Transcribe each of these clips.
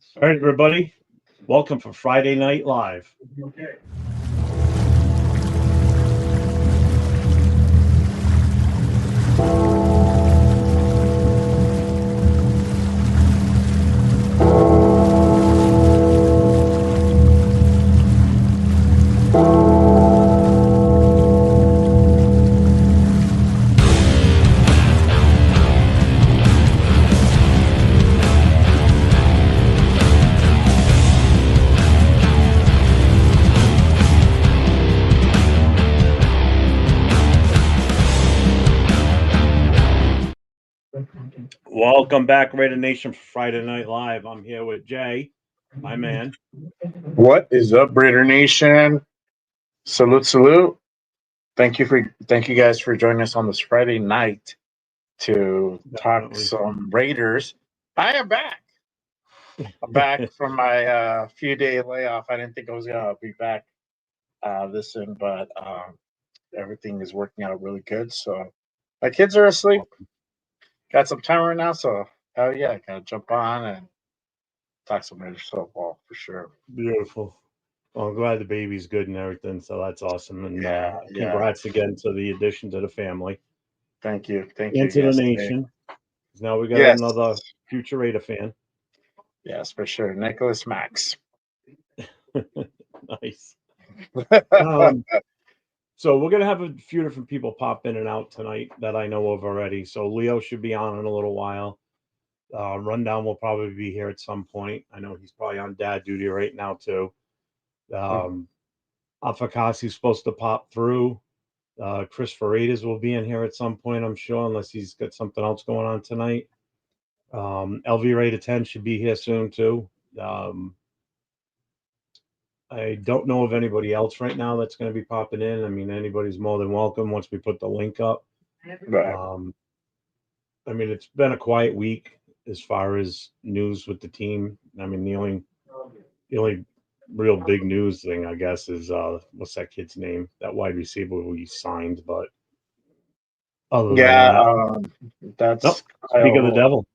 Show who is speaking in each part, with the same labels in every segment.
Speaker 1: All right, everybody. Welcome for Friday Night Live.
Speaker 2: Okay.
Speaker 1: Welcome back, Raider Nation, for Friday Night Live. I'm here with Jay, my man.
Speaker 2: What is up, Raider Nation? Salute. Thank you guys for joining us on this Friday night to talk
Speaker 1: Definitely.
Speaker 2: some Raiders. I am back. I'm back from my few-day layoff. I didn't think I was gonna be back this soon, but everything is working out really good. So my kids are asleep. Got some time right now, so hell yeah, gotta jump on and talk some Raiders football for sure.
Speaker 1: Beautiful. Well, I'm glad the baby's good and everything, so that's awesome. And
Speaker 2: Yeah.
Speaker 1: congrats again to the addition to the family
Speaker 2: Thank you.
Speaker 1: and to the
Speaker 2: Yes.
Speaker 1: nation. Now we got
Speaker 2: Yes.
Speaker 1: another future Raider fan.
Speaker 2: Yes, for sure. Nicholas Max.
Speaker 1: Nice. So we're gonna have a few different people pop in and out tonight that I know of already. So Leo should be on in a little while. Rundown will probably be here at some point. I know he's probably on dad duty right now too. Afakasi's supposed to pop through. Chris Faridas will be in here at some point, I'm sure, unless he's got something else going on tonight. LV Raider 10 should be here soon too. I don't know of anybody else right now that's going to be popping in. I mean, anybody's more than welcome once we put the link up.
Speaker 2: Right.
Speaker 1: I mean, it's been a quiet week as far as news with the team. I mean, the only real big news thing, I guess, is what's that kid's name? That wide receiver we signed. But other than that,
Speaker 2: that's
Speaker 1: speak of the devil.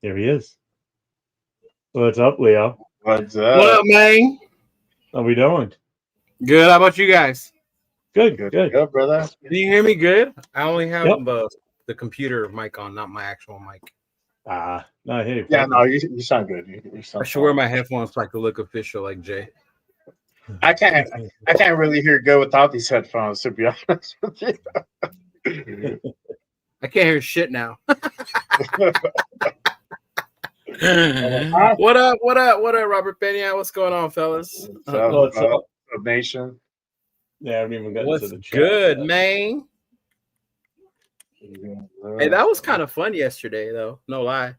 Speaker 1: There he is. What's up, Leo?
Speaker 2: What's up?
Speaker 3: What up, man?
Speaker 1: How we doing?
Speaker 3: Good. How about you guys?
Speaker 1: Good.
Speaker 2: Good, brother.
Speaker 3: Can you hear me good? I only have
Speaker 1: Yep.
Speaker 3: the computer mic on, not my actual mic.
Speaker 1: No, hey.
Speaker 2: Yeah, no, you sound good. You sound
Speaker 3: I should wear my headphones so I can look official like Jay.
Speaker 2: I can't really hear good without these headphones, to be honest with you.
Speaker 3: I can't hear shit now. What up, Robert Benya? What's going on, fellas?
Speaker 1: What's up?
Speaker 2: Nation?
Speaker 1: Yeah, I haven't even gotten
Speaker 3: What's
Speaker 1: to the chat
Speaker 3: good,
Speaker 1: yet.
Speaker 3: man? Hey, that was kind of fun yesterday, though. No lie.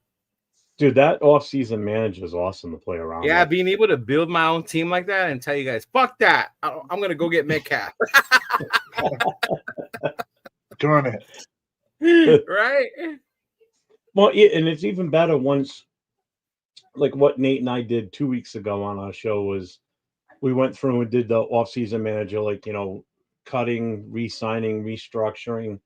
Speaker 1: Dude, that off-season manager is awesome to play around.
Speaker 3: Yeah,
Speaker 1: with.
Speaker 3: being able to build my own team like that and tell you guys, fuck that. I'm going to go get Metcalf.
Speaker 2: Doing it.
Speaker 3: Right?
Speaker 1: Well, yeah, and it's even better once, like what Nate and I did 2 weeks ago on our show was we went through and did the off-season manager, like, cutting, re-signing, restructuring,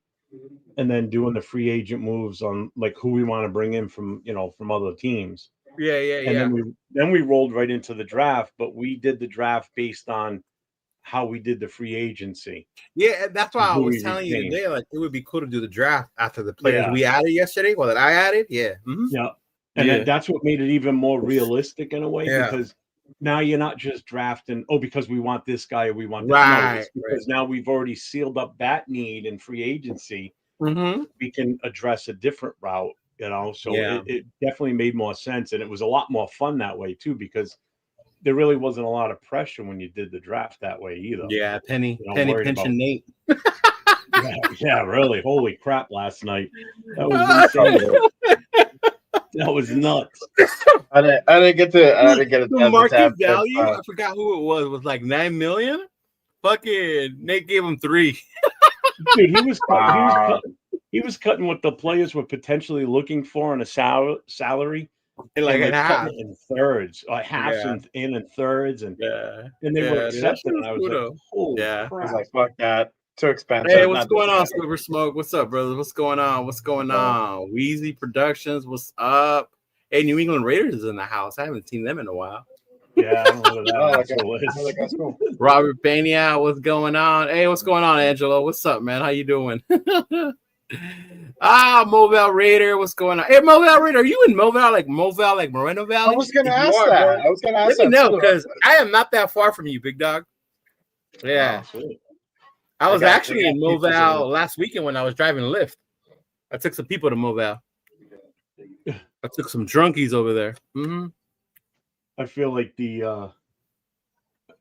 Speaker 1: and then doing the free agent moves on like who we want to bring in from other teams.
Speaker 3: Yeah.
Speaker 1: And then we rolled right into the draft, but we did the draft based on how we did the free agency.
Speaker 3: Yeah, that's why I
Speaker 1: Who
Speaker 3: was
Speaker 1: we
Speaker 3: telling you
Speaker 1: retained.
Speaker 3: today, like it would be cool to do the draft after the players
Speaker 1: Yeah.
Speaker 3: we added yesterday. Well, that I added, yeah. Mm-hmm.
Speaker 1: Yeah. And that's what made it even more realistic in a way, because now you're not just drafting, because we want this guy or we want that. No, it's because now we've already sealed up that need in free agency.
Speaker 3: Mm-hmm.
Speaker 1: We can address a different route, so it definitely made more sense. And it was a lot more fun that way too, because there really wasn't a lot of pressure when you did the draft that way either.
Speaker 3: Yeah, penny
Speaker 1: worried
Speaker 3: pinching
Speaker 1: about-
Speaker 3: Nate.
Speaker 1: Yeah, really. Holy crap last night. That was insane. That was nuts.
Speaker 2: I didn't get it.
Speaker 3: The market value, I forgot who it was like $9 million. Fucking Nate gave him 3.
Speaker 1: Dude, he was cutting what the players were potentially looking for in a salary.
Speaker 3: And like
Speaker 1: and
Speaker 3: half
Speaker 1: cutting it in thirds, halves and thirds, and they were accepting it. I was like, holy crap.
Speaker 2: I was like, fuck that. Too expensive.
Speaker 3: Hey, what's going on, Silver Smoke? What's up, brother? What's going on? Wheezy Productions, what's up? Hey, New England Raiders is in the house. I haven't seen them in a while.
Speaker 1: Yeah, I don't know what that
Speaker 2: Oh,
Speaker 1: asshole
Speaker 2: okay.
Speaker 1: is.
Speaker 2: That guy's cool.
Speaker 3: Robert Pena, what's going on? Hey, what's going on, Angelo? What's up, man? How you doing? Mobile Raider, what's going on? Hey, Mobile Raider, are you in Mobile, like Moreno Valley?
Speaker 2: I was gonna
Speaker 3: If you
Speaker 2: ask
Speaker 3: are,
Speaker 2: that.
Speaker 3: bro,
Speaker 2: I was gonna ask
Speaker 3: let me
Speaker 2: that
Speaker 3: know
Speaker 2: too.
Speaker 3: because I am not that far from you, big dog. Yeah,
Speaker 1: Oh, sweet.
Speaker 3: I was actually in
Speaker 2: pictures of
Speaker 3: Mobile
Speaker 2: it.
Speaker 3: last weekend when I was driving Lyft. I took some people to Mobile. I took some drunkies over there. Mm-hmm.
Speaker 1: I feel like the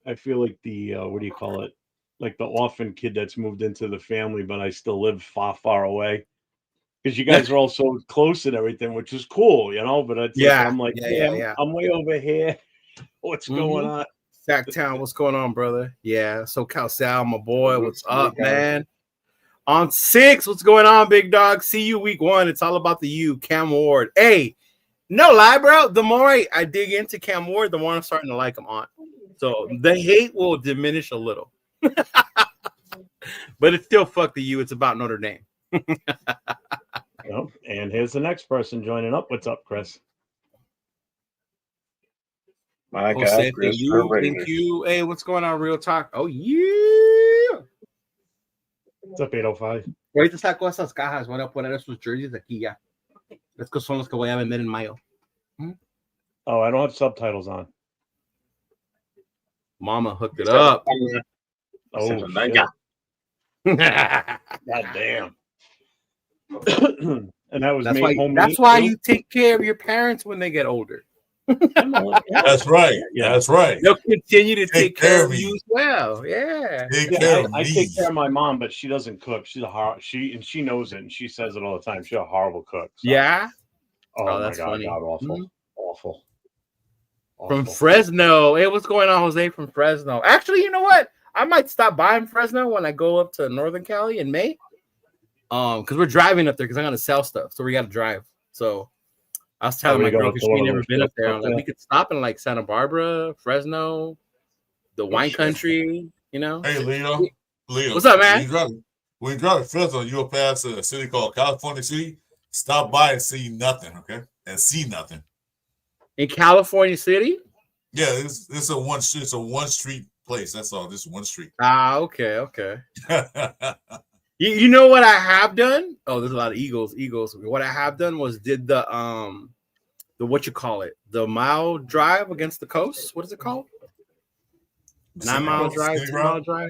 Speaker 1: what do you call it? Like the orphan kid that's moved into the family, but I still live far, far away. Because you guys are all so close and everything, which is cool, you know. But it's
Speaker 3: Yeah,
Speaker 1: like I'm like,
Speaker 3: yeah.
Speaker 1: I'm way over here. What's going on?
Speaker 3: Sacktown, what's going on, brother? Yeah, SoCal Sal, my boy, what's
Speaker 2: Sweet
Speaker 3: up,
Speaker 2: guy.
Speaker 3: man? On 6, what's going on, big dog? See you week 1. It's all about the you, Cam Ward. Hey, no lie, bro. The more I dig into Cam Ward, the more I'm starting to like him on. So the hate will diminish a little. But it's still fuck the you. It's about Notre Dame.
Speaker 1: Yep. And here's the next person joining up. What's up, Chris?
Speaker 2: My
Speaker 3: Jose,
Speaker 2: God,
Speaker 3: thank
Speaker 2: Chris
Speaker 3: you.
Speaker 2: Raiders.
Speaker 3: Thank you. Hey, what's going on, Real Talk? Oh, yeah.
Speaker 1: What's up, 805?
Speaker 3: Ahorita saco esas cajas. Voy a poner esos jerseys aquí ya. Estos son los que voy a vender en mayo.
Speaker 1: Oh, I don't have subtitles on.
Speaker 3: Mama hooked it up.
Speaker 1: Oh, shit.
Speaker 3: God
Speaker 1: God damn. And that was
Speaker 3: That's
Speaker 1: made
Speaker 3: why.
Speaker 1: homemade.
Speaker 3: That's why
Speaker 1: too?
Speaker 3: you take care of your parents when they get older.
Speaker 4: That's right.
Speaker 1: Yeah.
Speaker 4: That's right.
Speaker 3: They'll continue to take care of you as well. Yeah.
Speaker 4: Take
Speaker 1: Yeah,
Speaker 4: care of
Speaker 1: I
Speaker 4: me.
Speaker 1: take care of my mom, but she doesn't cook. She's she knows it, and she says it all the time. She's a horrible cook. So.
Speaker 3: Yeah.
Speaker 1: Oh,
Speaker 3: Oh,
Speaker 1: my
Speaker 3: that's
Speaker 1: God,
Speaker 3: funny.
Speaker 1: God, awful,
Speaker 3: Mhm.
Speaker 1: awful.
Speaker 3: From
Speaker 1: Awful.
Speaker 3: Fresno. Hey, what's going on, Jose from Fresno? Actually, you know what? I might stop by in Fresno when I go up to Northern Cali in May. Because we're driving up there because I'm gonna sell stuff, so we got to drive. So I was telling
Speaker 1: we
Speaker 3: my girl
Speaker 1: going
Speaker 3: because
Speaker 1: to
Speaker 3: she
Speaker 1: one of
Speaker 3: never
Speaker 1: those
Speaker 3: been up
Speaker 1: trips
Speaker 3: there.
Speaker 1: up
Speaker 3: I'm like,
Speaker 1: there?
Speaker 3: we could stop in like Santa Barbara, Fresno, the wine
Speaker 4: shit.
Speaker 3: country. You know.
Speaker 4: Hey, Leo.
Speaker 3: What's up, man?
Speaker 4: When you drive to Fresno, you'll pass a city called California City. Stop by and see nothing, okay? And see nothing.
Speaker 3: In California City?
Speaker 4: Yeah, it's a one street place. That's all. Just one street.
Speaker 3: Okay. You know what I have done? Oh, there's a lot of Eagles. What I have done was did the what you call it? The mile drive against the coast. What is it called? 9 mile drive, 2 mile drive.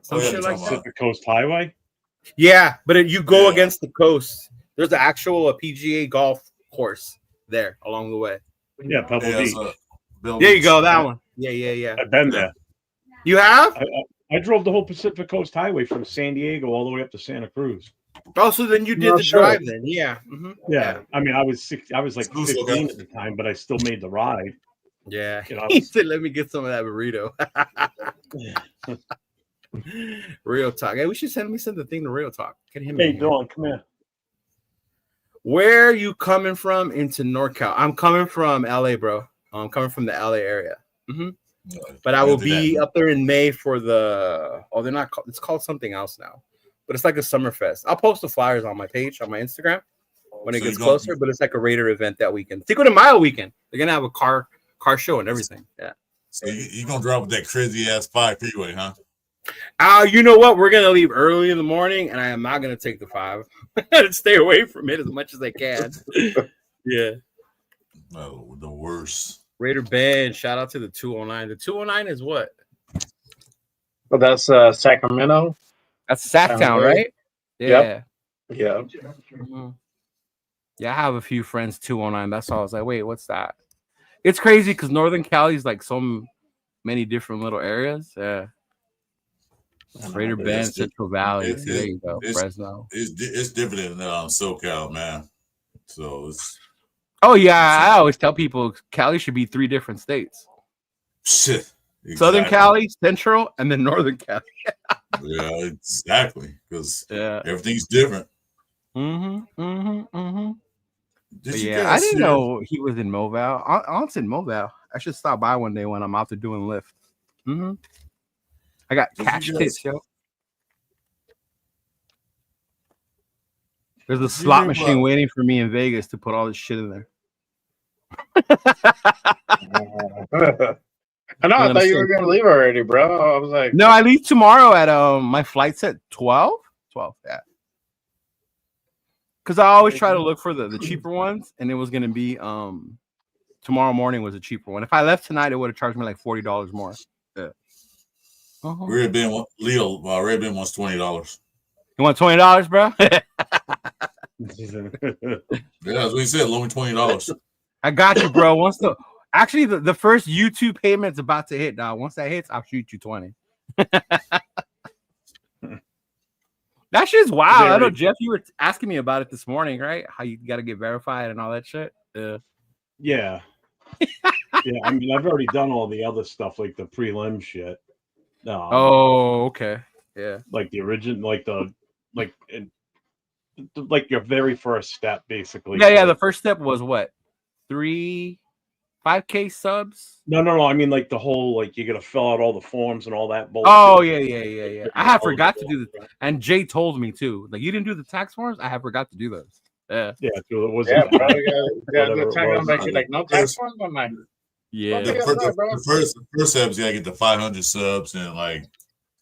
Speaker 3: Some
Speaker 4: yeah,
Speaker 3: shit like that.
Speaker 1: Pacific Coast Highway.
Speaker 3: Yeah, but you go
Speaker 4: Yeah.
Speaker 3: against the coast. There's the actual PGA golf course there along the way.
Speaker 1: Yeah, Pebble
Speaker 4: Yeah,
Speaker 1: Beach.
Speaker 3: There you go, that one. Yeah.
Speaker 1: I've been there.
Speaker 3: You have?
Speaker 1: I drove the whole Pacific Coast Highway from San Diego all the way up to Santa Cruz.
Speaker 3: Oh, so then you did
Speaker 2: No,
Speaker 3: the
Speaker 2: sure.
Speaker 3: drive then? Yeah. Mhm.
Speaker 1: Yeah, I mean, I was like
Speaker 4: Exclusive,
Speaker 1: 15
Speaker 4: okay.
Speaker 1: at the time, but I still made the ride.
Speaker 3: Yeah.
Speaker 1: You know, I
Speaker 3: He
Speaker 1: was-
Speaker 3: said, "Let me get some of that burrito." Real Talk. Hey, we should send the thing to Real Talk. Get him in
Speaker 1: Hey,
Speaker 3: here.
Speaker 1: Dawn, come here.
Speaker 3: Where are you coming from into NorCal? I'm coming from LA, bro. I'm coming from the LA area. But I will be up there in May for the. Oh, they're not. It's called something else now, but it's like a summer fest. I'll post the flyers on my page on my Instagram when it
Speaker 4: So
Speaker 3: gets
Speaker 4: you're gonna-
Speaker 3: closer. But it's like a Raider event that weekend. Cinco de Mayo weekend. They're gonna have a car show and everything. Yeah.
Speaker 4: So you're gonna drive with that crazy ass 5 freeway, huh?
Speaker 3: You know what? We're gonna leave early in the morning, and I am not gonna take the 5. Stay away from it as much as I can. Yeah.
Speaker 4: No, the worst.
Speaker 3: Raider Ben, shout out to the 209. The 209 is what?
Speaker 2: But that's Sacramento.
Speaker 3: That's Sacktown, right?
Speaker 2: Yep.
Speaker 3: Yeah.
Speaker 2: Yeah.
Speaker 3: Mhm. Yeah, I have a few friends 209. That's all. I was like, wait, what's that? It's crazy because Northern Cali is like so many different little areas. Yeah. Raider
Speaker 4: but
Speaker 3: Bend,
Speaker 4: it's
Speaker 3: Central Valley.
Speaker 4: it-
Speaker 3: See, there you go.
Speaker 4: it's-
Speaker 3: Fresno.
Speaker 4: It's different than SoCal, man. So it's
Speaker 3: Oh, yeah. I always tell people Cali should be 3 different states.
Speaker 4: shit.
Speaker 3: Southern
Speaker 4: Exactly.
Speaker 3: Cali, Central, and then Northern Cali.
Speaker 4: Yeah, exactly. Because
Speaker 3: Yeah.
Speaker 4: everything's different.
Speaker 3: But yeah, I didn't know he was in Mobile. Aunt's in Mobile. I should stop by one day when I'm out there doing Lyft. I got
Speaker 4: Did
Speaker 3: catch
Speaker 4: you guys-
Speaker 3: tips, yo. There's a
Speaker 4: Did you
Speaker 3: slot
Speaker 4: hear
Speaker 3: machine
Speaker 4: about-
Speaker 3: waiting for me in Vegas to put all this shit in there.
Speaker 2: I know. I thought you were gonna leave already, bro. I was like,
Speaker 3: No, I leave tomorrow at my flight's at 12. 12, yeah. Because I always try to look for the cheaper ones, and it was gonna be tomorrow morning was a cheaper one. If I left tonight, it would have charged me like $40 more. Yeah.
Speaker 4: Red Ben, Leo, Red Ben wants $20.
Speaker 3: You want $20, bro?
Speaker 4: Yeah, that's what he said. Loan me $20.
Speaker 3: I got you, bro. Actually the first YouTube payment's about to hit, dog. Once that hits, I'll shoot you 20. That shit's wild. I know, Jeff, you were asking me about it this morning, right? How you got to get verified and all that shit.
Speaker 1: Yeah. Yeah. I mean, I've already done all the other stuff, like the prelim shit.
Speaker 3: Oh, okay. Yeah.
Speaker 1: Like the original, like your very first step, basically.
Speaker 3: Yeah. The first step was what? 5K subs?
Speaker 1: No. I mean, like the whole, like you got to fill out all the forms and all that bullshit.
Speaker 3: Oh, yeah. I have forgot to do this. And Jay told me too. Like, you didn't do the tax forms? I have forgot to do those. Yeah.
Speaker 1: Yeah, so it was.
Speaker 2: yeah, bro. You got the time to make it like no tax forms. I'm like,
Speaker 3: Yeah.
Speaker 4: The first subs, you gotta get the 500 subs and like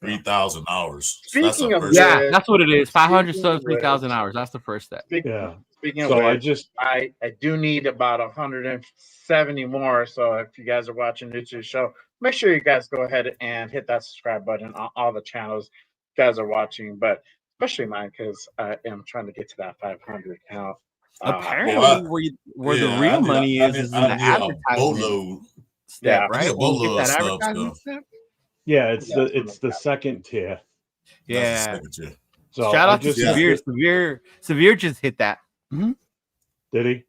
Speaker 4: 3,000 hours.
Speaker 2: Speaking of
Speaker 3: yeah, that's what it is. 500 subs, 3,000 hours. That's the first step.
Speaker 1: Yeah.
Speaker 2: Speaking of
Speaker 1: So
Speaker 2: which, I do need about 170 more. So if you guys are watching YouTube's show, make sure you guys go ahead and hit that subscribe button on all the channels you guys are watching, but especially mine because I am trying to get to that 500 count.
Speaker 3: Apparently, where the real money is in the advertising step, right?
Speaker 4: You
Speaker 3: get that advertising step?
Speaker 1: Yeah, it's the second tier.
Speaker 3: Yeah.
Speaker 1: So
Speaker 3: shout out to Severe. Severe just hit that. Mm-hmm.
Speaker 1: Did he?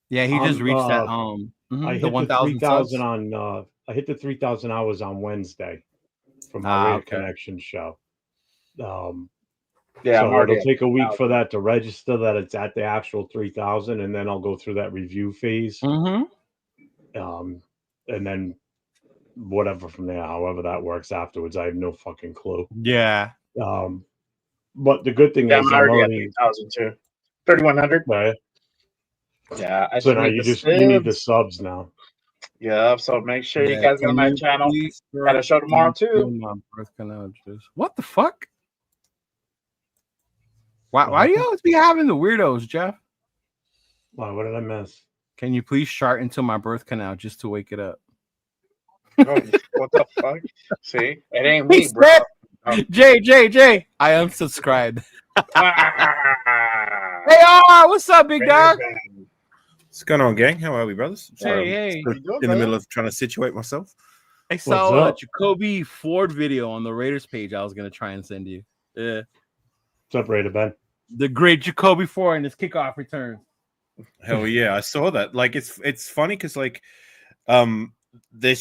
Speaker 3: Yeah, he just reached that.
Speaker 1: I hit the 3,000 on. I hit the 3,000 hours on Wednesday from my Radio Connection show. So it'll take a week for that to register that it's at the actual 3,000, and then I'll go through that review phase.
Speaker 3: Mm-hmm.
Speaker 1: And then whatever from there, however that works afterwards, I have no fucking clue.
Speaker 3: Yeah.
Speaker 1: But the good thing is
Speaker 2: I'm already at 3,000 too. 3,100.
Speaker 1: Right.
Speaker 2: Yeah.
Speaker 1: So now you need the subs now.
Speaker 2: Yeah. So make sure you guys go on my channel. Got a show tomorrow too.
Speaker 3: What the fuck? Why do you always be having the weirdos, Jeff?
Speaker 1: Why? What did I miss?
Speaker 3: Can you please chart into my birth canal just to wake it up?
Speaker 2: What the fuck? See, it ain't me, bro.
Speaker 3: Jay, I unsubscribed. Hey, what's up, big dog?
Speaker 5: What's going on, gang? How are we, brothers?
Speaker 3: Hey.
Speaker 5: In the middle of trying to situate myself.
Speaker 3: I saw a Jacoby Ford video on the Raiders page. I was gonna try and send you. Yeah.
Speaker 1: What's up, Raider Ben?
Speaker 3: The great Jacoby Ford and his kickoff return.
Speaker 5: Hell yeah, I saw that. Like, it's funny because like, they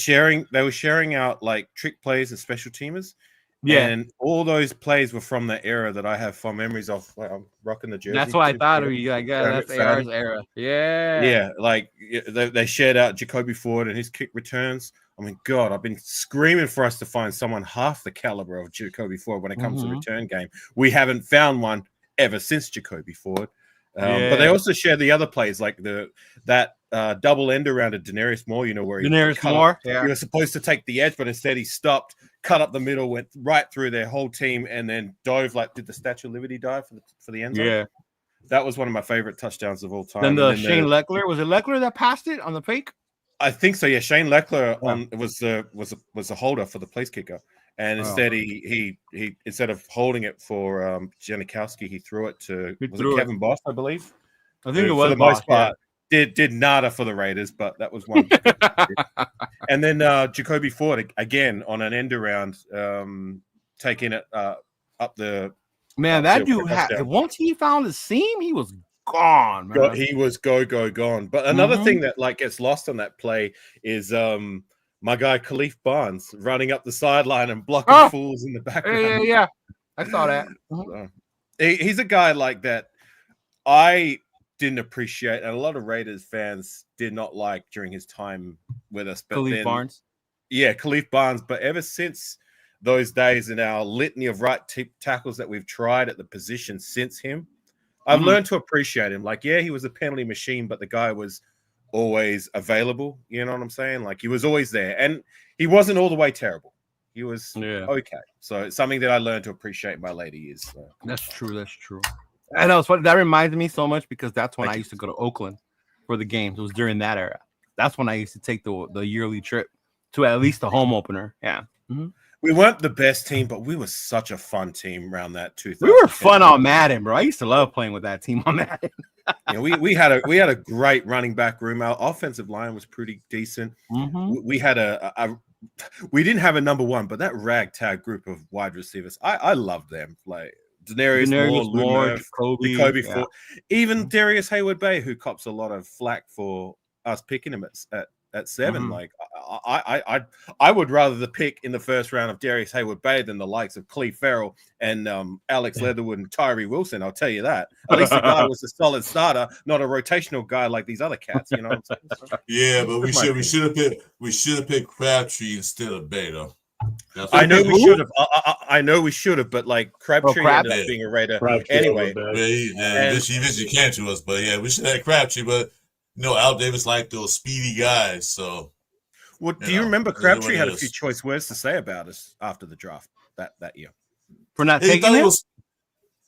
Speaker 5: were sharing out like trick plays and special teamers. Yeah, and all those plays were from the era that I have fond memories of. Like, I'm rocking the jersey.
Speaker 3: That's what I thought of you. Like, yeah, that's AR's era.
Speaker 5: Yeah. Like they shared out Jacoby Ford and his kick returns. I mean, God, I've been screaming for us to find someone half the caliber of Jacoby Ford when it comes to return game. We haven't found one ever since Jacoby Ford. But they also share the other plays, like that double end around of Daenerys Moore. You know where he was supposed to take the edge, but instead he stopped, cut up the middle, went right through their whole team, and then dove did the Statue of Liberty dive for the end zone. Yeah, that was one of my favorite touchdowns of all time.
Speaker 3: Then Shane Leckler, was it Leckler that passed it on the fake?
Speaker 5: I think so. Yeah, Shane Leckler was a holder for the place kicker. And instead, he instead of holding it for Janikowski, he threw it to Kevin Boss, I believe.
Speaker 3: I think it was
Speaker 5: for the most part. Did nada for the Raiders, but that was one. And then Jacoby Ford again on an end around, taking it up the.
Speaker 3: Man, that dude once he found the seam, he was gone. Man.
Speaker 5: He was gone. But another thing that like gets lost on that play is my guy Khalif Barnes running up the sideline and blocking fools in the background.
Speaker 3: Yeah. I saw that.
Speaker 5: He's a guy like that I didn't appreciate, and a lot of Raiders fans did not like during his time with us. But
Speaker 3: Khalif Barnes?
Speaker 5: Yeah, Khalif Barnes. But ever since those days in our litany of right tackles that we've tried at the position since him, I've learned to appreciate him. Like, yeah, he was a penalty machine, but the guy was always available. You know what I'm saying? Like he was always there, and he wasn't all the way terrible. He was okay. So it's something that I learned to appreciate in my later years. So.
Speaker 3: That's true. That's true. I know. It's funny. That reminds me so much because that's when I used to go to Oakland for the games. It was during that era. That's when I used to take the yearly trip to at least the home opener. Yeah. Mm-hmm.
Speaker 5: We weren't the best team, but we were such a fun team around that 2000.
Speaker 3: We were fun on Madden, bro. I used to love playing with that team on Madden.
Speaker 5: Yeah, we had a great running back room. Our offensive line was pretty decent.
Speaker 3: Mm-hmm.
Speaker 5: We had we didn't have a number one, but that ragtag group of wide receivers, I loved them. Like Denarius Moore, Jacoby Ford, even Darius Hayward-Bay, who cops a lot of flack for us picking him at 7. Mm-hmm. Like I would rather the pick in the first round of Darius Hayward-Bay than the likes of Cleve Farrell and Alex Leatherwood and Tyree Wilson. I'll tell you that. At least the guy was a solid starter, not a rotational guy like these other cats. You know what I'm saying?
Speaker 4: Yeah, but we should have picked Crabtree instead of Bay though.
Speaker 5: I know we should have. I know we should have, but like Crabtree ended up being a Raider anyway.
Speaker 4: You can't to us, but yeah, we should have Crabtree, but. No, Al Davis liked those speedy guys. So,
Speaker 5: do you remember Crabtree had a few choice words to say about us after the draft that year
Speaker 3: for not taking him?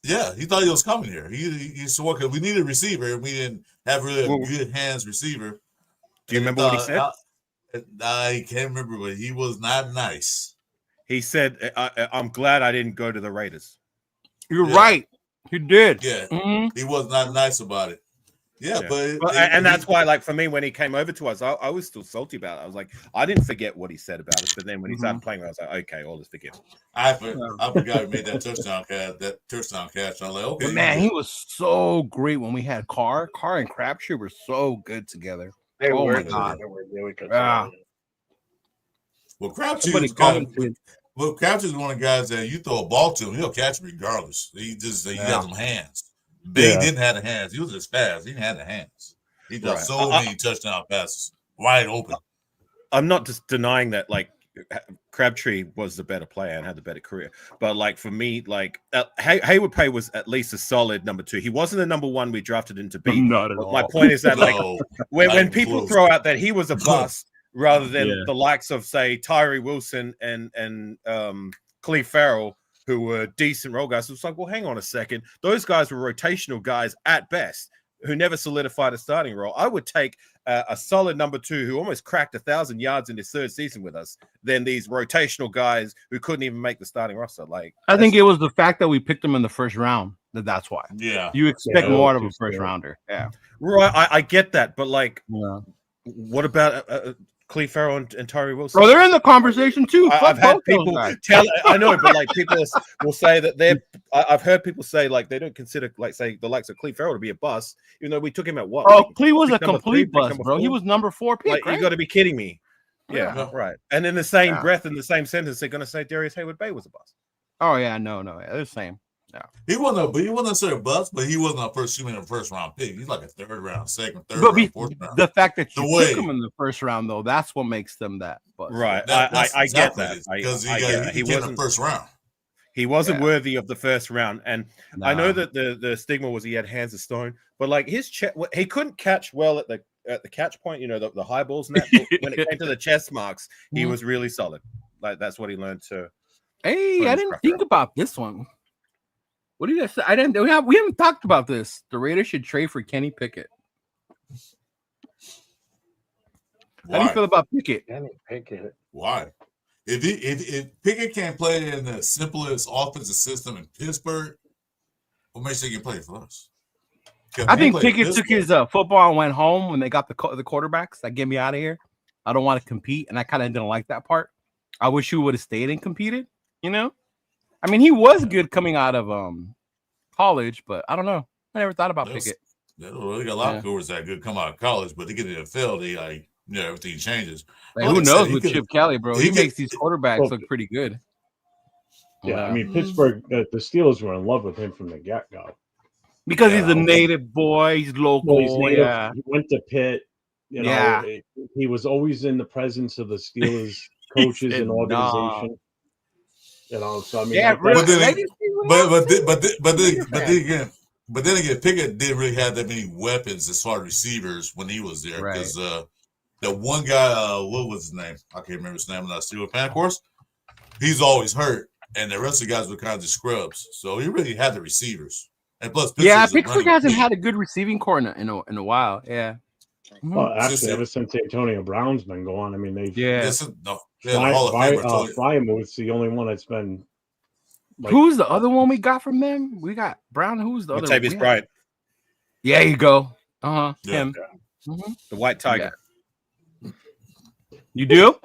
Speaker 4: He thought he was coming here. He used to work. We needed a receiver, and we didn't have really a good hands receiver.
Speaker 5: Do you remember what he said?
Speaker 4: I can't remember, but he was not nice.
Speaker 5: He said, "I'm glad I didn't go to the Raiders."
Speaker 3: You're right. He did.
Speaker 4: Yeah, He was not nice about it. Yeah, but
Speaker 5: that's why, like for me, when he came over to us, I was still salty about it. I was like, I didn't forget what he said about us, but then when he started playing, I was like, okay, all is forgiven.
Speaker 4: I forgot he made that touchdown catch. I'm like, okay,
Speaker 3: but man, he was so great when we had Carr and Crabtree were so good together. Oh my god!
Speaker 4: Well, Crabtree was Crabtree's one of the guys that you throw a ball to him, he'll catch it regardless. He has some hands. Bay didn't have the hands. He was just fast. He didn't have the hands. He got so many touchdown passes wide open.
Speaker 5: I'm not just denying that, like, Crabtree was the better player and had the better career. But, like, for me, like, Hayward-Bay was at least a solid number 2. He wasn't the number 1 we drafted him to be.
Speaker 3: Not at all.
Speaker 5: My point is that, like, when people throw out that he was a bust rather than the likes of, say, Tyree Wilson and Cleve Farrell, who were decent role guys. It's like, well, hang on a second. Those guys were rotational guys at best who never solidified a starting role. I would take a solid number 2 who almost cracked 1,000 yards in his 3rd season with us than these rotational guys who couldn't even make the starting roster. Like,
Speaker 3: I think it was the fact that we picked them in the first round. That's why.
Speaker 4: Yeah.
Speaker 3: You expect more out of a first rounder. Yeah.
Speaker 5: Right. I get that. But, like, what about Cleve Farrell and Tyree Wilson?
Speaker 3: Bro, they're in the conversation too.
Speaker 5: I've had people tell. I know, but like people will say that they're. I've heard people say like they don't consider like say the likes of Cleve Farrell to be a bust, even though we took him at what?
Speaker 3: Oh, Cleve was a complete bust, bro. He was number 4 pick.
Speaker 5: Like,
Speaker 3: right?
Speaker 5: You got to be kidding me. Yeah, right. And in the same breath, in the same sentence, they're going to say Darius Hayward-Bay was a bust.
Speaker 3: Oh yeah, no, they're the same. Yeah,
Speaker 4: he wasn't necessarily a bust, but he wasn't a first round pick. He's like a 3rd round, 2nd, 3rd round, 4th round.
Speaker 3: The fact that you took him in the first round, though, that's what makes them that bust.
Speaker 5: Right. I get that.
Speaker 4: Because he wasn't the first round.
Speaker 5: He wasn't worthy of the first round, and I know that the stigma was he had hands of stone, but like his he couldn't catch well at the catch point. You know, the high balls and that. When it came to the chest marks, he was really solid. Like that's what he learned to.
Speaker 3: Hey, I didn't think about this one. What do you guys say? We haven't talked about this. The Raiders should trade for Kenny Pickett. How do you feel about Pickett?
Speaker 2: Kenny Pickett.
Speaker 4: Why? If Pickett can't play in the simplest offensive system in Pittsburgh, what makes he can play for us?
Speaker 3: I think Pickett took his football and went home when they got the quarterbacks. Like, get me out of here. I don't want to compete, and I kind of didn't like that part. I wish he would have stayed and competed. You know. I mean, he was good coming out of college, but I don't know. I never thought about Pickett.
Speaker 4: They got a lot of quarterbacks that good come out of college, but they get in the NFL, they everything changes.
Speaker 3: Like, who knows with Chip Kelly, bro? He makes these quarterbacks look pretty good.
Speaker 1: Yeah, I mean, Pittsburgh, the Steelers were in love with him from the get-go.
Speaker 3: Because he's a native boy, he's local.
Speaker 1: Well, he's native. He went to Pitt. You know, he was always in the presence of the Steelers coaches and organization. You know, so I mean,
Speaker 4: But then again, Pickett didn't really have that many weapons as far as receivers when he was there.
Speaker 3: Right.
Speaker 4: Because the one guy, what was his name? I can't remember his name. I'm not a Steelers fan, of course. He's always hurt, and the rest of the guys were kind of just scrubs. So he really had the receivers. And plus,
Speaker 3: Pittsburgh hasn't had a good receiving core in a while. Yeah.
Speaker 1: Well, actually, ever since Antonio Brown's been gone, I mean, they've Fryermuth's the only one that's been. Like,
Speaker 3: who's the other one we got from them? We got Brown. Who's the other one?
Speaker 5: Latavius Bryant.
Speaker 3: Yeah, you go.
Speaker 4: Yeah.
Speaker 3: Him.
Speaker 5: The White Tiger.
Speaker 3: Yeah. You do?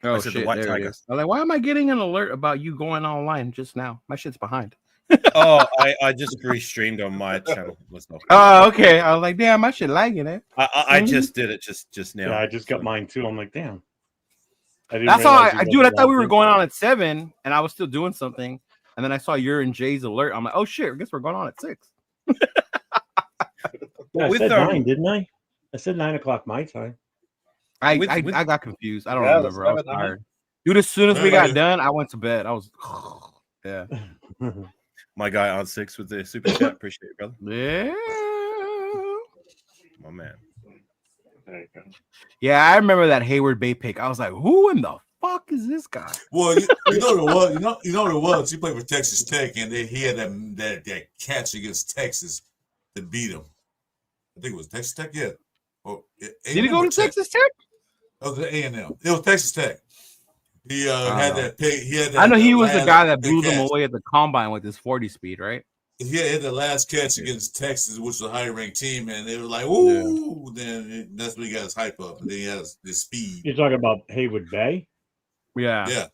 Speaker 3: Oh, shit.
Speaker 5: The White
Speaker 3: There
Speaker 5: Tiger.
Speaker 3: it is. I'm like, why am I getting an alert about you going online just now? My shit's behind.
Speaker 5: Oh, I just restreamed on my channel.
Speaker 3: Oh, okay. I was like, damn, my shit lagging it.
Speaker 5: I just did it just now.
Speaker 1: Yeah, I just got mine too. I'm like, damn.
Speaker 3: That's all I do. I thought we were going on at 7, and I was still doing something, and then I saw your and Jay's alert. I'm like, oh shit, I guess we're going on at 6.
Speaker 1: Yeah, I said 9, didn't I? I said 9 o'clock my time.
Speaker 3: I got confused. I don't remember. I was tired. Dude, as soon as we got done, I went to bed. I was, yeah.
Speaker 5: My guy on 6 with the super chat. Appreciate it, brother.
Speaker 3: Yeah.
Speaker 5: My man.
Speaker 2: There you go.
Speaker 3: Yeah, I remember that Hayward Bay pick. I was like, who in the fuck is this guy?
Speaker 4: Well, you know what it was. You know what it was. He played for Texas Tech, and he had that catch against Texas to beat him. I think it was Texas Tech. Yeah.
Speaker 3: Did he go to Texas Tech?
Speaker 4: Oh, the A&M. It was Texas Tech. He had that pick. He had that,
Speaker 3: I know he was the guy that blew them away at the combine with his 40 speed, right?
Speaker 4: He had the last catch against Texas, which was a higher ranked team, and they were like, "Ooh!" Yeah. Then that's when he got his hype up, and then he has this speed.
Speaker 1: You're talking about Haywood Bay?
Speaker 3: Yeah.
Speaker 4: Yeah.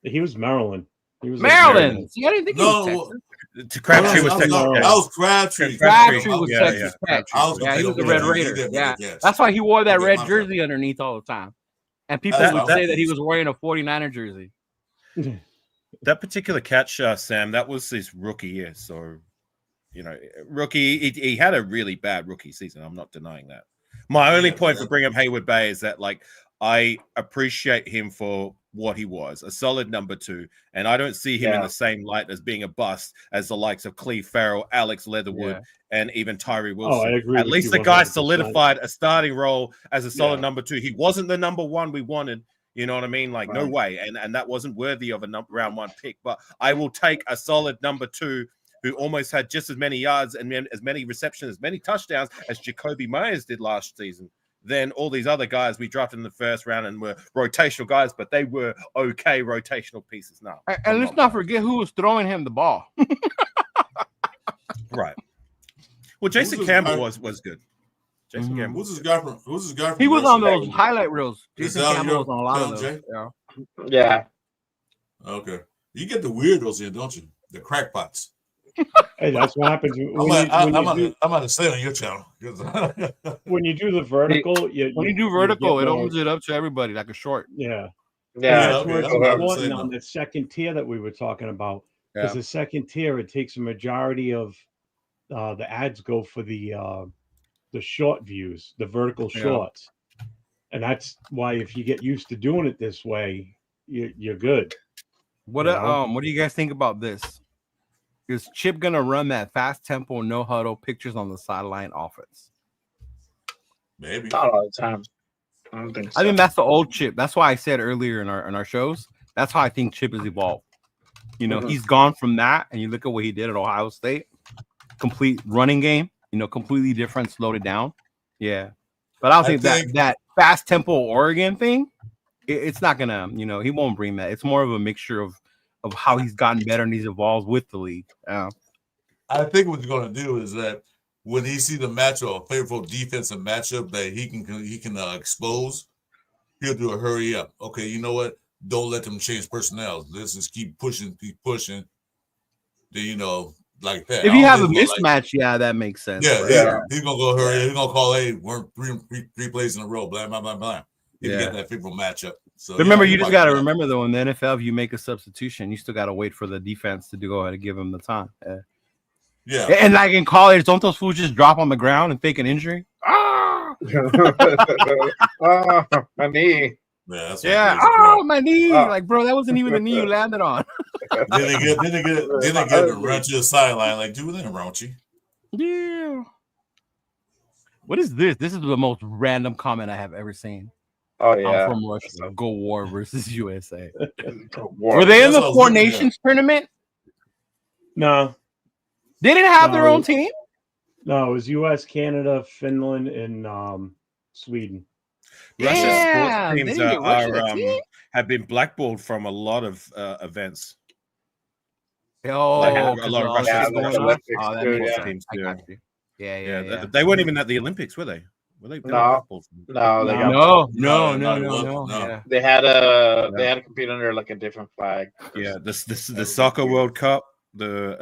Speaker 1: He was Maryland. He was
Speaker 3: Maryland. Like See, I didn't think he was Texas.
Speaker 5: Crabtree was Texas.
Speaker 4: I was Crabtree.
Speaker 3: Crabtree was Texas Tech.
Speaker 4: Yeah,
Speaker 3: he was a Red Raider. Yeah, that's why he wore that red jersey underneath all the time. And people would say that he was wearing a 49er jersey.
Speaker 5: That particular catch, Sam, that was his rookie year. So, rookie, he had a really bad rookie season. I'm not denying that. My only point for bringing up Haywood Bay is that, I appreciate him for what he was, a solid number 2, and I don't see him in the same light as being a bust as the likes of Cleve Farrell, Alex Leatherwood, and even Tyree Wilson.
Speaker 1: Oh, I agree.
Speaker 5: At least the guy solidified a starting role as a solid number 2. He wasn't the number 1 we wanted. You know what I mean? No way. And that wasn't worthy of a round 1 pick. But I will take a solid number 2 who almost had just as many yards and as many receptions, as many touchdowns as Jacoby Myers did last season. Then all these other guys we drafted in the first round and were rotational guys, but they were okay rotational pieces now.
Speaker 3: And let's not forget who was throwing him the ball.
Speaker 5: Right. Well, Jason Campbell was good. Jason Campbell.
Speaker 4: Who's this guy from?
Speaker 3: He was on those highlight reels. Jason Campbell was on a lot of those.
Speaker 2: Yeah.
Speaker 4: Okay. You get the weirdos in, don't you? The crackpots.
Speaker 1: Hey, that's what happens.
Speaker 4: I'm about to say on your channel.
Speaker 1: When you do the vertical, it
Speaker 3: opens it up to everybody like a short.
Speaker 1: Yeah.
Speaker 2: Yeah.
Speaker 1: That's where it's important on the second tier that we were talking about. Because the second tier, it takes a majority of the ads go for the short views, the vertical shorts. And that's why if you get used to doing it this way, you're good.
Speaker 3: What do you guys think about this? Is Chip gonna run that fast tempo, no huddle pictures on the sideline offense?
Speaker 4: Maybe
Speaker 2: not all the time. I don't think so.
Speaker 3: I think that's the old Chip. That's why I said earlier in our shows. That's how I think Chip has evolved. He's gone from that, and you look at what he did at Ohio State. Complete running game. Completely different. Slowed it down. Yeah, but I think that fast tempo Oregon thing. It's not gonna. He won't bring that. It's more of a mixture of how he's gotten better and he's evolved with the league.
Speaker 4: I think what he's going to do is that when he sees the matchup, a favorable defensive matchup that he can expose, he'll do a hurry up. Okay, you know what? Don't let them change personnel. Let's just keep pushing. Then like that.
Speaker 3: If you have a mismatch, that makes sense.
Speaker 4: Yeah. He's gonna go hurry. He's gonna call, hey, we're three plays in a row. Blah blah blah blah. He can get that favorable matchup. So
Speaker 3: remember, you just got to remember though, in the NFL, if you make a substitution, you still got to wait for the defense to go ahead and give him the time.
Speaker 4: Yeah.
Speaker 3: And like in college, don't those fools just drop on the ground and fake an injury?
Speaker 2: My knee.
Speaker 3: Yeah. Oh, my knee. Like, bro, that wasn't even the knee you landed on.
Speaker 4: they get to run to the sideline like, do that, Raunchy.
Speaker 6: Yeah. What is this? This is the most random comment I have ever seen.
Speaker 2: Oh yeah.
Speaker 6: I'm from Russia. Go War versus USA.
Speaker 2: War.
Speaker 6: Were they in
Speaker 4: That's
Speaker 6: the
Speaker 4: what I was
Speaker 6: Four
Speaker 4: looking at.
Speaker 6: Nations tournament?
Speaker 1: No,
Speaker 6: They didn't have their
Speaker 1: No.
Speaker 6: own team.
Speaker 1: no, it was U.S., Canada, Finland, and Sweden.
Speaker 5: Russia's
Speaker 6: Damn,
Speaker 5: sports
Speaker 6: they
Speaker 5: teams
Speaker 6: didn't get Russia a team?
Speaker 5: have been blackballed from a lot of events.
Speaker 6: Oh,
Speaker 5: Like, a
Speaker 6: because
Speaker 5: lot of
Speaker 6: all this
Speaker 5: Russia's
Speaker 6: shit going on.
Speaker 2: Olympics
Speaker 6: Oh, that
Speaker 2: too,
Speaker 6: makes
Speaker 2: yeah.
Speaker 6: sense.
Speaker 5: Teams
Speaker 6: I
Speaker 5: do.
Speaker 6: got you. Yeah,
Speaker 5: Yeah,
Speaker 6: yeah.
Speaker 5: they weren't even at the Olympics, were they? Were they? They were
Speaker 2: No.
Speaker 5: blackballed from-
Speaker 2: No, they got
Speaker 6: No,
Speaker 4: No,
Speaker 6: no.
Speaker 4: no.
Speaker 6: Yeah.
Speaker 2: they had to compete under like a different flag.
Speaker 5: Yeah, the soccer World Cup. The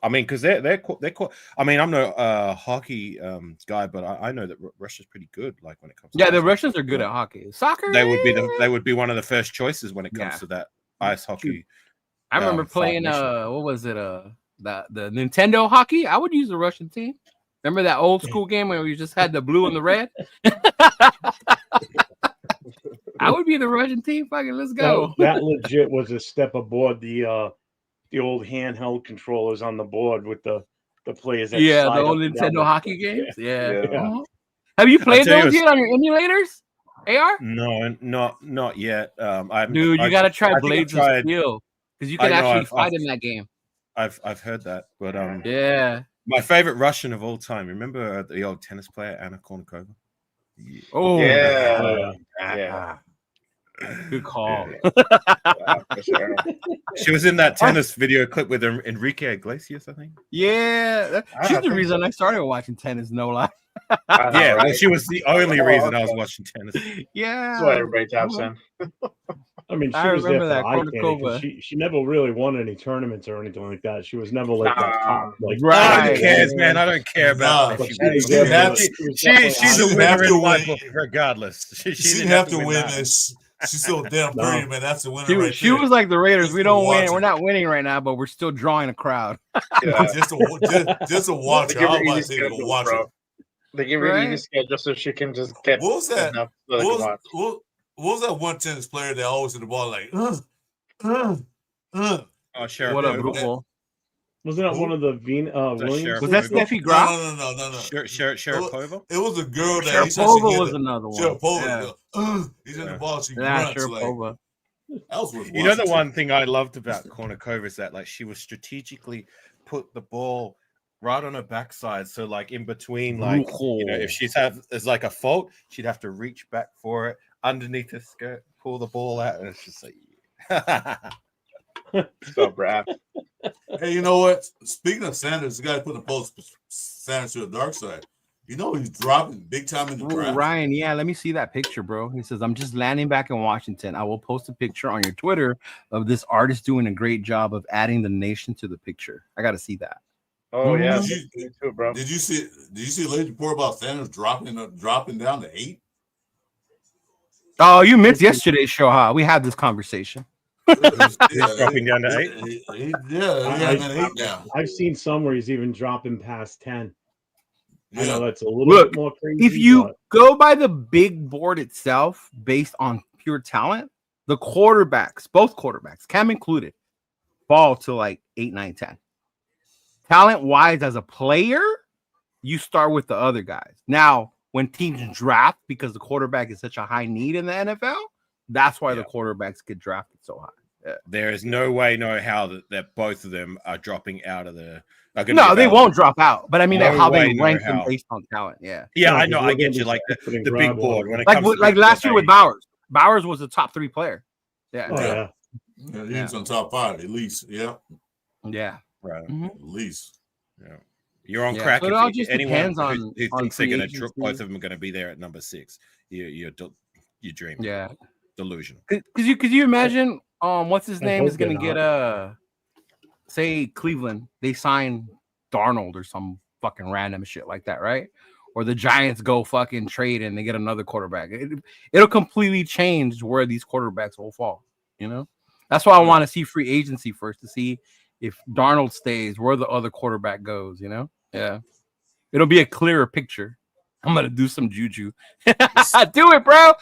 Speaker 5: I mean, because they're I mean, I'm no hockey guy, but I know that Russia's pretty good. Like when it comes to
Speaker 6: Yeah, the
Speaker 5: ice
Speaker 6: Russians are good at hockey. Soccer.
Speaker 5: they would be one of the first choices when it comes
Speaker 6: Yeah.
Speaker 5: to that ice hockey.
Speaker 6: I remember playing what was it? The Nintendo hockey. I would use the Russian team. Remember that old school game where we just had the blue and the red? I would be the Russian team. Fucking let's go.
Speaker 1: That legit was a step aboard the old handheld controllers on the board with the players. That
Speaker 6: Yeah,
Speaker 1: slide
Speaker 6: the old
Speaker 1: up and down
Speaker 6: Nintendo
Speaker 1: the-
Speaker 6: hockey games. Yeah.
Speaker 2: Yeah.
Speaker 6: Uh-huh. Have you played
Speaker 5: tell you
Speaker 6: those yet on your emulators? AR?
Speaker 5: No, not yet.
Speaker 6: Dude, you gotta try
Speaker 5: I think
Speaker 6: Blades
Speaker 5: I've
Speaker 6: of
Speaker 5: tried-
Speaker 6: Steel because you
Speaker 5: I
Speaker 6: can
Speaker 5: know,
Speaker 6: actually
Speaker 5: I've-
Speaker 6: fight in that game.
Speaker 5: I've heard that, but
Speaker 6: Yeah.
Speaker 5: my favorite Russian of all time. Remember the old tennis player Anna Kournikova?
Speaker 6: Oh,
Speaker 2: Yeah.
Speaker 6: yeah.
Speaker 2: Yeah.
Speaker 6: Good call.
Speaker 2: Yeah, for sure.
Speaker 5: She was in that tennis video clip with Enrique Iglesias, I think.
Speaker 6: Yeah, she's the
Speaker 2: think
Speaker 6: reason I started watching tennis. No lie.
Speaker 2: I know,
Speaker 5: Yeah, well,
Speaker 2: right?
Speaker 5: she was the only
Speaker 2: Oh,
Speaker 5: reason I was
Speaker 2: okay.
Speaker 5: watching tennis.
Speaker 6: Yeah,
Speaker 2: That's what everybody taps in.
Speaker 1: I mean, she
Speaker 6: I
Speaker 1: was there
Speaker 6: remember
Speaker 1: for
Speaker 6: that
Speaker 1: eye candy 'cause
Speaker 6: Kournikova.
Speaker 1: she never really won any tournaments or anything like that. She was never like that top, like
Speaker 6: Right.
Speaker 5: Who cares, man? I don't care about
Speaker 4: Nah,
Speaker 5: if
Speaker 1: But
Speaker 5: she
Speaker 1: she was
Speaker 4: She
Speaker 1: there
Speaker 4: had
Speaker 1: for-
Speaker 4: to-
Speaker 1: she was
Speaker 5: She,
Speaker 1: definitely
Speaker 5: she's
Speaker 1: on
Speaker 5: a
Speaker 4: She
Speaker 1: the-
Speaker 5: winner
Speaker 4: have
Speaker 5: in
Speaker 4: to
Speaker 5: my
Speaker 4: win.
Speaker 5: book, regardless. She
Speaker 4: She
Speaker 5: didn't
Speaker 4: didn't have to win
Speaker 5: that.
Speaker 4: this. She's so damn
Speaker 1: No.
Speaker 4: pretty, man. That's the winner right
Speaker 6: She
Speaker 4: there.
Speaker 6: was like the Raiders.
Speaker 4: Just
Speaker 6: We
Speaker 4: to
Speaker 6: don't
Speaker 4: watch
Speaker 6: win.
Speaker 4: it.
Speaker 6: We're not winning right now, but we're still drawing a crowd.
Speaker 2: Yeah.
Speaker 4: just to watch
Speaker 2: They
Speaker 4: her.
Speaker 2: give
Speaker 4: I
Speaker 2: her
Speaker 4: was about to
Speaker 2: easy
Speaker 4: say to go
Speaker 2: schedule,
Speaker 4: watch
Speaker 2: bro.
Speaker 4: her.
Speaker 2: They give her an easy
Speaker 6: Right?
Speaker 2: schedule so she can just get
Speaker 4: What was that?
Speaker 2: enough so they
Speaker 4: What
Speaker 2: can watch.
Speaker 4: was that one tennis player that always hit the ball like
Speaker 5: Oh, Sharapova.
Speaker 6: What up, Brujo?
Speaker 1: Wasn't that
Speaker 4: Who?
Speaker 1: one of the Williams?
Speaker 5: Sheriff.
Speaker 6: Was that
Speaker 5: Brujo?
Speaker 6: Steffi Graf?
Speaker 4: No.
Speaker 5: Sharapova?
Speaker 4: It was a girl that he said she
Speaker 6: Sharapova
Speaker 4: hit
Speaker 6: was
Speaker 4: the-
Speaker 6: another one.
Speaker 4: Sharapova.
Speaker 6: Yeah.
Speaker 4: He's in
Speaker 5: Yeah.
Speaker 4: the ball. She
Speaker 6: Yeah,
Speaker 4: grunts like
Speaker 6: Sharapova.
Speaker 4: that was worth
Speaker 5: You know the
Speaker 4: watching.
Speaker 5: one thing I loved about Kournikova is that like she was strategically put the ball right on her backside, so like in between, like you know, if she's there's like a fault, she'd have to reach back for it underneath her skirt, pull the ball out, and it's just like
Speaker 2: So Brad.
Speaker 4: Hey, you know what? Speaking of Sanders, the guy put the post Sanders to the dark side. You know he's dropping big time in the
Speaker 6: Ooh,
Speaker 4: draft.
Speaker 6: Ryan, yeah, let me see that picture, bro. He says, I'm just landing back in Washington. I will post a picture on your Twitter of this artist doing a great job of adding the nation to the picture. I got to see that.
Speaker 2: Oh yeah,
Speaker 4: Did
Speaker 2: me too, bro.
Speaker 4: Did you see the latest report about Sanders dropping down to 8?
Speaker 6: Oh, you missed yesterday's show, huh? We had this conversation.
Speaker 5: dropping down to 8?
Speaker 4: He had an 8 now.
Speaker 1: I've seen some where he's even dropping past 10. I know
Speaker 4: Yeah.
Speaker 1: that's a little
Speaker 6: Look,
Speaker 1: bit more crazy.
Speaker 6: If you
Speaker 1: but
Speaker 6: go by the big board itself based on pure talent, the quarterbacks, both quarterbacks, Cam included, fall to like 8, 9, 10. Talent wise, as a player, you start with the other guys. Now, when teams draft because the quarterback is such a high need in the NFL, that's why the quarterbacks get drafted so high.
Speaker 5: There is no way, no how that both of them are dropping out of the.
Speaker 6: No, they won't drop out. But I mean,
Speaker 5: No
Speaker 6: how
Speaker 5: way,
Speaker 6: they
Speaker 5: no
Speaker 6: rank them
Speaker 5: how.
Speaker 6: based on talent. Yeah.
Speaker 5: Yeah, I
Speaker 1: because
Speaker 5: know.
Speaker 1: we're
Speaker 5: I
Speaker 1: gonna
Speaker 5: get
Speaker 1: be
Speaker 5: you. Like
Speaker 1: stupid and
Speaker 5: the
Speaker 1: grab
Speaker 5: big
Speaker 1: one.
Speaker 5: board when it
Speaker 6: Like
Speaker 5: comes to
Speaker 6: like
Speaker 5: big
Speaker 6: last year with
Speaker 5: board,
Speaker 6: Bowers. Bowers was a top 3 player. Yeah.
Speaker 1: Oh, yeah.
Speaker 4: Yeah, he's on top 5 at least. Yeah,
Speaker 6: Yeah.
Speaker 5: right?
Speaker 4: at least.
Speaker 5: Yeah. You're on
Speaker 6: Yeah,
Speaker 5: crack.
Speaker 6: so it
Speaker 5: if
Speaker 6: all
Speaker 5: you-
Speaker 6: just
Speaker 5: anyone
Speaker 6: depends
Speaker 5: who
Speaker 6: on
Speaker 5: thinks they're
Speaker 6: free
Speaker 5: going to
Speaker 6: agency.
Speaker 5: both of them are going to be there at number 6. You're dreaming.
Speaker 6: Yeah.
Speaker 5: Delusional.
Speaker 6: Could you imagine what's his
Speaker 1: I
Speaker 6: name
Speaker 1: hope
Speaker 6: is gonna
Speaker 1: they're
Speaker 6: get say Cleveland, they sign Darnold or some fucking random shit like that, right? Or the Giants go fucking trade and they get another quarterback. It'll completely change where these quarterbacks will fall, you know? That's why I want to see free agency first to see if Darnold stays, where the other quarterback goes, you know? Yeah. It'll be a clearer picture. I'm gonna do some juju. Do it, bro.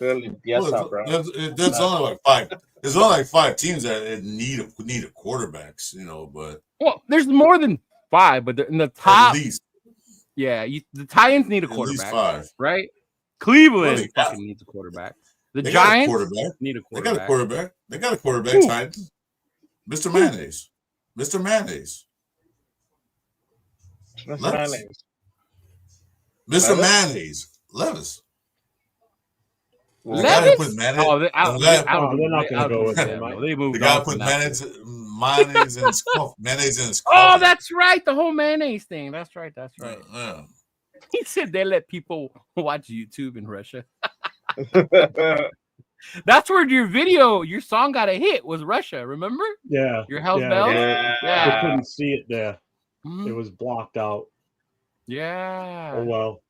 Speaker 2: They're limpieza, bro.
Speaker 4: There's only like 5. There's only like 5 teams that need a quarterbacks, but
Speaker 6: Well, there's more than 5, but in the top,
Speaker 4: at least
Speaker 6: the Titans need a
Speaker 4: at least
Speaker 6: quarterback,
Speaker 4: 5.
Speaker 6: right? Cleveland
Speaker 4: Really?
Speaker 6: fucking needs a quarterback. The
Speaker 4: They got a
Speaker 6: Giants
Speaker 4: quarterback.
Speaker 6: need a
Speaker 4: They
Speaker 6: quarterback.
Speaker 4: got a quarterback. They got a quarterback.
Speaker 6: Who?
Speaker 4: Titans. Mr. Mayonnaise. Mr. Mayonnaise.
Speaker 2: What's
Speaker 4: Levis.
Speaker 2: my name?
Speaker 4: Mr.
Speaker 2: Levis?
Speaker 4: Mayonnaise. Levis. The
Speaker 6: Levis?
Speaker 4: guy who put mayonnaise.
Speaker 6: Oh,
Speaker 4: the guy-
Speaker 1: they're not gonna go with
Speaker 6: that.
Speaker 1: him.
Speaker 6: They
Speaker 4: the
Speaker 6: moved
Speaker 4: guy
Speaker 6: on
Speaker 4: put
Speaker 6: from that.
Speaker 4: mayonnaise in his coffee. Mayonnaise in his
Speaker 6: Oh,
Speaker 4: coffee.
Speaker 6: that's right. The whole mayonnaise thing. That's right. That's right.
Speaker 4: Yeah.
Speaker 6: He said they let people watch YouTube in Russia. That's where your song got a hit, was Russia. Remember?
Speaker 1: Yeah.
Speaker 6: Your Hell's
Speaker 1: yeah,
Speaker 6: Bells?
Speaker 1: They
Speaker 6: Yeah.
Speaker 1: couldn't see it there.
Speaker 6: Mhm.
Speaker 1: It was blocked out.
Speaker 6: Yeah.
Speaker 1: Oh well.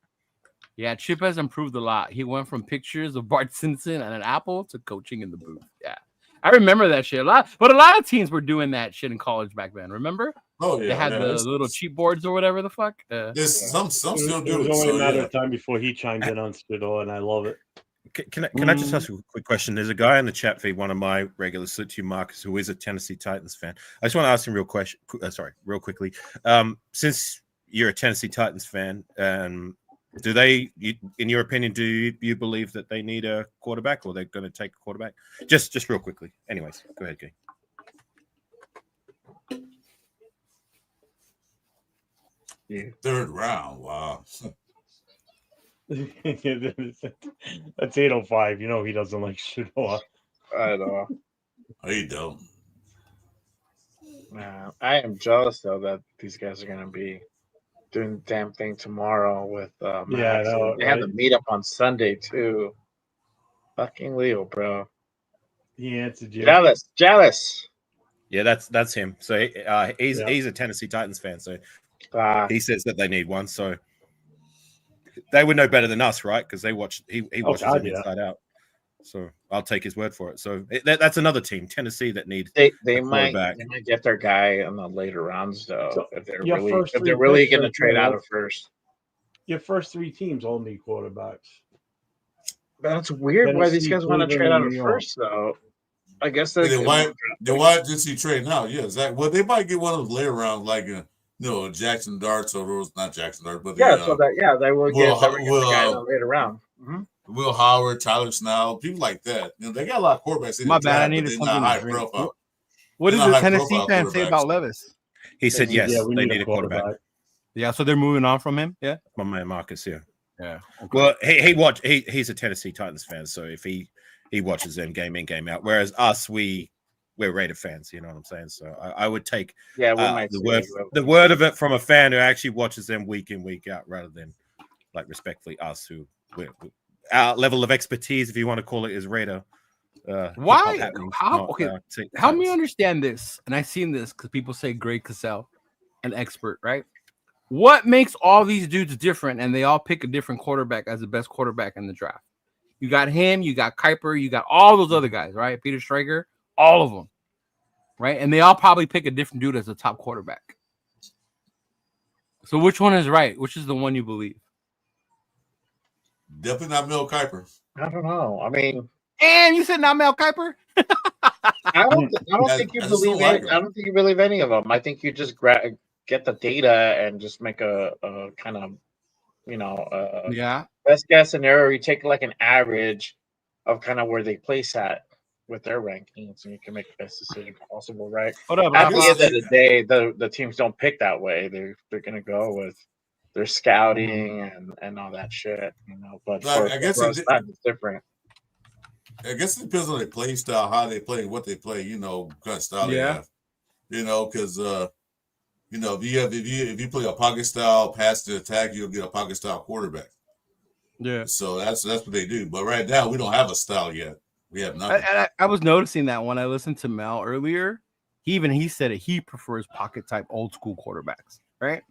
Speaker 6: Yeah, Chip has improved a lot. He went from pictures of Bart Simpson and an apple to coaching in the booth. Yeah. I remember that shit a lot. But a lot of teams were doing that shit in college back then. Remember?
Speaker 4: Oh yeah.
Speaker 6: They had
Speaker 4: yeah.
Speaker 6: the little cheat boards or whatever the fuck.
Speaker 4: Some still
Speaker 1: It
Speaker 4: do
Speaker 1: was
Speaker 4: it.
Speaker 1: only a
Speaker 4: So,
Speaker 1: matter
Speaker 4: yeah.
Speaker 1: of time before he chimed in on Spittle, and I love it.
Speaker 5: Can I just ask a quick question? There's a guy in the chat feed, one of my regulars, salute to you, Marcus, who is a Tennessee Titans fan. I just want to ask him real quickly. Since you're a Tennessee Titans fan, do they, in your opinion, do you believe that they need a quarterback, or they're going to take a quarterback? Just real quickly. Anyways, go ahead, Gay.
Speaker 4: Third round. Wow.
Speaker 1: That's 805. You know he doesn't like Shador.
Speaker 2: I know.
Speaker 4: Oh, you don't.
Speaker 2: I am jealous though that these guys are gonna be doing the damn thing tomorrow with Max.
Speaker 1: Yeah, I know,
Speaker 2: They had
Speaker 1: right?
Speaker 2: the meetup on Sunday too. Fucking Leo, bro.
Speaker 1: He answered you.
Speaker 2: Jealous.
Speaker 5: Yeah, that's him. So he's
Speaker 1: Yeah.
Speaker 5: he's a Tennessee Titans fan. So
Speaker 2: Ah,
Speaker 5: he says that they need one. So they would know better than us, right? Because he watches
Speaker 1: God,
Speaker 5: them
Speaker 1: yeah.
Speaker 5: inside out. So I'll take his word for it. So that's another team, Tennessee, that need
Speaker 2: they
Speaker 5: a
Speaker 2: might
Speaker 5: quarterback.
Speaker 2: get their guy in the later rounds though
Speaker 1: So,
Speaker 2: if they're
Speaker 1: your
Speaker 2: really
Speaker 1: first
Speaker 2: if they're
Speaker 1: three
Speaker 2: really
Speaker 1: picks
Speaker 2: gonna
Speaker 1: right
Speaker 2: trade
Speaker 1: there,
Speaker 2: out
Speaker 1: right?
Speaker 2: of first.
Speaker 1: Your first 3 teams all need quarterbacks.
Speaker 2: But that's weird why these
Speaker 1: Tennessee,
Speaker 2: guys want to
Speaker 1: Cleveland,
Speaker 2: trade out
Speaker 1: and
Speaker 2: of
Speaker 1: New York.
Speaker 2: first though. I guess they're
Speaker 4: Then why did he trade now? Yeah, exactly. Well, they might get one of those later rounds, like Jackson Darts or those, not Jackson Darts, but
Speaker 2: they will get the guy in the later round. Mm-hmm.
Speaker 4: Will Howard, Tyler Snell, people like that. They got a lot of quarterbacks in
Speaker 6: My
Speaker 4: the
Speaker 6: bad, I
Speaker 4: draft, but
Speaker 6: needed
Speaker 4: they're
Speaker 6: something
Speaker 4: not
Speaker 6: to
Speaker 4: high
Speaker 6: drink.
Speaker 4: profile.
Speaker 6: What
Speaker 4: They're
Speaker 6: does
Speaker 4: not
Speaker 6: the Tennessee
Speaker 4: high-profile
Speaker 6: fan say
Speaker 4: quarterbacks.
Speaker 6: about Levis?
Speaker 5: He said yes,
Speaker 1: Yeah, we
Speaker 5: they
Speaker 1: need a quarterback.
Speaker 6: Yeah, so they're moving on from him. Yeah.
Speaker 5: My man Marcus, yeah.
Speaker 6: Yeah. Okay.
Speaker 5: Well, he's a Tennessee Titans fan, so if he watches them game in, game out. Whereas us, we're Raider fans, you know what I'm saying? So I would take the word of it from a fan who actually watches them week in, week out, rather than like respectfully us who our level of expertise, if you want to call it, is Raider.
Speaker 6: Why?
Speaker 5: happenings,
Speaker 6: How?
Speaker 5: not,
Speaker 6: Okay,
Speaker 5: T-
Speaker 6: help me
Speaker 5: Titans.
Speaker 6: understand this. And I've seen this because people say Greg Cosell, an expert, right? What makes all these dudes different, and they all pick a different quarterback as the best quarterback in the draft? You got him, you got Kuiper, you got all those other guys, right? Peter Schrager, all of them, right? And they all probably pick a different dude as a top quarterback. So which one is right? Which is the one you believe?
Speaker 4: Definitely not Mel Kiper.
Speaker 2: I don't know. I mean,
Speaker 6: And you said not Mel Kiper?
Speaker 2: I don't think you
Speaker 4: I just
Speaker 2: believe
Speaker 4: don't like
Speaker 2: any.
Speaker 4: him.
Speaker 2: I don't think you believe any of them. I think you just get the data and just make a kind of,
Speaker 6: Yeah.
Speaker 2: best guess scenario. You take like an average of kind of where they place at with their rankings, and you can make the best decision possible, right?
Speaker 6: Hold up.
Speaker 2: At the end of the day, the teams don't pick that way. They're gonna go with their scouting and all that shit, But
Speaker 4: I guess
Speaker 2: for us, it's different.
Speaker 4: I guess it depends on their play style, how they play, what they play, kind of style they
Speaker 6: Yeah.
Speaker 4: have. Because if you play a pocket style pass to attack, you'll get a pocket style quarterback.
Speaker 6: Yeah.
Speaker 4: So that's what they do. But right now we don't have a style yet. We have nothing.
Speaker 6: I was noticing that when I listened to Mel earlier, he said it. He prefers pocket type old school quarterbacks, right?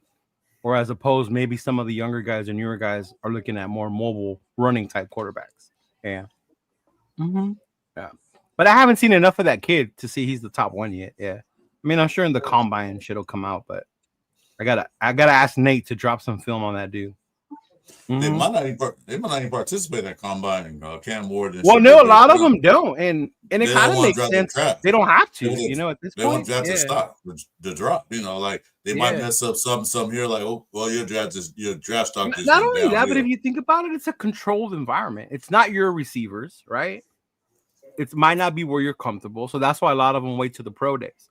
Speaker 6: Or as opposed, maybe some of the younger guys and newer guys are looking at more mobile running type quarterbacks. Yeah. Mm-hmm. Yeah. But I haven't seen enough of that kid to see he's the top one yet. Yeah. I mean, I'm sure in the combine shit'll come out, but I gotta ask Nate to drop some film on that dude.
Speaker 4: They might not even participate in that combine. Cam Ward. And
Speaker 6: Well,
Speaker 4: shit,
Speaker 6: no,
Speaker 4: they
Speaker 6: a lot of
Speaker 4: don't.
Speaker 6: them don't, and it
Speaker 4: They
Speaker 6: kind
Speaker 4: don't
Speaker 6: of
Speaker 4: want to
Speaker 6: makes
Speaker 4: drop the
Speaker 6: sense.
Speaker 4: trap.
Speaker 6: They don't have to,
Speaker 4: They want
Speaker 6: you know, at this
Speaker 4: They want
Speaker 6: point.
Speaker 4: to draft
Speaker 6: Yeah.
Speaker 4: the stock, the drop. You know, like they might
Speaker 6: Yeah.
Speaker 4: mess up some here. Like, oh, well, your draft stock just
Speaker 6: Not
Speaker 4: went
Speaker 6: only that, but
Speaker 4: downhill.
Speaker 6: if you think about it, it's a controlled environment. It's not your receivers, right? It might not be where you're comfortable, so that's why a lot of them wait to the pro days.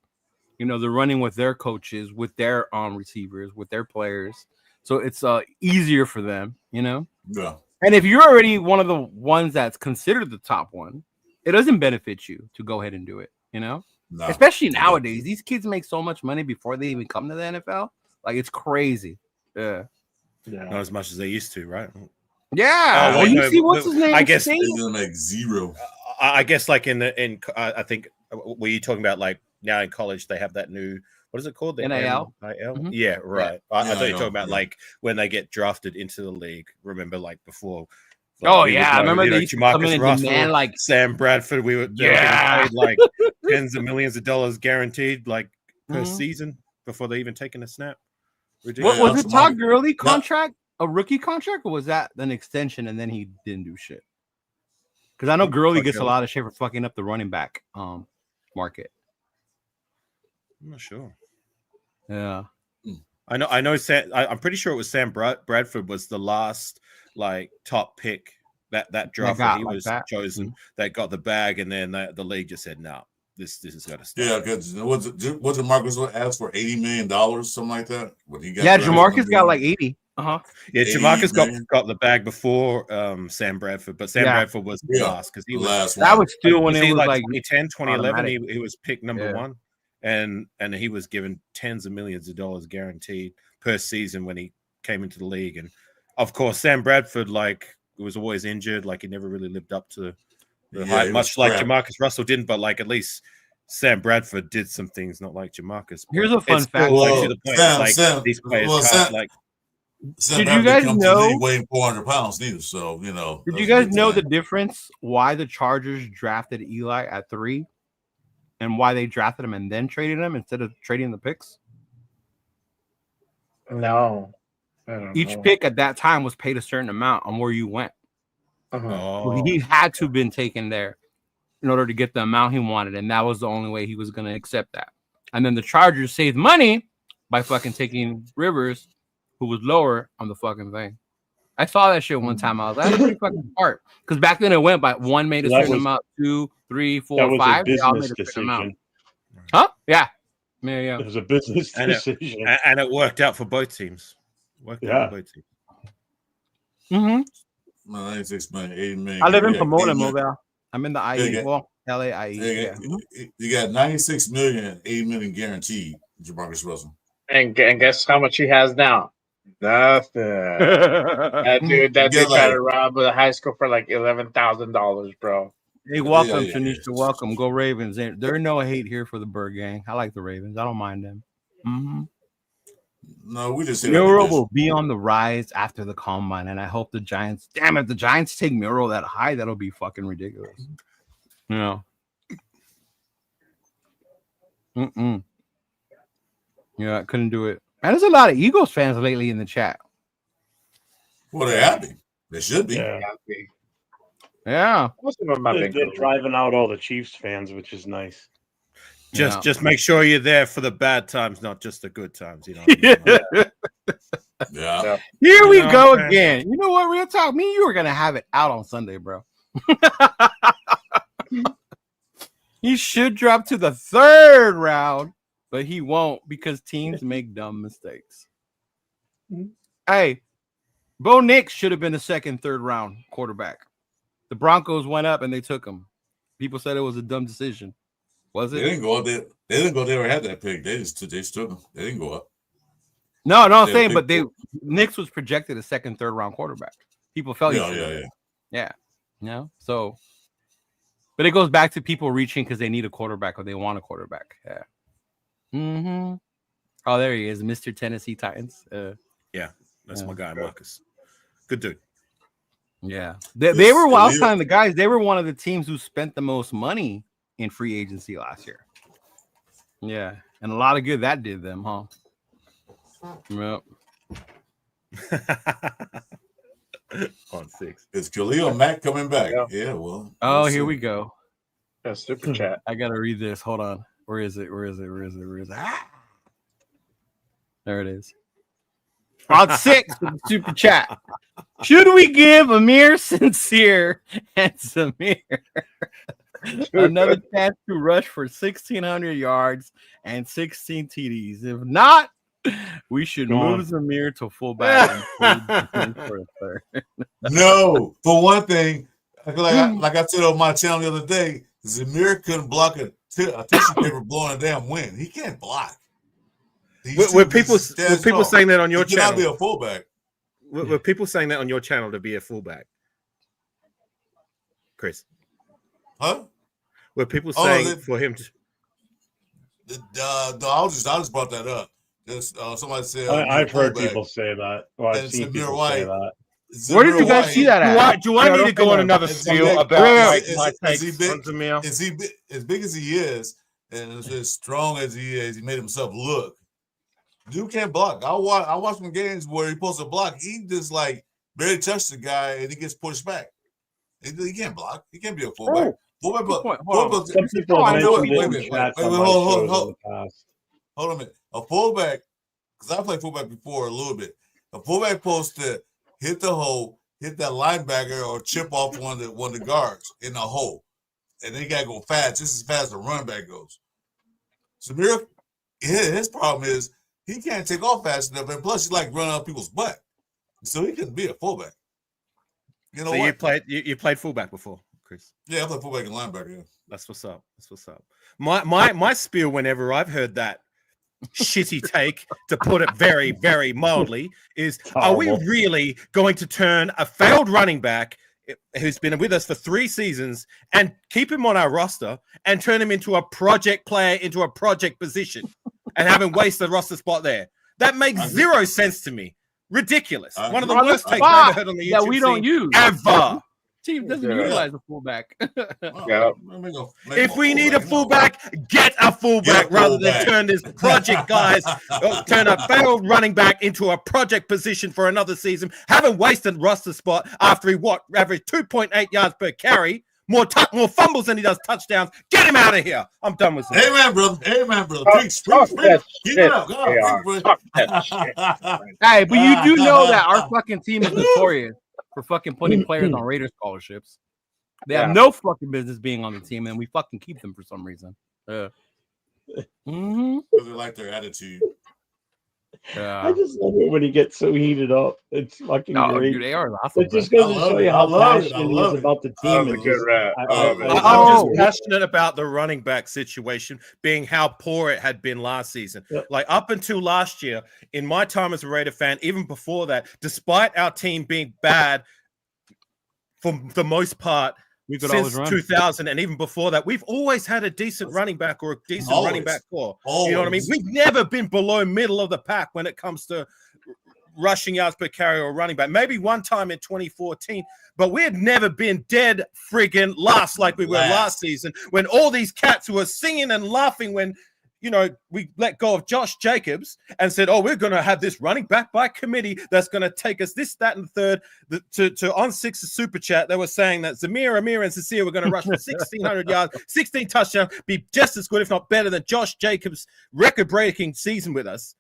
Speaker 6: You know, they're running with their coaches, with their receivers, with their players, so it's easier for them. You know.
Speaker 4: Yeah.
Speaker 6: And if you're already one of the ones that's considered the top one, it doesn't benefit you to go ahead and do it, you know?
Speaker 4: No.
Speaker 6: Especially nowadays. These kids make so much money before they even come to the NFL. Like, it's crazy. Yeah.
Speaker 5: Not as much as they used to, right?
Speaker 6: Yeah.
Speaker 5: Oh,
Speaker 6: well,
Speaker 5: wait,
Speaker 6: you
Speaker 5: no,
Speaker 6: see what's
Speaker 5: but
Speaker 6: his name?
Speaker 5: I guess-
Speaker 4: They're gonna make zero.
Speaker 5: I guess like I think were you talking about like now in college they have that new, what is it called? The
Speaker 6: NIL?
Speaker 5: NIL?
Speaker 6: Mhm.
Speaker 5: Yeah, right. I thought you were talking about
Speaker 4: yeah.
Speaker 5: like when they get drafted into the league. Remember, like before.
Speaker 6: Oh,
Speaker 5: we would
Speaker 6: yeah. I
Speaker 5: know,
Speaker 6: remember
Speaker 5: you know,
Speaker 6: they used to come in and
Speaker 5: Russell,
Speaker 6: demand, like,
Speaker 5: Sam Bradford. They were
Speaker 6: Yeah.
Speaker 5: getting paid like tens of millions of dollars guaranteed, like per
Speaker 6: Mhm.
Speaker 5: season before they even taken a snap.
Speaker 6: What
Speaker 5: Ridiculous.
Speaker 6: was it?
Speaker 4: that's
Speaker 6: Todd
Speaker 4: money.
Speaker 6: Gurley contract? A rookie contract? Or was that an extension and then he didn't do shit? Because I know Gurley
Speaker 5: Todd
Speaker 6: gets a
Speaker 5: Gurley.
Speaker 6: lot of shit for fucking up the running back market.
Speaker 5: I'm not sure.
Speaker 6: Yeah.
Speaker 5: I know. I'm pretty sure it was Sam Bradford was the last like top pick that draft
Speaker 6: got
Speaker 5: where he
Speaker 6: like
Speaker 5: was
Speaker 6: that.
Speaker 5: chosen that got the bag, and then the league just said no, this has got to stop.
Speaker 4: Yeah, because wasn't Marcus asked for $80 million, something like that? When he got
Speaker 6: Yeah,
Speaker 4: drafted,
Speaker 6: Jamarcus got like 80.
Speaker 5: Yeah,
Speaker 4: 80
Speaker 5: Jamarcus
Speaker 4: million.
Speaker 5: got the bag before Sam Bradford, but Sam
Speaker 6: Yeah.
Speaker 5: Bradford was the
Speaker 4: Yeah.
Speaker 5: last because he
Speaker 4: The
Speaker 5: was
Speaker 4: last
Speaker 6: That
Speaker 4: one.
Speaker 6: was still when
Speaker 5: was
Speaker 6: it
Speaker 5: he
Speaker 6: was like
Speaker 5: 2010, 2011.
Speaker 6: automatic.
Speaker 5: He was picked number
Speaker 6: Yeah.
Speaker 5: one, and he was given tens of millions of dollars guaranteed per season when he came into the league. And of course, Sam Bradford was always injured, like he never really lived up to the
Speaker 4: Yeah,
Speaker 5: hype,
Speaker 4: he
Speaker 5: much
Speaker 4: was
Speaker 5: like
Speaker 4: crap.
Speaker 5: Jamarcus Russell didn't. But like at least Sam Bradford did some things, not like Jamarcus. But
Speaker 6: Here's a fun
Speaker 5: it's still,
Speaker 6: fact.
Speaker 5: like,
Speaker 4: Well,
Speaker 5: to the point,
Speaker 4: Sam-
Speaker 5: like
Speaker 4: Sam-
Speaker 5: these players
Speaker 4: well,
Speaker 5: can't
Speaker 4: Sam-
Speaker 5: like.
Speaker 4: Sam
Speaker 6: Did you
Speaker 4: Bradford
Speaker 6: guys
Speaker 4: comes to the
Speaker 6: know-
Speaker 4: league weighing 400 pounds neither, so you know.
Speaker 6: Did
Speaker 4: that
Speaker 6: you
Speaker 4: was a
Speaker 6: guys
Speaker 4: good
Speaker 6: know the
Speaker 4: thing.
Speaker 6: difference why the Chargers drafted Eli at 3 and why they drafted him and then traded him instead of trading the picks?
Speaker 2: No. I don't
Speaker 6: Each
Speaker 2: know.
Speaker 6: pick at that time was paid a certain amount on where you went.
Speaker 2: Uh-huh.
Speaker 6: So
Speaker 5: Oh,
Speaker 6: he had to have been taken there in order to get the amount he wanted, and that was the only way he was going to accept that. And then the Chargers saved money by fucking taking Rivers, who was lower on the fucking thing. I saw that shit one time. I was like, that's pretty fucking smart. Because back then it went by one made a
Speaker 1: That
Speaker 6: certain
Speaker 1: was-
Speaker 6: amount, 2, 3, 4,
Speaker 1: That was
Speaker 6: 5.
Speaker 1: a
Speaker 6: They all
Speaker 1: business
Speaker 6: made a certain amount.
Speaker 1: decision.
Speaker 6: Huh? Yeah. Yeah.
Speaker 1: It was a business
Speaker 5: And it-
Speaker 1: decision.
Speaker 5: and it worked out for both teams.
Speaker 1: Yeah.
Speaker 5: For both teams.
Speaker 6: Mm-hmm.
Speaker 4: 96 million, 80 million.
Speaker 6: I live in
Speaker 4: Yeah,
Speaker 6: Pomona,
Speaker 4: 80 million.
Speaker 6: Mobile. I'm in the IE.
Speaker 4: Yeah.
Speaker 6: Well, LAIE.
Speaker 4: Yeah,
Speaker 6: Yeah.
Speaker 4: You got 96 million, 80 million guaranteed, Jamarcus Russell.
Speaker 2: And guess how much he has now? Nothing. That dude
Speaker 4: Yeah,
Speaker 2: tried
Speaker 4: like-
Speaker 2: to rob with a high school for like $11,000, bro.
Speaker 6: Hey, welcome,
Speaker 4: Yeah.
Speaker 6: Tanisha. Welcome. Go Ravens. There's no hate here for the Bird Gang. I like the Ravens. I don't mind them. Mm-hmm.
Speaker 4: No, we just
Speaker 6: Muro will be on the rise after the combine, and I hope the Giants. Damn it, the Giants take Muro that high. That'll be fucking ridiculous. You know. Yeah, I couldn't do it. And there's a lot of Eagles fans lately in the chat.
Speaker 4: Well, they're happy. They should be.
Speaker 1: Yeah.
Speaker 6: Yeah.
Speaker 2: Most of them have
Speaker 1: They're,
Speaker 2: been
Speaker 1: they're
Speaker 2: good.
Speaker 1: driving out all the Chiefs fans, which is nice.
Speaker 5: Just make sure you're there for the bad times, not just the good times. You know. What I mean?
Speaker 4: Yeah.
Speaker 6: Here we
Speaker 5: know,
Speaker 6: go
Speaker 5: man.
Speaker 6: again. You know what? Real talk. Me and you are gonna have it out on Sunday, bro. He should drop to the 3rd round, but he won't because teams make dumb mistakes. Hey, Bo Nix should have been the 2nd, 3rd round quarterback. The Broncos went up and they took him. People said it was a dumb decision. Was
Speaker 4: They
Speaker 6: it?
Speaker 4: didn't go up there. They didn't go there or had that pick. They just took them. They didn't go up.
Speaker 6: No, I'm
Speaker 4: They
Speaker 6: saying,
Speaker 4: picked
Speaker 6: but Nix was projected a 2nd, 3rd round quarterback. People felt he should have.
Speaker 4: Yeah.
Speaker 6: You know, so, but it goes back to people reaching because they need a quarterback or they want a quarterback. Yeah. Mm-hmm. Oh, there he is, Mr. Tennessee Titans.
Speaker 5: That's
Speaker 6: Yeah.
Speaker 5: my guy, Marcus. Good dude.
Speaker 6: Yeah, they were. I was
Speaker 4: Khalil.
Speaker 6: telling the guys they were one of the teams who spent the most money in free agency last year. Yeah, and a lot of good that did them, huh? Yep.
Speaker 5: on 6.
Speaker 4: Is Khalil Mack coming back?
Speaker 2: Yeah.
Speaker 4: Yeah, well.
Speaker 6: Oh,
Speaker 4: we'll
Speaker 6: here
Speaker 4: see.
Speaker 6: we go.
Speaker 2: That's super chat.
Speaker 6: I gotta read this. Hold on. Where is it? Ah! There it is. On 6 with the super chat. Should we give Amir Sincere and Samir another chance to rush for 1,600 yards and 16 TDs? If not, we should
Speaker 1: Go
Speaker 6: move Zamir to fullback and trade for a third.
Speaker 4: No, for one thing, I feel like I said on my channel the other day, Zamir couldn't block a tissue paper blowing a damn wind. He can't block.
Speaker 5: Were people saying that on your
Speaker 4: he cannot be
Speaker 5: channel?
Speaker 4: a fullback.
Speaker 5: Were people saying that on your channel to be a fullback? Chris,
Speaker 4: Huh?
Speaker 5: were people
Speaker 4: Oh,
Speaker 5: saying for him to?
Speaker 4: I just brought that up. Somebody said
Speaker 1: I've heard
Speaker 4: fullback.
Speaker 1: people say that. Well, I've
Speaker 4: And
Speaker 1: seen
Speaker 4: Zamir
Speaker 1: people
Speaker 4: White.
Speaker 1: say that.
Speaker 6: Where did you guys see that at?
Speaker 5: Do I need to go on another
Speaker 4: Is
Speaker 5: spiel
Speaker 4: he-
Speaker 5: about my
Speaker 4: is he
Speaker 5: takes
Speaker 4: big?
Speaker 5: on Zamir?
Speaker 4: Is he as big as he is, and as strong as he is, he made himself look. Dude can't block. I watch some games where he supposed to block. He just like barely touched the guy and he gets pushed back. He can't block. He can't be a fullback. Fullback,
Speaker 6: Good point. Hold on.
Speaker 1: Some people have
Speaker 6: know
Speaker 1: mentioned
Speaker 6: it.
Speaker 1: it in
Speaker 4: Wait,
Speaker 1: chats
Speaker 4: wait,
Speaker 1: on
Speaker 4: wait,
Speaker 1: my
Speaker 4: hold
Speaker 1: shows in the past.
Speaker 4: Hold on a minute. A fullback, because I played fullback before a little bit. A fullback supposed to hit the hole, hit that linebacker, or chip off one of the guards in the hole, and then you gotta go fast, just as fast as the running back goes. Samir, his problem is he can't take off fast enough, and plus he like running up people's butt, so he couldn't be a fullback. You know
Speaker 5: So
Speaker 4: what?
Speaker 5: you played fullback before, Chris.
Speaker 4: Yeah, I played fullback and linebacker. Yeah.
Speaker 5: That's what's up. That's what's up. My spiel whenever I've heard that shitty take, to put it very, very mildly, is are we
Speaker 1: Horrible.
Speaker 5: really going to turn a failed running back who's been with us for 3 seasons and keep him on our roster and turn him into a project player, into a project position, and have him waste the roster spot there? That makes zero sense to me. Ridiculous. One of the worst takes I've ever heard on the YouTube
Speaker 6: that we don't
Speaker 5: scene
Speaker 6: use.
Speaker 5: ever.
Speaker 6: Team doesn't
Speaker 2: Yeah.
Speaker 6: utilize a fullback.
Speaker 2: Yeah.
Speaker 5: If we need a fullback, get a fullback
Speaker 4: Get a
Speaker 5: rather than
Speaker 4: fullback.
Speaker 5: turn this project guys, turn a failed running back into a project position for another season. Haven't wasted roster spot after he averaged 2.8 yards per carry, more fumbles than he does touchdowns. Get him out of here. I'm done with this.
Speaker 4: Amen, brother. Amen, brother. Preach,
Speaker 2: Talk
Speaker 4: preach,
Speaker 2: that
Speaker 4: preach. Keep
Speaker 2: shit,
Speaker 4: it up. Go on,
Speaker 2: AR.
Speaker 4: preach,
Speaker 2: Talk that shit.
Speaker 6: Hey, but you do know that our fucking team is notorious for fucking putting players on Raider scholarships. They have
Speaker 2: Yeah.
Speaker 6: no fucking business being on the team, and we fucking keep them for some reason.
Speaker 4: Because they like their attitude.
Speaker 1: I just love it when he gets so heated up. It's fucking
Speaker 6: No,
Speaker 1: great.
Speaker 6: dude, they are awesome.
Speaker 1: It just
Speaker 4: I
Speaker 1: goes to
Speaker 4: love
Speaker 1: show
Speaker 4: it.
Speaker 1: you
Speaker 4: I
Speaker 1: how
Speaker 4: love it.
Speaker 1: passionate
Speaker 4: I
Speaker 1: he
Speaker 4: love
Speaker 1: is
Speaker 4: it.
Speaker 1: about the
Speaker 2: That was
Speaker 1: team.
Speaker 2: a
Speaker 1: It's
Speaker 2: good
Speaker 1: just-
Speaker 2: rap.
Speaker 1: I-
Speaker 2: I love it.
Speaker 1: I-
Speaker 5: I'm
Speaker 6: Oh.
Speaker 5: just passionate about the running back situation being how poor it had been last season.
Speaker 1: Yep.
Speaker 5: Like up until last year, in my time as a Raider fan, even before that, despite our team being bad for the most part
Speaker 6: We could
Speaker 5: since
Speaker 6: always run.
Speaker 5: 2000 and even before that, we've always had a decent running back or a decent
Speaker 4: Always.
Speaker 5: running back core.
Speaker 4: Always.
Speaker 5: You know what I mean? We've never been below middle of the pack when it comes to rushing yards per carry or running back. Maybe one time in 2014, but we had never been dead friggin' last like we were last season when all these cats were singing and laughing when, you know, we let go of Josh Jacobs and said, oh, we're going to have this running back by committee that's going to take us this, that, and the third. To on 6 Super Chat, they were saying that Zamir, Amir, and Cecile were going to rush for 1,600 yards, 16 touchdowns, be just as good, if not better, than Josh Jacobs' record-breaking season with us.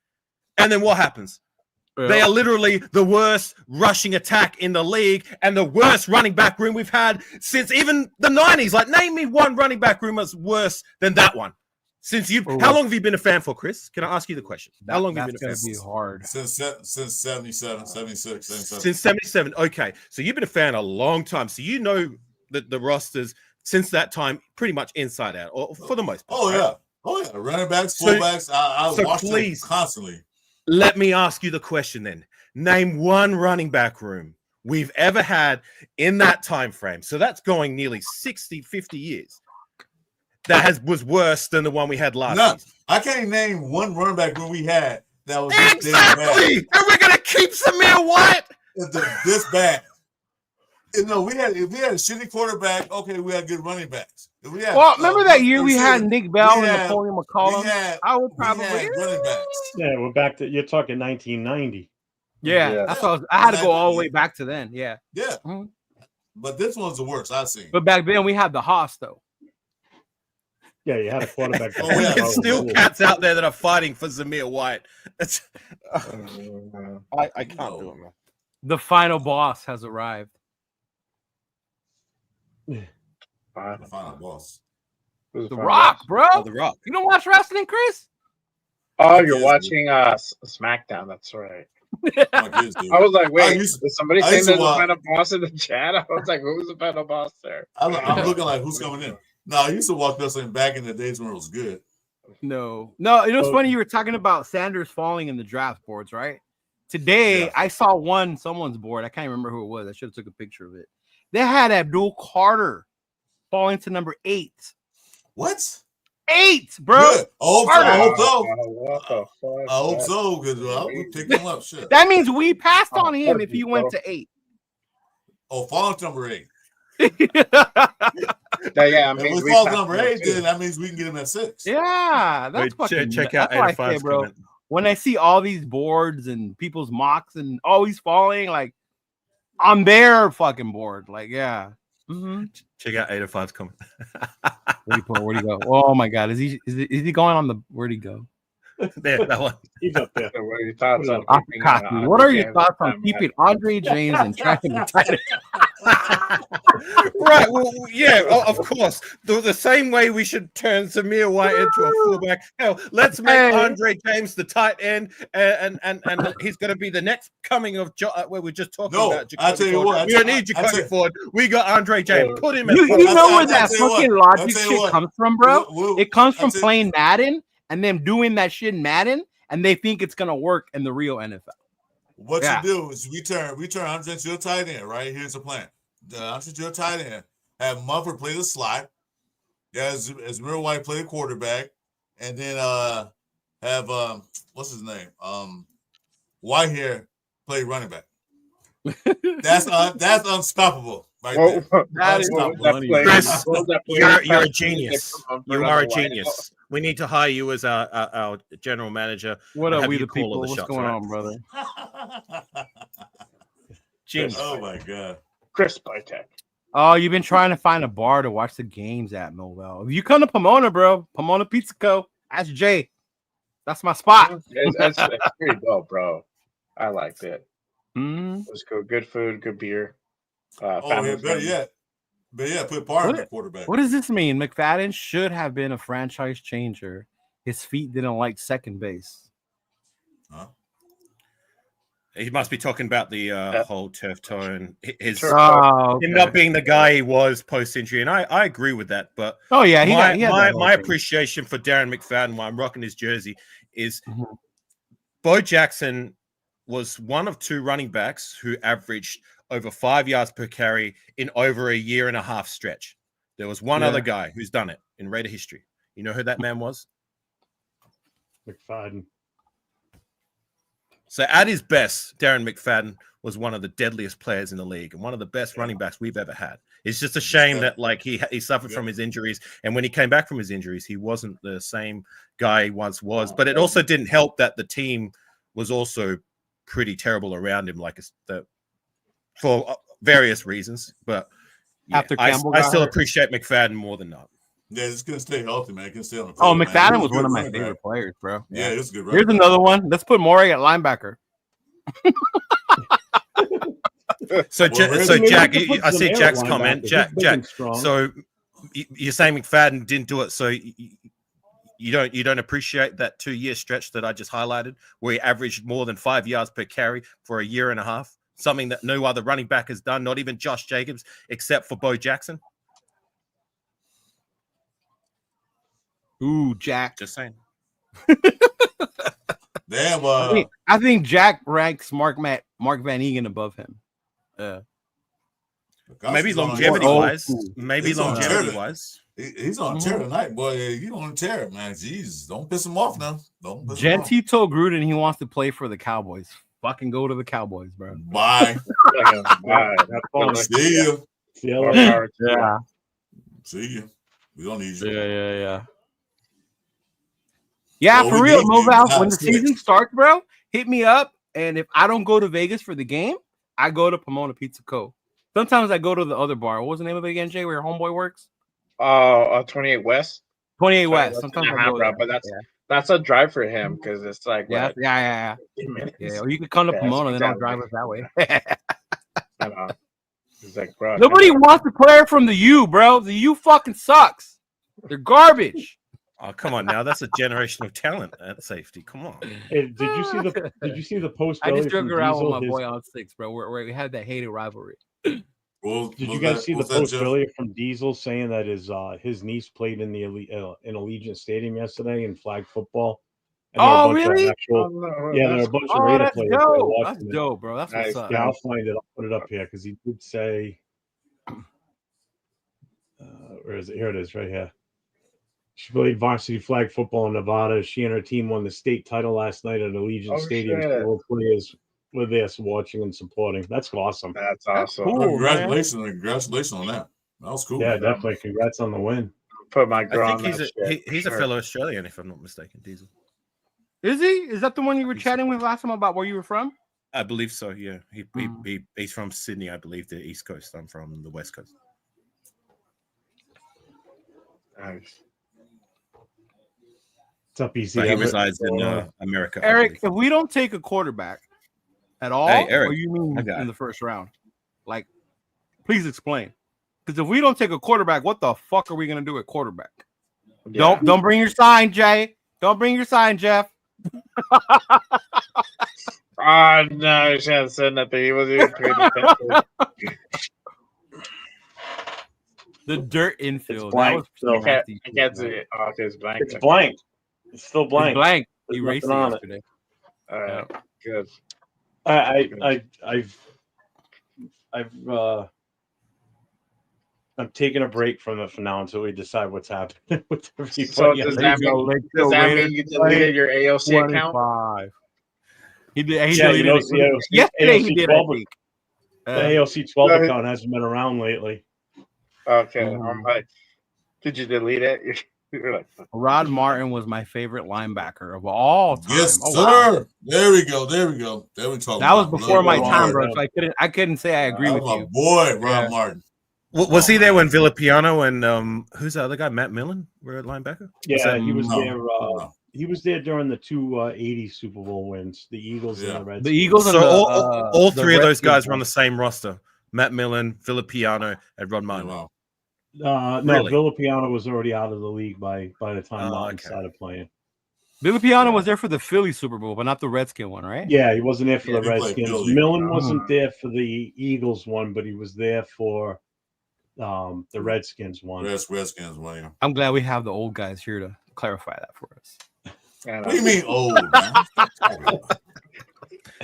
Speaker 5: And then what happens? They are literally the worst rushing attack in the league and the worst running back room we've had since even the 90s. Like, name me one running back room that's worse than that one. Since how long have you been a fan for, Chris? Can I ask you the question? How long have you been a fan
Speaker 6: That's gonna be hard.
Speaker 4: Since 77, 76, 77.
Speaker 5: Since 77. Okay. So you've been a fan a long time. So you know the rosters since that time pretty much inside out, or for the most part.
Speaker 4: Oh,
Speaker 5: right?
Speaker 4: yeah. Oh, yeah. Running backs,
Speaker 5: So-
Speaker 4: fullbacks. I
Speaker 5: so
Speaker 4: watch them
Speaker 5: please.
Speaker 4: constantly.
Speaker 5: Let me ask you the question then. Name one running back room we've ever had in that time frame. So that's going nearly 60, 50 years. That was worse than the one we had last
Speaker 4: None.
Speaker 5: season.
Speaker 4: I can't name one running back room we had that was this
Speaker 5: Exactly. And we're going to keep Samir White.
Speaker 4: this bad. You know, if we had a shitty quarterback, okay, we had good running backs. If we had,
Speaker 6: Well, remember that year we had Nick Bell and
Speaker 4: had-
Speaker 6: Napoleon McCollum?
Speaker 4: we had
Speaker 6: I would probably.
Speaker 4: running backs.
Speaker 1: Yeah, we're back to you're talking 1990.
Speaker 6: Yeah,
Speaker 2: Yeah.
Speaker 6: that's what I had to go all the way back to then. Yeah,
Speaker 4: Yeah.
Speaker 6: Mhm.
Speaker 4: But this one's the worst I've seen.
Speaker 6: but back then we had the Haas though.
Speaker 1: Yeah, you had a quarterback.
Speaker 4: Oh, yeah.
Speaker 5: There's still cats out there that are fighting for Zamir White. It's, I can't do it, man.
Speaker 6: The final boss has arrived.
Speaker 4: The final boss.
Speaker 2: Who's
Speaker 6: The
Speaker 2: the
Speaker 6: Rock, bro.
Speaker 5: Oh, The Rock.
Speaker 6: You don't watch wrestling, Chris?
Speaker 2: Oh, you're
Speaker 4: Yes,
Speaker 2: watching SmackDown. That's right.
Speaker 4: My kids do.
Speaker 2: I was like,
Speaker 4: I
Speaker 2: wait,
Speaker 4: used-
Speaker 2: is somebody
Speaker 4: I
Speaker 2: saying
Speaker 4: used to
Speaker 2: there's a
Speaker 4: watch-
Speaker 2: final boss in the chat? I was like, who's the final boss there?
Speaker 4: I'm looking like who's coming in. No, I used to watch wrestling back in the days when it was good.
Speaker 6: No. You know what's
Speaker 1: Oh.
Speaker 6: funny? You were talking about Sanders falling in the draft boards, right? Today,
Speaker 4: Yeah.
Speaker 6: I saw someone's board. I can't remember who it was. I should have took a picture of it. They had Abdul Carter falling to number 8.
Speaker 4: What?
Speaker 6: 8, bro.
Speaker 4: Good. I hope so. I hope so.
Speaker 2: What the fuck?
Speaker 4: I hope so because we picked him up. Shit.
Speaker 6: That means we passed
Speaker 2: Oh,
Speaker 6: on him if
Speaker 2: perfect,
Speaker 6: he went
Speaker 2: bro.
Speaker 6: to 8.
Speaker 4: Oh, falling to number 8.
Speaker 2: Yeah, I
Speaker 4: If
Speaker 2: mean,
Speaker 4: we
Speaker 2: we
Speaker 4: fall to
Speaker 2: passed
Speaker 4: number
Speaker 2: him
Speaker 4: 8,
Speaker 2: too.
Speaker 4: then that means we can get him at 6.
Speaker 6: Yeah, that's
Speaker 5: Wait,
Speaker 6: fucking.
Speaker 5: check out
Speaker 6: that's why I say,
Speaker 5: 85's
Speaker 6: bro.
Speaker 5: comment.
Speaker 6: When I see all these boards and people's mocks and always falling, like on their fucking board, like yeah. Mm-hmm.
Speaker 5: Check out 85's comment.
Speaker 6: Where'd he go? Oh my god, is he going on the? Where'd he go?
Speaker 5: There, that one.
Speaker 1: He's up there.
Speaker 2: So what are your thoughts on keeping,
Speaker 6: Akashi, what are your
Speaker 2: James
Speaker 6: thoughts on
Speaker 2: time,
Speaker 6: keeping Andre James and tracking the tight end?
Speaker 5: Right. Well, yeah, of course. The same way we should turn Zamir White into a fullback. Hell, let's make
Speaker 6: Hey.
Speaker 5: Andre James the tight end, and he's going to be the next coming of where we're just talking
Speaker 4: No,
Speaker 5: about.
Speaker 4: I tell you
Speaker 5: Ford.
Speaker 4: what,
Speaker 5: We don't need Jacoby Ford. We got Andre James. Put him in.
Speaker 6: You
Speaker 4: I'll
Speaker 6: know where that
Speaker 4: tell you what,
Speaker 6: fucking
Speaker 4: I'll
Speaker 6: logic
Speaker 4: tell you
Speaker 6: shit
Speaker 4: what.
Speaker 6: comes from, bro? It comes from
Speaker 4: I'll tell you-
Speaker 6: playing Madden and them doing that shit in Madden, and they think it's gonna work in the real NFL.
Speaker 4: What
Speaker 6: Yeah.
Speaker 4: you do is we turn Andre to a tight end, right? Here's the plan. Andre to a tight end. Have Mumford play the slot. As Zamir White play the quarterback. And then have what's his name? Whitehair play running back. That's unstoppable. Right there.
Speaker 6: That is
Speaker 4: What was
Speaker 2: that
Speaker 6: funny.
Speaker 2: play?
Speaker 5: Chris,
Speaker 2: What was that play?
Speaker 5: You're a genius. You are a
Speaker 2: White.
Speaker 5: genius. We need to hire you as our general manager.
Speaker 6: What
Speaker 5: Have
Speaker 6: are we
Speaker 5: you
Speaker 6: the
Speaker 5: call all
Speaker 6: people?
Speaker 5: the
Speaker 6: What's
Speaker 5: shots,
Speaker 6: going
Speaker 5: right?
Speaker 6: on, brother?
Speaker 5: Genius.
Speaker 4: Oh my god.
Speaker 2: Chris Bytek.
Speaker 6: Oh, you've been trying to find a bar to watch the games at, Millville. If you come to Pomona, bro, Pomona Pizza Co. Ask Jay. That's my spot.
Speaker 2: It's pretty dope, bro. I liked it.
Speaker 6: Mhm.
Speaker 2: It was good. Good food, good beer.
Speaker 4: Oh,
Speaker 2: family
Speaker 4: yeah, better
Speaker 2: friendly.
Speaker 4: yet. But yeah, put Parr in
Speaker 6: What-
Speaker 4: the quarterback.
Speaker 6: What does this mean? McFadden should have been a franchise changer. His feet didn't like second base.
Speaker 4: Huh?
Speaker 5: He must be talking about the whole turf toe and his
Speaker 2: Turf.
Speaker 6: Oh,
Speaker 5: him not being the guy he was post injury, and I agree with that. But
Speaker 6: oh yeah, he
Speaker 5: my
Speaker 6: had that whole
Speaker 5: my
Speaker 6: thing.
Speaker 5: appreciation for Darren McFadden while I'm rocking his jersey is
Speaker 6: Mhm.
Speaker 5: Bo Jackson was one of 2 running backs who averaged over 5 yards per carry in over a year and a half stretch. There was one
Speaker 6: Yeah.
Speaker 5: other guy who's done it in Raider history. You know who that man was?
Speaker 1: McFadden.
Speaker 5: So at his best, Darren McFadden was one of the deadliest players in the league and one of the best running backs we've ever had. It's just a shame that like he suffered from his injuries, and when he came back from his injuries, he wasn't the same guy he once was. But it also didn't help that the team was also pretty terrible around him, like for various reasons. But yeah,
Speaker 6: After
Speaker 5: I
Speaker 6: Campbell got
Speaker 5: still
Speaker 6: hurt.
Speaker 5: appreciate McFadden more than not.
Speaker 4: Yeah, it's gonna stay healthy, man. It can stay on the
Speaker 6: Oh,
Speaker 4: field, man. He
Speaker 6: McFadden
Speaker 4: a
Speaker 6: was one
Speaker 4: good
Speaker 6: of my
Speaker 4: running
Speaker 6: favorite
Speaker 4: back.
Speaker 6: players, bro.
Speaker 4: Yeah, it was a good.
Speaker 6: Here's
Speaker 4: running back.
Speaker 6: another one. Let's put Morey at linebacker.
Speaker 5: So,
Speaker 4: Well,
Speaker 5: so
Speaker 4: really?
Speaker 5: Jack,
Speaker 1: Maybe put
Speaker 5: I see
Speaker 1: Zamir
Speaker 5: Jack's
Speaker 1: at
Speaker 5: comment.
Speaker 1: linebacker.
Speaker 5: Jack,
Speaker 1: He's big
Speaker 5: Jack.
Speaker 1: and strong.
Speaker 5: So you're saying McFadden didn't do it, so you don't appreciate that 2-year stretch that I just highlighted, where he averaged more than 5 yards per carry for a year and a half, something that no other running back has done, not even Josh Jacobs, except for Bo Jackson.
Speaker 6: Ooh, Jack.
Speaker 5: Just saying.
Speaker 4: Damn.
Speaker 6: I think Jack ranks Mark Van Egan above him.
Speaker 5: Maybe
Speaker 4: Gosh,
Speaker 5: longevity
Speaker 6: old
Speaker 5: wise.
Speaker 6: school.
Speaker 5: Maybe
Speaker 4: He's on
Speaker 5: longevity
Speaker 4: Twitter.
Speaker 5: wise.
Speaker 4: He's on tear tonight, boy. You don't tear, man. Jeez, don't piss him off now. Don't piss him off.
Speaker 6: Gentry told Gruden he wants to play for the Cowboys. Fucking go to the Cowboys, bro.
Speaker 4: Bye. See you.
Speaker 1: See you later.
Speaker 6: Yeah.
Speaker 4: See you. We don't need you.
Speaker 6: Yeah. Yeah,
Speaker 4: Well,
Speaker 6: for
Speaker 4: we
Speaker 6: real,
Speaker 4: need you.
Speaker 6: Moval.
Speaker 4: Nah,
Speaker 6: When the
Speaker 4: serious.
Speaker 6: season starts, bro, hit me up. And if I don't go to Vegas for the game, I go to Pomona Pizza Co. Sometimes I go to the other bar. What was the name of it again, Jay? Where your homeboy works?
Speaker 2: 28 West.
Speaker 6: 28 West. Sometimes I go
Speaker 2: bro,
Speaker 6: there.
Speaker 2: but that's a drive for him because it's like
Speaker 6: Yeah,
Speaker 2: what,
Speaker 6: yeah.
Speaker 2: 15 minutes?
Speaker 6: Yeah, or you could come to
Speaker 2: Yeah,
Speaker 6: Pomona,
Speaker 2: it's
Speaker 6: then I'll
Speaker 2: exactly.
Speaker 6: drive us that way.
Speaker 2: I know. It's like, bro,
Speaker 6: Nobody wants to play from the U, bro. The U fucking sucks. They're garbage.
Speaker 5: Oh, come on now. That's a generational talent at safety. Come on.
Speaker 1: Hey, did you see the post?
Speaker 6: I just
Speaker 1: earlier
Speaker 6: joke
Speaker 1: from
Speaker 6: around with
Speaker 1: Diesel?
Speaker 6: my
Speaker 1: His-
Speaker 6: boy on 6, bro. Where we had that hated rivalry.
Speaker 1: Did you guys see the post earlier from Diesel saying that his niece played in the in Allegiant Stadium yesterday in flag football? And there were a bunch of
Speaker 6: really?
Speaker 1: actual, yeah, there are a bunch of
Speaker 6: Oh,
Speaker 1: Raider
Speaker 6: that's
Speaker 1: players there
Speaker 6: dope.
Speaker 1: watching
Speaker 6: That's
Speaker 1: it.
Speaker 6: dope, bro. That's what's up.
Speaker 1: Yeah, I'll find it. I'll put it up here because he did say, where is it? Here it is, right here. She played varsity flag football in Nevada. She and her team won the state title last night at Allegiant Stadium.
Speaker 2: Shit.
Speaker 1: Several players were there watching and supporting. That's awesome.
Speaker 2: That's awesome.
Speaker 6: cool.
Speaker 4: Congratulations on that. That was cool.
Speaker 1: Yeah, definitely. Congrats on the win.
Speaker 2: Put my
Speaker 5: I
Speaker 2: girl
Speaker 5: think
Speaker 2: on that shit.
Speaker 5: he's a
Speaker 2: Sure.
Speaker 5: fellow Australian, if I'm not mistaken, Diesel.
Speaker 6: Is he? Is that the one you were chatting with last time about where you were from?
Speaker 5: I believe so, yeah. He's from Sydney, I believe, the East Coast. I'm from the West Coast.
Speaker 2: Nice.
Speaker 1: What's up, EC?
Speaker 5: But he
Speaker 1: Everett?
Speaker 5: resides in America. I
Speaker 6: Eric,
Speaker 5: believe.
Speaker 6: if we don't take a quarterback at all,
Speaker 5: Hey, Eric,
Speaker 6: or you mean
Speaker 5: my guy.
Speaker 6: in the first round? Like, please explain. Because if we don't take a quarterback, what the fuck are we gonna do at quarterback?
Speaker 2: Yeah.
Speaker 6: Don't bring your sign, Jay. Don't bring your sign, Jeff.
Speaker 2: Oh no, he shouldn't have said nothing. He wasn't even paying attention.
Speaker 6: The dirt infield.
Speaker 1: blank, so-
Speaker 2: I can't see it. Oh, okay, it's blank.
Speaker 1: It's blank. It's still
Speaker 6: Blank.
Speaker 1: blank.
Speaker 6: He
Speaker 1: There's
Speaker 6: raced it
Speaker 1: nothing on it.
Speaker 6: yesterday.
Speaker 2: All right, good.
Speaker 1: I'm taking a break from it for now until we decide what's happening with everybody.
Speaker 2: So does that mean you deleted your AOC account?
Speaker 6: 25. He did. He
Speaker 1: Yeah,
Speaker 6: deleted
Speaker 1: you know,
Speaker 6: it.
Speaker 1: yeah,
Speaker 6: Yesterday
Speaker 1: AOC
Speaker 6: he did. I
Speaker 1: 12
Speaker 6: think.
Speaker 1: the AOC 12 account hasn't been around lately.
Speaker 2: Okay,
Speaker 6: Mhm.
Speaker 2: I'm like, did you delete it? You're like,
Speaker 6: Rod Martin was my favorite linebacker of all time.
Speaker 4: Yes,
Speaker 6: Oh,
Speaker 4: sir.
Speaker 6: wow.
Speaker 4: There we go. There we talk.
Speaker 6: That was
Speaker 4: about
Speaker 6: before my
Speaker 4: Rod
Speaker 6: time,
Speaker 4: Martin.
Speaker 6: bro. So I couldn't say I agree with
Speaker 4: My
Speaker 6: you.
Speaker 4: boy, Rod
Speaker 6: Yeah.
Speaker 4: Martin.
Speaker 5: Was he there when Villapiano and who's the other guy, Matt Millen, were at linebacker?
Speaker 1: Yeah, he was
Speaker 4: No,
Speaker 1: there.
Speaker 4: no.
Speaker 1: He was there during the two 80 Super Bowl wins, the Eagles
Speaker 4: Yeah.
Speaker 1: and the Reds.
Speaker 6: The Eagles and
Speaker 5: So
Speaker 6: the,
Speaker 5: all
Speaker 6: the
Speaker 5: three of those
Speaker 6: Redskins
Speaker 5: guys were on
Speaker 6: one.
Speaker 5: the same roster: Matt Millen, Villapiano, and Rod Martin.
Speaker 4: Wow.
Speaker 1: No,
Speaker 5: Really?
Speaker 1: Villapiano was already out of the league by the time
Speaker 5: Oh,
Speaker 1: Martin
Speaker 5: okay.
Speaker 1: started playing.
Speaker 6: Billy Piano
Speaker 1: Yeah.
Speaker 6: was there for the Philly Super Bowl, but not the Redskin one, right?
Speaker 1: Yeah, he wasn't there for
Speaker 4: Yeah,
Speaker 1: the
Speaker 4: he played
Speaker 1: Redskins.
Speaker 4: Philly.
Speaker 1: Millen wasn't there for the Eagles one, but he was there for the Redskins one.
Speaker 4: Redskins winning.
Speaker 6: I'm glad we have the old guys here to clarify that for us.
Speaker 4: What do you mean old, man?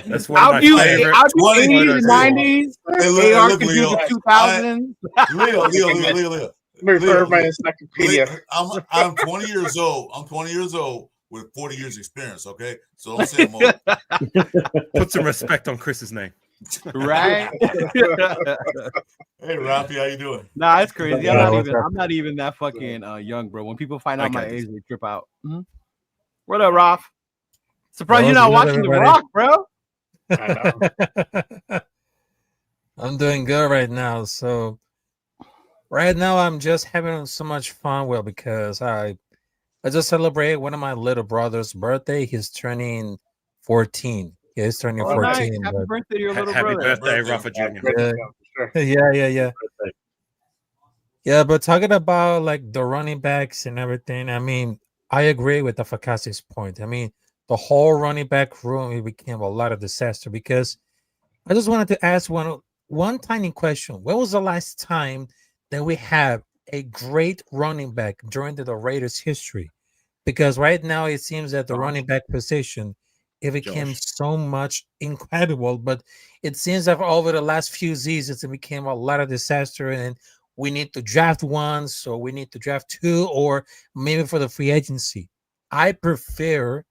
Speaker 5: That's one of
Speaker 6: I'll
Speaker 5: my
Speaker 6: do
Speaker 5: favorite.
Speaker 6: 80s,
Speaker 5: photos.
Speaker 6: 90s.
Speaker 4: Hey, look,
Speaker 6: AR
Speaker 4: look,
Speaker 6: can do
Speaker 4: Leo.
Speaker 6: the 2000s.
Speaker 4: Leo.
Speaker 2: refer my encyclopedia.
Speaker 4: I'm 20 years old. I'm 20 years old with 40 years experience. Okay, so don't say I'm old.
Speaker 5: Put some respect on Chris's name.
Speaker 6: Right?
Speaker 4: Hey, Rafi, how you doing?
Speaker 6: Nah, it's crazy.
Speaker 1: Yeah,
Speaker 6: I'm not even that fucking young, bro. When people find out my
Speaker 5: Okay.
Speaker 6: age, they trip out. Mhm. What up, Roth? Surprised
Speaker 7: Bro,
Speaker 6: you're not
Speaker 7: good night,
Speaker 6: watching The
Speaker 7: everybody.
Speaker 6: Rock, bro.
Speaker 2: I know.
Speaker 7: I'm doing good right now. So right now I'm just having so much fun. Well, because I just celebrate one of my little brother's birthday. He's turning 14. Yeah, he's turning
Speaker 6: Oh,
Speaker 7: 14.
Speaker 6: nice. Happy
Speaker 7: but-
Speaker 6: birthday to your little
Speaker 5: Happy
Speaker 6: brother.
Speaker 5: birthday,
Speaker 4: Birthday.
Speaker 5: Rafa Jr.
Speaker 7: Yeah.
Speaker 2: Sure.
Speaker 7: yeah. Yeah, but talking about like the running backs and everything, I mean, I agree with the Fakasi's point. I mean, the whole running back room, it became a lot of disaster because I just wanted to ask one tiny question. When was the last time that we have a great running back during the Raiders history? Because right now it seems that the running back position, it became
Speaker 5: Josh.
Speaker 7: so much incredible, but it seems that over the last few seasons it became a lot of disaster, and we need to draft one, so we need to draft two, or maybe for the free agency. I prefer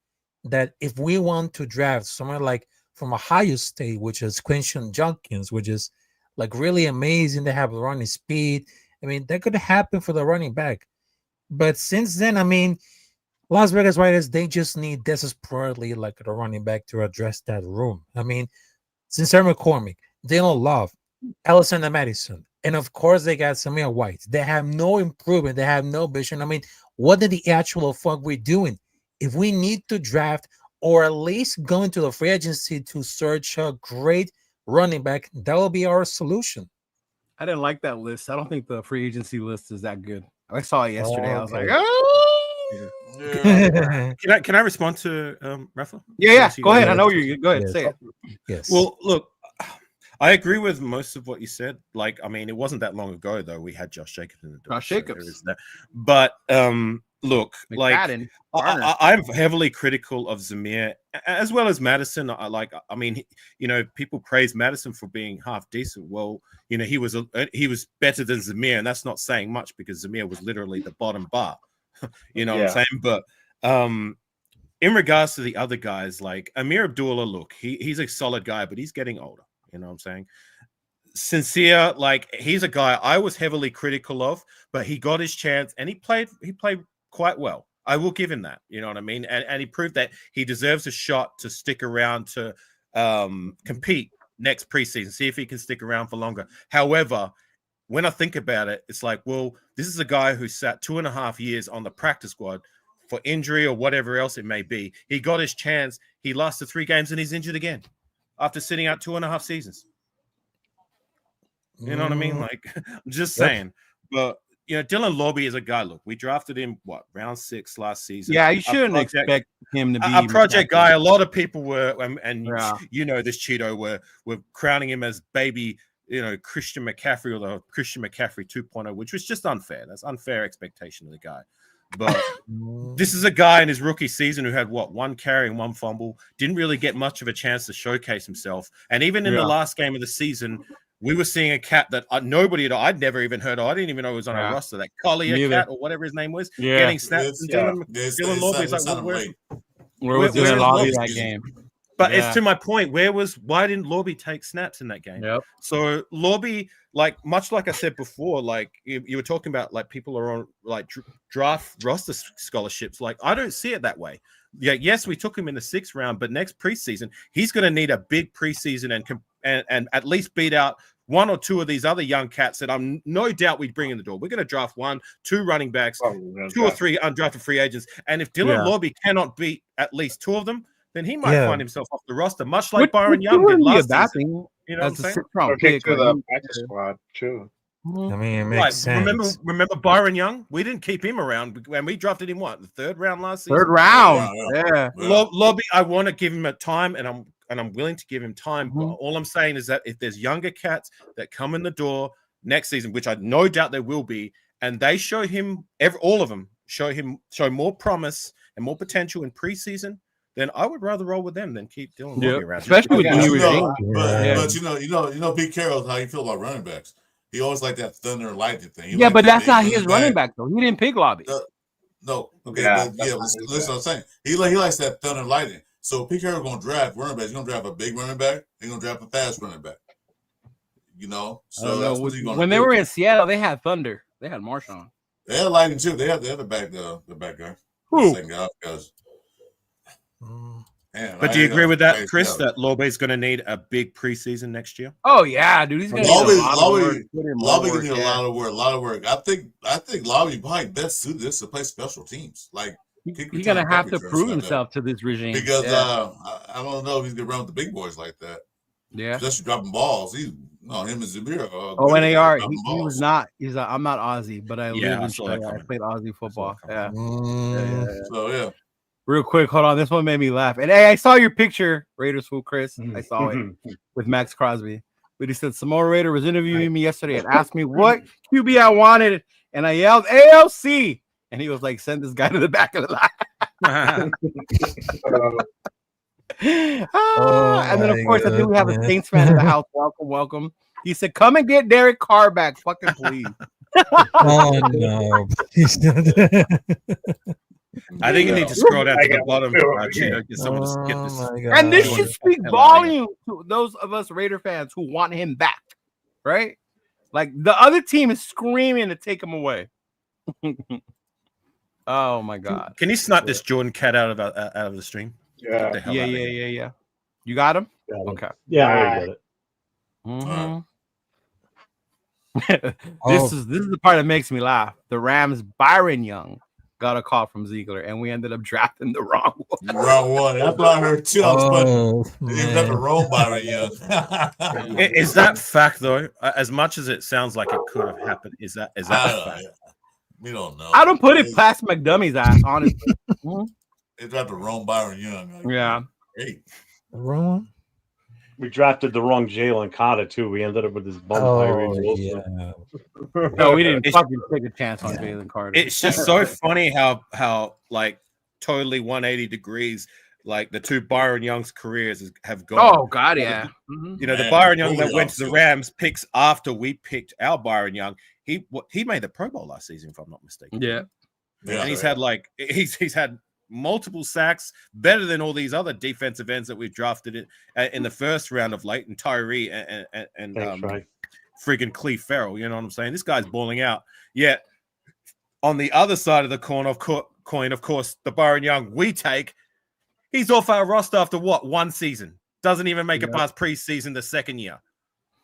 Speaker 7: that if we want to draft someone like from Ohio State, which is Quinton Junkins, which is like really amazing to have running speed. I mean, that could happen for the running back. But since then, I mean, Las Vegas Raiders, they just need desperately like a running back to address that room. I mean, Sincere McCormick, Dylan Love, Alexander Madison, and of course they got Samir White. They have no improvement. They have no vision. I mean, what in the actual fuck we're doing? If we need to draft or at least go into the free agency to search a great running back, that will be our solution.
Speaker 6: I didn't like that list. I don't think the free agency list is that good. I saw it yesterday. I was like,
Speaker 7: Okay.
Speaker 6: oh.
Speaker 5: Can I respond to Rafa?
Speaker 6: Yeah. Go ahead. I
Speaker 7: guys-
Speaker 6: know you. Go ahead.
Speaker 7: Yes.
Speaker 6: Say it.
Speaker 7: Yes.
Speaker 5: Well, look, I agree with most of what you said. Like, I mean, it wasn't that long ago though. We had Josh Jacobs in the door.
Speaker 6: Josh
Speaker 5: so
Speaker 6: Jacobs.
Speaker 5: there is that. But look, like
Speaker 6: McFadden, Garner.
Speaker 5: I'm heavily critical of Zamir as well as Madison. I mean, you know, people praise Madison for being half decent. Well, you know, he was better than Zamir, and that's not saying much because Zamir was literally the bottom bar. You know what I'm saying? But in regards to the other guys, like Amir Abdullah, look, he's a solid guy, but he's getting older. You know what I'm saying? Sincere, like he's a guy I was heavily critical of, but he got his chance and he played quite well. I will give him that. You know what I mean? And he proved that he deserves a shot to stick around to compete next preseason, see if he can stick around for longer. However, when I think about it, it's like, well, this is a guy who sat 2.5 years on the practice squad for injury or whatever else it may be. He got his chance. He lasted 3 games and he's injured again after sitting out 2.5 seasons. You know what I mean? Like, I'm just saying. But, you know, Dylan Lobby is a guy. Look, we drafted him, round 6 last season.
Speaker 6: Yeah, you shouldn't expect him to be
Speaker 5: a project guy. A lot of people were, and
Speaker 6: Yeah.
Speaker 5: you know, this Cheeto were crowning him as baby, you know, Christian McCaffrey or the Christian McCaffrey 2.0, which was just unfair. That's unfair expectation of the guy. But this is a guy in his rookie season who had 1 carry and 1 fumble, didn't really get much of a chance to showcase himself. And even in the last game of the season, we were seeing a cat that I'd never even heard of. I didn't even know it was on a roster. That Collier cat or whatever his name was, getting snaps. And Dylan Lobby's like,
Speaker 6: where was Dylan Lobby that game?
Speaker 5: But it's to my point. Why didn't Lobby take snaps in that game?
Speaker 6: Yep.
Speaker 5: So Lobby, like much like I said before, like you were talking about, like people are on like draft roster scholarships. Like I don't see it that way. Yeah, yes, we took him in the 6th round, but next preseason he's going to need a big preseason and at least beat out 1 or 2 of these other young cats that I'm no doubt we'd bring in the door. We're going to draft 1, 2 running backs, 2 or 3 undrafted free agents, and if Dylan Lobby cannot beat at least 2 of them, then he might find himself off the roster, much like Byron Young did last season. You know what I'm saying?
Speaker 2: Or pick to the practice squad too.
Speaker 7: I mean, it makes sense.
Speaker 5: Remember Byron Young? We didn't keep him around when we drafted him. The 3rd round last season.
Speaker 6: 3rd round. Yeah.
Speaker 5: Lobby. I want to give him a time, and I'm willing to give him time. But all I'm saying is that if there's younger cats that come in the door next season, which I no doubt there will be, and they show him all of them show more promise and more potential in preseason, then I would rather roll with them than keep Dylan Lobby around.
Speaker 6: Especially with the new regime.
Speaker 4: But you know, Pete Carroll, how you feel about running backs? He always like that thunder and lightning thing.
Speaker 6: But that's not his running back though. He didn't pick Lobby.
Speaker 4: No, okay, listen what I'm saying. He likes that thunder and lightning. So Pete Carroll gonna draft running backs. He's gonna draft a big running back. He's gonna draft a fast running back. You know, so that's what he's gonna
Speaker 6: when
Speaker 4: do.
Speaker 6: they were in Seattle, they had thunder. They had Marshawn.
Speaker 4: They had lightning too. They had the back guy.
Speaker 6: Who?
Speaker 4: Second guy, because. Man,
Speaker 5: But do you agree with that, Chris? That Lobby's going to need a big preseason next year?
Speaker 6: Oh yeah, dude. He's going to
Speaker 4: Lobby going to need a lot of work. I think Lobby probably best suited this to play special teams. Like
Speaker 6: he's going to have to prove himself to this regime
Speaker 4: because I don't know if he's going to run with the big boys like that.
Speaker 6: Yeah,
Speaker 4: just dropping balls. Him and Zamir.
Speaker 6: NAR. He was not. He's like, I'm not Aussie, but I live in Australia. I played Aussie football. Yeah.
Speaker 4: So yeah.
Speaker 6: Real quick, hold on. This one made me laugh. And hey, I saw your picture, Raiders fool, Chris. I saw it with Max Crosby. But he said Samoa Raider was interviewing me yesterday and asked me what QB I wanted, and I yelled ALC, and he was like, "Send this guy to the back of the line." And then of course, I think we have a Saints fan in the house. Welcome. He said, "Come and get Derek Carr back, fucking please."
Speaker 7: Oh no!
Speaker 5: I think you need to scroll down to the bottom. Get someone to skip this.
Speaker 6: And this should speak volume to those of us Raider fans who want him back, right? Like the other team is screaming to take him away. Oh my god.
Speaker 5: Can you snipe this Jordan cat out of the stream? Get
Speaker 2: Yeah.
Speaker 5: the hell
Speaker 6: Yeah,
Speaker 5: out of
Speaker 6: yeah,
Speaker 5: here.
Speaker 6: yeah. You got him?
Speaker 1: Got it.
Speaker 6: Okay.
Speaker 1: Yeah, I already got it.
Speaker 6: Mhm.
Speaker 7: Oh.
Speaker 6: This is the part that makes me laugh. The Rams Byron Young got a call from Ziegler, and we ended up drafting the wrong one.
Speaker 4: Round one. That's what I heard too. I was funny.
Speaker 7: Oh,
Speaker 4: They got the
Speaker 7: man.
Speaker 4: wrong Byron Young.
Speaker 5: Is that fact though? As much as it sounds like it could have happened, is that
Speaker 4: I
Speaker 5: a
Speaker 4: don't
Speaker 5: fact?
Speaker 4: know. We don't know.
Speaker 6: I don't put it past McDummie's ass, honestly.
Speaker 4: They got the wrong Byron Young. Like,
Speaker 6: Yeah.
Speaker 4: Hey,
Speaker 7: Wrong one?
Speaker 1: We drafted the wrong Jalen Carter too. We ended up with this bum
Speaker 7: Oh,
Speaker 1: Tyrese Wilson.
Speaker 7: yeah.
Speaker 6: No, we didn't
Speaker 5: It's-
Speaker 6: fucking take a chance on Jalen Carter.
Speaker 5: It's just so funny how like totally 180 degrees like the two Byron Young's careers have gone.
Speaker 6: Oh god, yeah. Mhm.
Speaker 5: You know, the
Speaker 4: Man,
Speaker 5: Byron Young
Speaker 4: totally
Speaker 5: that went to the
Speaker 4: opposite.
Speaker 5: Rams picks after we picked our Byron Young. He made the Pro Bowl last season, if I'm not mistaken.
Speaker 6: Yeah.
Speaker 4: yeah,
Speaker 5: And he's had like he's had multiple sacks, better than all these other defensive ends that we've drafted in the first round of late, and Tyree and
Speaker 1: Thanks, right?
Speaker 5: friggin' Cleve Farrell. You know what I'm saying? This guy's balling out. Yet on the other side of the coin, of course, the Byron Young we take, he's off our roster after what, one season? Doesn't even make it past preseason the second year.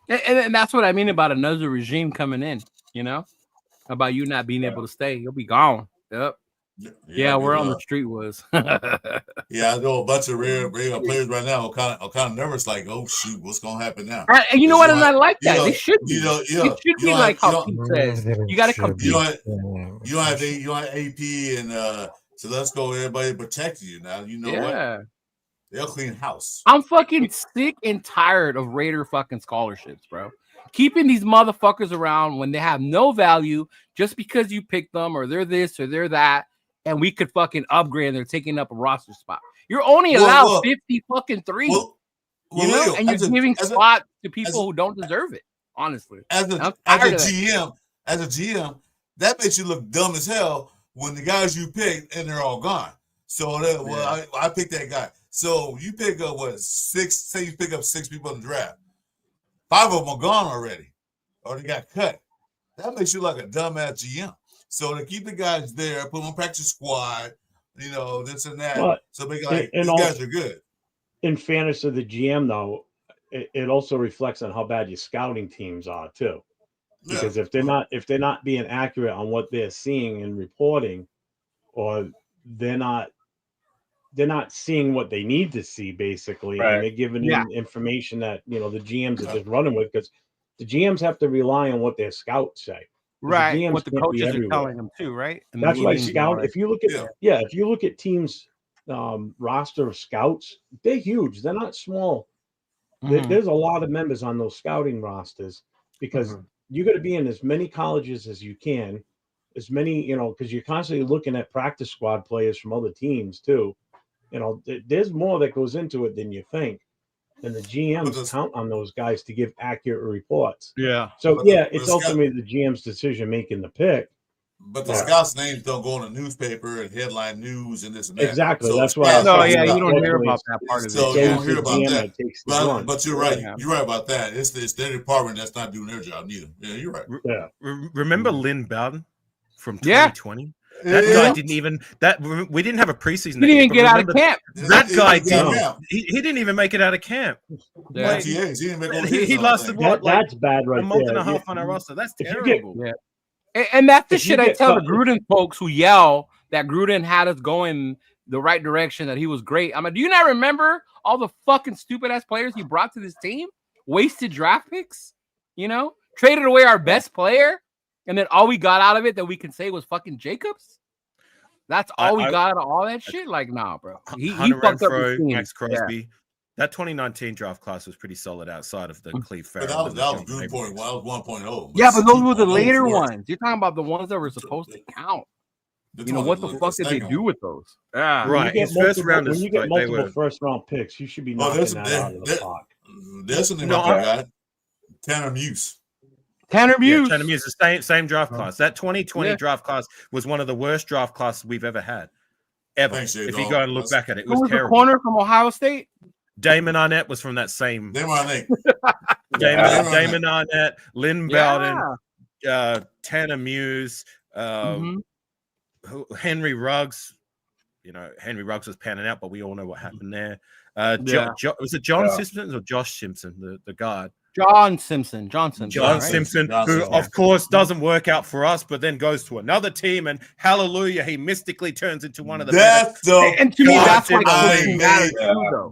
Speaker 6: And that's what I mean about another regime coming in, you know? About you not being able to stay. You'll be gone. Yep. Yeah, we're on the street was.
Speaker 4: Yeah, I know a bunch of rare players right now are kind of nervous, like, oh shoot, what's gonna happen now?
Speaker 6: And you know what? And I like
Speaker 4: you
Speaker 6: that.
Speaker 4: know-
Speaker 6: They should be.
Speaker 4: you know-
Speaker 6: It should be like how Pete says. You got to compete.
Speaker 4: You don't have AP and so let's go. Everybody protect you now. You know what?
Speaker 6: Yeah.
Speaker 4: They'll clean house.
Speaker 6: I'm fucking sick and tired of Raider fucking scholarships, bro. Keeping these motherfuckers around when they have no value just because you picked them or they're this or they're that, and we could fucking upgrade and they're taking up a roster spot. You're only allowed 50 fucking threes, you know,
Speaker 4: Leo,
Speaker 6: and you're giving spots to people who don't deserve it. Honestly,
Speaker 4: as a GM, that makes you look dumb as hell when the guys you pick and they're all gone. So I picked that guy. So you pick up six? Say you pick up 6 people in the draft. 5 of them are gone already, or they got cut. That makes you like a dumbass GM. So to keep the guys there, put them on practice squad, you know, this and that.
Speaker 1: But
Speaker 4: so they like
Speaker 1: in
Speaker 4: these
Speaker 1: all-
Speaker 4: guys are good.
Speaker 1: In fairness to the GM, though, it also reflects on how bad your scouting teams are too. Because if they're not being accurate on what they're seeing and reporting, or they're not seeing what they need to see, basically,
Speaker 2: Right.
Speaker 1: and they're giving them information that the GMs are just running with, because the GMs have to rely on what their scouts say.
Speaker 6: right?
Speaker 1: GMs
Speaker 6: What the
Speaker 1: can't be
Speaker 6: coaches are
Speaker 1: everywhere.
Speaker 6: telling them too, right? And the
Speaker 1: That's why
Speaker 6: meetings and
Speaker 1: scout.
Speaker 6: all
Speaker 1: If you look at if you look at teams' roster of scouts, they're huge. They're not small.
Speaker 6: that.
Speaker 1: There's a lot of members on those scouting rosters, because you got to be in as many colleges as you can, as many, because you're constantly looking at practice squad players from other teams too. There's more that goes into it than you think, and the GMs count on those guys to give accurate reports.
Speaker 6: Yeah.
Speaker 1: So
Speaker 4: But
Speaker 1: it's ultimately the GM's decision making the pick.
Speaker 4: But the scouts' names don't go in the newspaper and headline news and this and that.
Speaker 1: Exactly.
Speaker 4: So
Speaker 1: That's
Speaker 4: it's
Speaker 1: why.
Speaker 4: not-
Speaker 6: No,
Speaker 1: talking
Speaker 6: yeah,
Speaker 1: about
Speaker 6: you don't hear
Speaker 1: ultimately
Speaker 6: about that part of
Speaker 4: So
Speaker 6: it.
Speaker 4: you
Speaker 1: it's
Speaker 4: don't
Speaker 1: the
Speaker 4: hear about
Speaker 1: GM
Speaker 4: that.
Speaker 1: takes the brunt.
Speaker 4: But you're right.
Speaker 6: Yeah.
Speaker 4: You're right about that. It's their department that's not doing their job neither. Yeah, you're right.
Speaker 1: Yeah.
Speaker 5: Remember Lynn Bowden from
Speaker 6: Yeah.
Speaker 5: 2020? That guy didn't even we didn't have a preseason.
Speaker 6: He
Speaker 5: that
Speaker 6: didn't
Speaker 5: year,
Speaker 6: even
Speaker 5: but
Speaker 6: get out of
Speaker 5: remember
Speaker 6: camp.
Speaker 5: That guy
Speaker 4: didn't.
Speaker 5: didn't. He didn't even make it out of camp.
Speaker 6: Yeah.
Speaker 4: He didn't make all
Speaker 5: He
Speaker 4: his
Speaker 5: lasted
Speaker 4: thing.
Speaker 5: what, like
Speaker 1: That's bad, right
Speaker 5: a month
Speaker 1: there.
Speaker 5: and a half on our roster. That's
Speaker 1: if you get-
Speaker 5: terrible.
Speaker 6: Yeah. And that's the
Speaker 1: If you
Speaker 6: shit I
Speaker 1: get
Speaker 6: tell the
Speaker 1: caught-
Speaker 6: Gruden folks who yell that Gruden had us going the right direction, that he was great. I'm like, do you not remember all the fucking stupid ass players he brought to this team? Wasted draft picks, traded away our best player, and then all we got out of it that we can say was fucking Jacobs. That's all we got out of all that shit. Like, nah, bro. He
Speaker 5: Hunter
Speaker 6: fucked up
Speaker 5: Renfro,
Speaker 6: his team.
Speaker 5: Max Crosby. That 2019 draft class was pretty solid outside of the Cleve
Speaker 4: But
Speaker 5: Farrell.
Speaker 4: that was Drew point. Well, that was 1.0.
Speaker 6: Yeah, but those were the
Speaker 4: 2.0
Speaker 6: later
Speaker 4: was worse.
Speaker 6: ones. You're talking about the ones that were supposed to count.
Speaker 4: The
Speaker 6: What the fuck did they
Speaker 4: second
Speaker 6: do
Speaker 4: one.
Speaker 6: with those? Yeah.
Speaker 1: When you
Speaker 5: Right,
Speaker 1: get
Speaker 5: his first
Speaker 1: multiple-
Speaker 5: rounders,
Speaker 1: when you get
Speaker 5: they
Speaker 1: multiple
Speaker 5: were-
Speaker 1: first round picks, you should be
Speaker 4: Oh,
Speaker 1: knocking
Speaker 4: there's
Speaker 1: that
Speaker 4: there-
Speaker 1: out of the
Speaker 4: there-
Speaker 1: park.
Speaker 4: There's something
Speaker 5: No,
Speaker 4: about that guy. Tanner Muse.
Speaker 6: Tanner
Speaker 5: Yeah,
Speaker 6: Muse.
Speaker 5: Tanner Muse, the same draft class. That 2020
Speaker 6: Yeah.
Speaker 5: draft class was one of the worst draft classes we've ever had. Ever.
Speaker 4: Thanks, Jay
Speaker 5: If you
Speaker 4: Dog.
Speaker 5: go and look back at it, it
Speaker 6: Who
Speaker 5: was
Speaker 6: was the
Speaker 5: terrible.
Speaker 6: corner from Ohio State?
Speaker 5: Damon Arnett was from that same.
Speaker 4: They were Nick.
Speaker 5: Damon Arnett, Lynn
Speaker 6: Yeah.
Speaker 5: Bowden, Tanner Muse.
Speaker 6: Mhm.
Speaker 5: Henry Ruggs. You know, Henry Ruggs was panning out, but we all know what happened there. Was it John Simpson or Josh Simpson, the guard?
Speaker 6: John Simpson, right?
Speaker 5: Simpson, who of course doesn't work out for us, but then goes to another team, and hallelujah, he mystically turns into one of the
Speaker 4: best.
Speaker 6: And to me, that's what
Speaker 4: coaching matters.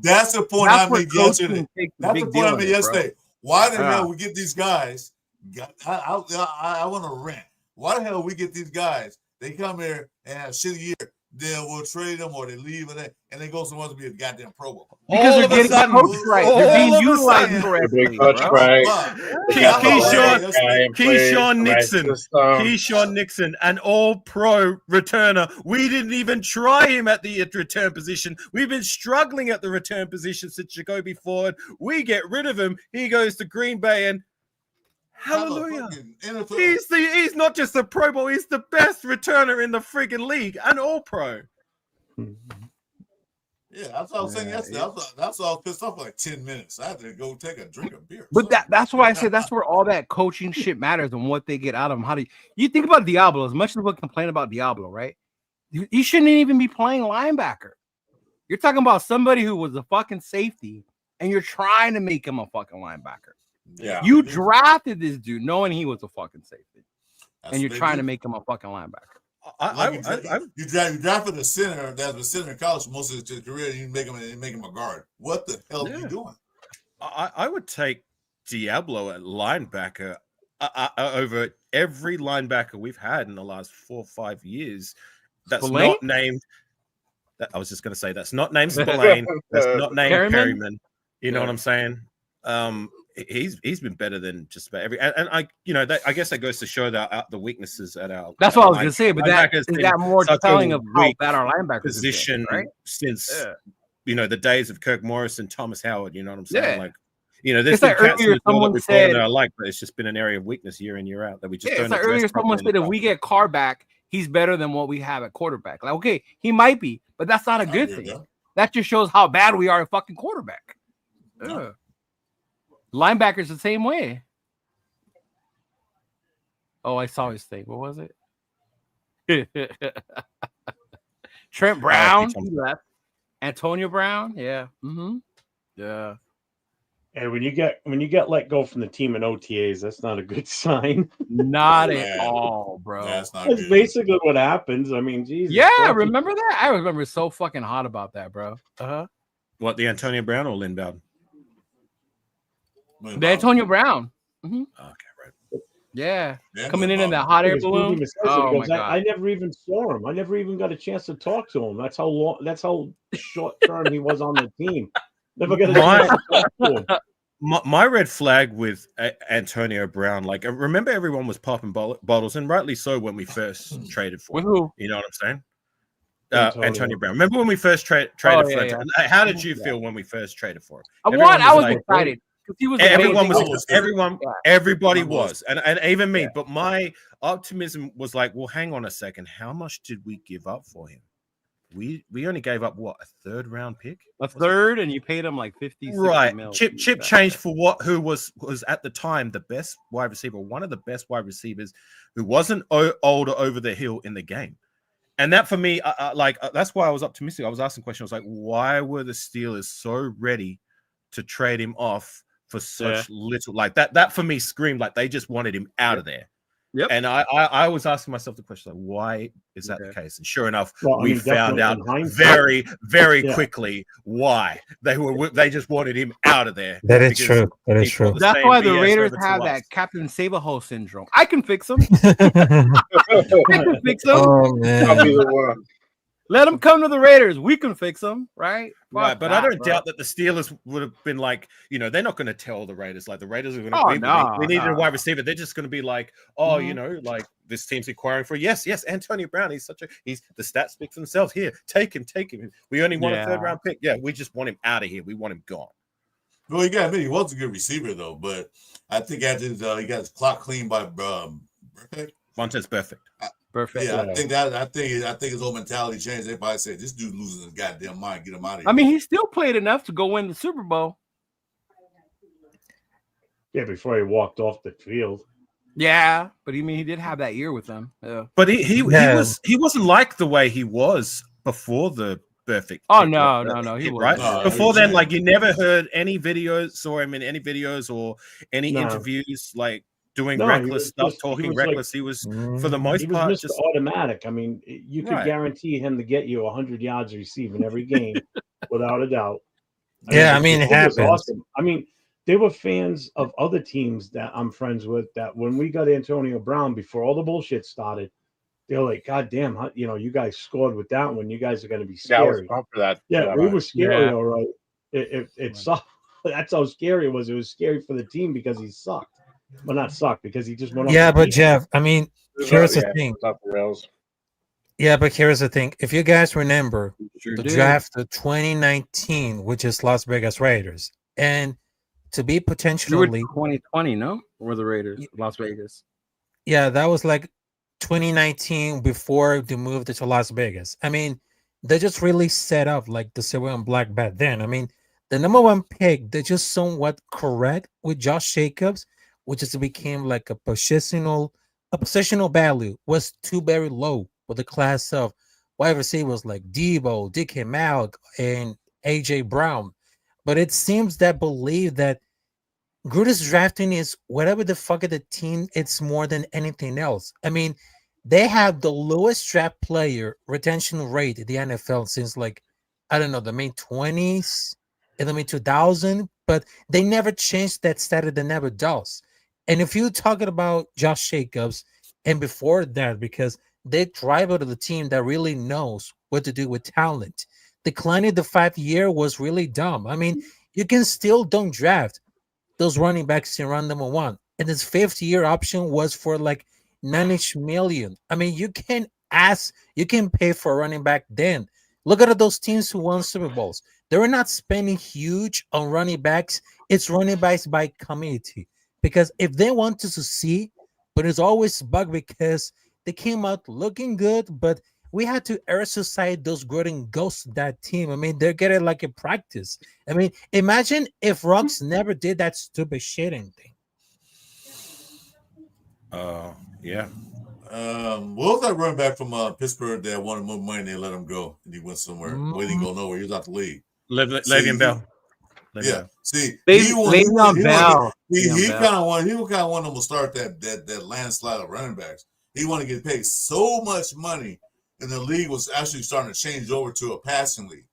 Speaker 4: That's the point I made yesterday. That's the point I made yesterday. Why the hell we get these guys? I want to rant. Why the hell we get these guys? They come here and have a shitty year. Then we'll trade them or they leave and they go somewhere to be a goddamn Pro Bowl.
Speaker 6: Because they're getting coached right. They're being utilized correctly.
Speaker 5: Keyshawn Nixon, an all-pro returner. We didn't even try him at the return position. We've been struggling at the return position since Jacoby Ford. We get rid of him. He goes to Green Bay and hallelujah. He's not just a Pro Bowl, he's the best returner in the friggin' league, an all-pro.
Speaker 4: Yeah, that's what I was saying yesterday. That's why I was pissed off for like 10 minutes. I had to go take a drink of beer.
Speaker 6: But that's why I said that's where all that coaching shit matters and what they get out of them. How do you think about Diablo? As much as we complain about Diablo, right? You shouldn't even be playing linebacker. You're talking about somebody who was a fucking safety, and you're trying to make him a fucking linebacker.
Speaker 4: Yeah,
Speaker 6: you drafted this dude knowing he was a fucking safety, and you're trying to make him a fucking linebacker.
Speaker 4: You drafted a center that's been center in college for most of his career, and you make him a guard. What the hell are you doing?
Speaker 5: I would take Diablo at linebacker over every linebacker we've had in the last 4 or 5 years. That's Spillane? Not named. I was just going to say that's not named Spillane. That's not named Perryman. You know what I'm saying? He's been better than just about every, and I guess that goes to show that the weaknesses at our.
Speaker 6: That's what I was going to say, but that is that more telling of how bad our linebacker
Speaker 5: position
Speaker 6: right?
Speaker 5: Since the days of Kirk Morris and Thomas Howard. You know what I'm saying?
Speaker 6: Yeah.
Speaker 5: Like, there's
Speaker 6: like earlier someone said
Speaker 5: I like, but it's just been an area of weakness year in year out that we just don't.
Speaker 6: It's like earlier someone said if we get Carr back, he's better than what we have at quarterback. Like, okay, he might be, but that's not a good thing. That just shows how bad we are at fucking quarterback. Yeah. Linebackers the same way. Oh, I saw his thing. What was it? Trent Brown. He left. Antonio Brown. Yeah. Mm-hmm. Yeah.
Speaker 1: And when you get let go from the team in OTAs, that's not a good sign.
Speaker 6: Not at all, bro.
Speaker 4: That's
Speaker 1: basically what happens. I mean, Jesus.
Speaker 6: Yeah, remember that? I remember so fucking hot about that, bro.
Speaker 5: What, the Antonio Brown or Lynn Bowden?
Speaker 6: The Antonio Brown. Mm-hmm.
Speaker 5: Okay, right.
Speaker 6: Yeah. Coming in that hot air balloon.
Speaker 1: Oh my God. I never even saw him. I never even got a chance to talk to him. That's how short term he was on the team. Never got a chance to talk to him.
Speaker 5: My red flag with Antonio Brown, like, I remember everyone was popping bottles, and rightly so when we first traded for him.
Speaker 6: Who?
Speaker 5: You know what I'm saying? Antonio Brown. Remember when we first traded for him? How did you feel when we first traded for him?
Speaker 6: I was excited.
Speaker 5: Everybody was, and even me. But my optimism was like, well, hang on a second. How much did we give up for him? We only gave up what, a 3rd round pick?
Speaker 6: A third, and you paid him like 50
Speaker 5: right.
Speaker 6: Mil.
Speaker 5: Chip changed for who was at the time the best wide receiver, one of the best wide receivers who wasn't older over the hill in the game. And that for me, that's why I was optimistic. I was asking questions. I was like, why were the Steelers so ready to trade him off for such little? Like that for me screamed like they just wanted him out of there. Yep. And I was asking myself the question, like, why is that the case? And sure enough, we found out very, very quickly why they just wanted him out of there.
Speaker 7: That is true. That is true.
Speaker 6: That's why the Raiders have that Captain Save-A-Hole syndrome. I can fix them.
Speaker 7: Oh man.
Speaker 2: I'll be the one.
Speaker 6: Let them come to the Raiders. We can fix them, right?
Speaker 5: Right, but I don't doubt that the Steelers would have been like, they're not going to tell the Raiders, like, the Raiders are going to we needed a wide receiver. They're just going to be like, like, this team's inquiring for, yes, Antonio Brown. He's the stats speak for themselves. Here, take him. We only want a 3rd round pick. Yeah, we just want him out of here. We want him gone.
Speaker 4: Well, he was a good receiver, though, but I think after he got his clock cleaned by Burfict.
Speaker 5: Montez Burfict.
Speaker 6: Perfect.
Speaker 4: Yeah, I think his whole mentality changed. Everybody said this dude losing his goddamn mind. Get him out of here.
Speaker 6: I mean, he still played enough to go win the Super Bowl.
Speaker 1: Yeah, before he walked off the field.
Speaker 6: Yeah, but he did have that year with them. Yeah.
Speaker 5: But he
Speaker 7: Yeah.
Speaker 5: wasn't like the way he was before the perfect.
Speaker 6: Oh
Speaker 5: kick,
Speaker 6: no,
Speaker 5: like,
Speaker 6: no, he
Speaker 5: hit,
Speaker 6: wasn't.
Speaker 5: right.
Speaker 4: No,
Speaker 5: Before
Speaker 4: he
Speaker 5: then,
Speaker 4: was-
Speaker 5: like you never heard any videos, saw him in any videos or any
Speaker 1: No.
Speaker 5: interviews, like doing
Speaker 1: No, he
Speaker 5: reckless
Speaker 1: was
Speaker 5: stuff,
Speaker 1: just- he
Speaker 5: talking
Speaker 1: was like-
Speaker 5: reckless. He was, for the
Speaker 7: Mhm.
Speaker 5: most
Speaker 1: He was
Speaker 5: part,
Speaker 1: Mr.
Speaker 5: just
Speaker 1: Automatic. I mean, you could
Speaker 5: Right.
Speaker 1: guarantee him to get you 100 yards receiving every game, without a doubt.
Speaker 7: Yeah, I
Speaker 1: the
Speaker 7: mean, it
Speaker 1: kid was
Speaker 7: happens.
Speaker 1: awesome. I mean, they were fans of other teams that I'm friends with. That when we got Antonio Brown before all the bullshit started, they were like, "God damn, how, you guys scored with that one. You guys are going to be
Speaker 2: Yeah, I was
Speaker 1: scary."
Speaker 2: pumped for that.
Speaker 1: Yeah, we were scary,
Speaker 6: Yeah.
Speaker 1: all right. It sucked. That's how scary it was. It was scary for the team because he sucked. Well, not sucked because he just went off.
Speaker 7: Yeah,
Speaker 1: the
Speaker 7: but
Speaker 1: deep
Speaker 7: Jeff, I mean, here's the thing.
Speaker 2: It's off the rails.
Speaker 7: Yeah, but here's the thing. If you guys remember
Speaker 6: Sure
Speaker 7: the
Speaker 6: did.
Speaker 7: draft of 2019, which is Las Vegas Raiders, and to be
Speaker 6: You were
Speaker 7: potentially,
Speaker 6: 2020, no? Or the Raiders, Las Vegas.
Speaker 7: yeah, that was like 2019 before they moved it to Las Vegas. I mean, they just really set up like the silver and black back then. I mean, the number one pick, they're just somewhat correct with Josh Jacobs, which just became like a positional value was too very low for the class of wide receivers like Debo, DK Malk, and AJ Brown. But it seems that believe that Gruder's drafting is whatever the fuck of the team, it's more than anything else. I mean, they have the lowest draft player retention rate in the NFL since like, I don't know, the mid 20s, in the mid 2000, but they never changed that stat. They never does. And if you're talking about Josh Jacobs and before that, because they drive out of the team that really knows what to do with talent. Declining the 5-year was really dumb. I mean, you can still don't draft those running backs in round number 1. And this 5th-year option was for like 90 million. I mean, you can pay for a running back then. Look at those teams who won Super Bowls. They were not spending huge on running backs. It's running backs by committee. Because if they want to succeed, but it's always bug because they came out looking good, but we had to exercise those Gruden ghosts that team. I mean, they're getting like a practice. I mean, imagine if Ruggs never did that stupid shitting thing.
Speaker 5: Yeah.
Speaker 4: What was that running back from Pittsburgh that wanted more money and they let him go and he went somewhere? Well, he didn't go nowhere. He was out the league.
Speaker 5: Le'Veon Bell.
Speaker 4: Yeah. See,
Speaker 6: Le'Veon Bell.
Speaker 4: He kind of wanted them to start that landslide of running backs. He wanted to get paid so much money, and the league was actually starting to change over to a passing league.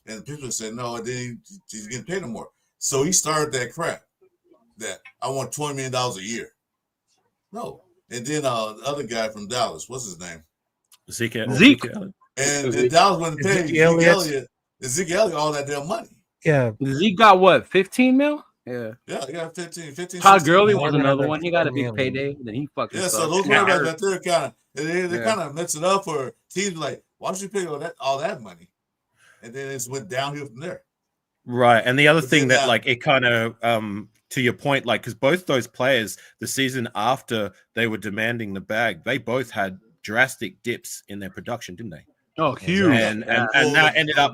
Speaker 4: And people said, no, he's getting paid no more. So he started that crap that I want $20 million a year. No. And then the other guy from Dallas, what's his name?
Speaker 5: Zeke.
Speaker 4: And then Dallas went to pay Zeke Elliott all that damn money.
Speaker 7: Yeah.
Speaker 6: Zeke got what, 15 mil? Yeah.
Speaker 4: Yeah, he got 15.
Speaker 6: Todd Gurley
Speaker 7: million.
Speaker 6: was another one. He got a big payday. Then he fucking
Speaker 4: Yeah, so
Speaker 6: sucked.
Speaker 4: those
Speaker 6: Yeah.
Speaker 4: running backs right there they
Speaker 6: Yeah.
Speaker 4: kind of mess it up for teams like, why don't you pay all that money? And then it just went downhill from there.
Speaker 5: Right. And the other
Speaker 4: But
Speaker 5: thing
Speaker 4: then
Speaker 5: that like it kind of to your point, like because both those players the season after they were demanding the bag, they both had drastic dips in their production, didn't they?
Speaker 6: Oh, huge.
Speaker 5: And that ended up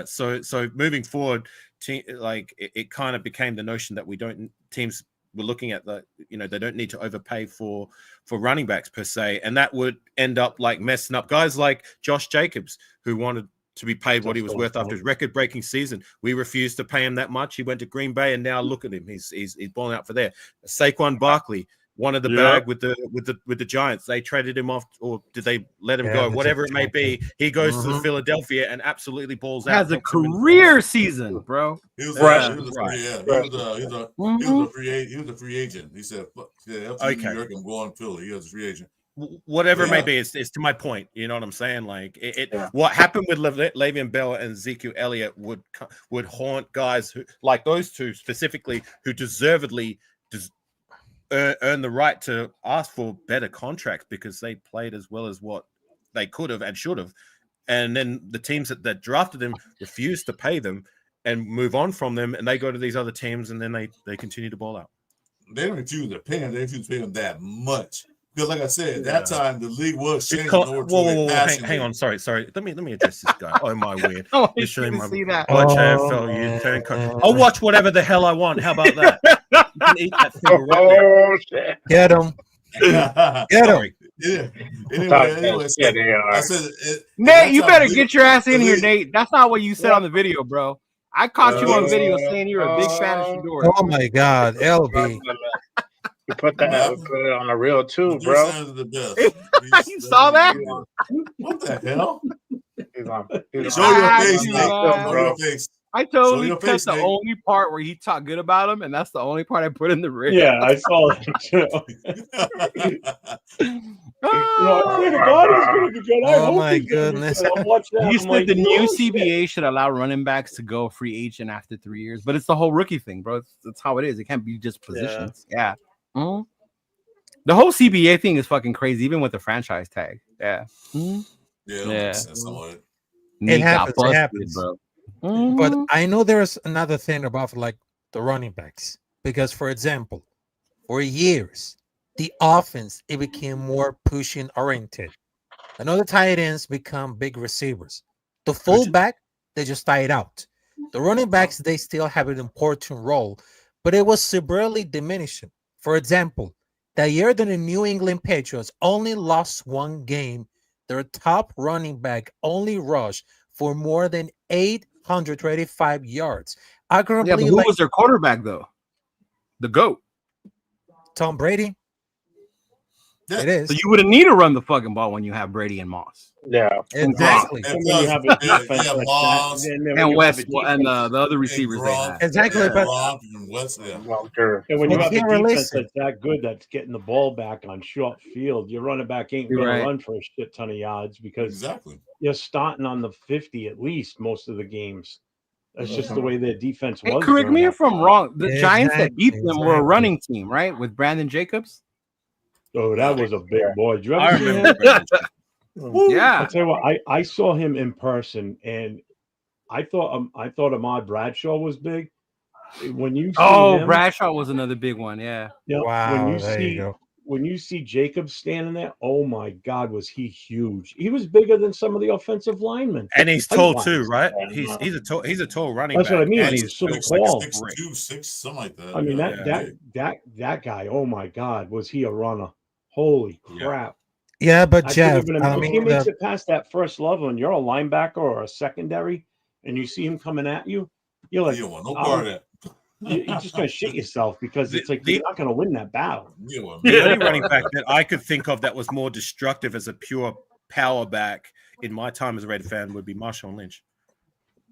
Speaker 5: so moving forward, it kind of became the notion that teams were looking at they don't need to overpay for running backs per se, and that would end up like messing up guys like Josh Jacobs who wanted to be paid what he was worth after his record-breaking season. We refused to pay him that much. He went to Green Bay, and now look at him. He's balling out for there. Saquon Barkley wanted the bag with the Giants. They traded him off, or did they let him go? Whatever it may be, he goes to Philadelphia and absolutely balls out.
Speaker 6: Has a career season, bro.
Speaker 4: He was a free agent. He said, "Fuck, New York, I'm going to Philly." He was a free agent.
Speaker 5: Whatever it may be, it's to my point. You know what I'm saying? Like what happened with Le'Veon Bell and Ezekiel Elliott would haunt guys who, like those two specifically, who deservedly earn the right to ask for better contracts because they played as well as what they could have and should have. And then the teams that drafted them refused to pay them and move on from them, and they go to these other teams, and then they continue to ball out.
Speaker 4: They don't refuse to pay him. They refuse to pay him that much. Because, like I said, at that time the league was changing over to a passing
Speaker 5: hang
Speaker 4: league.
Speaker 5: on, sorry. Let me address this guy. Oh my weird.
Speaker 6: Oh,
Speaker 5: You're showing my
Speaker 6: see that.
Speaker 5: watch AFL. You turn. I'll watch whatever the hell I want. How about that? can eat that finger right there.
Speaker 2: Oh shit!
Speaker 7: Get him. Get him.
Speaker 5: Sorry.
Speaker 4: Yeah.
Speaker 2: Talk
Speaker 4: Anyway,
Speaker 2: yeah, they
Speaker 4: I
Speaker 2: are.
Speaker 4: said,
Speaker 6: Nate, you
Speaker 4: that's how
Speaker 6: better
Speaker 4: big-
Speaker 6: get your ass in here,
Speaker 4: big-
Speaker 6: Nate. That's not what you said on the video, bro. I caught you on video saying you're a big fan of Shador.
Speaker 7: Oh my God, LB.
Speaker 2: You put that put it on a reel too,
Speaker 4: Three
Speaker 2: bro.
Speaker 4: Sons of the best.
Speaker 6: You saw that?
Speaker 4: What the hell?
Speaker 2: He's on. He's
Speaker 4: Show
Speaker 2: on.
Speaker 4: your
Speaker 6: Ah,
Speaker 4: face,
Speaker 6: dude,
Speaker 4: Nate.
Speaker 6: man.
Speaker 4: Show your face.
Speaker 6: I
Speaker 4: Show
Speaker 6: totally
Speaker 4: your
Speaker 6: cut
Speaker 4: face,
Speaker 6: the
Speaker 4: Nate.
Speaker 6: only part where he talked good about him, and that's the only part I put in the reel.
Speaker 1: Yeah, I saw that too. I swear to God, it's going to be good. I
Speaker 7: Oh
Speaker 1: hope
Speaker 7: my
Speaker 1: he's gonna be
Speaker 7: goodness.
Speaker 1: good. I'm watching that.
Speaker 6: You
Speaker 1: I'm
Speaker 6: said
Speaker 1: like,
Speaker 6: the new
Speaker 1: "Oh, shit."
Speaker 6: CBA should allow running backs to go free agent after 3 years, but it's the whole rookie thing, bro. That's how it is. It can't be just positions. Yeah. Mhm. The whole CBA thing is fucking crazy, even with the franchise tag. Yeah. Mhm.
Speaker 4: Yeah, that
Speaker 6: Yeah.
Speaker 4: makes sense somewhat.
Speaker 6: Nate got
Speaker 7: happens, it
Speaker 6: busted,
Speaker 7: happens.
Speaker 6: bro.
Speaker 7: But
Speaker 6: Mhm.
Speaker 7: I know there's another thing about like the running backs because, for example, for years the offense it became more pushing oriented. I know the tight ends become big receivers. The fullback they just tie it out. The running backs they still have an important role, but it was severely diminishing. For example, the year that the New England Patriots only lost one game, their top running back only rushed for more than 885 yards.
Speaker 6: Yeah,
Speaker 7: Arguably,
Speaker 6: but who
Speaker 7: like
Speaker 6: was their quarterback though? The GOAT.
Speaker 7: Tom Brady.
Speaker 4: Yeah.
Speaker 7: It is
Speaker 6: So you wouldn't need to run the fucking ball when you have Brady and Moss
Speaker 2: Yeah.
Speaker 7: exactly,
Speaker 4: And
Speaker 1: And when you
Speaker 4: plus,
Speaker 1: have a
Speaker 4: yeah,
Speaker 1: defense
Speaker 4: yeah,
Speaker 1: like
Speaker 4: Moss,
Speaker 1: that, and then when
Speaker 6: and
Speaker 1: you
Speaker 6: West
Speaker 1: have a
Speaker 6: and
Speaker 1: defense-
Speaker 6: the other receivers they
Speaker 4: Gronk.
Speaker 6: had.
Speaker 7: exactly.
Speaker 4: Yeah,
Speaker 7: But
Speaker 4: Gronk and West, yeah.
Speaker 2: Welker.
Speaker 1: And when you
Speaker 7: Well,
Speaker 1: have a
Speaker 7: here,
Speaker 1: defense
Speaker 7: listen.
Speaker 1: that's that good, that's getting the ball back on short field, your running back ain't
Speaker 6: You're
Speaker 1: going
Speaker 6: right.
Speaker 1: to run for a shit ton of yards because
Speaker 4: Exactly.
Speaker 1: you're starting on the 50 at least most of the games. That's just the way their defense
Speaker 6: Hey,
Speaker 1: was.
Speaker 6: correct
Speaker 1: during
Speaker 6: me
Speaker 1: that
Speaker 6: if I'm
Speaker 1: time.
Speaker 6: wrong. The Giants that beat them were a
Speaker 7: Exactly.
Speaker 6: running team, right? With Brandon Jacobs.
Speaker 1: Oh, that was a big boy. Did you
Speaker 5: I
Speaker 1: ever see
Speaker 5: remember
Speaker 1: him?
Speaker 5: Brandon.
Speaker 6: Yeah.
Speaker 1: I'll tell you what, I saw him in person, and I thought Ahmad Bradshaw was big. When you see
Speaker 6: Oh,
Speaker 1: him,
Speaker 6: Bradshaw was another big one. Yeah.
Speaker 1: you know,
Speaker 7: wow,
Speaker 1: when you
Speaker 7: there
Speaker 1: see
Speaker 7: you go.
Speaker 1: when you see Jacob standing there, oh my God, was he huge? He was bigger than some of the offensive linemen.
Speaker 5: And he's tall
Speaker 1: height-wise.
Speaker 5: too, right? He's a tall running
Speaker 1: That's
Speaker 5: back.
Speaker 1: what I mean.
Speaker 5: And
Speaker 1: He's
Speaker 5: he's
Speaker 1: so
Speaker 5: built
Speaker 1: tall.
Speaker 5: like a brick.
Speaker 4: 6'2", 6, something like that.
Speaker 1: I mean
Speaker 4: yeah.
Speaker 1: that guy. Oh my God, was he a runner? Holy
Speaker 5: Yeah.
Speaker 1: crap!
Speaker 7: Yeah, but
Speaker 1: I
Speaker 7: Jeff,
Speaker 1: couldn't even
Speaker 7: I
Speaker 1: if he
Speaker 7: mean,
Speaker 1: makes it past that first level, and you're a linebacker or a secondary, and you see him coming at you, you're like,
Speaker 4: You don't want no part of that.
Speaker 1: you're just gonna shit yourself because it's like
Speaker 5: The-
Speaker 1: you're not gonna win that battle.
Speaker 4: You don't want
Speaker 5: The
Speaker 4: no
Speaker 5: only
Speaker 4: part
Speaker 5: running
Speaker 4: of
Speaker 5: back
Speaker 4: that.
Speaker 5: that I could think of that was more destructive as a pure power back in my time as a Red fan would be Marshawn Lynch.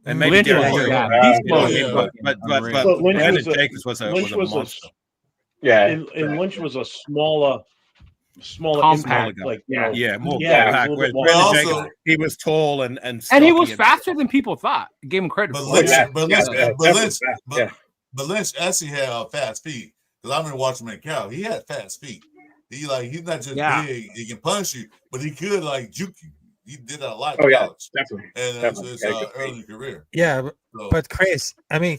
Speaker 5: And maybe
Speaker 6: Lynch
Speaker 5: Derek
Speaker 6: was,
Speaker 5: Jeter.
Speaker 6: yeah,
Speaker 2: Yeah,
Speaker 6: Beast
Speaker 5: You know what I
Speaker 6: Mode
Speaker 5: mean?
Speaker 6: was
Speaker 4: yeah.
Speaker 6: fucking
Speaker 5: But
Speaker 6: unreal.
Speaker 1: But Lynch
Speaker 5: Brandon
Speaker 1: was a-
Speaker 5: Jacobs was a
Speaker 1: Lynch was a
Speaker 5: monster.
Speaker 2: Yeah.
Speaker 1: and Lynch was a smaller
Speaker 6: Compact.
Speaker 1: impact, like you know,
Speaker 5: Yeah, more
Speaker 1: Yeah,
Speaker 5: compact.
Speaker 1: it was a
Speaker 5: Whereas
Speaker 1: little
Speaker 5: Brandon
Speaker 4: more-
Speaker 5: Jacobs,
Speaker 4: Also-
Speaker 5: he was tall and
Speaker 6: And he
Speaker 5: stocky
Speaker 6: was faster than people thought. Gave him credit
Speaker 4: But
Speaker 6: for
Speaker 4: Lynch,
Speaker 6: it.
Speaker 2: yeah,
Speaker 4: but
Speaker 2: yeah,
Speaker 4: Lynch,
Speaker 2: yeah,
Speaker 4: but
Speaker 2: definitely
Speaker 4: Lynch,
Speaker 2: fast,
Speaker 4: but,
Speaker 2: yeah.
Speaker 4: but Lynch actually had fast feet. Because I remember watching him in Cal. He had fast feet. He's not just
Speaker 6: Yeah.
Speaker 4: big. He can punch you, but he could like juke you. He did that a lot
Speaker 2: Oh
Speaker 4: in
Speaker 2: yeah,
Speaker 4: college
Speaker 2: definitely.
Speaker 4: and
Speaker 2: Definitely.
Speaker 4: his
Speaker 2: Yeah, good
Speaker 4: early career.
Speaker 7: yeah,
Speaker 4: So,
Speaker 7: but Chris, I mean,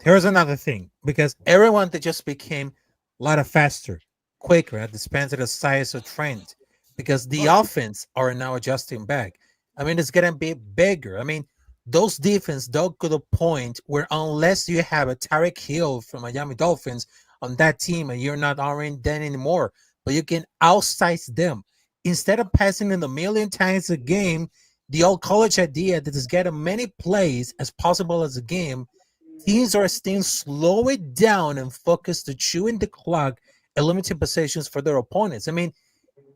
Speaker 7: here's another thing because everyone that just became a lot of faster, quicker at the span of the size of trend because the offense are now adjusting back. I mean, it's gonna be bigger. I mean, those defense don't go to the point where unless you have a Tyreek Hill from Miami Dolphins on that team and you're not already then anymore, but you can outsize them. Instead of passing in a million times a game, the old college idea that is get as many plays as possible as a game, teams are staying slow it down and focus to chewing the clock and limiting possessions for their opponents. I mean,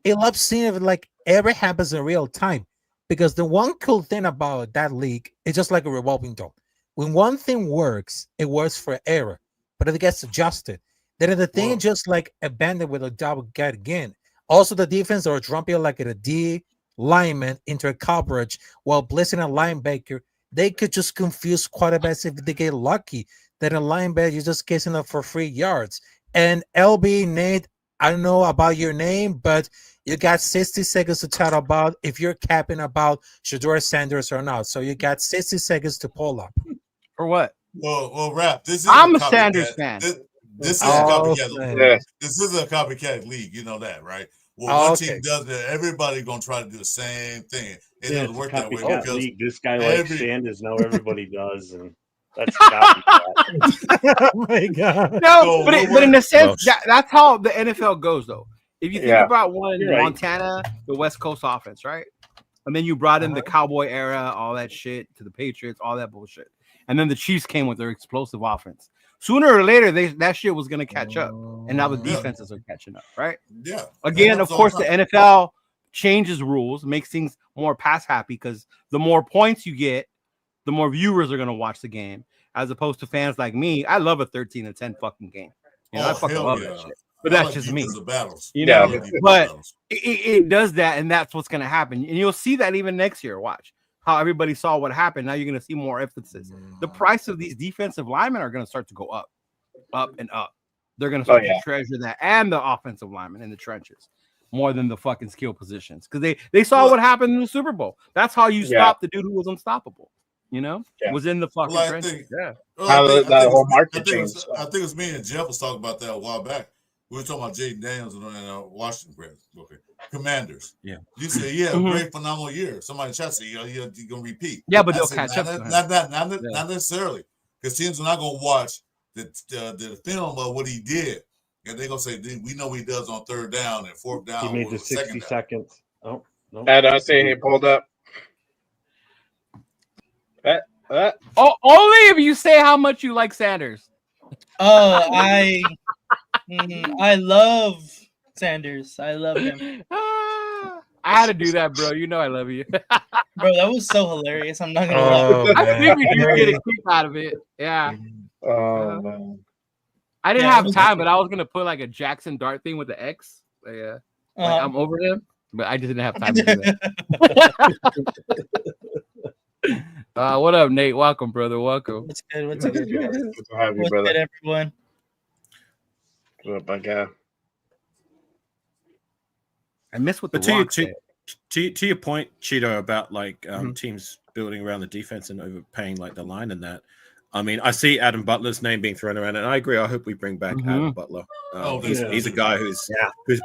Speaker 7: I love seeing it like ever happens in real time because the one cool thing about that league is just like a revolving door. When one thing works, it works forever, but if it gets adjusted, then the thing
Speaker 4: Well-
Speaker 7: is just like abandoned with a double get again. Also, the defense are jumping like a D lineman into a coverage while blitzing a linebacker. They could just confuse quarterbacks if they get lucky. That a linebacker is just casing up for 3 yards. And LB Nate, I don't know about your name, but you got 60 seconds to chat about if you're capping about Shedeur Sanders or not. So you got 60 seconds to pull up.
Speaker 6: For what?
Speaker 4: well, Rap. This is
Speaker 6: I'm a
Speaker 4: copycat.
Speaker 6: Sanders fan.
Speaker 4: This is a
Speaker 7: Oh,
Speaker 4: copycat.
Speaker 7: man.
Speaker 2: Yeah.
Speaker 4: This is a copycat league. You know that, right? Well,
Speaker 7: Oh,
Speaker 4: one
Speaker 7: okay.
Speaker 4: team does that. Everybody gonna try to do the same thing. It
Speaker 1: Yeah,
Speaker 4: doesn't
Speaker 1: it's a
Speaker 4: work that way
Speaker 1: copycat
Speaker 4: because
Speaker 1: league. This guy likes
Speaker 4: every-
Speaker 1: Sanders now. Everybody does, and
Speaker 2: That's got
Speaker 7: Oh my god.
Speaker 6: No,
Speaker 4: So
Speaker 6: but in a sense,
Speaker 5: Well,
Speaker 6: that's how the NFL goes, though. If you think
Speaker 2: Yeah.
Speaker 6: about one
Speaker 2: You're right.
Speaker 6: Montana, the West Coast offense, right? And then you brought in the Cowboy era, all that shit to the Patriots, all that bullshit. And then the Chiefs came with their explosive offense. Sooner or later, that shit was going to catch up. And now the defenses are catching up, right?
Speaker 4: Yeah.
Speaker 6: Again, of course, the NFL changes rules, makes things more pass happy because the more points you get, the more viewers are going to watch the game, as opposed to fans like me. I love a 13-10 fucking game. You know, I fucking love that shit. But that's just me. You know, but it does that, and that's what's going to happen. And you'll see that even next year. Watch how everybody saw what happened. Now you're going to see more emphasis. The price of these defensive linemen are going to start to go up and up. They're going to start to treasure that, and the offensive linemen in the trenches more than the fucking skill positions, because they saw what happened in the Super Bowl. That's how you stop the dude who was unstoppable. You know, was in the fucking trenches.
Speaker 2: That whole market change.
Speaker 4: I think it was me and Jeff was talking about that a while back. We were talking about Jaden Daniels and Washington Commanders.
Speaker 5: Yeah.
Speaker 4: You say, great, phenomenal year. Somebody in chat said, you're going to repeat.
Speaker 6: Yeah, but they'll catch up.
Speaker 4: Not necessarily. Because teams are not going to watch the film of what he did. And they're going to say, we know what he does on third down and fourth down.
Speaker 1: He made the 60 seconds. Oh, no.
Speaker 2: And I say he pulled up.
Speaker 6: Only if you say how much you like Sanders.
Speaker 8: I love Sanders. I love him.
Speaker 6: I had to do that, bro. You know I love you.
Speaker 8: Bro, that was so hilarious. I'm not gonna lie.
Speaker 6: I figured you'd get a kick out of it. Yeah.
Speaker 2: Oh man.
Speaker 6: I didn't have time, but I was gonna put like a Jackson Dart thing with the X. Like I'm over him, but I just didn't have time to do that. What up, Nate? Welcome, brother. Welcome.
Speaker 8: What's good? What's good?
Speaker 2: Good to have you,
Speaker 8: What's
Speaker 2: brother.
Speaker 8: good, everyone?
Speaker 2: What's up, my guy?
Speaker 6: I miss what the
Speaker 5: But
Speaker 6: Rock said.
Speaker 5: to your point, Cheeto, about like teams building around the defense and overpaying like the line and that. I mean, I see Adam Butler's name being thrown around, and I agree. I hope we bring back Adam Butler. He's a guy who's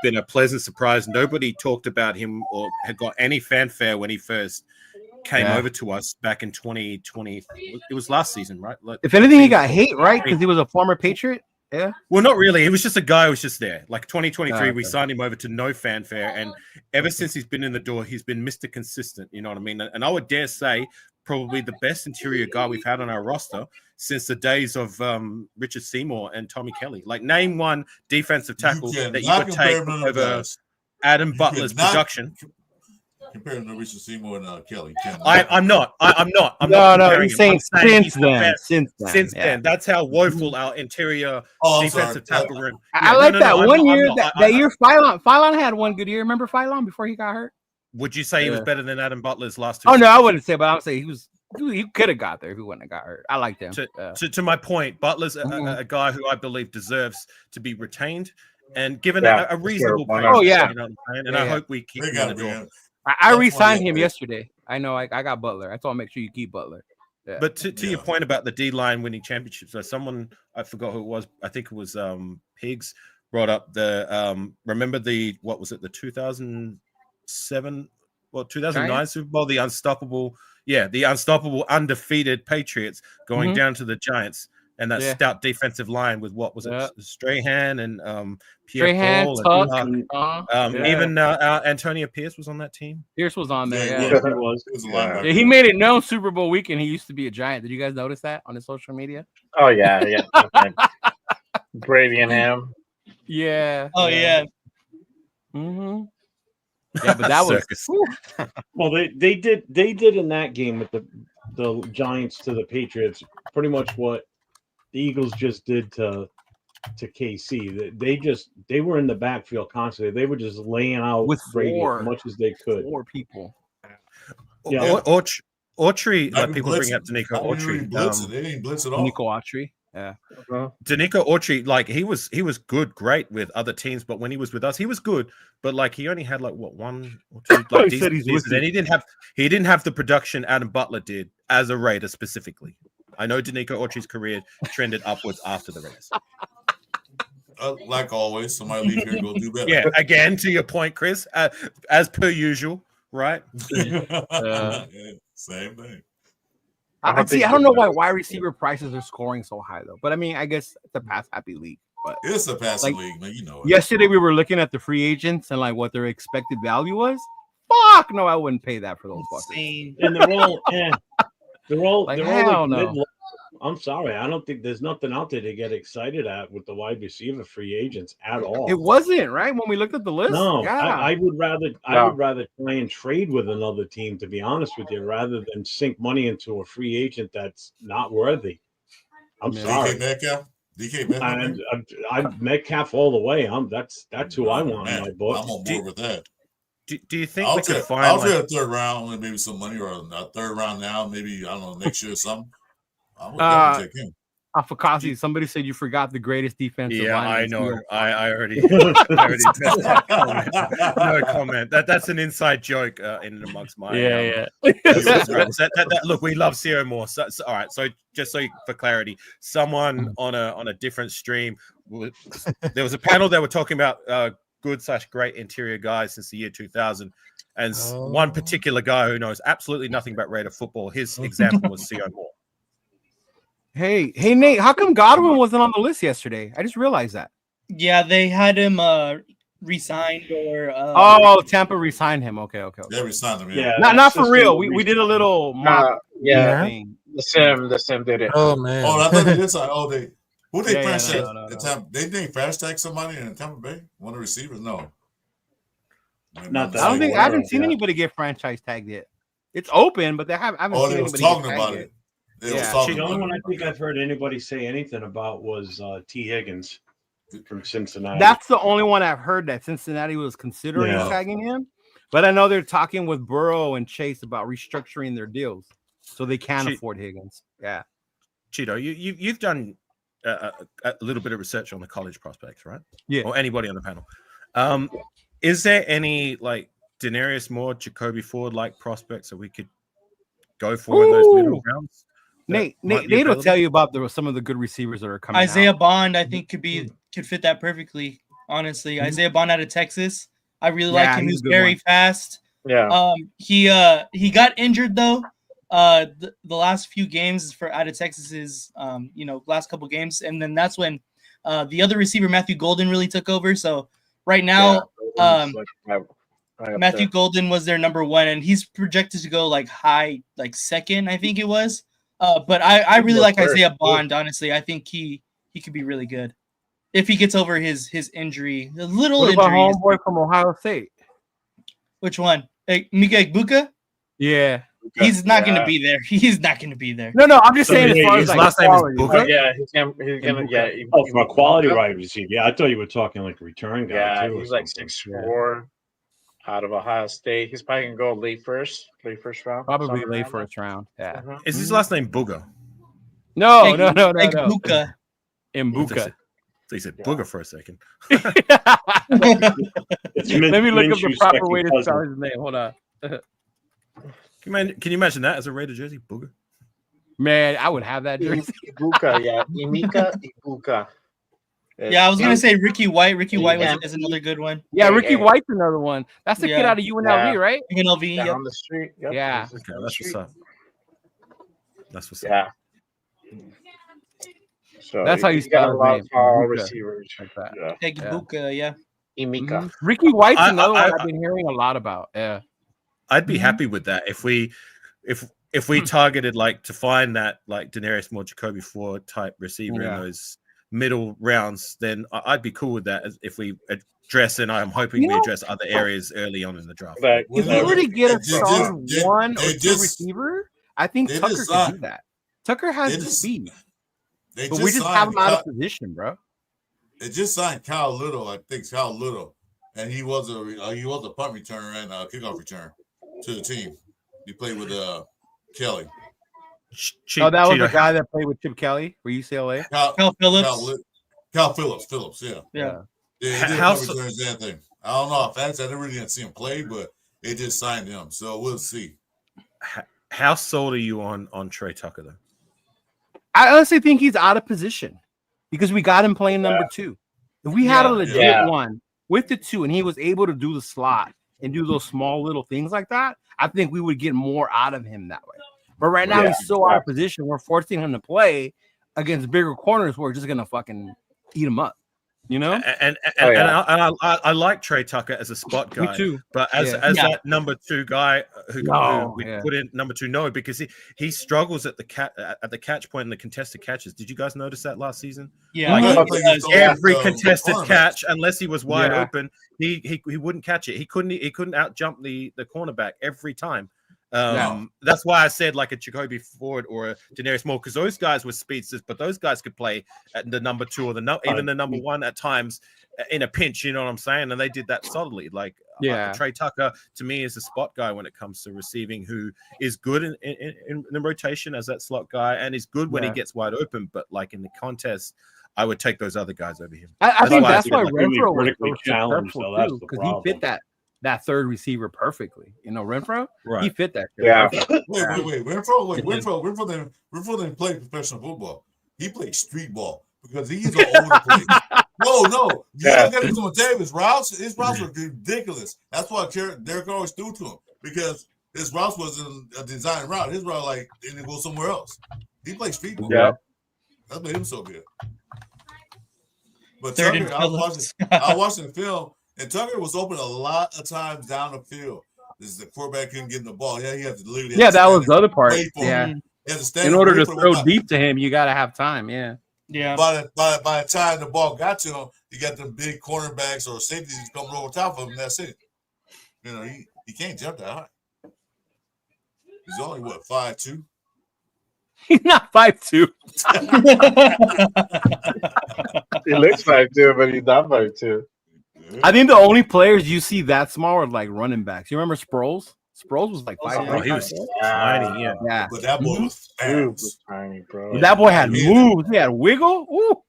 Speaker 5: been a pleasant surprise. Nobody talked about him or had got any fanfare when he first came over to us back in 2020. It was last season, right?
Speaker 6: If anything, he got hate, right? Because he was a former Patriot. Yeah.
Speaker 5: Well, not really. He was just a guy who was just there. Like 2023, we signed him over to no fanfare, and ever since he's been in the door, he's been Mr. Consistent. You know what I mean? And I would dare say, probably the best interior guy we've had on our roster since the days of Richard Seymour and Tommy Kelly. Like, name one defensive tackle that you would take over Adam Butler's production.
Speaker 4: Comparing to Richard Seymour and Kelly.
Speaker 5: I'm not.
Speaker 6: No, I'm saying since then.
Speaker 5: That's how woeful our interior defensive tackle room.
Speaker 6: I like that one year. That year, Phylon had one good year. Remember Phylon before he got hurt?
Speaker 5: Would you say he was better than Adam Butler's last two?
Speaker 6: Oh no, I wouldn't say, but I would say he could have got there if he wouldn't have got hurt. I liked him.
Speaker 5: To my point, Butler's a guy who I believe deserves to be retained and given a reasonable price.
Speaker 6: Oh yeah,
Speaker 5: you know what I'm saying? And I hope we keep him in the door.
Speaker 6: I re-signed him yesterday. I know I got Butler. I told him make sure you keep Butler. Yeah.
Speaker 5: But to your point about the D-line winning championships, someone, I forgot who it was, I think it was Pigs, brought up the remember the 2009 Super Bowl, the unstoppable undefeated Patriots going down to the Giants. And that stout defensive line with what was it? Strahan and Pierre Paul. Even Antonio Pierce was on that team.
Speaker 6: Pierce was on there.
Speaker 1: He was.
Speaker 6: He made it known Super Bowl weekend he used to be a Giant. Did you guys notice that on his social media?
Speaker 2: Oh yeah. Brady and him.
Speaker 6: Yeah.
Speaker 8: Oh yeah.
Speaker 6: Mm-hmm. Yeah, but that was
Speaker 1: well. They did in that game with the Giants to the Patriots pretty much what the Eagles just did to KC. They were in the backfield constantly. They were just laying out
Speaker 6: with
Speaker 1: Brady as much as they could.
Speaker 6: 4 people.
Speaker 5: Yeah. Autry, people bring up Danico Autry.
Speaker 4: They didn't blitz at all.
Speaker 6: Danico Autry. Yeah.
Speaker 5: Danico Autry, like he was great with other teams, but when he was with us, he was good. But like he only had like one or two like decent pieces, and he didn't have the production Adam Butler did as a Raider specifically. I know Danico Autry's career trended upwards after the race.
Speaker 4: Like always, somebody leave here and go do better.
Speaker 5: Yeah, again, to your point, Chris, as per usual, right?
Speaker 4: Same thing.
Speaker 2: hope
Speaker 6: see.
Speaker 2: they
Speaker 6: I don't
Speaker 2: do
Speaker 6: know
Speaker 2: that.
Speaker 6: why wide receiver prices are scoring so high though. But I mean, I guess it's a pass happy league. But
Speaker 4: It's a passing
Speaker 6: Like,
Speaker 4: league, man. You know it.
Speaker 6: yesterday we were looking at the free agents and like what their expected value was. Fuck no, I wouldn't pay that for those fuckers.
Speaker 8: Insane.
Speaker 1: And they're all, they're all,
Speaker 6: Like,
Speaker 1: they're
Speaker 6: hell
Speaker 1: all like
Speaker 6: no.
Speaker 1: mid. I'm sorry, I don't think there's nothing out there to get excited at with the wide receiver free agents at all.
Speaker 6: It wasn't right when we looked at the list.
Speaker 1: No,
Speaker 6: yeah.
Speaker 1: I would rather
Speaker 2: No.
Speaker 1: try and trade with another team, to be honest with you, rather than sink money into a free agent that's not worthy. I'm
Speaker 6: Yeah.
Speaker 1: sorry.
Speaker 4: DK Metcalf. DK Metcalf.
Speaker 1: And I Metcalf all the way. That's who I want in my
Speaker 4: I'm
Speaker 1: book.
Speaker 4: on board with that.
Speaker 5: Do you think
Speaker 4: I'll
Speaker 5: we could
Speaker 4: trade
Speaker 5: find like,
Speaker 4: a third round, maybe some money, or a third round now, maybe I don't know, next year or something. I would definitely take him.
Speaker 6: Fakasi, somebody said you forgot the greatest defensive
Speaker 5: yeah,
Speaker 6: line.
Speaker 5: I
Speaker 6: in
Speaker 5: know.
Speaker 6: the
Speaker 5: I already no comment. That's an inside joke in and amongst my
Speaker 6: Yeah.
Speaker 5: That's right. Look, we love Ciro Moore. So, all right. So just for clarity, someone on a different stream, there was a panel that were talking about good/great interior guys since the year 2000, and one particular guy who knows absolutely nothing about Raider football. His example was Ciro Moore.
Speaker 6: Hey, Nate, how come Godwin wasn't on the list yesterday? I just realized that.
Speaker 8: Yeah, they had him re-signed
Speaker 6: or Tampa re-signed him. Okay.
Speaker 4: They resigned him.
Speaker 1: Yeah,
Speaker 6: Not
Speaker 1: that's
Speaker 6: for
Speaker 1: just
Speaker 6: real.
Speaker 1: a
Speaker 6: We did a little mock
Speaker 2: Yeah,
Speaker 6: thing.
Speaker 2: the sim did it.
Speaker 7: Oh man.
Speaker 4: Oh, I thought they did something. Oh, they
Speaker 6: Yeah,
Speaker 4: franchise
Speaker 6: no.
Speaker 4: They didn't fast tag somebody in Tampa Bay. One of the receivers, no.
Speaker 1: Not that
Speaker 6: I don't think I haven't
Speaker 1: aware of,
Speaker 6: seen
Speaker 1: yeah.
Speaker 6: anybody get franchise tagged yet. It's open, but I haven't
Speaker 4: Oh,
Speaker 6: seen
Speaker 4: they was
Speaker 6: anybody
Speaker 4: talking
Speaker 6: get
Speaker 4: about
Speaker 6: tagged
Speaker 4: it.
Speaker 6: yet.
Speaker 4: They was
Speaker 6: Yeah.
Speaker 4: talking
Speaker 1: The only
Speaker 4: about
Speaker 1: one I
Speaker 4: it.
Speaker 1: think I've heard anybody say anything about was T. Higgins from Cincinnati.
Speaker 6: That's the only one I've heard that Cincinnati was considering
Speaker 1: Yeah.
Speaker 6: tagging him. But I know they're talking with Burrow and Chase about restructuring their deals so they can afford Higgins. Yeah.
Speaker 5: Cheeto, you've done a little bit of research on the college prospects, right?
Speaker 6: Yeah.
Speaker 5: Or anybody on the panel. Is there any like Denarius Moore, Jacoby Ford like prospects that we could go for in those middle rounds?
Speaker 6: Nate will tell you about some of the good receivers that are coming
Speaker 8: Isaiah
Speaker 6: out.
Speaker 8: Bond, I think could fit that perfectly. Honestly, Isaiah Bond out of Texas, I really like him.
Speaker 6: he's
Speaker 8: He's
Speaker 6: a good
Speaker 8: very
Speaker 6: one.
Speaker 8: fast.
Speaker 2: Yeah.
Speaker 8: He got injured though. The last few games out of Texas's last couple games, and then that's when the other receiver Matthew Golden really took over. So right now, Matthew Golden was their number one, and he's projected to go like high, like second, I think it was. But I really like Isaiah Bond. Honestly, I think he could be really good if he gets over his injury. A little
Speaker 6: What about
Speaker 8: injury.
Speaker 6: homeboy from Ohio State?
Speaker 8: Which one? Mika Egbuka?
Speaker 6: Yeah.
Speaker 8: He's not going to be there. He's not going to be there.
Speaker 6: No, I'm just saying as far as
Speaker 5: his
Speaker 6: like
Speaker 5: last name is
Speaker 6: quality,
Speaker 5: Booker?
Speaker 6: right?
Speaker 2: Yeah, he's gonna
Speaker 1: Oh, from a quality wide receiver. Yeah, I thought you were talking like a return guy.
Speaker 2: Yeah,
Speaker 1: too, or
Speaker 2: he's like
Speaker 1: something.
Speaker 2: 6'4", out of Ohio State. He's probably gonna go late first round.
Speaker 6: Probably
Speaker 2: somewhere
Speaker 6: late
Speaker 2: around
Speaker 6: first round. Yeah.
Speaker 2: there.
Speaker 5: Is his last name Booger?
Speaker 6: No.
Speaker 8: Egbuka.
Speaker 6: Mbuka.
Speaker 5: So he said Booger for a second.
Speaker 1: It's
Speaker 6: Let me look up the
Speaker 1: Minshew's
Speaker 6: proper
Speaker 1: second
Speaker 6: way to
Speaker 1: cousin.
Speaker 6: spell his name. Hold on.
Speaker 5: Can you imagine that as a Raider jersey? Booger?
Speaker 6: Man, I would have that jersey.
Speaker 2: Ibuka, yeah, Emeka Ibuka.
Speaker 8: Yeah, I was gonna say Ricky White. Ricky White
Speaker 2: Yeah.
Speaker 8: is another good one.
Speaker 6: Yeah,
Speaker 2: Hey,
Speaker 6: Ricky
Speaker 2: hey.
Speaker 6: White's another one. That's the kid
Speaker 8: Yeah.
Speaker 6: out of UNLV,
Speaker 2: Yeah.
Speaker 6: right?
Speaker 8: UNLV. Yep.
Speaker 2: down the street. Yep,
Speaker 6: Yeah.
Speaker 2: he's just
Speaker 5: Okay,
Speaker 2: down the
Speaker 5: that's what's
Speaker 2: street.
Speaker 5: up. That's what's up.
Speaker 2: Yeah. So
Speaker 6: That's how you
Speaker 2: he's got
Speaker 6: spell
Speaker 2: a
Speaker 6: his
Speaker 2: lot
Speaker 6: name,
Speaker 2: of tall
Speaker 6: Ibuka.
Speaker 2: receivers.
Speaker 6: Like that.
Speaker 2: Yeah,
Speaker 8: Egbuka. Yeah.
Speaker 2: Emeka.
Speaker 6: Mhm. Ricky White's another
Speaker 5: I-
Speaker 6: one I've been hearing a lot about. Yeah.
Speaker 5: I'd be happy with that if we targeted like to find that like Denarius Moore, Jacoby Ford type receiver in those middle rounds, then I'd be cool with that if we address, and I'm hoping we address other areas early on in the draft.
Speaker 2: But
Speaker 6: If we were to get a
Speaker 4: They just-
Speaker 6: solid
Speaker 4: they-
Speaker 6: one
Speaker 4: they
Speaker 6: or two
Speaker 4: just-
Speaker 6: receiver, I think
Speaker 4: they
Speaker 6: Tucker
Speaker 4: just
Speaker 6: could do
Speaker 4: signed-
Speaker 6: that. Tucker has
Speaker 4: they
Speaker 6: the
Speaker 4: just-
Speaker 6: speed,
Speaker 4: They
Speaker 6: but we just have him out of position, bro.
Speaker 4: They just signed Kyle Little, I think Kyle Little, and he was a punt returner and a kickoff returner to the team. He played with Kelly.
Speaker 6: Oh, that was the guy that played with Chip Kelly for UCLA.
Speaker 8: Cal Phillips.
Speaker 4: Cal Phillips, yeah.
Speaker 8: Yeah.
Speaker 4: Yeah, he did
Speaker 5: How
Speaker 4: punt
Speaker 5: so-
Speaker 4: returns and everything. I don't know if that's I didn't really see him play, but they just signed him, so we'll see.
Speaker 5: How sold are you on Trey Tucker though?
Speaker 6: I honestly think he's out of position because we got him playing number two. If we had a legit one with the two and he was able to do the slot and do those small little things like that, I think we would get more out of him that way. But right now
Speaker 2: Yeah,
Speaker 6: he's so out of position. We're forcing him to play against bigger corners. We're just gonna fucking eat him up. You know?
Speaker 5: And I like Trey Tucker as a spot guy.
Speaker 6: Me too.
Speaker 5: But as that number 2 guy who we put in number 2, no, because he struggles at the catch point and the contested catches. Did you guys notice that last season?
Speaker 8: Yeah,
Speaker 5: Every contested catch, unless he was wide open, he wouldn't catch it. He couldn't out jump the cornerback every time. That's why I said like a Jacoby Ford or a Denarius Moore, because those guys were speedsters, but those guys could play at the number 2 or even the number 1 at times in a pinch. You know what I'm saying? And they did that solidly. Like Trey Tucker to me is a spot guy when it comes to receiving, who is good in the rotation as that slot guy and is good when he gets wide open. But like in the contest, I would take those other guys over him.
Speaker 6: I think that's why
Speaker 1: like
Speaker 6: Renfro was
Speaker 1: vertically
Speaker 6: so
Speaker 1: challenged,
Speaker 6: successful
Speaker 1: so that's
Speaker 6: too,
Speaker 1: the
Speaker 6: because he fit
Speaker 1: problem.
Speaker 6: that third receiver perfectly. You know, Renfro,
Speaker 5: Right.
Speaker 6: he fit that.
Speaker 2: Yeah.
Speaker 4: Wait. Renfro didn't play professional football. He played street ball because he's all over the place. No. You don't get into Davis routes. His routes were ridiculous. That's why Derek always threw to him, because his routes wasn't a design route. His route and it goes somewhere else. He played street ball.
Speaker 2: Yeah.
Speaker 4: That made him so good. But
Speaker 8: Third and
Speaker 4: Tucker, I was watching the film, and Tucker was open a lot of times down the field. The quarterback couldn't get in the ball. Yeah, he had to literally.
Speaker 6: Yeah, that was the other part.
Speaker 4: Yeah.
Speaker 6: In order to throw deep to him, you got to have time. Yeah.
Speaker 8: Yeah.
Speaker 4: By the time the ball got to him, you got them big cornerbacks or safeties coming over top of him. That's it. You know, he can't jump that high. He's only 5'2".
Speaker 6: He's not 5'2".
Speaker 2: He looks 5'2", but he's not 5'2".
Speaker 6: I think the only players you see that small are like running backs. You remember Sproles? Sproles was like 5'3".
Speaker 5: Oh, he was tiny. Yeah.
Speaker 4: But that boy was fast.
Speaker 2: Tiny, bro.
Speaker 6: But that boy had moves. He had wiggle. Ooh.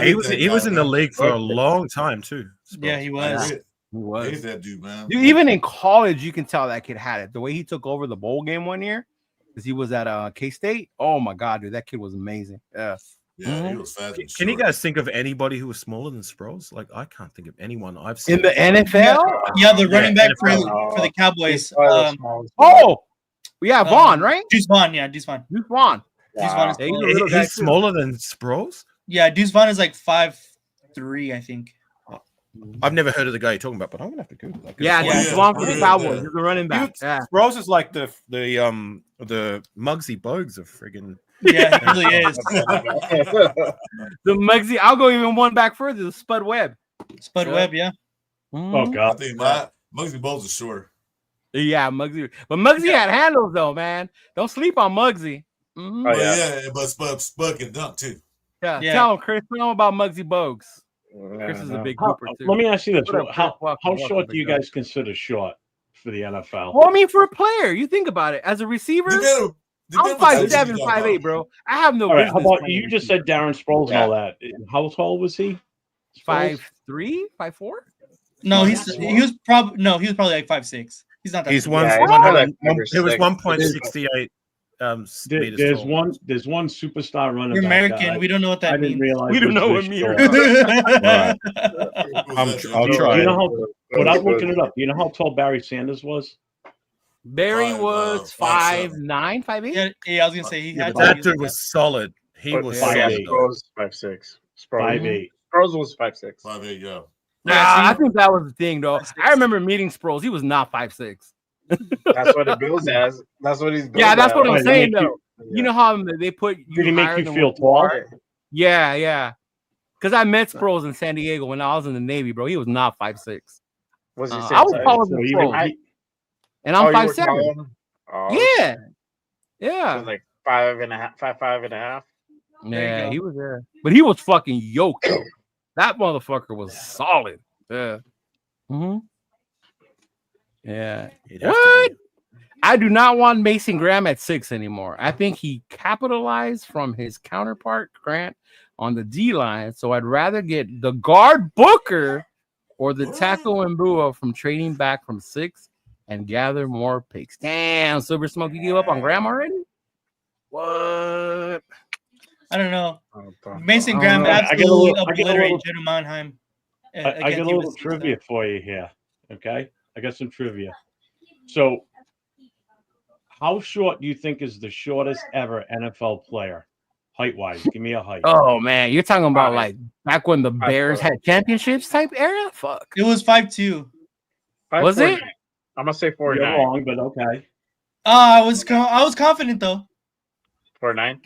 Speaker 5: He was in the league for a long time too.
Speaker 8: Yeah, he was.
Speaker 6: He was.
Speaker 4: He's that dude, man.
Speaker 6: Dude, even in college, you can tell that kid had it. The way he took over the bowl game one year, because he was at K-State. Oh my God, dude, that kid was amazing. Yeah.
Speaker 4: Yeah, he was fast.
Speaker 5: Can you guys think of anybody who was smaller than Sproles? Like, I can't think of anyone I've seen
Speaker 6: in the NFL.
Speaker 8: Yeah, the running back for
Speaker 2: NFL.
Speaker 8: the Cowboys.
Speaker 6: Vaughn, right?
Speaker 8: Deuce Vaughn, yeah, Deuce Vaughn.
Speaker 6: Deuce Vaughn.
Speaker 8: Deuce Vaughn is
Speaker 5: He's smaller than Sproles?
Speaker 8: Yeah, Deuce Vaughn is like 5'3", I think.
Speaker 5: I've never heard of the guy you're talking about, but I'm gonna have to Google that.
Speaker 6: Yeah, Deuce Vaughn for the Cowboys. He's a running back. Yeah.
Speaker 5: Sproles is like the Muggsy Bogues of friggin'.
Speaker 8: Yeah, he really is.
Speaker 6: The Muggsy. I'll go even one back further. The Spud Webb.
Speaker 8: Spud Webb, yeah.
Speaker 1: Oh God,
Speaker 4: I think Muggsy Bogues is shorter.
Speaker 6: Yeah, Muggsy. But Muggsy had handles though, man. Don't sleep on Muggsy. Mm-hmm.
Speaker 4: But Spud can dunk too.
Speaker 6: Yeah. Tell him, Chris. Tell him about Muggsy Bogues. Chris is a big hooper too.
Speaker 1: Let me ask you this: how short do you guys consider short for the NFL?
Speaker 6: Well, I mean, for a player, you think about it. As a receiver, I'm 5'7", 5'8", bro. I have no business.
Speaker 1: How about you? Just said Darren Sproles and all that. How tall was he?
Speaker 6: 5'3", 5'4".
Speaker 8: No, he was probably like 5'6". He's not that.
Speaker 5: He's
Speaker 8: tall.
Speaker 5: It was 1.68.
Speaker 1: There's one superstar running.
Speaker 8: We're American. We don't know what that means.
Speaker 1: I didn't realize.
Speaker 6: We don't know what means.
Speaker 5: I'll try.
Speaker 1: You know how? Without looking it up, you know how tall Barry Sanders was?
Speaker 6: Barry was 5'9", 5'8".
Speaker 8: Yeah, I was gonna say he had.
Speaker 5: That dude was solid. He was
Speaker 2: 5'8". Sproles 5'6".
Speaker 1: 5'8".
Speaker 2: Sproles was 5'6".
Speaker 4: 5'8", yeah.
Speaker 6: I think that was the thing, though. I remember meeting Sproles. He was not 5'6".
Speaker 2: That's what it builds as. That's what he's.
Speaker 6: Yeah, that's what I'm saying, though. You know how they put you.
Speaker 1: Did he make you feel tall?
Speaker 6: Yeah. Because I met Sproles in San Diego when I was in the Navy, bro. He was not 5'6".
Speaker 2: Was he?
Speaker 6: I was taller than Sproles, and I'm 5'7". Yeah.
Speaker 2: Like 5'5".
Speaker 6: Yeah, he was there, but he was fucking yoked though. That motherfucker was solid. Yeah. Mm-hmm. Yeah. What? I do not want Mason Graham at 6 anymore. I think he capitalized from his counterpart Grant on the D line, so I'd rather get the guard Booker or the tackle Mbua from trading back from 6 and gather more picks. Damn, Silver Smoke, you give up on Graham already? What?
Speaker 8: I don't know. Mason Graham absolutely obliterated Judah Mannheim.
Speaker 1: I got a little trivia for you here. Okay, I got some trivia. So, How short do you think is the shortest ever NFL player, height wise? Give me a height.
Speaker 6: Oh man, you're talking about
Speaker 2: 5'8".
Speaker 6: like back when the Bears
Speaker 2: 5'4".
Speaker 6: had championships type era. Fuck.
Speaker 8: It was 5'2".
Speaker 6: Was it?
Speaker 2: I'm gonna say
Speaker 1: You're
Speaker 2: 49.
Speaker 1: wrong, but okay.
Speaker 8: I was confident though.
Speaker 2: 49.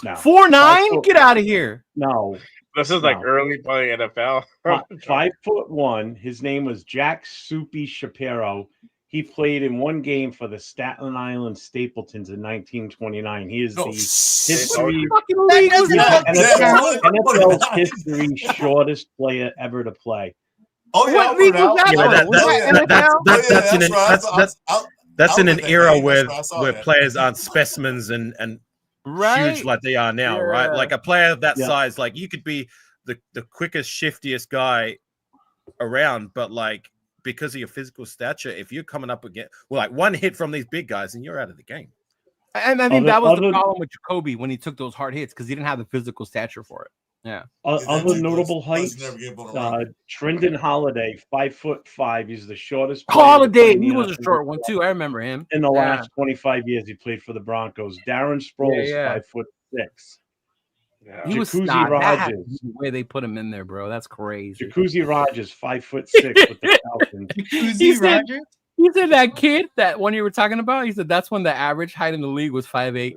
Speaker 1: No,
Speaker 6: 4'9"? Get out of here.
Speaker 1: no.
Speaker 2: This is like
Speaker 1: No.
Speaker 2: early play NFL.
Speaker 1: 5'1". His name was Jack Soupy Shapiro. He played in one game for the Staten Island Stapletons in 1929. He is
Speaker 4: No,
Speaker 1: the
Speaker 4: shit.
Speaker 1: history
Speaker 6: Fucking league was
Speaker 4: Yeah,
Speaker 6: not-
Speaker 1: NFL's history shortest player ever to play.
Speaker 4: Oh yeah,
Speaker 6: What
Speaker 4: I
Speaker 6: league
Speaker 4: remember
Speaker 6: was that?
Speaker 4: Yeah,
Speaker 6: though? Was that NFL?
Speaker 5: That's in an era where
Speaker 4: I saw that.
Speaker 5: players aren't specimens and
Speaker 6: Right.
Speaker 5: huge like they are now,
Speaker 6: Yeah.
Speaker 5: right? Like a player of that
Speaker 1: Yeah.
Speaker 5: size, like you could be the quickest, shiftiest guy around, but like because of your physical stature, if you're coming up against like one hit from these big guys, and you're out of the game.
Speaker 6: And I think
Speaker 1: Other-
Speaker 6: that was the
Speaker 1: other-
Speaker 6: problem with Jacoby when he took those hard hits because he didn't have the physical stature for it.
Speaker 1: Other notable
Speaker 4: Plus,
Speaker 1: heights.
Speaker 4: never get on the run.
Speaker 1: Trendon Holiday, 5'5". He's the shortest. player to
Speaker 6: Holiday,
Speaker 1: play in the
Speaker 6: he was a
Speaker 1: NFL
Speaker 6: short one too. I remember him.
Speaker 1: In the
Speaker 6: Yeah.
Speaker 1: last 25 years, he played for the Broncos. Darren Sproles,
Speaker 6: Yeah.
Speaker 1: 5'6".
Speaker 2: Yeah.
Speaker 6: He was
Speaker 1: Jacuzzi
Speaker 6: not that had to
Speaker 1: Rogers.
Speaker 6: be the way they put him in there, bro. That's crazy.
Speaker 1: Jacuzzi Rogers, 5'6" with the Falcons.
Speaker 6: He
Speaker 8: Jacuzzi
Speaker 6: said-
Speaker 8: Rogers.
Speaker 6: He said that kid, that one you were talking about, he said that's when the average height in the league was 5'8".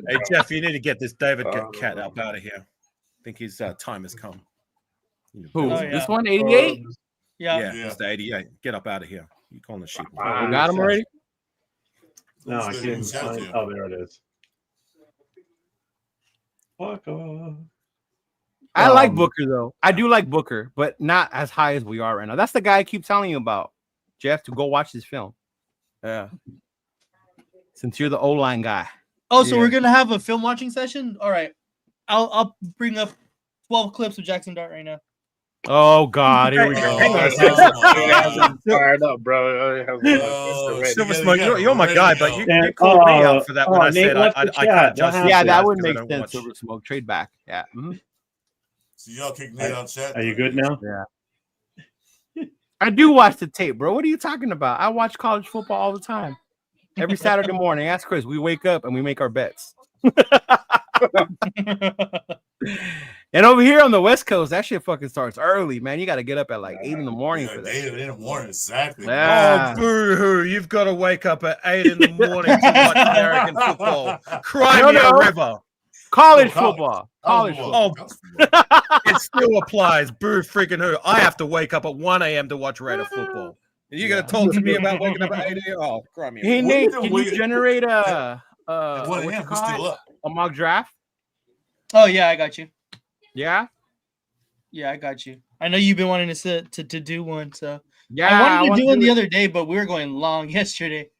Speaker 5: Hey Jeff, you need to get this David Cat up out of here. I think his time has come.
Speaker 6: Who?
Speaker 8: Oh, yeah.
Speaker 6: This one, 88?
Speaker 8: Yeah.
Speaker 5: Yeah,
Speaker 4: Yeah.
Speaker 5: it's the 88. Get up out of here. You calling the sheep?
Speaker 6: Oh, got him already?
Speaker 1: No, I
Speaker 4: Who's
Speaker 1: can't
Speaker 4: the-
Speaker 1: find.
Speaker 4: who's
Speaker 1: Oh, there it is. Fuck off.
Speaker 6: I like
Speaker 1: Um,
Speaker 6: Booker though. I do like Booker, but not as high as we are right now. That's the guy I keep telling you about, Jeff. To go watch this film. Yeah. Since you're the O-line guy.
Speaker 8: Oh, so
Speaker 6: Yeah.
Speaker 8: we're gonna have a film watching session. All right, I'll bring up 12 clips of Jackson Dart right now.
Speaker 6: Oh God, here we
Speaker 5: Hang
Speaker 6: go.
Speaker 5: on a
Speaker 4: second.
Speaker 2: Fired up, bro.
Speaker 4: Yo,
Speaker 5: Silver
Speaker 4: you
Speaker 5: Smoke,
Speaker 4: gotta-
Speaker 5: you're my
Speaker 4: ready
Speaker 5: guy,
Speaker 4: to
Speaker 5: but
Speaker 4: go.
Speaker 5: you called me out for that when I
Speaker 1: Nate
Speaker 5: said
Speaker 1: left
Speaker 5: I
Speaker 1: the
Speaker 5: can't
Speaker 1: chat.
Speaker 5: just.
Speaker 1: What
Speaker 6: Yeah, that
Speaker 1: happened?
Speaker 6: would
Speaker 5: because I
Speaker 6: make
Speaker 5: don't
Speaker 6: sense.
Speaker 5: watch-
Speaker 6: Silver Smoke, trade back. Yeah. Mhm.
Speaker 4: So y'all kick Nate out chat.
Speaker 1: Are you good now?
Speaker 6: I do watch the tape, bro. What are you talking about? I watch college football all the time. Every Saturday morning. Ask Chris. We wake up and we make our bets. And over here on the West Coast, that shit fucking starts early, man. You got to get up at like 8 in the morning
Speaker 4: Yeah,
Speaker 6: for that.
Speaker 4: 8 in the morning, exactly.
Speaker 6: Yeah.
Speaker 5: Oh, boo-hoo. You've got to wake up at 8 in the morning to watch American football. Cry me a river.
Speaker 6: College
Speaker 4: Oh, college.
Speaker 6: football. College football.
Speaker 5: It still applies. Boo freaking who. I have to wake up at 1 a.m. to watch Raider football. And you're going to talk to me about waking up at 8 a.m.? Oh, cry me a
Speaker 6: Hey,
Speaker 5: river.
Speaker 6: Nate,
Speaker 4: What
Speaker 6: can
Speaker 4: the-
Speaker 6: you generate
Speaker 4: At 1
Speaker 6: what you
Speaker 4: a.m., we're
Speaker 6: call
Speaker 4: still
Speaker 6: it?
Speaker 4: up.
Speaker 6: A mock draft?
Speaker 8: Oh yeah, I got you.
Speaker 6: Yeah?
Speaker 8: Yeah, I got you. I know you've been wanting to do one, so
Speaker 6: Yeah.
Speaker 8: I wanted to do one the
Speaker 6: it.
Speaker 8: other day, but we were going long yesterday.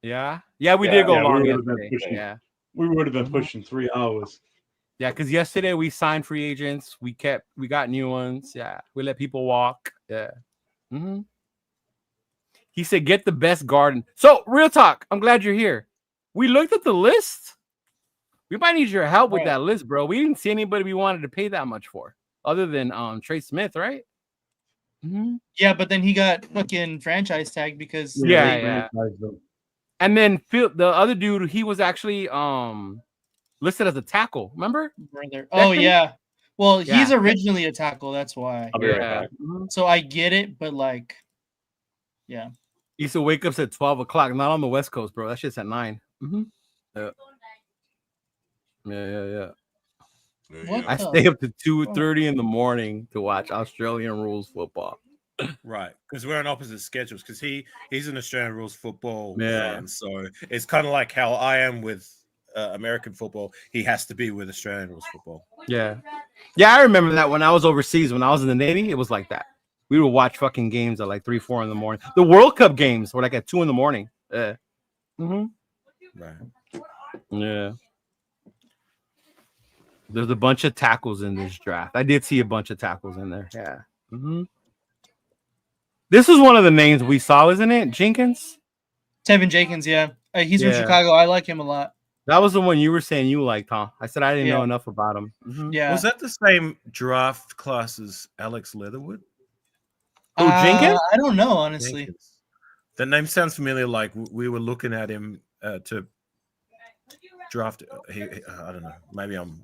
Speaker 6: Yeah. Yeah, we
Speaker 1: Yeah,
Speaker 6: did go
Speaker 1: yeah, we
Speaker 6: long
Speaker 1: would've been
Speaker 6: yesterday.
Speaker 1: pushing.
Speaker 6: Yeah.
Speaker 1: We would have been pushing 3 hours.
Speaker 6: Yeah, because yesterday we signed free agents. We got new ones. Yeah. We let people walk. Yeah. Mm-hmm. He said, get the best garden. So, real talk. I'm glad you're here. We looked at the list. We might need your help with
Speaker 8: Right.
Speaker 6: that list, bro. We didn't see anybody we wanted to pay that much for, other than Trey Smith, right? Mm-hmm.
Speaker 8: Yeah, but then he got fucking franchise tag because
Speaker 6: Yeah,
Speaker 1: they
Speaker 6: yeah.
Speaker 1: franchised them.
Speaker 6: And then Phil, the other dude, he was actually listed as a tackle. Remember?
Speaker 8: brother. Oh
Speaker 6: Beckham?
Speaker 8: yeah. Well,
Speaker 6: Yeah.
Speaker 8: he's originally a tackle, that's why.
Speaker 1: I'll be right back.
Speaker 6: Mhm.
Speaker 8: So I get it, but like, yeah.
Speaker 6: He used to wake up at 12 o'clock, not on the West Coast, bro. That shit's at 9. Mm-hmm. Yeah.
Speaker 4: Yeah,
Speaker 8: What?
Speaker 4: yeah.
Speaker 6: I stay up to 2:30 in the morning to watch Australian rules football.
Speaker 5: Right, because we're on opposite schedules. Because he's an Australian rules football
Speaker 6: Yeah.
Speaker 5: fan, so it's kind of like how I am with American football. He has to be with Australian rules football.
Speaker 6: Yeah. Yeah, I remember that when I was overseas, when I was in the Navy, it was like that. We would watch fucking games at like 3, 4 in the morning. The World Cup games were like at 2 in the morning. Mm-hmm.
Speaker 5: Right.
Speaker 6: Yeah. There's a bunch of tackles in this draft. I did see a bunch of tackles in there. Yeah. Mm-hmm. This is one of the names we saw, isn't it? Jenkins?
Speaker 8: Tevin Jenkins, yeah. He's from
Speaker 6: Yeah.
Speaker 8: Chicago. I like him a lot.
Speaker 6: That was the one you were saying you liked, huh? I said I didn't know
Speaker 8: Yeah.
Speaker 6: enough about him. Mhm.
Speaker 8: Yeah.
Speaker 5: Was that the same draft class as Alex Leatherwood?
Speaker 6: Oh, Jenkins?
Speaker 8: I don't know, honestly.
Speaker 5: Jenkins. That name sounds familiar. Like we were looking at him to draft. I don't know. Maybe I'm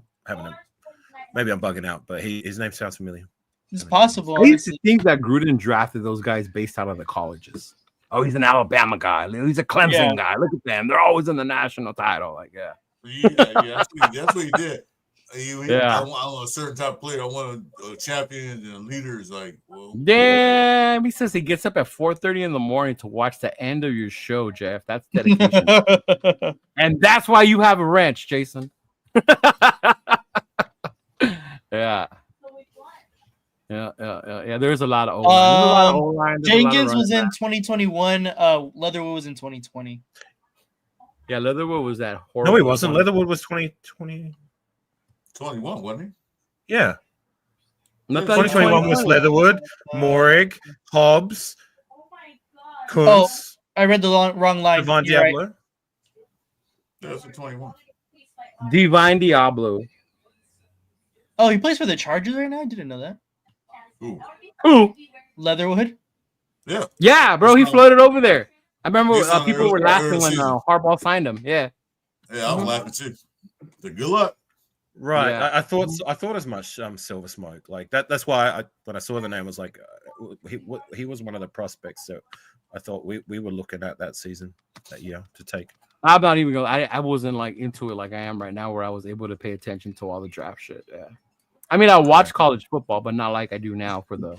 Speaker 5: bugging out, but his name sounds familiar.
Speaker 8: It's possible.
Speaker 6: I used to
Speaker 8: Honestly.
Speaker 6: think that Gruden drafted those guys based out of the colleges. Oh, he's an Alabama guy. He's a Clemson guy. Look at them. They're always in the national title. Like, yeah.
Speaker 4: That's what he did.
Speaker 6: Yeah.
Speaker 4: I want a certain type of player. I want a champion and a leader. Is like, well,
Speaker 6: Damn. He says he gets up at 4:30 in the morning to watch the end of your show, Jeff. That's dedication. And that's why you have a wrench, Jason. Yeah. Yeah. There's a lot of O-line.
Speaker 8: Jenkins was in 2021. Leatherwood was in 2020.
Speaker 6: Yeah, Leatherwood was that horrible.
Speaker 5: No, he wasn't. Leatherwood was 2020.
Speaker 4: 21, wasn't
Speaker 5: Yeah.
Speaker 6: Not
Speaker 5: 2021 was Leatherwood, Morig, Hobbs, Kuntz,
Speaker 8: I read the wrong line.
Speaker 5: Devon
Speaker 8: You're right.
Speaker 5: Diablo.
Speaker 4: he? That's 21.
Speaker 6: Divine Diablo.
Speaker 8: Oh, he plays for the Chargers right now? I didn't know that.
Speaker 6: Ooh.
Speaker 8: Leatherwood?
Speaker 4: Yeah.
Speaker 6: Yeah, bro, he floated over there. I remember
Speaker 4: He's on
Speaker 6: people
Speaker 4: early-
Speaker 6: were laughing
Speaker 4: early
Speaker 6: when
Speaker 4: season.
Speaker 6: Harbaugh signed him. Yeah.
Speaker 4: Yeah, I was laughing too. So good luck.
Speaker 5: Right.
Speaker 6: Yeah.
Speaker 5: I thought as much. Silver Smoke. Like that. That's why when I saw the name, I was like, he was one of the prospects. So I thought we were looking at that season, that year to take.
Speaker 6: I'm not even going. I wasn't like into it like I am right now, where I was able to pay attention to all the draft shit. Yeah. I mean, I watch college football, but not like I do now for the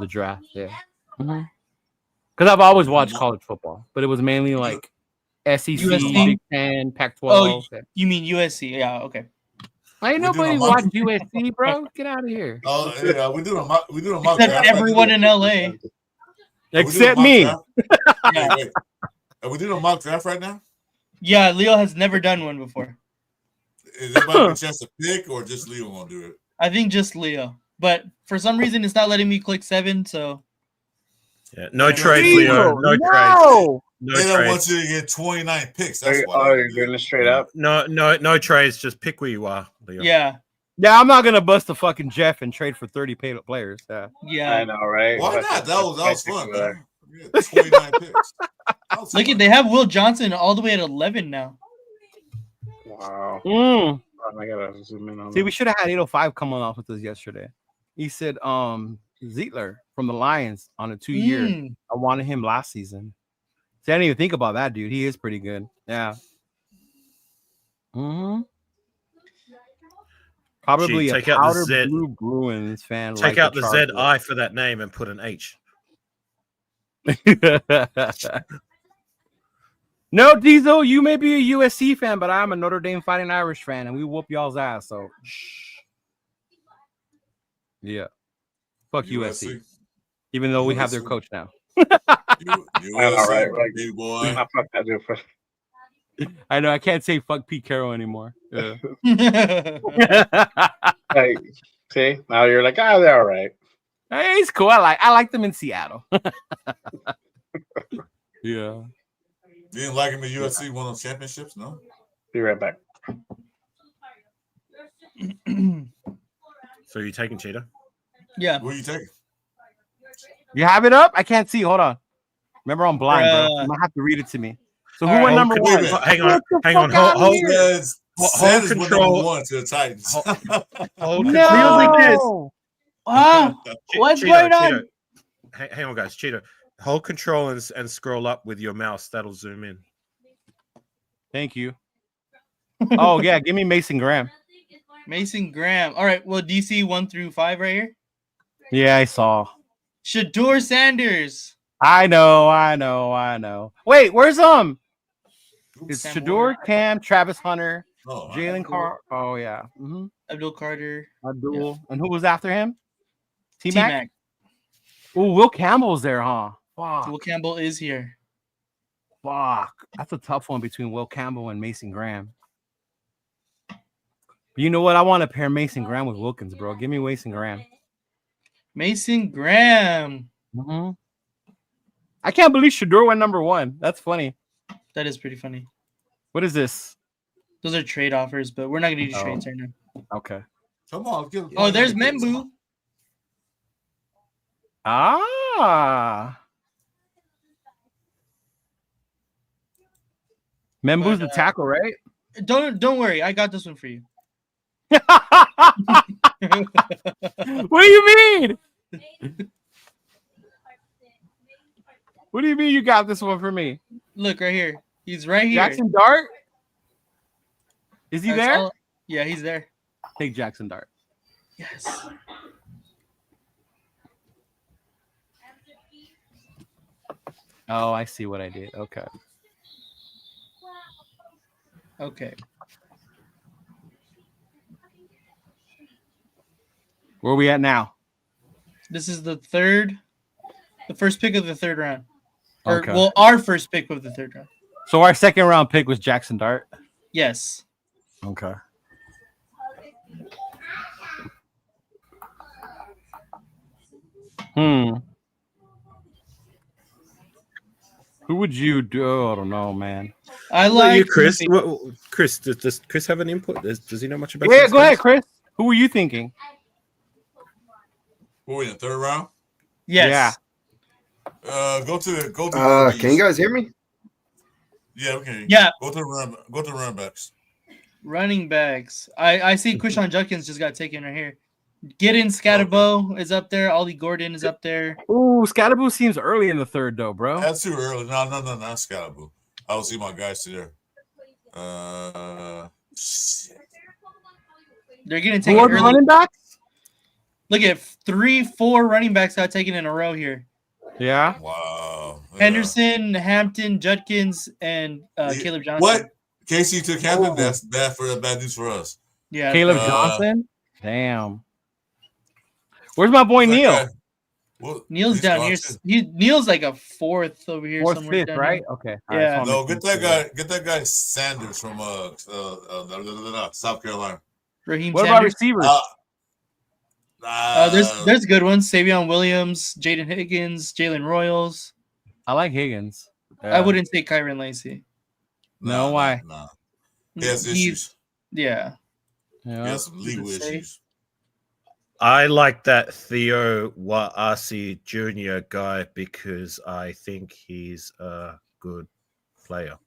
Speaker 6: draft. Yeah. Because I've always watched college football, but it was mainly like SEC,
Speaker 8: USC?
Speaker 6: Big Ten, Pac-12.
Speaker 8: Oh,
Speaker 6: Yeah.
Speaker 8: you mean USC? Yeah, okay.
Speaker 6: Ain't
Speaker 4: We do
Speaker 6: nobody
Speaker 4: a
Speaker 6: watch
Speaker 4: mock-
Speaker 6: USC, bro. Get out of here.
Speaker 4: Oh yeah, we do a mock
Speaker 8: Except
Speaker 4: draft.
Speaker 8: everyone in LA.
Speaker 4: Are we doing a
Speaker 6: Except
Speaker 4: mock
Speaker 6: me.
Speaker 4: draft? Wait. Are we doing a mock draft right now?
Speaker 8: Yeah, Leo has never done one before.
Speaker 4: Is everybody have a chance to pick, or just Leo want to do it?
Speaker 8: I think just Leo. But for some reason, it's not letting me click 7, so.
Speaker 5: Yeah. No
Speaker 4: Yeah.
Speaker 5: trades, Leo. No trades.
Speaker 6: No.
Speaker 5: No
Speaker 4: They don't
Speaker 5: trades.
Speaker 4: want you to get 29 picks. That's why.
Speaker 2: Oh, you're doing it straight up.
Speaker 5: No trades. Just pick where you are, Leo.
Speaker 8: Yeah.
Speaker 6: Yeah, I'm not gonna bust a fucking Jeff and trade for 30 paid players. Yeah.
Speaker 8: Yeah.
Speaker 2: I know, right?
Speaker 4: Why
Speaker 2: But-
Speaker 4: not? That was
Speaker 2: that's
Speaker 4: fun,
Speaker 2: basically
Speaker 4: man. Yeah, 29 picks. That was
Speaker 8: Look
Speaker 4: fun.
Speaker 8: at, they have Will Johnson all the way at 11 now.
Speaker 2: Wow. I gotta zoom in on
Speaker 6: See,
Speaker 2: that.
Speaker 6: we should have had 805 come on off with us yesterday. He said, Zietler from the Lions on a 2-year.
Speaker 8: Mm.
Speaker 6: I wanted him last season. See, I didn't even think about that, dude. He is pretty good. Yeah. Probably
Speaker 5: Gee,
Speaker 6: a
Speaker 5: take out the
Speaker 6: powder
Speaker 5: Z.
Speaker 6: blue Bruins fan.
Speaker 5: Take
Speaker 6: like
Speaker 5: out
Speaker 6: the
Speaker 5: the
Speaker 6: Chargers.
Speaker 5: ZI for that name and put an H.
Speaker 6: No, Diesel, you may be a USC fan, but I'm a Notre Dame Fighting Irish fan, and we whoop y'all's ass. So, shh. Yeah. Fuck USC. Even though we have their
Speaker 4: USC.
Speaker 6: coach now.
Speaker 4: USC,
Speaker 2: right.
Speaker 4: big boy.
Speaker 2: Ah, fuck that dude.
Speaker 6: I know I can't say fuck Pete Carroll anymore. Yeah.
Speaker 2: Hey, see, now you're like, they're all right.
Speaker 6: Hey, he's cool. I like them in Seattle. Yeah.
Speaker 4: You didn't like him at USC won those championships, no?
Speaker 2: Be right back.
Speaker 5: So you taking Cheetah?
Speaker 8: Yeah.
Speaker 4: Who are you taking?
Speaker 6: You have it up? I can't see. Hold on. Remember, I'm blind, bro. You might have to read it to me. So who
Speaker 8: All
Speaker 6: went
Speaker 8: right.
Speaker 6: number
Speaker 4: Wait a
Speaker 6: one?
Speaker 4: minute.
Speaker 5: Hang on.
Speaker 6: fuck
Speaker 5: Hold,
Speaker 6: outta
Speaker 5: hold,
Speaker 6: here.
Speaker 4: Says
Speaker 5: Hold
Speaker 4: is
Speaker 5: control.
Speaker 4: number one to the Titans.
Speaker 5: hold
Speaker 6: No.
Speaker 5: control.
Speaker 8: like this. Wow. What's going on?
Speaker 5: Hang on, guys. Cheetah. Hold control and scroll up with your mouse. That'll zoom in.
Speaker 6: Thank you. Oh, yeah. Give me Mason Graham.
Speaker 8: Mason Graham. All right. Well, DC 1 through 5 right here.
Speaker 6: Yeah, I saw.
Speaker 8: Shador Sanders.
Speaker 6: I know. Wait, where's It's
Speaker 8: Sam
Speaker 6: Shador,
Speaker 8: Warner.
Speaker 6: Cam, Travis Hunter,
Speaker 4: Oh,
Speaker 6: Jalen Carr. Oh yeah.
Speaker 8: Abdul Carter.
Speaker 6: Abdul. And who was after him? T-Mac.
Speaker 8: T-Mac.
Speaker 6: Oh, Will Campbell's there, huh? Fuck.
Speaker 8: Will Campbell is here.
Speaker 6: Fuck. That's a tough one between Will Campbell and Mason Graham. But you know what? I want to pair Mason Graham with Wilkins, bro. Give me Mason Graham.
Speaker 8: Mason Graham.
Speaker 6: I can't believe Shador went number one. That's funny.
Speaker 8: That is pretty funny.
Speaker 6: What is this?
Speaker 8: Those are trade offers, but we're not going to do
Speaker 6: Oh.
Speaker 8: trades right now.
Speaker 6: Okay.
Speaker 4: come on.
Speaker 8: Oh, there's Membu.
Speaker 6: Membu's
Speaker 8: But,
Speaker 6: the tackle, right?
Speaker 8: Don't worry, I got this one for you.
Speaker 6: What do you mean? What do you mean you got this one for me?
Speaker 8: Look right here. He's right here.
Speaker 6: Jackson Dart? Is he
Speaker 8: That's
Speaker 6: there?
Speaker 8: all- Yeah, he's there.
Speaker 6: Take Jackson Dart.
Speaker 8: Yes.
Speaker 6: Oh, I see what I did. Okay.
Speaker 8: Okay.
Speaker 6: Where are we at now?
Speaker 8: This is the first pick of the third round. Or
Speaker 6: Okay.
Speaker 8: well, our first pick of the third round.
Speaker 6: So our second round pick was Jackson Dart.
Speaker 8: Yes.
Speaker 6: Okay. Who would you do? I don't know, man.
Speaker 8: I
Speaker 5: What
Speaker 8: like
Speaker 5: you, Chris? Chris, does Chris have an input? Does he know much about?
Speaker 6: Yeah,
Speaker 5: these
Speaker 6: go ahead,
Speaker 5: guys?
Speaker 6: Chris. Who were you thinking?
Speaker 4: Who are we in the third round?
Speaker 8: Yes.
Speaker 4: Go to.
Speaker 9: Can you guys hear me?
Speaker 4: Yeah, okay.
Speaker 8: Yeah.
Speaker 4: Go to running backs.
Speaker 8: Running backs. I see Quishon Judkins just got taken right here. Gideon Scatterbo is up there. Ollie Gordon is up there.
Speaker 6: Ooh, Scatterboo seems early in the third, though, bro.
Speaker 4: That's too early. No, not Scalaboo. I will see my guys there. Shit.
Speaker 8: They're gonna take
Speaker 6: Who
Speaker 8: it
Speaker 6: are the
Speaker 8: early.
Speaker 6: running backs?
Speaker 8: Look at 3-4 running backs got taken in a row here.
Speaker 6: Yeah.
Speaker 4: Wow. Yeah.
Speaker 8: Henderson, Hampton, Judkins, and Caleb Johnson.
Speaker 4: What? Casey took Hampton.
Speaker 6: Oh.
Speaker 4: That's bad news for us.
Speaker 8: Yeah.
Speaker 6: Caleb
Speaker 4: Uh,
Speaker 6: Johnson. Damn. Where's my boy
Speaker 4: That
Speaker 6: Neil?
Speaker 4: guy- well,
Speaker 8: Neil's
Speaker 4: he's
Speaker 8: down
Speaker 4: gone
Speaker 8: here.
Speaker 4: too.
Speaker 8: Neil's like a fourth over here.
Speaker 6: Fourth,
Speaker 8: somewhere
Speaker 6: fifth,
Speaker 8: down
Speaker 6: right?
Speaker 8: here.
Speaker 6: Okay.
Speaker 8: Yeah.
Speaker 4: No, get that guy Sanders from South Carolina.
Speaker 8: Raheem
Speaker 6: What about
Speaker 8: Sanders.
Speaker 6: receivers?
Speaker 8: There's good ones. Savion Williams, Jaden Higgins, Jalen Royals.
Speaker 6: I like Higgins.
Speaker 8: I wouldn't say Kyron Lacey.
Speaker 6: No, why?
Speaker 4: Nah. He has
Speaker 8: He's-
Speaker 4: issues.
Speaker 8: Yeah.
Speaker 4: He
Speaker 6: Yeah.
Speaker 4: has some legal
Speaker 8: Does it say?
Speaker 4: issues.
Speaker 5: I like that Theo Waasi Jr. guy because I think he's a good player.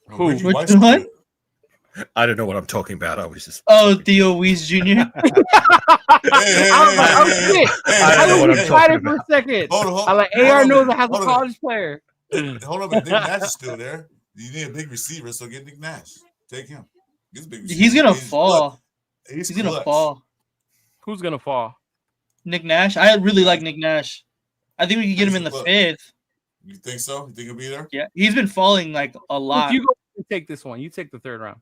Speaker 6: Who?
Speaker 4: Ricky
Speaker 8: Which
Speaker 4: White's
Speaker 8: one?
Speaker 4: good.
Speaker 5: I don't know what I'm talking about. I was just
Speaker 8: Oh, Theo Weiss Jr.
Speaker 4: Hey,
Speaker 6: I was like, oh shit!
Speaker 5: I don't know what I'm talking
Speaker 6: excited for
Speaker 5: about.
Speaker 6: a second.
Speaker 4: Hold
Speaker 6: I like
Speaker 4: hold
Speaker 6: AR
Speaker 4: on
Speaker 6: knows
Speaker 4: a
Speaker 6: I have a
Speaker 4: minute,
Speaker 6: college player.
Speaker 4: Hold on, Nick Nash is still there. You need a big receiver, so get Nick Nash. Take him. He's a big receiver.
Speaker 8: He's gonna
Speaker 4: He's
Speaker 8: fall.
Speaker 4: clutch. He's
Speaker 8: He's gonna
Speaker 4: clutch.
Speaker 8: fall.
Speaker 6: Who's gonna fall?
Speaker 8: Nick Nash. I really like Nick Nash. I think we could get him
Speaker 4: He's
Speaker 8: in the
Speaker 4: clutch.
Speaker 8: fifth.
Speaker 4: You think so? You think he'll be there?
Speaker 8: Yeah, he's been falling like a lot.
Speaker 6: You go and take this one. You take the third round.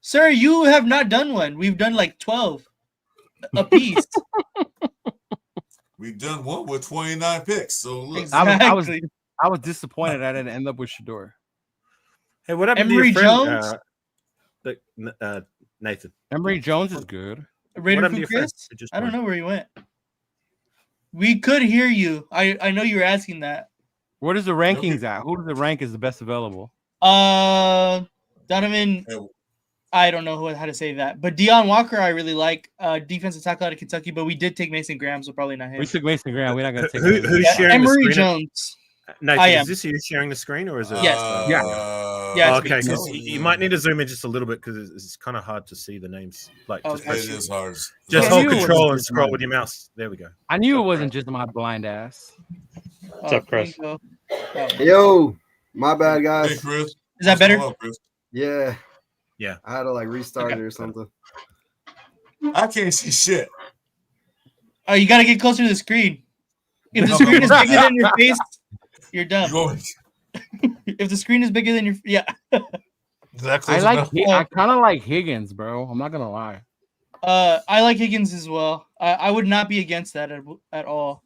Speaker 8: Sir, you have not done one. We've done like 12 a piece.
Speaker 4: We've done one with 29 picks. So look,
Speaker 8: Exactly.
Speaker 6: I was disappointed I didn't end up with Shador.
Speaker 5: Hey, what happened
Speaker 8: Emory
Speaker 5: to your
Speaker 8: Jones?
Speaker 5: friend, Nathan?
Speaker 6: Emory Jones is good.
Speaker 8: Raider
Speaker 5: happened to your friend?
Speaker 8: Chris?
Speaker 5: It just
Speaker 8: I don't
Speaker 5: went.
Speaker 8: know where he went. We could hear you. I know you were asking that.
Speaker 6: Where does the rankings at? Who does the rank is the best available?
Speaker 8: Donovan.
Speaker 4: Hey,
Speaker 8: I don't know how to say that, but Deion Walker I really like. Defensive tackle out of Kentucky, but we did take Mason Graham, so probably not him.
Speaker 6: We took Mason Graham. We're not gonna take him.
Speaker 5: Who's
Speaker 8: Yeah,
Speaker 5: sharing
Speaker 8: Emory
Speaker 5: the screen?
Speaker 8: Jones.
Speaker 5: Nathan,
Speaker 8: I am.
Speaker 5: is this you sharing the screen or is it?
Speaker 8: Yes.
Speaker 6: Yeah.
Speaker 8: Yeah,
Speaker 5: Oh,
Speaker 8: it's
Speaker 5: okay,
Speaker 8: me.
Speaker 5: because you might need to zoom in just a little bit because it's kind of hard to see the names. Like, just,
Speaker 8: Okay.
Speaker 4: It is hard.
Speaker 5: just
Speaker 6: Yeah,
Speaker 5: hold
Speaker 6: you
Speaker 5: control
Speaker 6: was-
Speaker 5: and scroll with your mouse. There we go.
Speaker 6: I knew it wasn't just my blind ass.
Speaker 2: What's up, Chris?
Speaker 8: there you go. Oh.
Speaker 9: Yo, my bad,
Speaker 4: Hey,
Speaker 9: guys.
Speaker 4: Chris.
Speaker 8: Is that
Speaker 4: What's
Speaker 8: better?
Speaker 4: going on, Chris?
Speaker 9: Yeah.
Speaker 5: Yeah.
Speaker 9: I had to like restart
Speaker 8: Okay.
Speaker 9: it or something.
Speaker 4: I can't see shit.
Speaker 8: Oh, you gotta get closer to the screen. If the
Speaker 4: No.
Speaker 8: screen is bigger than your face, you're
Speaker 4: You
Speaker 8: done.
Speaker 4: go,
Speaker 8: If the screen is bigger than your
Speaker 4: is that
Speaker 6: I
Speaker 4: close
Speaker 6: like.
Speaker 4: enough?
Speaker 6: I kind of like Higgins, bro. I'm not gonna lie.
Speaker 8: I like Higgins as well. I would not be against that at all.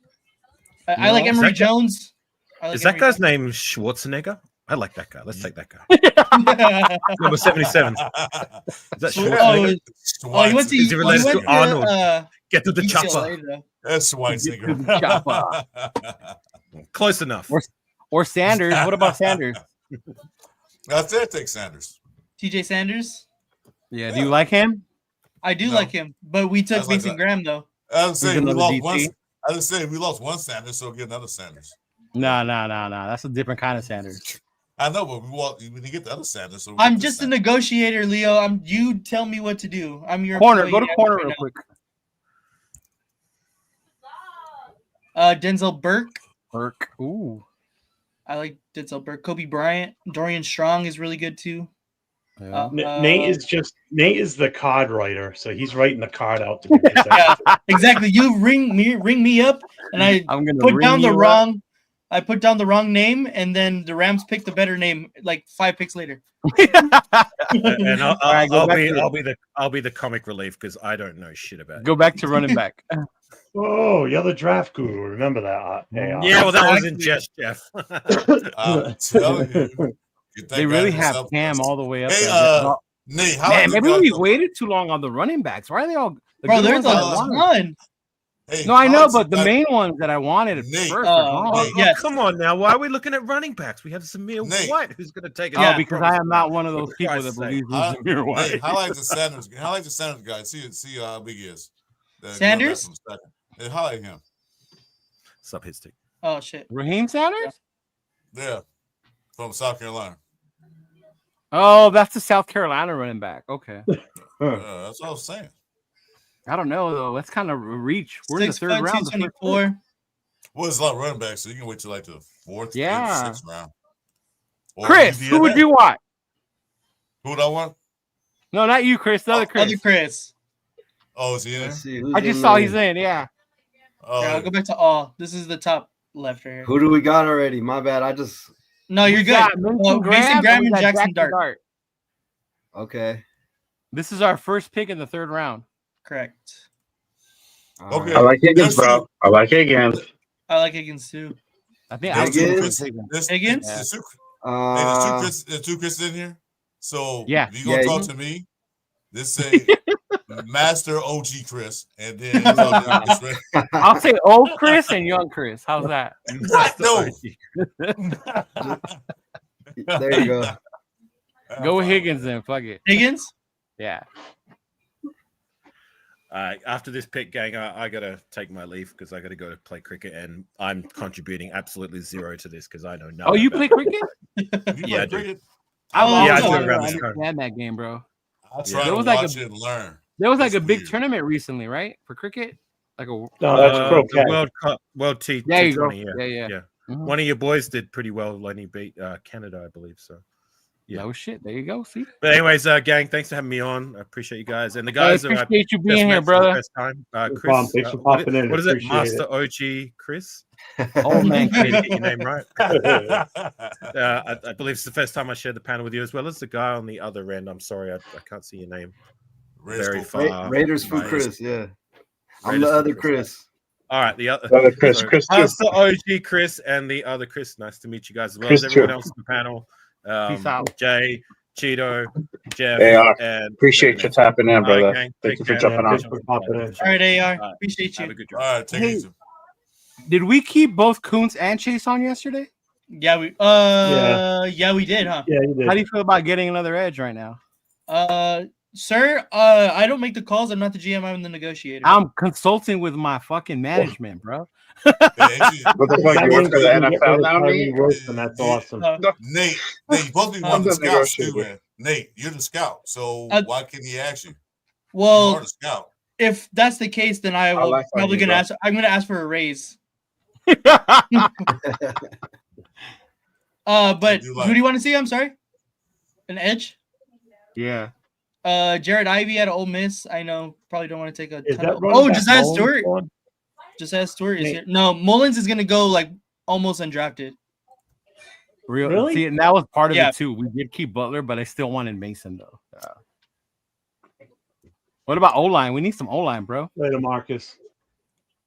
Speaker 8: I like
Speaker 6: No?
Speaker 8: Emory
Speaker 5: Is that-
Speaker 8: Jones. I like
Speaker 5: Is that
Speaker 8: Emory
Speaker 5: guy's name Schwarzenegger? I like that guy. Let's take that guy.
Speaker 8: Jones.
Speaker 5: Number 77. Is that
Speaker 8: Oh,
Speaker 5: Schwarzenegger?
Speaker 8: Oh, he went to,
Speaker 5: Is he related to Arnold? Get to the chopper.
Speaker 8: UCLA, though.
Speaker 4: That's Schweinsteiger.
Speaker 1: Chopper.
Speaker 5: Close enough.
Speaker 6: Or Sanders. What about Sanders?
Speaker 4: That's it. Take Sanders.
Speaker 8: TJ Sanders.
Speaker 6: Yeah. Do you like him?
Speaker 8: I do
Speaker 4: No.
Speaker 8: like him, but we took
Speaker 4: That's like
Speaker 8: Mason
Speaker 4: that.
Speaker 8: Graham though.
Speaker 4: I was saying we
Speaker 6: another
Speaker 4: lost
Speaker 6: DT.
Speaker 4: one. I was saying we lost one Sanders, so get another Sanders.
Speaker 6: No. That's a different kind of Sanders.
Speaker 4: I know, but when you get the other Sanders, so
Speaker 8: I'm just a negotiator, Leo. You tell me what to do. I'm your
Speaker 6: Corner. Go to
Speaker 8: employee
Speaker 6: corner
Speaker 8: right
Speaker 6: real
Speaker 8: now.
Speaker 6: quick.
Speaker 8: Denzel Burke.
Speaker 6: Burke. Ooh.
Speaker 8: I like Denzel Burke. Kobe Bryant. Dorian Strong is really good too.
Speaker 6: Yeah.
Speaker 1: Nate is the card writer, so he's writing the card out to be presented.
Speaker 8: Yeah, exactly. You ring me up, and
Speaker 6: I'm gonna
Speaker 8: put
Speaker 6: ring
Speaker 8: down the
Speaker 6: you up.
Speaker 8: wrong. I put down the wrong name, and then the Rams picked the better name like 5 picks later.
Speaker 5: And
Speaker 6: All right, go back to-
Speaker 5: I'll be the comic relief because I don't know shit about it.
Speaker 6: Go back to running back.
Speaker 1: Oh, you're the draft guru. Remember that? AR.
Speaker 5: Yeah, well, that wasn't just Jeff.
Speaker 4: I'm telling you.
Speaker 6: They really have Cam all the way up
Speaker 4: Hey,
Speaker 6: there.
Speaker 4: Nate, how
Speaker 6: Man,
Speaker 4: you
Speaker 6: maybe
Speaker 4: got
Speaker 6: we
Speaker 4: the-
Speaker 6: waited too long on the running backs. Why are they all?
Speaker 8: Bro,
Speaker 6: good
Speaker 8: there's
Speaker 6: ones
Speaker 8: a
Speaker 6: I wanted?
Speaker 8: ton.
Speaker 4: Hey,
Speaker 6: No, I know,
Speaker 4: Alex,
Speaker 6: but the
Speaker 4: I-
Speaker 6: main ones that I wanted at
Speaker 4: Nate.
Speaker 6: first are gone.
Speaker 4: Nate.
Speaker 8: Yes.
Speaker 5: Come on now. Why are we looking at running backs? We have Samir
Speaker 4: Nate.
Speaker 5: White who's going to take it.
Speaker 6: Oh,
Speaker 8: Yeah.
Speaker 6: because I am not one of those
Speaker 5: For
Speaker 6: people that
Speaker 5: Christ's
Speaker 6: believes
Speaker 4: Huh?
Speaker 6: in Zamir White.
Speaker 4: Hey, highlight the Sanders. Highlight the Sanders guy. See how big he is. The
Speaker 8: Sanders?
Speaker 4: quarterback from second. Hey, highlight him.
Speaker 5: Sub his stick.
Speaker 8: Oh shit.
Speaker 6: Raheem Sanders?
Speaker 4: Yeah, from South Carolina.
Speaker 6: Oh, that's the South Carolina running back. Okay.
Speaker 4: That's what I was saying.
Speaker 6: I don't know though. That's kind of a reach. We're in the
Speaker 8: 6'5",
Speaker 6: third round. The first
Speaker 8: 224.
Speaker 4: Well, it's a lot of running backs, so you can wait till like the fourth,
Speaker 6: Yeah.
Speaker 4: fifth, sixth round. Or
Speaker 6: Chris, who would
Speaker 4: UVA.
Speaker 6: you want?
Speaker 4: Who would I want?
Speaker 6: No, not you, Chris. The other Chris.
Speaker 8: Other Chris.
Speaker 4: Oh, is he in there?
Speaker 9: Let's see, who's
Speaker 6: I just
Speaker 9: in
Speaker 6: saw
Speaker 9: there?
Speaker 6: he's in. Yeah.
Speaker 4: Oh,
Speaker 8: Yeah, I'll go back to all. This is the top left right here.
Speaker 9: Who do we got already? My bad. I just
Speaker 8: No, you're
Speaker 6: We
Speaker 8: good.
Speaker 6: got Mason
Speaker 8: Mason Graham
Speaker 6: we
Speaker 8: and
Speaker 6: got
Speaker 8: Jackson Dart.
Speaker 9: okay.
Speaker 6: This is our first pick in the third round.
Speaker 8: Correct.
Speaker 9: All
Speaker 4: Okay.
Speaker 9: right.
Speaker 10: I like Higgins, bro. I like Higgins.
Speaker 8: I like Higgins too.
Speaker 6: I think
Speaker 9: Higgins?
Speaker 6: I was Higgins.
Speaker 8: Higgins?
Speaker 4: There's two,
Speaker 9: Uh,
Speaker 4: there's two Chris in here. So
Speaker 6: Yeah.
Speaker 4: if you're gonna
Speaker 9: Yeah,
Speaker 4: talk to me, this say Master OG Chris, and then you know, it's Ray-
Speaker 6: I'll say old Chris and young Chris. How's that?
Speaker 4: What? No.
Speaker 9: there you go.
Speaker 6: Go with Higgins then. Fuck it.
Speaker 8: Higgins?
Speaker 6: Yeah.
Speaker 5: After this pick, gang, I got to take my leave because I got to go to play cricket, and I'm contributing absolutely zero to this because I know nothing.
Speaker 6: Oh, you
Speaker 5: about
Speaker 6: play
Speaker 5: it.
Speaker 6: cricket?
Speaker 4: You
Speaker 5: Yeah,
Speaker 4: play
Speaker 5: I do.
Speaker 4: cricket?
Speaker 6: I
Speaker 5: Yeah, I
Speaker 6: don't
Speaker 5: do around this time.
Speaker 6: understand that game, bro.
Speaker 4: I try
Speaker 6: There
Speaker 4: to
Speaker 6: was like
Speaker 4: watch
Speaker 6: a-
Speaker 4: it and learn.
Speaker 6: There was like
Speaker 4: It's
Speaker 6: a big
Speaker 4: weird.
Speaker 6: tournament recently, right? For cricket? Like a
Speaker 1: No, that's
Speaker 5: The
Speaker 1: croquet.
Speaker 5: World Cup, World T.
Speaker 6: There you go.
Speaker 5: T20,
Speaker 6: Yeah.
Speaker 5: yeah.
Speaker 6: Mhm.
Speaker 5: One of your boys did pretty well when he beat Canada, I believe. So, yeah.
Speaker 6: No shit. There you go. See?
Speaker 5: But anyways, gang, thanks for having me on. I appreciate you guys and the guys.
Speaker 6: I
Speaker 5: that I
Speaker 6: appreciate you
Speaker 5: just
Speaker 6: being here,
Speaker 5: met for the
Speaker 6: brother.
Speaker 5: first time. Chris,
Speaker 1: problem. Thanks for popping in.
Speaker 5: What is it,
Speaker 1: Appreciate
Speaker 5: Master OG Chris?
Speaker 6: Oh man.
Speaker 5: I need to get your name right. I believe it's the first time I shared the panel with you, as well as the guy on the other end. I'm sorry, I can't see your name. Very
Speaker 4: Raiders
Speaker 5: far.
Speaker 9: Raiders for
Speaker 5: Nice.
Speaker 9: Chris. Yeah. I'm
Speaker 5: Raiders
Speaker 9: the
Speaker 5: for
Speaker 9: other
Speaker 5: Chris.
Speaker 9: Chris.
Speaker 5: All right, the other
Speaker 10: Other Chris,
Speaker 5: sorry,
Speaker 10: Chris too.
Speaker 5: Master OG Chris and the other Chris. Nice to meet you guys as well
Speaker 10: Chris
Speaker 5: as everyone
Speaker 10: too.
Speaker 5: else on the panel.
Speaker 6: Peace out.
Speaker 5: Jay, Cheeto, Jeff,
Speaker 10: Hey,
Speaker 5: and
Speaker 10: Appreciate you tapping in,
Speaker 5: All right,
Speaker 10: brother.
Speaker 5: gang,
Speaker 10: Thank
Speaker 5: take
Speaker 10: you for
Speaker 5: care.
Speaker 10: jumping on.
Speaker 1: Thanks for popping in.
Speaker 8: All right, AR.
Speaker 5: All right.
Speaker 8: Appreciate
Speaker 5: Have a
Speaker 8: you.
Speaker 5: good
Speaker 4: All
Speaker 5: job.
Speaker 4: right, take
Speaker 6: Hey.
Speaker 4: it easy.
Speaker 6: Did we keep both Kuntz and Chase on yesterday?
Speaker 8: Yeah, we we did, huh?
Speaker 1: Yeah, you did.
Speaker 6: How do you feel about getting another edge right now?
Speaker 8: Sir, I don't make the calls. I'm not the GM. I'm the negotiator.
Speaker 6: I'm consulting with my fucking management, bro.
Speaker 4: Hey,
Speaker 10: What the fuck?
Speaker 1: That
Speaker 10: You work
Speaker 1: means
Speaker 10: for the
Speaker 1: you can get
Speaker 10: NFL
Speaker 1: rid of
Speaker 10: now,
Speaker 1: Tyree
Speaker 10: Nate?
Speaker 1: Wilson. That's awesome.
Speaker 4: Nate, you're supposed to be one
Speaker 10: I'm
Speaker 4: of the
Speaker 10: the
Speaker 4: scouts too,
Speaker 10: negotiator.
Speaker 4: man. Nate, you're the scout, so
Speaker 8: Uh,
Speaker 4: why can't he ask you? You
Speaker 8: well,
Speaker 4: are the scout.
Speaker 8: if that's the case, then I will
Speaker 10: like how
Speaker 8: probably
Speaker 10: you
Speaker 8: gonna
Speaker 10: go.
Speaker 8: ask. I'm gonna ask for a raise. But
Speaker 4: do
Speaker 8: who
Speaker 4: like?
Speaker 8: do you want to see? I'm sorry. An edge.
Speaker 6: Yeah.
Speaker 8: Jared Ivey at Ole Miss. I know probably don't want to take a
Speaker 1: Is
Speaker 8: ton
Speaker 1: that
Speaker 8: of.
Speaker 1: running
Speaker 8: Oh,
Speaker 1: back
Speaker 8: Josiah
Speaker 1: Mullins
Speaker 8: Stewart.
Speaker 1: going?
Speaker 8: Josiah Stewart is
Speaker 1: Nate.
Speaker 8: here. No, Mullins is gonna go like almost undrafted.
Speaker 6: Really? See, and that was part of
Speaker 8: Yeah.
Speaker 6: it too. We did keep Butler, but I still wanted Mason though. What about O-line? We need some O-line, bro.
Speaker 1: Later, Marcus.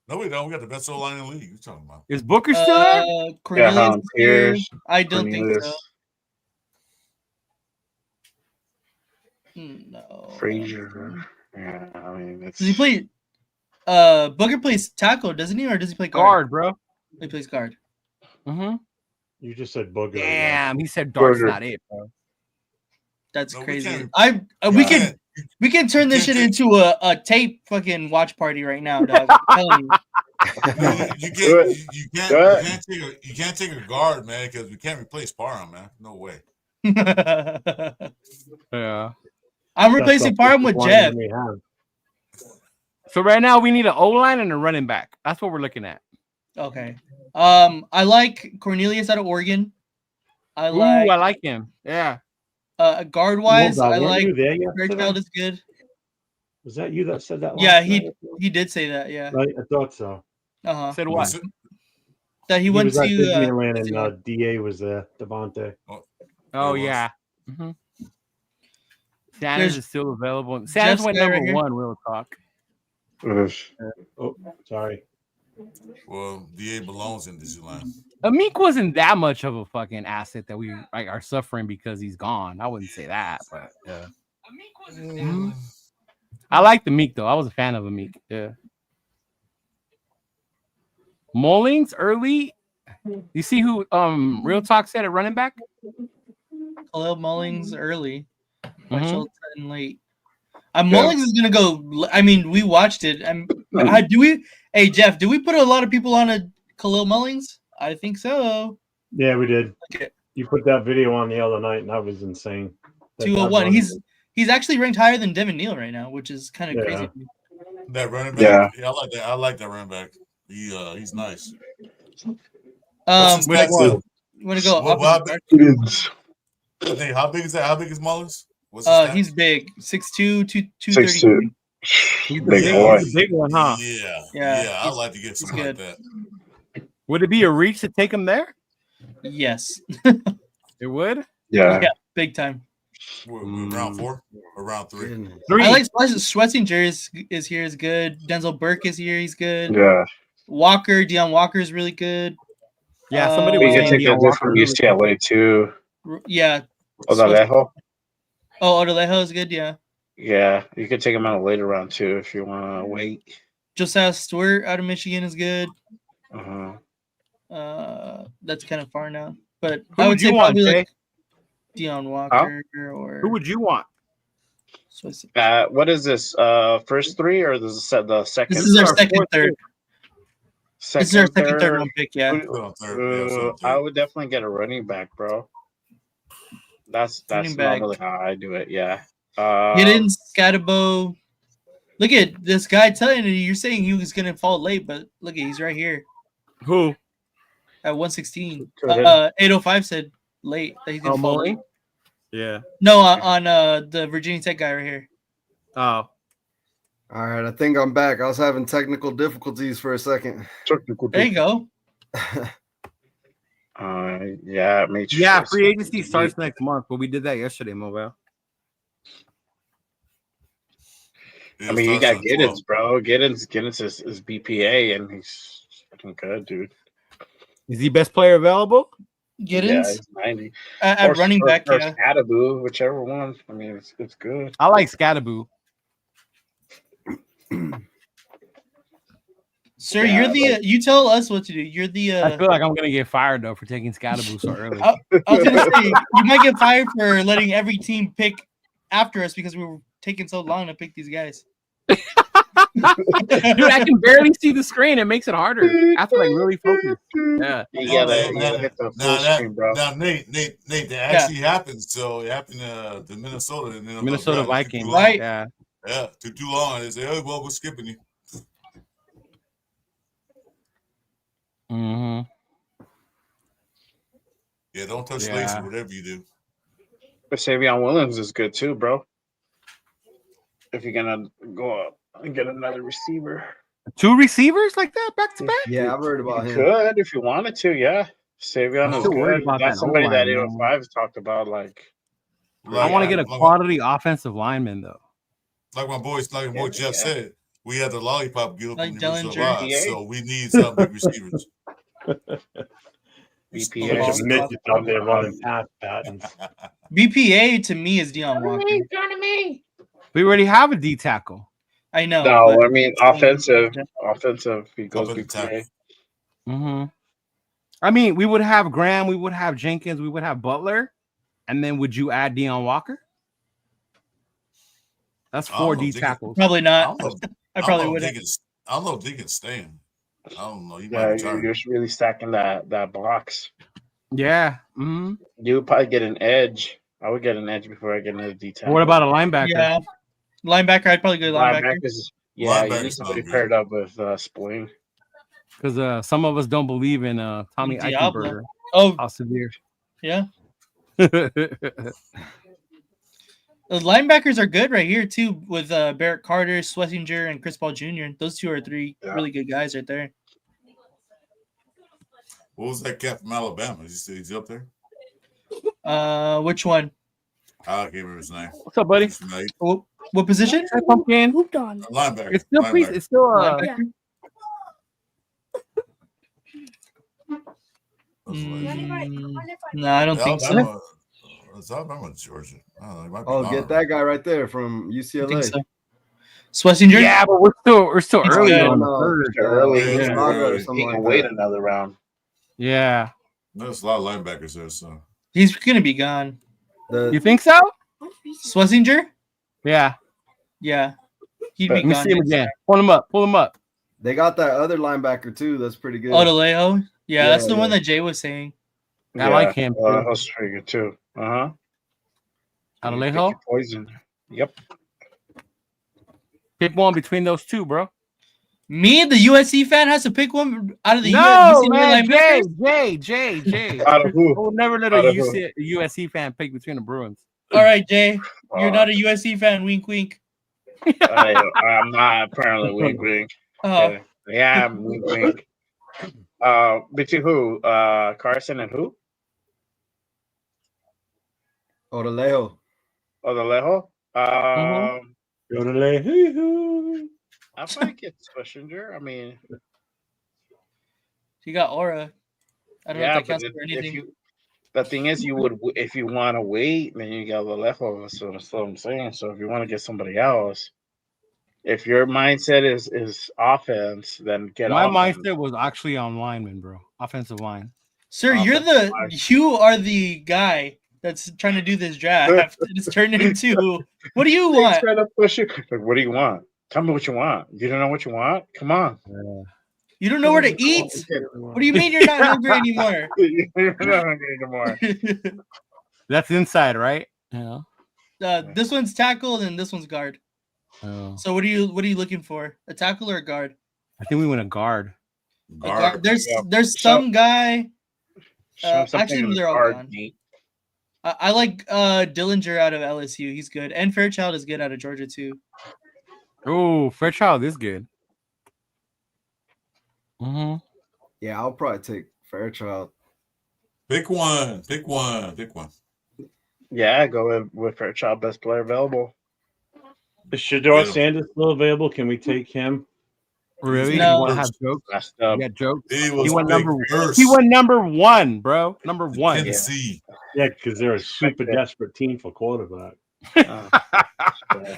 Speaker 4: No, we don't. We got the best O line in the league. You talking about?
Speaker 6: Is Booker still there?
Speaker 8: Cornelius is here.
Speaker 10: Pierce,
Speaker 8: I don't think so.
Speaker 10: Cornelius,
Speaker 8: No.
Speaker 10: Frazier. Yeah, I mean, it's.
Speaker 8: Does he play? Booker plays tackle, doesn't he, or does he play
Speaker 6: Guard,
Speaker 8: guard?
Speaker 6: bro.
Speaker 8: He plays guard.
Speaker 6: Mm-hmm.
Speaker 1: You just said Booger.
Speaker 6: Damn, he said Dart's
Speaker 10: Burger.
Speaker 6: not it, bro.
Speaker 8: That's
Speaker 4: No, we
Speaker 8: crazy.
Speaker 4: can't-
Speaker 8: We can turn this shit into a tape fucking watch party right now, dog. I'm telling you.
Speaker 4: You can't take a guard, man, because we can't replace Parham, man. No way.
Speaker 6: Yeah.
Speaker 8: I'm replacing Parham with Jeff.
Speaker 6: So right now we need an O-line and a running back. That's what we're looking at.
Speaker 8: Okay. I like Cornelius out of Oregon. I
Speaker 6: like him. Yeah.
Speaker 8: Guard wise, I
Speaker 1: Weren't
Speaker 8: like
Speaker 1: you there yesterday?
Speaker 8: Fairchild is good.
Speaker 1: Was that you that said that?
Speaker 8: Yeah,
Speaker 1: last night?
Speaker 8: he did say that. Yeah.
Speaker 1: Right, I thought so.
Speaker 8: Said
Speaker 6: what?
Speaker 8: That he went
Speaker 1: was at
Speaker 8: to
Speaker 1: Disneyland and DA was there. Devontae.
Speaker 6: Oh yeah. Mm-hmm. Sanders is still available. Sanders went
Speaker 8: Jeff
Speaker 6: number
Speaker 8: right
Speaker 6: one. Real talk.
Speaker 1: Oh, sorry.
Speaker 4: Well, DA belongs in Disneyland.
Speaker 6: Amik wasn't that much of a fucking asset that we like are suffering because he's gone. I wouldn't say that, but yeah. I like the Meek though. I was a fan of Amik. Yeah. Mullings early. You see who Real Talk said at running back?
Speaker 8: Khalil Mullings early.
Speaker 6: Mhm.
Speaker 8: Shelton late. Mullings is gonna go. I mean, we watched it. Do we? Hey Jeff, do we put a lot of people on a Khalil Mullings? I think so.
Speaker 1: Yeah, we did.
Speaker 8: Okay.
Speaker 1: You put that video on the other night, and that was insane. That
Speaker 8: 201.
Speaker 1: guy
Speaker 8: He's actually ranked higher than Devin Neal right now, which is kind of
Speaker 1: Yeah.
Speaker 8: crazy.
Speaker 4: That running back, I like that. I like that running back. He's nice.
Speaker 8: Want to go?
Speaker 4: How big is that? How big is Mullins? What's his
Speaker 8: He's big, 6'2", 230.
Speaker 10: 6'2".
Speaker 6: He's
Speaker 10: Big boy.
Speaker 6: He's a big one, huh?
Speaker 4: Yeah. I'd like to get something like that.
Speaker 6: Would it be a reach to take him there?
Speaker 8: Yes.
Speaker 6: It would?
Speaker 10: Yeah.
Speaker 8: Yeah, big time.
Speaker 4: Round 4 or round 3?
Speaker 8: I like Schwetzinger is here is good. Denzel Burke is here. He's good.
Speaker 10: Yeah.
Speaker 8: Walker, Deion Walker is really good.
Speaker 6: Yeah, somebody
Speaker 10: we
Speaker 6: was
Speaker 10: can
Speaker 6: saying
Speaker 10: take a
Speaker 6: Deion
Speaker 10: different
Speaker 6: Walker.
Speaker 10: UCLA too.
Speaker 8: Yeah.
Speaker 10: Odalejo.
Speaker 8: Oh, Odalejo is good. Yeah.
Speaker 10: Yeah, you could take him out later round too if you want to wait.
Speaker 8: Josiah Stewart out of Michigan is good.
Speaker 10: Uh-huh.
Speaker 8: That's kind of far now, but
Speaker 6: Who
Speaker 8: I
Speaker 6: would
Speaker 8: would say
Speaker 6: you want,
Speaker 8: probably
Speaker 6: Jay?
Speaker 8: like Deion Walker or
Speaker 6: Who would you want?
Speaker 10: What is this? First 3 or the second?
Speaker 8: This is our second, third. This is our second, third round pick. Yeah.
Speaker 10: I would definitely get a running back, bro. That's
Speaker 8: Running back.
Speaker 10: normally how I do it. Yeah.
Speaker 8: Hidden Scatabo. Look at this guy telling you. You're saying he was gonna fall late, but look at he's right here
Speaker 6: Who?
Speaker 8: at 116.
Speaker 10: Go ahead.
Speaker 8: 805 said late that he's gonna fall
Speaker 6: Mully?
Speaker 8: late.
Speaker 6: Yeah.
Speaker 8: No, on the Virginia Tech guy right here.
Speaker 6: Oh.
Speaker 9: All right, I think I'm back. I was having technical difficulties for a second.
Speaker 8: There you go.
Speaker 10: Yeah, it made
Speaker 6: Yeah, free agency starts next month, but we did that yesterday, Mobile.
Speaker 10: I mean, you got Giddens, bro. Giddens is BPA, and he's fucking good, dude.
Speaker 6: Is he best player available?
Speaker 8: Giddens?
Speaker 10: Yeah, he's 90.
Speaker 8: At running back,
Speaker 10: or
Speaker 8: yeah.
Speaker 10: Scattaboo, whichever one. I mean, it's good.
Speaker 6: I like Scattaboo.
Speaker 8: Sir, you're the you tell us what to do. You're the
Speaker 6: I feel like I'm gonna get fired though for taking Scattaboo so early.
Speaker 8: I was gonna say you might get fired for letting every team pick after us because we were taking so long to pick these guys.
Speaker 6: Dude, I can barely see the screen. It makes it harder. I have to like really focus. Yeah.
Speaker 10: You gotta hit the full screen, bro.
Speaker 4: Now, Nate, that actually happened. So it happened to Minnesota. And then
Speaker 6: Minnesota Vikings.
Speaker 8: Right.
Speaker 6: Yeah.
Speaker 4: Yeah, took too long. They say, oh, well, we're skipping you.
Speaker 6: Mm-hmm.
Speaker 4: Yeah, don't touch
Speaker 6: Yeah.
Speaker 4: Lacy, whatever you do.
Speaker 10: But Savion Williams is good too, bro. If you're gonna go up and get another receiver.
Speaker 6: 2 receivers like that back to back?
Speaker 9: Yeah, I've heard about
Speaker 10: You
Speaker 9: him.
Speaker 10: could if you wanted to, yeah. Savion is
Speaker 6: still worried
Speaker 10: good.
Speaker 6: about
Speaker 10: That's
Speaker 6: that
Speaker 10: somebody
Speaker 6: O-line,
Speaker 10: that
Speaker 6: man.
Speaker 10: 805 has talked about. Like,
Speaker 6: I want to get a quality offensive lineman though.
Speaker 4: Like my boy Jeff said, we had the lollipop guild
Speaker 8: Like
Speaker 4: when he was
Speaker 8: Dellinger.
Speaker 4: alive, so we need some big receivers.
Speaker 10: BPA.
Speaker 1: Bunch of midgets out there running past patents.
Speaker 8: BPA to me is Deion Walker.
Speaker 6: We already have a D tackle.
Speaker 8: I know.
Speaker 10: No,
Speaker 8: but-
Speaker 10: I mean offensive. He goes
Speaker 4: Offensive
Speaker 10: BPA.
Speaker 4: tackle.
Speaker 6: Mm-hmm. I mean, we would have Graham, we would have Jenkins, we would have Butler, and then would you add Deion Walker? That's 4 D tackles.
Speaker 8: Probably not. I
Speaker 4: I
Speaker 8: probably
Speaker 4: don't
Speaker 8: wouldn't.
Speaker 4: know if Dickens staying. I don't know. He
Speaker 2: Yeah,
Speaker 4: might return.
Speaker 2: you're really stacking that box.
Speaker 6: Yeah. Mm-hmm.
Speaker 2: You would probably get an edge. I would get an edge before I get another D10.
Speaker 6: What about a linebacker?
Speaker 8: Yeah, linebacker. I'd probably go linebacker.
Speaker 2: Yeah, you need
Speaker 4: Linebackers
Speaker 2: somebody
Speaker 4: sound good.
Speaker 2: paired up with Spling.
Speaker 6: Because some of us don't believe in Tommy
Speaker 8: Diablo.
Speaker 6: Eichenberger.
Speaker 8: Oh,
Speaker 6: How severe.
Speaker 8: yeah. The linebackers are good right here too, with Barrett Carter, Schlesinger, and Chris Paul Jr. Those two are three really good guys right there.
Speaker 4: What was that cat from Alabama? Is he up there?
Speaker 8: Which one?
Speaker 4: I can't remember his name.
Speaker 6: What's up, buddy?
Speaker 8: What position?
Speaker 6: Hey, pumpkin.
Speaker 4: Linebacker.
Speaker 6: It's still
Speaker 4: Linebacker.
Speaker 6: it's still
Speaker 8: Linebacker? No, I don't think so.
Speaker 4: It's Alabama, Georgia. It might be
Speaker 9: Oh,
Speaker 4: Linebacker.
Speaker 9: get that guy right there from UCLA.
Speaker 8: so. Schlesinger?
Speaker 6: Yeah, but we're still
Speaker 8: He's
Speaker 6: early
Speaker 8: good.
Speaker 6: on the
Speaker 9: No,
Speaker 6: third.
Speaker 2: Early.
Speaker 9: Yeah,
Speaker 2: Yeah.
Speaker 9: Maga or
Speaker 2: You
Speaker 9: something
Speaker 2: can
Speaker 9: like
Speaker 2: wait
Speaker 9: that.
Speaker 2: another round.
Speaker 6: Yeah.
Speaker 4: There's a lot of linebackers there, so
Speaker 8: He's gonna be gone.
Speaker 6: You think so?
Speaker 8: Schlesinger?
Speaker 6: Yeah.
Speaker 8: Yeah. He'd be
Speaker 6: Let me
Speaker 8: gone.
Speaker 6: see him again. Pull him up. Pull him up.
Speaker 9: They got that other linebacker too. That's pretty good.
Speaker 8: Odelejo? Yeah, that's the one
Speaker 9: yeah.
Speaker 8: that Jay was saying.
Speaker 6: I like him, too.
Speaker 2: That was pretty good too.
Speaker 6: Alejo?
Speaker 2: Poison. Yep.
Speaker 6: Pick one between those two, bro.
Speaker 8: Me, the USC fan, has to pick one out of the
Speaker 6: No,
Speaker 8: USC
Speaker 6: man.
Speaker 8: linebackers?
Speaker 6: Jay.
Speaker 2: Out of who?
Speaker 6: We'll never let a
Speaker 2: Out of who?
Speaker 6: USC fan pick between the Bruins.
Speaker 8: All right, Jay. You're not a USC fan. Wink, wink.
Speaker 2: I'm not apparently wink wink.
Speaker 8: Oh,
Speaker 2: Yeah, I'm wink wink. Between who? Carson and who?
Speaker 9: Odelejo.
Speaker 2: Odelejo?
Speaker 1: Yodelay.
Speaker 2: I might get Schlesinger. I mean,
Speaker 8: you got Aura. I don't know if that counts for anything.
Speaker 2: The thing is, you would if you want to wait, then you got Odelejo. So that's what I'm saying. So if you want to get somebody else, if your mindset is offense, then get
Speaker 6: My
Speaker 2: offense.
Speaker 6: mindset was actually on lineman, bro. Offensive line.
Speaker 8: Sir, you are the guy that's trying to do this draft. It's turned into what do you want?
Speaker 2: Trying to push you. Like, what do you want? Tell me what you want. You don't know what you want? Come on.
Speaker 8: You don't know where to eat? What do you mean you're not hungry anymore?
Speaker 2: You're not hungry anymore.
Speaker 6: That's inside, right? Yeah.
Speaker 8: This one's tackle and this one's guard.
Speaker 6: Oh.
Speaker 8: So what are you looking for? A tackle or a guard?
Speaker 6: I think we went a guard.
Speaker 2: Guard.
Speaker 8: There's some guy. Actually, they're all
Speaker 2: guard,
Speaker 8: gone. I like Dillinger out of LSU. He's good, and Fairchild is good out of Georgia too.
Speaker 6: Oh, Fairchild is good. Mm-hmm.
Speaker 9: Yeah, I'll probably take Fairchild.
Speaker 4: pick one. Pick one. Pick one.
Speaker 2: Yeah, go with Fairchild, best player available.
Speaker 1: Is Shador Sanders still available? Can we take him?
Speaker 6: Really?
Speaker 8: No.
Speaker 6: You want to have jokes? You got jokes?
Speaker 4: He was
Speaker 6: went
Speaker 4: big
Speaker 6: number.
Speaker 4: first.
Speaker 6: He went number one, bro. Number one.
Speaker 4: Tennessee.
Speaker 1: Yeah, because they're a super desperate team for quarterback.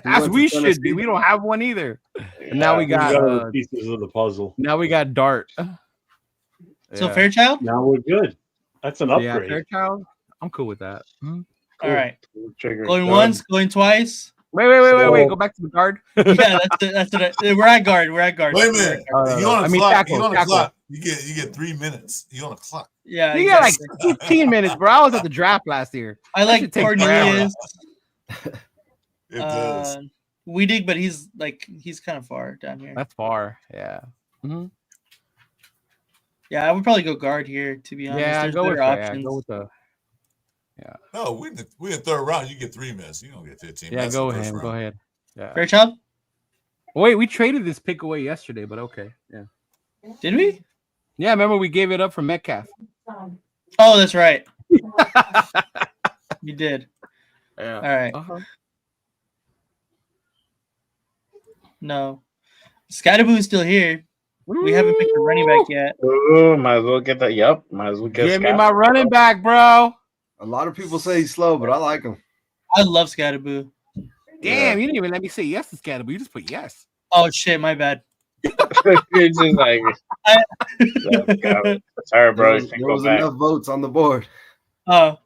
Speaker 6: As we should be. We don't have one either. And now we got
Speaker 1: other pieces of the puzzle.
Speaker 6: Now we got Dart.
Speaker 8: So
Speaker 6: Yeah.
Speaker 8: Fairchild?
Speaker 1: Now we're good. That's an upgrade.
Speaker 6: Yeah, Fairchild. I'm cool with that.
Speaker 8: All right.
Speaker 2: Trigger.
Speaker 8: Going once, going twice.
Speaker 6: Wait. Go back to the guard.
Speaker 8: Yeah, that's it. We're at guard. We're at guard.
Speaker 4: Wait a minute. You on
Speaker 6: I
Speaker 4: the
Speaker 6: mean,
Speaker 4: clock?
Speaker 6: tackle,
Speaker 4: You on the
Speaker 6: tackle.
Speaker 4: clock? You get 3 minutes. You on the clock?
Speaker 8: Yeah,
Speaker 6: You got
Speaker 8: exactly.
Speaker 6: like 15 minutes, bro. I was at the draft last year.
Speaker 8: I
Speaker 6: That
Speaker 8: like
Speaker 6: should take
Speaker 8: Cornelius.
Speaker 4: It does.
Speaker 8: Weedig, but he's kind of far down here.
Speaker 6: That's far. Yeah. Mm-hmm.
Speaker 8: Yeah, I would probably go guard here. To be honest,
Speaker 6: Yeah,
Speaker 8: there's
Speaker 6: go with
Speaker 8: better
Speaker 6: that. Yeah,
Speaker 8: options.
Speaker 6: go with the.
Speaker 4: No, we in third round. You get 3 minutes. You don't get 15.
Speaker 6: Yeah,
Speaker 4: That's
Speaker 6: go
Speaker 4: the
Speaker 6: with
Speaker 4: first
Speaker 6: him.
Speaker 4: round.
Speaker 6: Go ahead. Yeah.
Speaker 8: Fairchild?
Speaker 6: Wait, we traded this pick away yesterday, but okay. Yeah.
Speaker 8: Did we?
Speaker 6: Yeah, remember we gave it up for Metcalf.
Speaker 8: Oh, that's right. You did.
Speaker 6: Yeah.
Speaker 8: All right.
Speaker 6: Uh-huh.
Speaker 8: No. Scatterboo is still here. We haven't picked a running back yet.
Speaker 2: Oh, might as well get that. Yep, might as well get.
Speaker 6: Give me my running back, bro.
Speaker 9: A lot of people say he's slow, but I like him.
Speaker 8: I love Scatterboo.
Speaker 6: Damn, you didn't even let me say yes to Scatterboo. You just put yes.
Speaker 8: Oh shit, my bad.
Speaker 2: It's just like, sorry, bro. You can
Speaker 9: There
Speaker 2: go
Speaker 9: was
Speaker 2: back.
Speaker 9: enough votes on the board.
Speaker 8: Oh,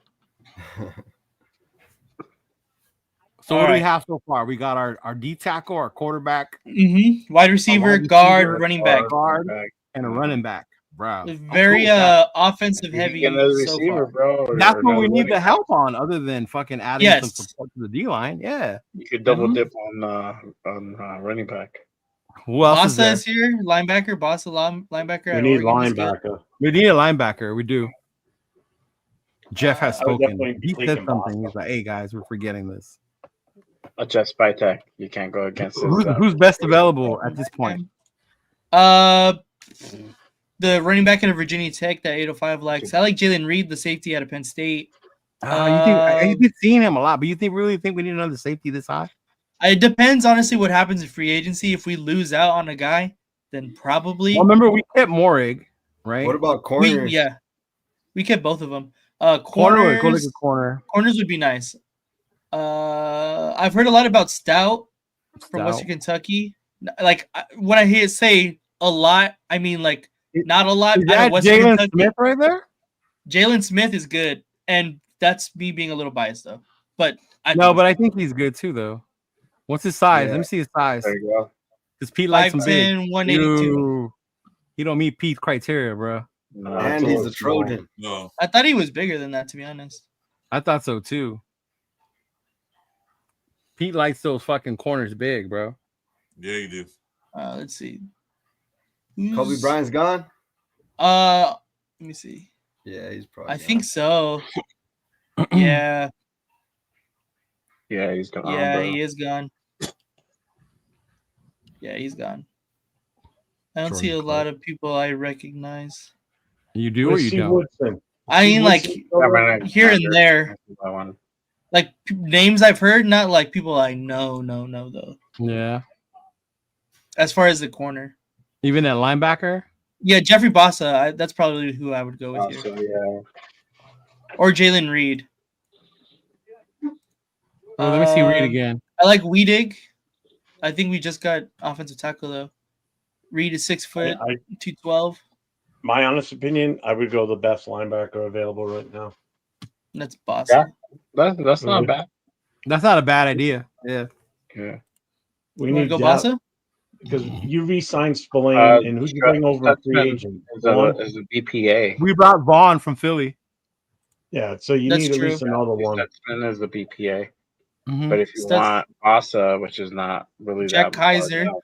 Speaker 6: So
Speaker 8: All
Speaker 6: what do we
Speaker 8: right.
Speaker 6: have so far? We got our D tackle, our quarterback,
Speaker 8: wide receiver,
Speaker 6: wide receiver,
Speaker 8: guard, running back.
Speaker 6: guard. and a running back, bro.
Speaker 8: Very offensive heavy.
Speaker 2: Get another
Speaker 8: so
Speaker 2: receiver,
Speaker 8: far.
Speaker 2: bro.
Speaker 6: That's
Speaker 2: or
Speaker 6: what we
Speaker 2: another
Speaker 6: need the
Speaker 2: running
Speaker 6: help on, other than fucking adding some
Speaker 8: Yes.
Speaker 6: support to the D line. Yeah.
Speaker 2: You could double
Speaker 6: Mhm.
Speaker 2: dip on running back.
Speaker 6: Who else is
Speaker 8: Bossa
Speaker 6: there?
Speaker 8: is here. Linebacker. Bossa linebacker.
Speaker 1: We
Speaker 8: at
Speaker 1: need
Speaker 8: Oregon is good.
Speaker 1: linebacker.
Speaker 6: We need a linebacker. We do. Jeff has
Speaker 1: I would
Speaker 6: spoken.
Speaker 1: definitely be
Speaker 6: He said
Speaker 1: taking
Speaker 6: something.
Speaker 1: Boston.
Speaker 6: He's like, "Hey guys, we're forgetting this.
Speaker 2: Jeff Spytek. You can't go against his,
Speaker 6: Who's best available at this point?"
Speaker 8: The running back out of Virginia Tech, that 805 likes. I like Jalen Reed, the safety out of Penn State.
Speaker 6: You've been seeing him a lot, but really think we need another safety this high?
Speaker 8: It depends, honestly, what happens in free agency. If we lose out on a guy, then probably.
Speaker 6: Well, remember we kept Morig, right?
Speaker 9: What about corner?
Speaker 8: We kept both of them.
Speaker 6: Corner, go look
Speaker 8: Corners,
Speaker 6: at corner.
Speaker 8: corners would be nice. I've heard a lot about Stout from
Speaker 6: Stout.
Speaker 8: Western Kentucky. Like when I say a lot, I mean like not a lot.
Speaker 6: Is
Speaker 8: out of
Speaker 6: that
Speaker 8: Western
Speaker 6: Jalen
Speaker 8: Kentucky.
Speaker 6: Smith right there?
Speaker 8: Jalen Smith is good, and that's me being a little biased though. But I
Speaker 6: think he's good too, though. What's his size? Let me see his size.
Speaker 2: There you go.
Speaker 6: Because Pete likes him big.
Speaker 8: 5'10", 182.
Speaker 6: He don't meet Pete's criteria, bro.
Speaker 2: No,
Speaker 9: And
Speaker 2: it's a
Speaker 9: he's
Speaker 2: little
Speaker 9: a Trojan.
Speaker 2: small.
Speaker 4: No.
Speaker 8: I thought he was bigger than that, to be honest.
Speaker 6: I thought so too. Pete likes those fucking corners big, bro.
Speaker 4: Yeah, you do.
Speaker 8: Let's see.
Speaker 9: Kobe Bryant's gone.
Speaker 8: Let me see.
Speaker 9: Yeah, he's probably.
Speaker 8: I think so. Yeah.
Speaker 2: Yeah, he's gone.
Speaker 8: Yeah,
Speaker 2: bro.
Speaker 8: he is gone. Yeah, he's gone. I don't see a
Speaker 6: Jordan
Speaker 8: lot of people I recognize.
Speaker 6: You do or you
Speaker 1: Steve
Speaker 6: don't?
Speaker 1: Woodson.
Speaker 8: I mean, like here and there,
Speaker 2: That one.
Speaker 8: like names I've heard, not like people I know though.
Speaker 6: Yeah.
Speaker 8: As far as the corner,
Speaker 6: Even at linebacker?
Speaker 8: yeah, Jeffrey Bossa. That's probably who I would go with here,
Speaker 2: So, yeah.
Speaker 8: or Jalen Reed.
Speaker 6: Oh, let me see Reed again.
Speaker 8: I like Weedig. I think we just got offensive tackle though. Reed is 6 foot, 212.
Speaker 1: My honest opinion, I would go the best linebacker available right now.
Speaker 8: That's Bossa.
Speaker 2: Yeah. That's not bad.
Speaker 6: That's not a bad idea. Yeah.
Speaker 2: Yeah.
Speaker 1: We
Speaker 8: You want
Speaker 1: need
Speaker 8: to go
Speaker 1: depth
Speaker 8: Bossa?
Speaker 1: because you re-signed Spillane, and who'd you
Speaker 2: Stra-
Speaker 1: bring over a free
Speaker 2: Stutzman
Speaker 1: agent?
Speaker 2: Is a BPA.
Speaker 6: We brought Vaughn from Philly.
Speaker 1: Yeah, so you
Speaker 8: That's
Speaker 1: need at
Speaker 8: true.
Speaker 1: least another one.
Speaker 2: Stutzman is a BPA.
Speaker 6: Mhm.
Speaker 2: But if you want Asa, which is not really
Speaker 8: Jack
Speaker 2: that far
Speaker 8: Kaiser.
Speaker 2: down.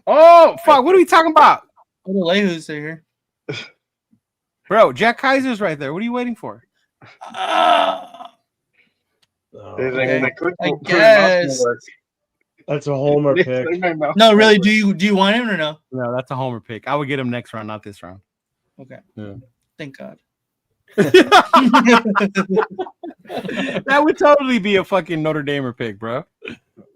Speaker 6: Oh, fuck. What are we talking about?
Speaker 8: Odolehu's here.
Speaker 6: Bro, Jack Kaiser's right there. What are you waiting for?
Speaker 2: There's
Speaker 8: Okay.
Speaker 2: like quick-
Speaker 8: I
Speaker 2: quick
Speaker 8: guess.
Speaker 2: mouse work.
Speaker 1: That's a homer
Speaker 2: It's
Speaker 1: pick.
Speaker 2: like my mouse
Speaker 8: No, really.
Speaker 2: work.
Speaker 8: Do you want him or no?
Speaker 6: No, that's a homer pick. I would get him next round, not this round.
Speaker 8: Okay.
Speaker 6: Yeah.
Speaker 8: Thank God.
Speaker 6: That would totally be a fucking Notre Damer pick, bro.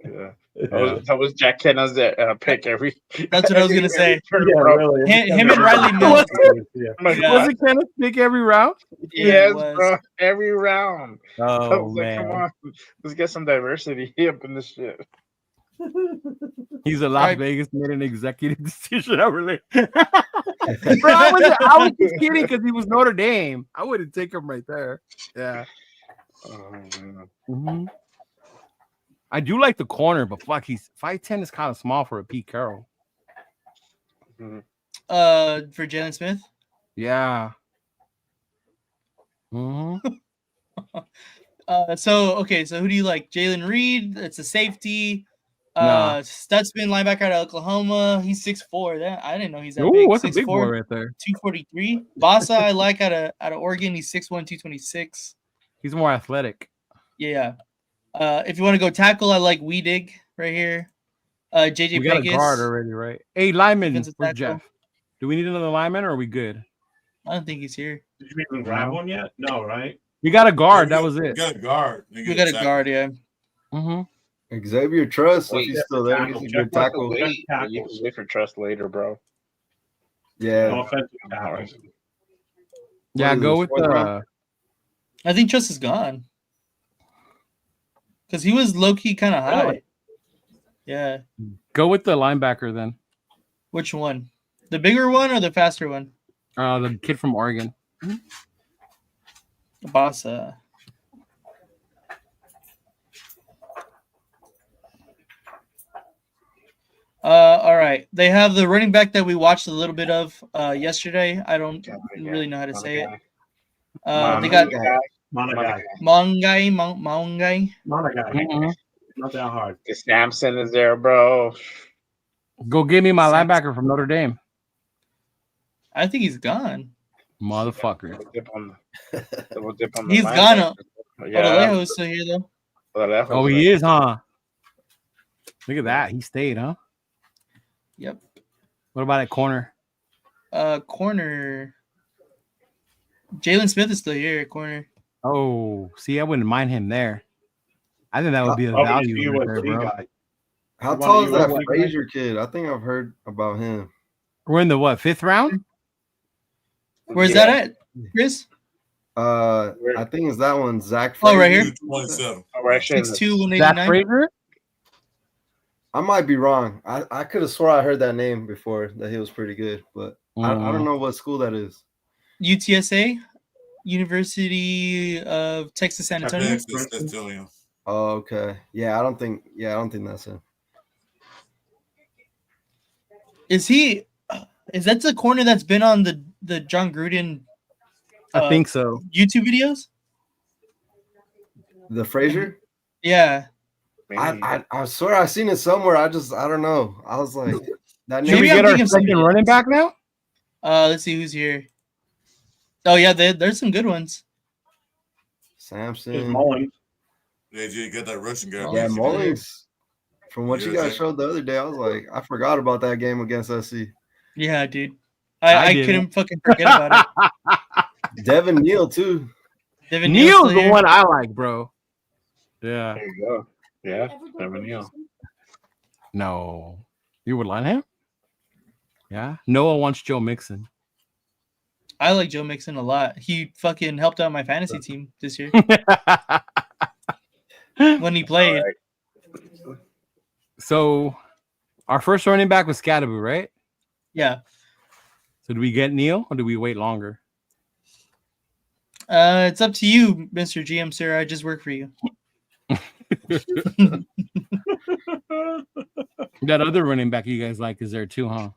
Speaker 2: Yeah. That was Jack Kenna's pick every.
Speaker 8: That's what I was gonna say.
Speaker 1: Yeah,
Speaker 2: bro.
Speaker 1: really.
Speaker 8: Him and Riley Mills.
Speaker 1: Yeah.
Speaker 2: Oh my
Speaker 8: Yeah.
Speaker 2: God.
Speaker 6: Was it Kenneth pick every round?
Speaker 2: Yes,
Speaker 8: it was.
Speaker 2: bro. Every round. I
Speaker 6: Oh,
Speaker 2: was like, come
Speaker 6: man.
Speaker 2: on, let's get some diversity up in this shit.
Speaker 6: He's a Las
Speaker 8: Right.
Speaker 6: Vegas made an executive decision over there. Bro, I was just kidding because he was Notre Dame. I wouldn't take him right there. Yeah.
Speaker 2: Oh, man.
Speaker 6: Mhm. I do like the corner, but fuck, he's 5'10" is kind of small for a Pete Carroll.
Speaker 2: Mhm.
Speaker 8: For Jalen Smith.
Speaker 6: Yeah. hmm
Speaker 8: So who do you like? Jalen Reed. It's a safety.
Speaker 6: Nah.
Speaker 8: Stutzman, linebacker out of Oklahoma. He's 6'4". I didn't know he's that
Speaker 6: Ooh,
Speaker 8: big.
Speaker 6: what's a big
Speaker 8: 6'4",
Speaker 6: boy right there?
Speaker 8: 243. Bossa, I like out of Oregon. He's 6'1", 226.
Speaker 6: He's more athletic.
Speaker 8: Yeah. If you want to go tackle, I like Weedig right here. JJ
Speaker 6: We got a
Speaker 8: Pegas.
Speaker 6: guard already, right? Hey, lineman,
Speaker 8: Defensive
Speaker 6: where's
Speaker 8: tackle.
Speaker 6: Jeff? Do we need another lineman or are we good?
Speaker 8: I don't think he's here.
Speaker 1: Did you even grab one yet? No, right?
Speaker 6: We got a guard. That was
Speaker 4: You
Speaker 6: it.
Speaker 4: got a guard. You
Speaker 8: We
Speaker 4: get
Speaker 8: got a
Speaker 4: tackle.
Speaker 8: guard, yeah.
Speaker 6: Mm-hmm.
Speaker 9: Xavier Truss,
Speaker 2: Wait,
Speaker 9: if he's
Speaker 2: yeah,
Speaker 9: still there,
Speaker 1: tackle.
Speaker 9: he's a
Speaker 1: Check
Speaker 9: good tackle.
Speaker 2: Wait,
Speaker 1: Tackles.
Speaker 2: you can wait for trust later, bro.
Speaker 9: Yeah.
Speaker 1: Offensive tackles.
Speaker 6: Yeah,
Speaker 9: What is
Speaker 6: go
Speaker 9: this,
Speaker 6: with
Speaker 9: fourth
Speaker 6: the.
Speaker 9: round?
Speaker 8: I think Trust is gone. Because he was low key kind of high.
Speaker 1: Really?
Speaker 8: Yeah.
Speaker 6: Go with the linebacker then.
Speaker 8: Which one? The bigger one or the faster one?
Speaker 6: The kid from Oregon.
Speaker 8: Bossa. All right. right. They have the running back that we watched a little bit of yesterday. I don't really know how to say it. They got
Speaker 1: Monagai.
Speaker 8: Mongai.
Speaker 1: Monagai. Not that hard.
Speaker 10: The Samson is there, bro.
Speaker 6: Go give me my linebacker from Notre Dame.
Speaker 8: I think he's gone.
Speaker 6: Motherfucker.
Speaker 8: He's gone.
Speaker 10: Yeah.
Speaker 8: Odalejo's still here though.
Speaker 6: Oh, he is, huh? Look at that. He stayed, huh?
Speaker 8: Yep.
Speaker 6: What about at corner?
Speaker 8: Corner. Jalen Smith is still here at corner.
Speaker 6: Oh, see, I wouldn't mind him there. I think that would be a
Speaker 1: Probably
Speaker 6: value
Speaker 1: the
Speaker 6: right there,
Speaker 1: USC
Speaker 6: bro.
Speaker 1: guy.
Speaker 9: How
Speaker 1: What
Speaker 9: tall is
Speaker 1: about
Speaker 9: that
Speaker 1: you?
Speaker 9: Frazier kid? I think I've heard about him.
Speaker 6: We're in the what, 5th round?
Speaker 8: Where's that at, Chris?
Speaker 9: I think it's that one, Zach.
Speaker 8: Oh, right here.
Speaker 4: 27.
Speaker 10: Oh, actually,
Speaker 8: 6'2",
Speaker 6: Zach
Speaker 8: 189.
Speaker 6: Frazier?
Speaker 9: I might be wrong. I could have swore I heard that name before, that he was pretty good, but I don't know what school that is.
Speaker 8: UTSA, University of Texas San Antonio.
Speaker 4: Texas, that's telling you.
Speaker 9: Oh, okay. I don't think that's him.
Speaker 8: Is he? Is that the corner that's been on the John Gruden?
Speaker 6: I think so.
Speaker 8: YouTube videos.
Speaker 9: The Frazier?
Speaker 8: Yeah.
Speaker 9: I swear I seen it somewhere. I don't know. I was like, that
Speaker 6: Should
Speaker 9: name.
Speaker 6: we get our second running back now?
Speaker 8: Let's see who's here. Oh yeah, there's some good ones.
Speaker 9: Samson.
Speaker 1: Mullins.
Speaker 4: Yeah, you got that Russian guy.
Speaker 9: Yeah, Mullins. From what you guys showed the other day, I was like, I forgot about that game against SC.
Speaker 8: Yeah, dude. I couldn't fucking forget about it.
Speaker 9: Devin Neal too.
Speaker 8: Devin
Speaker 6: Neal's the one I like, bro. Yeah.
Speaker 10: There you go. Yeah, Devin Neal.
Speaker 6: No. You would line him? Yeah. Noah wants Joe Mixon.
Speaker 8: I like Joe Mixon a lot. He fucking helped out my fantasy team this year when he played.
Speaker 10: Right.
Speaker 6: So our first running back was Scatterby, right?
Speaker 8: Yeah.
Speaker 6: So do we get Neal or do we wait longer?
Speaker 8: It's up to you, Mr. GM, sir. I just work for you.
Speaker 6: That other running back you guys like is there too, huh?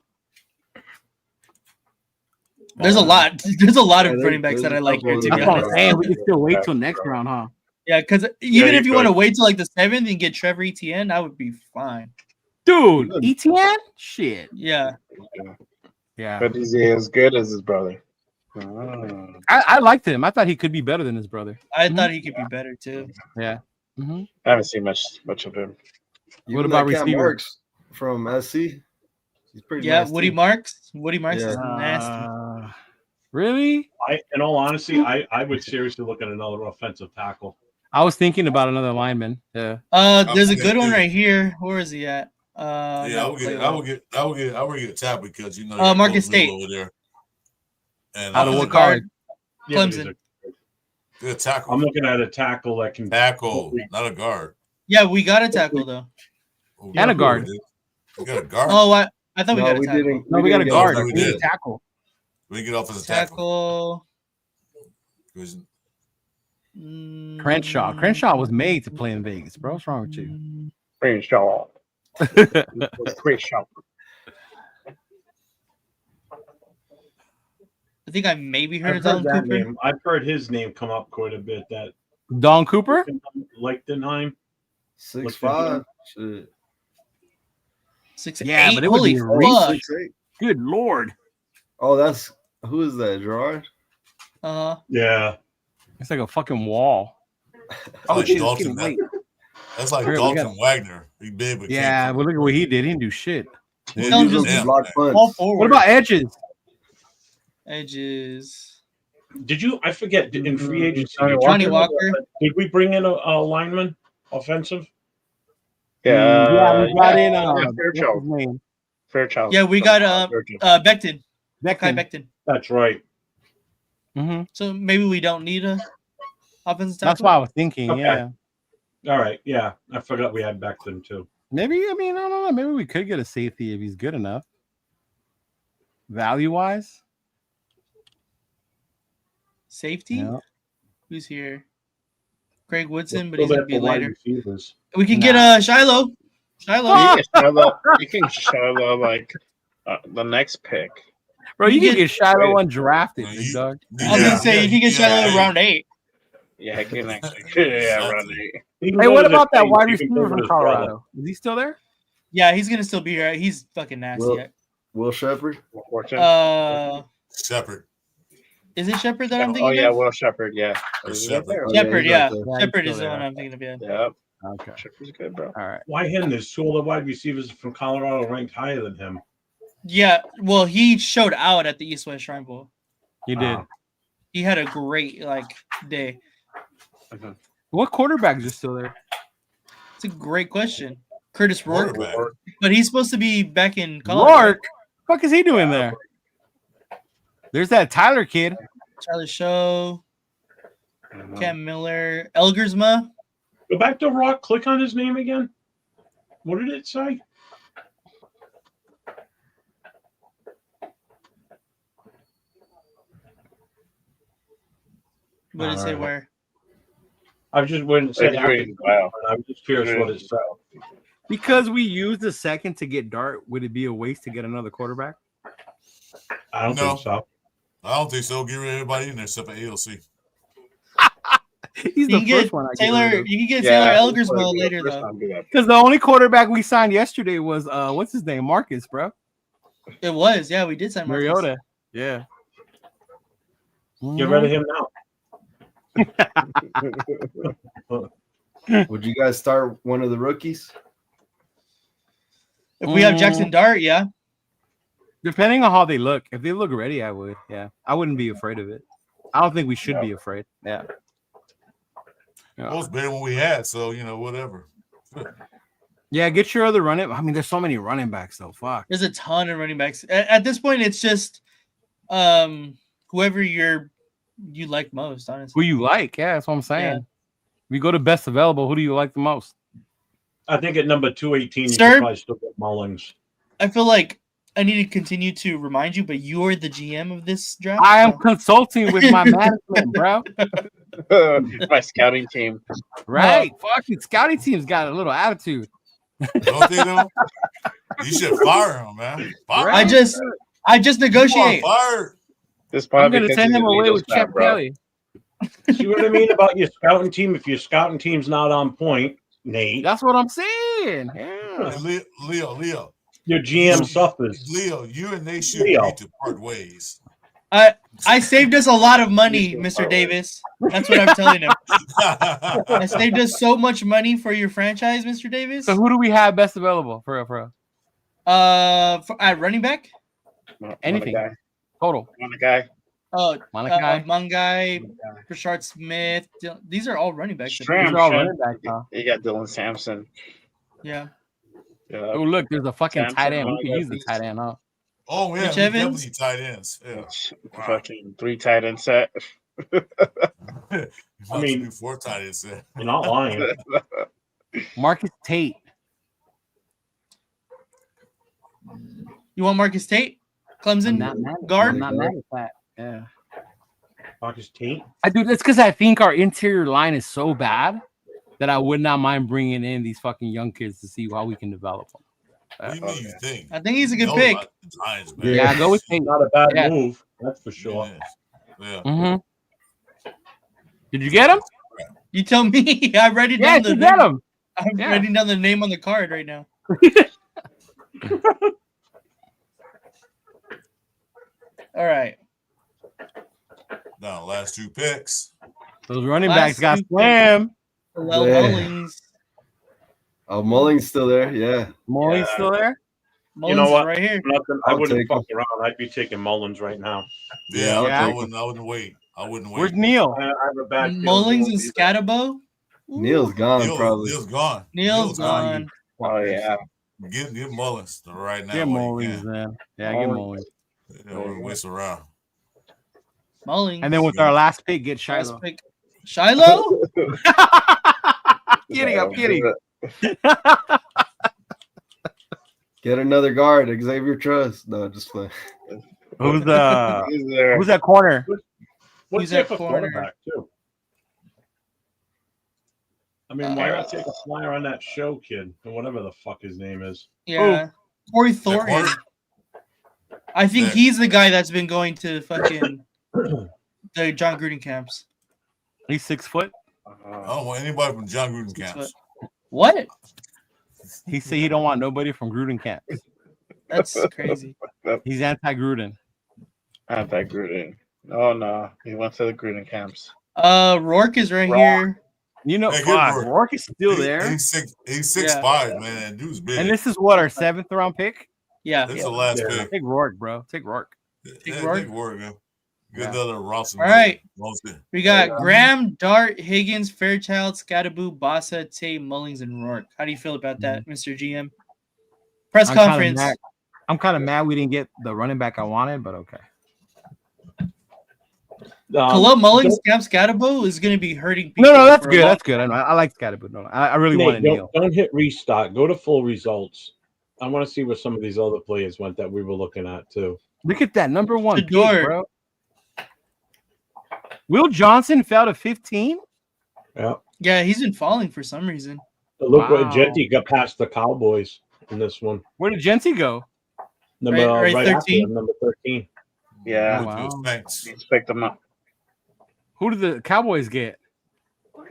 Speaker 8: There's a lot. There's a lot of
Speaker 9: Yeah,
Speaker 8: running backs that I like here, to be
Speaker 6: That's what I'm
Speaker 8: honest.
Speaker 6: saying. We can still wait till next round, huh?
Speaker 8: Yeah, because even
Speaker 10: you
Speaker 8: if you want to
Speaker 10: could.
Speaker 8: wait till like the 7th and get Trevor Etienne, that would be fine.
Speaker 6: Dude, ETN? Shit.
Speaker 8: Yeah.
Speaker 6: Yeah.
Speaker 10: But is he as good as his brother? Oh.
Speaker 6: I liked him. I thought he could be better than his brother.
Speaker 8: I thought he could be better too.
Speaker 6: Yeah. Mm-hmm.
Speaker 10: I haven't seen much of him.
Speaker 6: What about
Speaker 9: that Cam
Speaker 6: receiver?
Speaker 9: Marks from SC? He's pretty
Speaker 8: Yeah,
Speaker 9: nice
Speaker 8: Woody
Speaker 9: too.
Speaker 8: Marks. Woody Marks
Speaker 9: Yeah.
Speaker 8: is nasty.
Speaker 6: Really?
Speaker 1: In all honesty, I would seriously look at another offensive tackle.
Speaker 6: I was thinking about another lineman. Yeah.
Speaker 8: There's a
Speaker 4: I'm
Speaker 8: good one
Speaker 4: thinking-
Speaker 8: right here. Where is he at?
Speaker 4: Yeah, I would get a tap because you know.
Speaker 8: Marcus
Speaker 4: Coach Lou
Speaker 8: State.
Speaker 4: over there. And
Speaker 6: Out of
Speaker 8: Who's
Speaker 6: what
Speaker 8: the guard?
Speaker 1: Yeah, but he's
Speaker 8: Clemson.
Speaker 4: good tackle.
Speaker 1: I'm looking at a tackle that can
Speaker 4: Tackle, not a guard.
Speaker 8: Yeah, we got a tackle though.
Speaker 4: Oh,
Speaker 6: And a guard.
Speaker 4: We got a guard.
Speaker 8: Oh, I thought we
Speaker 9: No,
Speaker 8: got a
Speaker 9: we
Speaker 8: tackle.
Speaker 9: didn't.
Speaker 6: No, we got a
Speaker 9: didn't
Speaker 6: guard.
Speaker 4: we
Speaker 6: We need a
Speaker 4: did.
Speaker 6: tackle.
Speaker 4: We get off as a tackle.
Speaker 8: Tackle.
Speaker 6: Crenshaw. Crenshaw was made to play in Vegas, bro. What's wrong with you?
Speaker 10: Crenshaw. Crenshaw.
Speaker 8: I think I maybe heard
Speaker 1: I've
Speaker 8: of
Speaker 1: heard
Speaker 8: Don
Speaker 1: that
Speaker 8: Cooper.
Speaker 1: name. I've heard his name come up quite a bit. That
Speaker 6: Don Cooper?
Speaker 1: Lichtenheim.
Speaker 9: 6'5". Shit.
Speaker 8: 6'8".
Speaker 6: Yeah, but it would
Speaker 8: Holy
Speaker 6: be
Speaker 8: fuck.
Speaker 9: 6'8".
Speaker 6: Good lord.
Speaker 9: Oh, that's who is that? Gerard?
Speaker 1: Yeah.
Speaker 6: It's like a fucking wall.
Speaker 4: Oh,
Speaker 6: shit, it's
Speaker 4: Dalton,
Speaker 6: getting late.
Speaker 4: that's like
Speaker 6: Really, we
Speaker 4: Dalton Wagner. He big, but
Speaker 6: Yeah, but look at what he did. He didn't do shit.
Speaker 4: Yeah,
Speaker 8: Tell him
Speaker 4: he was
Speaker 8: just
Speaker 4: damn,
Speaker 9: block
Speaker 4: man.
Speaker 9: punts.
Speaker 8: All forward.
Speaker 6: What about edges?
Speaker 8: Edges?
Speaker 1: Did you? I forget. In free agency,
Speaker 8: Johnny Walker.
Speaker 1: Did we bring in a lineman, offensive?
Speaker 6: Yeah, we brought in
Speaker 10: Fairchild.
Speaker 6: what's his name?
Speaker 10: Fairchild.
Speaker 8: Yeah, we got
Speaker 10: Fairchild.
Speaker 8: Becton. Kai
Speaker 6: Becton.
Speaker 8: Becton.
Speaker 1: That's right.
Speaker 6: Mm-hmm.
Speaker 8: So maybe we don't need a offensive tackle.
Speaker 6: That's what I was thinking.
Speaker 1: Okay.
Speaker 6: Yeah.
Speaker 1: All right. Yeah, I forgot we had Becton too.
Speaker 6: Maybe, I mean, I don't know. Maybe we could get a safety if he's good enough. Value wise.
Speaker 8: Safety?
Speaker 6: Yeah.
Speaker 8: Who's here? Craig Woodson, but
Speaker 1: Still
Speaker 8: he's gonna
Speaker 1: there
Speaker 8: be
Speaker 1: for wide
Speaker 8: later.
Speaker 1: receivers.
Speaker 8: We can
Speaker 6: Nah.
Speaker 8: get Shiloh. Shiloh.
Speaker 10: You can Shiloh like the next pick.
Speaker 6: Bro, you
Speaker 8: You
Speaker 6: can get Shiloh undrafted,
Speaker 4: No,
Speaker 6: big dog.
Speaker 8: I was gonna say you can get Shiloh in round 8.
Speaker 10: Yeah, I can actually. Yeah, round 8.
Speaker 1: He can
Speaker 6: Hey,
Speaker 1: go
Speaker 6: what
Speaker 1: to the
Speaker 6: about that
Speaker 1: Saints.
Speaker 6: wide
Speaker 1: He can
Speaker 6: receiver
Speaker 1: go
Speaker 6: from
Speaker 1: with his brother.
Speaker 6: Colorado? Is he still there?
Speaker 8: Yeah, he's gonna still be here. He's fucking nasty.
Speaker 9: Will Shepard.
Speaker 4: Shepard.
Speaker 8: Is it Shepard that I'm
Speaker 10: Oh
Speaker 8: thinking
Speaker 10: yeah,
Speaker 8: of?
Speaker 10: Will Shepard. Yeah,
Speaker 4: Shepard.
Speaker 8: Shepard,
Speaker 9: he's
Speaker 8: yeah.
Speaker 9: out there.
Speaker 8: Shepard
Speaker 6: he's
Speaker 8: is
Speaker 6: still
Speaker 8: the one
Speaker 6: there.
Speaker 8: I'm thinking of. Yeah.
Speaker 10: Yep.
Speaker 6: Okay.
Speaker 10: Shepard's good, bro.
Speaker 6: All right.
Speaker 1: Why him? There's two other wide receivers from Colorado ranked higher than him.
Speaker 8: Yeah. Well, he showed out at the East West Shrine Bowl.
Speaker 6: You did.
Speaker 8: He had a great day.
Speaker 6: What quarterbacks are still there?
Speaker 8: It's a great question. Curtis Rourke,
Speaker 4: Quarterback.
Speaker 8: but he's supposed to be back in college.
Speaker 6: Rourke? What the fuck is he doing there? There's that Tyler kid.
Speaker 8: Tyler Show, Cam Miller, Elgersma.
Speaker 1: Go back to Rock. Click on his name again. What did it say?
Speaker 8: What did it say?
Speaker 1: Alright.
Speaker 8: Where?
Speaker 1: I just went and said.
Speaker 10: Wow.
Speaker 1: I was just curious what it said.
Speaker 6: Because we used the second to get Dart, would it be a waste to get another quarterback?
Speaker 1: I don't
Speaker 4: No.
Speaker 1: think so.
Speaker 4: I don't think so. Get rid of everybody in there except for AOC.
Speaker 6: He's
Speaker 8: You
Speaker 6: the
Speaker 8: can get
Speaker 6: first one I get
Speaker 8: Taylor.
Speaker 6: rid of.
Speaker 8: You can get
Speaker 10: Yeah,
Speaker 8: Taylor
Speaker 10: that's
Speaker 8: Elgersma
Speaker 10: probably the
Speaker 8: later
Speaker 10: first
Speaker 8: though.
Speaker 10: time to do that.
Speaker 6: Because the only quarterback we signed yesterday was what's his name? Marcus, bro.
Speaker 8: It was. Yeah, we did sign Marcus.
Speaker 6: Mariota. Yeah.
Speaker 1: Get rid of him now.
Speaker 9: Would you guys start one of the rookies?
Speaker 8: If we have Jackson Dart, yeah.
Speaker 6: Depending on how they look. If they look ready, I would. Yeah. I wouldn't be afraid of it. I don't think we should be afraid. Yeah.
Speaker 4: Well, it's better than what we had, so whatever.
Speaker 6: Yeah, get your other running. I mean, there's so many running backs though. Fuck.
Speaker 8: There's a ton of running backs. At this point, it's just whoever you like most, honestly.
Speaker 6: Who you like? Yeah, that's what I'm saying.
Speaker 8: Yeah.
Speaker 6: We go to best available. Who do you like the most?
Speaker 1: I think at number 218, you
Speaker 8: Sir?
Speaker 1: could probably still get Mullings.
Speaker 8: I feel like I need to continue to remind you, but you're the GM of this draft.
Speaker 6: I am consulting with my management, bro.
Speaker 10: My scouting team.
Speaker 6: Right? Fucking scouting team's got a little attitude.
Speaker 4: Don't they though? You should fire him, man. Fire
Speaker 8: I
Speaker 4: him.
Speaker 8: just negotiate.
Speaker 4: Fired.
Speaker 10: This
Speaker 6: I'm
Speaker 10: probably
Speaker 6: gonna
Speaker 10: because
Speaker 6: send
Speaker 10: he's
Speaker 6: him
Speaker 10: an
Speaker 6: away
Speaker 10: Eagles
Speaker 6: with
Speaker 10: fan,
Speaker 6: Chip
Speaker 10: bro.
Speaker 6: Kelly.
Speaker 1: See what I mean about your scouting team? If your scouting team's not on point, Nate,
Speaker 6: That's what I'm saying. Yeah.
Speaker 4: Hey, Leo,
Speaker 1: your GM suffers.
Speaker 4: Leo, you and they should
Speaker 1: Leo.
Speaker 4: need to part ways.
Speaker 8: I saved us a lot of money, Mr. Davis. That's what I'm telling him. I saved us so much money for your franchise, Mr. Davis.
Speaker 6: So who do we have best available for real?
Speaker 8: At running back.
Speaker 6: Anything.
Speaker 10: One
Speaker 6: Total.
Speaker 10: guy.
Speaker 8: Oh,
Speaker 6: Malachi.
Speaker 8: Mungai, Rashard Smith. These are all running backs.
Speaker 10: Stram.
Speaker 6: These are all running backs, huh?
Speaker 10: You got Dylan Sampson.
Speaker 8: Yeah.
Speaker 6: Oh, look, there's a fucking
Speaker 10: Samson,
Speaker 6: tight end. We
Speaker 10: Mark
Speaker 6: can use the
Speaker 10: Evans.
Speaker 6: tight end, huh?
Speaker 4: Oh yeah,
Speaker 8: Mitch
Speaker 4: we
Speaker 8: Evans?
Speaker 4: definitely tight ends. Yeah.
Speaker 10: Fucking 3 tight end set.
Speaker 4: I
Speaker 1: mean-
Speaker 4: do 4 tight ends. Yeah.
Speaker 1: You're not lying.
Speaker 6: Marcus Tate.
Speaker 8: You want Marcus Tate? Clemson
Speaker 6: I'm not mad.
Speaker 8: guard.
Speaker 6: I'm not mad at that. Yeah.
Speaker 1: Marcus Tate.
Speaker 6: I do. That's because I think our interior line is so bad that I would not mind bringing in these fucking young kids to see how we can think.
Speaker 4: What do you mean you think?
Speaker 8: I think he's a good
Speaker 4: Know
Speaker 8: pick.
Speaker 4: about the Giants, man.
Speaker 6: Yeah, go with Tate.
Speaker 1: Not a bad
Speaker 6: Yeah.
Speaker 1: move, that's for sure.
Speaker 4: Yeah.
Speaker 6: Mm-hmm. Did you get him?
Speaker 8: You tell me. I'm writing
Speaker 6: Yeah,
Speaker 8: down the
Speaker 6: you get him.
Speaker 8: I'm
Speaker 6: Yeah.
Speaker 8: writing down the name on the card right now. All right.
Speaker 4: Now, last 2 picks.
Speaker 6: Those running
Speaker 8: Last
Speaker 6: backs got
Speaker 8: two
Speaker 6: slammed.
Speaker 8: Hillel
Speaker 9: Yeah.
Speaker 8: Mullings.
Speaker 9: Oh, Mullings still there. Yeah.
Speaker 6: Molly's still there.
Speaker 8: Mullins
Speaker 1: know
Speaker 8: is
Speaker 1: what?
Speaker 8: right here.
Speaker 1: Nothing. I
Speaker 9: I'll
Speaker 1: wouldn't
Speaker 9: take
Speaker 1: fuck around. I'd be taking Mullins right now.
Speaker 4: Yeah,
Speaker 6: Yeah.
Speaker 4: I wouldn't wait. I wouldn't wait.
Speaker 6: Where's Neil?
Speaker 1: I have a bad feeling
Speaker 8: Mullings
Speaker 1: he
Speaker 8: and
Speaker 1: won't be there.
Speaker 8: Scatabo.
Speaker 9: Neil's gone probably.
Speaker 4: Neil's gone.
Speaker 8: Neil's gone.
Speaker 10: Oh yeah.
Speaker 4: Get Mullins right now.
Speaker 6: Get
Speaker 4: while you
Speaker 6: Mullins,
Speaker 4: can.
Speaker 6: man. Yeah, get Mullins.
Speaker 4: Yeah, don't waste around.
Speaker 8: Mullings.
Speaker 6: And then with our last pick, get Shiloh.
Speaker 8: Last pick. Shiloh?
Speaker 6: Kidding, I'm kidding.
Speaker 9: Get another guard, Xavier Trust. No, just playing.
Speaker 6: Who's
Speaker 10: He's there.
Speaker 6: who's that corner?
Speaker 1: What's
Speaker 8: Who's
Speaker 1: that
Speaker 8: that
Speaker 1: for
Speaker 8: corner?
Speaker 1: quarterback too? I mean, why not take a flyer on that show kid or whatever the fuck his name is?
Speaker 8: Yeah. Corey Thornton. I think he's the guy that's been going to fucking the John Gruden camps.
Speaker 6: He's 6 foot.
Speaker 4: I don't want anybody from John Gruden camps.
Speaker 8: What?
Speaker 6: He said he don't want nobody from Gruden camps.
Speaker 8: That's crazy.
Speaker 6: He's anti-Gruden.
Speaker 2: Anti-Gruden. Oh no, he went to the Gruden camps.
Speaker 8: Rourke is right here.
Speaker 6: You know,
Speaker 4: Hey,
Speaker 6: fuck,
Speaker 4: Rourke.
Speaker 6: Rourke is still there.
Speaker 4: He's 6'5", man. Dude's big.
Speaker 6: And this is what, our 7th round pick?
Speaker 8: Yeah.
Speaker 4: This is the last pick.
Speaker 6: Take Rourke, bro. Take Rourke.
Speaker 4: Take
Speaker 8: Rourke.
Speaker 4: Rourke, man. Get another Rawson.
Speaker 8: All right.
Speaker 4: Rawson.
Speaker 8: We got Graham, Dart, Higgins, Fairchild, Scatterboo, Bossa, Tate, Mullings, and Rourke. How do you feel about that, Mr. GM? Press conference.
Speaker 6: I'm kind of mad we didn't get the running back I wanted, but okay.
Speaker 8: Kaleb Mullings, Cam Scatterboo is going to be hurting people.
Speaker 6: No, that's good. That's good. I like Scatterboo. No, I really want to kneel.
Speaker 1: Don't hit restock. Go to full results. I want to see where some of these other players went that we were looking at too.
Speaker 6: Look at that number 1 pick, bro. Will Johnson fell to 15?
Speaker 8: Yeah, he's been falling for some reason.
Speaker 1: But look what Genty got past the Cowboys in this one.
Speaker 6: Where did Genty go?
Speaker 1: Right
Speaker 8: 13.
Speaker 1: after him, number 13.
Speaker 2: Yeah.
Speaker 6: Wow.
Speaker 2: Let's pick them up.
Speaker 6: Who did the Cowboys get?
Speaker 8: I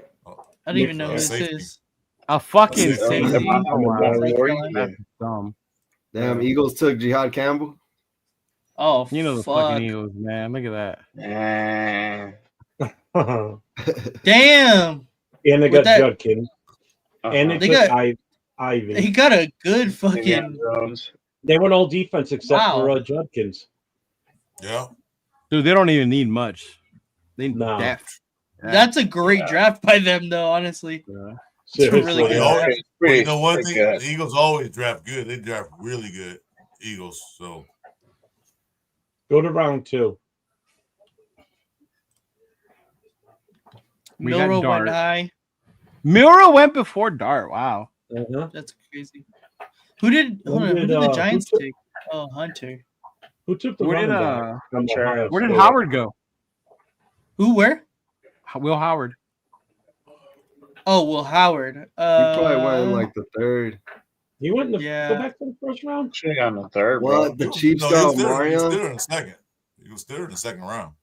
Speaker 8: don't even know who this is.
Speaker 6: A fucking safety.
Speaker 9: That's dumb. Damn, Eagles took Jihad Campbell.
Speaker 8: Oh,
Speaker 6: you know the fucking Eagles, man. Look at
Speaker 8: that. Damn.
Speaker 1: And they got Judkins. And they took Ivy.
Speaker 8: He got a good fucking.
Speaker 1: They went all defense except for Judkins.
Speaker 4: Yeah.
Speaker 6: Dude, they don't even need much. They need depth.
Speaker 8: That's a great draft by them, though. Honestly, it's a really good draft.
Speaker 4: You know one thing, the Eagles always draft good. They draft really good. Eagles. So
Speaker 1: go to round 2.
Speaker 8: Milrow went high.
Speaker 6: Milrow went before Dart. Wow.
Speaker 8: That's crazy. Who did the Giants take? Oh, Hunter.
Speaker 1: Who took the
Speaker 6: Where did
Speaker 1: State?
Speaker 6: Howard go?
Speaker 8: Who? Where?
Speaker 6: Will Howard.
Speaker 8: Oh, Will Howard.
Speaker 9: He probably went in like the 3rd.
Speaker 1: He went in go back to the first round.
Speaker 2: Should have gone the 3rd.
Speaker 9: What? The Chiefs got Marion?
Speaker 4: He was there in the second. He was there in the second round.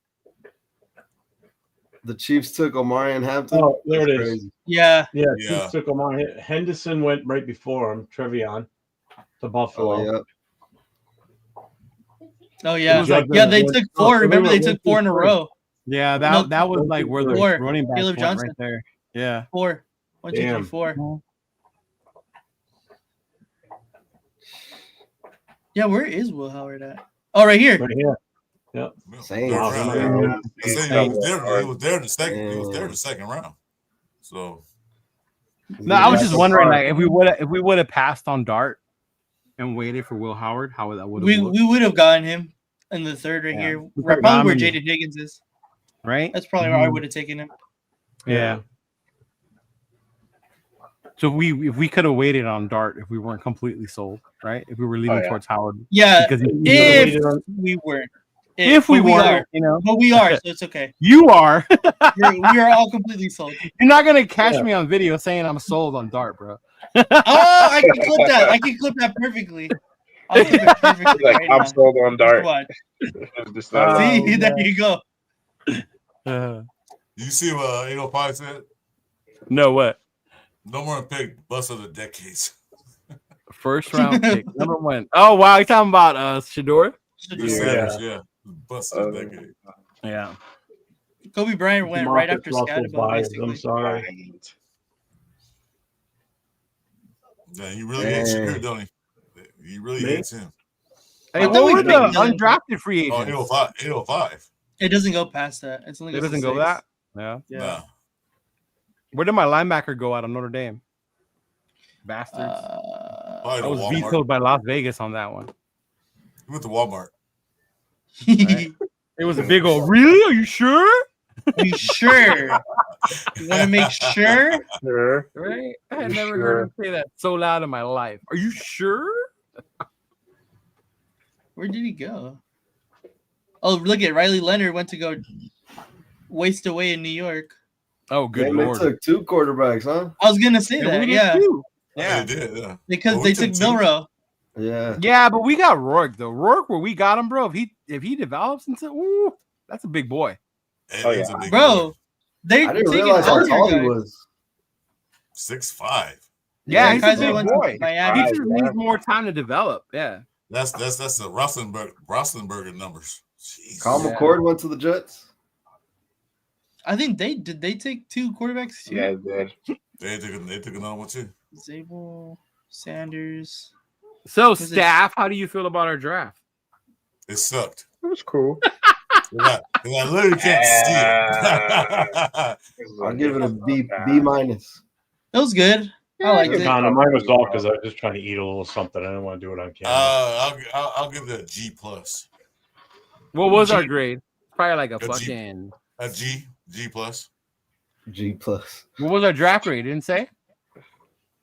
Speaker 9: The Chiefs took Omarion Hampton.
Speaker 1: Oh, there it is.
Speaker 9: Crazy.
Speaker 8: Yeah.
Speaker 1: Chiefs took Omar. Henderson went right before him. Trevion to Buffalo.
Speaker 8: Oh yeah. They took 4. Remember, they took 4 in a row.
Speaker 6: Yeah, that was like where the running back went
Speaker 8: Johnson.
Speaker 6: right there. Yeah.
Speaker 8: 4. 1, 2, 3, 4. Yeah, where is Will Howard at? Oh, right here.
Speaker 1: Right here. Yeah.
Speaker 9: Same.
Speaker 4: He was there in the second. He was there in the second round. So.
Speaker 6: No, I was just wondering, like, if we would have passed on Dart and waited for Will Howard, how that would have
Speaker 8: we would have gotten him in the 3rd right here. Probably where Jaden Higgins is.
Speaker 6: Right.
Speaker 8: That's probably where I would have taken him.
Speaker 6: Yeah. So if we could have waited on Dart if we weren't completely sold, right? If we were leaning towards Howard.
Speaker 8: Yeah.
Speaker 6: Because
Speaker 8: if we weren't.
Speaker 6: If we weren't, you know.
Speaker 8: But we are, so it's okay.
Speaker 6: You are.
Speaker 8: we are all completely sold.
Speaker 6: You're not gonna catch me on video saying I'm sold on Dart, bro.
Speaker 8: Oh, I can clip that. I can clip that perfectly. I'll clip it perfectly.
Speaker 2: Like, I'm sold on Dart.
Speaker 8: See, there you go.
Speaker 4: You see what 805 said?
Speaker 6: No, what?
Speaker 4: No more pick bust of the decades.
Speaker 6: First round pick. Number 1. Oh wow, you talking about Shador?
Speaker 4: Yeah. Bust of the decade.
Speaker 6: Yeah.
Speaker 8: Kobe Bryant went right after Scatterboo, basically.
Speaker 1: I'm sorry.
Speaker 4: Yeah, you really hates Shador, don't he? You really hates him.
Speaker 6: Hey, what were the undrafted free agents?
Speaker 4: 805.
Speaker 8: It doesn't go past that. It
Speaker 6: doesn't go that? Yeah.
Speaker 4: No.
Speaker 6: Where did my linebacker go out of Notre Dame? Bastards. I was vetoed by Las Vegas on that one.
Speaker 4: He went to Walmart.
Speaker 6: Right? It was a big old, really? Are you sure?
Speaker 8: Are you sure? You want to make sure?
Speaker 2: Sure.
Speaker 6: Right? I had never heard him say that so loud in my life. Are you sure?
Speaker 8: Where did he go? Oh, look at Riley Leonard went to go waste away in New York.
Speaker 6: Oh, good
Speaker 9: Damn, they
Speaker 6: lord.
Speaker 9: took 2 quarterbacks, huh?
Speaker 8: I was gonna say
Speaker 6: Yeah,
Speaker 8: that.
Speaker 6: we did
Speaker 8: Yeah,
Speaker 6: too.
Speaker 4: Yeah, they did. Yeah.
Speaker 8: because
Speaker 4: Well, we
Speaker 8: they took
Speaker 4: took 2.
Speaker 8: Milrow.
Speaker 9: Yeah.
Speaker 6: Yeah, but we got Rourke though. Rourke, where we got him, bro. If he develops into, ooh, that's a big boy.
Speaker 4: It
Speaker 10: Oh,
Speaker 4: is
Speaker 10: yeah.
Speaker 4: a big
Speaker 8: Bro,
Speaker 4: boy.
Speaker 8: they
Speaker 9: I didn't
Speaker 8: taking
Speaker 9: realize how
Speaker 8: other
Speaker 9: tall he
Speaker 8: guys.
Speaker 9: was.
Speaker 4: 6'5".
Speaker 6: Yeah,
Speaker 8: Yeah,
Speaker 6: he's a
Speaker 8: Kaiser
Speaker 6: big
Speaker 8: went to
Speaker 6: boy. He
Speaker 8: Miami.
Speaker 6: just needs more time to develop. Yeah.
Speaker 4: That's the Roethlisberger numbers. Jeez.
Speaker 9: Kyle
Speaker 6: Yeah.
Speaker 9: McCord went to the Jets.
Speaker 8: I think they take 2 quarterbacks too.
Speaker 10: Yeah, they did.
Speaker 4: They took another one too.
Speaker 8: Zabel, Sanders.
Speaker 6: So,
Speaker 8: Was it-
Speaker 6: staff, how do you feel about our draft?
Speaker 4: It sucked.
Speaker 10: It was cool.
Speaker 4: 'Cause I literally can't see it.
Speaker 9: I'll give it a B minus.
Speaker 8: It was good. I liked it.
Speaker 1: Kind of mine was off because I was just trying to eat a little something. I didn't want to do it on camera.
Speaker 4: I'll give it a G plus.
Speaker 6: What was our grade? Probably like a
Speaker 4: G.
Speaker 6: fucking.
Speaker 4: A G plus.
Speaker 9: G plus.
Speaker 6: What was our draft grade? Didn't say.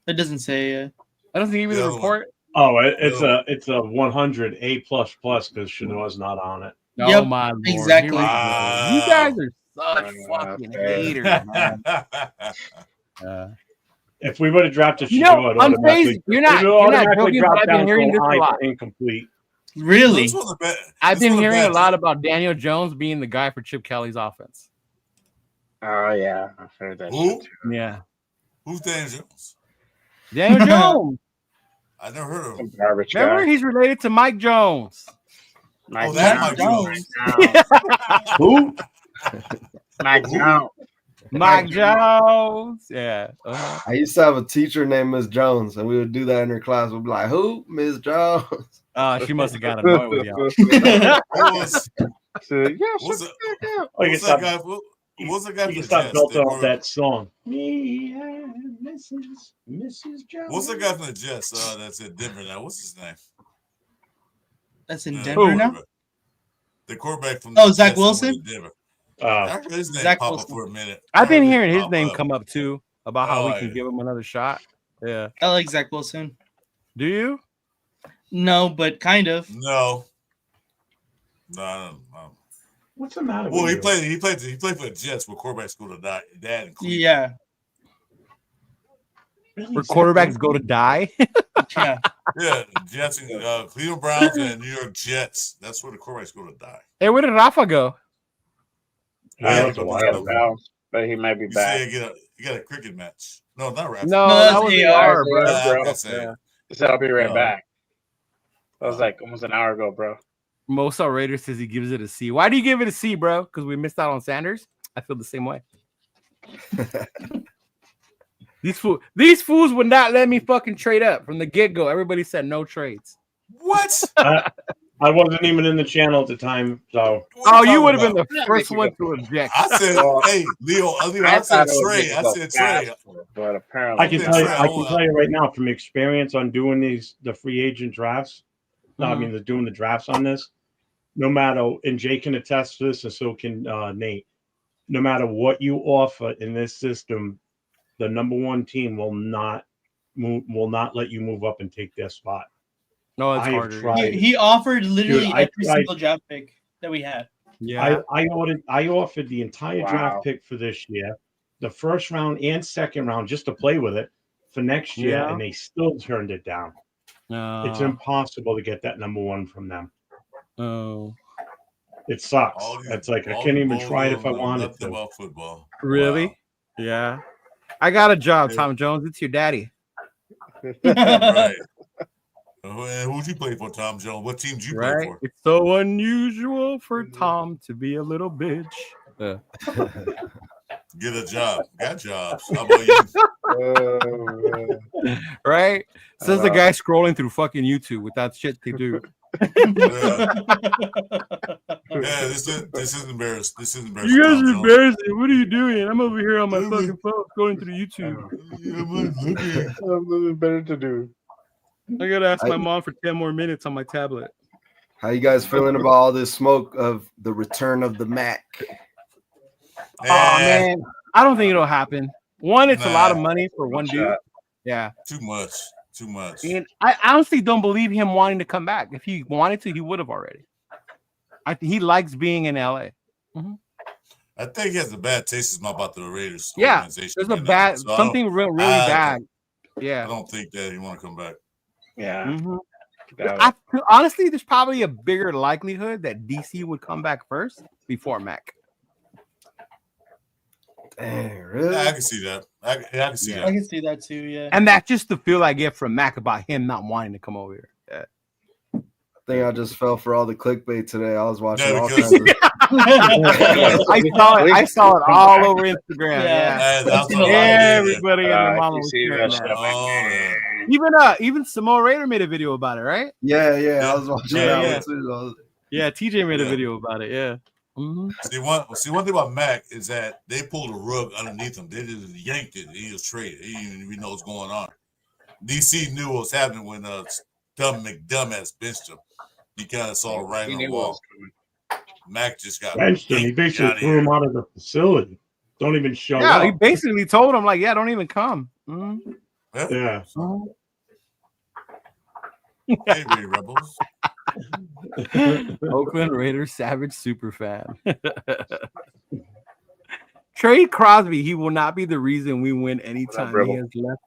Speaker 8: It doesn't say.
Speaker 6: I don't think you
Speaker 4: The
Speaker 6: the
Speaker 4: other one.
Speaker 6: report.
Speaker 1: Oh, it's a 100 A plus because Chinois not on it.
Speaker 6: No,
Speaker 8: Yep,
Speaker 6: my lord.
Speaker 8: exactly.
Speaker 6: Here we go. You guys are such fucking
Speaker 10: Okay.
Speaker 6: haters, man.
Speaker 1: If we would have drafted
Speaker 6: You
Speaker 1: Chinois,
Speaker 6: know, unfazed. You're not
Speaker 1: automatically
Speaker 6: joking, but I've been
Speaker 1: down
Speaker 6: hearing
Speaker 1: to
Speaker 6: this
Speaker 1: an
Speaker 6: a
Speaker 1: I
Speaker 6: lot.
Speaker 1: for incomplete.
Speaker 8: Really?
Speaker 4: This was a bad-
Speaker 6: I've
Speaker 4: this
Speaker 6: been
Speaker 4: was
Speaker 6: hearing a
Speaker 4: bad
Speaker 6: lot
Speaker 4: team.
Speaker 6: about Daniel Jones being the guy for Chip Kelly's offense.
Speaker 10: Oh yeah, I've heard that
Speaker 4: Who?
Speaker 10: shit too.
Speaker 6: Yeah,
Speaker 4: Who's Dan Jones?
Speaker 6: Daniel Jones.
Speaker 4: I never heard of
Speaker 10: Some
Speaker 4: him.
Speaker 10: garbage
Speaker 6: Remember,
Speaker 10: guy.
Speaker 6: he's related to Mike Jones.
Speaker 10: Mike
Speaker 4: Oh, that's
Speaker 10: Jones.
Speaker 4: Mike Jones.
Speaker 1: Who?
Speaker 10: Mike Jones.
Speaker 6: Mike Jones. Yeah.
Speaker 9: I used to have a teacher named Miss Jones, and we would do that in her class. We'd be like, "Who? Miss Jones?"
Speaker 6: She must have got annoyed with y'all.
Speaker 4: What was,
Speaker 10: So, yeah,
Speaker 4: what's
Speaker 10: shut
Speaker 4: the-
Speaker 10: the fuck up.
Speaker 1: Oh, you
Speaker 4: what's
Speaker 1: can
Speaker 4: that guy?
Speaker 1: stop.
Speaker 4: What's the guy
Speaker 1: You
Speaker 4: from
Speaker 1: can
Speaker 4: the
Speaker 1: stop
Speaker 4: Jets?
Speaker 1: belting
Speaker 4: That
Speaker 1: off
Speaker 4: quarter-
Speaker 1: that song. Me and Mrs. Jones.
Speaker 4: What's the guy from the Jets? That's in Denver now. What's his name?
Speaker 8: That's in
Speaker 4: Uh,
Speaker 8: Denver now.
Speaker 4: The quarterback from
Speaker 8: Oh,
Speaker 4: the
Speaker 8: Zach
Speaker 4: Jets that went
Speaker 8: Wilson?
Speaker 4: to Denver.
Speaker 1: Uh,
Speaker 4: I heard his name
Speaker 8: Zach
Speaker 4: pop
Speaker 8: Wilson.
Speaker 4: up for a minute.
Speaker 6: I've been
Speaker 4: I heard
Speaker 6: hearing his
Speaker 4: pop
Speaker 6: name
Speaker 4: up.
Speaker 6: come up too about how we
Speaker 4: Oh,
Speaker 6: can
Speaker 4: yeah.
Speaker 6: give him another shot. Yeah.
Speaker 8: I like Zach Wilson.
Speaker 6: Do you?
Speaker 8: No, but kind of.
Speaker 4: No. No.
Speaker 1: what's the matter
Speaker 4: Well,
Speaker 1: with
Speaker 4: he
Speaker 1: you?
Speaker 4: played for the Jets where quarterbacks go to die. Dad and Cleveland.
Speaker 8: Yeah,
Speaker 1: Really,
Speaker 6: Where
Speaker 1: Zach
Speaker 6: quarterbacks
Speaker 1: Wilson?
Speaker 6: go to die?
Speaker 8: yeah.
Speaker 4: Yeah, Jets and Cleveland Browns and New York Jets. That's where the quarterbacks go to die.
Speaker 6: Hey, where did Rafa go?
Speaker 1: Yeah, that's a while
Speaker 10: Yeah,
Speaker 1: ago.
Speaker 10: Browns, but he might be
Speaker 4: You
Speaker 10: back.
Speaker 4: say you got a cricket match. No, not Raptors.
Speaker 6: No,
Speaker 8: that's
Speaker 6: that was
Speaker 8: AR,
Speaker 6: AR, bro.
Speaker 10: bro.
Speaker 4: I guess,
Speaker 6: Yeah.
Speaker 10: He said I'll be right
Speaker 4: No.
Speaker 10: back. That was like almost an hour ago, bro.
Speaker 6: Mosa Raider says he gives it a C. Why do you give it a C, bro? Because we missed out on Sanders. I feel the same way. These fools would not let me fucking trade up from the get go. Everybody said no trades.
Speaker 4: What?
Speaker 1: I wasn't even in the channel at the time, so
Speaker 4: What
Speaker 6: Oh,
Speaker 4: you
Speaker 6: you would
Speaker 4: talking
Speaker 6: have been
Speaker 4: about?
Speaker 6: the first one to object.
Speaker 4: I said, hey, Leo, I said Trey. I said Trey.
Speaker 10: But apparently,
Speaker 1: I can tell you right now from experience on doing the free agent drafts. No, I mean doing the drafts on this. No matter, and Jay can attest to this, and so can Nate. No matter what you offer in this system, the number one team will not let you move up and take their spot.
Speaker 6: No, it's
Speaker 1: I have
Speaker 6: harder.
Speaker 1: tried.
Speaker 8: He offered literally
Speaker 1: Dude, I
Speaker 8: every
Speaker 1: tried-
Speaker 8: single draft pick that we had.
Speaker 6: Yeah.
Speaker 1: I offered the entire
Speaker 10: Wow.
Speaker 1: draft pick for this year, the first round and second round, just to play with it for next year,
Speaker 6: Yeah.
Speaker 1: and they still turned it down. It's impossible to get that number one from them.
Speaker 6: Oh,
Speaker 1: It sucks.
Speaker 4: All you-
Speaker 1: It's like I
Speaker 4: all
Speaker 1: can't
Speaker 4: you
Speaker 1: even
Speaker 4: bold
Speaker 1: try it if I
Speaker 4: know
Speaker 1: wanted
Speaker 4: nothing
Speaker 1: to.
Speaker 4: about football.
Speaker 6: really?
Speaker 4: Wow.
Speaker 6: Yeah. I got a job,
Speaker 4: Yeah.
Speaker 6: Tom Jones. It's your daddy.
Speaker 4: Right. And who'd you play for, Tom Jones? What team did you play
Speaker 6: Right?
Speaker 4: for?
Speaker 6: It's so unusual for Tom to be a little bitch.
Speaker 4: Get a job. Got jobs. How about you?
Speaker 6: Right? Says the guy scrolling through fucking YouTube with that shit they do.
Speaker 4: Yeah, this is embarrassing. This is embarrassing.
Speaker 6: You guys
Speaker 4: Tom
Speaker 6: are
Speaker 4: Jones.
Speaker 6: embarrassing. What are you doing? I'm over here on my fucking phone scrolling through YouTube.
Speaker 10: Nothing better to do.
Speaker 6: I gotta ask my mom for 10 more minutes on my tablet.
Speaker 9: How you guys feeling about all this smoke of the return of the Mac?
Speaker 6: Oh man, I don't think it'll happen. One, it's a lot of
Speaker 4: Nah.
Speaker 6: money for one dude. Yeah.
Speaker 4: Too much. Too much.
Speaker 6: And I honestly don't believe him wanting to come back. If he wanted to, he would have already. He likes being in LA.
Speaker 4: I think he has a bad taste about the Raiders.
Speaker 6: Yeah,
Speaker 4: organization
Speaker 6: there's a
Speaker 4: right now.
Speaker 6: bad
Speaker 4: So
Speaker 6: something really bad.
Speaker 4: I
Speaker 6: Yeah.
Speaker 4: don't think that he want to come back.
Speaker 10: Yeah.
Speaker 6: Mhm. Honestly, there's probably a bigger likelihood that DC would come back first before Mac.
Speaker 9: Dang, really?
Speaker 4: Yeah, I can see that. I can see that.
Speaker 8: I can see that too. Yeah.
Speaker 6: And that's just the feel I get from Mac about him not wanting to come over here. Yeah.
Speaker 9: I think I just fell for all the clickbait today. I was watching
Speaker 4: Yeah,
Speaker 9: all
Speaker 4: because-
Speaker 9: kinds of.
Speaker 6: I saw it all over Instagram.
Speaker 8: Yeah.
Speaker 4: That's
Speaker 6: Everybody and their mama
Speaker 10: you
Speaker 6: was
Speaker 10: see
Speaker 6: sharing
Speaker 10: that
Speaker 6: that.
Speaker 10: shit.
Speaker 6: Even Samoa Raider made a video about it, right?
Speaker 9: Yeah, I was watching
Speaker 6: Yeah,
Speaker 9: that
Speaker 6: yeah.
Speaker 9: one too.
Speaker 6: Yeah, TJ made a
Speaker 4: Yeah.
Speaker 6: video about it. Yeah.
Speaker 4: See one thing about Mac is that they pulled the rug underneath him. They just yanked it. He was traded. He didn't even know what's going on. DC knew what was happening when Dumb McDumbass benched him. He kind of saw it right
Speaker 10: He
Speaker 4: on the
Speaker 10: knew what was
Speaker 4: wall.
Speaker 10: coming.
Speaker 4: Mac just got
Speaker 1: Benched him. He
Speaker 4: yanked
Speaker 1: basically
Speaker 4: out of
Speaker 1: threw him
Speaker 4: here.
Speaker 1: out of the facility. Don't even show
Speaker 6: Yeah,
Speaker 1: up.
Speaker 6: he basically told him, like, yeah, don't even come. Mhm.
Speaker 1: Yeah.
Speaker 4: Hey, Ray Rebels.
Speaker 6: Oakland Raiders savage super fan. Trade Crosby. He will not be the reason we win anytime he has left.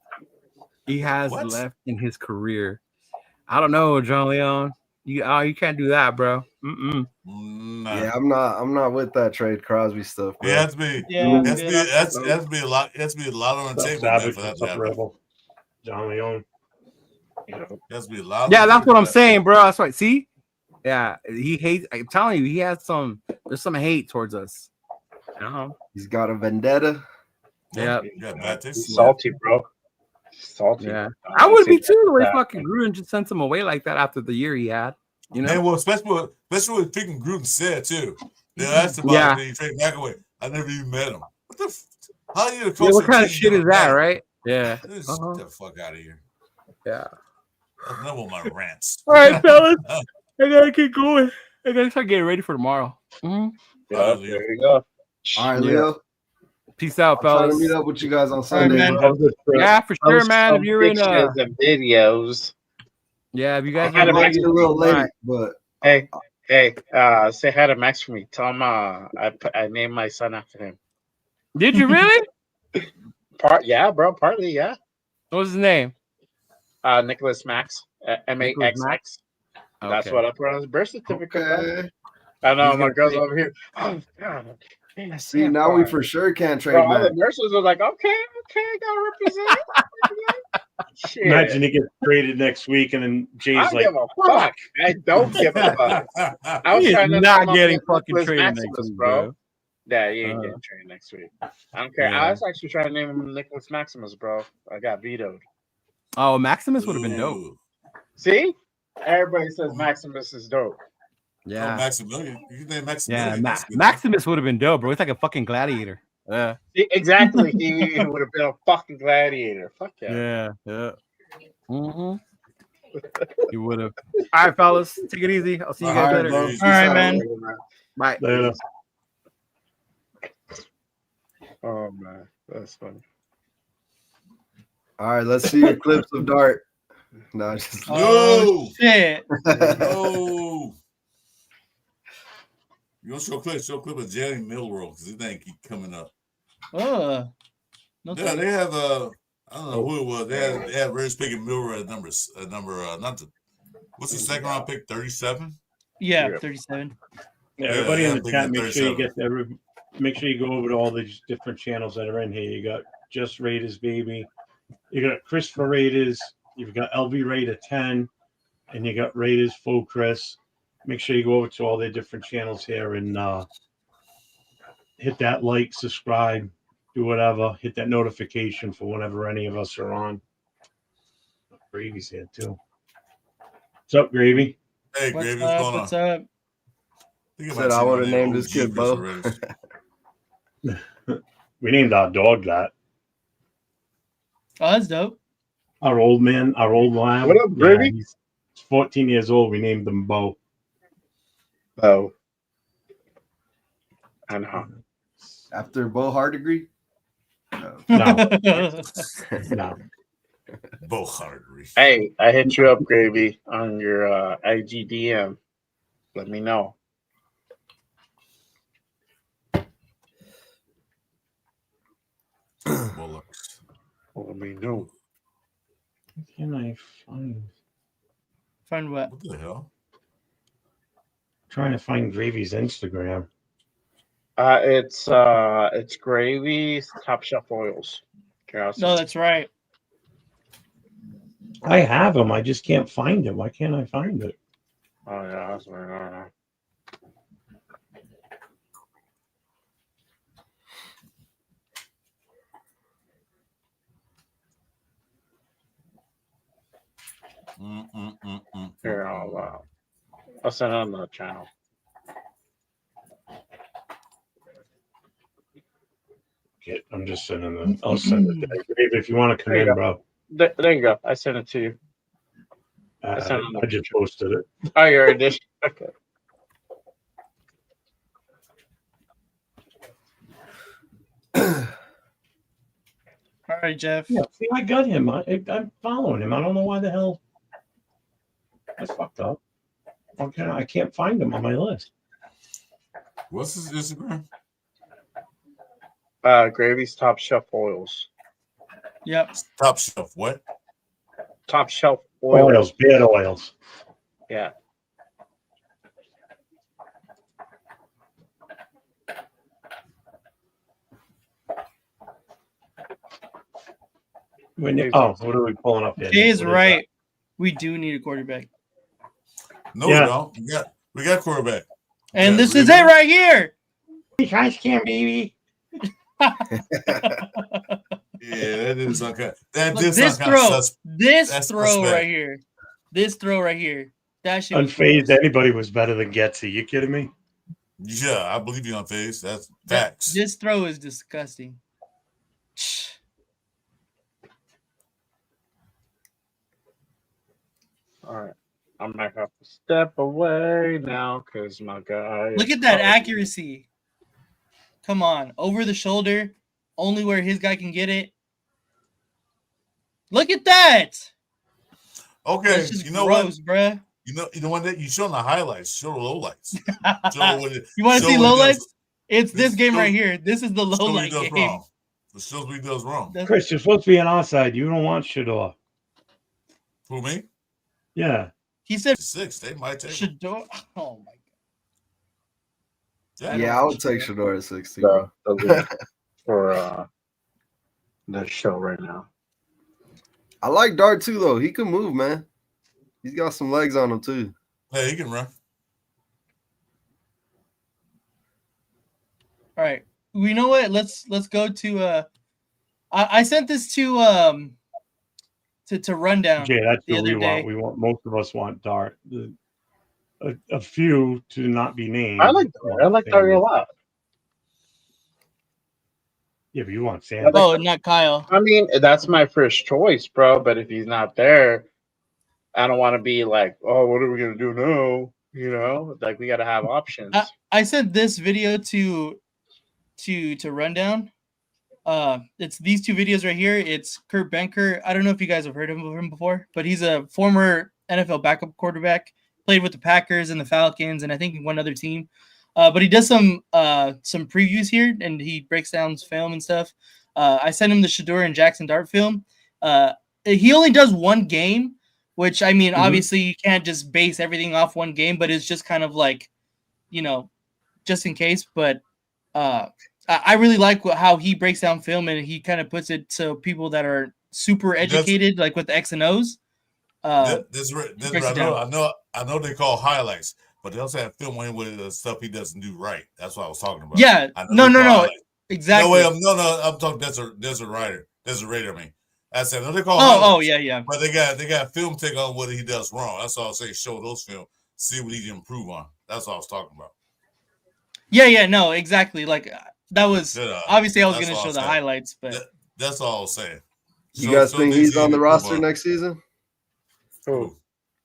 Speaker 6: He has
Speaker 4: What?
Speaker 6: left in his career. I don't know, John Leon. You can't do that, bro. Mm-mm.
Speaker 4: Nah.
Speaker 9: Yeah, I'm not with that trade Crosby stuff. Bro.
Speaker 4: It has to be.
Speaker 8: Yeah,
Speaker 4: That's to be a lot. It has to be a lot on the
Speaker 1: What's up,
Speaker 4: table man,
Speaker 1: Savage?
Speaker 4: for that
Speaker 1: What's
Speaker 4: to
Speaker 1: up,
Speaker 4: happen.
Speaker 1: Rebel? John Leon.
Speaker 4: It has to be a lot.
Speaker 6: Yeah,
Speaker 4: on the
Speaker 6: that's
Speaker 4: table
Speaker 6: what I'm
Speaker 4: for that.
Speaker 6: saying, bro. That's right. See, yeah, he hates. I'm telling you, he has some. There's some hate towards us.
Speaker 9: He's got a vendetta.
Speaker 6: Yeah.
Speaker 4: You got bad taste.
Speaker 10: He's salty, bro. Salty.
Speaker 6: Yeah, I would be too. The way
Speaker 10: that.
Speaker 6: fucking Gruden just sent him away like that after the year he had. You know.
Speaker 4: And well, especially what freaking Gruden said too. They asked about
Speaker 6: Yeah.
Speaker 4: when he traded back away. I never even met him. What the? How you the coach?
Speaker 6: Yeah, what
Speaker 4: of a
Speaker 6: kind of
Speaker 4: team
Speaker 6: shit
Speaker 4: you
Speaker 6: is
Speaker 4: never
Speaker 6: that,
Speaker 4: met him?
Speaker 6: right? Yeah.
Speaker 4: Just
Speaker 6: Uh-huh.
Speaker 4: Get the fuck out of here.
Speaker 6: Yeah.
Speaker 4: That's not one of my rants.
Speaker 6: All right, fellas. I gotta keep going. I gotta start getting ready for tomorrow. Mhm.
Speaker 10: Yeah, there you go.
Speaker 9: All right, Leo.
Speaker 6: Peace out,
Speaker 9: I'll try to
Speaker 6: fellas.
Speaker 9: meet up with you guys on Sunday.
Speaker 8: man.
Speaker 9: bro.
Speaker 6: Yeah, for sure,
Speaker 10: Post
Speaker 6: man. If
Speaker 10: some
Speaker 6: you're in
Speaker 10: pictures and videos.
Speaker 6: yeah, if you guys
Speaker 10: I had
Speaker 6: are
Speaker 10: a
Speaker 9: Might be a little late,
Speaker 6: Alright.
Speaker 9: but
Speaker 10: Hey, say hi to Max for me. Tell him I named my son after him.
Speaker 6: Did you really?
Speaker 10: Yeah, bro. Partly, yeah.
Speaker 6: What was his name?
Speaker 10: Nicholas Max. MAXX. That's
Speaker 6: Okay.
Speaker 10: what I put on his birth certificate. bro.
Speaker 9: okay.
Speaker 10: I know
Speaker 6: He's
Speaker 10: my
Speaker 6: gonna
Speaker 10: girl's
Speaker 6: say-
Speaker 10: over here. Oh God. Man,
Speaker 9: See, now we for sure can't trade
Speaker 10: Bro, all
Speaker 9: back.
Speaker 10: the nurses are like, okay, I gotta represent. Shit.
Speaker 1: Imagine he gets traded next week, and then
Speaker 10: I
Speaker 1: Jay's
Speaker 10: don't
Speaker 1: like,
Speaker 10: give a fuck. I don't give a fuck. I was
Speaker 6: He is
Speaker 10: trying to
Speaker 6: not
Speaker 10: name him
Speaker 6: getting
Speaker 10: Nicholas
Speaker 6: fucking traded
Speaker 10: Maximus,
Speaker 6: next week,
Speaker 10: bro.
Speaker 6: bro.
Speaker 10: Yeah, he ain't
Speaker 6: Uh,
Speaker 10: getting traded next week. I don't care.
Speaker 6: yeah.
Speaker 10: I was actually trying to name him Nicholas Maximus, bro. I got vetoed.
Speaker 6: Oh, Maximus would have been dope.
Speaker 4: Ooh.
Speaker 10: See? Everybody says Maximus is dope.
Speaker 4: Oh,
Speaker 6: Yeah.
Speaker 4: Maximilian. You can name
Speaker 6: Yeah,
Speaker 4: Maximilian. That's good.
Speaker 6: Maximus would have been dope, bro. It's like a fucking gladiator. Yeah.
Speaker 10: See, exactly. He would have been a fucking gladiator. Fuck yeah.
Speaker 6: Yeah. Mm-hmm. You would have. All right, fellas. Take it easy. I'll see you
Speaker 9: All
Speaker 6: guys
Speaker 9: right,
Speaker 6: later.
Speaker 9: bro.
Speaker 8: All right, man.
Speaker 6: Bye.
Speaker 1: later.
Speaker 10: Oh man, that's funny.
Speaker 9: All right, let's see your clips of Dart. No, just
Speaker 8: Oh shit.
Speaker 4: No. You want to show a clip of Jerry Milrow because this thing keep coming up.
Speaker 8: No
Speaker 4: Yeah,
Speaker 8: thanks.
Speaker 4: they have I don't know who it was. They had Reyes picking Milrow at not the what's the second round pick? 37?
Speaker 8: Yeah, 37.
Speaker 1: Yeah, everybody in
Speaker 4: yeah,
Speaker 1: the chat,
Speaker 4: big
Speaker 1: make sure you
Speaker 4: 37.
Speaker 1: get make sure you go over to all these different channels that are in here. You got Just Raiders, baby. You got Christopher Raiders. You've got LV Raider 10, and you got Raiders Full Chris. Make sure you go over to all their different channels here and hit that like, subscribe, do whatever. Hit that notification for whenever any of us are on. Gravy's here too. What's up, Gravy?
Speaker 4: Hey,
Speaker 8: What's
Speaker 4: Gravy, what's
Speaker 8: up?
Speaker 4: going
Speaker 8: What's
Speaker 4: on?
Speaker 8: up?
Speaker 4: Think
Speaker 9: said
Speaker 4: about
Speaker 9: I
Speaker 4: seeing
Speaker 9: would have
Speaker 4: one of their
Speaker 9: named this
Speaker 4: OG
Speaker 9: kid
Speaker 4: Christopher
Speaker 9: Bo.
Speaker 4: Raiders.
Speaker 1: We named our dog that.
Speaker 8: Oh, that's dope.
Speaker 1: Our old man, our old lab.
Speaker 10: What up, Gravy?
Speaker 1: he's 14 years old. We named him Bo.
Speaker 10: Oh, I know.
Speaker 9: After Bo Hardegree?
Speaker 1: No, no.
Speaker 4: Bo Hardegree.
Speaker 10: Hey, I hit you up, Gravy, on your IGDM. Let me know.
Speaker 4: Bullocks.
Speaker 2: Let me know.
Speaker 1: What can I find?
Speaker 8: Find what?
Speaker 4: What the hell?
Speaker 1: Trying to find Gravy's Instagram.
Speaker 2: It's Gravy's Top Shelf Oils.
Speaker 8: No, that's right.
Speaker 1: I have him. I just can't find it. Why can't I find it?
Speaker 2: Oh yeah, that's right. Here, I'll send it on the channel.
Speaker 1: I'm just sending the. I'll send it. Gravy, if you want to come in, bro.
Speaker 2: There you go. I sent it to you.
Speaker 1: I just posted it.
Speaker 2: Oh, you already did. Okay.
Speaker 8: All right, Jeff.
Speaker 1: Yeah, see, I got him. I'm following him. I don't know why the hell. That's fucked up. Okay, I can't find him on my list.
Speaker 4: What's his Instagram?
Speaker 2: Gravy's Top Shelf Oils.
Speaker 8: Yep.
Speaker 4: Top Shelf. What?
Speaker 2: Top Shelf Oils.
Speaker 1: Oils, beard oils.
Speaker 2: Yeah.
Speaker 1: What are we pulling up here?
Speaker 8: Jay is
Speaker 1: What is
Speaker 8: right. We do need a quarterback.
Speaker 4: No,
Speaker 1: Yeah.
Speaker 4: we don't. We got quarterback.
Speaker 8: And
Speaker 4: Yeah,
Speaker 8: this is it right here.
Speaker 1: Guys can't, baby.
Speaker 4: Yeah, that is okay. That
Speaker 8: Look,
Speaker 4: did
Speaker 8: this
Speaker 4: sound kind
Speaker 8: throw,
Speaker 4: of
Speaker 8: this
Speaker 4: that's
Speaker 8: throw
Speaker 4: suspect.
Speaker 8: right here, this throw right here. That shit. was
Speaker 1: Unfazed,
Speaker 8: gross.
Speaker 1: anybody was better than Getsy. You kidding me?
Speaker 4: Yeah, I believe you on face. That's facts.
Speaker 8: This throw is disgusting.
Speaker 2: All right. I might have to step away now because my guy.
Speaker 8: Look at that accuracy. Come on, over the shoulder, only where his guy can get it. Look at that.
Speaker 4: Okay,
Speaker 8: That's just
Speaker 4: you know
Speaker 8: gross,
Speaker 4: what?
Speaker 8: bruh.
Speaker 4: You know what? You showing the highlights. Show the lowlights.
Speaker 8: You want to see lowlights? It's this game
Speaker 4: show-
Speaker 8: right here. This is the
Speaker 4: Show what he
Speaker 8: lowlight
Speaker 4: does
Speaker 8: game.
Speaker 4: wrong. It shows what he does wrong.
Speaker 1: Chris, you're supposed to be on our side. You don't want Shador.
Speaker 4: Who, me?
Speaker 1: Yeah.
Speaker 8: He said
Speaker 4: 6. They might take him.
Speaker 8: Shador. Oh my
Speaker 9: Yeah, I would take Shador at 16.
Speaker 2: The lead for the show right now.
Speaker 9: I like Dart too, though. He can move, man. He's got some legs on him too.
Speaker 4: Hey, he can run.
Speaker 8: All right. You know what? Let's go to I sent this to Rundown
Speaker 1: Jay, that's
Speaker 8: the
Speaker 1: what
Speaker 8: other
Speaker 1: we
Speaker 8: day.
Speaker 1: want. We want most of us want Dart. A few to not be named.
Speaker 2: I like Dart a lot.
Speaker 1: Yeah, but you want Sam.
Speaker 8: Oh, not Kyle.
Speaker 2: I mean, that's my first choice, bro. But if he's not there, I don't want to be like, oh, what are we gonna do now? You know, like we gotta have options.
Speaker 8: I sent this video to Rundown. It's these two videos right here. It's Kurt Benker. I don't know if you guys have heard of him before, but he's a former NFL backup quarterback. Played with the Packers and the Falcons, and I think one other team. But he does some previews here, and he breaks down film and stuff. I sent him the Shador and Jackson Dart film. He only does one game, which I mean, obviously you can't just base everything off one game, but it's just kind of like, you know, just in case. But I really like how he breaks down film, and he kind of puts it so people that are super educated, like with the X and O's.
Speaker 4: That's right. I know they call highlights, but they also have film with the stuff he doesn't do right. That's what I was talking about.
Speaker 8: Yeah, no, exactly.
Speaker 4: I'm talking. There's a writer. There's a rater. I mean, I said no. They call. highlights,
Speaker 8: yeah.
Speaker 4: But they got film take on what he does wrong. That's all I say. Show those film, see what he can improve on. That's what I was talking about.
Speaker 8: Yeah, no, exactly. Like that was obviously I was going to show the highlights, but
Speaker 4: that's all I was saying.
Speaker 9: You guys think he's on the roster next season?
Speaker 2: Who?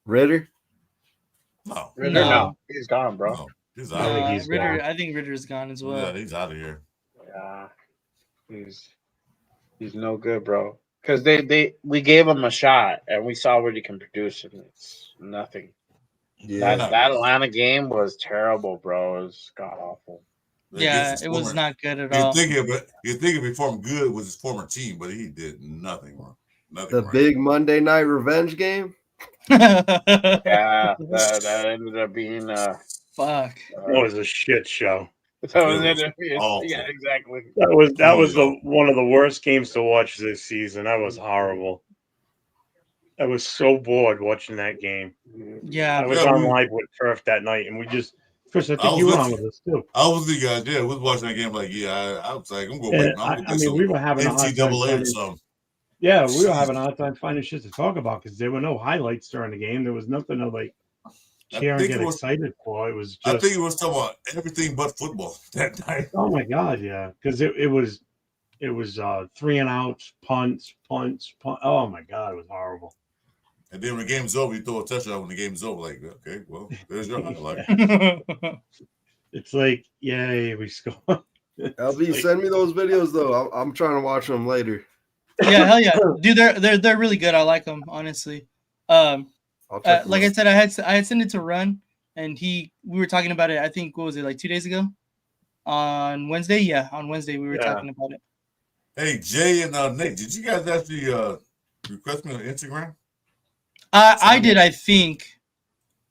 Speaker 9: Ritter?
Speaker 4: No.
Speaker 2: Ritter, no. He's gone, bro.
Speaker 4: No, he's out. I think
Speaker 8: Ritter. I think Ritter's gone as well.
Speaker 4: Yeah, he's out of here.
Speaker 2: Yeah, he's no good, bro. Because we gave him a shot and we saw what he can produce, and it's nothing.
Speaker 9: Yeah,
Speaker 2: that Atlanta game was terrible, bro. It was god awful.
Speaker 8: Yeah, it was not good at all.
Speaker 4: You think he performed good with his former team, but he did nothing wrong.
Speaker 9: The big Monday night revenge game.
Speaker 10: Yeah, that ended up being
Speaker 8: fuck.
Speaker 1: That was a shit show.
Speaker 2: Yeah, exactly.
Speaker 1: That was one of the worst games to watch this season. That was horrible. I was so bored watching that game.
Speaker 8: Yeah,
Speaker 1: I was on live with Turf that night, and we just Chris, I think you were on with us too.
Speaker 4: I was the guy. Yeah, we was watching that game. Like, yeah, I was like, I'm going.
Speaker 1: I mean, we were having a hard time
Speaker 4: NCAA or something.
Speaker 1: Yeah, we were having a hard time finding shit to talk about because there were no highlights during the game. There was nothing to like cheer and get excited for. It was just.
Speaker 4: I think it was talking about everything but football that night.
Speaker 1: Oh my god, yeah, because it was 3 and outs, punts. Oh my god, it was horrible.
Speaker 4: And then when the game's over, you throw a touchdown when the game's over. Like, okay, well, there's your highlight.
Speaker 1: It's like, yay, we scored.
Speaker 9: LB, send me those videos though. I'm trying to watch them later.
Speaker 8: Yeah, hell yeah, dude. They're really good. I like them honestly. Like I said, I had sent it to Run, and we were talking about it. I think what was it, like 2 days ago, on Wednesday? Yeah, on Wednesday we were talking about it.
Speaker 4: Hey, Jay and Nate, did you guys actually request me on Instagram?
Speaker 8: I did. I think.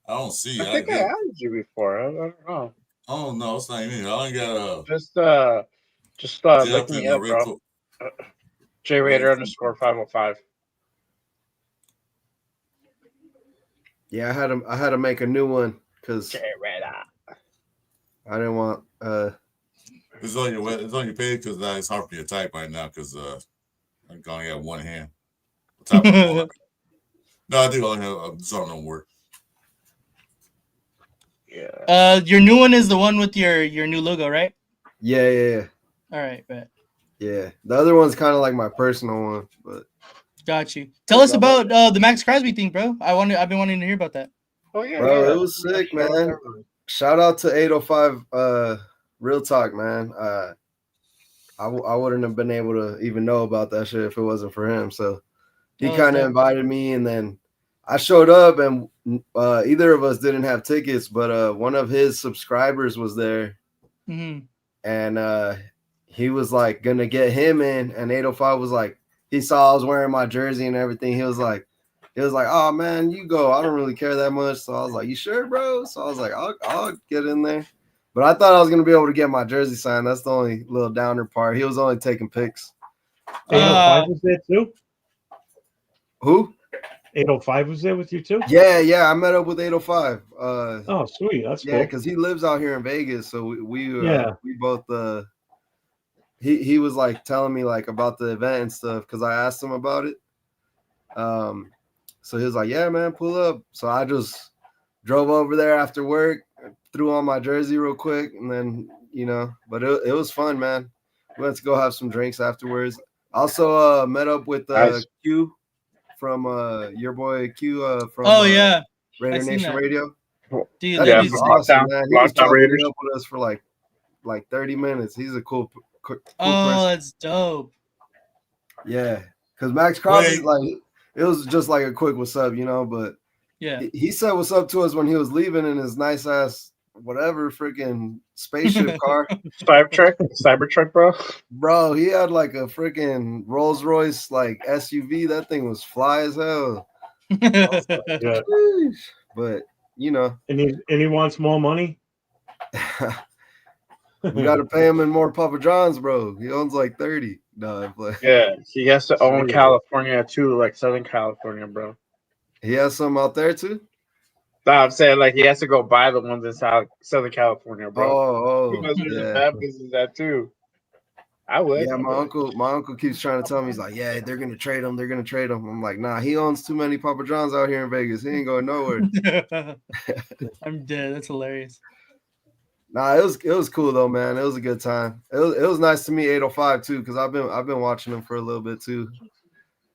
Speaker 4: I don't see.
Speaker 2: I think I added you before. I don't know.
Speaker 4: Oh no, it's not even. I only got
Speaker 2: just look me up, bro. JRaider_505.
Speaker 9: Yeah, I had to make a new one because I didn't want.
Speaker 4: It's on your page because it's hard for you to type right now because I only got one hand. No, I think I only have this don't work.
Speaker 2: Yeah.
Speaker 8: Your new one is the one with your new logo, right?
Speaker 9: Yeah.
Speaker 8: All right, bet.
Speaker 9: Yeah, the other one's kind of like my personal one, but.
Speaker 8: Got you. Tell us about the Max Crosby thing, bro. I've been wanting to hear about that.
Speaker 2: Oh yeah,
Speaker 9: bro, it was sick, man. Shout out to 805 Real Talk, man. I wouldn't have been able to even know about that shit if it wasn't for him. So he kind of invited me, and then I showed up, and either of us didn't have tickets, but one of his subscribers was there, and he was like gonna get him in, and 805 was like, he saw I was wearing my jersey and everything. He was like, oh man, you go. I don't really care that much. So I was like, you sure, bro? So I was like, I'll get in there. But I thought I was gonna be able to get my jersey signed. That's the only little downer part. He was only taking pics.
Speaker 1: 805 was there too?
Speaker 9: Who?
Speaker 1: 805 was there with you too?
Speaker 9: Yeah. I met up with 805.
Speaker 1: Oh, sweet. That's cool.
Speaker 9: Yeah, because he lives out here in Vegas. So we both he was like telling me like about the event and stuff because I asked him about it. So he was like, yeah, man, pull up. So I just drove over there after work, threw on my jersey real quick, and then, but it was fun, man. We went to go have some drinks afterwards. Also met up with Q from your boy Q from Raider Nation Radio.
Speaker 8: Dude,
Speaker 9: that was awesome, man. He was talking up with us for like 30 minutes. He's a cool person.
Speaker 8: That's dope.
Speaker 9: Yeah, because Max Crosby, like, it was just like a quick what's up, but
Speaker 8: yeah,
Speaker 9: he said what's up to us when he was leaving in his nice ass whatever freaking spaceship car.
Speaker 2: Cybertruck,
Speaker 9: bro. He had like a freaking Rolls Royce like SUV. That thing was fly as hell.
Speaker 1: Yeah.
Speaker 9: But
Speaker 1: and he wants more money.
Speaker 9: We got to pay him in more Papa John's, bro. He owns like 30. No, but
Speaker 2: yeah, he has to own California too, like Southern California, bro.
Speaker 9: He has some out there too.
Speaker 2: No, I'm saying like he has to go buy the ones in Southern California, bro.
Speaker 9: Oh,
Speaker 2: he must do bad business that too. I would.
Speaker 9: Yeah, my uncle keeps trying to tell me, he's like, yeah, they're gonna trade him. They're gonna trade him. I'm like, nah, he owns too many Papa John's out here in Vegas. He ain't going nowhere.
Speaker 8: I'm dead. That's hilarious.
Speaker 9: Nah, it was cool though, man. It was a good time. It was nice to meet 805 too, because I've been watching him for a little bit too.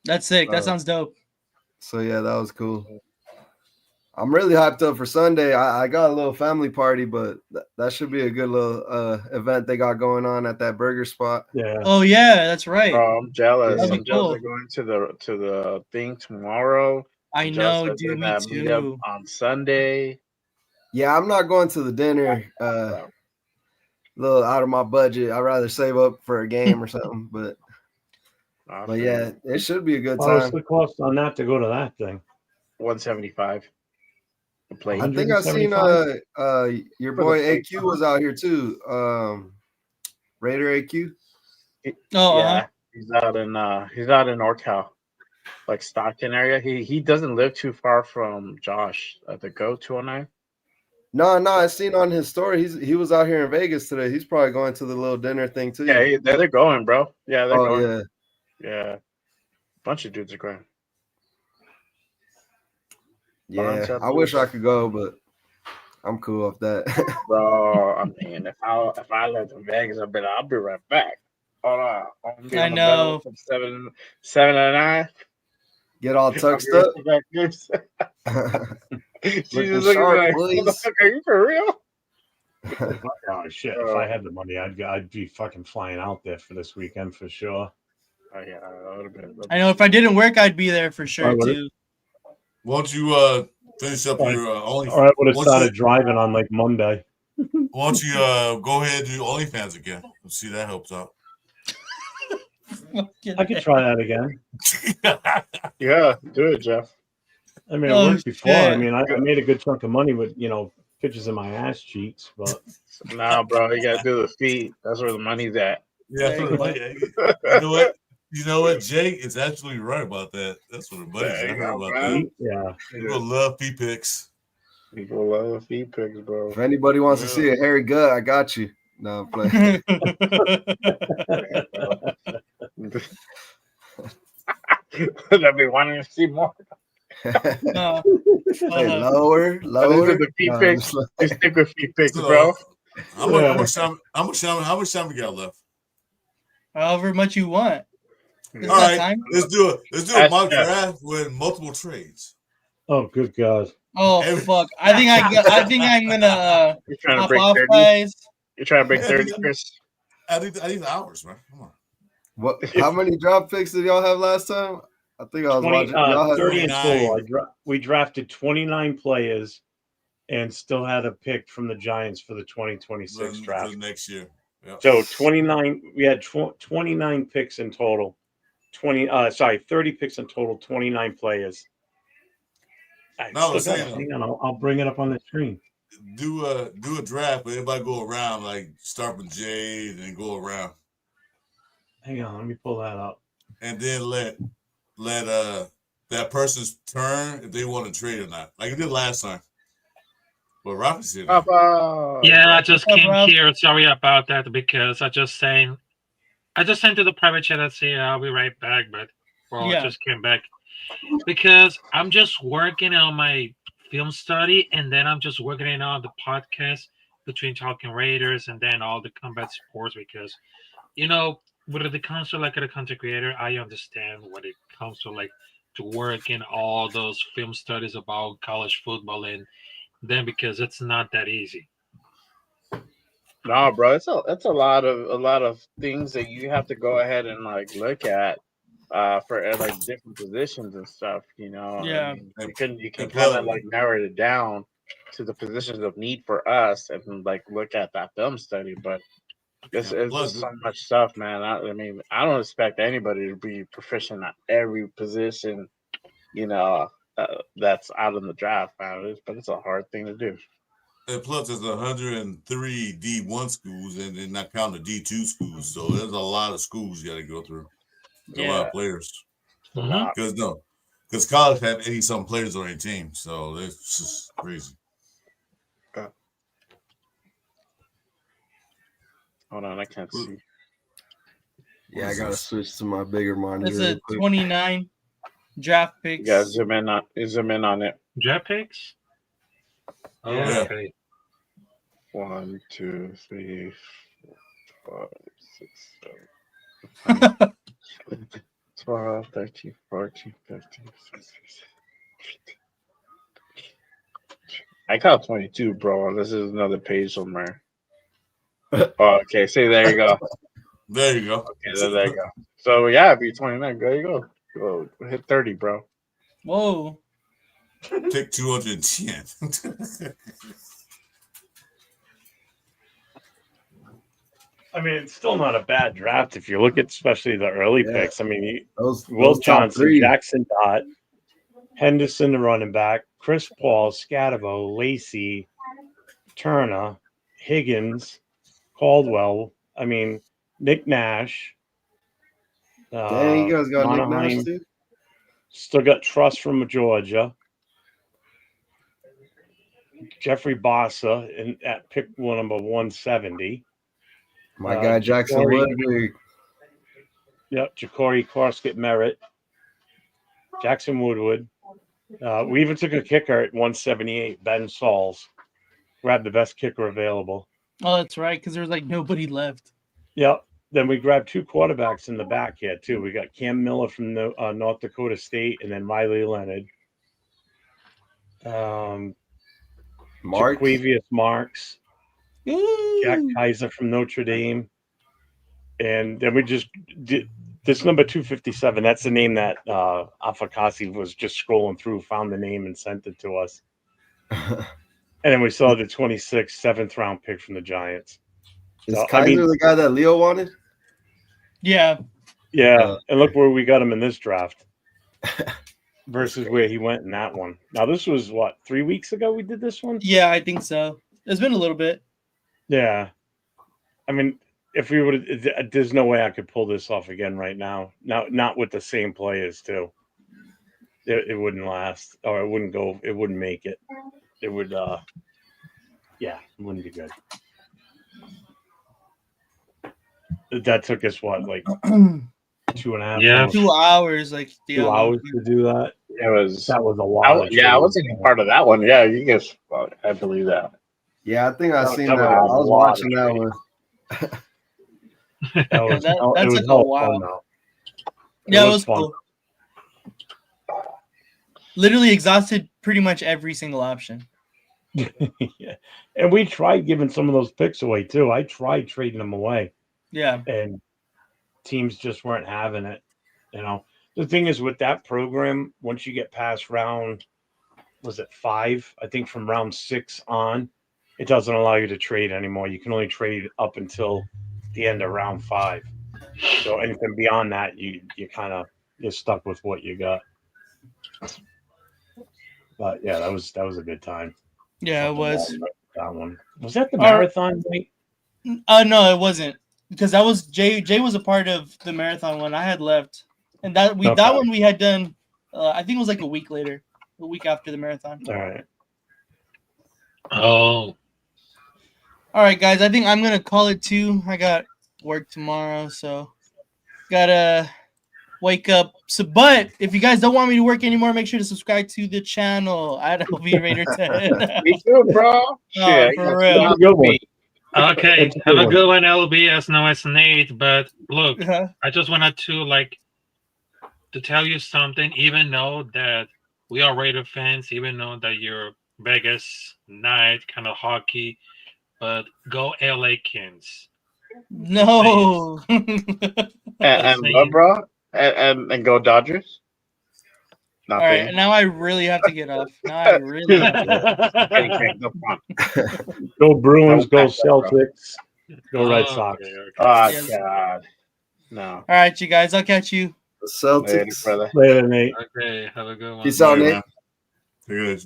Speaker 8: That's sick. That sounds dope.
Speaker 9: So yeah, that was cool. I'm really hyped up for Sunday. I got a little family party, but that should be a good little event they got going on at that burger spot.
Speaker 1: Yeah.
Speaker 8: Oh yeah, that's right.
Speaker 2: Oh, I'm jealous.
Speaker 8: That'd be
Speaker 2: I'm jealous. They're going to the thing tomorrow.
Speaker 8: I know, dude. Me too.
Speaker 2: On Sunday.
Speaker 9: Yeah, I'm not going to the dinner. little out of my budget. I'd rather save up for a game or something. But yeah, it should be a good
Speaker 1: What's
Speaker 9: time.
Speaker 1: the cost on that to go to that thing?
Speaker 2: 175.
Speaker 9: I think I seen your boy AQ was out here too. Raider AQ.
Speaker 2: Yeah, he's out in NorCal, like Stockton area. He doesn't live too far from Josh at the Go 209.
Speaker 9: No, I seen on his story. He was out here in Vegas today. He's probably going to the little dinner thing too.
Speaker 2: Yeah, they're going, bro. Yeah, they're going.
Speaker 9: Yeah.
Speaker 2: Yeah, bunch of dudes are going.
Speaker 9: Yeah, I wish I could go, but I'm cool with that.
Speaker 2: Bro, I mean, if I left in Vegas, I'll be right back. Hold on.
Speaker 8: I know.
Speaker 2: From 7 to 9.
Speaker 9: Get all tucked up.
Speaker 2: She's just looking like, motherfucker, are you for real?
Speaker 1: Oh shit! If I had the money, I'd be fucking flying out there for this weekend for sure.
Speaker 2: Oh yeah, that would have been.
Speaker 8: I know if I didn't work, I'd be there for sure too.
Speaker 4: Won't you finish up your OnlyFans?
Speaker 1: Or I would have started driving on like Monday.
Speaker 4: Why don't you go ahead and do OnlyFans again? Let's see if that helps out.
Speaker 1: I could try that again.
Speaker 2: Yeah, do it, Jeff.
Speaker 1: I mean, it worked before. I mean, I made a good chunk of money with pictures of my ass cheeks, but
Speaker 2: nah, bro, you gotta do the feet. That's where the money's at.
Speaker 4: Yeah, you know what? Jay is actually right about that. That's what the money's at. I heard about that.
Speaker 1: Yeah,
Speaker 4: people love feet pics.
Speaker 2: People love feet pics, bro.
Speaker 9: If anybody wants to see a hairy gut, I got you. No, I'm playing.
Speaker 2: I've been wanting to see more.
Speaker 9: Hey, lower.
Speaker 2: The feet pics. They stick with feet pics, bro.
Speaker 4: How much time we got left?
Speaker 8: However much you want.
Speaker 4: All right, let's do a mock draft with multiple trades.
Speaker 1: Oh, good God!
Speaker 8: Oh fuck! I think I'm gonna
Speaker 2: You're trying to
Speaker 8: hop
Speaker 2: break
Speaker 8: off,
Speaker 2: 30.
Speaker 8: guys.
Speaker 2: You're trying to break 30, Chris.
Speaker 4: I need the hours, man. Come on.
Speaker 9: What? How many drop picks did y'all have last time? I think I was watching. Y'all had
Speaker 1: 30 in total. We drafted 29 players and still had a pick from the Giants for the 2026 draft
Speaker 4: for next year. Yep.
Speaker 1: So 29. We had 29 picks in total. 30 picks in total. 29 players. I'll bring it up on the screen.
Speaker 4: Do a draft, but everybody go around, like start with Jay and then go around.
Speaker 1: Hang on, let me pull that up.
Speaker 4: And then let that person's turn if they want to trade or not, like you did last time. But Rob said,
Speaker 11: yeah, I just came here. Sorry about that because I just sent to the private chat. I say I'll be right back, but I just came back because I'm just working on my film study, and then I'm just working on the podcast between Talking Raiders and then all the combat sports because, when it comes to like a content creator, I understand when it comes to like to work in all those film studies about college football, and then because it's not that easy.
Speaker 2: No, bro, it's a lot of things that you have to go ahead and like look at for like different positions and stuff.
Speaker 8: Yeah,
Speaker 2: I mean, you can kind of like narrow it down to the positions of need for us and like look at that film study, but. It's just so much stuff, man. I mean, I don't expect anybody to be proficient at every position, that's out in the draft, man. But it's a hard thing to do.
Speaker 4: And plus, there's 103 D1 schools, and then not counting the D2 schools. So there's a lot of schools you got to go through. A lot of players. Because college had 80-something players on their team, so it's just crazy.
Speaker 2: Hold on, I can't see.
Speaker 9: Yeah, I gotta switch to my bigger monitor.
Speaker 8: It's a 29 draft picks.
Speaker 2: Yeah, zoom in on it.
Speaker 11: Draft picks?
Speaker 4: Oh, yeah.
Speaker 11: Okay.
Speaker 2: 1, 2, 3, 4, 5, 6, 7, 12, 13, 14, 15, 16. I caught 22, bro. This is another page somewhere. Oh, okay. See, there you go.
Speaker 4: There you go.
Speaker 2: Okay, there you go. So yeah, be 29. There you go. Go hit 30, bro.
Speaker 8: Whoa.
Speaker 4: Take 210.
Speaker 1: I mean, it's still not a bad draft if you look at especially the early
Speaker 9: Yeah.
Speaker 1: picks. I mean,
Speaker 9: Those
Speaker 1: Will
Speaker 9: top
Speaker 1: Johnson,
Speaker 9: three.
Speaker 1: Jackson Dot, Henderson, the running back, Chris Paul, Scatterbo, Lacey, Turner, Higgins, Caldwell. I mean, Nick Nash.
Speaker 9: Dang, you guys got Nick Nash
Speaker 1: Monahan.
Speaker 9: too?
Speaker 1: Still got Truss from Georgia. Jeffrey Bossa at pick one number 170.
Speaker 9: My guy Jackson Woodward.
Speaker 1: Yep, Ja'Cory Corskett Merritt. Jackson Woodward. We even took a kicker at 178, Ben Sauls. Grabbed the best kicker available.
Speaker 8: Oh, that's right, because there was like nobody left.
Speaker 1: Yep. Then we grabbed 2 quarterbacks in the back here, too. We got Cam Miller from the North Dakota State and then Riley Leonard. Jaquavius Marks. Jack Kaiser from Notre Dame. And then we just did this number 257. That's the name that Afakasi was just scrolling through, found the name and sent it to us. And then we saw the 26th, 7th round pick from the Giants.
Speaker 9: Is Kaiser the guy that Leo wanted?
Speaker 8: Yeah.
Speaker 1: Yeah. And look where we got him in this draft versus where he went in that one. Now, this was what, 3 weeks ago we did this one?
Speaker 8: Yeah, I think so. It's been a little bit.
Speaker 1: Yeah. I mean, if we would, there's no way I could pull this off again right now. Not with the same players too. It wouldn't last, or it wouldn't go. It wouldn't make it. It would. Yeah, it wouldn't be good. That took us what, like 2.5?
Speaker 11: Yeah,
Speaker 8: 2 hours. Like
Speaker 1: 2 hours to do that.
Speaker 2: That was
Speaker 1: a lot.
Speaker 2: I wasn't even part of that one. Yeah, you guys. I believe that.
Speaker 9: Yeah, I think I seen that. I was watching that one.
Speaker 8: That took a while. Yeah, it was
Speaker 1: fun.
Speaker 8: cool. Literally exhausted pretty much every single option.
Speaker 1: Yeah. And we tried giving some of those picks away too. I tried trading them away.
Speaker 8: Yeah.
Speaker 1: And teams just weren't having it. You know, the thing is with that program, once you get past round, was it 5? I think from round 6 on, it doesn't allow you to trade anymore. You can only trade up until the end of round 5. So anything beyond that, you're stuck with what you got. But yeah, that was a good time.
Speaker 8: Yeah, it was.
Speaker 1: That one. Was that the marathon night?
Speaker 8: No, it wasn't. Because that was Jay was a part of the marathon one. I had left. And that one we had done I think it was like a week later. A week after the marathon.
Speaker 1: All right.
Speaker 11: Oh.
Speaker 8: All right, guys. I think I'm gonna call it 2. I got work tomorrow, so gotta wake up. So, but if you guys don't want me to work anymore, make sure to subscribe to the channel at LB Raider 10.
Speaker 2: Me too, bro.
Speaker 8: Oh, for real.
Speaker 11: Okay, have a good one, LBS. No, it's Nate. But look,
Speaker 8: Uh-huh.
Speaker 11: I just wanted to tell you something. Even though that we are Raider fans, even though that you're Vegas night kind of hockey, but go LA Kings.
Speaker 8: No.
Speaker 2: And what, bro? And go Dodgers.
Speaker 8: All right, now I really have to get off. Now I really have to.
Speaker 1: Go Bruins, go Celtics, go Red Sox.
Speaker 2: Oh,
Speaker 8: Yes.
Speaker 2: God. No.
Speaker 8: All right, you guys. I'll catch you.
Speaker 9: The Celtics.
Speaker 2: Later, brother.
Speaker 1: Later, Nate.
Speaker 11: Okay, have a good one.
Speaker 9: Peace out, Nate.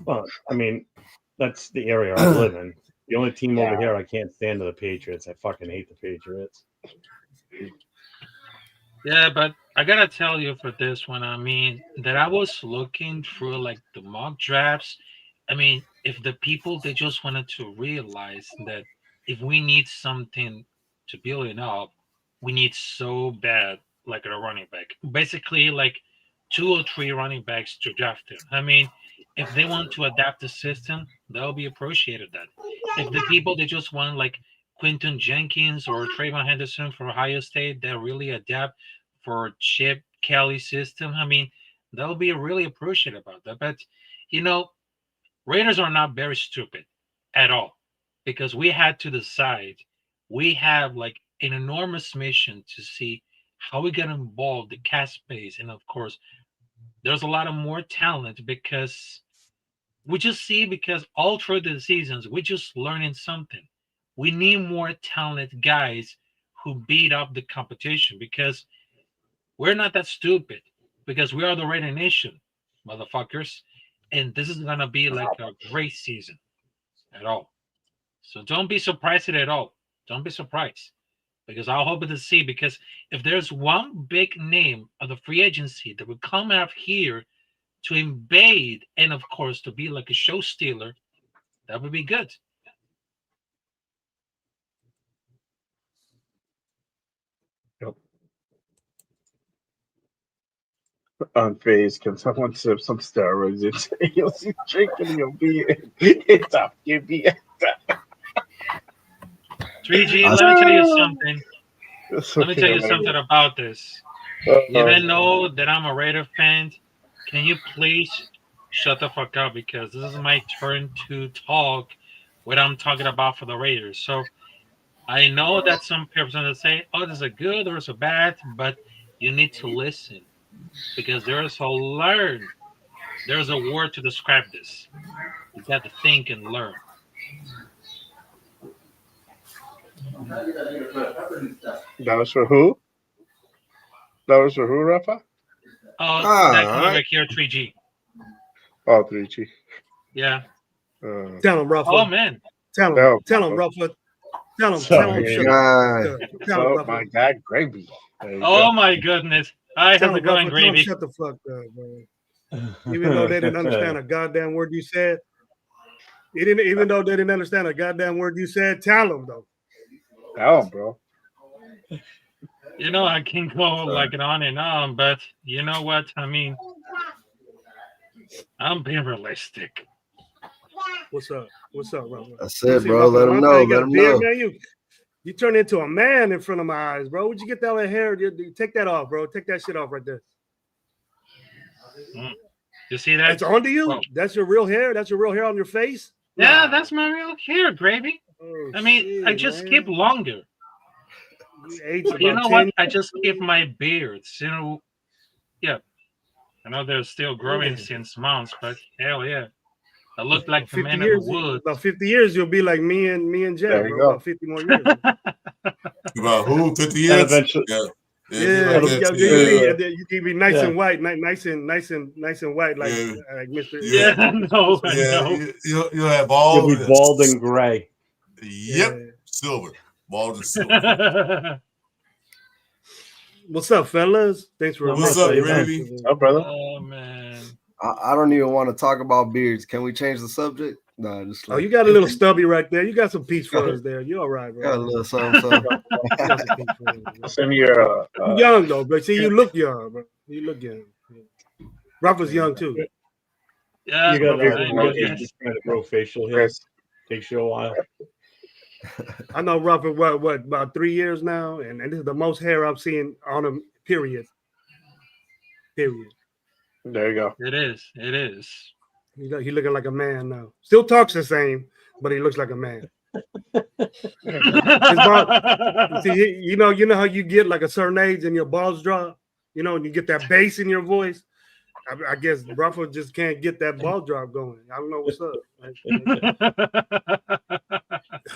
Speaker 1: Well, I mean, that's the area I live in. The only team over here I can't stand are the Patriots. I fucking hate the Patriots.
Speaker 11: Yeah, but I gotta tell you for this one, I mean, that I was looking through like the mock drafts. I mean, if the people they just wanted to realize that if we need something to build it up, we need so bad like a running back. Basically, like 2 or 3 running backs to draft him. I mean, if they want to adapt the system, they'll be appreciated that. If the people they just want like Quinton Jenkins or Trayvon Henderson for Ohio State that really adapt for Chip Kelly's system, I mean, they'll be really appreciative about that. But, you know, Raiders are not very stupid at all because we had to decide. We have like an enormous mission to see how we get involved, the cap space. And of course, there's a lot of more talent because we just see because all through the seasons, we're just learning something. We need more talented guys who beat up the competition, because we're not that stupid, because we are the Raider Nation, motherfuckers. And this is going to be like a great season at all. So don't be surprised at all. Don't be surprised, because I'll hope to see, because if there's one big name of the free agency that would come out here to invade and, of course, to be like a show stealer, that would be good.
Speaker 10: Unfazed, can someone sip some steroids into you'll see drinking your beer? It's up, your beer.
Speaker 11: 3G, let me tell you something. Let me tell you something about this. Even though that I'm a Raider fan, can you please shut the fuck up, because this is my turn to talk what I'm talking about for the Raiders. So I know that some people are going to say, oh, there's a good, there's a bad, but you need to listen, because there's a learn. There's a word to describe this. You got to think and learn.
Speaker 10: That was for who? That was for who, Rafa?
Speaker 11: Oh, that coming back here, 3G.
Speaker 10: Oh, 3G.
Speaker 11: Yeah.
Speaker 12: Tell him, Rafa.
Speaker 11: Oh, man.
Speaker 12: Tell him, Rafa. Tell him, shut up.
Speaker 10: My God, Gravy.
Speaker 11: Oh, my goodness. I have to go in Gravy.
Speaker 12: Shut the fuck up, man. Even though they didn't understand a goddamn word you said. Even though they didn't understand a goddamn word you said, tell them, though.
Speaker 10: Tell them, bro.
Speaker 11: You know, I can go like it on and on, but you know what? I mean, I'm being realistic.
Speaker 12: What's up? What's up, Rafa?
Speaker 9: That's it, bro. Let him know. Let him know.
Speaker 12: Man, you turn into a man in front of my eyes, bro. Would you get that hair? Take that off, bro. Take that shit off right there.
Speaker 11: You see that?
Speaker 12: It's onto you?
Speaker 11: Whoa.
Speaker 12: That's your real hair? That's your real hair on your face?
Speaker 11: Yeah, that's my real hair, Gravy.
Speaker 12: Oh,
Speaker 11: I mean,
Speaker 12: shit,
Speaker 11: I just
Speaker 12: man.
Speaker 11: skip longer. You know what? I just keep my beards. You know, yeah. I know they're still growing since months, but hell yeah. I look like the man of the woods.
Speaker 12: About 50 years, you'll be like me and Jeff,
Speaker 10: There you
Speaker 12: bro.
Speaker 10: go.
Speaker 12: About 50 more years.
Speaker 4: About who? 50 years?
Speaker 1: Eventually.
Speaker 12: Yeah, you can be nice and white, nice and white, like Mr.
Speaker 11: Yeah, no,
Speaker 4: You'll have all.
Speaker 1: You'll be bald and gray.
Speaker 4: Yep, silver, bald and silver.
Speaker 12: What's up, fellas? Thanks for
Speaker 4: What's up, Gravy?
Speaker 10: Oh, brother.
Speaker 11: Oh man.
Speaker 9: I don't even want to talk about beards. Can we change the subject? No, just like,
Speaker 12: you got a little stubby right there. You got some peach fuzz there. You all right, bro?
Speaker 9: Got a little something.
Speaker 10: Send me your.
Speaker 12: You young though, but see, you look young, bro. You look young. Rafa's young too.
Speaker 11: Yeah,
Speaker 1: You got
Speaker 11: yeah.
Speaker 1: just trying to grow facial hair. Takes you a while.
Speaker 12: I know Rafa, what about 3 years now, and this is the most hair I've seen on him. Period.
Speaker 10: There you go.
Speaker 11: It is. It is.
Speaker 12: He looking like a man now. Still talks the same, but he looks like a man. See, you know how you get like a certain age and your balls drop, and you get that bass in your voice. I guess Rafa just can't get that ball drop going. I don't know what's up.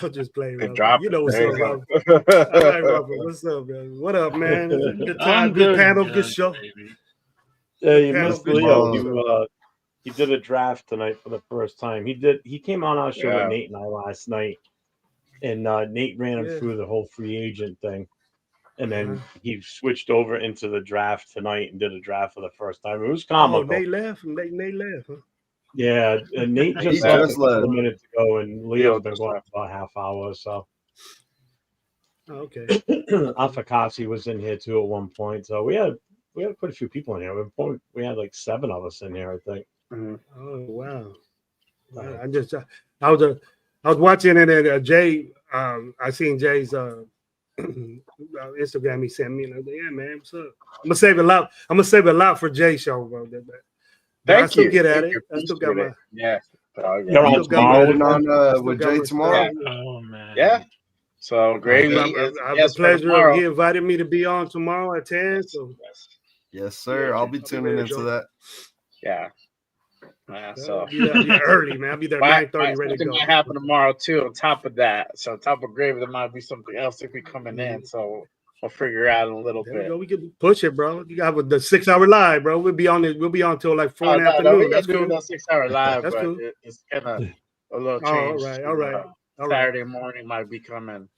Speaker 12: I'll just play. You know what's up, Rafa. All right, Rafa. What's up, man? What up, man? Good time, good panel, good show.
Speaker 1: Yeah, you missed Leo. He did a draft tonight for the first time. He came on our show with Nate and I last night, and Nate ran him through the whole free agent thing, and then he switched over into the draft tonight and did a draft for the first time. It was comical.
Speaker 12: Nate left. Nate left. Huh?
Speaker 1: Yeah, and Nate just left a couple minutes ago, and Leo's been going for a half hour or so.
Speaker 12: Oh, okay.
Speaker 1: Afakasi was in here too at one point, so we had quite a few people in here. We had like 7 of us in here, I think.
Speaker 12: Oh wow! I was watching it at Jay. I seen Jay's Instagram. He sent me, and I was like, "Yeah, man, what's up?" I'm gonna save a lot for Jay's show, bro. I still get at it. I still got my
Speaker 9: You're on tomorrow with Jay tomorrow.
Speaker 11: Oh man.
Speaker 10: Yeah. So Gravy.
Speaker 12: I have the pleasure. He invited me to be on tomorrow at 10. So
Speaker 9: yes, sir. I'll be tuning into that.
Speaker 10: Yeah.
Speaker 2: So
Speaker 12: I'll be there early, man. I'll be there 9:30 ready to go.
Speaker 2: Might happen tomorrow too. On top of that, so on top of gravy, there might be something else that be coming in. So we'll figure out in a little
Speaker 12: There we
Speaker 2: bit.
Speaker 12: go. We can push it, bro. You got the 6-hour live, bro. We'll be on it. We'll be on till like 4 in the afternoon.
Speaker 2: We
Speaker 12: That's
Speaker 2: can do
Speaker 12: cool.
Speaker 2: the 6-hour live,
Speaker 12: That's
Speaker 2: but
Speaker 12: cool.
Speaker 2: it's kind of a little
Speaker 12: Oh,
Speaker 2: change.
Speaker 12: all right.
Speaker 2: Saturday morning might be coming.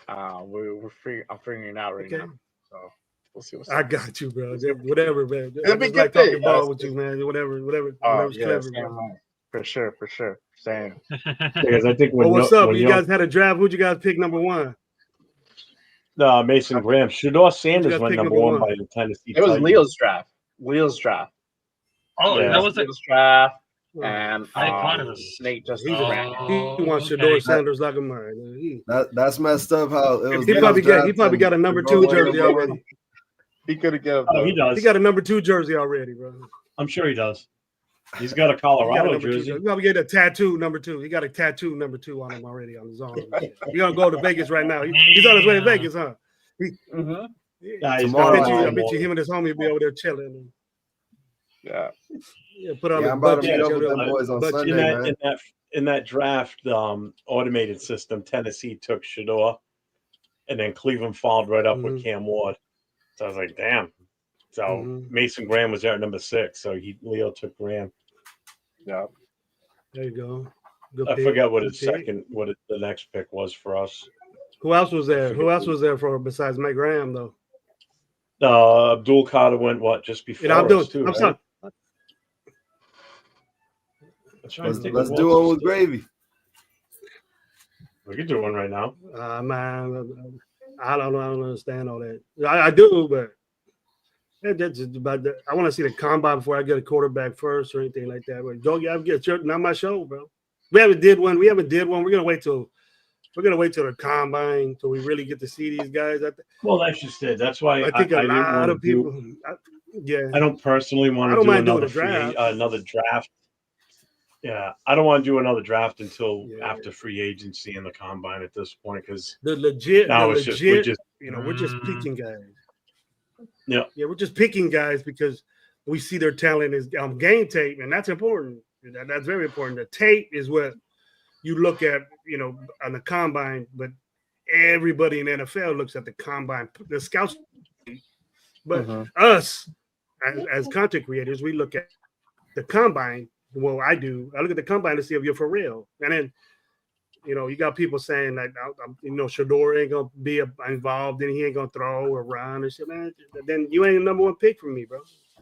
Speaker 2: We're I'm figuring it out right now. So we'll see what's
Speaker 12: I
Speaker 2: up.
Speaker 12: got you, bro. Whatever, man.
Speaker 2: It'll be
Speaker 12: I just like
Speaker 2: good thing,
Speaker 12: talking ball
Speaker 2: guys.
Speaker 12: with you, man. Whatever's
Speaker 2: Yeah,
Speaker 12: clever,
Speaker 2: same
Speaker 12: bro.
Speaker 2: way. For sure. Same.
Speaker 1: Because I think when
Speaker 12: Well, what's up?
Speaker 1: when
Speaker 12: You guys had a draft. Who'd you guys pick number one?
Speaker 1: Mason Graham, Shador Sanders
Speaker 12: guys
Speaker 1: went
Speaker 12: pick
Speaker 1: number
Speaker 12: number
Speaker 1: one
Speaker 12: one?
Speaker 1: by the Tennessee.
Speaker 2: It was
Speaker 1: Titans.
Speaker 2: Leo's draft. Leo's draft.
Speaker 11: Oh,
Speaker 1: Yeah.
Speaker 11: that was a
Speaker 2: Leo's draft. And
Speaker 11: I thought it was.
Speaker 2: Nate just
Speaker 12: He
Speaker 2: ran.
Speaker 12: wants
Speaker 11: okay.
Speaker 12: Shador Sanders like a man.
Speaker 9: That's messed up. How it was.
Speaker 12: He probably
Speaker 9: Leo's
Speaker 12: got
Speaker 9: draft
Speaker 12: a
Speaker 9: and
Speaker 12: number
Speaker 9: Shador
Speaker 12: 2
Speaker 9: went
Speaker 12: jersey
Speaker 9: number one.
Speaker 12: already.
Speaker 2: He could have given.
Speaker 1: Oh, he does.
Speaker 12: He got a number 2 jersey already, bro.
Speaker 1: I'm sure he does. He's got a
Speaker 12: He got a
Speaker 1: Colorado
Speaker 12: number 2
Speaker 1: jersey.
Speaker 12: He probably get a tattoo number 2. He got a tattoo number 2 on him already on his arm. He's gonna go to Vegas right now. He's on his way to Vegas, huh?
Speaker 2: Mm-hmm.
Speaker 1: Nah, he's
Speaker 9: Tomorrow,
Speaker 1: got
Speaker 12: I bet you him and his homie will be over there chilling.
Speaker 2: Yeah.
Speaker 12: Yeah, put on
Speaker 9: Yeah,
Speaker 12: the
Speaker 9: I'm about to
Speaker 12: butt
Speaker 9: meet
Speaker 12: cheeks,
Speaker 9: up with them
Speaker 12: but-
Speaker 9: boys on
Speaker 12: but
Speaker 9: Sunday,
Speaker 1: in
Speaker 9: man.
Speaker 1: that draft automated system, Tennessee took Shador, and then Cleveland followed right up with Cam Ward. So I was like, damn. So Mason Graham was there at number 6. So Leo took Graham.
Speaker 2: Yeah.
Speaker 12: There you go. Good
Speaker 1: I
Speaker 12: pick.
Speaker 1: forgot what
Speaker 12: Good
Speaker 1: his
Speaker 12: pick.
Speaker 1: the next pick was for us.
Speaker 12: Who else was there? Who else was there for besides Mike Graham though?
Speaker 1: Abdul Carter went just before
Speaker 12: I'm
Speaker 1: us too.
Speaker 12: I'm
Speaker 1: right?
Speaker 12: sorry.
Speaker 9: Let's do one with gravy.
Speaker 1: We could do one right now.
Speaker 12: Man, I don't understand all that. I do, but that's just about that. I want to see the combine before I get a quarterback first or anything like that. But don't not my show, bro. We haven't did one. We're gonna wait till the combine till we really get to see these guys.
Speaker 1: Well, that's just it. That's why
Speaker 12: I think a
Speaker 1: didn't
Speaker 12: lot
Speaker 1: wanna
Speaker 12: of people.
Speaker 1: do- I don't personally want
Speaker 12: I
Speaker 1: to
Speaker 12: don't
Speaker 1: do
Speaker 12: mind doing
Speaker 1: another
Speaker 12: a draft.
Speaker 1: draft. Yeah, I don't want to do another draft until after free agency and the combine at this point because
Speaker 12: The legit,
Speaker 1: we're just
Speaker 12: we're just picking guys.
Speaker 1: Yeah,
Speaker 12: we're just picking guys because we see their talent is game tape, and that's important. That's very important. The tape is what you look at, on the combine, but everybody in the NFL looks at the combine, the scouts. But us, as content creators, we look at the combine. Well, I do. I look at the combine to see if you're for real. And then, you got people saying that, Shador ain't going to be involved and he ain't going to throw or run or shit, man. Then you ain't the number 1 pick for me, bro.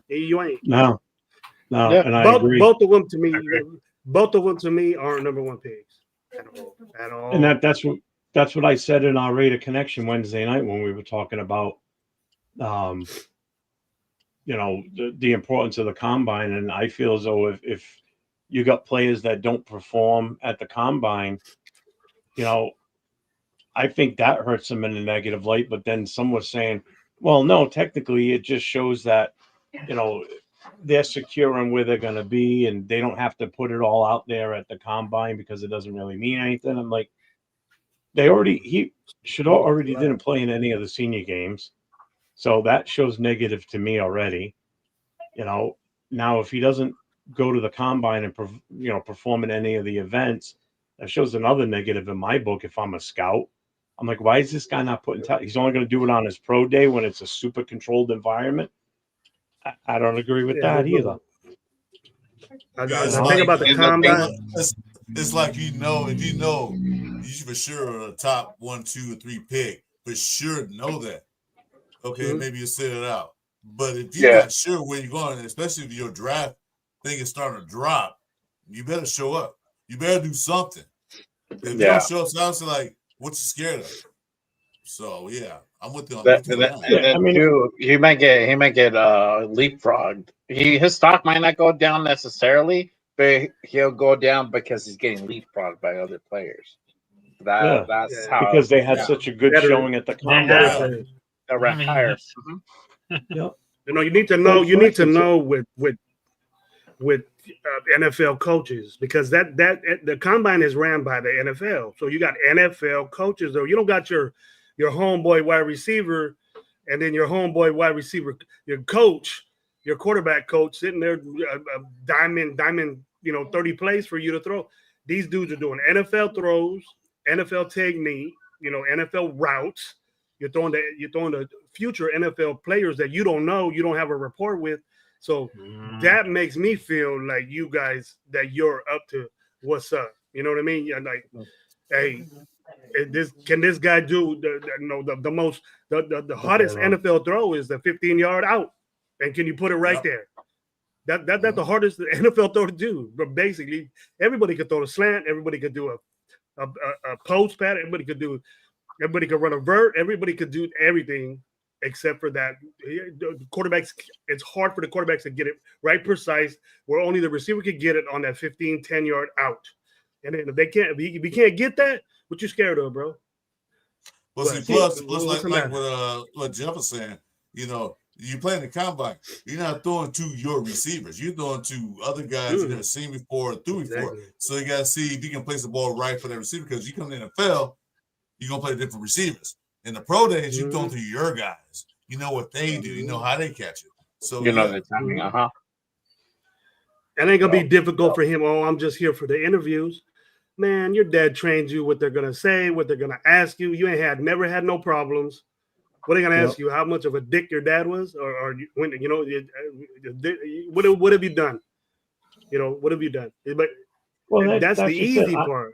Speaker 12: You ain't.
Speaker 1: No,
Speaker 12: Yeah,
Speaker 1: and I
Speaker 12: both,
Speaker 1: agree.
Speaker 12: both of them to me aren't number 1 picks at all.
Speaker 1: And that's what I said in our Raider Connection Wednesday night when we were talking about, the importance of the combine. And I feel as though if you got players that don't perform at the combine, I think that hurts them in a negative light. But then some was saying, well, no, technically it just shows that, they're secure on where they're going to be and they don't have to put it all out there at the combine because it doesn't really mean anything. I'm like, Shador already didn't play in any of the senior games. So that shows negative to me already. Now if he doesn't go to the combine and perform in any of the events, that shows another negative in my book. If I'm a scout, I'm like, why is this guy not putting time? He's only going to do it on his pro day when it's a super controlled environment. I don't agree with that either.
Speaker 12: The thing about the combine,
Speaker 4: it's like if you for sure a top 1, 2, or 3 pick, for sure know that. Okay, maybe you set it out. But if you're not sure where you're going, especially if your draft thing is starting to drop, you better show up. You better do something. If you don't show up, sounds like what you scared of. So I'm with you on that.
Speaker 2: He might get leapfrogged. His stock might not go down necessarily, but he'll go down because he's getting leapfrogged by other players. That's how,
Speaker 1: because they had such a good showing at the combine.
Speaker 2: They're ranked higher.
Speaker 1: Yep.
Speaker 12: You need to know. You need to know with NFL coaches because that the combine is ran by the NFL. So you got NFL coaches, though. You don't got your homeboy wide receiver, and then your homeboy wide receiver, your coach your quarterback coach sitting there, diamond, 30 plays for you to throw. These dudes are doing NFL throws, NFL technique, NFL routes. You're throwing the future NFL players that you don't know, you don't have a rapport with. So that makes me feel like you guys, that you're up to what's up. You know what I mean? You're like, hey, can this guy do the most the hottest NFL throw is the 15-yard out, and can you put it right there? That's the hardest NFL throw to do. But basically, everybody could throw a slant, everybody could do a post pat, everybody could run a vert, everybody could do everything except for that. The quarterbacks, it's hard for the quarterbacks to get it right precise, where only the receiver could get it on that 10-yard out. And then if you can't get that, what you scared of, bro?
Speaker 4: Well, see, plus like what Jeff was saying, you playing the combine, you're not throwing to your receivers, you're throwing to other guys you've never seen before or threw before. So you gotta see if you can place the ball right for that receiver, because you come in the NFL, you're gonna play different receivers. In the pro days, you're throwing to your guys. You know what they do, you know how they catch it. So
Speaker 10: the timing,
Speaker 12: It ain't gonna be difficult for him. Oh, I'm just here for the interviews. Man, your dad trained you what they're gonna say, what they're gonna ask you. You never had no problems. What are they gonna ask you? How much of a dick your dad was, or when what have you done? What have you done? But that's the easy part.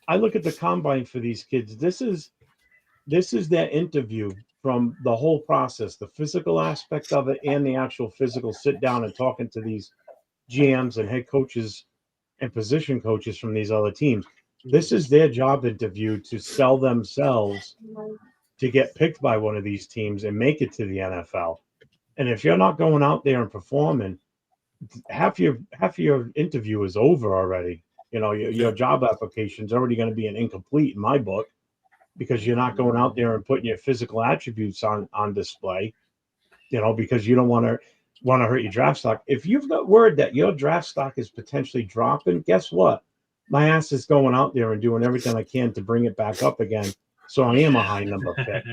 Speaker 1: I look at the combine for these kids. This is their interview from the whole process, the physical aspect of it, and the actual physical sit down and talking to these GMs and head coaches and position coaches from these other teams. This is their job interview to sell themselves to get picked by one of these teams and make it to the NFL. And if you're not going out there and performing, half your interview is over already. Your job application is already going to be an incomplete in my book, because you're not going out there and putting your physical attributes on display, because you don't want to hurt your draft stock. If you've got word that your draft stock is potentially dropping, guess what? My ass is going out there and doing everything I can to bring it back up again, so I am a high number pick.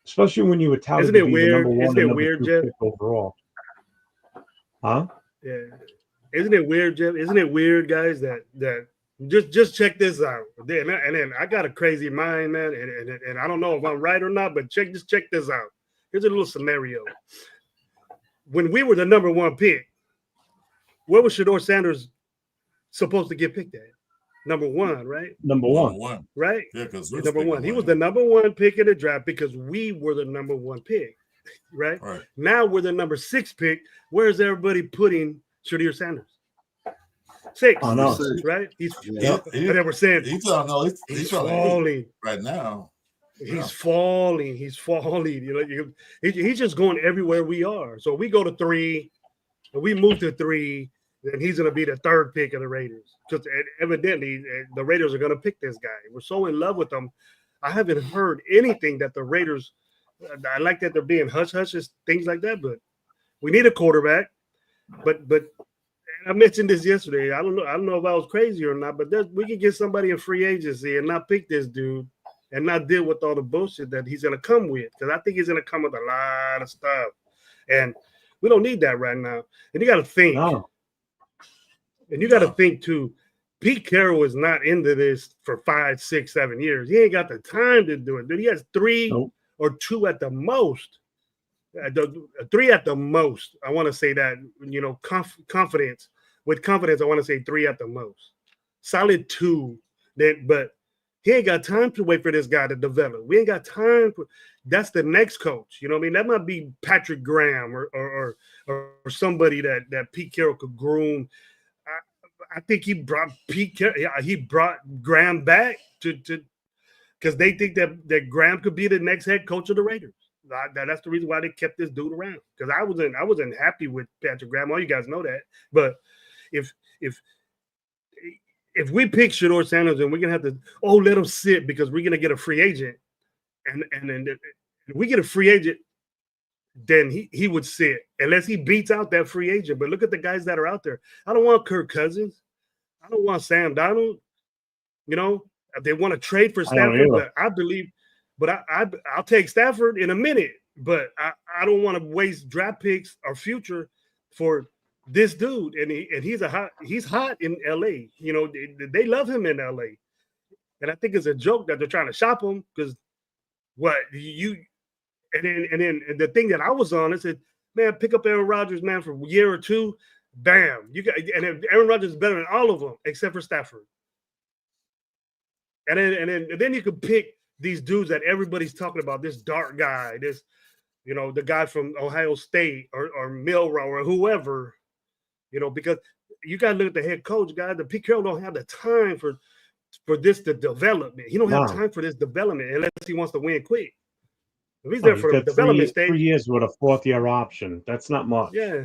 Speaker 1: Especially when you were touted to be the number one and number two pick overall. Huh?
Speaker 12: Yeah. Isn't it weird, Jeff? Isn't it weird, guys, that just check this out. And then I got a crazy mind, man, and I don't know if I'm right or not, but check this out. Here's a little scenario. When we were the number one pick, where was Shedeur Sanders supposed to get picked at? Number one, right?
Speaker 1: Number one.
Speaker 12: Right?
Speaker 4: Yeah, because
Speaker 12: number one. He was the number one pick in the draft because we were the number one pick, right? Now we're the number 6 pick. Where's everybody putting Shedeur Sanders? 6.
Speaker 1: Oh, no.
Speaker 12: Right? He's falling
Speaker 4: right now.
Speaker 12: He's falling. He's just going everywhere we are. So we go to 3, and we move to 3, then he's going to be the 3rd pick of the Raiders. Because evidently the Raiders are going to pick this guy. We're so in love with him. I haven't heard anything that the Raiders. I like that they're being hush-hushes, things like that. But we need a quarterback. But I mentioned this yesterday. I don't know if I was crazy or not. But we can get somebody in free agency and not pick this dude and not deal with all the bullshit that he's going to come with. Because I think he's going to come with a lot of stuff. And we don't need that right now. And you got to think.
Speaker 1: No.
Speaker 12: And you got to think, too, Pete Carroll is not into this for 5, 6, 7 years. He ain't got the time to do it. Dude, he has 3 or 2 at the most. 3 at the most. I want to say that, confidence. With confidence, I want to say 3 at the most. Solid 2. But he ain't got time to wait for this guy to develop. We ain't got time for. That's the next coach. You know what I mean? That might be Patrick Graham or somebody that Pete Carroll could groom. I think he brought Graham back to because they think that Graham could be the next head coach of the Raiders. That's the reason why they kept this dude around. Because I wasn't happy with Patrick Graham. All you guys know that. But if we pick Shedeur Sanders and we're gonna have to let him sit because we're gonna get a free agent, and then if we get a free agent, then he would sit unless he beats out that free agent. But look at the guys that are out there. I don't want Kirk Cousins. I don't want Sam Darnold. If they want to trade for Stafford, but I believe, but I'll take Stafford in a minute. But I don't want to waste draft picks or future for this dude. And he's hot in LA. You know, they love him in LA. And I think it's a joke that they're trying to shop him because and then the thing that I was on, I said, man, pick up Aaron Rodgers, man, for a year or two. Bam. And Aaron Rodgers is better than all of them except for Stafford. And then you could pick these dudes that everybody's talking about, this dark guy, this, you know, the guy from Ohio State or Milroe or whoever, you know, because you got to look at the head coach, guy. The Pete Carroll don't have the time for this to development. He don't have time for this development unless he wants to win quick. If he's there for the development stage.
Speaker 1: 3 years with a fourth-year option. That's not much.
Speaker 12: Yeah,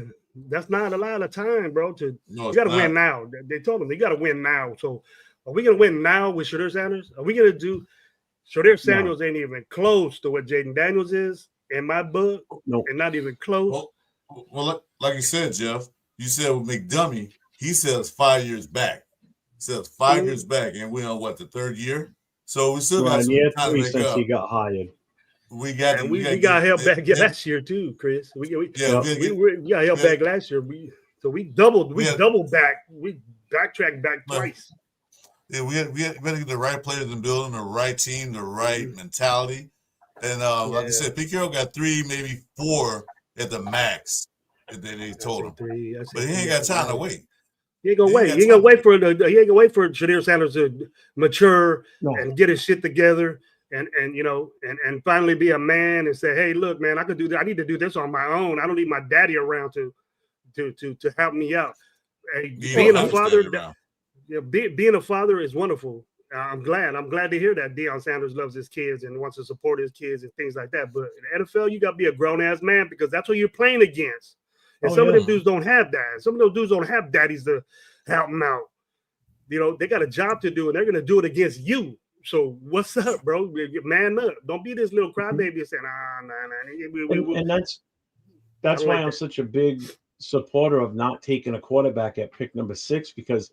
Speaker 12: that's not a lot of time, bro. You got to win now. They told him they got to win now. So are we going to win now with Shedeur Sanders? Are we going to do Shedeur Sanders ain't even close to what Jaden Daniels is in my book.
Speaker 1: Nope.
Speaker 12: And not even close.
Speaker 4: Well, like you said, Jeff, you said with McDummy, he says 5 years back. He says 5 years back, and we're on the third year? So we still got some time to make
Speaker 1: since
Speaker 4: up.
Speaker 1: he got hired.
Speaker 12: We got help back last year too, Chris. We got help back last year. We doubled back. We backtracked back twice.
Speaker 4: Yeah, we had to get the right players in the building, the right team, the right mentality. And like I said, Pete Carroll got 3, maybe 4 at the max that they told him. But he ain't got time to wait.
Speaker 12: He ain't gonna wait. He ain't gonna wait for Shedeur Sanders to mature and get his shit together. And you know, and finally be a man and say, hey, look, man, I can do that. I need to do this on my own. I don't need my daddy around to help me out. Hey, being a father, being a father is wonderful. I'm glad to hear that Deion Sanders loves his kids and wants to support his kids and things like that. But in the NFL, you got to be a grown ass man because that's what you're playing against. And some of them dudes don't have that. Some of those dudes don't have daddies to help them out. You know, they got a job to do and they're going to do it against you. So what's up, bro? Man up. Don't be this little crybaby and say, nah.
Speaker 1: And that's why I'm such a big supporter of not taking a quarterback at pick number 6 because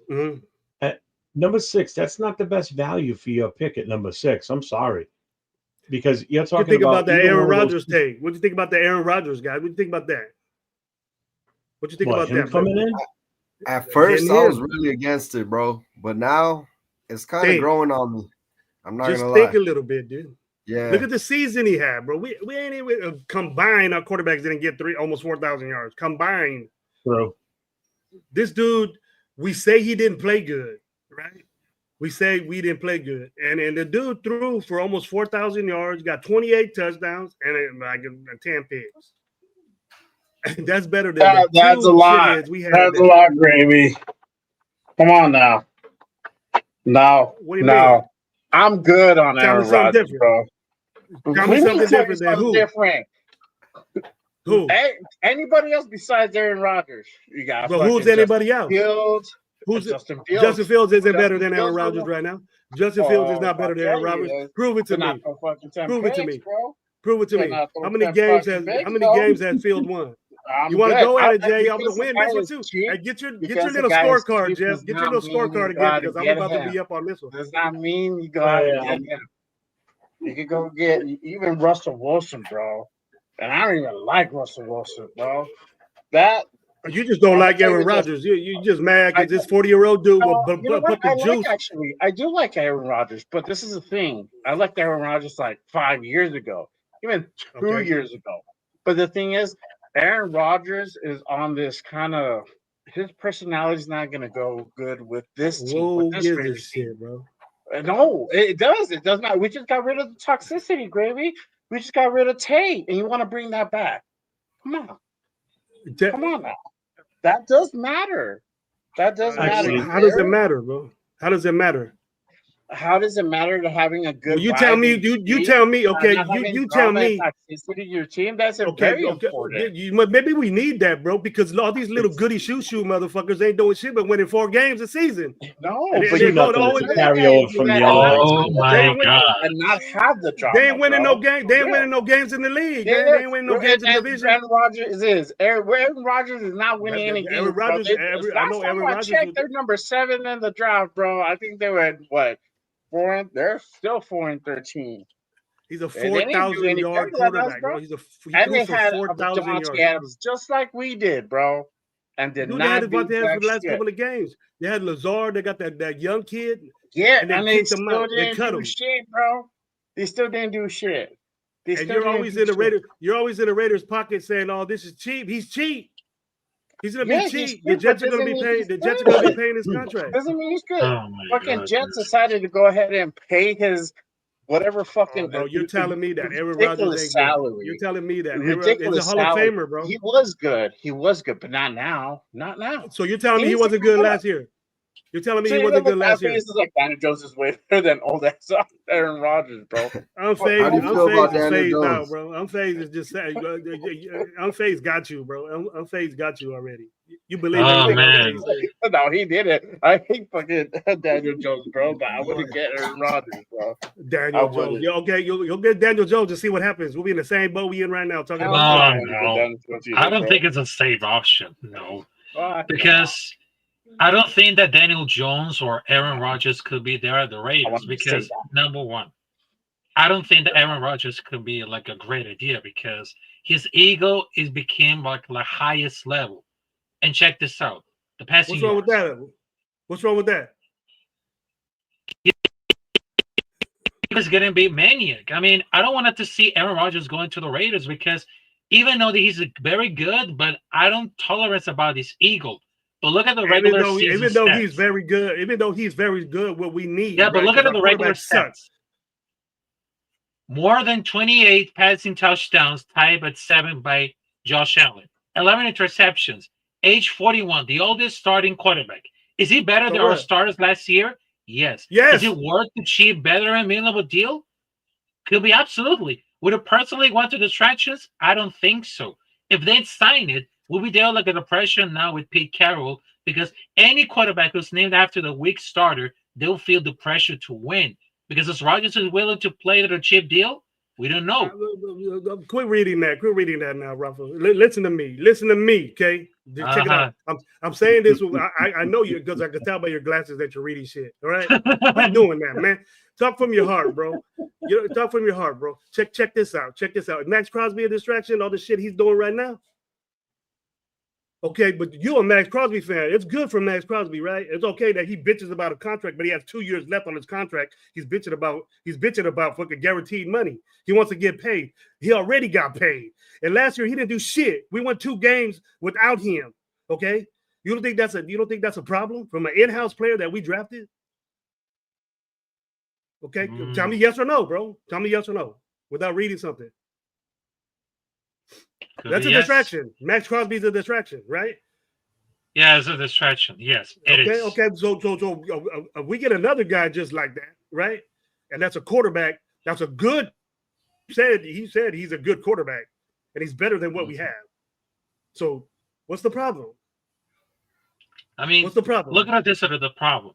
Speaker 1: at number 6, that's not the best value for your pick at number 6. I'm sorry. Because you're talking
Speaker 12: what do you think about that Aaron Rodgers take? What do you think about the Aaron Rodgers guy? What do you think about that? What do you think about that?
Speaker 1: Coming in?
Speaker 9: At first, I was really against it, bro. But now it's kind of growing on me. I'm not
Speaker 12: just
Speaker 9: gonna
Speaker 12: think
Speaker 9: lie.
Speaker 12: a little bit, dude.
Speaker 9: Yeah.
Speaker 12: Look at the season he had, bro. We ain't even combined. Our quarterbacks didn't get almost 4,000 yards combined.
Speaker 1: Bro,
Speaker 12: this dude, we say he didn't play good, right? We say we didn't play good, and the dude threw for almost 4,000 yards, got 28 touchdowns, and like 10 picks. That's better than
Speaker 2: that's a lot.
Speaker 12: We had.
Speaker 2: That's a lot, Gravy. Come on now. No.
Speaker 12: What do you mean?
Speaker 2: I'm good on Aaron Rodgers, bro.
Speaker 12: Tell me something different than who? Who?
Speaker 2: Anybody else besides Aaron Rodgers? You got.
Speaker 12: But who's anybody else?
Speaker 2: Fields.
Speaker 12: Who's
Speaker 2: Justin Fields?
Speaker 12: Justin Fields isn't better than Aaron Rodgers right now. Justin Fields is not better than Aaron Rodgers. Prove it to me. Prove it to me. Prove it to me. How many games has Fields won? You want to go at it, Jay? I'm going to win this one too. Hey, get your little scorecard, Jeff. Get your little scorecard again because I'm about to be up on this one.
Speaker 2: Does not mean you go out and get him. You could go get even Russell Wilson, bro. And I don't even like Russell Wilson, bro.
Speaker 12: You just don't like Aaron Rodgers. You just mad because this 40-year-old dude will put the juice.
Speaker 2: Actually, I do like Aaron Rodgers, but this is the thing. I liked Aaron Rodgers like 5 years ago, even 2 years ago. But the thing is, Aaron Rodgers is on this kind of his personality is not going to go good with this team. With this
Speaker 12: shit, bro.
Speaker 2: No, it does. It does not. We just got rid of the toxicity, Gravy. We just got rid of Tate, and you want to bring that back? Come on, come on now. That does matter. That does matter.
Speaker 12: How does it matter, bro? How does it matter?
Speaker 2: How does it matter to having a good?
Speaker 12: Well, you tell me. You tell me. Okay, you tell me.
Speaker 2: Toxicity your team. That's very important.
Speaker 12: Maybe we need that, bro, because all these little goody shoe motherfuckers ain't doing shit but winning 4 games a season.
Speaker 2: No,
Speaker 1: but you're not going to carry over from the other.
Speaker 11: Oh my god!
Speaker 2: And not have the drama.
Speaker 12: They ain't winning no game. They ain't winning no games in the league. They ain't winning no games in the division.
Speaker 2: Aaron Rodgers is not winning any games.
Speaker 12: Aaron Rodgers. I know Aaron Rodgers.
Speaker 2: They're number 7 in the draft, bro. I think they were at what? They're still 4-13.
Speaker 12: He's a
Speaker 2: They didn't do
Speaker 12: 4,000
Speaker 2: any
Speaker 12: yard
Speaker 2: better than us,
Speaker 12: quarterback,
Speaker 2: bro.
Speaker 12: bro. He
Speaker 2: And
Speaker 12: threw
Speaker 2: they
Speaker 12: for
Speaker 2: had
Speaker 12: 4,000 yards.
Speaker 2: Devontae Adams just like we did, bro, and did
Speaker 12: Dude, they had
Speaker 2: not do
Speaker 12: Devontae Adams for
Speaker 2: jack
Speaker 12: the last
Speaker 2: shit.
Speaker 12: couple of games. They had Lazard. They got that young kid.
Speaker 2: Yeah,
Speaker 12: and they
Speaker 2: and they
Speaker 12: kicked him
Speaker 2: still
Speaker 12: out. They
Speaker 2: didn't
Speaker 12: cut
Speaker 2: do
Speaker 12: him.
Speaker 2: shit, bro. They still didn't do shit. They
Speaker 12: And
Speaker 2: still
Speaker 12: you're
Speaker 2: didn't
Speaker 12: always
Speaker 2: do
Speaker 12: in the
Speaker 2: shit.
Speaker 12: Raiders. You're always in the Raiders' pocket saying, "Oh, this is cheap." He's cheap. He's gonna
Speaker 2: Yeah,
Speaker 12: be
Speaker 2: he's
Speaker 12: cheap. The
Speaker 2: cheap, but
Speaker 12: Jets are gonna
Speaker 2: doesn't
Speaker 12: be
Speaker 2: mean
Speaker 12: paying.
Speaker 2: he's
Speaker 12: The Jets are gonna be
Speaker 2: good.
Speaker 12: paying his contract.
Speaker 2: Doesn't mean he's good.
Speaker 11: Oh my
Speaker 2: Fucking
Speaker 11: God.
Speaker 2: Jets decided to go ahead and pay his whatever fucking.
Speaker 12: Bro, you're telling me that Aaron Rodgers
Speaker 2: ridiculous
Speaker 12: ain't good.
Speaker 2: salary.
Speaker 12: You're telling me that Aaron is a
Speaker 2: Ridiculous
Speaker 12: Hall of
Speaker 2: salary.
Speaker 12: Famer, bro.
Speaker 2: He was good. He was good, but not now. Not now.
Speaker 12: So you're telling me he
Speaker 2: needs to
Speaker 12: wasn't good
Speaker 2: come
Speaker 12: last
Speaker 2: up.
Speaker 12: year? You're telling me
Speaker 2: So
Speaker 12: he
Speaker 2: even
Speaker 12: wasn't good
Speaker 2: look,
Speaker 12: last year?
Speaker 2: This is like Daniel Jones is way better than old ass Aaron Rodgers, bro.
Speaker 12: Unfazed,
Speaker 9: How do you feel about
Speaker 12: Unfazed is
Speaker 9: Daniel
Speaker 12: phased out,
Speaker 9: Jones?
Speaker 12: bro. Unfazed is just saying. Unfazed got you, bro. Unfazed got you already. You believe
Speaker 11: Oh,
Speaker 12: anything
Speaker 11: man.
Speaker 12: Unfazed says.
Speaker 2: No, he did it. I hate fucking Daniel Jones, bro, but I wouldn't get Aaron Rodgers, bro.
Speaker 12: Daniel
Speaker 2: I
Speaker 12: Jones.
Speaker 2: wouldn't.
Speaker 12: Yeah, okay, you'll get Daniel Jones to see what happens. We'll be in the same boat we in right now talking
Speaker 2: Hell
Speaker 12: about.
Speaker 11: No,
Speaker 2: no, I wouldn't
Speaker 11: no.
Speaker 2: get Daniel Jones
Speaker 11: I
Speaker 2: either,
Speaker 11: don't
Speaker 2: bro.
Speaker 11: think it's a safe option. No.
Speaker 2: Fuck
Speaker 11: Because I don't think that Daniel Jones or Aaron Rodgers could be there at the Raiders
Speaker 2: wanted to say
Speaker 11: because
Speaker 2: that.
Speaker 11: number one, I don't think that Aaron Rodgers could be like a great idea because his ego is became like the highest level. And check this out. The passing
Speaker 12: What's wrong with
Speaker 11: yards.
Speaker 12: that? What's wrong with that?
Speaker 11: He's gonna be maniac. I mean, I don't want to see Aaron Rodgers going to the Raiders because even though that he's very good, but I don't tolerate about his ego. But look at the regular season
Speaker 12: Even though
Speaker 11: stats.
Speaker 12: he's very good, what we need.
Speaker 11: Yeah, but
Speaker 12: right?
Speaker 11: look at
Speaker 12: 'Cause
Speaker 11: the
Speaker 12: our
Speaker 11: regular
Speaker 12: quarterback sucks.
Speaker 11: stats. More than 28 passing touchdowns, tied at 7 by Josh Allen. 11 interceptions. Age 41, the oldest starting quarterback. Is he better
Speaker 12: So
Speaker 11: than our
Speaker 12: what?
Speaker 11: starters last year? Yes.
Speaker 12: Yes.
Speaker 11: Is it worth the cheap, better and meaningful deal? Could be absolutely. Would it personally want the distractions? I don't think so. If they'd sign it, we'll be there like a depression now with Pete Carroll because any quarterback who's named after the weak starter, they'll feel the pressure to win. Because if Rodgers is willing to play at a cheap deal, we don't know.
Speaker 12: Quit reading that. Quit reading that now, Rafa. Listen to me. Listen to me, okay? Just check it out. I'm saying this. I know you because I can tell by your glasses that you're reading shit. All right, quit doing that, man. Talk from your heart, bro. Talk from your heart, bro. Check this out. Check this out. Is Max Crosby a distraction? All the shit he's doing right now. Okay, but you're a Max Crosby fan. It's good for Max Crosby, right? It's okay that he bitches about a contract, but he has 2 years left on his contract. He's bitching about fucking guaranteed money. He wants to get paid. He already got paid. And last year he didn't do shit. We won 2 games without him. Okay, you don't think that's a problem from an in-house player that we drafted? Okay, Tell me yes or no, bro. Tell me yes or no without reading something. That's a distraction. Max Crosby's a distraction, right?
Speaker 11: Yeah, it's a distraction. Yes, it is.
Speaker 12: Okay. So we get another guy just like that, right? And that's a quarterback. That's a good. He said he's a good quarterback, and he's better than what we have. So, what's the problem?
Speaker 11: I mean,
Speaker 12: what's the problem?
Speaker 11: Look at this as the problem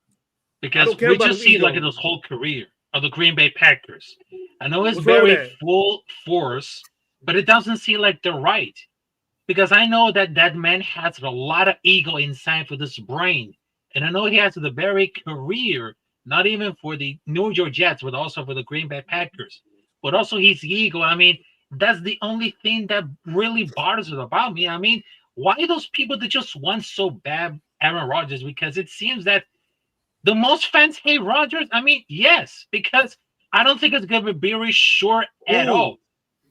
Speaker 11: because
Speaker 12: don't care
Speaker 11: we
Speaker 12: about
Speaker 11: just
Speaker 12: his
Speaker 11: see
Speaker 12: ego.
Speaker 11: like in his whole career of the Green Bay Packers. I know it's
Speaker 12: What's wrong with
Speaker 11: very
Speaker 12: that?
Speaker 11: full force, but it doesn't seem like they're right. Because I know that man has a lot of ego inside for this brain. And I know he has the very career, not even for the New York Jets, but also for the Green Bay Packers. But also his ego. I mean, that's the only thing that really bothers us about me. I mean, why those people that just want so bad Aaron Rodgers? Because it seems that the most fans hate Rodgers. I mean, yes, because I don't think it's going to be very short at all.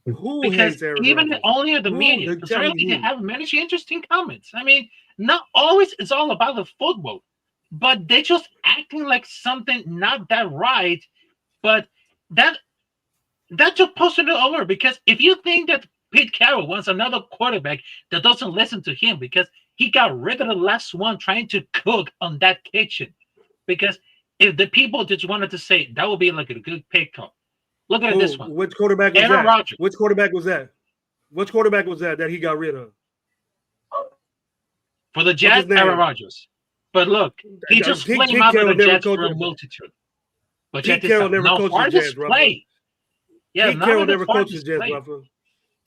Speaker 12: Who
Speaker 11: Because
Speaker 12: hates Aaron
Speaker 11: even
Speaker 12: Rodgers?
Speaker 11: only at the
Speaker 12: Who?
Speaker 11: media,
Speaker 12: They're
Speaker 11: because
Speaker 12: telling
Speaker 11: really
Speaker 12: you
Speaker 11: they
Speaker 12: who.
Speaker 11: have many interesting comments. I mean, not always it's all about the football, but they just acting like something not that right. But that just posted it over because if you think that Pete Carroll wants another quarterback that doesn't listen to him because he got rid of the last one trying to cook on that kitchen, because if the people just wanted to say that would be like a good pickup. Look at this one.
Speaker 12: Which quarterback was
Speaker 11: Aaron
Speaker 12: that?
Speaker 11: Rodgers.
Speaker 12: Which quarterback was that? Which quarterback was that he got rid of?
Speaker 11: For the
Speaker 12: What's
Speaker 11: Jets,
Speaker 12: his name?
Speaker 11: Aaron Rodgers. But look, he just
Speaker 12: Pete
Speaker 11: flamed out
Speaker 12: Carroll
Speaker 11: of the
Speaker 12: never
Speaker 11: Jets for
Speaker 12: coached
Speaker 11: a
Speaker 12: the-
Speaker 11: multitude. But
Speaker 12: Pete
Speaker 11: check this
Speaker 12: Carroll
Speaker 11: out.
Speaker 12: never
Speaker 11: Now,
Speaker 12: coached
Speaker 11: far
Speaker 12: the
Speaker 11: this
Speaker 12: Jets, Rafa.
Speaker 11: play. Yeah,
Speaker 12: Pete
Speaker 11: none
Speaker 12: Carroll
Speaker 11: of the
Speaker 12: never coached
Speaker 11: farthest
Speaker 12: the Jets,
Speaker 11: play.
Speaker 12: Rafa.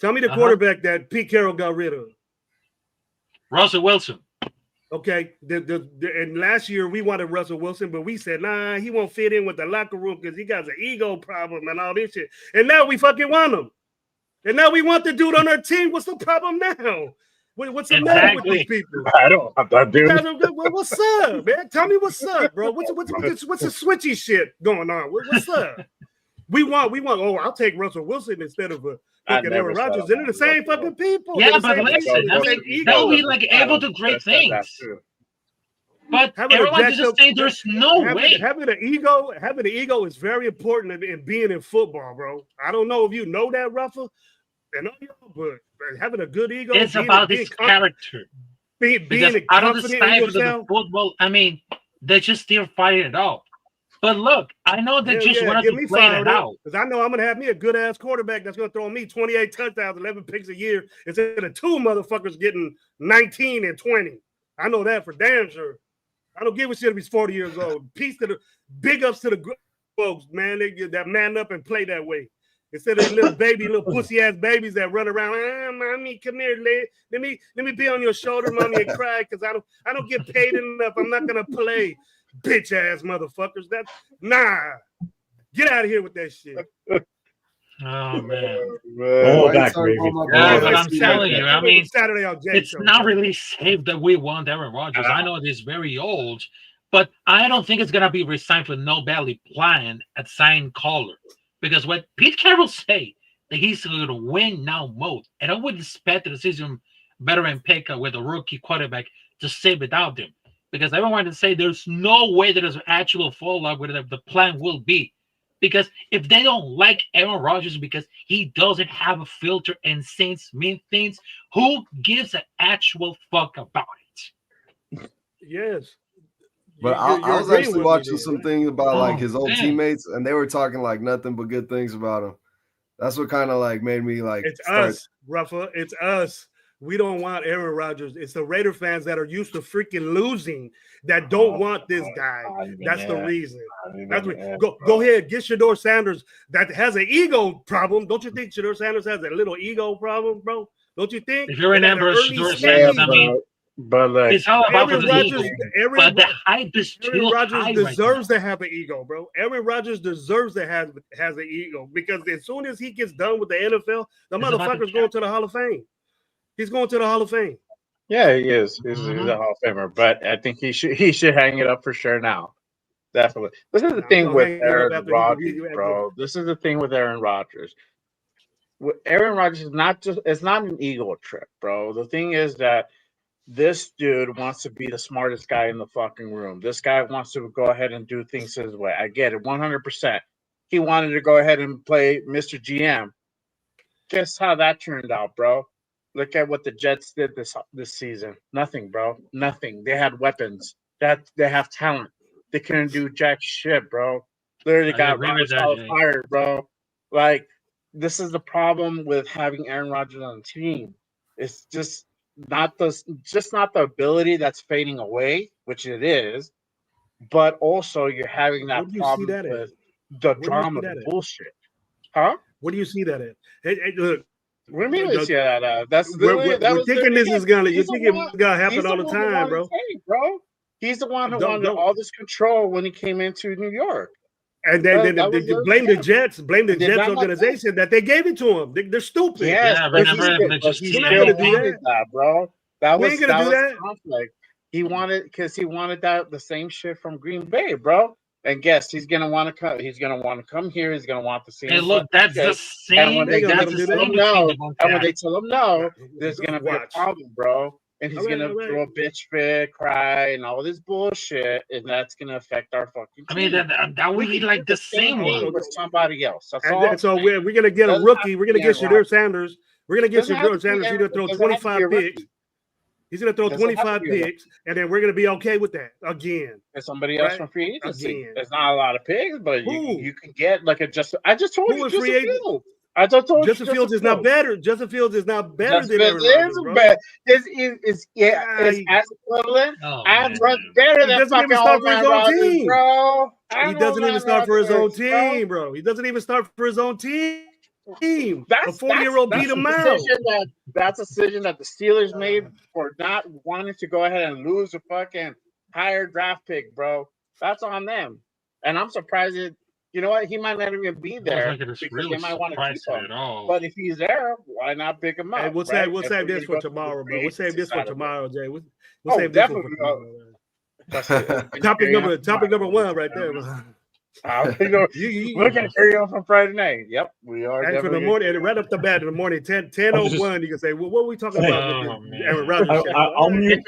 Speaker 12: Tell me the
Speaker 11: Uh-huh.
Speaker 12: quarterback that Pete Carroll got rid of.
Speaker 11: Russell Wilson.
Speaker 12: Okay, and last year we wanted Russell Wilson, but we said, nah, he won't fit in with the locker room because he got an ego problem and all this shit. And now we fucking want him. And now we want the dude on our team. What's the problem now? What's the matter with these people?
Speaker 2: I don't want that dude.
Speaker 12: What's up, man? Tell me what's up, bro. What's the switchy shit going on? What's up? We want. Oh, I'll take Russell Wilson instead of fucking Aaron Rodgers. They're the same fucking people.
Speaker 11: Yeah, but listen, I mean, they'll be like able to great things. But everyone just saying there's no way.
Speaker 12: Having an ego is very important in being in football, bro. I don't know if you know that, Rafa, but having a good ego.
Speaker 11: It's about his character.
Speaker 12: Being
Speaker 11: out of the
Speaker 12: confident in
Speaker 11: side of the
Speaker 12: yourself.
Speaker 11: football, I mean, they just still fighting it out. But look, I know they just wanted to play it out.
Speaker 12: Because I know I'm going to have me a good-ass quarterback that's going to throw me 28 touchdowns, 11 picks a year, instead of two motherfuckers getting 19 and 20. I know that for damn sure. I don't give a shit if he's 40 years old. Big ups to the folks, man. They get that man up and play that way. Instead of little pussy-ass babies that run around, mommy, come here, let me be on your shoulder, mommy, and cry, because I don't get paid enough. I'm not going to play. Bitch ass motherfuckers. Get out of here with that shit.
Speaker 11: Oh man.
Speaker 1: Hold back, baby.
Speaker 11: Yeah, but I'm telling you, I mean,
Speaker 12: Saturday on Jay
Speaker 11: it's
Speaker 12: Show,
Speaker 11: not
Speaker 12: man.
Speaker 11: really safe that we want Aaron Rodgers. I know it is very old, but I don't think it's gonna be resigned for no belly plan at sign caller. Because what Pete Carroll say that he's gonna win now mode, and I would expect the season veteran pick with a rookie quarterback to stay without him. Because everyone to say there's no way that there's an actual fallout where the plan will be. Because if they don't like Aaron Rodgers because he doesn't have a filter and says mean things, who gives an actual fuck about it?
Speaker 12: Yes.
Speaker 9: But I was actually watching some things about
Speaker 11: Oh,
Speaker 9: like his old
Speaker 11: man.
Speaker 9: teammates, and they were talking like nothing but good things about him. That's what kind of like made me like
Speaker 12: It's
Speaker 9: start.
Speaker 12: us, Rafa. It's us. We don't want Aaron Rodgers. It's the Raider fans that are used to freaking losing that don't want this guy. That's the reason. Go ahead, get Shedeur Sanders that has an ego problem. Don't you think Shedeur Sanders has a little ego problem, bro? Don't you think?
Speaker 11: If you remember
Speaker 12: At an early
Speaker 11: Shedeur
Speaker 12: stage-
Speaker 11: Sanders, I mean,
Speaker 2: But like,
Speaker 11: it's all about
Speaker 12: Aaron
Speaker 11: the
Speaker 12: Rodgers,
Speaker 11: ego. But the hype is
Speaker 12: Aaron
Speaker 11: still
Speaker 12: Rodgers
Speaker 11: high right
Speaker 12: deserves to have an ego, bro. Aaron Rodgers deserves to have an ego because as soon as he gets done with the NFL, the
Speaker 11: It's about
Speaker 12: motherfucker's
Speaker 11: the
Speaker 12: going to the Hall of Fame. He's going to the Hall of Fame.
Speaker 2: yeah, he is. He's a Hall of Famer, but I think he should hang it up for sure now. Definitely. This is the thing
Speaker 12: he'll
Speaker 2: with
Speaker 12: hang it up
Speaker 2: Aaron
Speaker 12: after
Speaker 2: Rodgers,
Speaker 12: he-
Speaker 2: bro. This is the thing with Aaron Rodgers. Aaron Rodgers is it's not an ego trip, bro. The thing is that this dude wants to be the smartest guy in the fucking room. This guy wants to go ahead and do things his way. I get it 100%. He wanted to go ahead and play Mr. GM. Guess how that turned out, bro? Look at what the Jets did this season. Nothing, bro. Nothing. They had weapons. They have talent. They couldn't do jack shit, bro. Literally
Speaker 11: I
Speaker 2: got
Speaker 11: agree
Speaker 2: Robert
Speaker 11: with that,
Speaker 2: Saleh
Speaker 11: Jay.
Speaker 2: fired, bro. Like, this is the problem with having Aaron Rodgers on the team. It's just not the ability that's fading away, which it is, but also you're having that
Speaker 12: Where do you see
Speaker 2: problem
Speaker 12: that at?
Speaker 2: with the
Speaker 12: Where do you
Speaker 2: drama,
Speaker 12: see
Speaker 2: the
Speaker 12: that at?
Speaker 2: bullshit. Huh?
Speaker 12: What do you see that at? Hey, look.
Speaker 2: What do you mean we see that? That's
Speaker 12: We're
Speaker 2: literally, that
Speaker 12: we're
Speaker 2: was
Speaker 12: thinking this is gonna. You
Speaker 2: he's the
Speaker 12: think
Speaker 2: one-
Speaker 12: it's gonna
Speaker 2: he's
Speaker 12: happen all the
Speaker 2: one who
Speaker 12: time,
Speaker 2: wanted
Speaker 12: bro?
Speaker 2: Tate, bro. He's the one who
Speaker 12: Don't-
Speaker 2: wanted
Speaker 12: don't-
Speaker 2: all this control when he came into New York.
Speaker 12: And then
Speaker 2: That was
Speaker 12: they
Speaker 2: the-
Speaker 12: blame the Jets, blame the
Speaker 2: Did
Speaker 12: Jets
Speaker 2: not like
Speaker 12: organization that they gave it to him. They're stupid.
Speaker 2: Yes,
Speaker 11: Yeah,
Speaker 2: but he
Speaker 11: remember
Speaker 2: still,
Speaker 11: they
Speaker 2: but
Speaker 11: just
Speaker 2: he
Speaker 11: We're not
Speaker 2: still
Speaker 12: gonna do
Speaker 2: wanted that, bro. That
Speaker 12: We
Speaker 2: was
Speaker 12: ain't gonna do that.
Speaker 2: conflict. He wanted because he wanted the same shit from Green Bay, bro. And guess he's gonna want to come. He's gonna want to come here. He's gonna want the same.
Speaker 11: Hey, look, that's the
Speaker 2: shit. And
Speaker 11: same.
Speaker 2: when they
Speaker 12: gonna
Speaker 11: That's
Speaker 12: let
Speaker 11: the
Speaker 12: him do that?
Speaker 11: same
Speaker 2: tell him no,
Speaker 11: thing about
Speaker 2: and when
Speaker 11: that.
Speaker 2: they tell him no, there's gonna be a
Speaker 12: Watch.
Speaker 2: problem, bro. And he's
Speaker 12: All right,
Speaker 2: gonna
Speaker 12: all right.
Speaker 2: throw a bitch fit, cry, and all this bullshit, and that's gonna affect our fucking team.
Speaker 11: I mean, that would be like the same
Speaker 2: thing
Speaker 11: one.
Speaker 2: with somebody else. That's all.
Speaker 12: And so
Speaker 2: I'm
Speaker 12: we're gonna get a
Speaker 2: Doesn't
Speaker 12: rookie.
Speaker 2: have
Speaker 12: We're
Speaker 2: to
Speaker 12: gonna
Speaker 2: be
Speaker 12: get
Speaker 2: Aaron
Speaker 12: Shedeur
Speaker 2: Rodgers.
Speaker 12: Sanders. We're gonna get
Speaker 2: Doesn't have
Speaker 12: Shedeur
Speaker 2: to be
Speaker 12: Sanders. He's
Speaker 2: Aaron-
Speaker 12: gonna throw
Speaker 2: doesn't have to be
Speaker 12: 25
Speaker 2: a rookie.
Speaker 12: picks. He's gonna throw
Speaker 2: Doesn't have to
Speaker 12: 25
Speaker 2: be a rookie.
Speaker 12: picks, and then we're gonna be okay with that again.
Speaker 2: And somebody else
Speaker 12: Right?
Speaker 2: from free agency.
Speaker 12: Again.
Speaker 2: There's not a lot of picks, but
Speaker 12: Who?
Speaker 2: you can get like a just. I just told
Speaker 12: Who
Speaker 2: you
Speaker 12: in
Speaker 2: Justin
Speaker 12: free agent?
Speaker 2: Fields. I just told
Speaker 12: Justin
Speaker 2: you
Speaker 12: Fields is not better. Justin Fields is not better
Speaker 2: Justin
Speaker 12: than Aaron
Speaker 2: Fields
Speaker 12: Rodgers,
Speaker 2: is
Speaker 12: bro.
Speaker 2: better. Is as equivalent.
Speaker 11: Oh,
Speaker 2: As
Speaker 11: man.
Speaker 2: better
Speaker 12: He
Speaker 2: than
Speaker 12: doesn't even
Speaker 2: fucking
Speaker 12: start
Speaker 2: old
Speaker 12: for his
Speaker 2: man
Speaker 12: own
Speaker 2: Rodgers,
Speaker 12: team.
Speaker 2: bro.
Speaker 12: He doesn't even start for his own team, bro. He doesn't even start for his own team. team.
Speaker 2: That's
Speaker 12: A 40-year-old beat him out.
Speaker 2: That's a decision that the Steelers made for not wanting to go ahead and lose a fucking higher draft pick, bro. That's on them. And I'm surprised that, you know what, he might not even be there because
Speaker 11: really
Speaker 2: they might want to keep him.
Speaker 11: at all.
Speaker 2: But if he's there, why not pick him up?
Speaker 12: Hey, we'll save this for tomorrow, bro. We'll save this for tomorrow, Jay. We'll save this for tomorrow. Topic number one right there.
Speaker 2: We're gonna carry on from Friday night. Yep, we are.
Speaker 12: And for the morning, and right up the bat in the morning, 10:01, you can say, "Well, what are we talking about?" Aaron Rodgers.
Speaker 1: I'll mute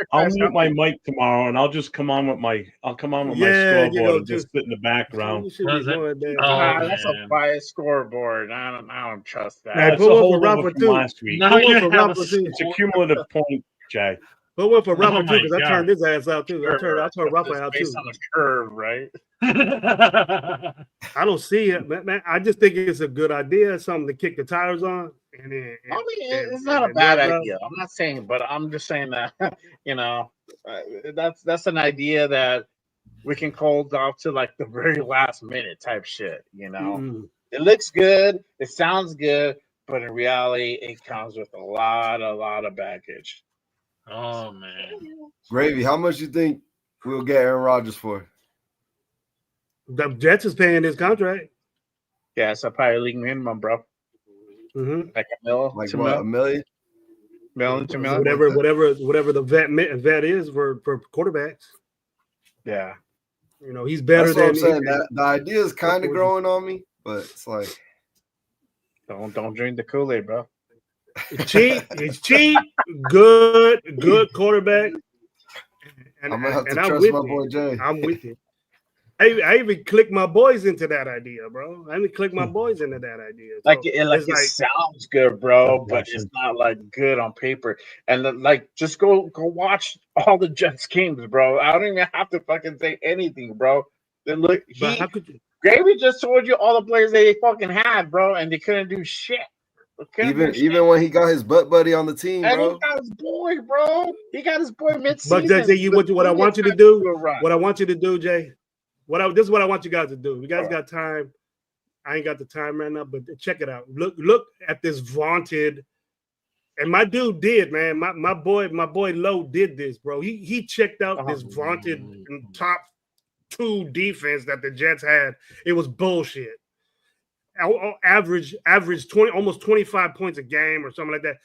Speaker 1: my mic tomorrow, and I'll just come on with my scoreboard and just sit in the background.
Speaker 2: That's a biased scoreboard. I don't trust that.
Speaker 12: Hey, put one for Rafa too.
Speaker 1: Last week. It's a cumulative point, Jay.
Speaker 12: Put one for Rafa too, because I turned his ass out too. I turned Rafa out too.
Speaker 2: Based on the curve, right?
Speaker 12: I don't see it, man. I just think it's a good idea, something to kick the tires on.
Speaker 2: It's not a bad idea. I'm not saying, but I'm just saying that that's an idea that we can hold off to like the very last minute type shit. It looks good, it sounds good, but in reality, it comes with a lot of baggage.
Speaker 11: Oh man,
Speaker 9: Gravy, how much you think we'll get Aaron Rodgers for?
Speaker 12: The Jets is paying his contract.
Speaker 2: Yeah, it's a probably league minimum, bro.
Speaker 12: Mm-hmm.
Speaker 2: Like a mil,
Speaker 9: like what, $1 million?
Speaker 2: Million to million.
Speaker 12: Whatever the vet is for quarterbacks.
Speaker 2: Yeah,
Speaker 12: he's better
Speaker 9: That's what
Speaker 12: than.
Speaker 9: I'm saying. The idea is kind of growing on me, but it's like,
Speaker 2: don't drink the Kool-Aid, bro.
Speaker 12: It's cheap, good quarterback. And
Speaker 9: I'm gonna have to
Speaker 12: I'm
Speaker 9: trust
Speaker 12: with
Speaker 9: my
Speaker 12: you.
Speaker 9: boy Jay.
Speaker 12: I'm with you. I even clicked my boys into that idea, bro. I even clicked my boys into that idea. So
Speaker 2: it sounds good, bro, but it's not like good on paper. And just go watch all the Jets games, bro. I don't even have to fucking say anything, bro. Then look, Gravy just told you all the players they fucking had, bro, and they couldn't do shit.
Speaker 9: Even when he got his butt buddy on the team,
Speaker 2: and
Speaker 9: bro.
Speaker 2: he got his boy, bro. He got his boy mid-season.
Speaker 12: But Jay, what I want you to do, Jay. This is what I want you guys to do. You guys got time. I ain't got the time right now, but check it out. Look at this vaunted, and my dude did, man. My boy Lowe did this, bro. He checked out this vaunted top 2 defense that the Jets had. It was bullshit. Average 20, almost 25 points a game or something like that.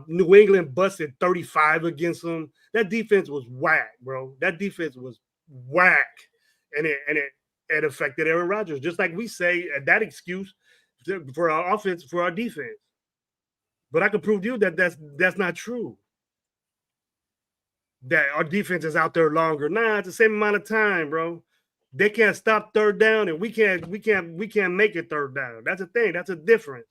Speaker 12: New England busted 35 against them. That defense was whack, bro. That defense was whack, and it affected Aaron Rodgers. Just like we say that excuse for our offense, for our defense. But I can prove to you that that's not true. That our defense is out there longer. Nah, it's the same amount of time, bro. They can't stop third down, and we can't make it third down. That's a thing. That's a difference.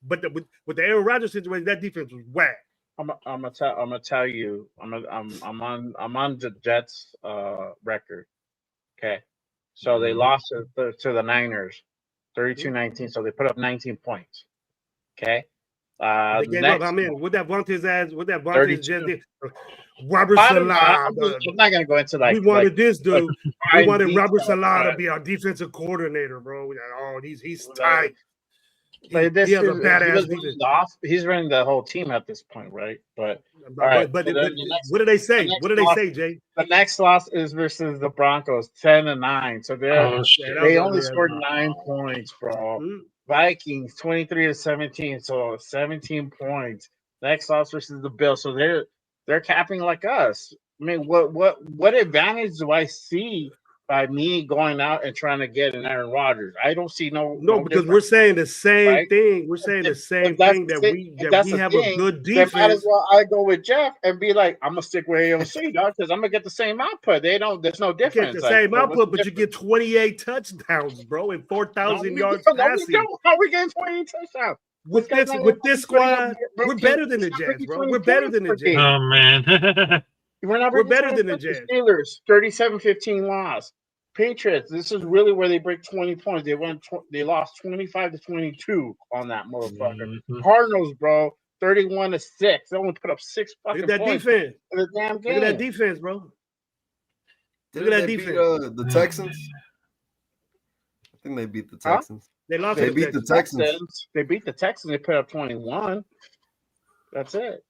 Speaker 12: But with the Aaron Rodgers situation, that defense was whack.
Speaker 2: I'm gonna tell you. I'm on the Jets record. Okay, so they lost to the Niners, 32-19. So they put up 19 points. Okay.
Speaker 12: They gave up how many? What that Vontae's ass? What that Vontae's just did? Robert Salah.
Speaker 2: I'm not gonna go into
Speaker 12: we wanted this dude. We wanted Robert Salah to be our defensive coordinator, bro. He's tight. He has a badass defense.
Speaker 2: He's running the whole team at this point, right? But
Speaker 12: what do they say? What do they say, Jay?
Speaker 2: The next loss is versus the Broncos, 10-9. So they only scored 9 points, bro. Mm-hmm. Vikings 23-17, so 17 points. Next loss versus the Bills, so they're capping like us. I mean, what advantage do I see by me going out and trying to get an Aaron Rodgers? I don't see no
Speaker 12: because
Speaker 2: difference.
Speaker 12: we're saying the same thing. We're saying the same thing that we have a good defense.
Speaker 2: Then might as well I go with Jeff and be like, I'm gonna stick with AOC, dog, because I'm gonna get the same output. There's no difference.
Speaker 12: You get the same output, but you get 28 touchdowns, bro, and 4,000 yards passing.
Speaker 2: How are we getting 28 touchdowns?
Speaker 12: With this squad, we're better than the Jets, bro. We're better than the Jets.
Speaker 11: Oh man.
Speaker 2: We're
Speaker 12: better than the Jets.
Speaker 2: Steelers, 37-15 loss. Patriots, this is really where they break 20 points. They lost 25-22 on that motherfucker. Mm-hmm. Cardinals, bro, 31-6. They only put up 6 fucking
Speaker 12: points. Look at that defense.
Speaker 2: In the damn game.
Speaker 12: Look at that defense, bro.
Speaker 9: Look at that defense. The Texans. think they beat the Texans.
Speaker 12: They lost.
Speaker 9: They beat the Texans.
Speaker 2: They beat the Texans. They put up 21. That's it.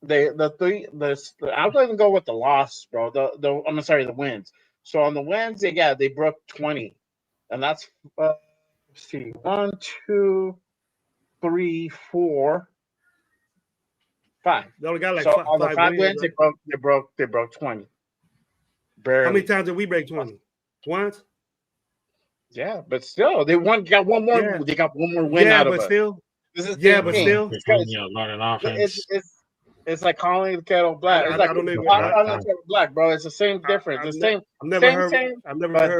Speaker 2: I'm going to go with the loss, bro. I'm sorry, the wins. So on the wins, they broke 20, and that's let's see, 1, 2, 3, 4, 5.
Speaker 12: They only got like
Speaker 2: so
Speaker 12: five,
Speaker 2: on the 5 wins,
Speaker 12: right?
Speaker 2: they broke 20. Barely.
Speaker 12: How many times did we break 20? Once.
Speaker 2: Yeah, but still, they got one more.
Speaker 12: Yeah.
Speaker 2: They got one more win out of us.
Speaker 12: Still.
Speaker 2: This is
Speaker 12: Yeah, but still.
Speaker 2: It's like calling the kettle black. It's like calling the kettle black, bro. It's the same difference. I've never heard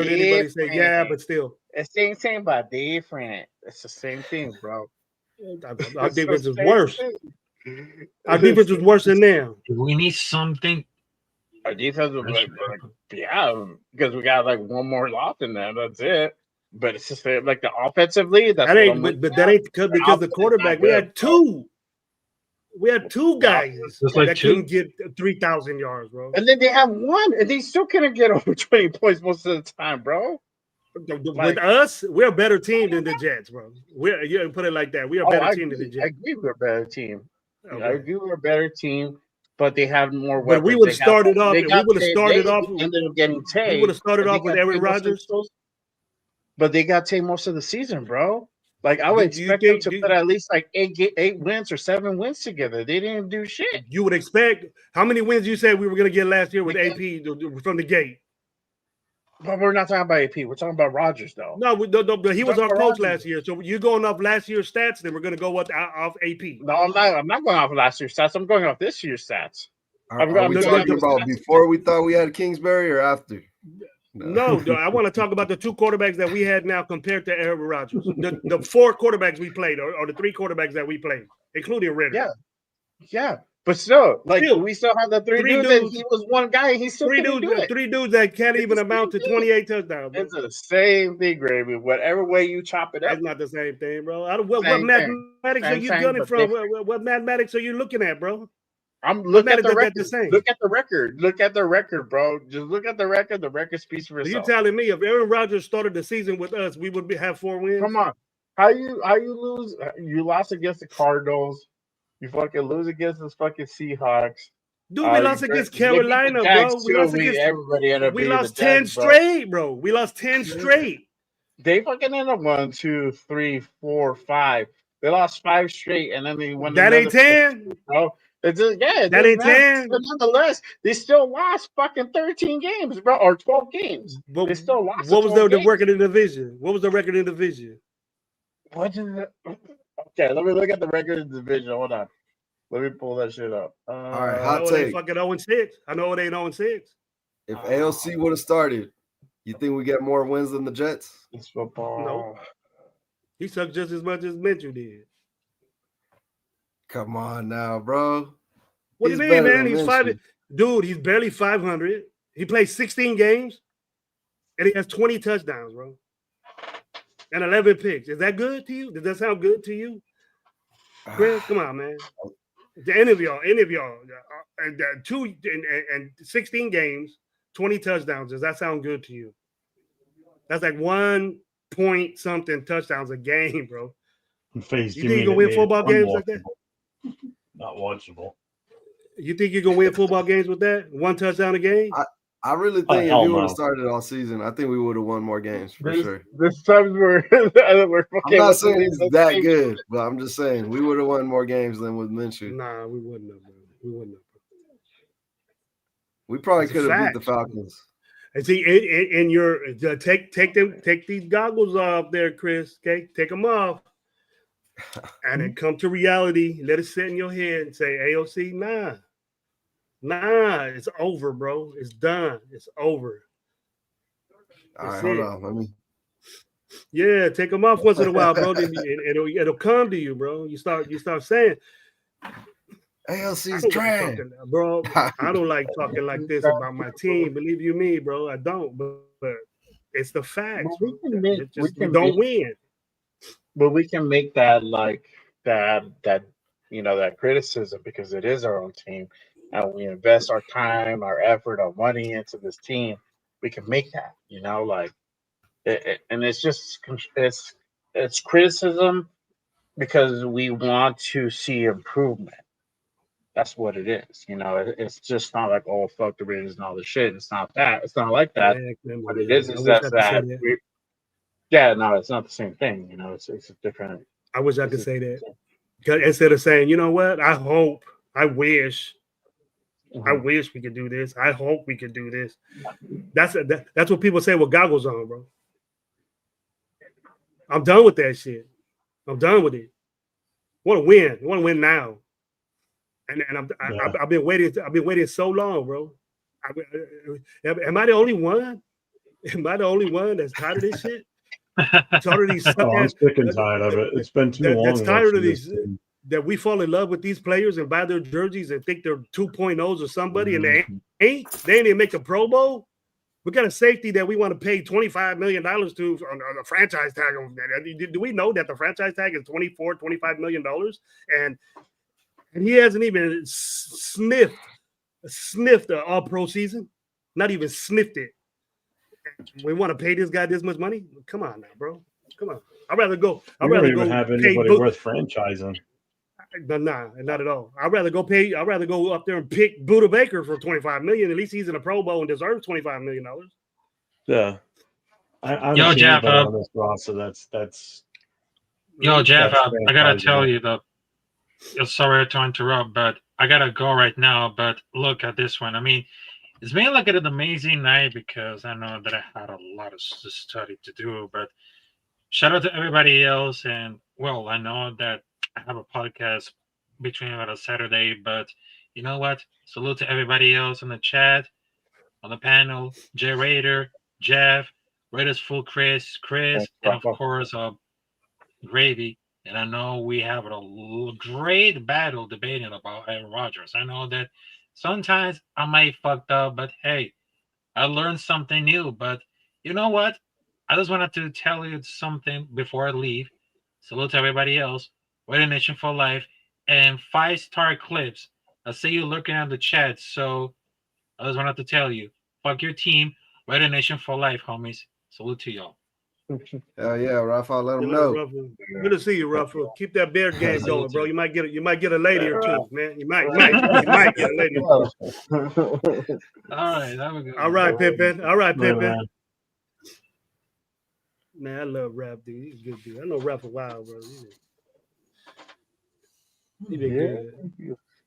Speaker 12: anybody say, yeah, but still.
Speaker 2: It's same, but different. It's the same thing, bro.
Speaker 12: Our defense is worse. Our defense is worse than them.
Speaker 11: We need something.
Speaker 2: Our defense was because we got like one more loss in there. That's it. But it's just like the offensively. But that ain't because And then they have one, and they still couldn't get over 20 points most of the time, bro.
Speaker 12: With us, we're a better team than the Jets, bro. You put it like that. We are a better team than the Jets.
Speaker 2: I agree we're a better team. Okay. I agree we're a better team, but they have more weapons.
Speaker 12: But we would have started off. We would have started off.
Speaker 2: Ended up getting Tay.
Speaker 12: We would have started off with Aaron Rodgers.
Speaker 2: But they got Tay most of the season, bro. Like I would expect them to put at least like 8 wins or 7 wins together. They didn't do shit.
Speaker 12: You would expect how many wins you said we were going to get last year with AP from the gate?
Speaker 2: But we're not talking about AP. We're talking about Rodgers, though.
Speaker 12: No, he was our coach last year. So you're going off last year's stats. Then we're going to go off AP.
Speaker 2: No, I'm not. I'm not going off last year's stats. I'm going off this year's stats.
Speaker 9: Are we talking about before we thought we had Kingsbury or after?
Speaker 12: No, I want to talk about the 2 quarterbacks that we had now compared to Aaron Rodgers. The 4 quarterbacks we played, or the 3 quarterbacks that we played, including Ritter.
Speaker 2: Yeah. But still, we still have the 3 dudes. And he was one guy. And he still
Speaker 12: 3 dudes that can't even amount to 28 touchdowns.
Speaker 2: Bro. It's the same thing, Gravy. Whatever way you chop it up,
Speaker 12: it's not the same thing, bro. What mathematics are you gunning from? What mathematics are you looking at, bro?
Speaker 2: I'm looking at the record. Look at the record. Look at the record, bro. Just look at the record. The record speaks for itself.
Speaker 12: You're telling me if Aaron Rodgers started the season with us, we would have 4 wins?
Speaker 2: Come on. How you lose? You lost against the Cardinals. You fucking lose against the fucking Seahawks.
Speaker 12: Dude, we lost against Carolina, bro. We lost against everybody. We lost 10 straight, bro. We lost 10 straight.
Speaker 2: They fucking ended up 1, 2, 3, 4, 5. They lost 5 straight, and then they won.
Speaker 12: That ain't 10,
Speaker 2: bro. It's just,
Speaker 12: that ain't 10.
Speaker 2: But nonetheless, they still lost fucking 13 games, bro, or 12 games. They still lost.
Speaker 12: What was the record in the division? What was the record in the division?
Speaker 2: What is it? Okay, let me look at the record in the division. Hold on. Let me pull that shit up.
Speaker 9: All right, hot take.
Speaker 12: Fucking 0-6. I know it ain't 0-6.
Speaker 9: If AOC would have started, you think we get more wins than the Jets?
Speaker 2: It's football.
Speaker 12: No. He sucked just as much as Mitchell did.
Speaker 9: Come on now, bro.
Speaker 12: What do you mean, man? He's 5. Dude, he's barely 500. He played 16 games, and he has 20 touchdowns, bro, and 11 picks. Is that good to you? Does that sound good to you, Chris? Come on, man. Any of y'all, and 16 games, 20 touchdowns. Does that sound good to you? That's like 1 point something touchdowns a game, bro. You think you can win football games like that?
Speaker 1: Not watchable.
Speaker 12: You think you can win football games with that? 1 touchdown a game?
Speaker 9: I really think if we would have started all season, I think we would have won more games for sure.
Speaker 2: This time we're
Speaker 9: I'm not saying he's that good, but I'm just saying we would have won more games than with Minshew.
Speaker 12: Nah, we wouldn't have. We wouldn't have.
Speaker 9: We probably could have beat the Falcons.
Speaker 12: And see, in your take these goggles off there, Chris. Okay, take them off. And then come to reality. Let it sit in your head and say, AOC, nah, it's over, bro. It's done. It's over.
Speaker 9: All right, hold on. Let me.
Speaker 12: Yeah, take them off once in a while, bro. It'll come to you, bro. You start saying,
Speaker 9: ALC's trash,
Speaker 12: bro. I don't like talking like this about my team. Believe you me, bro. I don't. But it's the facts.
Speaker 2: Well,
Speaker 12: we don't win.
Speaker 2: But we can make that like that criticism because it is our own team, and we invest our time, our effort, our money into this team. We can make that, like And it's just it's criticism because we want to see improvement. That's what it is. It's just not like, oh, fuck the Raiders and all this shit. It's not that. It's not like that. What it is that. Yeah, no, it's not the same thing. It's a different.
Speaker 12: I wish I could say that. Instead of saying, you know what, I wish we could do this. I hope we could do this. That's what people say with goggles on, bro. I'm done with that shit. I'm done with it. I want to win. I want to win now. And I've been waiting. I've been waiting so long, bro. Am I the only one? Am I the only one that's tired of this shit? Tired of these.
Speaker 1: I'm sick and tired of it. It's been too long.
Speaker 12: That's tired of these. That we fall in love with these players and buy their jerseys and think they're 2.0s or somebody, and they ain't. They ain't even make the Pro Bowl. We got a safety that we want to pay $25 million to on a franchise tag. Do we know that the franchise tag is $25 million? And he hasn't even sniffed the all-pro season. Not even sniffed it. We want to pay this guy this much money? Come on now, bro. Come on. I'd rather go.
Speaker 1: We don't even have anybody worth franchising.
Speaker 12: Nah, not at all. I'd rather go up there and pick Buda Baker for $25 million. At least he's in a Pro Bowl and deserves $25 million.
Speaker 1: Yeah. I
Speaker 11: Yo, Jeff,
Speaker 1: on this roster. That's.
Speaker 11: Yo, Jeff, I gotta tell you though. Sorry to interrupt, but I gotta go right now. But look at this one. I mean, it's been like an amazing night because I know that I had a lot of study to do. But shout out to everybody else, and well, I know that I have a podcast between about a Saturday, but you know what? Salute to everybody else in the chat, on the panel, Jay Raider, Jeff, Raiders Full Chris, and of course, Gravy. And I know we have a great battle debating about Aaron Rodgers. I know that sometimes I might fucked up, but hey, I learned something new. But you know what? I just wanted to tell you something before I leave. Salute to everybody else. Raider Nation for life. And 5-star clips. I see you looking at the chat. So I just wanted to tell you, fuck your team. Raider Nation for life, homies. Salute to y'all.
Speaker 9: Hell yeah, Rafa, let them know.
Speaker 12: Good to see you, Rafa. Keep that bear game going, bro. You might get a lady or two, man. You might get a lady or two. All right, Pippin. Man, I love Rap, dude. He's a good dude. I know Rap a while, bro. He been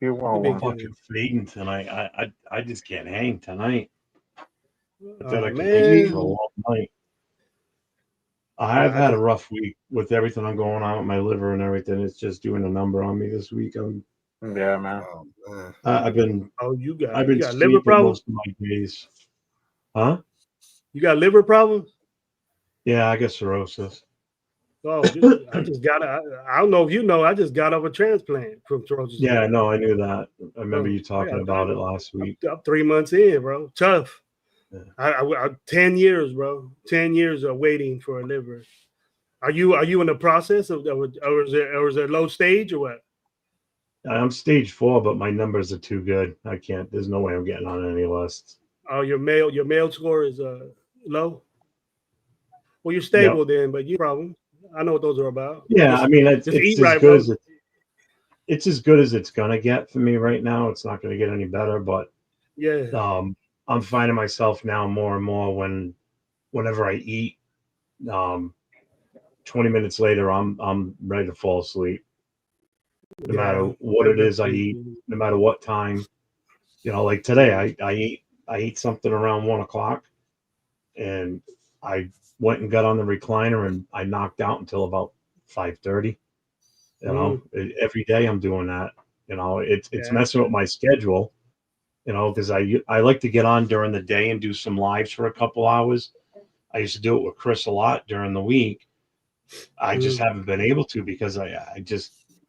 Speaker 12: good.
Speaker 1: I'm fucking fading tonight. I just can't hang tonight. I thought I could hang for a long night. I've had a rough week with everything I'm going on with my liver and everything. It's just doing a number on me this week.
Speaker 2: Yeah, man.
Speaker 1: I've been.
Speaker 12: You got
Speaker 1: liver problems most of my days. Huh?
Speaker 12: You got liver problems?
Speaker 1: Yeah, I got cirrhosis.
Speaker 12: Oh, I just got. I don't know if you know. I just got off a transplant from cirrhosis.
Speaker 1: Yeah, no, I knew that. I remember you talking about it last week.
Speaker 12: I'm 3 months in, bro. Tough. Yeah. I 10 years, bro. 10 years of waiting for a liver. Are you in the process of, or is it low stage or what?
Speaker 1: I'm stage 4, but my numbers are too good. I can't. There's no way I'm getting on any lists.
Speaker 12: Oh, your mail score is low. Well, you're stable then, but you problem. I know what those are about.
Speaker 1: Yeah, I mean it's as good as it's gonna get for me right now. It's not gonna get any better, but
Speaker 12: yeah.
Speaker 1: I'm finding myself now more and more whenever I eat, 20 minutes later, I'm ready to fall asleep. No matter what it is I eat, no matter what time, like today, I ate something around 1:00 and I went and got on the recliner and I knocked out until about 5:30. Every day I'm doing that. It's messing with my schedule. Because I like to get on during the day and do some lives for a couple hours. I used to do it with Chris a lot during the week. I just haven't been able to because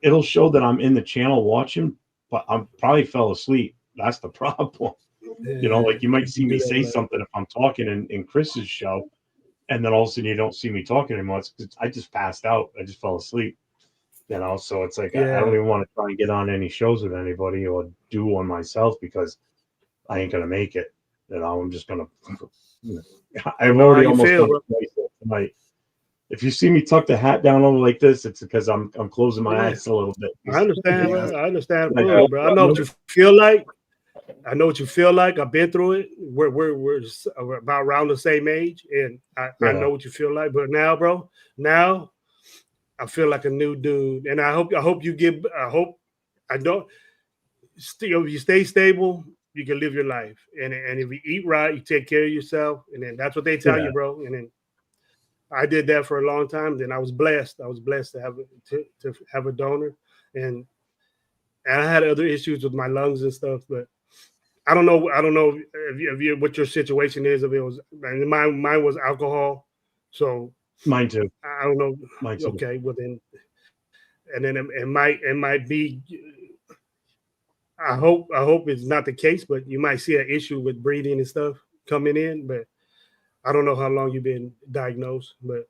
Speaker 1: it'll show that I'm in the channel watching, but I'm probably fell asleep. That's the problem. Like you might see me say something if I'm talking in Chris's show, and then all of a sudden you don't see me talking anymore. It's 'cause I just passed out. I just fell asleep. So it's like I don't even want to try and get on any shows with anybody or do one myself because I ain't gonna make it. I'm just gonna I've
Speaker 12: How
Speaker 1: already
Speaker 12: you
Speaker 1: almost
Speaker 12: feel,
Speaker 1: done
Speaker 12: bro?
Speaker 1: it twice tonight. If you see me tuck the hat down over like this, it's because I'm closing my
Speaker 12: Yeah.
Speaker 1: eyes a little bit.
Speaker 12: I understand,
Speaker 9: Yeah.
Speaker 12: bro. I understand
Speaker 1: Like,
Speaker 12: fully, bro. I know what you feel like. I know what you feel like. I've been through it. We're about around the same age, and I
Speaker 1: Yeah.
Speaker 12: know what you feel like. But now, bro, now I feel like a new dude, and I hope you get. I don't. Still, if you stay stable, you can live your life, and if you eat right, you take care of yourself, and then that's what they tell
Speaker 1: Yeah.
Speaker 12: you, bro. And then I did that for a long time. Then I was blessed. I was blessed to have a donor, and I had other issues with my lungs and stuff, but I don't know if you what your situation is. If it was mine was alcohol, so
Speaker 1: Mine too.
Speaker 12: I don't know.
Speaker 1: Mine too.
Speaker 12: Okay, well then, and then it might be. I hope it's not the case, but you might see an issue with breathing and stuff coming in. But I don't know how long you've been diagnosed, but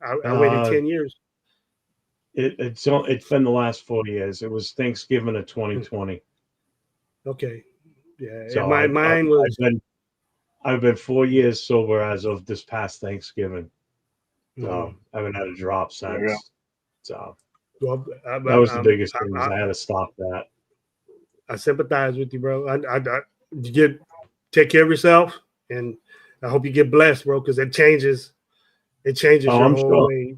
Speaker 12: I waited 10 years.
Speaker 1: It's been the last 4 years. It was Thanksgiving of 2020.
Speaker 12: Okay, yeah.
Speaker 1: So
Speaker 12: mine was.
Speaker 1: I've been 4 years sober as of this past Thanksgiving. So
Speaker 12: Mhm.
Speaker 1: I haven't had a drop
Speaker 12: There you go.
Speaker 1: since. So
Speaker 12: Well,
Speaker 1: that was the biggest thing. I had to stop that.
Speaker 12: I sympathize with you, bro. You take care of yourself, and I hope you get blessed, bro, because it changes. It changes
Speaker 1: Oh,
Speaker 12: your
Speaker 1: I'm
Speaker 12: whole
Speaker 1: sure.
Speaker 12: way.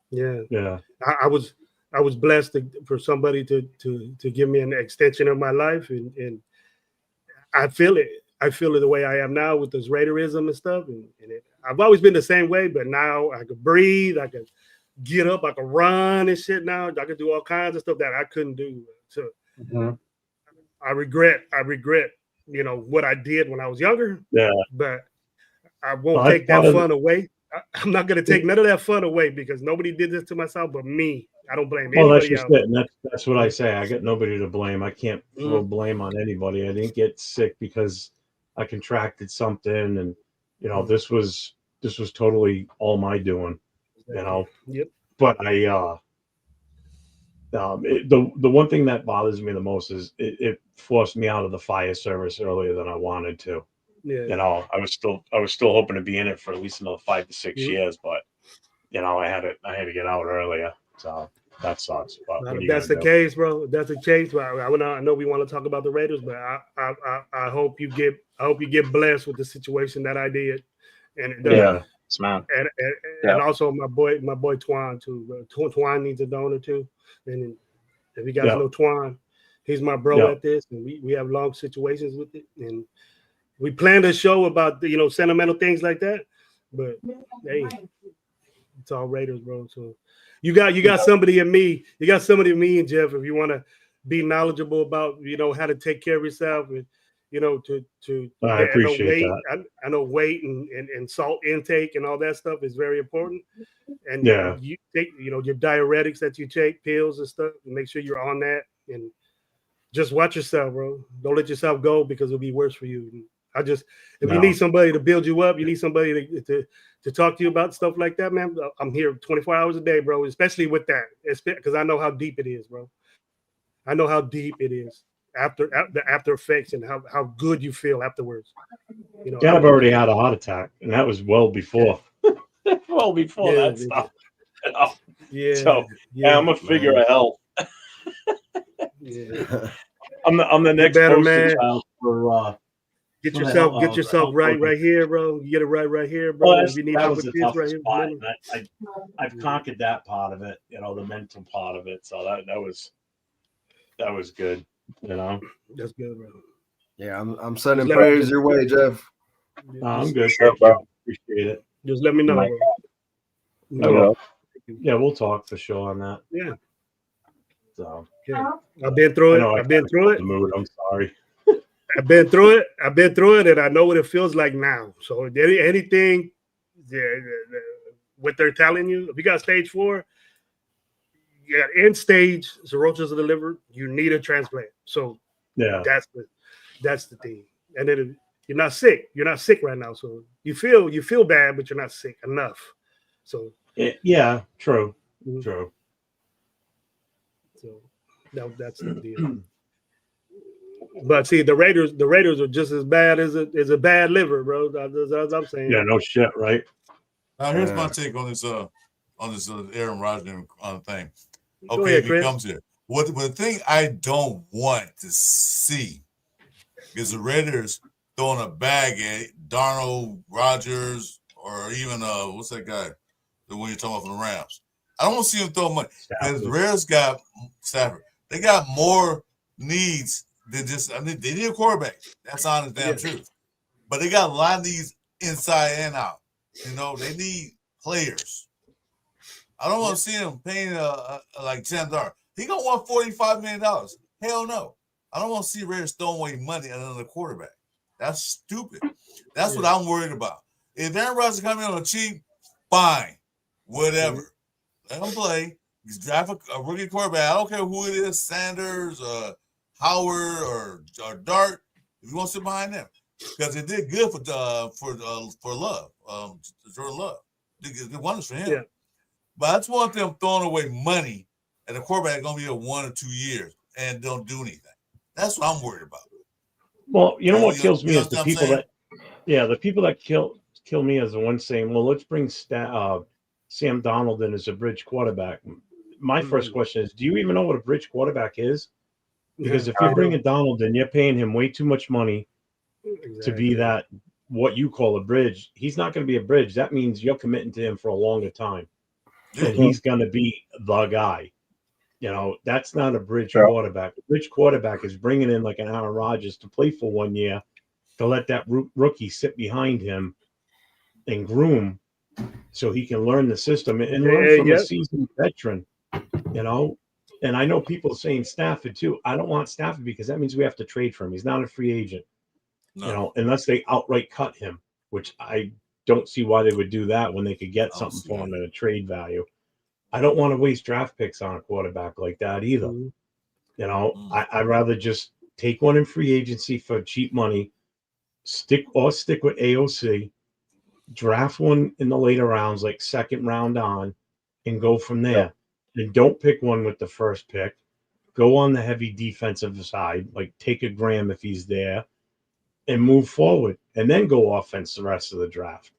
Speaker 12: Yeah,
Speaker 1: Yeah.
Speaker 12: I was blessed for somebody to give me an extension of my life, and I feel it. I feel it the way I am now with this Raiderism and stuff, I've always been the same way, but now I could breathe. I could get up. I could run and shit. Now I could do all kinds of stuff that I couldn't do. So.
Speaker 1: Mm-hmm.
Speaker 12: I regret, what I did when I was younger.
Speaker 1: Yeah.
Speaker 12: But I won't take that fun away. I'm not going to take none of that fun away because nobody did this to myself but me. I don't blame
Speaker 1: Well, that's
Speaker 12: anybody
Speaker 1: just
Speaker 12: else.
Speaker 1: it. And that's what I say. I got nobody to blame. I can't throw blame on anybody. I didn't get sick because I contracted something, and this was totally all my doing.
Speaker 12: Yep.
Speaker 1: But the one thing that bothers me the most is it forced me out of the fire service earlier than I wanted to.
Speaker 12: Yeah.
Speaker 1: I was still hoping to be in it for at least another 5 to 6
Speaker 12: Mhm.
Speaker 1: years, but I had to get out earlier. So that sucks. But
Speaker 12: Now,
Speaker 1: what are
Speaker 12: if
Speaker 1: you
Speaker 12: that's the
Speaker 1: gonna do?
Speaker 12: case, bro. If that's the case, well, I know we want to talk about the Raiders, but I hope you get blessed with the situation that I did, and
Speaker 1: Yeah.
Speaker 10: Smart.
Speaker 12: and also my boy Twan too. Bro. Twan needs a donor too, and if you guys
Speaker 1: Yeah.
Speaker 12: know Twan, he's my bro
Speaker 1: Yeah.
Speaker 12: at this, and we have long situations with it, and we planned a show about sentimental things like that, but hey, it's all Raiders, bro. So you got somebody in me. You got somebody in me and Jeff. If you want to be knowledgeable about how to take care of yourself and to
Speaker 1: I appreciate that.
Speaker 12: I know weight and salt intake and all that stuff is very important. And
Speaker 1: Yeah.
Speaker 12: you take your diuretics that you take, pills and stuff, and make sure you're on that. And just watch yourself, bro. Don't let yourself go because it'll be worse for you. If you
Speaker 1: No.
Speaker 12: need somebody to build you up, you need somebody to talk to you about stuff like that, man. I'm here 24 hours a day, bro. Especially with that, because I know how deep it is, bro. I know how deep it is after the after effects and how good you feel afterwards.
Speaker 1: Yeah, I've already had a heart attack, and that was well before. well before
Speaker 12: Yeah,
Speaker 1: that stuff.
Speaker 12: Yeah.
Speaker 1: So
Speaker 12: yeah,
Speaker 1: I'm a figure of health.
Speaker 12: Yeah.
Speaker 1: I'm the next
Speaker 12: better,
Speaker 1: poster
Speaker 12: man.
Speaker 1: child for
Speaker 12: Get
Speaker 1: for the
Speaker 12: yourself
Speaker 1: health
Speaker 12: right
Speaker 1: program.
Speaker 12: here, bro. You get it right here, bro.
Speaker 1: Well,
Speaker 12: If you need
Speaker 1: that
Speaker 12: help
Speaker 1: was
Speaker 12: with
Speaker 1: the
Speaker 12: this right
Speaker 1: toughest
Speaker 12: here,
Speaker 1: part,
Speaker 12: remember.
Speaker 1: and I've conquered that part of it. The mental part of it. So that was good.
Speaker 12: That's good, bro.
Speaker 9: Yeah, I'm sending
Speaker 12: Just let
Speaker 9: prayers
Speaker 12: me-
Speaker 9: your way, Jeff.
Speaker 1: I'm good.
Speaker 10: Sure,
Speaker 1: Thank
Speaker 10: bro.
Speaker 1: you. Appreciate it.
Speaker 12: Just let me know,
Speaker 10: Mike.
Speaker 12: bro.
Speaker 1: I will. Yeah, we'll talk for sure on that.
Speaker 12: Yeah.
Speaker 1: So
Speaker 12: Okay. I've been through
Speaker 1: I
Speaker 12: it.
Speaker 1: know
Speaker 12: I've been through it.
Speaker 1: The mood. I'm sorry.
Speaker 12: I've been through it, and I know what it feels like now. So anything, what they're telling you, if you got stage 4, yeah, end stage cirrhosis of the liver, you need a transplant. So
Speaker 1: Yeah.
Speaker 12: that's the thing. And then you're not sick. You're not sick right now. So you feel bad, but you're not sick enough. So
Speaker 1: Yeah. True.
Speaker 12: Mhm.
Speaker 1: True.
Speaker 12: So that's the deal. But see, the Raiders are just as bad as a bad liver, bro. That's what I'm saying.
Speaker 1: Yeah, no shit, right?
Speaker 4: Now here's my take on this Aaron Rodgers thing.
Speaker 12: Go
Speaker 4: Okay,
Speaker 12: ahead,
Speaker 4: if he
Speaker 12: Chris.
Speaker 4: comes here, what the thing I don't want to see is the Raiders throwing a bag at Darnold, Rodgers, or even what's that guy? The one you're talking about from the Rams. I don't want to see them throw money because the Raiders got Stafford. They got more needs than just. I mean, they need a quarterback. That's honest damn truth. But they got a lot of needs inside and out. You know, they need players. I don't want to see them paying like Sam Darnold. He gonna want $45 million. Hell no. I don't want to see Raiders throwing away money on another quarterback. That's stupid. That's what I'm worried about. If Aaron Rodgers coming on the cheap, fine, whatever. Let him play. He's draft a rookie quarterback. I don't care who it is, Sanders, Howard, or Dart. If you want to sit behind them, because it did good for Love, Jordan Love. It did wonders for him.
Speaker 12: Yeah.
Speaker 4: But I just want them throwing away money and the quarterback going to be here 1 or 2 years and don't do anything. That's what I'm worried about.
Speaker 1: Well, you know what kills me
Speaker 4: you know
Speaker 1: is the
Speaker 4: what I'm
Speaker 1: people
Speaker 4: saying?
Speaker 1: the people that kill me is the ones saying, well, let's bring Sam Donald in as a bridge quarterback. My first question is, do you even know what a bridge quarterback is? Because if you're bringing Donald in, you're paying him way too much money to be that, what you call a bridge. He's not going to be a bridge. That means you're committing to him for a longer time. And he's going to be the guy. You know, that's not a bridge quarterback. A bridge quarterback is bringing in like an Aaron Rodgers to play for 1 year, to let that rookie sit behind him and groom so he can learn the system and learn from a seasoned veteran, you know. And I know people saying Stafford too. I don't want Stafford because that means we have to trade for him. He's not a free agent, you know, unless they outright cut him, which I don't see why they would do that when they could get something for him at a trade value. I don't want to waste draft picks on a quarterback like that either. You know, I'd rather just take one in free agency for cheap money, stick with AOC, draft one in the later rounds, like second round on, and go from there. And don't pick one with the first pick. Go on the heavy defensive side, like take a Graham if he's there, and move forward. And then go offense the rest of the draft.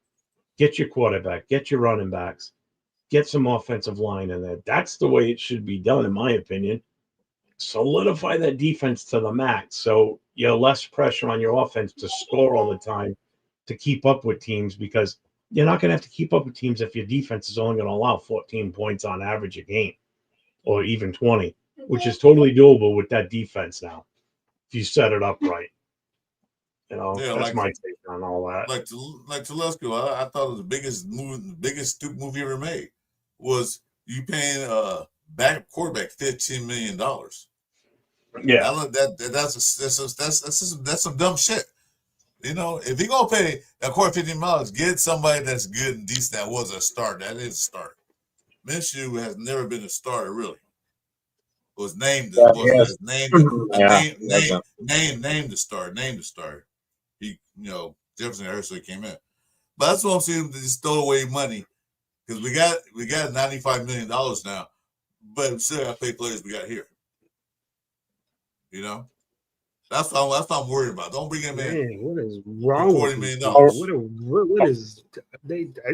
Speaker 1: Get your quarterback, get your running backs. Get some offensive line in there. That's the way it should be done, in my opinion. Solidify that defense to the max so you have less pressure on your offense to score all the time to keep up with teams, because you're not going to have to keep up with teams if your defense is only going to allow 14 points on average a game or even 20, which is totally doable with that defense now if you set it up right. You know, that's my take on all that.
Speaker 4: Like Telesco, I thought it was the biggest stupid movie ever made was you paying a backup quarterback $15 million.
Speaker 1: Yeah,
Speaker 4: that's some dumb shit. You know, if you're gonna pay a quarter $15 million, get somebody that's good and decent. That was a start. That is a start. Minshew has never been a starter, really. Was named named the start. He, you know, Jefferson Harrison came in. But that's what I'm saying. They just throw away money because we got $95 million now, but we still got to pay players we got here. You know, that's what I'm worried about. Don't bring him in.
Speaker 12: Man, what is wrong with
Speaker 4: $40 million?
Speaker 12: What is they? I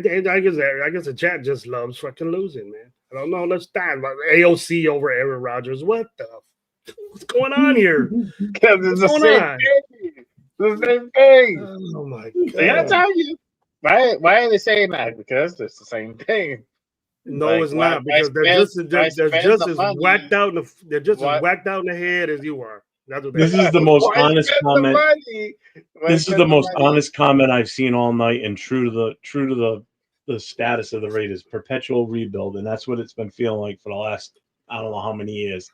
Speaker 12: guess the chat just loves fucking losing, man. I don't know. Let's stand by AOC over Aaron Rodgers. What's going on here?
Speaker 10: Because it's the same thing. The same thing.
Speaker 12: Oh my
Speaker 10: god! I gotta tell you, why are they saying that? Because it's the same thing.
Speaker 12: No, it's not, because they're just as whacked out. They're just as whacked out in the head as you are.
Speaker 1: This is the most honest comment. This is the most honest comment I've seen all night, and true to the status of the Raiders, perpetual rebuild, and that's what it's been feeling like for the last I don't know how many years.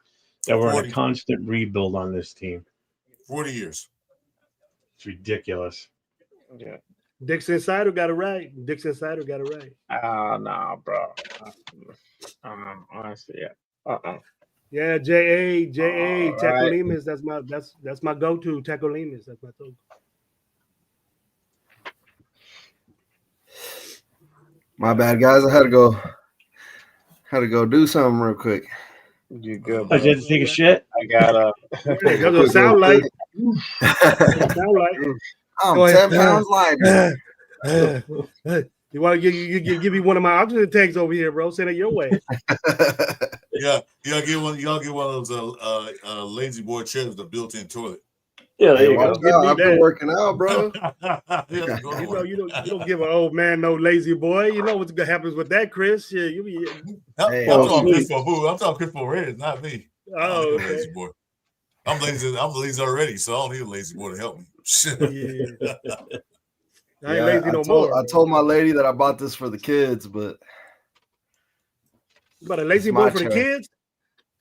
Speaker 1: That we're in a constant rebuild on this team.
Speaker 4: 40 years.
Speaker 1: It's ridiculous.
Speaker 10: Yeah.
Speaker 12: Dix Insider got it right.
Speaker 10: Oh no, bro. Honestly, yeah.
Speaker 12: Yeah, J.A. Tecolimus. That's my go-to. Tecolimus. That's my go-to.
Speaker 9: My bad, guys. I had to go do something real quick.
Speaker 2: You good?
Speaker 1: I had to take a shit.
Speaker 2: I got
Speaker 12: Hey, that's what it sound like. Sound like.
Speaker 9: I'm
Speaker 12: Go ahead.
Speaker 9: 10 pounds lighter.
Speaker 12: You want to give me one of my oxygen tanks over here, bro? Send it your way.
Speaker 4: Yeah, y'all get one of those lazy boy chairs with a built-in toilet.
Speaker 1: Yeah, there you
Speaker 9: Watch
Speaker 1: go.
Speaker 9: out, I've been working out, bro.
Speaker 12: You don't give an old man no lazy boy. You know what happens with that, Chris? Yeah, you be.
Speaker 9: Hey,
Speaker 4: I'm talking Chris Boo. I'm talking Chris Reyes, not me.
Speaker 12: Oh,
Speaker 4: I'm a lazy boy. I'm lazy already, so I don't need a lazy boy to help me.
Speaker 12: Yeah. I ain't
Speaker 9: Yeah,
Speaker 12: lazy no more.
Speaker 9: I told my lady that I bought this for the kids, but
Speaker 12: you bought a lazy
Speaker 9: it's
Speaker 12: boy
Speaker 9: my
Speaker 12: for the
Speaker 9: chair.
Speaker 12: kids?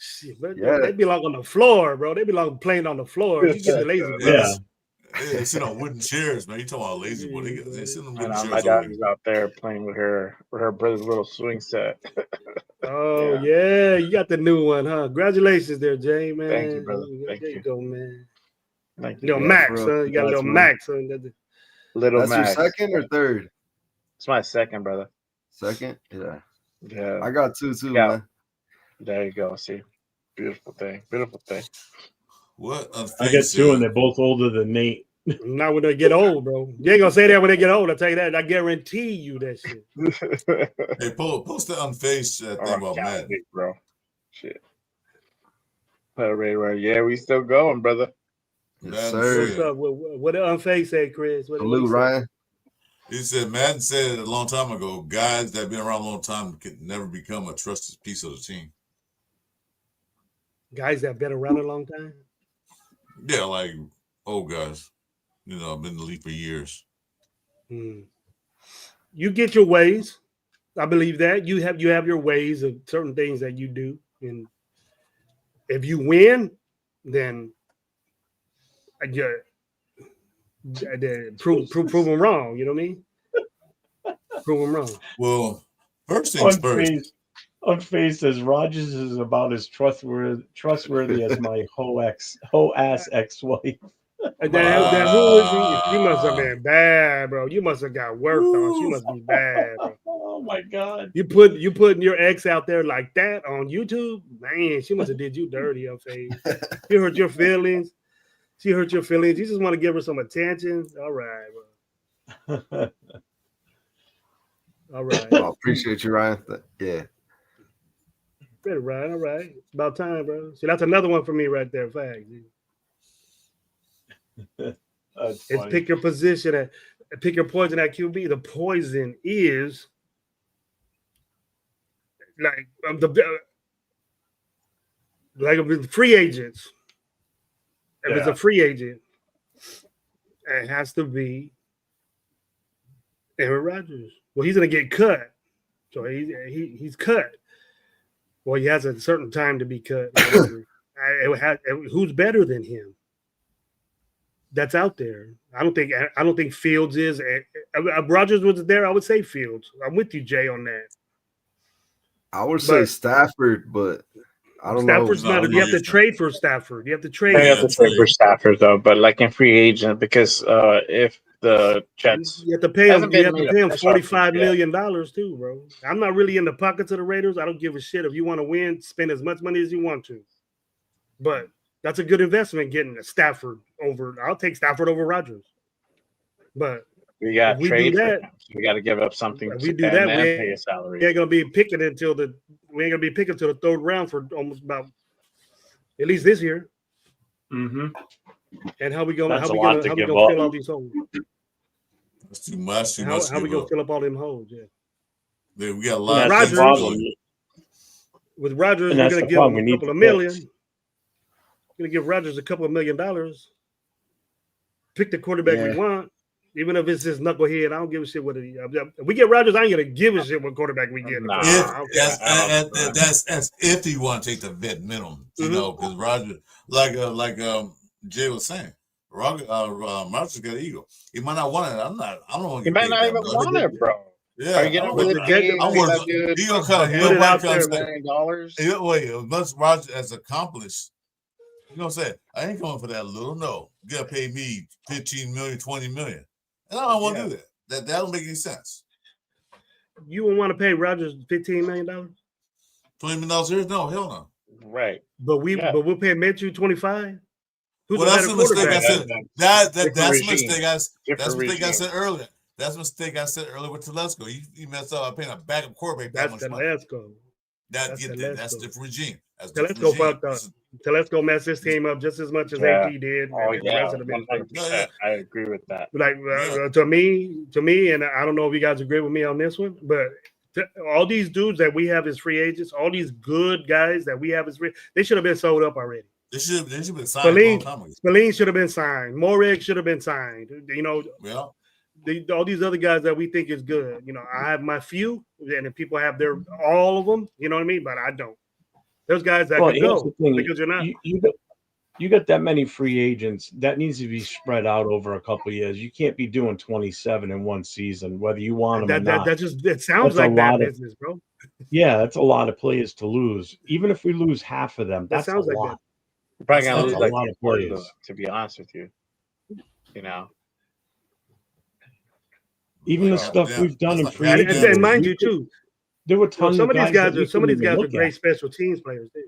Speaker 12: Shit,
Speaker 9: Yeah.
Speaker 12: they belong on the floor, bro. They belong playing on the floor. You get the lazy boy.
Speaker 4: Yeah. They sit on wooden chairs, man. You talking about lazy boy? They sit on wooden
Speaker 2: my
Speaker 4: chairs.
Speaker 2: daughter's out there playing with her brother's little swing set.
Speaker 12: Oh yeah, you got the new one, huh? Congratulations, there, Jay, man.
Speaker 2: Thank you, brother. Thank
Speaker 12: there
Speaker 2: you.
Speaker 12: you go, man.
Speaker 2: Thank you.
Speaker 12: Little Max, huh? You got a little Max, huh?
Speaker 2: Little
Speaker 9: That's
Speaker 2: Max.
Speaker 9: your second or third?
Speaker 2: It's my second, brother.
Speaker 9: Second? Yeah.
Speaker 2: Yeah.
Speaker 9: I got two too,
Speaker 2: Yeah.
Speaker 9: man.
Speaker 2: There you go. See, beautiful thing. Beautiful thing.
Speaker 4: What?
Speaker 1: I got two, and they're both older than Nate.
Speaker 12: Not when they get old, bro. You ain't gonna say that when they get old. I tell you that. I guarantee you that shit.
Speaker 4: Hey, post the unfazed thing about Madden,
Speaker 2: bro. Shit. Right. Yeah, we still going, brother.
Speaker 9: Yes, sir.
Speaker 12: What's up? What did Unfazed say, Chris? What
Speaker 9: Salute, Ryan.
Speaker 4: He said Madden said a long time ago, guys that have been around a long time can never become a trusted piece of the team.
Speaker 12: Guys that have been around a long time?
Speaker 4: Yeah, like old guys. You know, been in the league for years.
Speaker 12: You get your ways. I believe that. You have your ways of certain things that you do. And if you win, then prove them wrong. You know what I mean? Prove them wrong.
Speaker 4: Well, first things first.
Speaker 1: Unfazed says Rogers is about as trustworthy as my hoe ass ex-wife.
Speaker 12: Then who is he? She must have been bad, bro. You must have got worked on. She must be bad, bro.
Speaker 1: Oh my god!
Speaker 12: You putting your ex out there like that on YouTube, man. She must have did you dirty, Unfazed. She hurt your feelings. You just want to give her some attention. All right, bro. All right.
Speaker 9: Oh, appreciate you, Ryan. Yeah.
Speaker 12: Better, Ryan. All right. It's about time, bro. See, that's another one for me right there. Fact. It's pick your position pick your poison at QB. The poison is like the free agents. If it's a free agent, it has to be Aaron Rodgers. Well, he's gonna get cut, so he's cut. Well, he has a certain time to be cut. Who's better than him? That's out there. I don't think Fields is. If Rodgers was there, I would say Fields. I'm with you, Jay, on that.
Speaker 9: I would say Stafford, but I don't
Speaker 12: Stafford's
Speaker 9: know.
Speaker 12: not. You have to trade for Stafford. You have to trade.
Speaker 2: You have to trade for Stafford though, but like in free agent, because if the Jets,
Speaker 12: you have to pay him. You have to pay him $45
Speaker 2: million
Speaker 12: million too, bro. I'm not really in the pockets of the Raiders. I don't give a shit. If you want to win, spend as much money as you want to. But that's a good investment getting a Stafford over. I'll take Stafford over Rodgers. But
Speaker 2: we got to trade for him. We got to give up something.
Speaker 12: If we do that, we
Speaker 2: pay a salary.
Speaker 12: We ain't gonna be picking until the third round for almost about at least this year.
Speaker 1: Mm-hmm.
Speaker 12: And how we gonna fill all these holes?
Speaker 4: That's too much.
Speaker 12: How we gonna fill up all them holes? Yeah.
Speaker 4: We got a lot.
Speaker 12: With Rodgers, we're gonna give him a couple of million. We're gonna give Rodgers a couple of $1 million. Pick the quarterback we want, even if it's his knucklehead. I don't give a shit what if we get Rodgers. I ain't gonna give a shit what quarterback we get.
Speaker 4: That's if you want to take the vet minimum, you know, because Rodgers, like Jay was saying, Rodgers got ego. He might not want it. I don't want.
Speaker 2: He might not even want it, bro.
Speaker 4: Yeah,
Speaker 2: are you gonna really pay?
Speaker 4: He gonna cut
Speaker 2: $1 million.
Speaker 4: Wait, as much Rodgers has accomplished. You know what I'm saying? I ain't going for that little. No, you gotta pay me $15 million, $20 million, and I don't want to do that. That don't make any sense.
Speaker 12: You would want to pay Rodgers $15 million?
Speaker 4: $20 million here? No, hell no.
Speaker 2: Right.
Speaker 12: But we're paying Minshew 25. Who's
Speaker 4: Well,
Speaker 12: a
Speaker 4: that's
Speaker 12: better
Speaker 4: the mistake I
Speaker 12: quarterback?
Speaker 4: said.
Speaker 2: Different
Speaker 4: That's the
Speaker 2: regime.
Speaker 4: mistake I
Speaker 2: Different regime.
Speaker 4: said earlier. That's the mistake I said earlier with Telesco. You messed up. I'm paying a backup quarterback that
Speaker 12: That's
Speaker 4: much money.
Speaker 12: Telesco.
Speaker 4: That's
Speaker 12: Telesco.
Speaker 4: different regime. That's different
Speaker 12: Telesco
Speaker 4: regime.
Speaker 12: fucked up. Telesco messed his team up just as much as
Speaker 2: Yeah.
Speaker 12: AG did.
Speaker 2: Oh
Speaker 12: and the
Speaker 2: yeah,
Speaker 12: rest of the bench.
Speaker 2: 100%. I agree with that.
Speaker 12: Like to me, and I don't know if you guys agree with me on this one, but all these dudes that we have as free agents, all these good guys that we have as free, they should have been sold up already.
Speaker 4: They should have been signed.
Speaker 12: Spillane should have been signed. Moreg should have been signed. You know, all these other guys that we think is good. You know, I have my few, and if people have their all of them, you know what I mean. But I don't. There's guys that can go because you're not.
Speaker 1: You got that many free agents. That needs to be spread out over a couple of years. You can't be doing 27 in one season, whether you want them or not.
Speaker 12: It sounds like bad business, bro.
Speaker 1: Yeah, that's a lot of players to lose. Even if we lose half of them, that sounds like lot.
Speaker 2: We're probably gonna lose
Speaker 1: a
Speaker 2: like
Speaker 1: lot of players.
Speaker 2: to be honest with you. You know.
Speaker 1: Even the stuff we've done in free agency.
Speaker 12: And mind you, too,
Speaker 1: there were tons
Speaker 12: some of these guys are
Speaker 1: great
Speaker 12: great special teams players, too.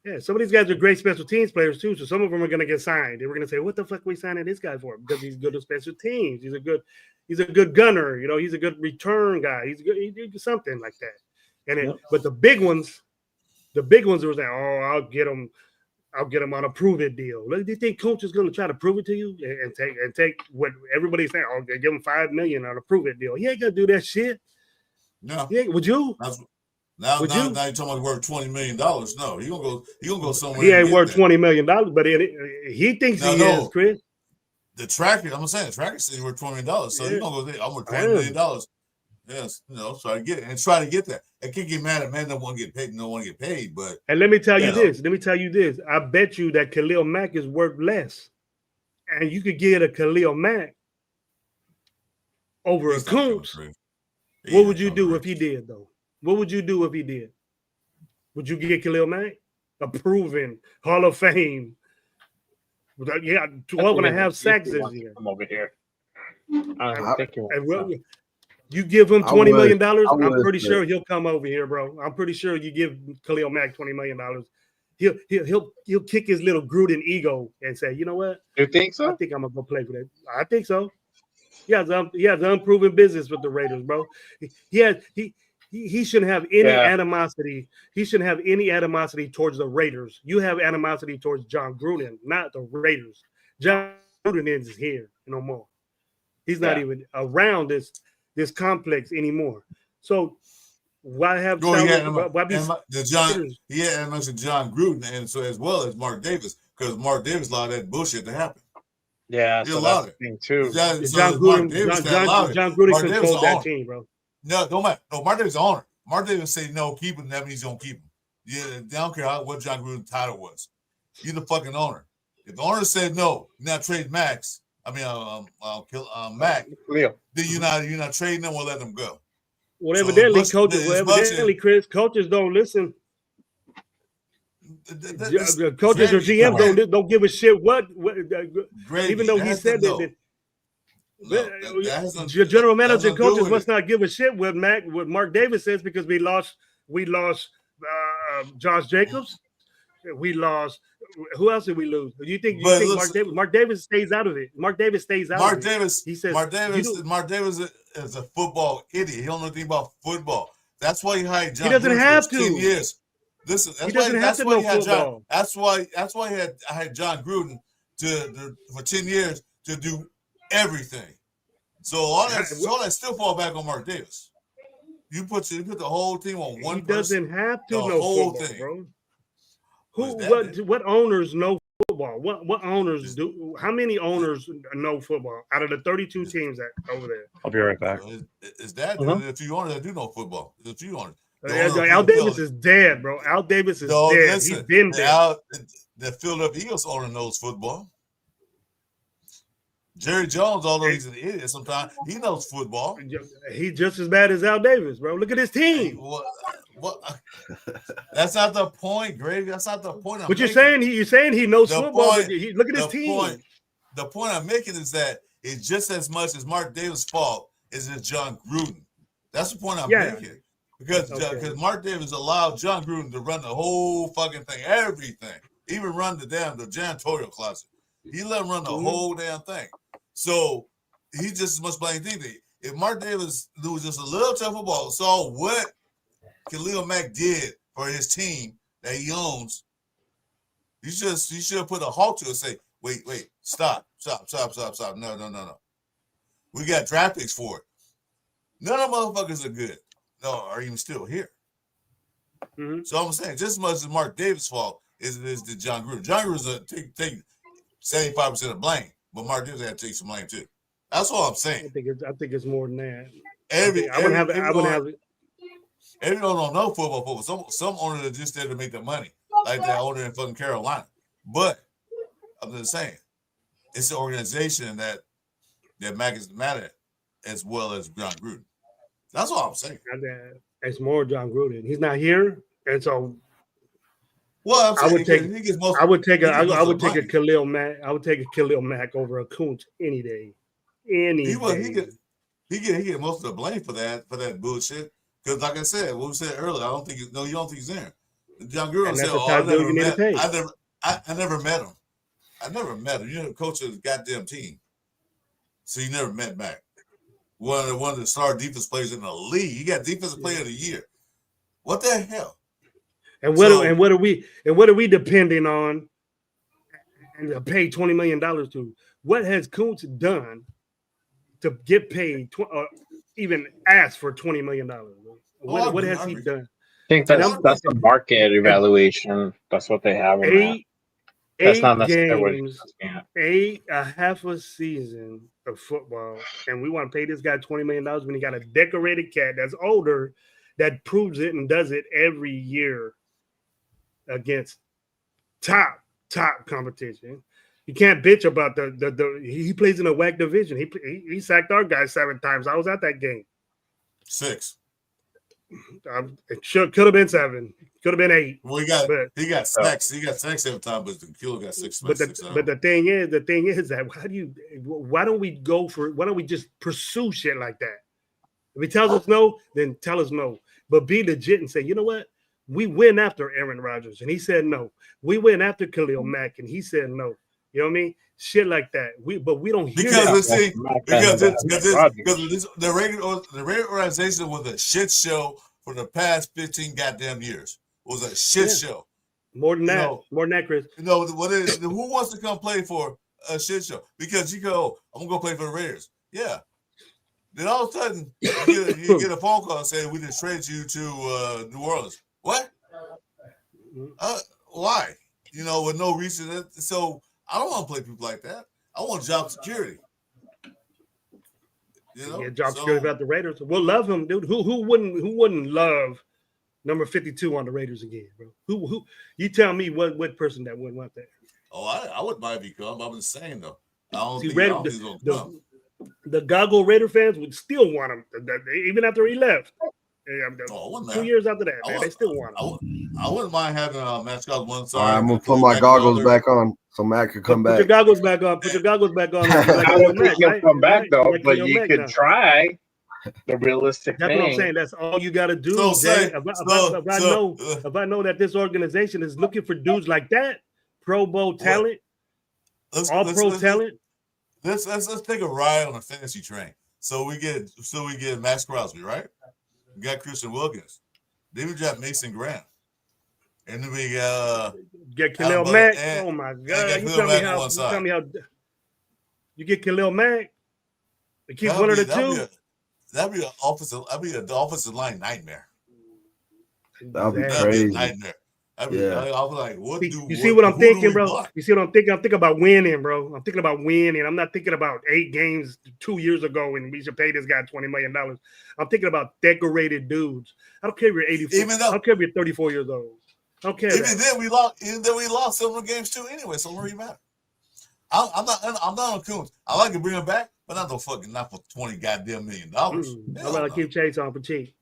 Speaker 12: Yeah, some of these guys are great special teams players too. So some of them are going to get signed. They were going to say, "What the fuck are we signing this guy for?" Because he's good at special teams. He's a good gunner. You know, he's a good return guy. He's good. He did something like that. And but the big ones were saying, "Oh, I'll get him on a prove it deal." Like, do you think coach is going to try to prove it to you and take what everybody's saying? Oh, give him $5 million on a prove it deal. He ain't gonna do that shit.
Speaker 4: No,
Speaker 12: would you?
Speaker 4: Now you're talking about worth $20 million. No, he gonna go somewhere.
Speaker 12: He ain't worth $20 million, but he thinks he is, Chris.
Speaker 4: The tracker, I'm saying the tracker says he's worth $20 million. So he's gonna go there. I'm worth $20 million. Yes, try to get that. I can't get mad at man that want to get paid, get paid. But
Speaker 12: and let me tell you this. I bet you that Khalil Mack is worth less. And you could get a Khalil Mack over a Kuntz. What would you do if he did, though? What would you do if he did? Would you get Khalil Mack? A proven Hall of Fame. Yeah, 12 and a half sacks this year.
Speaker 2: I'm over here.
Speaker 12: You give him $20 million, I'm pretty sure he'll come over here, bro. I'm pretty sure you give Khalil Mack $20 million. He'll kick his little Gruden ego and say, you know what?
Speaker 2: You think so?
Speaker 12: I think I'm gonna go play for that. I think so. He has unproven business with the Raiders, bro. He shouldn't have any animosity. He shouldn't have any animosity towards the Raiders. You have animosity towards John Gruden, not the Raiders. John Gruden is here no more. He's not even around this complex anymore. So why have
Speaker 4: he had mentioned John Gruden and so as well as Mark Davis, because Mark Davis allowed that bullshit to happen.
Speaker 2: Yeah, so that's the thing too.
Speaker 12: John Gruden controlled that team, bro.
Speaker 4: No, don't matter. No, Mark Davis is the owner. Mark Davis say no, keep him. That means he's gonna keep him. Yeah, they don't care what John Gruden's title was. You're the fucking owner. If the owner said no, you're not trading Max. Mac. Then you're not trading them or letting them go.
Speaker 12: Well, evidently, Chris, coaches don't listen. Coaches or GMs don't give a shit what even though he said that. Your general manager and coaches must not give a shit what Mark Davis says, because we lost Josh Jacobs. We lost. Who else did we lose? Do you think Mark Davis stays out of it? Mark Davis stays out of it. He says
Speaker 4: Mark Davis is a football idiot. He don't know anything about football. That's why he hired John.
Speaker 12: He doesn't have to.
Speaker 4: 10 years. Listen,
Speaker 12: he doesn't have to know football.
Speaker 4: That's why I had John Gruden for 10 years to do everything. So all that still fall back on Mark Davis. You put the whole team on one.
Speaker 12: He doesn't have to know football, bro. What owners know football? What owners do? How many owners know football out of the 32 teams that over there?
Speaker 11: I'll be right back.
Speaker 4: Is that a few owners that do know football? There's a few owners.
Speaker 12: Al Davis is dead, bro. Al Davis is dead.
Speaker 4: Listen,
Speaker 12: he's been dead.
Speaker 4: The Philadelphia Eagles owner knows football. Jerry Jones, although he's an idiot sometimes, he knows football.
Speaker 12: He's just as bad as Al Davis, bro. Look at his team.
Speaker 4: What? That's not the point, Greg. That's not the point.
Speaker 12: You're saying he knows football. But look at his team.
Speaker 4: The point I'm making is that it's just as much as Mark Davis' fault as it's John Gruden. That's the point I'm making. Because Mark Davis allowed John Gruden to run the whole fucking thing, everything, even run the janitorial closet. He let him run the whole damn thing. So he just must blame anything. If Mark Davis was just a little tough football, saw what Khalil Mack did for his team that he owns, you should put a halt to it and say, wait, stop. No. We got draft picks for it. None of them motherfuckers are good. No, are even still here. So I'm saying, just as much as Mark Davis' fault as it is to John Gruden. John Gruden's take 75% of blame, but Mark Davis had to take some blame too. That's all I'm saying.
Speaker 12: I think it's more than that.
Speaker 4: Everyone don't know football. Some owners are just there to make the money, like that owner in fucking Carolina. But I'm just saying, it's the organization that Mac is mad at, as well as John Gruden. That's all I'm saying.
Speaker 12: It's more John Gruden. He's not here, and so.
Speaker 4: Well,
Speaker 12: I would take a Khalil Mack. I would take a Khalil Mack over a Kuntz any day. He
Speaker 4: get most of the blame for that bullshit. Because, like I said, what we said earlier, you don't think he's there. John Gruden said, I never met him. I never met him. You're the coach of the goddamn team, so you never met Mac. One of the star defense players in the league. He got defensive player of the year. What the hell?
Speaker 12: And what are we depending on and pay $20 million to? What has Kuntz done to get paid even ask for $20 million? What has he done?
Speaker 10: I think that's the market evaluation. That's what they have. That's not necessarily
Speaker 12: a half a season of football, and we want to pay this guy $20 million when he got a decorated cat that's older, that proves it and does it every year against top competition. You can't bitch about he plays in a WAC division. He sacked our guy 7 times. I was at that game.
Speaker 4: 6.
Speaker 12: It could have been 7. Could have been 8.
Speaker 4: Well, he got sacks. He got sacks every time, but the killer got 6.
Speaker 12: But the thing is that why don't we just pursue shit like that? If he tells us no, then tell us no. But be legit and say, you know what? We went after Aaron Rodgers and he said no. We went after Khalil Mack and he said no. You know what I mean? Shit like that. But we don't hear
Speaker 4: the radio organization was a shit show for the past 15 goddamn years. It was a shit show.
Speaker 12: More than that, Chris.
Speaker 4: Who wants to come play for a shit show? Because you go, I'm gonna go play for the Raiders. Yeah. Then all of a sudden you get a phone call saying we just traded you to New Orleans. What? Why? With no reason. So I don't want to play people like that. I want job security.
Speaker 12: Job security about the Raiders. We'll love him, dude. Who wouldn't love number 52 on the Raiders again, bro? Who? You tell me what person that wouldn't want that?
Speaker 4: Oh, I wouldn't mind if he come. I'm just saying though. I don't think he's gonna come.
Speaker 12: The goggle Raider fans would still want him, even after he left. 2 years after that, man, they still want him.
Speaker 4: I wouldn't mind having mascot one side.
Speaker 9: All right, I'm gonna put my goggles back on so Matt could come back.
Speaker 12: Put your goggles back on.
Speaker 2: I don't think he'll come back though, but you could try. The realistic
Speaker 12: That's
Speaker 2: thing.
Speaker 12: what I'm saying. That's all you got to do. If I know that this organization is looking for dudes like that, Pro Bowl talent, all pro talent.
Speaker 4: Let's take a ride on a fantasy train. So we get Max Crosby, right? We got Christian Wilkins. Then we got Mason Graham. And then we
Speaker 12: get Khalil Mack. Oh my God! You tell me how you get Khalil Mack. It keeps one of the two.
Speaker 4: That'd be an offensive line nightmare.
Speaker 9: That'd be crazy.
Speaker 4: Nightmare. I was like,
Speaker 12: you see what I'm thinking, bro? You see what I'm thinking? I'm thinking about winning, bro. I'm thinking about winning. I'm not thinking about 8 games 2 years ago and we should pay this guy $20 million. I'm thinking about decorated dudes. I don't care if you're 84. I don't care if you're 34 years old. I don't care.
Speaker 4: Even then we lost some of the games too anyway, so what do you matter? I'm not on Coons. I like to bring him back, but not for $20 goddamn million.
Speaker 12: I'd rather keep Chase on for cheap.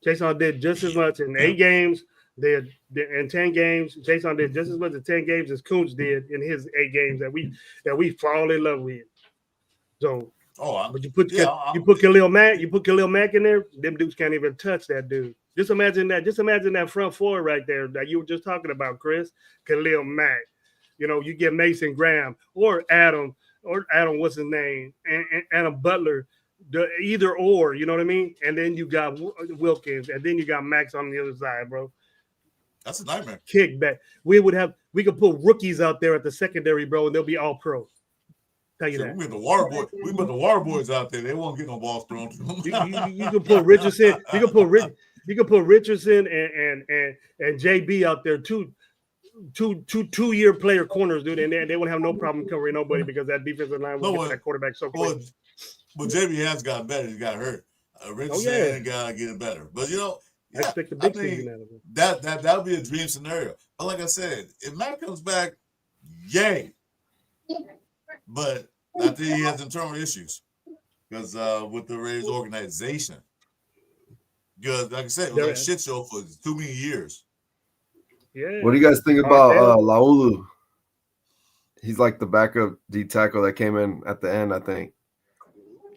Speaker 12: Chase on did just as much in 8 games. In 10 games, Jason did just as much in 10 games as Coons did in his 8 games that we fall in love with. So But you put Khalil Mack in there, them dudes can't even touch that dude. Just imagine that. Just imagine that front four right there that you were just talking about, Chris. Khalil Mack. You know, you get Mason Graham or Adam, what's his name, and Adam Butler. Either or, you know what I mean? And then you got Wilkins, and then you got Max on the other side, bro.
Speaker 4: That's a nightmare.
Speaker 12: Kickback. We could put rookies out there at the secondary, bro, and they'll be all pro. Tell you that.
Speaker 4: We put the water boys out there. They won't get no balls thrown to them.
Speaker 12: You can put Richardson. You can put Richardson and JB out there, two 2-year player corners, dude, and they won't have no problem covering nobody because that defensive line will get that quarterback so quick.
Speaker 4: But JB has gotten better. He got hurt. Richardson got to get better. But I expect the big thing out of him. That would be a dream scenario. But like I said, if Matt comes back, yay. But I think he has internal issues because with the Raiders organization. Because like I said, it was a shit show for too many years.
Speaker 12: Yeah.
Speaker 9: What do you guys think about Laulu? He's like the backup D tackle that came in at the end, I think.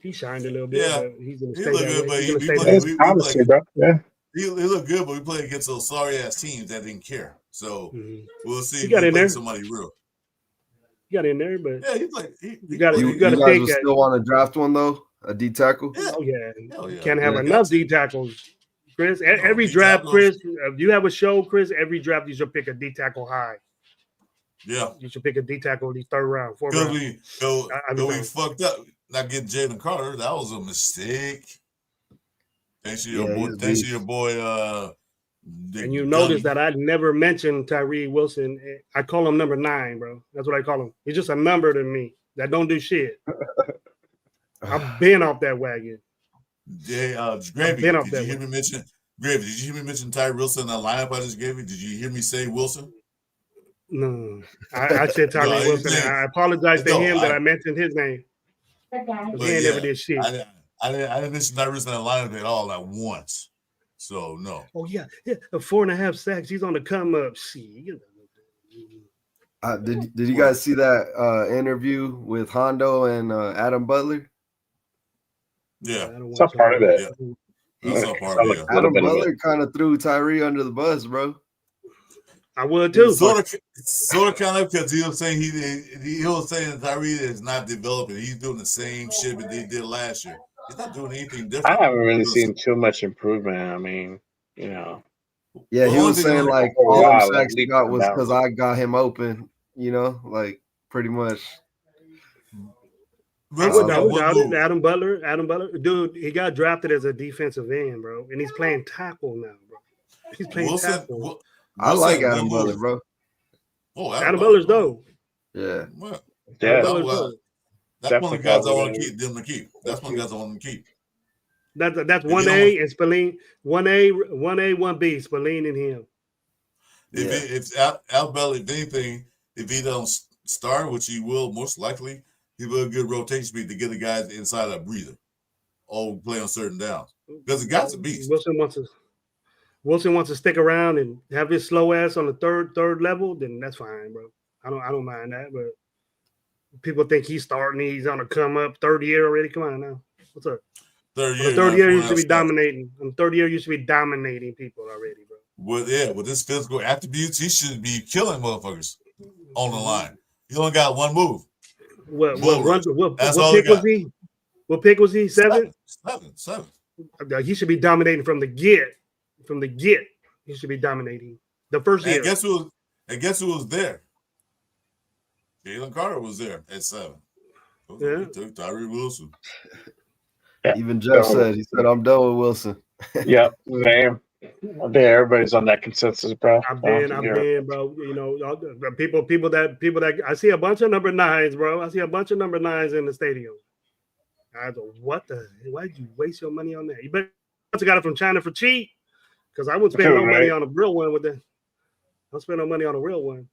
Speaker 12: He shined a little bit.
Speaker 4: Yeah,
Speaker 12: but he's gonna
Speaker 4: he
Speaker 12: stay
Speaker 4: looked
Speaker 12: that
Speaker 4: good,
Speaker 12: way.
Speaker 4: but he looked good, but we played against those sorry ass teams that didn't care. So we'll see.
Speaker 12: He got in there.
Speaker 4: Somebody real.
Speaker 12: He got in there, but
Speaker 4: yeah, he played.
Speaker 12: You got to
Speaker 9: think. You still want to draft one though, a D tackle?
Speaker 12: Yeah. Oh yeah, you can't have enough D tackles, Chris. Every draft, Chris. If you have a show, Chris, every draft you should pick a D tackle high.
Speaker 4: Yeah,
Speaker 12: you should pick a D tackle in the third round, fourth round.
Speaker 4: We fucked up. Not getting Jalen Carter, that was a mistake. Thanks to your boy.
Speaker 12: And you notice that I never mentioned Tyree Wilson. I call him number 9, bro. That's what I call him. He's just a number to me that don't do shit. I've been off that wagon.
Speaker 4: Gravy, did you hear me mention Tyree Wilson in that lineup I just gave you? Did you hear me say Wilson?
Speaker 12: No, I said Tyree Wilson. I apologize to him that I mentioned his name. He never did shit.
Speaker 4: I didn't mention Tyree Wilson in the lineup at all at once. So no.
Speaker 12: Oh yeah, 4.5 sacks. He's on the come up. See.
Speaker 9: Did you guys see that interview with Hondo and Adam Butler?
Speaker 4: Yeah,
Speaker 10: it's a part of it.
Speaker 4: Yeah.
Speaker 9: Adam Butler kind of threw Tyree under the bus, bro.
Speaker 12: I would too.
Speaker 4: Sort of kind of because he was saying that Tyree is not developing. He's doing the same shit that they did last year. He's not doing anything different.
Speaker 10: I haven't really seen too much improvement. I mean,
Speaker 9: Yeah, he was saying like all the sacks he got was because I got him open. Like pretty much.
Speaker 12: Adam Butler, dude, he got drafted as a defensive end, bro, and he's playing tackle now, bro. He's playing tackle.
Speaker 9: I like Adam Butler, bro.
Speaker 4: Oh,
Speaker 12: Adam Butler's dope.
Speaker 9: Yeah.
Speaker 4: That's one of the guys I want to keep. Them to keep. That's one of the guys I want to keep.
Speaker 12: That's 1A and Spillane. 1A, 1B, Spillane and him.
Speaker 4: If Al Butler, if anything, if he don't start, which he will most likely, he will have a good rotation speed to get the guys inside a breather. Or play on certain downs because the guy's a beast.
Speaker 12: Wilson wants to stick around and have his slow ass on the third level, then that's fine, bro. I don't mind that, but people think he's starting, he's on a come up, third year already. Come on now. What's up? Third year you should be dominating. On third year, you should be dominating people already, bro.
Speaker 4: With his physical attributes, he should be killing motherfuckers on the line. He only got one move.
Speaker 12: What pick was he? What pick was he? 7?
Speaker 4: 7.
Speaker 12: He should be dominating from the get. From the get, he should be dominating the first year.
Speaker 4: And guess who was there? Jalen Carter was there at 7.
Speaker 12: Yeah,
Speaker 4: Tyree Wilson.
Speaker 9: Even Jeff said I'm done with Wilson.
Speaker 10: Yep, same. Everybody's on that consensus, bro.
Speaker 12: I've been, bro. People that I see a bunch of number 9s, bro. I see a bunch of number 9s in the stadium. I go, why did you waste your money on that? You better got it from China for cheap. Because I wouldn't spend no money on a real one with that. I'll spend no money on a real one.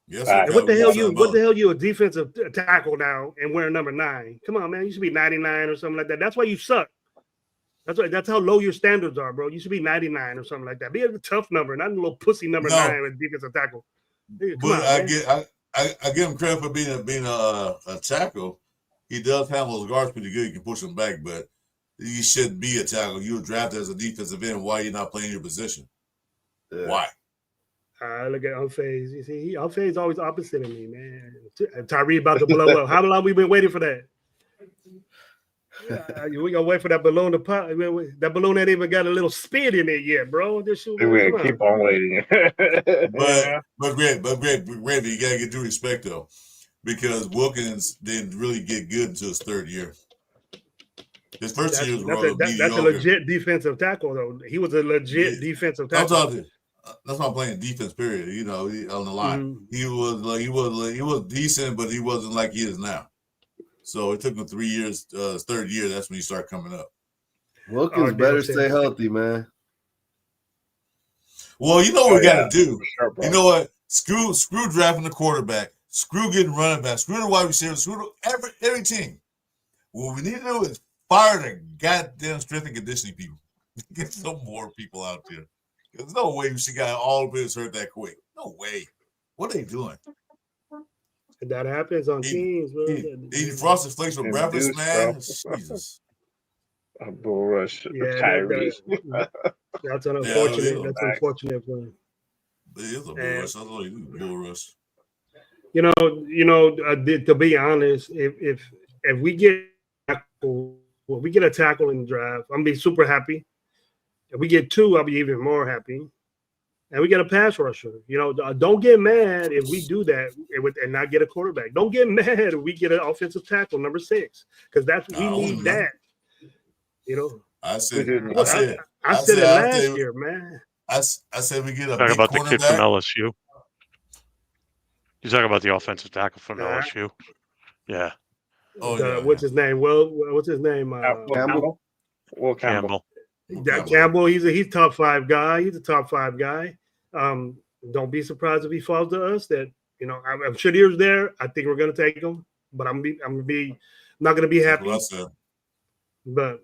Speaker 4: Yes.
Speaker 12: What the hell you a defensive tackle now and wearing number 9? Come on, man. You should be 99 or something like that. That's why you suck. That's how low your standards are, bro. You should be 99 or something like that. Be a tough number, not a little pussy number 9 with defensive tackle. But
Speaker 4: I give him credit for being a tackle. He does handle his guards pretty good. You can push him back, but you shouldn't be a tackle. You were drafted as a defensive end. Why are you not playing your position?
Speaker 9: Yeah.
Speaker 4: Why?
Speaker 12: Look at Unfazed. You see, Unfazed always opposite of me, man. Tyree about to blow up. How long we been waiting for that? We gonna wait for that balloon to pop. That balloon ain't even got a little spin in it yet, bro. This shit,
Speaker 10: We're gonna keep on waiting.
Speaker 4: but Randy, you gotta get due respect though, because Wilkins didn't really get good until his third year. His first year was rather mediocre.
Speaker 12: That's a legit defensive tackle, though. He was a legit defensive tackle.
Speaker 4: That's not playing defense. Period. You know, on the line, he was decent, but he wasn't like he is now. So it took him 3 years. Third year, that's when he started coming up.
Speaker 9: Wilkins better stay healthy, man.
Speaker 4: Well, you know what we got to do. Sure, you know what? Screw drafting the quarterback. Screw getting running back. Screw the wide receiver. Screw every team. What we need to do is fire the goddamn strength and conditioning people. Get some more people out there. There's no way she got all of this hurt that quick. No way. What are they doing?
Speaker 12: That happens on teams, bro.
Speaker 4: Eating frosted flakes with breakfast, man. Jesus.
Speaker 10: A bull rush.
Speaker 12: Yeah,
Speaker 10: Tyree.
Speaker 12: That's an unfortunate. That's unfortunate for him.
Speaker 4: It is a bull rush. That's all you do. Bull rush.
Speaker 12: You know. To be honest, if we get a tackle in the draft, I'm gonna be super happy. If we get two, I'll be even more happy. And we get a pass rusher. You know, don't get mad if we do that and not get a quarterback. Don't get mad if we get an offensive tackle, number 6, because we need that. You know,
Speaker 4: I said it
Speaker 12: last year, man.
Speaker 4: I said we get a
Speaker 13: talking
Speaker 4: big
Speaker 13: about the kid from
Speaker 4: cornerback.
Speaker 13: LSU. You're talking about the offensive tackle from LSU. Yeah.
Speaker 12: What's his name? What's his name?
Speaker 10: Campbell. Will Campbell.
Speaker 12: Campbell, he's top 5 guy. He's a top 5 guy. Don't be surprised if he falls to us. That I'm sure he was there. I think we're gonna take him, but I'm not gonna be happy. But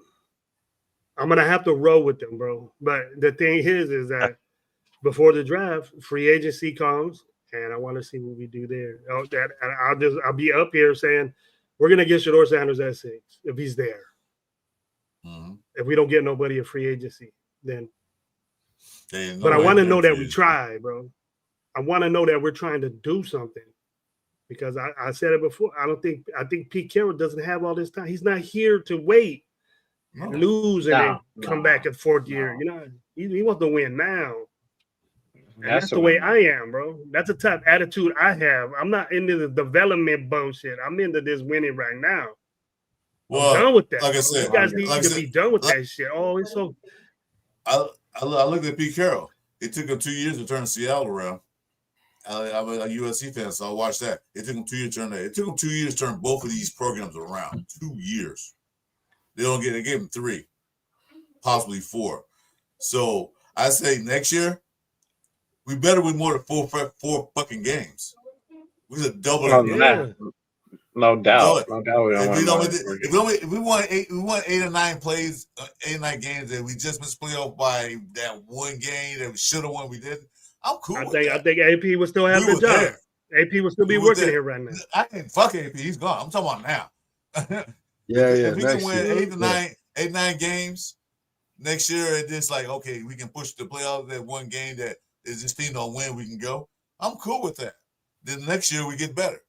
Speaker 12: I'm gonna have to roll with them, bro. But the thing is that before the draft, free agency comes, and I want to see what we do there. I'll be up here saying we're gonna get Shedeur Sanders at 6 if he's there. Mm-hmm. If we don't get nobody at free agency, then. But I want to know that we try, bro. I want to know that we're trying to do something, because I said it before. I think Pete Carroll doesn't have all this time. He's not here to wait, lose, and then come back at 4th year. You know, he wants to win now. And that's the way I am, bro. That's the type of attitude I have. I'm not into the development bullshit. I'm into this winning right now.
Speaker 4: Well,
Speaker 12: I'm done with that.
Speaker 4: Like I said,
Speaker 12: you guys need to be done with that shit. Oh, it's so.
Speaker 4: I looked at Pete Carroll. It took him 2 years to turn Seattle around. I'm a USC fan, so I watched that. It took him 2 years to turn that. It took him 2 years to turn both of these programs around. 2 years. They gave him 3, possibly 4. So I say next year, we better win more than four fucking games. We should double it.
Speaker 10: No doubt.
Speaker 4: If we won 8 or 9 plays, 8 or 9 games, and we just missed playoff by that one game that we should have won, we did. I'm cool. I think
Speaker 12: AP would still have the job. AP would still be working here right now.
Speaker 4: I ain't fuck AP. He's gone. I'm talking about now.
Speaker 9: Yeah.
Speaker 4: If we can win 8 9 games next year, and it's like, okay, we can push the playoffs. That one game that is this team don't win, we can go. I'm cool with that. Then next year we get better,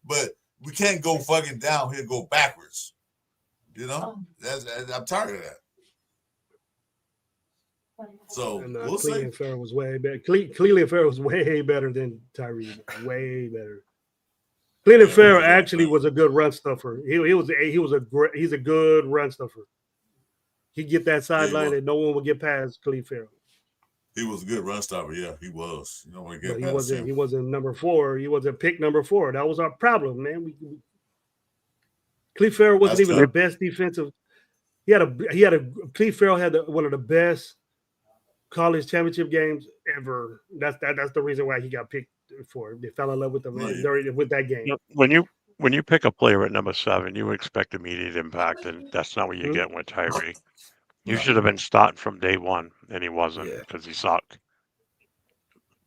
Speaker 4: but we can't go fucking down here, go backwards. You know, I'm tired of that. So we'll see.
Speaker 12: Cleveland Farrell was way better. Cleveland Farrell was way better than Tyree. Way better. Cleveland Farrell actually was a good run stuffer. He's a good run stuffer. He'd get that sideline and no one would get past Cleveland Farrell.
Speaker 4: He was a good run stopper. Yeah, he was. You don't want to get
Speaker 12: past him. He wasn't number 4. He wasn't pick number 4. That was our problem, man. Cleveland Farrell wasn't even the best defensive. Cleveland Farrell had one of the best college championship games ever. That's the reason why he got picked for. They fell in love with him with that game.
Speaker 13: When you pick a player at number 7, you expect immediate impact, and that's not what you get with Tyree. You should have been starting from day one, and he wasn't because he sucked.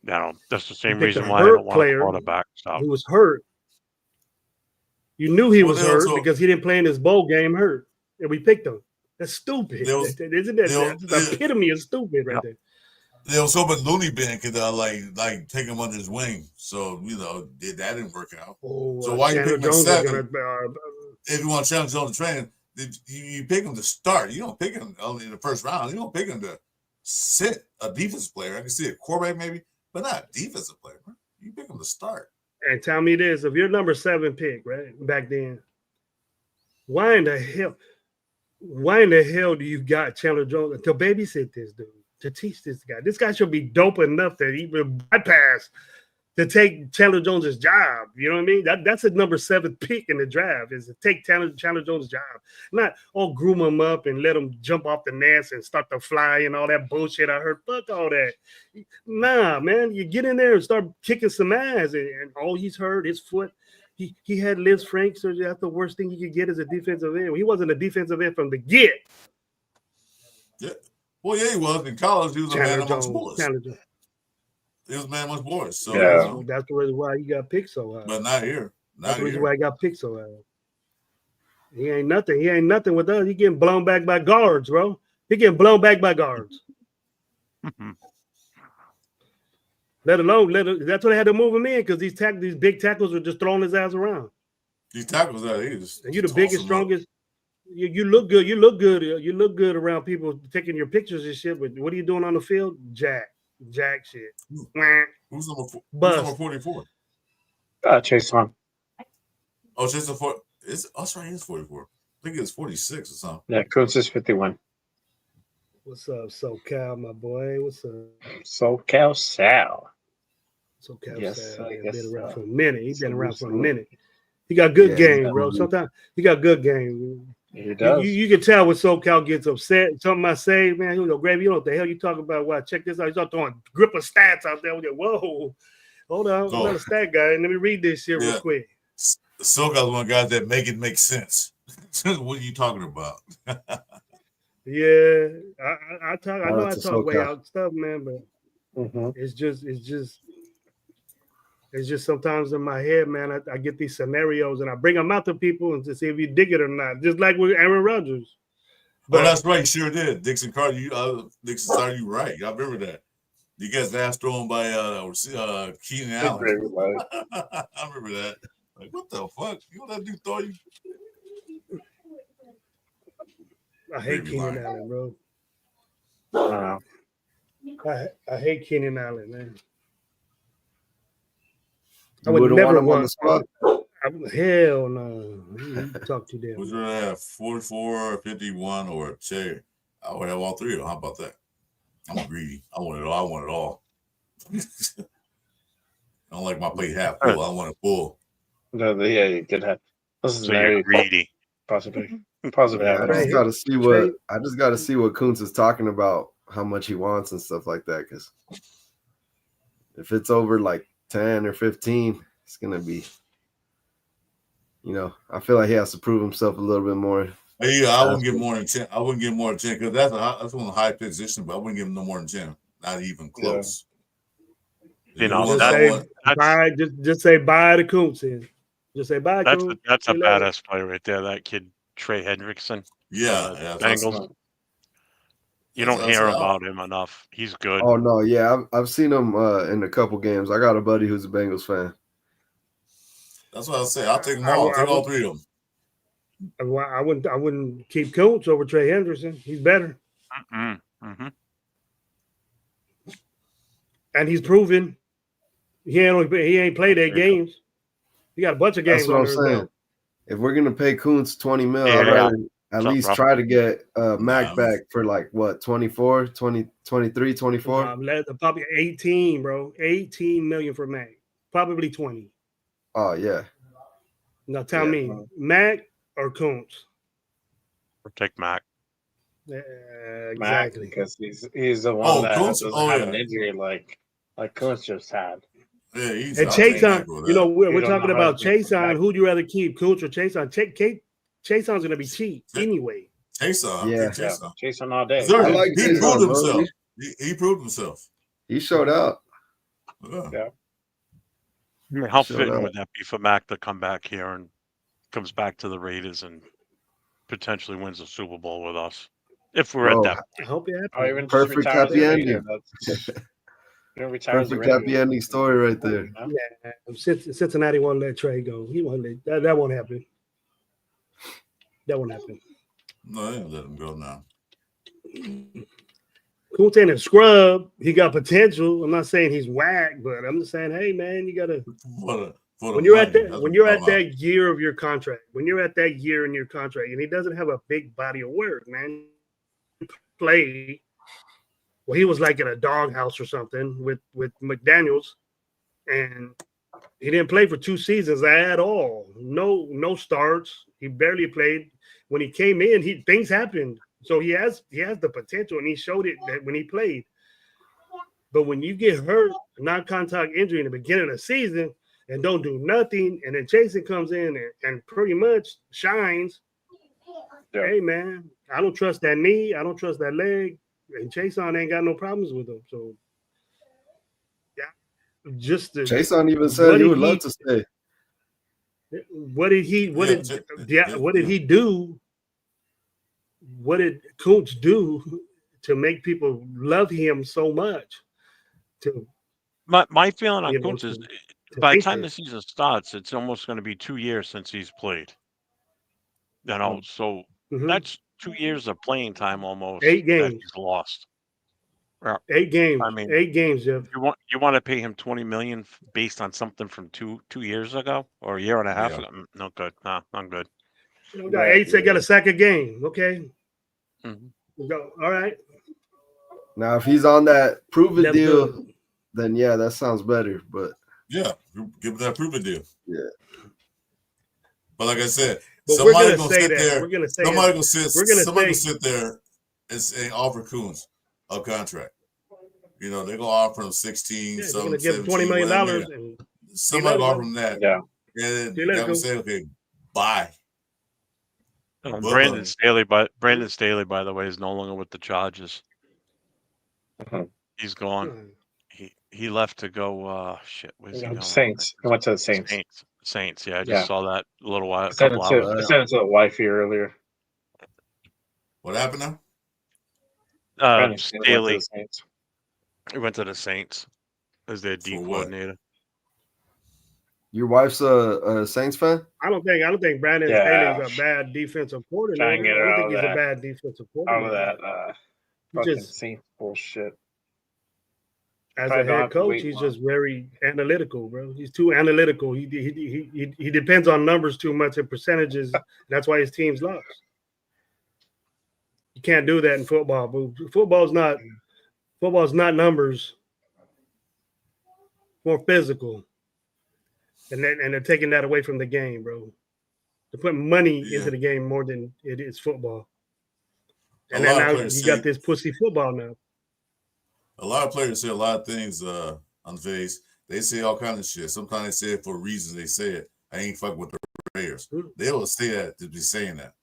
Speaker 13: You know, that's the same reason why I don't want a quarterback. So
Speaker 12: he was hurt. You knew he
Speaker 4: Well,
Speaker 12: was
Speaker 4: they
Speaker 12: hurt
Speaker 4: also-
Speaker 12: because he didn't play in his bowl game hurt, and we picked him. That's stupid.
Speaker 4: There was-
Speaker 12: And we picked him. That's stupid.
Speaker 4: There was-
Speaker 12: Isn't that that's the epitome of stupid right there?
Speaker 4: There was hoping Looney Bin could like take him under his wing. So that didn't work out.
Speaker 12: Oh,
Speaker 4: So why you
Speaker 12: Chandler
Speaker 4: pick him at
Speaker 12: Jones is
Speaker 4: 7?
Speaker 12: gonna,
Speaker 4: If you want to challenge on the train, you pick him to start. You don't pick him in the first round. You don't pick him to sit a defensive player. I can see a quarterback maybe, but not a defensive player. Bro. You pick him to start.
Speaker 12: and tell me this: if you're number 7 pick, right back then, why in the hell do you got Chandler Jones to babysit this dude, to teach this guy? This guy should be dope enough to even bypass to take Chandler Jones's job. You know what I mean? That's a number 7 pick in the draft, is to take Chandler Jones' job, not groom him up and let him jump off the nest and start to fly and all that bullshit. I heard, fuck all that. Nah, man, you get in there and start kicking some ass, and all he's hurt his foot. He had Liz Frank surgery. That's the worst thing you could get as a defensive end. He wasn't a defensive end from the get.
Speaker 4: Yeah. Well, yeah, he was. In college, he was a man
Speaker 12: Chandler
Speaker 4: amongst
Speaker 12: Jones.
Speaker 4: boys.
Speaker 12: Chandler Jones.
Speaker 4: He was a man amongst boys. So,
Speaker 12: That's the reason why he got picked so high.
Speaker 4: but not here.
Speaker 12: That's
Speaker 4: Not
Speaker 12: the reason
Speaker 4: here.
Speaker 12: why he got picked so high. He ain't nothing. He ain't nothing with us. He getting blown back by guards, bro. He getting blown back by guards. Let alone, that's why they had to move him in, because these big tackles were just throwing his ass around.
Speaker 4: These tackles out here.
Speaker 12: And you're the biggest, strongest. You look good. You look good. You look good around people taking your pictures and shit. But what are you doing on the field? Jack shit.
Speaker 4: Who's number 44?
Speaker 10: Chase Young.
Speaker 4: Oh, Chase Young. That's right. He's 44. I think it's 46 or something.
Speaker 10: Yeah, Coates is 51.
Speaker 12: What's up, SoCal, my boy? What's up?
Speaker 10: SoCal Sal.
Speaker 12: SoCal
Speaker 10: Yes,
Speaker 12: Sal.
Speaker 10: I
Speaker 12: He's
Speaker 10: guess
Speaker 12: been around
Speaker 10: so.
Speaker 12: for a minute. He's been
Speaker 10: So
Speaker 12: around for a
Speaker 10: we-
Speaker 12: minute. He got good
Speaker 10: Yeah,
Speaker 12: game,
Speaker 10: he's
Speaker 12: bro.
Speaker 10: got-
Speaker 12: Sometimes he got good game.
Speaker 10: He does.
Speaker 12: You can tell when SoCal gets upset. Something I say, man, Gravy, you know what the hell you talking about? Why? Check this out. He's out throwing grip of stats out there. We go, whoa, hold on, I'm not a stat guy. Let me read this shit real quick.
Speaker 4: Silka's one of the guys that make it make sense. What are you talking about?
Speaker 12: Yeah, I talk. I know I
Speaker 4: to
Speaker 12: talk way
Speaker 4: SoCal.
Speaker 12: out stuff, man, but it's just sometimes in my head, man. I get these scenarios and I bring them out to people and to see if you dig it or not. Just like with Aaron Rodgers.
Speaker 4: But that's right, you sure did. Dixon Carter, Dixon Carter, you right. I remember that. You guys ass thrown by Keenan Allen. I remember that. Like, what the fuck? You know that dude thought you.
Speaker 12: I hate
Speaker 4: Maybe
Speaker 12: Keenan
Speaker 4: lying.
Speaker 12: Allen, bro.
Speaker 10: Wow.
Speaker 12: I hate Keenan Allen, man. I
Speaker 9: You
Speaker 12: would
Speaker 9: would've
Speaker 12: never
Speaker 9: want him on
Speaker 12: want
Speaker 9: the spot?
Speaker 12: Hell no. You talk too damn.
Speaker 4: Would you rather have 44, 51, or a chair? I would have all three of them. How about that? I'm greedy. I want it all. I want it all. I don't like my plate half full. I want it full.
Speaker 10: No, yeah, you could have. This is
Speaker 13: So you're
Speaker 10: very
Speaker 13: greedy.
Speaker 10: Possibly. Positive.
Speaker 9: Yeah, I just got to see what Kuntz is talking about, how much he wants and stuff like that. Because if it's over like 10 or 15, it's gonna be, I feel like he has to prove himself a little bit more.
Speaker 4: Yeah, I wouldn't give more than 10. I wouldn't give more than 10 because that's one of the high position, but I wouldn't give him no more than 10. Not even close.
Speaker 13: You know,
Speaker 12: Just
Speaker 13: that,
Speaker 12: say bye. Just say bye to Kuntz. Just say bye.
Speaker 13: that's
Speaker 12: Kuntz.
Speaker 13: a
Speaker 12: See you later.
Speaker 13: badass play right there. That kid Trey Hendrickson.
Speaker 4: Yeah,
Speaker 13: Bengals. You don't hear about him enough. He's good.
Speaker 9: Oh no, yeah, I've seen him in a couple games. I got a buddy who's a Bengals fan.
Speaker 4: That's what I say. I'll take them all. I'll take all three of them.
Speaker 12: I wouldn't keep Kuntz over Trey Henderson. He's better,
Speaker 13: Mm-hmm.
Speaker 12: and he's proven he ain't played 8 games. He got a bunch of games.
Speaker 9: That's what I'm
Speaker 12: under his
Speaker 9: saying.
Speaker 12: belt.
Speaker 9: If we're gonna pay Kuntz $20 million,
Speaker 13: Yeah,
Speaker 9: I'd rather at
Speaker 13: Something
Speaker 9: least
Speaker 13: rough.
Speaker 9: try to get Mac back for like what 24, 20, 23, 24.
Speaker 12: Probably 18, bro. 18 million for Mac. Probably 20.
Speaker 9: Oh yeah.
Speaker 12: Now tell me, Mac or Kuntz?
Speaker 13: Or take Mac.
Speaker 10: Mac,
Speaker 12: Exactly.
Speaker 10: because he's the one that
Speaker 4: Kuntz?
Speaker 10: doesn't
Speaker 4: Oh,
Speaker 10: have
Speaker 4: yeah.
Speaker 10: an injury like Kuntz just had.
Speaker 4: Yeah, he's
Speaker 12: And Chase on, we're
Speaker 10: You don't
Speaker 12: talking
Speaker 10: know how
Speaker 12: about
Speaker 10: to do
Speaker 12: Chase on. Who'd you rather keep, Kuntz or Chase on? Chase on's gonna be cheap anyway.
Speaker 4: Chase on.
Speaker 9: Yeah.
Speaker 4: Chase on.
Speaker 10: Chase on all day.
Speaker 4: Sir,
Speaker 9: I like
Speaker 4: he
Speaker 9: Chase
Speaker 4: proved
Speaker 9: on, bro.
Speaker 4: himself. He proved himself.
Speaker 9: He showed out.
Speaker 4: Yeah.
Speaker 10: Yeah.
Speaker 13: I mean, how
Speaker 9: Sure
Speaker 13: fitting
Speaker 9: not.
Speaker 13: would that be for Mac to come back here and comes back to the Raiders and potentially wins the Super Bowl with us. If we're at that.
Speaker 12: I hope it
Speaker 2: Or
Speaker 12: happens.
Speaker 2: even just
Speaker 9: Perfect
Speaker 2: retires
Speaker 9: happy
Speaker 2: a
Speaker 9: ending.
Speaker 2: Raider. That's retires a
Speaker 9: Perfect
Speaker 2: Raider.
Speaker 9: happy ending story right there.
Speaker 12: Yeah, Cincinnati won't let Trey go. He won't let that won't happen. That won't happen.
Speaker 4: No, they didn't let him go now.
Speaker 12: Kuntz ain't a scrub. He got potential. I'm not saying he's whack, but I'm just saying, hey man, you gotta when you're at that year of your contract, when you're at that year in your contract, and he doesn't have a big body of work, man. Play well, he was like in a doghouse or something with McDaniels, and he didn't play for 2 seasons at all. No starts. He barely played. When he came in, things happened. So he has the potential, and he showed it that when he played. But when you get hurt, a non-contact injury in the beginning of the season, and don't do nothing, and then Jason comes in and pretty much shines. Yeah. Hey man, I don't trust that knee. I don't trust that leg. And Chason ain't got no problems with him. So yeah,
Speaker 9: Chason even said he would love to stay.
Speaker 12: What did he do? What did Kuntz do to make people love him so much?
Speaker 13: My feeling on Kuntz is by the time the season starts, it's almost going to be 2 years since he's played. You know, so that's 2 years of playing time almost.
Speaker 12: 8 games
Speaker 13: that he's lost.
Speaker 12: 8 games.
Speaker 13: I mean,
Speaker 12: 8 games, Jeff.
Speaker 13: You want to pay him $20 million based on something from two years ago or a year and a half ago? No good. Nah, I'm good.
Speaker 12: Got a sack a game. Okay. Go. All right.
Speaker 9: Now, if he's on that prove-it deal, then yeah, that sounds better. But
Speaker 4: yeah, give him that prove-it deal.
Speaker 9: Yeah.
Speaker 4: But like I said,
Speaker 12: but
Speaker 4: somebody
Speaker 12: gonna
Speaker 4: sit
Speaker 12: that.
Speaker 4: there.
Speaker 12: We're gonna say
Speaker 4: somebody
Speaker 12: it.
Speaker 4: gonna sit.
Speaker 12: We're gonna
Speaker 4: somebody say, gonna sit there and offer Kuntz a contract. You know, they're gonna offer him 16.
Speaker 12: They're gonna give him $20 million. And
Speaker 4: somebody offer him that. Yeah. And they're gonna say, okay, bye.
Speaker 13: Brandon Staley, by the way, is no longer with the Chargers. He's gone. He left to go. Where's he going?
Speaker 2: Saints. He went to the Saints.
Speaker 13: Saints. Yeah, I just saw that a little while.
Speaker 2: I sent it to the wife here earlier.
Speaker 4: What happened now?
Speaker 13: Staley. He went to the Saints as their D coordinator.
Speaker 9: Your wife's a Saints fan?
Speaker 12: I don't think Brandon Staley's a bad defensive coordinator. I don't think he's a bad defensive coordinator.
Speaker 2: Out of that fucking Saints bullshit.
Speaker 12: As a head coach, he's just very analytical, bro. He's too analytical. He depends on numbers too much and percentages. That's why his team's lost. You can't do that in football. But football's not numbers. More physical. And they're taking that away from the game, bro. They're putting money into the game more than it is football. And then now you got this pussy football now.
Speaker 4: A lot of players say a lot of things on the face. They say all kinds of shit. Sometimes they say it for reasons. They say it. I ain't fucking with the Raiders. They will say that to be saying that.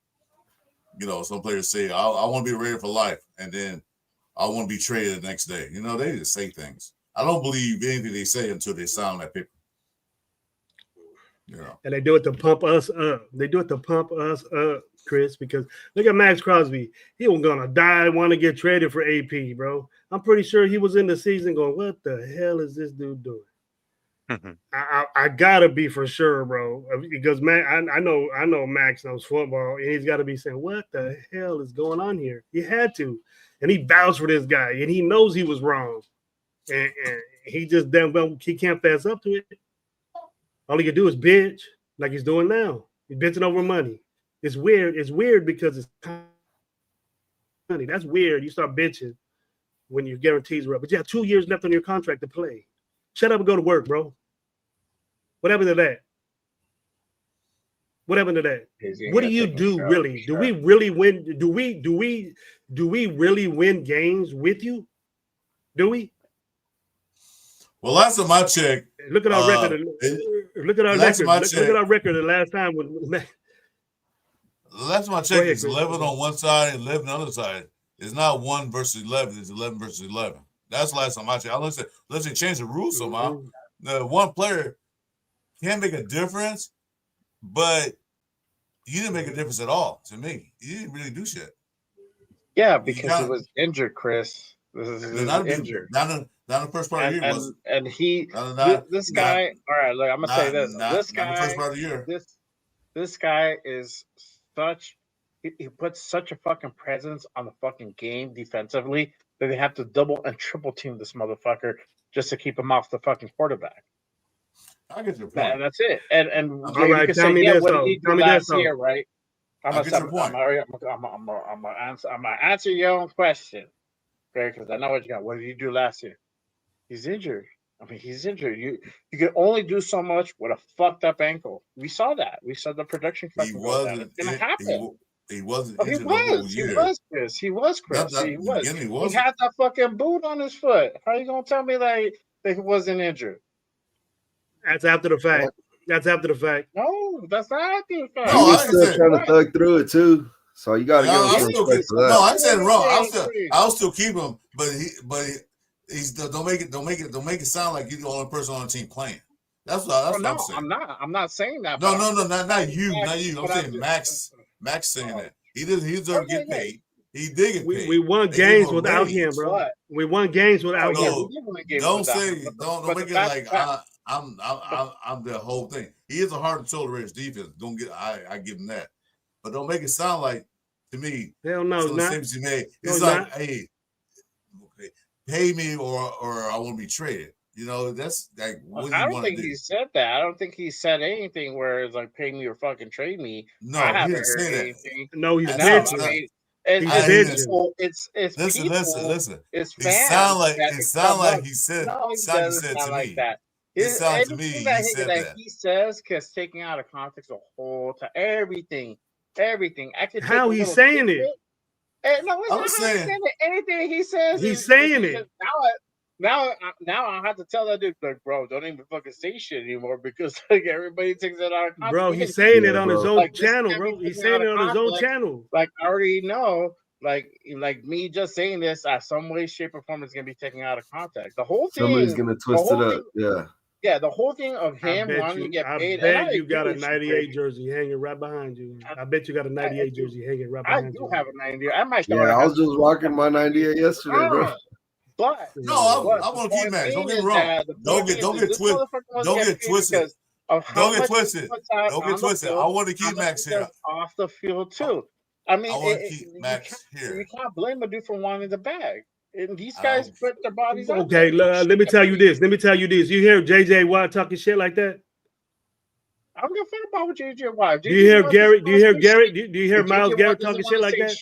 Speaker 4: You know, some players say, I want to be a Raider for life, and then I want to be traded the next day. You know, they just say things. I don't believe anything they say until they sign that paper. You know.
Speaker 12: And they do it to pump us up. They do it to pump us up, Chris, because look at Max Crosby. He was going to die, want to get traded for AP, bro. I'm pretty sure he was in the season going, what the hell is this dude doing? I got to be for sure, bro, because I know Max knows football, and he's got to be saying, what the hell is going on here? He had to. And he vouched for this guy, and he knows he was wrong. And he just he can't fess up to it. All he can do is bitch like he's doing now. He's bitching over money. It's weird. It's weird because it's money. That's weird. You start bitching when your guarantees are up. But you have 2 years left on your contract to play. Shut up and go to work, bro. What happened to that? What happened to that? What do you do really? Do we really win? Do we really win games with you? Do we?
Speaker 4: Well, last time I checked,
Speaker 12: look at our record. Look at our record. Look at our record the last time.
Speaker 4: Last time I checked, it's 11 on one side and 11 on the other side. It's not 1 versus 11. It's 11 versus 11. That's the last time I checked. Unless they change the rules somehow. The one player can make a difference, but You didn't make a difference at all to me. You didn't really do shit.
Speaker 2: Yeah, because he was injured, Chris. This is injured.
Speaker 4: Not in the first part of the year.
Speaker 2: And he, this guy. All right, look, I'm gonna say this. This guy,
Speaker 4: the first part of the year.
Speaker 2: This guy is such. He puts such a fucking presence on the fucking game defensively that they have to double and triple team this motherfucker just to keep him off the fucking quarterback.
Speaker 4: I get your point.
Speaker 2: And that's it. And
Speaker 12: all right, tell me this. What did he do last year, right? I'm gonna answer your own question, okay? Because I know what you got. What did he do last year? He's injured. I mean, he's injured. You can only do so much with a fucked up ankle. We saw that. We saw the production.
Speaker 4: He wasn't.
Speaker 2: It's gonna happen.
Speaker 4: He wasn't.
Speaker 2: Oh, he was. He was, Chris. He was, Chris. He was. He had that fucking boot on his foot. How are you gonna tell me that he wasn't injured?
Speaker 12: That's after the fact. That's after the fact.
Speaker 2: No, that's not after the fact.
Speaker 9: He was still trying to thug through it too. So you got to give him some respect for that.
Speaker 4: No, I'm saying wrong. I'll still keep him, but he's don't make it sound like he's the only person on the team playing. That's what I'm saying.
Speaker 2: I'm not saying that.
Speaker 4: No, not you. I'm saying Max saying that. He deserves to get paid. He did get paid.
Speaker 12: We won games without him, bro. We won games without him.
Speaker 4: Don't make it like I'm the whole thing. He is a hard and soul rich defense. I give him that, but don't make it sound like to me.
Speaker 12: Hell no,
Speaker 4: not. It's like, hey, pay me or I won't be traded. You know, that's like.
Speaker 2: I don't think he said that. I don't think he said anything where it's like pay me or fucking trade me.
Speaker 4: No, he didn't say that.
Speaker 12: No, he's bitching.
Speaker 2: It's
Speaker 4: listen.
Speaker 2: It's
Speaker 4: it sound like he said.
Speaker 2: No, he
Speaker 4: said
Speaker 2: doesn't
Speaker 4: to
Speaker 2: sound like
Speaker 4: me.
Speaker 2: that.
Speaker 4: It sounds to me he said that.
Speaker 2: He says because taking out of context the whole time, everything. I could.
Speaker 12: How he's saying it?
Speaker 2: No, it's not saying it. Anything he says.
Speaker 12: He's saying it.
Speaker 2: Now I have to tell that dude, like, bro, don't even fucking say shit anymore because like everybody takes it out of context.
Speaker 12: Bro, he's saying it on his own channel, bro. He's saying it on his own channel.
Speaker 2: Like I already know, like me just saying this, some way, shape, or form is gonna be taken out of context. The whole thing.
Speaker 9: Somebody's gonna twist it up. Yeah.
Speaker 2: Yeah, the whole thing of him wanting to get paid.
Speaker 12: I bet you got a 98 jersey hanging right behind you. I bet you got a 98 jersey hanging right behind you.
Speaker 2: I do have a 98. I might.
Speaker 9: Yeah, I was just rocking my 98 yesterday, bro.
Speaker 2: But
Speaker 4: no, I'm gonna keep Max. Don't get me wrong. Don't get twisted. Don't get twisted. Don't get twisted. Don't get twisted. I want to keep Max here.
Speaker 2: Off the field too. I mean,
Speaker 4: I want to keep Max here.
Speaker 2: You can't blame a dude for wanting the bag. And these guys put their bodies out.
Speaker 12: Okay, let me tell you this. You hear JJ Watt talking shit like that?
Speaker 2: I don't give a fuck about what JJ Watt.
Speaker 12: Do you hear Garrett? Do you hear Garrett? Do you hear Myles Garrett talking shit like that?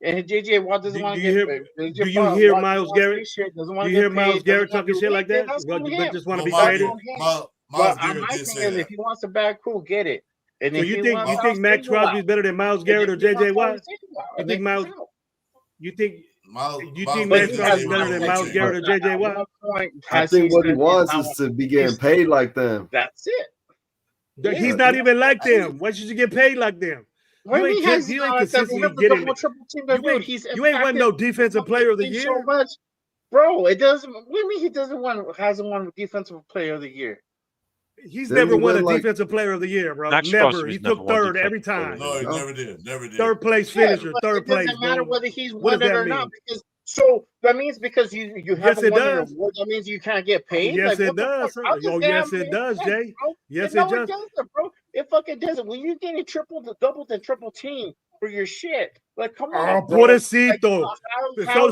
Speaker 2: And JJ Watt doesn't want to
Speaker 12: get paid. Do you hear Myles Garrett? Do you hear Myles Garrett talking shit like that? Just want to be traded?
Speaker 2: But in my opinion, if he wants a bag, cool, get it. And
Speaker 12: so you think Max Crosby is better than Myles Garrett or JJ Watt? You think Myles? You think? You think Max Crosby is better than Myles Garrett or JJ Watt?
Speaker 9: I think what he wants is to be getting paid like them.
Speaker 2: That's it.
Speaker 12: He's not even like them. Why should you get paid like them? You ain't consistently getting it. You ain't won no defensive player of the year.
Speaker 2: So much, bro. It doesn't. What do you mean he hasn't won defensive player of the year?
Speaker 12: He's never won a defensive player of the year, bro. Never. He took third every time.
Speaker 4: No, he never did.
Speaker 12: Third place finisher. Third place.
Speaker 2: It doesn't matter whether he's won it or not. So that means because you haven't won an award, that means you can't get paid.
Speaker 12: Yes, it does. Oh, yes, it does, Jay. Yes, it does.
Speaker 2: Bro. It fucking doesn't. When you're getting doubled and triple team for your shit, like come on.
Speaker 12: Oh, pobrecito.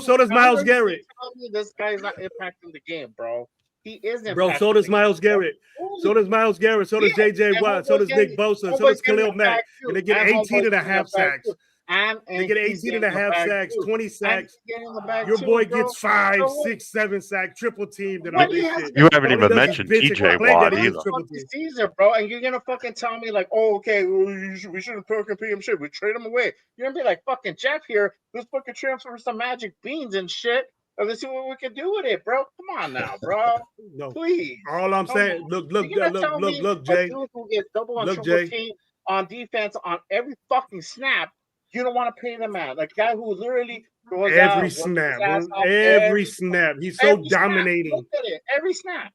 Speaker 12: So does Myles Garrett.
Speaker 2: This guy's not impacting the game, bro. He isn't.
Speaker 12: Bro, so does Myles Garrett. So does Myles Garrett. So does JJ Watt. So does Nick Bosa. So does Khalil Mack. And they get 18 and a half sacks. They get 18 and a half sacks, 20 sacks. Your boy gets 5, 6, 7 sacks, triple teamed.
Speaker 13: You haven't even mentioned TJ Watt either.
Speaker 2: Season, bro, and you're gonna fucking tell me like, oh, okay, we shouldn't fucking pay him shit. We trade him away. You're gonna be like, fucking Jeff here. Let's fucking transfer some magic beans and shit. Let's see what we can do with it, bro. Come on now, bro.
Speaker 12: No,
Speaker 2: please.
Speaker 12: All I'm saying, look, Jay.
Speaker 2: Who gets double and triple team on defense on every fucking snap? You don't want to pay the man, like guy who literally goes
Speaker 12: every snap. He's so dominating.
Speaker 2: Look at it. Every snap,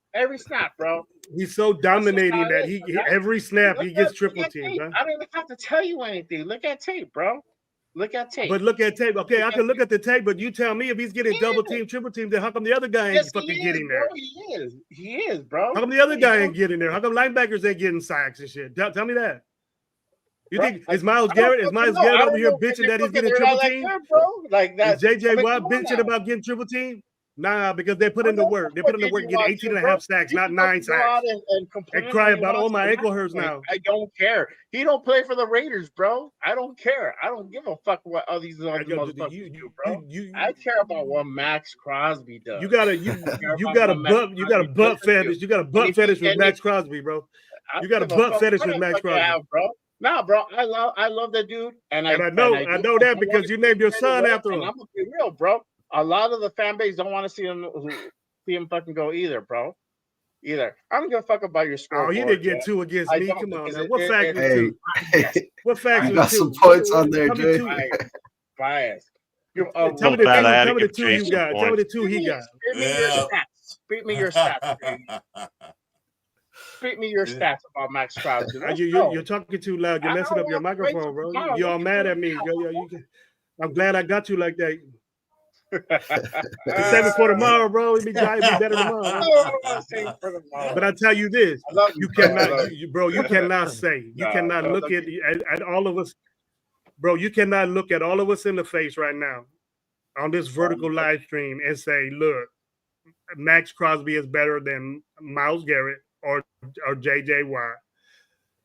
Speaker 2: bro.
Speaker 12: He's so dominating that he every snap he gets triple teamed. Huh?
Speaker 2: I don't even have to tell you anything. Look at tape, bro. Look at tape.
Speaker 12: But look at tape. Okay, I can look at the tape, but you tell me if he's getting double team, triple team, then how come the other guy ain't fucking getting there?
Speaker 2: Bro, he is, bro.
Speaker 12: How come the other guy ain't getting there? How come linebackers ain't getting sacks and shit? Tell me that. You think is Miles Garrett over here bitching that he's getting triple team?
Speaker 2: Like that.
Speaker 12: Is JJ Watt bitching about getting triple team? Nah, because they put in the work. They put in the work, getting 18 and a half sacks, not 9 sacks. And cry about, oh, my ankle hurts now.
Speaker 2: I don't care. He don't play for the Raiders, bro. I don't care. I don't give a fuck what all these other motherfuckers do, bro. I care about what Max Crosby does.
Speaker 12: You got a butt fetish. You got a butt fetish with Max Crosby, bro. You got a butt fetish with Max Crosby,
Speaker 2: bro. Nah, bro. I love that dude, and I
Speaker 12: know that because you named your son after him.
Speaker 2: I'm gonna be real, bro. A lot of the fan base don't want to see him fucking go either, bro. I don't give a fuck about your score.
Speaker 12: Oh, you didn't get 2 against me. Come on, man. What fact was 2? What fact was 2?
Speaker 9: Got some points on there, Jay.
Speaker 2: Bias.
Speaker 12: Tell me the 2 you got. Tell me the 2 he got.
Speaker 2: Speak me your stats. Speak me your stats about Max Crosby.
Speaker 12: You're talking too loud. You're messing up your microphone, bro. You're all mad at me. I'm glad I got you like that. Save it for tomorrow, bro. It'll be better tomorrow. But I tell you this, you cannot look at all of us, bro. You cannot look at all of us in the face right now on this vertical live stream and say, look, Max Crosby is better than Myles Garrett or JJ Watt,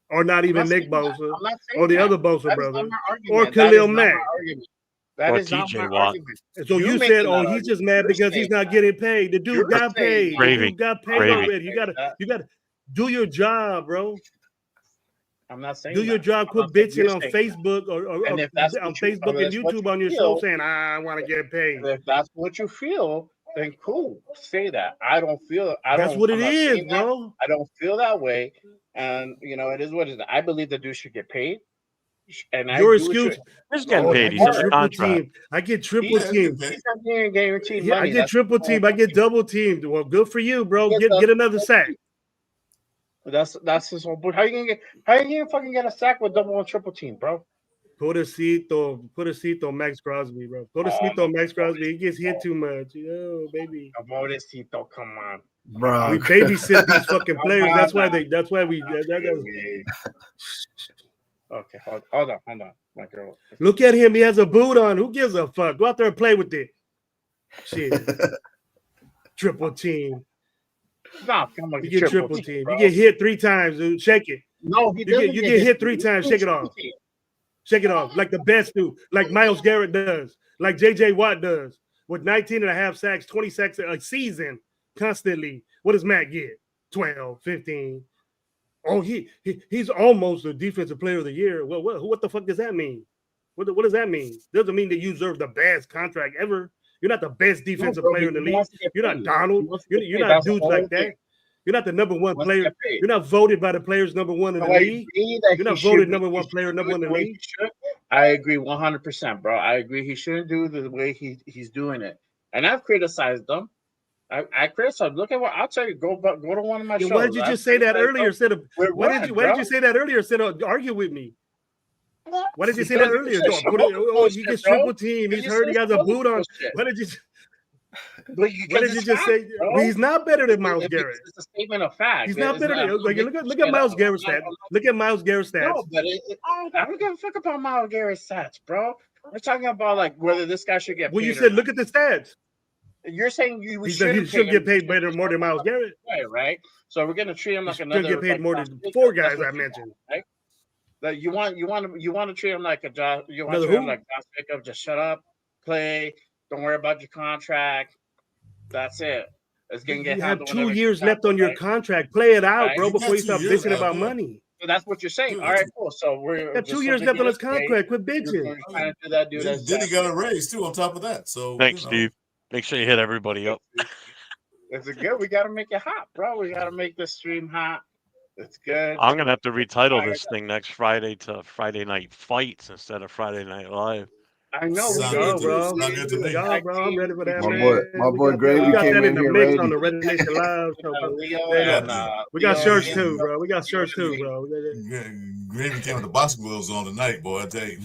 Speaker 12: or not even Nick Bosa, or the other Bosa brother, or Khalil Mack.
Speaker 2: That is not my argument.
Speaker 12: So you said, "Oh, he's just mad because he's not getting paid." The dude got paid. The dude got paid already. You gotta do your job, bro.
Speaker 2: I'm not saying
Speaker 12: do your job. Quit bitching on Facebook or on Facebook and YouTube on your show saying, "I want to get paid."
Speaker 2: If that's what you feel, then cool. Say that. I don't feel.
Speaker 12: That's what it is, bro.
Speaker 2: I don't feel that way, and it is what it is. I believe the dude should get paid. And
Speaker 12: your excuse
Speaker 13: is getting paid. He's a contract.
Speaker 12: I get triple teamed.
Speaker 2: Guaranteed money.
Speaker 12: I get triple teamed. I get double teamed. Well, good for you, bro. Get another sack.
Speaker 2: That's his whole. How you gonna fucking get a sack with double and triple team, bro?
Speaker 12: Pobrecito Max Crosby, bro. Pobrecito Max Crosby. He gets hit too much. Oh, baby.
Speaker 2: Pobrecito, come on.
Speaker 9: Bro.
Speaker 12: We babysit these fucking players. That's why we.
Speaker 2: Okay, hold on, my girl.
Speaker 12: Look at him. He has a boot on. Who gives a fuck? Go out there and play with it. Shit. Triple team.
Speaker 2: Nah, come on.
Speaker 12: You get triple team. You get hit 3 times, dude. Shake it.
Speaker 2: No, he doesn't.
Speaker 12: You get hit 3 times. Shake it off. Shake it off. Like the best do. Like Myles Garrett does. Like JJ Watt does. With 19 and a half sacks, 20 sacks a season constantly. What does Matt get? 12, 15. Oh, he's almost a defensive player of the year. Well, what the fuck does that mean? What does that mean? Doesn't mean that you deserve the best contract ever. You're not the best defensive player in the league. You're not Donald. You're not dudes like that. You're not the number 1 player. You're not voted by the players number 1 in the league. You're not voted number 1 player, number 1 in the league.
Speaker 2: I agree 100%, bro. I agree. He shouldn't do the way he's doing it. And I've criticized them. I criticized. Look at what I'll tell you. Go to one of my shows.
Speaker 12: Why did you just say that earlier instead of why did you say that earlier instead of argue with me? Why did you say that earlier? He gets triple team. He's hurt. He has a boot on. Why did you just say he's not better than Myles Garrett?
Speaker 2: It's a statement of fact.
Speaker 12: He's not better than. Look at Myles Garrett's stats. Look at Myles Garrett's stats.
Speaker 2: No, but I don't give a fuck about Myles Garrett's stats, bro. We're talking about like whether this guy should get paid.
Speaker 12: Well, you said look at the stats.
Speaker 2: You're saying
Speaker 12: he should get paid better, more than Myles Garrett,
Speaker 2: right? So we're gonna treat him like another.
Speaker 12: Get paid more than 4 guys I mentioned.
Speaker 2: Right? That you want to treat him like a Josh. You want to treat him like Josh Jacobs. Just shut up, play. Don't worry about your contract. That's it. It's gonna get.
Speaker 12: You have 2 years left on your contract. Play it out, bro, before you start bitching about money.
Speaker 2: So that's what you're saying. All right, cool. So we're
Speaker 12: got 2 years left on his contract. Quit bitching.
Speaker 2: Trying to do that, dude.
Speaker 4: Then he got a raise too on top of that. So
Speaker 13: thanks, Steve. Make sure you hit everybody up.
Speaker 2: Is it good? We got to make it hot, bro. We got to make this stream hot. It's good.
Speaker 13: I'm going to have to retitle this thing next Friday to Friday Night Fights instead of Friday Night Live.
Speaker 2: I know.
Speaker 4: Sound
Speaker 12: Go,
Speaker 4: good to-
Speaker 12: bro.
Speaker 4: sound good to me.
Speaker 12: Go, bro. I'm ready for that,
Speaker 9: My
Speaker 12: man.
Speaker 9: boy Gravy
Speaker 12: we got
Speaker 9: came
Speaker 12: that
Speaker 9: in
Speaker 12: the
Speaker 9: here
Speaker 12: mix
Speaker 9: ready.
Speaker 12: on the Red Nation Live show. Bro.
Speaker 2: Leo
Speaker 12: They
Speaker 2: and
Speaker 12: got- we got
Speaker 2: Leo
Speaker 12: shirts
Speaker 2: and-
Speaker 12: too, bro. We got shirts too, bro.
Speaker 4: Gravy came with the boxing gloves on tonight, boy. I tell you.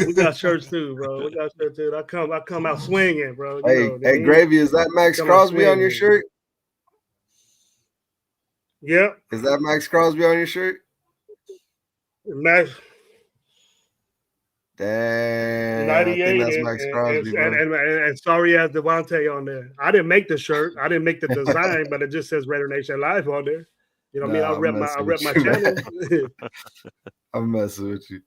Speaker 12: We got shirts too, bro. We got shirts too. I come out swinging, bro. You
Speaker 9: Hey,
Speaker 12: know,
Speaker 9: hey, Gravy, is that Max
Speaker 12: Come on,
Speaker 9: Crosby on your
Speaker 12: swing.
Speaker 9: shirt?
Speaker 12: Yep.
Speaker 9: Is that Max Crosby on your shirt?
Speaker 12: Max
Speaker 9: Damn, I
Speaker 12: 98
Speaker 9: think that's
Speaker 12: and,
Speaker 9: Max
Speaker 12: and,
Speaker 9: Crosby, bro.
Speaker 12: and sorry as Devontae on there. I didn't make the shirt. I didn't make the design, but it just says Raider Nation Live on there. You know what I mean?
Speaker 9: Nah,
Speaker 12: I rep
Speaker 9: I'm
Speaker 12: my
Speaker 9: messing with you,
Speaker 12: channel.
Speaker 9: I'm messing with you.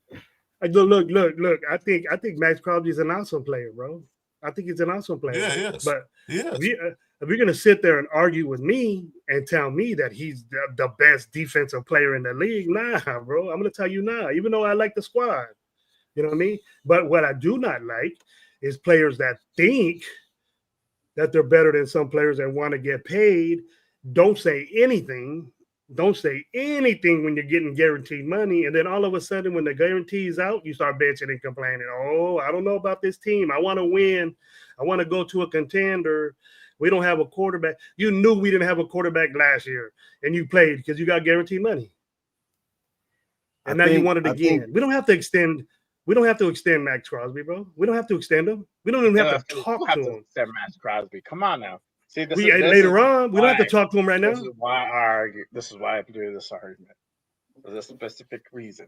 Speaker 12: Like, look. I think Max Crosby is an awesome player, bro. I think he's an awesome player.
Speaker 4: Yeah, he is.
Speaker 12: But
Speaker 4: He is.
Speaker 12: if you're gonna sit there and argue with me and tell me that he's the best defensive player in the league, nah, bro. I'm gonna tell you nah. Even though I like the squad, you know what I mean. But what I do not like is players that think that they're better than some players that want to get paid. Don't say anything. Don't say anything when you're getting guaranteed money. And then all of a sudden, when the guarantee is out, you start bitching and complaining. Oh, I don't know about this team. I want to win. I want to go to a contender. We don't have a quarterback. You knew we didn't have a quarterback last year, and you played because you got guaranteed money. And now you want it again. We don't have to extend. We don't have to extend Max Crosby, bro. We don't have to extend him. We don't even have to talk to him.
Speaker 2: Extend Max Crosby. Come on now. See, this
Speaker 12: Later on, we don't have to talk to him right now.
Speaker 2: This is why I argue. This is why I do this argument. For a specific reason.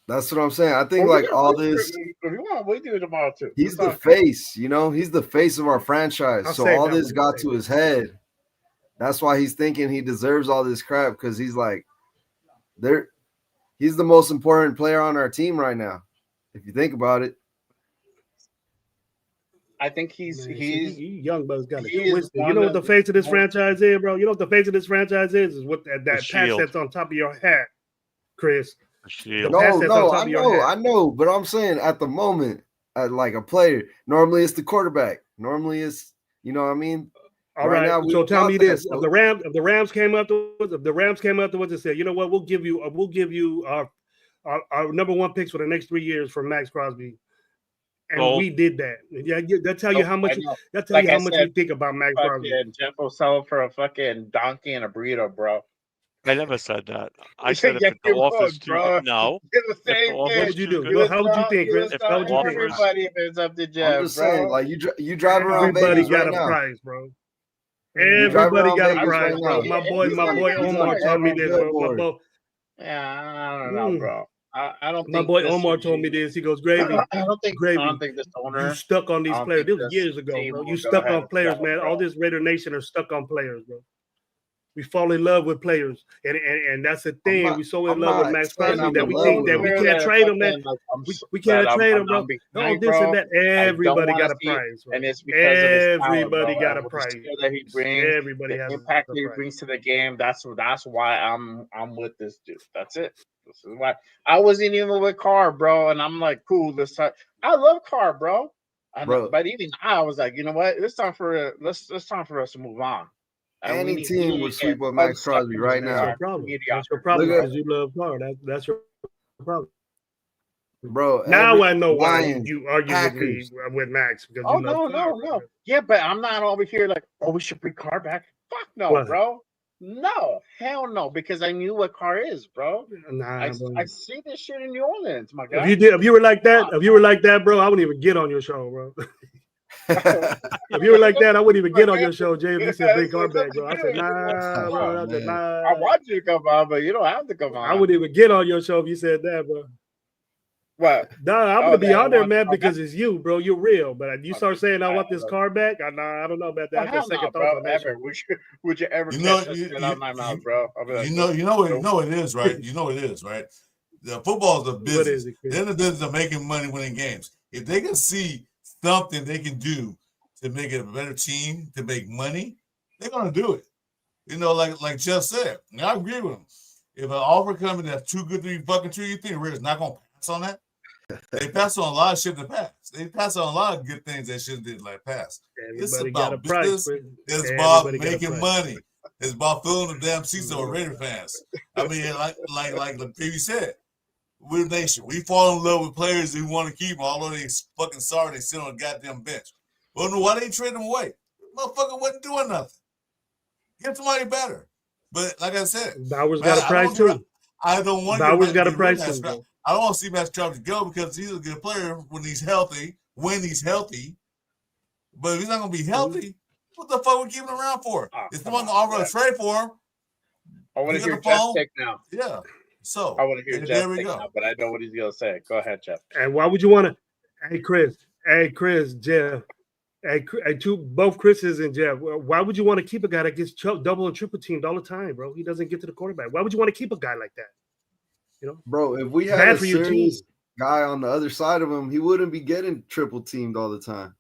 Speaker 9: That's what I'm saying. I think like all this.
Speaker 2: If you want, we do it tomorrow too.
Speaker 9: He's the face, you know. He's the face of our franchise.
Speaker 12: I'll
Speaker 9: So
Speaker 12: save
Speaker 9: all
Speaker 12: that
Speaker 9: this
Speaker 12: one.
Speaker 9: got to his head. That's why he's thinking he deserves all this crap because he's like, he's the most important player on our team right now. If you think about it.
Speaker 2: I think he's
Speaker 12: young, but got
Speaker 2: he
Speaker 12: it
Speaker 2: is
Speaker 12: twisted. You
Speaker 2: one
Speaker 12: know what
Speaker 2: of
Speaker 12: the
Speaker 2: the
Speaker 12: face of this
Speaker 2: most-
Speaker 12: franchise is, bro? You know what the face of this franchise is what that patch
Speaker 13: shield.
Speaker 12: that's on top of your hat, Chris.
Speaker 13: Shield.
Speaker 12: The patch
Speaker 9: No,
Speaker 12: that's
Speaker 9: no,
Speaker 12: on top
Speaker 9: I
Speaker 12: of your
Speaker 9: know,
Speaker 12: hat.
Speaker 9: I know, but I'm saying at the moment, like a player, normally it's the quarterback. Normally it's, you know what I mean?
Speaker 12: All right.
Speaker 9: now, we
Speaker 12: So
Speaker 9: don't
Speaker 12: tell
Speaker 9: got
Speaker 12: me
Speaker 9: that,
Speaker 12: this:
Speaker 9: so-
Speaker 12: if the Rams came afterwards, and said, you know what, we'll give you our number one picks for the next 3 years for Max Crosby. And
Speaker 13: Well-
Speaker 12: we did that. Yeah, that tell you how much.
Speaker 2: I know.
Speaker 12: That tell
Speaker 2: Like
Speaker 12: you
Speaker 2: I
Speaker 12: how much
Speaker 2: said,
Speaker 12: we think about Max Crosby.
Speaker 2: Fucking Jeff will sell for a fucking donkey and a burrito, bro.
Speaker 13: I never said that. I said if
Speaker 2: Yeah,
Speaker 13: the
Speaker 2: you
Speaker 13: offer's
Speaker 2: would,
Speaker 13: too
Speaker 2: bro.
Speaker 13: good. No.
Speaker 2: You're the
Speaker 13: If the
Speaker 2: same
Speaker 13: offer's
Speaker 2: thing.
Speaker 12: What would you
Speaker 13: too
Speaker 12: do?
Speaker 13: good-
Speaker 12: Well, how would you think,
Speaker 2: You
Speaker 12: Chris?
Speaker 2: would
Speaker 12: How
Speaker 2: sell
Speaker 12: would you think?
Speaker 2: everybody if it's up to Jeff,
Speaker 9: I'm just
Speaker 2: bro.
Speaker 9: saying, like you drive around
Speaker 12: Everybody
Speaker 9: Vegas
Speaker 12: got
Speaker 9: right
Speaker 12: a
Speaker 9: now.
Speaker 12: price, bro.
Speaker 9: drive
Speaker 12: Everybody
Speaker 9: around
Speaker 12: got a
Speaker 9: Vegas
Speaker 12: price,
Speaker 9: right
Speaker 12: bro.
Speaker 9: now.
Speaker 12: My boy
Speaker 9: He's on
Speaker 12: Omar told me
Speaker 9: every
Speaker 12: this, bro. My
Speaker 9: billboard.
Speaker 12: boy,
Speaker 2: Yeah, I don't know, bro. I don't
Speaker 12: my
Speaker 2: think
Speaker 12: boy
Speaker 2: this
Speaker 12: Omar
Speaker 2: would
Speaker 12: told me
Speaker 2: be-
Speaker 12: this. He goes, Gravy,
Speaker 2: I don't think this owner.
Speaker 12: you stuck on these
Speaker 2: I don't
Speaker 12: players.
Speaker 2: think
Speaker 12: This was
Speaker 2: this
Speaker 12: years ago,
Speaker 2: team
Speaker 12: bro.
Speaker 2: will
Speaker 12: You
Speaker 2: go
Speaker 12: stuck
Speaker 2: ahead
Speaker 12: on
Speaker 2: and
Speaker 12: players,
Speaker 2: sell,
Speaker 12: man.
Speaker 2: bro.
Speaker 12: All this Raider Nation are stuck on players, bro. We fall in love with players, and that's the thing.
Speaker 9: not-
Speaker 12: We so in
Speaker 9: I'm
Speaker 12: love with
Speaker 9: not
Speaker 12: Max
Speaker 9: saying
Speaker 12: Crosby
Speaker 9: I'm
Speaker 12: that
Speaker 9: in
Speaker 12: we
Speaker 9: love
Speaker 12: think
Speaker 9: with
Speaker 12: that
Speaker 9: him.
Speaker 12: we can't trade him, man. We can't trade him, bro. No, this and that. Everybody got a prize, bro.
Speaker 2: and it's because of his talent,
Speaker 12: Everybody
Speaker 2: bro,
Speaker 12: got a
Speaker 2: and with the
Speaker 12: prize.
Speaker 2: skill that he brings,
Speaker 12: Everybody
Speaker 2: the
Speaker 12: has
Speaker 2: impact
Speaker 12: a
Speaker 2: that he
Speaker 12: prize.
Speaker 2: brings to the game. That's why I'm with this dude. That's it. This is why I wasn't even with Carr, bro, and I'm like, cool. This time, I love Carr, bro. But even I was like, you know what? It's time for us to move on. And we
Speaker 9: Any
Speaker 2: need-
Speaker 9: team
Speaker 2: we
Speaker 9: would
Speaker 2: need
Speaker 9: sweep
Speaker 2: to
Speaker 9: with
Speaker 2: get
Speaker 9: Max Crosby
Speaker 2: unstuck
Speaker 9: right
Speaker 2: in
Speaker 12: That's
Speaker 9: now.
Speaker 12: your problem.
Speaker 2: mediocrity.
Speaker 12: That's your problem
Speaker 9: Look at-
Speaker 12: because you love Carr. That's your problem.
Speaker 9: Bro,
Speaker 12: Now I know why
Speaker 9: Lions,
Speaker 12: you argue with me
Speaker 9: Packers.
Speaker 12: with Max because
Speaker 2: Oh
Speaker 12: you love Carr.
Speaker 2: no. Yeah, but I'm not over here like, oh, we should bring Carr back. Fuck no,
Speaker 12: What?
Speaker 2: bro. No, hell no, because I knew what Carr is, bro.
Speaker 12: Nah, bro.
Speaker 2: I see this shit in New Orleans, my guy.
Speaker 12: If you were like that, bro, I wouldn't even get on your show, bro. If you were like that, I wouldn't even get on your show, Jay. If you said bring Carr back, bro, I said nah, bro. I said nah.
Speaker 2: I want you to come on, but you don't have to come on.
Speaker 12: I wouldn't even get on your show if you said that, bro.
Speaker 2: What?
Speaker 12: Nah, I'm
Speaker 2: Oh,
Speaker 12: gonna be
Speaker 2: yeah,
Speaker 12: on there,
Speaker 2: I want-
Speaker 12: man,
Speaker 2: okay.
Speaker 12: because it's you, bro. You're real. But you start saying I want this car back, I don't know about that.
Speaker 2: Well,
Speaker 12: I
Speaker 2: hell
Speaker 12: got second
Speaker 2: no,
Speaker 12: thoughts
Speaker 2: bro.
Speaker 12: on that.
Speaker 2: Ever would you ever
Speaker 4: You know,
Speaker 2: catch that
Speaker 4: you-
Speaker 2: shit out of my mouth, bro? I'll be like,
Speaker 4: You know what it is, right? You know what it is, right? The football is a
Speaker 12: What
Speaker 4: business.
Speaker 12: is it, Chris?
Speaker 4: They're in the business of making money, winning games. If they can see something they can do to make it a better team, to make money, they're gonna do it. You know, like Jeff said. And I agree with him. If an offer coming that's too good to be fucking true, you think the Raiders not gonna pass on that? They pass on a lot of shit in the past. They pass on a lot of good things they shouldn't did like pass. It's
Speaker 12: Everybody got a
Speaker 4: about
Speaker 12: price,
Speaker 4: business.
Speaker 12: Chris.
Speaker 4: It's about
Speaker 12: Everybody got a
Speaker 4: making
Speaker 12: price.
Speaker 4: money. It's about filling the damn seats of Raider fans. I mean, like the baby said, We're a nation. We fall in love with players who want to keep them, although they fucking sorry they sit on a goddamn bench. Well, no, why they trade them away? Motherfucker wasn't doing nothing. Get somebody better. But like I said,
Speaker 12: Bowers got a price too.
Speaker 4: I don't want
Speaker 12: Bowers got a price too.
Speaker 4: I don't want to see Max Crosby go because he's a good player when he's healthy. But if he's not going to be healthy, what the fuck we keeping him around for? If someone going to offer a trade for him,
Speaker 2: I want to hear Jeff's take now.
Speaker 4: Yeah. So
Speaker 2: I want to hear Jeff's take
Speaker 4: go.
Speaker 2: now, but I know what he's going to say. Go ahead, Jeff.
Speaker 12: And why would you want to? Hey, Chris, Jeff. Both Chris's and Jeff. Why would you want to keep a guy that gets double and triple teamed all the time, bro? He doesn't get to the quarterback. Why would you want to keep a guy like that? You know,
Speaker 9: bro. If we had a serious guy on the other side of him, he wouldn't be getting triple teamed all the time.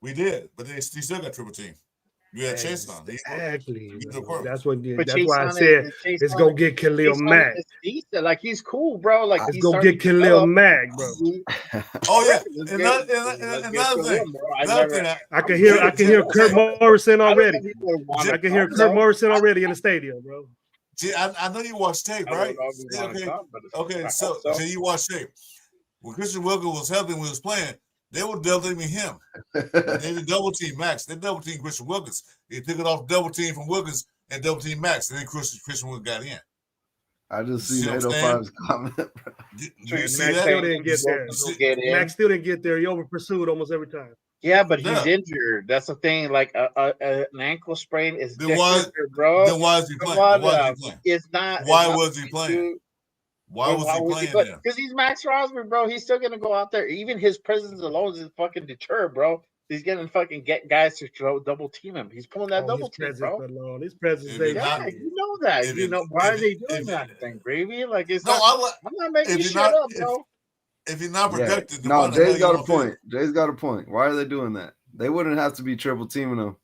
Speaker 4: We did, but he still got triple team. You had Chase on.
Speaker 12: Exactly. That's what. That's why I said let's go get Khalil Mack.
Speaker 2: Like he's cool, bro. Like
Speaker 12: let's go get Khalil Mack, bro.
Speaker 4: Oh yeah, another thing.
Speaker 12: I can hear Kurt Morrison already. I can hear Kurt Morrison already in the stadium, bro.
Speaker 4: I know you watch tape, right? Okay. So you watch tape. When Christian Wilkins was healthy when he was playing, they were double teaming him. They did double team Max. They double team Christian Wilkins. They took it off double team from Wilkins and double team Max, and then Christian Wilkins got in.
Speaker 9: I just see 805's comment.
Speaker 12: Max still didn't get there. Max still didn't get there. He over pursued almost every time.
Speaker 2: Yeah, but he's injured. That's the thing. Like an ankle sprain is different, bro.
Speaker 4: Then why is he playing?
Speaker 2: It's not.
Speaker 4: Why was he playing? Why was he playing?
Speaker 2: Because he's Max Crosby, bro. He's still gonna go out there. Even his presence alone is fucking deter, bro. He's gonna fucking get guys to double team him. He's pulling that double team, bro.
Speaker 12: His presence,
Speaker 2: yeah, you know that. You know why are they doing that thing, Gravy? Like it's not. I'm not making shit up, bro.
Speaker 4: If you're not protected,
Speaker 9: no, Jay's got a point. Jay's got a point. Why are they doing that? They wouldn't have to be triple teaming him.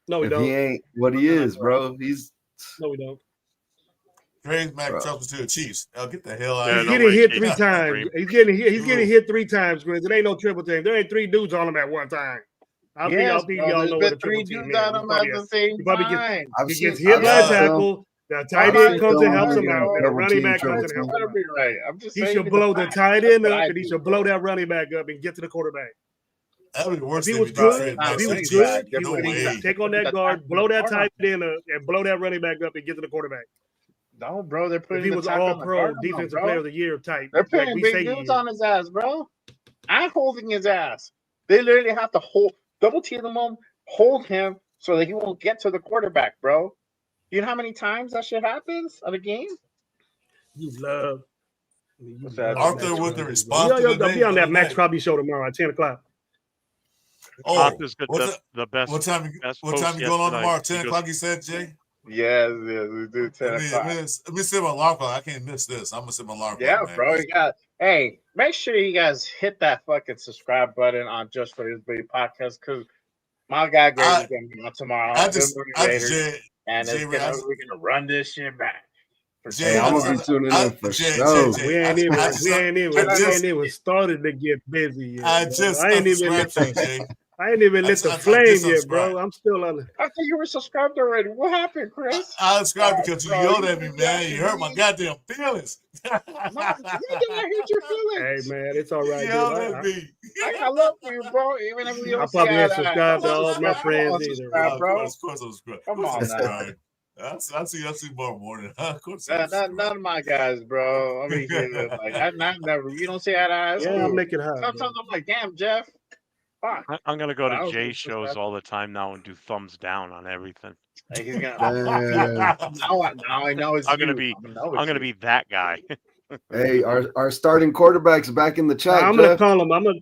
Speaker 12: No, we
Speaker 9: if
Speaker 12: don't.
Speaker 9: He ain't what he is, bro. He's
Speaker 12: no, we don't.
Speaker 4: Trade Mac Jones to the Chiefs. Get the hell out of here.
Speaker 12: He's getting hit 3 times. He's getting hit 3 times, Grizz. It ain't no triple team. There ain't 3 dudes on him at one time. I think y'all know what a triple team is.
Speaker 2: The same time.
Speaker 12: He gets hit by a tackle. The tight end comes and helps him out. And the running back comes and helps him out.
Speaker 2: Right. I'm just
Speaker 12: he should blow the tight end up, and he should blow that running back up and get to the quarterback.
Speaker 4: That would be worse.
Speaker 12: If he was good, he would take on that guard, blow that tight end up, and blow that running back up and get to the quarterback.
Speaker 2: No, bro, they're putting.
Speaker 12: If he was all pro defensive player of the year type.
Speaker 2: They're putting big dudes on his ass, bro. I'm holding his ass. They literally have to double team him, hold him so that he won't get to the quarterback, bro. You know how many times that shit happens at a game?
Speaker 12: You love
Speaker 4: Arthur with the response.
Speaker 12: I'll be on that Max Crosby show tomorrow at 10:00.
Speaker 13: Oh, Arthur's got the best.
Speaker 4: What time you going on tomorrow? 10 o'clock, you said, Jay?
Speaker 2: Yes, we do 10 o'clock.
Speaker 4: Let me set my alarm clock. I can't miss this. I'm gonna set my alarm clock.
Speaker 2: Yeah, bro. Hey, make sure you guys hit that fucking subscribe button on Just for His Baby podcast because my guy Greg is gonna be on tomorrow. And we're gonna run this shit back.
Speaker 9: Jay, I'm gonna be tuning in for sure.
Speaker 12: We ain't even started to get busy yet. I ain't even lit the flame yet, bro. I'm still on.
Speaker 2: I thought you were subscribed already. What happened, Chris?
Speaker 4: I subscribed because you yelled at me, man. You hurt my goddamn feelings.
Speaker 2: I hurt your feelings.
Speaker 12: Hey, man, it's all right.
Speaker 4: You yelled at me.
Speaker 2: I love you, bro. Even if we don't
Speaker 12: I probably ain't subscribed to all my friends either.
Speaker 2: Bro.
Speaker 4: Of course, I'm subscribed.
Speaker 2: Come on, man.
Speaker 4: I'll see you tomorrow morning. Of course,
Speaker 2: none of my guys, bro. I mean, like I never. You don't see eye to eye.
Speaker 12: Yeah, I'm making high.
Speaker 2: Sometimes I'm like, damn, Jeff. Fuck.
Speaker 13: I'm gonna go to Jay shows all the time now and do thumbs down on everything.
Speaker 2: Like he's gonna. Now I know it's.
Speaker 13: I'm gonna be that guy.
Speaker 9: Hey, our starting quarterback's back in the chat.
Speaker 12: I'm gonna call him. I'm gonna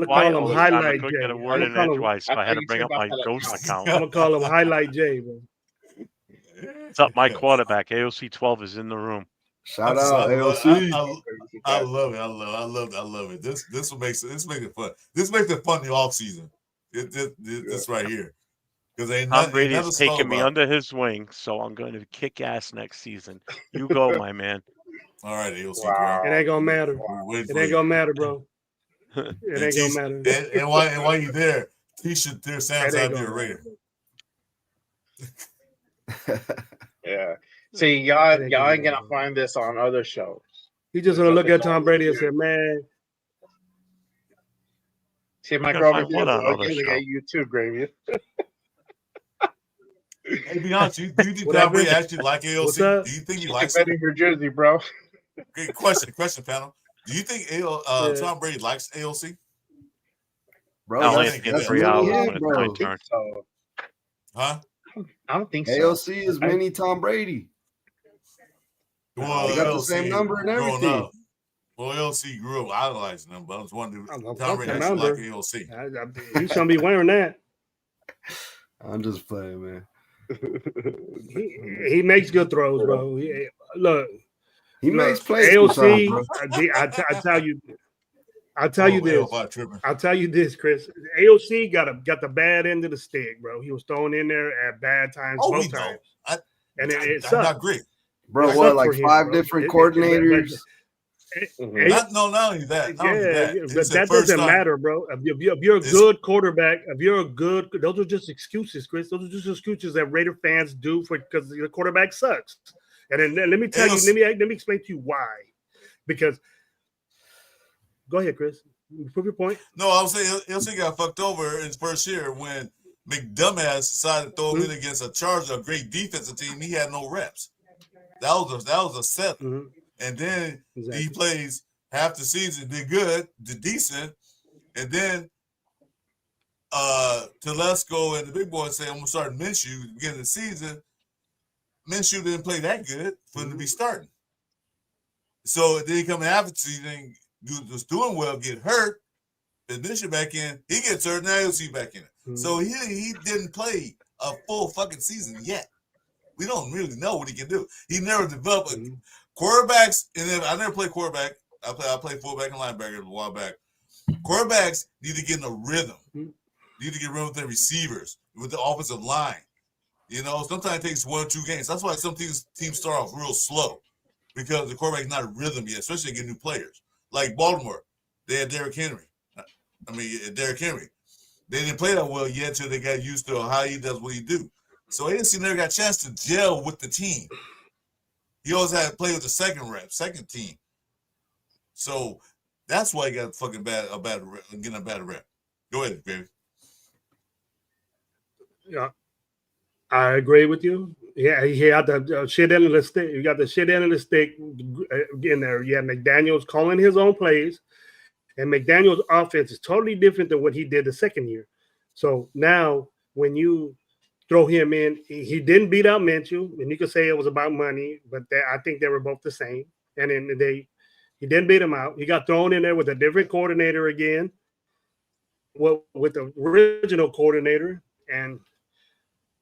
Speaker 12: call him Highlight Jay.
Speaker 13: I get a word in edgewise, so I had to bring up my ghost account.
Speaker 12: I'm gonna call him Highlight Jay, bro.
Speaker 13: What's up, my quarterback? AOC 12 is in the room.
Speaker 9: Shout out AOC.
Speaker 4: I love it. I love it. This will make it fun. This makes it fun the off season. This right here. Because
Speaker 13: Tom Brady is taking me under his wing, so I'm going to kick ass next season. You go, my man.
Speaker 4: All right, AOC.
Speaker 12: Wow. It ain't gonna matter. It ain't gonna matter, bro. It ain't gonna matter.
Speaker 4: And while you're there, T-shirt there sounds out there radio.
Speaker 2: Yeah. See, y'all ain't gonna find this on other shows.
Speaker 12: He's just gonna look at Tom Brady and say, "Man."
Speaker 2: See, my
Speaker 13: Gonna
Speaker 2: girlfriend
Speaker 13: find what on other
Speaker 2: yelling
Speaker 13: show?
Speaker 2: at you too, Gravy.
Speaker 4: Hey, be honest, do you think
Speaker 12: What
Speaker 4: Tom Brady
Speaker 12: happened?
Speaker 4: actually like
Speaker 12: What's
Speaker 4: AOC?
Speaker 12: up?
Speaker 4: Do you think he
Speaker 2: She's
Speaker 4: likes it?
Speaker 2: betting New Jersey, bro.
Speaker 4: Great question, panel. Do you think
Speaker 12: Yeah.
Speaker 4: Tom Brady likes AOC?
Speaker 9: Bro,
Speaker 13: I'll
Speaker 9: that's,
Speaker 13: only get
Speaker 9: that's
Speaker 13: 3
Speaker 9: mini
Speaker 13: hours
Speaker 9: him,
Speaker 13: when it's my
Speaker 9: bro.
Speaker 13: turn.
Speaker 2: So
Speaker 4: Huh?
Speaker 2: I don't think so.
Speaker 9: AOC is mini Tom Brady.
Speaker 4: Well,
Speaker 9: They got the
Speaker 4: LC
Speaker 9: same number and
Speaker 4: growing
Speaker 9: everything.
Speaker 4: up. Well, LC grew up idolizing them, but I was wondering,
Speaker 12: I don't
Speaker 4: Tom Brady
Speaker 12: fucking
Speaker 4: actually like
Speaker 12: remember.
Speaker 4: AOC.
Speaker 12: He shouldn't be wearing that.
Speaker 9: I'm just playing, man.
Speaker 12: He makes good throws, bro. Look,
Speaker 9: He makes plays
Speaker 12: AOC.
Speaker 9: sometimes, bro.
Speaker 12: I'll tell you this. I'll tell you this, Chris. AOC got the bad end of the stick, bro. He was thrown in there at bad times
Speaker 4: Oh,
Speaker 12: both
Speaker 4: we know.
Speaker 12: times,
Speaker 4: And
Speaker 12: it
Speaker 4: I
Speaker 12: sucked.
Speaker 4: agree.
Speaker 9: Bro,
Speaker 12: It
Speaker 9: what,
Speaker 12: sucked
Speaker 9: like
Speaker 12: for him,
Speaker 9: 5
Speaker 12: bro.
Speaker 9: different coordinators?
Speaker 4: Not only that.
Speaker 12: But that doesn't matter, bro. If you're a good quarterback, those are just excuses, Chris. Those are just excuses that Raider fans do because the quarterback sucks. And then let me tell you, let me explain to you why. Because go ahead, Chris. Prove your point.
Speaker 4: No, I was saying LC got fucked over in his first year when McDumbass decided to throw him in against a Charger, a great defensive team. He had no reps. That was a setup. And then he plays half the season, did good, did decent, and then Telesco and the big boys say, I'm gonna start Minshew at the beginning of the season. Minshew didn't play that good for him to be starting. So then he come in after the season, was doing well, get hurt, and Minshew back in, he gets hurt, now you'll see back in it. So he didn't play a full fucking season yet. We don't really know what he can do. He never developed quarterbacks, and then I never played quarterback. I played fullback and linebacker a while back. Quarterbacks need to get in a rhythm. Need to get rhythm with their receivers, with the offensive line. You know, sometimes it takes 1 or 2 games. That's why some teams start off real slow because the quarterback's not a rhythm yet, especially getting new players. Like Baltimore, they had Derrick Henry. Derrick Henry. They didn't play that well yet until they got used to how he does what he do. So AFC never got a chance to gel with the team. He always had to play with the second team. So that's why he got getting a bad rep. Go ahead, baby.
Speaker 12: Yeah, I agree with you. Yeah, he had the shit end of the stick. You got the shit end of the stick in there. Yeah, McDaniels calling his own plays, and McDaniels' offense is totally different than what he did the second year. So now when you throw him in, he didn't beat out Minshew, and you could say it was about money, but I think they were both the same. And then he didn't beat him out. He got thrown in there with a different coordinator again, with the original coordinator, and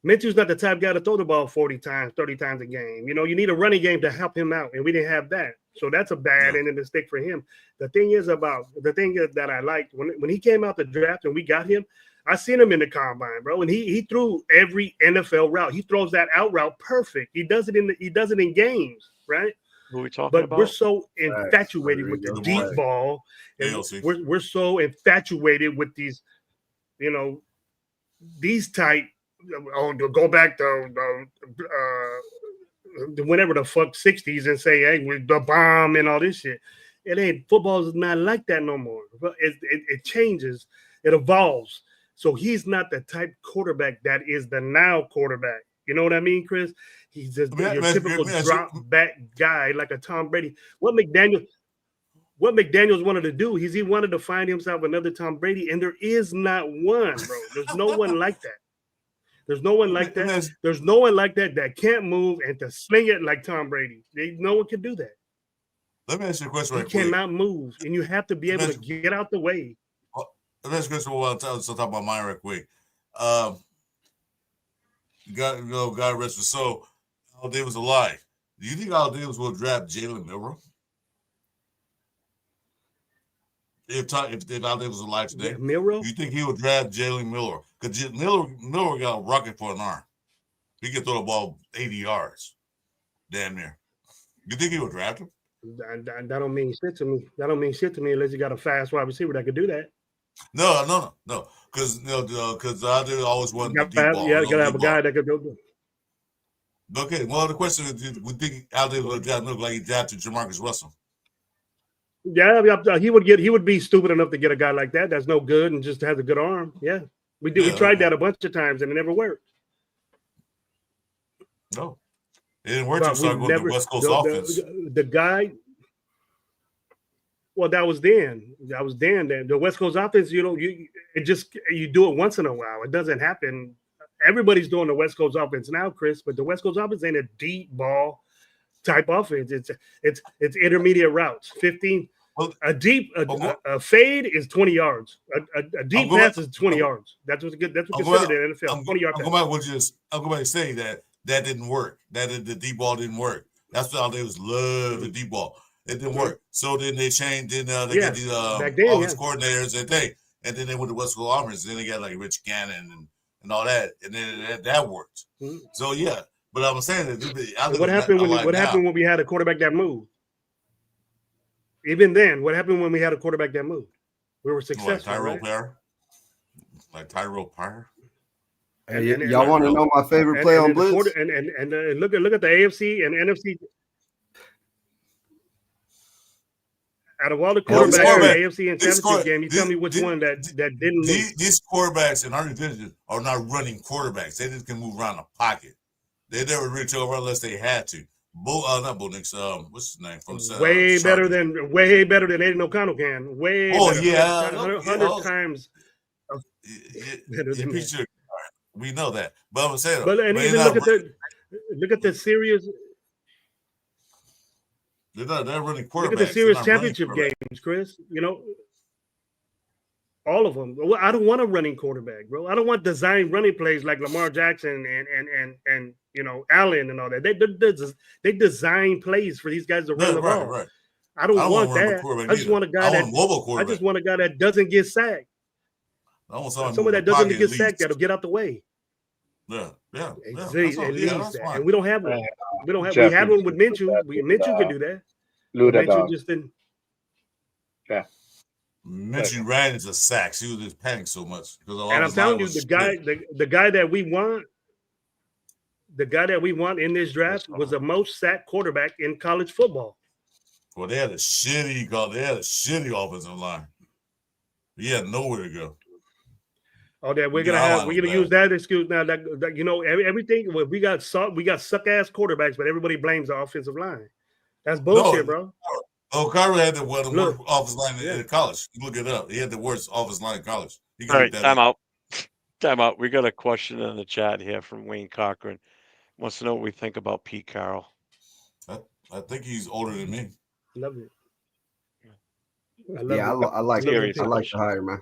Speaker 12: Minshew's not the type guy to throw the ball 40 times, 30 times a game. You know, you need a running game to help him out, and we didn't have that. So that's a bad end of the stick for him. The thing is that I liked when he came out the draft and we got him, I seen him in the combine, bro, and he threw every NFL route. He throws that out route perfect. He does it in games, right?
Speaker 13: Who are we talking
Speaker 12: but
Speaker 13: about?
Speaker 12: we're so infatuated with the deep ball, and we're so infatuated with these, you know, these type. Oh, go back to whenever the fuck 60s and say, hey, we're the bomb and all this shit. It ain't, football is not like that no more. It changes, it evolves. So he's not the type quarterback that is the now quarterback. You know what I mean, Chris? He's just your typical drop back guy like a Tom Brady. What McDaniels wanted to do, he wanted to find himself another Tom Brady, and there is not one, bro. There's no one like that. There's no one like that. There's no one like that can't move and to sling it like Tom Brady. No one can do that.
Speaker 4: Let me ask you a question.
Speaker 12: You cannot move, and you have to be able to get out the way.
Speaker 4: Let me ask you a question. I'll talk about mine real quick. God rest his soul. Al Davis alive. Do you think Al Davis will draft Jalen Milroe? If Al Davis was alive today,
Speaker 12: Milroe?
Speaker 4: You think he would draft Jalen Milroe? Because Milroe got a rocket for an arm. He can throw the ball 80 yards. Damn near. You think he would draft him?
Speaker 12: That don't mean shit to me. That don't mean shit to me unless you got a fast wide receiver that could do that.
Speaker 4: No. Because Al Davis always wanted the deep ball.
Speaker 12: Yeah, you got to have a guy that could go.
Speaker 4: Okay, well, the question is, we think Allen look like he drafted Jamarcus Russell.
Speaker 12: Yeah, he would be stupid enough to get a guy like that. That's no good and just has a good arm. Yeah, we did.
Speaker 4: Yeah,
Speaker 12: We tried that a bunch of times and it never worked.
Speaker 4: No, it didn't work. To start going to the West Coast offense.
Speaker 12: The guy. Well, that was then. Then the West Coast offense. You do it once in a while. It doesn't happen. Everybody's doing the West Coast offense now, Chris. But the West Coast offense ain't a deep ball type offense. It's intermediate routes. 15. A fade is 20 yards. A deep pass is 20 yards. That's what's good. That's what's considered in the NFL. 20 yard pass.
Speaker 4: I'm going to say that didn't work. The deep ball didn't work. That's why they was love the deep ball. It didn't work. So then they changed. Then they got these offense coordinators and then they went to West Coast offense. Then they got like Rich Gannon and all that, and then that worked.
Speaker 12: Mm-hmm.
Speaker 4: So yeah, but I'm saying that
Speaker 12: what happened when we had a quarterback that moved? Even then, what happened when we had a quarterback that moved? We were successful.
Speaker 4: Like Tyrell Pryor.
Speaker 9: Hey, y'all want to know my favorite play on Blitz?
Speaker 12: And look at the AFC and NFC. Out of all the quarterbacks in the AFC and championship game, you tell me which one that didn't move.
Speaker 4: These quarterbacks in our division are not running quarterbacks. They just can move around the pocket. They never reach over unless they had to. Not Bo Nix. What's his name from the
Speaker 12: way better than Aiden O'Connell can. Way. Oh better. Yeah, 100 times. Better than that.
Speaker 4: We know that, but I'm saying.
Speaker 12: But and even look at the serious.
Speaker 4: They're running quarterbacks.
Speaker 12: Look at the serious championship games, Chris. You know, all of them. I don't want a running quarterback, bro. I don't want design running plays like Lamar Jackson and Allen and all that. They design plays for these guys to run the ball.
Speaker 4: Right.
Speaker 12: I don't want that. I just want a guy that doesn't get sacked. Someone that doesn't get sacked that'll get out the way.
Speaker 4: Yeah.
Speaker 12: And we don't have one. We had one with Minshew. Minshew could do that. Minshew just didn't.
Speaker 10: Yeah.
Speaker 4: Minshew ran into sacks. He was just panicking so much.
Speaker 12: And I'm telling you, the guy that we want in this draft was the most sacked quarterback in college football.
Speaker 4: Well, they had a shitty offensive line. He had nowhere to go.
Speaker 12: Oh, that we're gonna use that excuse now. That everything. We got suck ass quarterbacks, but everybody blames the offensive line. That's bullshit, bro.
Speaker 4: Kyrie had the worst offensive line in college. You look it up. He had the worst offensive line in college.
Speaker 13: All right, time out. We got a question in the chat here from Wayne Cochran. Wants to know what we think about Pete Carroll.
Speaker 4: I think he's older than me.
Speaker 12: Love it.
Speaker 9: I like the hire, man.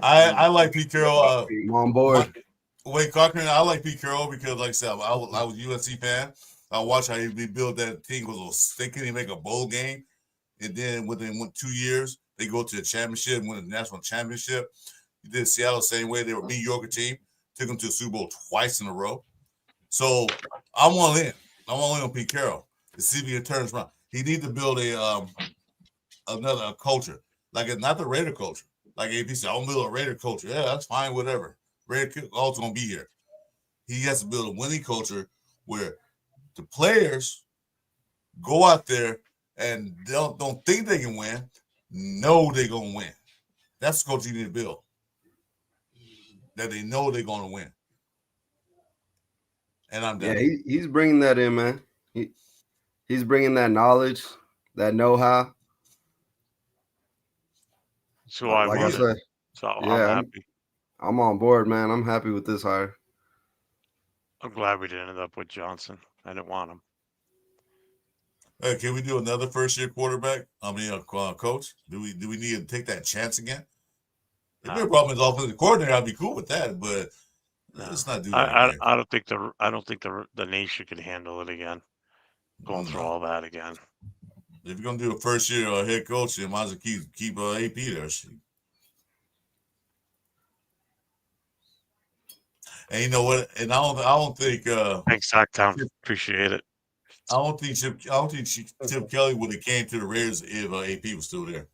Speaker 4: I like Pete Carroll.
Speaker 9: I'm on board.
Speaker 4: Wayne Cochran, I like Pete Carroll because, like I said, I was a USC fan. I watched how he built that team. They couldn't make a bowl game, and then within 2 years, they go to the championship, win the national championship. He did Seattle the same way. They were a mediocre team, took them to the Super Bowl twice in a row. So I'm all in. I'm all in on Pete Carroll. The CB turns around. He needs to build another culture, like not the Raider culture. Like if he said, "I'll build a Raider culture," yeah, that's fine, whatever. Raider also gonna be here. He has to build a winning culture where the players go out there and don't think they can win. Know they're gonna win. That's the culture you need to build. That they know they're gonna win. And I'm done.
Speaker 9: Yeah, he's bringing that in, man. He's bringing that knowledge, that know-how.
Speaker 13: So I'm happy.
Speaker 9: I'm on board, man. I'm happy with this hire.
Speaker 13: I'm glad we didn't end up with Johnson. I didn't want him.
Speaker 4: Hey, can we do another first-year quarterback? Coach. Do we need to take that chance again? If their problem is offensive coordinator, I'd be cool with that, but let's not do that.
Speaker 13: I don't think the nation could handle it again. Going through all that again.
Speaker 4: If you're gonna do a first year head coach, you might as well keep AP there. And you know what? And I don't think.
Speaker 13: Thanks, Sacktown. Appreciate it.
Speaker 4: I don't think Chip Kelly would have came to the Raiders if AP was still there.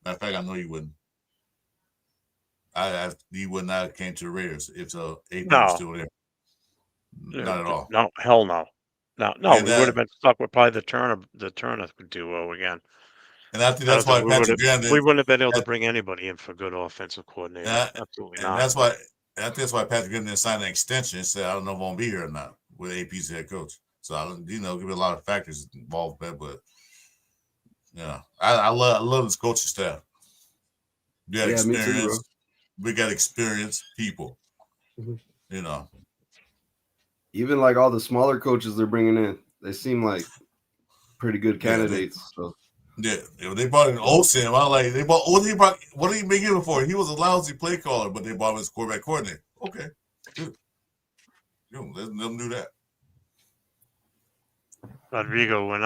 Speaker 4: Matter of fact, I know he wouldn't. He would not have came to the Raiders if AP was still there. Not at all.
Speaker 13: No, hell no. No,
Speaker 4: And
Speaker 13: we would
Speaker 4: that,
Speaker 13: have been stuck with probably the Turner duo again.
Speaker 4: and I think
Speaker 13: I
Speaker 4: that's
Speaker 13: don't
Speaker 4: why
Speaker 13: think
Speaker 4: Patrick Graham
Speaker 13: we
Speaker 4: did.
Speaker 13: wouldn't have been able to bring anybody in for good offensive coordinator. Absolutely
Speaker 4: And
Speaker 13: not.
Speaker 4: that's why. And I think that's why Patrick Graham didn't sign an extension and said, "I don't know if I'm gonna be here or not." With AP's head coach, so I don't, give me a lot of factors involved with that. But yeah, I love this coaching staff. We got
Speaker 9: Yeah, me too, bro.
Speaker 4: experience. We got experienced people. You know,
Speaker 9: Even like all the smaller coaches they're bringing in, they seem like pretty good candidates. So
Speaker 4: yeah, they brought in Olsen. I like they bought. What did he bring him for? He was a lousy play caller, but they brought him as quarterback coordinator. Okay, good. Let them do that.
Speaker 13: Rodrigo, you're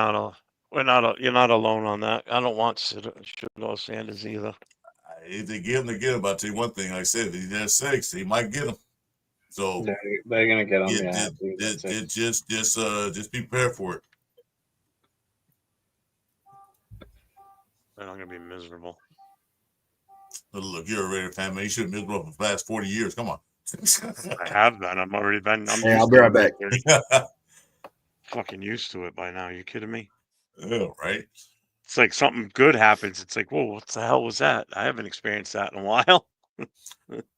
Speaker 13: not alone on that. I don't want Shedeur Sanders either.
Speaker 4: If they get him, they get him. But I'll tell you one thing, like I said, if he's there 6, he might get him. So
Speaker 10: they're gonna get him.
Speaker 4: Just be prepared for it.
Speaker 13: They're not gonna be miserable.
Speaker 4: Look, you're a Raider fan, man. You should have been miserable for the last 40 years. Come on.
Speaker 13: I have been. I'm already been.
Speaker 9: hey, I'll be right back.
Speaker 13: Fucking used to it by now. You kidding me?
Speaker 4: Yeah, right.
Speaker 13: It's like something good happens. It's like, whoa, what the hell was that? I haven't experienced that in a while.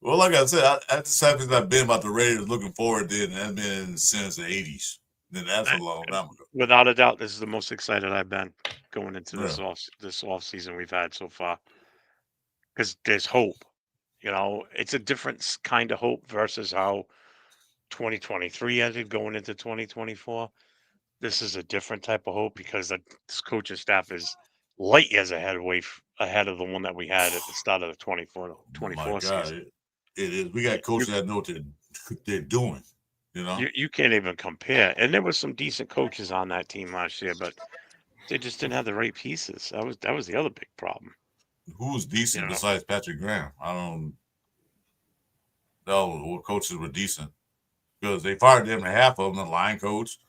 Speaker 4: Well, like I said, that's the things I've been about the Raiders looking forward to, and that's been since the 80s. Then that's a long time ago.
Speaker 13: Without a doubt, this is the most excited I've been going into this off season we've had so far. Because there's hope. You know, it's a different kind of hope versus how 2023 ended going into 2024. This is a different type of hope because this coaching staff is light years ahead of the one that we had at the start of the 24 season.
Speaker 4: It is. We got coaches that know what they're doing. You know,
Speaker 13: you can't even compare. And there was some decent coaches on that team last year, but they just didn't have the right pieces. That was the other big problem.
Speaker 4: Who's decent besides Patrick Graham? I don't know what coaches were decent because they fired them and half of them, the line coach,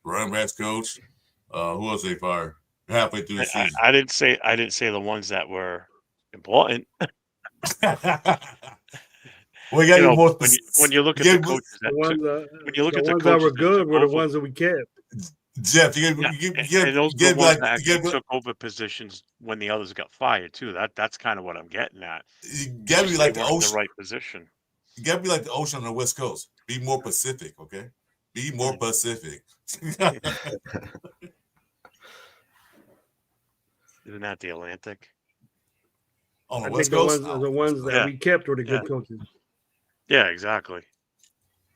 Speaker 4: running backs coach. Who else they fired halfway through the season?
Speaker 13: I didn't say the ones that were important.
Speaker 4: Well, you know,
Speaker 13: when you look at the coaches
Speaker 12: the ones that were good were the ones that we kept.
Speaker 4: Jeff,
Speaker 13: those the ones that actually took over positions when the others got fired too. That's kind of what I'm getting at.
Speaker 4: You gotta be like the ocean,
Speaker 13: the right position.
Speaker 4: You gotta be like the ocean on the West Coast. Be more Pacific, okay? Be more Pacific.
Speaker 13: Isn't that the Atlantic?
Speaker 4: On the
Speaker 12: I
Speaker 4: West
Speaker 12: think
Speaker 4: Coast,
Speaker 12: the ones that we kept were the good coaches.
Speaker 13: Yeah, exactly.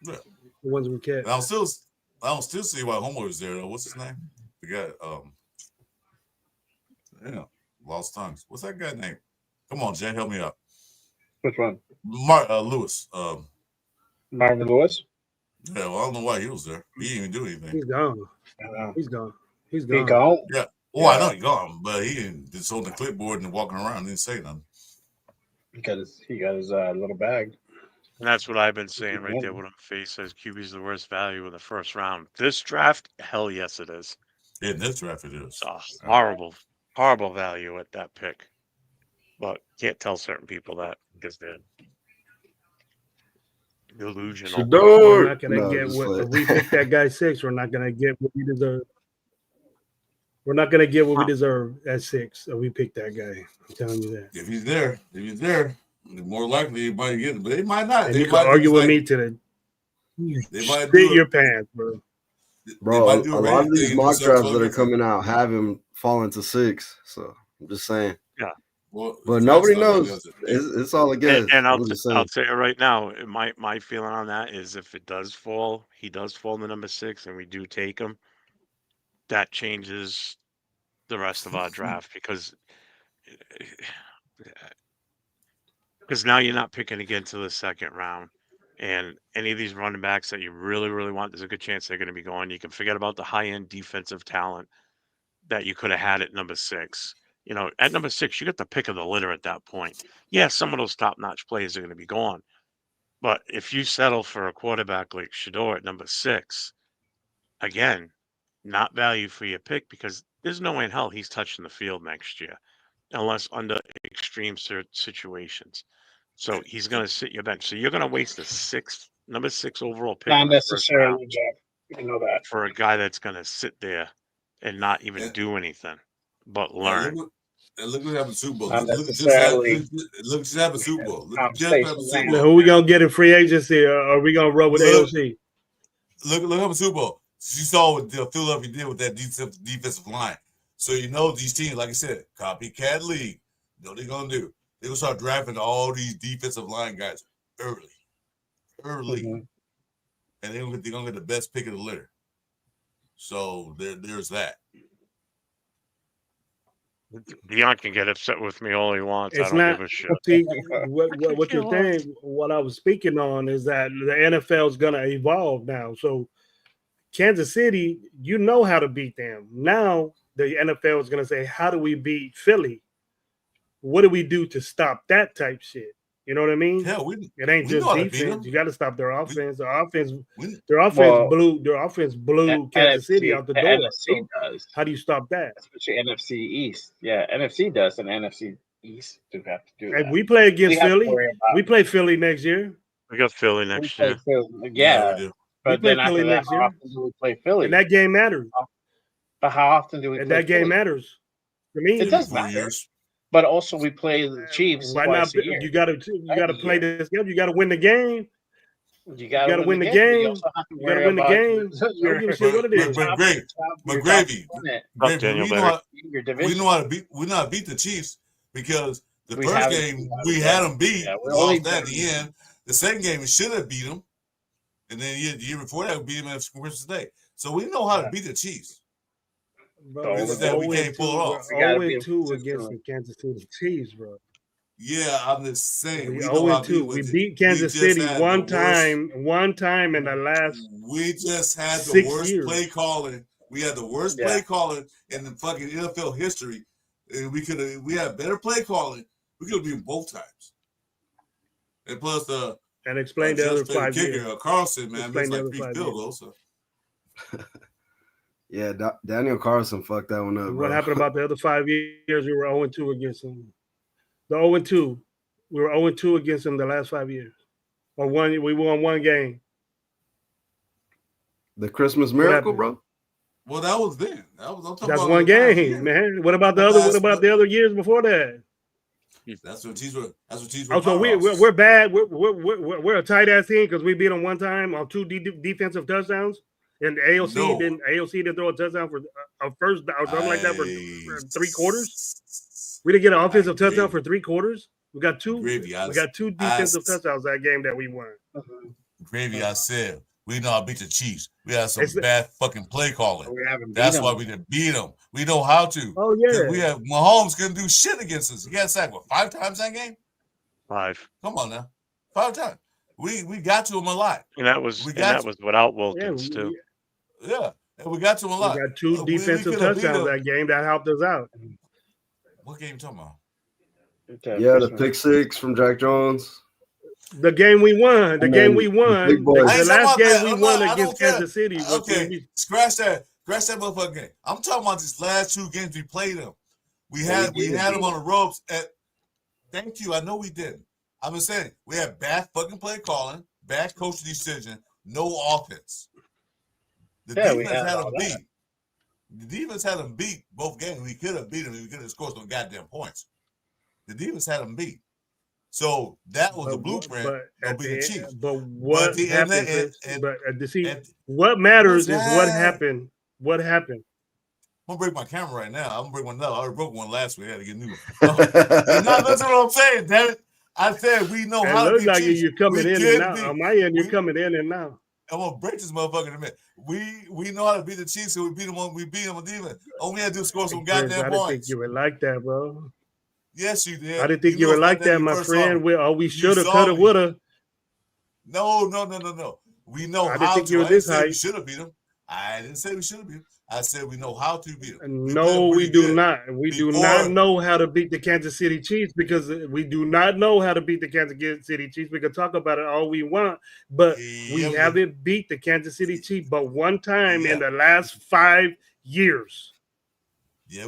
Speaker 4: Yeah.
Speaker 12: The ones we kept.
Speaker 4: I don't still see why Homer was there though. What's his name? The guy. Lost tongues. What's that guy's name? Come on, Jay, help me out.
Speaker 10: Which one?
Speaker 4: Lewis.
Speaker 10: Marvin Lewis.
Speaker 4: Yeah, well, I don't know why he was there. He didn't even do anything.
Speaker 12: He's gone. He's gone. He's
Speaker 10: He
Speaker 12: gone.
Speaker 10: gone?
Speaker 4: Yeah. Oh, I know he's gone, but he didn't just hold the clipboard and walking around, didn't say nothing.
Speaker 10: He got his little bag.
Speaker 13: And that's what I've been saying right there. What I'm face says QB's the worst value in the first round. This draft, hell yes, it is.
Speaker 4: In this draft, it is.
Speaker 13: It's a horrible value at that pick. But can't tell certain people that because they're delusional.
Speaker 12: We're not gonna get what if we pick that guy 6. We're not gonna get what we deserve. We're not gonna get what we deserve at 6. If we pick that guy, I'm telling you that.
Speaker 4: If he's there, more likely he might get it, but they might not.
Speaker 12: And
Speaker 4: they
Speaker 12: you
Speaker 4: might
Speaker 12: can argue with me today.
Speaker 4: They might
Speaker 12: Spit your pants, bro.
Speaker 9: Bro, a lot of these mock drafts that are coming out have him falling to 6. So I'm just saying.
Speaker 13: Yeah.
Speaker 4: Well,
Speaker 9: but nobody knows. It's all a guess.
Speaker 13: And I'll say it right now. My feeling on that is if it does fall, he does fall to number 6, and we do take him. That changes the rest of our draft because now you're not picking again to the second round. And any of these running backs that you really, really want, there's a good chance they're going to be gone. You can forget about the high-end defensive talent that you could have had at number 6. You know, at number 6, you got the pick of the litter at that point. Yeah, some of those top-notch players are going to be gone. But if you settle for a quarterback like Shedeur at number 6, again, not value for your pick because there's no way in hell he's touching the field next year unless under extreme situations. So he's going to sit your bench. So you're going to waste a 6th Number 6 overall pick.
Speaker 2: Not
Speaker 13: in the first round
Speaker 2: necessarily, Jeff. You know that.
Speaker 13: for a guy that's going to sit there and not even do anything but learn.
Speaker 4: Look what happened to Super Bowl.
Speaker 2: Not
Speaker 4: Look
Speaker 2: necessarily.
Speaker 4: what just happened to Super Bowl. Look what just
Speaker 2: Conversation
Speaker 4: happened to Super
Speaker 2: right
Speaker 4: Bowl.
Speaker 12: Who we gonna get in free agency, or are we gonna roll with AOC?
Speaker 4: Look what happened to Super Bowl. You saw what Philadelphia did with that defensive line. So you know these teams, like I said, copycat league. You know what they're gonna do? They're gonna start drafting all these defensive line guys early.
Speaker 2: Mm-hmm.
Speaker 4: And they're gonna get the best pick of the litter. So there's that.
Speaker 13: Dion can get upset with me all he wants.
Speaker 12: It's
Speaker 13: I don't
Speaker 12: not.
Speaker 13: give a shit.
Speaker 12: See, what you're saying, what I was speaking on is that the NFL is going to evolve now. So Kansas City, you know how to beat them. Now the NFL is going to say, how do we beat Philly? What do we do to stop that type shit? You know what I mean?
Speaker 4: Yeah,
Speaker 12: it ain't
Speaker 4: we
Speaker 12: just
Speaker 4: know how to beat
Speaker 12: defense.
Speaker 4: them.
Speaker 12: You got to stop their offense. Their offense
Speaker 2: Well,
Speaker 12: blew Kansas City out the door.
Speaker 2: NFC
Speaker 12: So
Speaker 2: does.
Speaker 12: how do you stop that?
Speaker 2: Especially NFC East. Yeah, NFC does, and NFC East do have to do
Speaker 12: If
Speaker 2: that.
Speaker 12: we play against
Speaker 2: have to
Speaker 12: Philly,
Speaker 2: worry about-
Speaker 12: we play Philly next year.
Speaker 13: We got Philly
Speaker 2: we
Speaker 13: next
Speaker 2: play
Speaker 13: year.
Speaker 2: Philly. Yeah,
Speaker 4: we do.
Speaker 2: but
Speaker 12: play
Speaker 2: then
Speaker 12: Philly
Speaker 2: after that,
Speaker 12: next year.
Speaker 2: how often do we play Philly?
Speaker 12: And that game matters.
Speaker 2: But how often do we
Speaker 12: And
Speaker 2: play
Speaker 12: that game
Speaker 2: Philly?
Speaker 12: matters. For me,
Speaker 2: It does
Speaker 4: 4
Speaker 2: matter.
Speaker 4: years.
Speaker 2: But also, we play the Chiefs
Speaker 12: Why
Speaker 2: twice
Speaker 12: not?
Speaker 2: a year.
Speaker 12: You got to
Speaker 2: Every
Speaker 12: play
Speaker 2: year.
Speaker 12: this game. You got to win the game.
Speaker 2: You
Speaker 12: gotta
Speaker 2: got to
Speaker 12: win the
Speaker 2: But
Speaker 12: game.
Speaker 2: You also have to
Speaker 12: You gotta
Speaker 2: worry
Speaker 12: win the
Speaker 2: about
Speaker 12: game. I don't give a shit what it is.
Speaker 4: But Gravy,
Speaker 13: Daniel
Speaker 4: we
Speaker 13: Barry.
Speaker 4: know how to beat. We know how to beat the Chiefs because the
Speaker 2: We
Speaker 4: first
Speaker 2: haven't
Speaker 4: game
Speaker 2: beat them.
Speaker 4: we had them beat.
Speaker 2: Yeah, we
Speaker 4: We
Speaker 2: only
Speaker 4: lost that at
Speaker 2: beat
Speaker 4: the end. The second game we should have beat them, and then the year before that we beat them at Christmas Day. So we know how to beat the Chiefs.
Speaker 12: Bro,
Speaker 4: It's just that we can't pull it off.
Speaker 12: We're 0-2 against the Kansas City Chiefs, bro.
Speaker 4: Yeah, I'm just saying.
Speaker 12: We
Speaker 4: We know how to
Speaker 12: 0-2. We beat Kansas City one time in the last.
Speaker 4: We just had the
Speaker 12: 6
Speaker 4: worst
Speaker 12: years.
Speaker 4: play calling. We had the worst play calling in the fucking NFL history. And we had better play calling. We could have beaten both times. And plus
Speaker 12: and explain the other 5
Speaker 4: kicker,
Speaker 12: years.
Speaker 4: Carlson, man,
Speaker 12: Explain
Speaker 4: makes
Speaker 12: the
Speaker 4: like
Speaker 12: other
Speaker 4: 3
Speaker 12: 5
Speaker 4: field
Speaker 12: years.
Speaker 4: goals. So.
Speaker 9: Yeah, Daniel Carlson fucked that one up.
Speaker 12: What
Speaker 9: bro.
Speaker 12: happened about the other 5 years? We were 0-2 against them. The 0-2. We were 0-2 against them the last 5 years. We won one game.
Speaker 9: The Christmas miracle,
Speaker 12: happened?
Speaker 9: bro?
Speaker 4: Well, that was then. I'm talking
Speaker 12: That's
Speaker 4: about
Speaker 12: one
Speaker 4: the last
Speaker 12: game,
Speaker 4: year.
Speaker 12: man. What about the other? What about the other years before that?
Speaker 4: That's what Chiefs were.
Speaker 12: Oh, so we're bad. We're a tight ass team because we beat them one time on 2 defensive touchdowns, and AOC didn't throw a touchdown for a first or something like that for 3 quarters. We didn't get an offensive touchdown for 3 quarters. We got 2. We got 2 defensive touchdowns that game that we won.
Speaker 4: Gravy, I said we know how to beat the Chiefs. We had some bad fucking play calling. That's why we didn't beat them. We know how to.
Speaker 12: Oh yeah.
Speaker 4: We have Mahomes couldn't do shit against us. He got sacked 5 times that game.
Speaker 13: 5.
Speaker 4: Come on now, 5 times. We got to him a lot.
Speaker 13: And that was without Wilkins too.
Speaker 4: Yeah, and we got to him a lot.
Speaker 12: We got 2 defensive
Speaker 4: could've beat
Speaker 12: touchdowns
Speaker 4: them.
Speaker 12: that game that helped us out.
Speaker 4: What game you talking about?
Speaker 9: Yeah, the pick 6 from Jack Jones.
Speaker 12: The game we won. The
Speaker 9: And
Speaker 12: game
Speaker 9: then
Speaker 12: we won.
Speaker 9: the big boys.
Speaker 4: I
Speaker 12: The
Speaker 4: ain't
Speaker 12: last
Speaker 4: talking
Speaker 12: game
Speaker 4: about
Speaker 12: we
Speaker 4: that.
Speaker 12: won
Speaker 4: I don't
Speaker 12: against
Speaker 4: care.
Speaker 12: Kansas City. was
Speaker 4: Okay,
Speaker 12: when we-
Speaker 4: scratch that motherfucking game. I'm talking about these last 2 games we played them. We had them on the ropes. Thank you. I know we didn't. I'm just saying we had bad fucking play calling, bad coaching decision, no offense. The defense had them beat. The defense had them beat both games. We could have beat them. We could have scored some goddamn points. The defense had them beat. So that was the blueprint of being the Chiefs.
Speaker 12: But what happened? What
Speaker 4: What's
Speaker 12: matters is what
Speaker 4: that?
Speaker 12: happened. What happened?
Speaker 4: I'm gonna break my camera right now. I'm gonna break one now. I already broke one last week. I had to get a new one. No, listen to what I'm saying, damn it. I said we know how
Speaker 12: It
Speaker 4: to
Speaker 12: looks
Speaker 4: be
Speaker 12: like
Speaker 4: Chiefs.
Speaker 12: you're coming
Speaker 4: We
Speaker 12: in
Speaker 4: can
Speaker 12: and out.
Speaker 4: be.
Speaker 12: On my end, you're coming in and out.
Speaker 4: I'm gonna break this motherfucker in a minute. We know how to beat the Chiefs, so we beat them on defense. All we had to do was score some
Speaker 12: Chris,
Speaker 4: goddamn
Speaker 12: I didn't think
Speaker 4: points.
Speaker 12: you were like that, bro.
Speaker 4: Yes, you did.
Speaker 12: I didn't think you
Speaker 4: knew
Speaker 12: were
Speaker 4: us
Speaker 12: like that,
Speaker 4: when
Speaker 12: my
Speaker 4: you first saw
Speaker 12: friend.
Speaker 4: me.
Speaker 12: We
Speaker 4: You
Speaker 12: should have,
Speaker 4: saw
Speaker 12: could have,
Speaker 4: me.
Speaker 12: would have.
Speaker 4: No. We know
Speaker 12: I didn't
Speaker 4: how
Speaker 12: think
Speaker 4: to.
Speaker 12: you were
Speaker 4: I
Speaker 12: this
Speaker 4: didn't say we
Speaker 12: hype.
Speaker 4: should have beat them. I didn't say we should have beat them. I said we know how to beat them.
Speaker 12: No, we do not. We do not know how to beat the Kansas City Chiefs because we do not know how to beat the Kansas City Chiefs. We can talk about it all we want, but we haven't beat the Kansas City Chiefs but one time in the last 5 years.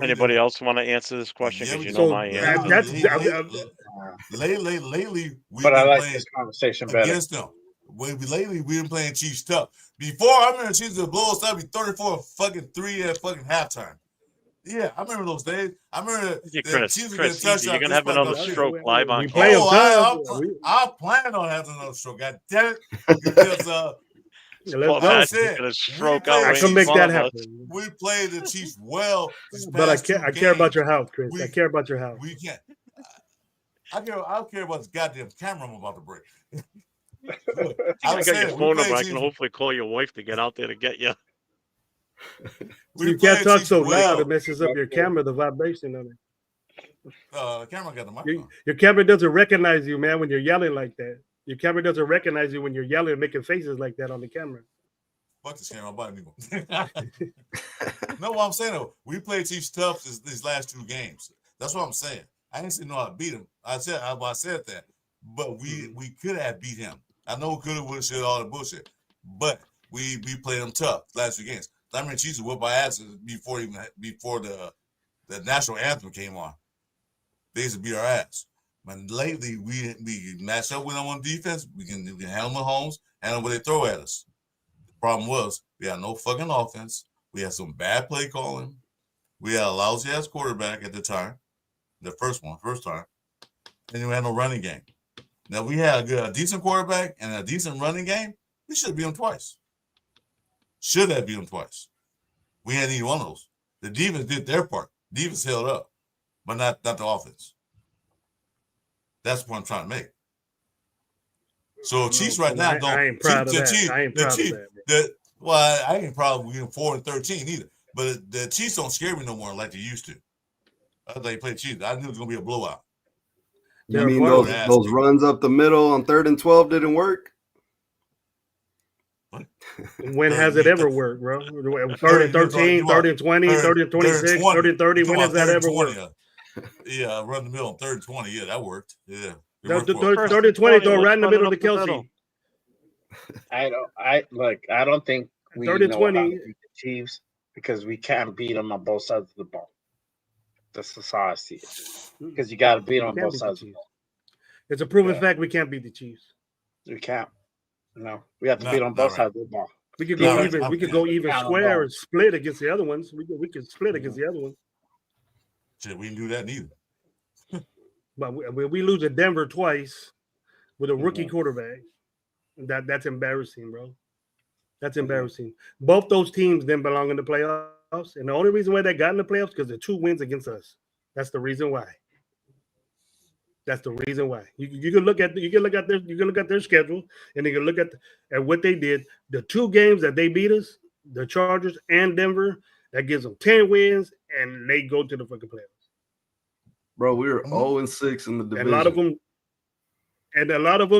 Speaker 13: Anybody else want to answer this question? Because you know my answer.
Speaker 4: Lately, we've
Speaker 2: But I
Speaker 4: been
Speaker 2: like
Speaker 4: playing
Speaker 2: this conversation better.
Speaker 4: against them. Lately we've been playing Chiefs tough. Before, I remember Chiefs would blow us up, be 34-3 at fucking halftime. Yeah, I remember those days. I remember
Speaker 13: Chris, easy. You're gonna have another stroke live on
Speaker 12: camera.
Speaker 4: I plan on having another stroke. God damn it! Because
Speaker 12: I can make that happen.
Speaker 4: We played the Chiefs well,
Speaker 12: but I care about your house, Chris. I care about your house.
Speaker 4: We can't. I don't care about this goddamn camera I'm about to break.
Speaker 13: I got your phone number. I can hopefully call your wife to get out there to get you.
Speaker 12: You can't talk so loud; it messes up your camera. The vibration of it.
Speaker 4: The camera got the microphone.
Speaker 12: Your camera doesn't recognize you, man, when you're yelling like that. Your camera doesn't recognize you when you're yelling and making faces like that on the camera.
Speaker 4: Fuck this camera, I'm buying me one. No, what I'm saying though, we played Chiefs tough these last 2 games. That's what I'm saying. I didn't say no, I beat him. I said that, but we could have beat him. I know we could have, would have, all the bullshit, but we played them tough last 2 games. I mean, Chiefs whooped our asses before the national anthem came on. They used to beat our ass. But lately, we match up with them on defense. We can handle Mahomes, handle what they throw at us. The problem was we had no fucking offense. We had some bad play calling. We had a lousy ass quarterback at the time, the first time, and we had no running game. Now we had a decent quarterback and a decent running game. We should have beat them twice. Should have beat them twice. We had either one of those. The defense did their part. Defense held up, but not the offense. That's the point I'm trying to make. So Chiefs right now don't.
Speaker 12: I ain't proud of that. I ain't proud of that.
Speaker 4: Well, I ain't proud of being 4-13 either. But the Chiefs don't scare me no more like they used to. They played Chiefs. I knew it was gonna be a blowout.
Speaker 9: You mean those runs up the middle on 3rd and 12 didn't work?
Speaker 12: When has it ever worked, bro? 3rd and 13, 3rd and 20, 3rd and 26, 3rd and 30. When has that ever worked?
Speaker 4: Yeah, run the middle on 3rd and 20. Yeah, that worked. Yeah.
Speaker 12: 3rd and 20, throw right in the middle to Kelsey.
Speaker 2: I don't think we
Speaker 12: 3rd and 20
Speaker 2: beat the Chiefs because we can't beat them on both sides of the ball. That's how I see it. Because you got to beat them on both sides of the ball.
Speaker 12: It's a proven fact we can't beat the Chiefs.
Speaker 2: We can't. No, we have to beat on both sides of the ball.
Speaker 12: We could go even. We could go even square and split against the other ones. We could split against the other ones.
Speaker 4: Shit, we didn't do that neither.
Speaker 12: But we lose to Denver twice with a rookie quarterback. That's embarrassing, bro. That's embarrassing. Both those teams didn't belong in the playoffs, and the only reason why they got in the playoffs because the 2 wins against us. That's the reason why. That's the reason why. You can look at their schedule, and you can look at what they did. The 2 games that they beat us, the Chargers and Denver, that gives them 10 wins, and they go to the fucking playoffs.
Speaker 9: Bro, we were 0-6 in the division.
Speaker 12: And a lot of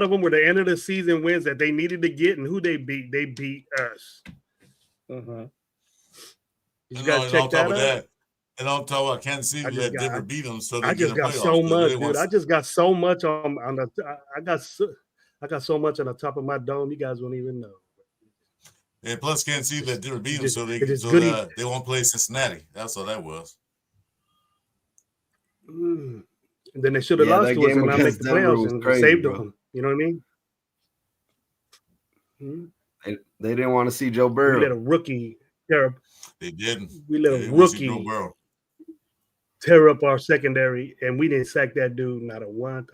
Speaker 12: them were the end of the season wins that they needed to get, and who they beat? They beat us. You guys check that out.
Speaker 4: And on top of Kansas City, let Denver beat them, so
Speaker 12: I just got so much, dude. I just got so much on the. I got so much on the top of my dome. You guys won't even know.
Speaker 4: And plus, Kansas City let Denver beat them, so they won't play Cincinnati. That's all that was.
Speaker 12: And then they should have lost to us and not make the playoffs and saved them. You know what I mean?
Speaker 9: They didn't want to see Joe Burrow.
Speaker 12: We let a rookie tear up.
Speaker 4: They didn't.
Speaker 12: We let a rookie tear up our secondary, and we didn't sack that dude not a one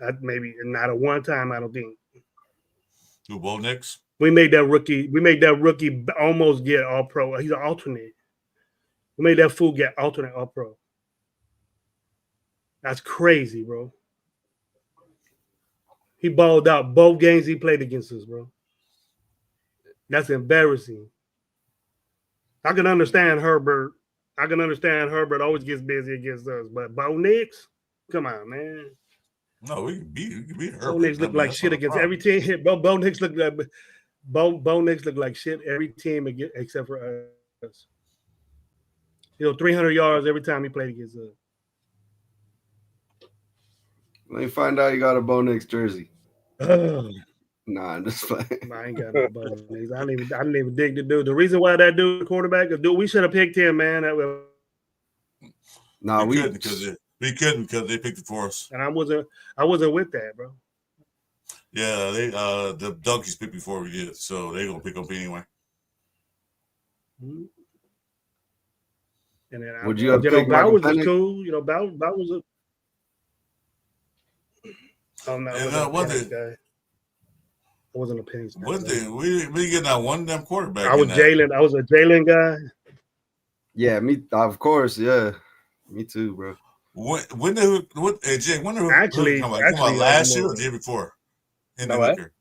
Speaker 12: time. I don't think.
Speaker 4: Who, Bo Nix?
Speaker 12: We made that rookie almost get all pro. He's an alternate. We made that fool get alternate all pro. That's crazy, bro. He balled out both games he played against us, bro. That's embarrassing. I can understand Herbert. Always gets busy against us, but Bo Nix, come on, man.
Speaker 4: No, we can beat Herbert.
Speaker 12: Bo Nix looked like shit against every team. Bo Nix looked like shit every team except for us. 300 yards every time he played against us.
Speaker 9: Let me find out you got a Bo Nix jersey. Nah, I'm just playing.
Speaker 12: I ain't got no Bo Nix. I didn't even dig the dude. The reason why that dude quarterback, we should have picked him, man.
Speaker 9: Nah,
Speaker 4: we couldn't because they picked it for us.
Speaker 12: And I wasn't with that, bro.
Speaker 4: Yeah, they the donkeys picked before we did, so they're gonna pick up anyway.
Speaker 12: And then
Speaker 9: Would you have picked
Speaker 12: Bowers
Speaker 9: Michael
Speaker 12: was
Speaker 9: Penix?
Speaker 12: cool. Bowers was a. Oh no, I wasn't a Penix guy. I wasn't a Penix guy.
Speaker 4: One thing we getting that one damn quarterback.
Speaker 12: I was Jalen. I was a Jalen guy.
Speaker 9: Yeah, me. Of course, yeah, me too, bro.
Speaker 4: When the Jay, when the
Speaker 12: Actually,
Speaker 4: come out last year or the year before? In the
Speaker 2: what?
Speaker 4: hooker.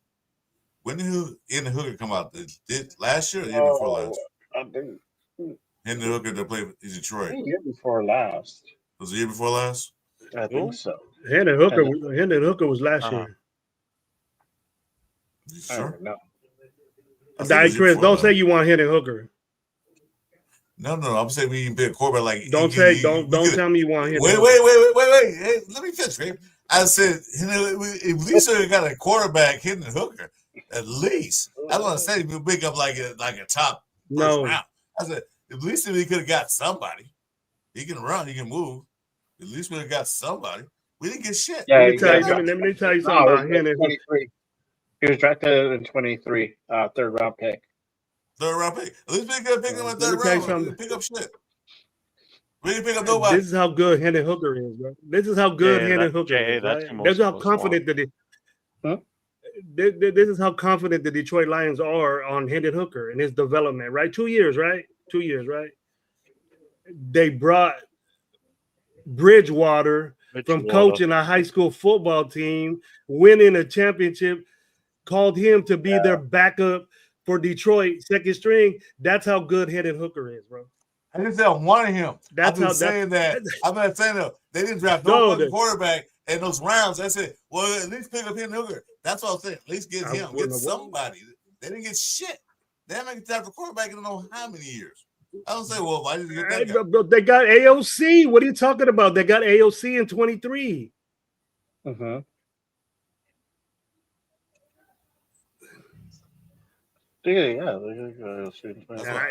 Speaker 4: When did in the hooker come out? Did last year or the year before last?
Speaker 2: I think
Speaker 4: In the hooker that played in Detroit.
Speaker 2: the year before last.
Speaker 4: Was it the year before last?
Speaker 2: I think so.
Speaker 12: Hendon Hooker was last year.
Speaker 2: I don't know.
Speaker 12: Chris, don't say you want Hendon Hooker.
Speaker 4: No. I'm saying we can pick a quarterback like.
Speaker 12: Don't tell me you want Hendon.
Speaker 4: Wait. Hey, let me finish, babe. I said, at least we got a quarterback hitting the hooker. At least I don't say we pick up like a top first round. I said at least we could have got somebody. He can run, he can move. At least we have got somebody. We didn't get shit.
Speaker 2: Yeah,
Speaker 12: let me tell you something about Hendon.
Speaker 2: He was drafted in 23, third round pick.
Speaker 4: Third round pick. At least we could pick him in third round. We pick up shit. We didn't pick up nobody.
Speaker 12: This is how good Hendon Hooker is, bro. This is how good Hendon Hooker is. Right? This is how confident this is how confident the Detroit Lions are on Hendon Hooker and his development, right? 2 years, right? 2 years, right? They brought Bridgewater from coaching a high school football team, winning a championship, called him to be their backup for Detroit, second string. That's how good Hendon Hooker is, bro.
Speaker 4: I didn't say I wanted him.
Speaker 12: That's
Speaker 4: I'm saying that. I'm not saying that they didn't draft no fucking quarterback in those rounds. I said, well, at least pick up Hendon Hooker. That's what I'm saying. At least get him. Get somebody. They didn't get shit. They haven't draft a quarterback in I don't know how many years. I don't say, well, why did you get that guy?
Speaker 12: Bro, they got AOC. What are you talking about? They got AOC in 23.
Speaker 2: Mm-hmm. Yeah.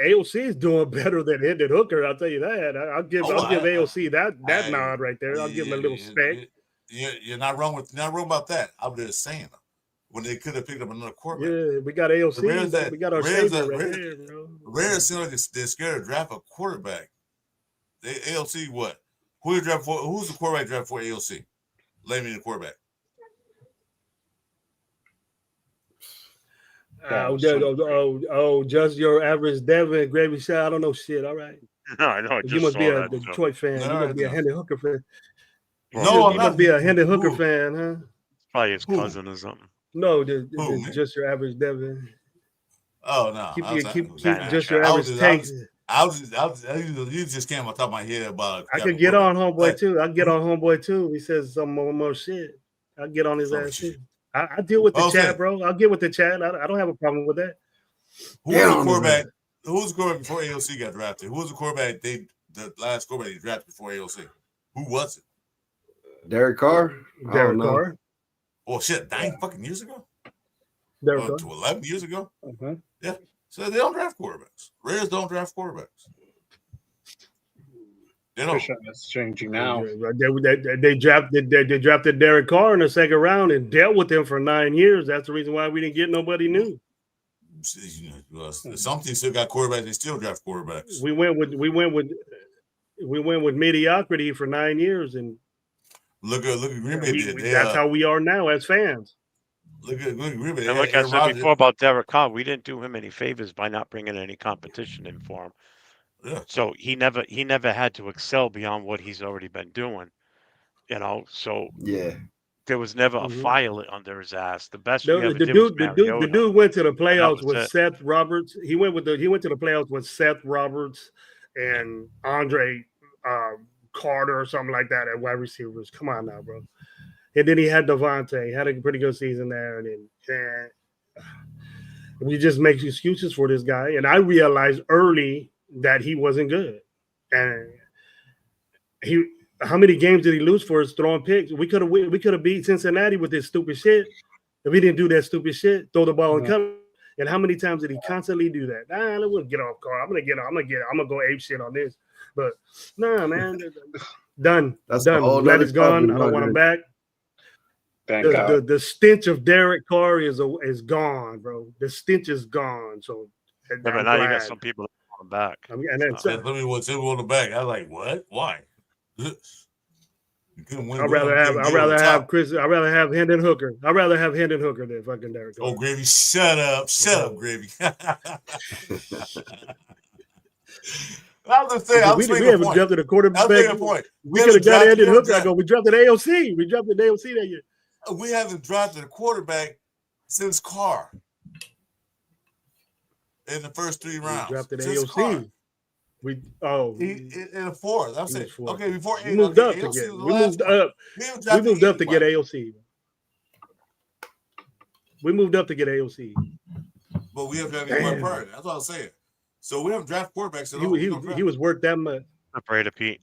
Speaker 12: AOC is doing better than Hendon Hooker. I'll tell you that. I'll give AOC that nod right there. I'll give him a little spec.
Speaker 4: You're not wrong about that. I'm just saying when they could have picked up another quarterback.
Speaker 12: Yeah, we got AOC. We got our savior right there, bro.
Speaker 4: Rares seem like they're scared to draft a quarterback. AOC what? Who you draft for? Who's the quarterback draft for AOC? Lay me the quarterback.
Speaker 12: Just your average Devin Gravy Shot. I don't know shit. All right.
Speaker 13: No, I know.
Speaker 12: You must be a Detroit fan. You must be a Hendon Hooker fan.
Speaker 4: No,
Speaker 12: you must be a Hendon Hooker fan, huh?
Speaker 13: Probably his cousin or something.
Speaker 12: No, just your average Devin.
Speaker 4: Oh no!
Speaker 12: Keep just your average take.
Speaker 4: You just came on top of my head about.
Speaker 12: I could get on homeboy too. I get on homeboy too. He says some more shit. I get on his ass too. I deal with the chat, bro. I'll get with the chat. I don't have a problem with that.
Speaker 4: Who was the quarterback? Who was the quarterback before AOC got drafted? Who was the quarterback? The last quarterback they drafted before AOC. Who was it?
Speaker 9: Derek Carr.
Speaker 12: Derek Carr.
Speaker 4: Oh shit! 9 fucking years ago.
Speaker 12: Derek Carr.
Speaker 4: To 11 years ago.
Speaker 2: Mm-hmm.
Speaker 4: Yeah. So they don't draft quarterbacks. Raiders don't draft quarterbacks. They don't.
Speaker 2: That's changing now.
Speaker 12: They drafted Derek Carr in the second round and dealt with him for 9 years. That's the reason why we didn't get nobody new.
Speaker 4: Some teams still got quarterbacks. They still draft quarterbacks.
Speaker 12: We went with mediocrity for 9 years, and
Speaker 4: look at Green Bay.
Speaker 12: That's how we are now as fans.
Speaker 4: Look at Green Bay.
Speaker 13: And like I said before about Derek Carr, we didn't do him any favors by not bringing any competition in for him.
Speaker 4: Yeah.
Speaker 13: So he never had to excel beyond what he's already been doing, So
Speaker 9: yeah,
Speaker 13: there was never a file under his ass. The best
Speaker 12: the dude went to the playoffs with Seth Roberts. He went to the playoffs with Seth Roberts and Andre Carter or something like that at wide receivers. Come on now, bro. And then he had Devontae. He had a pretty good season there, and then we just make excuses for this guy. And I realized early that he wasn't good. And how many games did he lose for his throwing picks? We could have beat Cincinnati with this stupid shit if he didn't do that stupid shit, throw the ball and cover. And how many times did he constantly do that? I wouldn't get off car. I'm gonna go ape shit on this. But nah, man, done.
Speaker 9: That's
Speaker 12: done. Glad it's gone. I don't want him back.
Speaker 10: Thank God.
Speaker 12: The stench of Derek Carr is gone, bro. The stench is gone. So
Speaker 13: Yeah, but now you got some people that want him back.
Speaker 12: I mean, and then
Speaker 4: Let me watch him on the back. I was like, what? Why? You couldn't win.
Speaker 12: I'd rather have Chris. I'd rather have Hendon Hooker. I'd rather have Hendon Hooker than fucking Derek Carr.
Speaker 4: Oh, Gravy, shut up, Gravy. I was just saying,
Speaker 12: we haven't drafted a quarterback. We could have got Hendon Hooker. I go, we drafted AOC. We drafted AOC that year.
Speaker 4: We haven't drafted a quarterback since Carr in the first 3 rounds.
Speaker 12: We drafted
Speaker 4: since
Speaker 12: AOC.
Speaker 4: Carr.
Speaker 12: In
Speaker 4: the fourth. I'm saying okay before
Speaker 12: we moved up to get. We moved up. We moved up to get AOC. We moved up to get AOC.
Speaker 4: But we haven't drafted anyone prior. That's what I was saying. So we haven't drafted quarterbacks at all.
Speaker 12: He was worth that much.
Speaker 13: Afraid of Pete.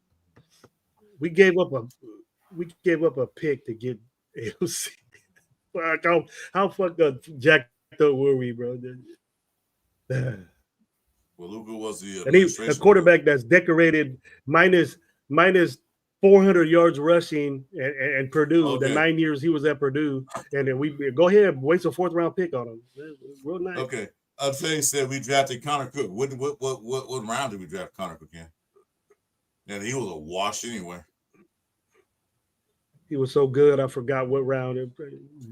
Speaker 12: We gave up a pick to get AOC. Fuck, how fucked up jacked up were we, bro?
Speaker 4: Well, Luka was the
Speaker 12: and he's a quarterback that's decorated minus 400 yards rushing and Purdue.
Speaker 4: Okay.
Speaker 12: The 9 years he was at Purdue, and then we go ahead and waste a 4th round pick on him. Real nice.
Speaker 4: Okay, I'll tell you, said we drafted Connor Cook. What round did we draft Connor Cook in? And he was a wash anyway.
Speaker 12: He was so good, I forgot what round.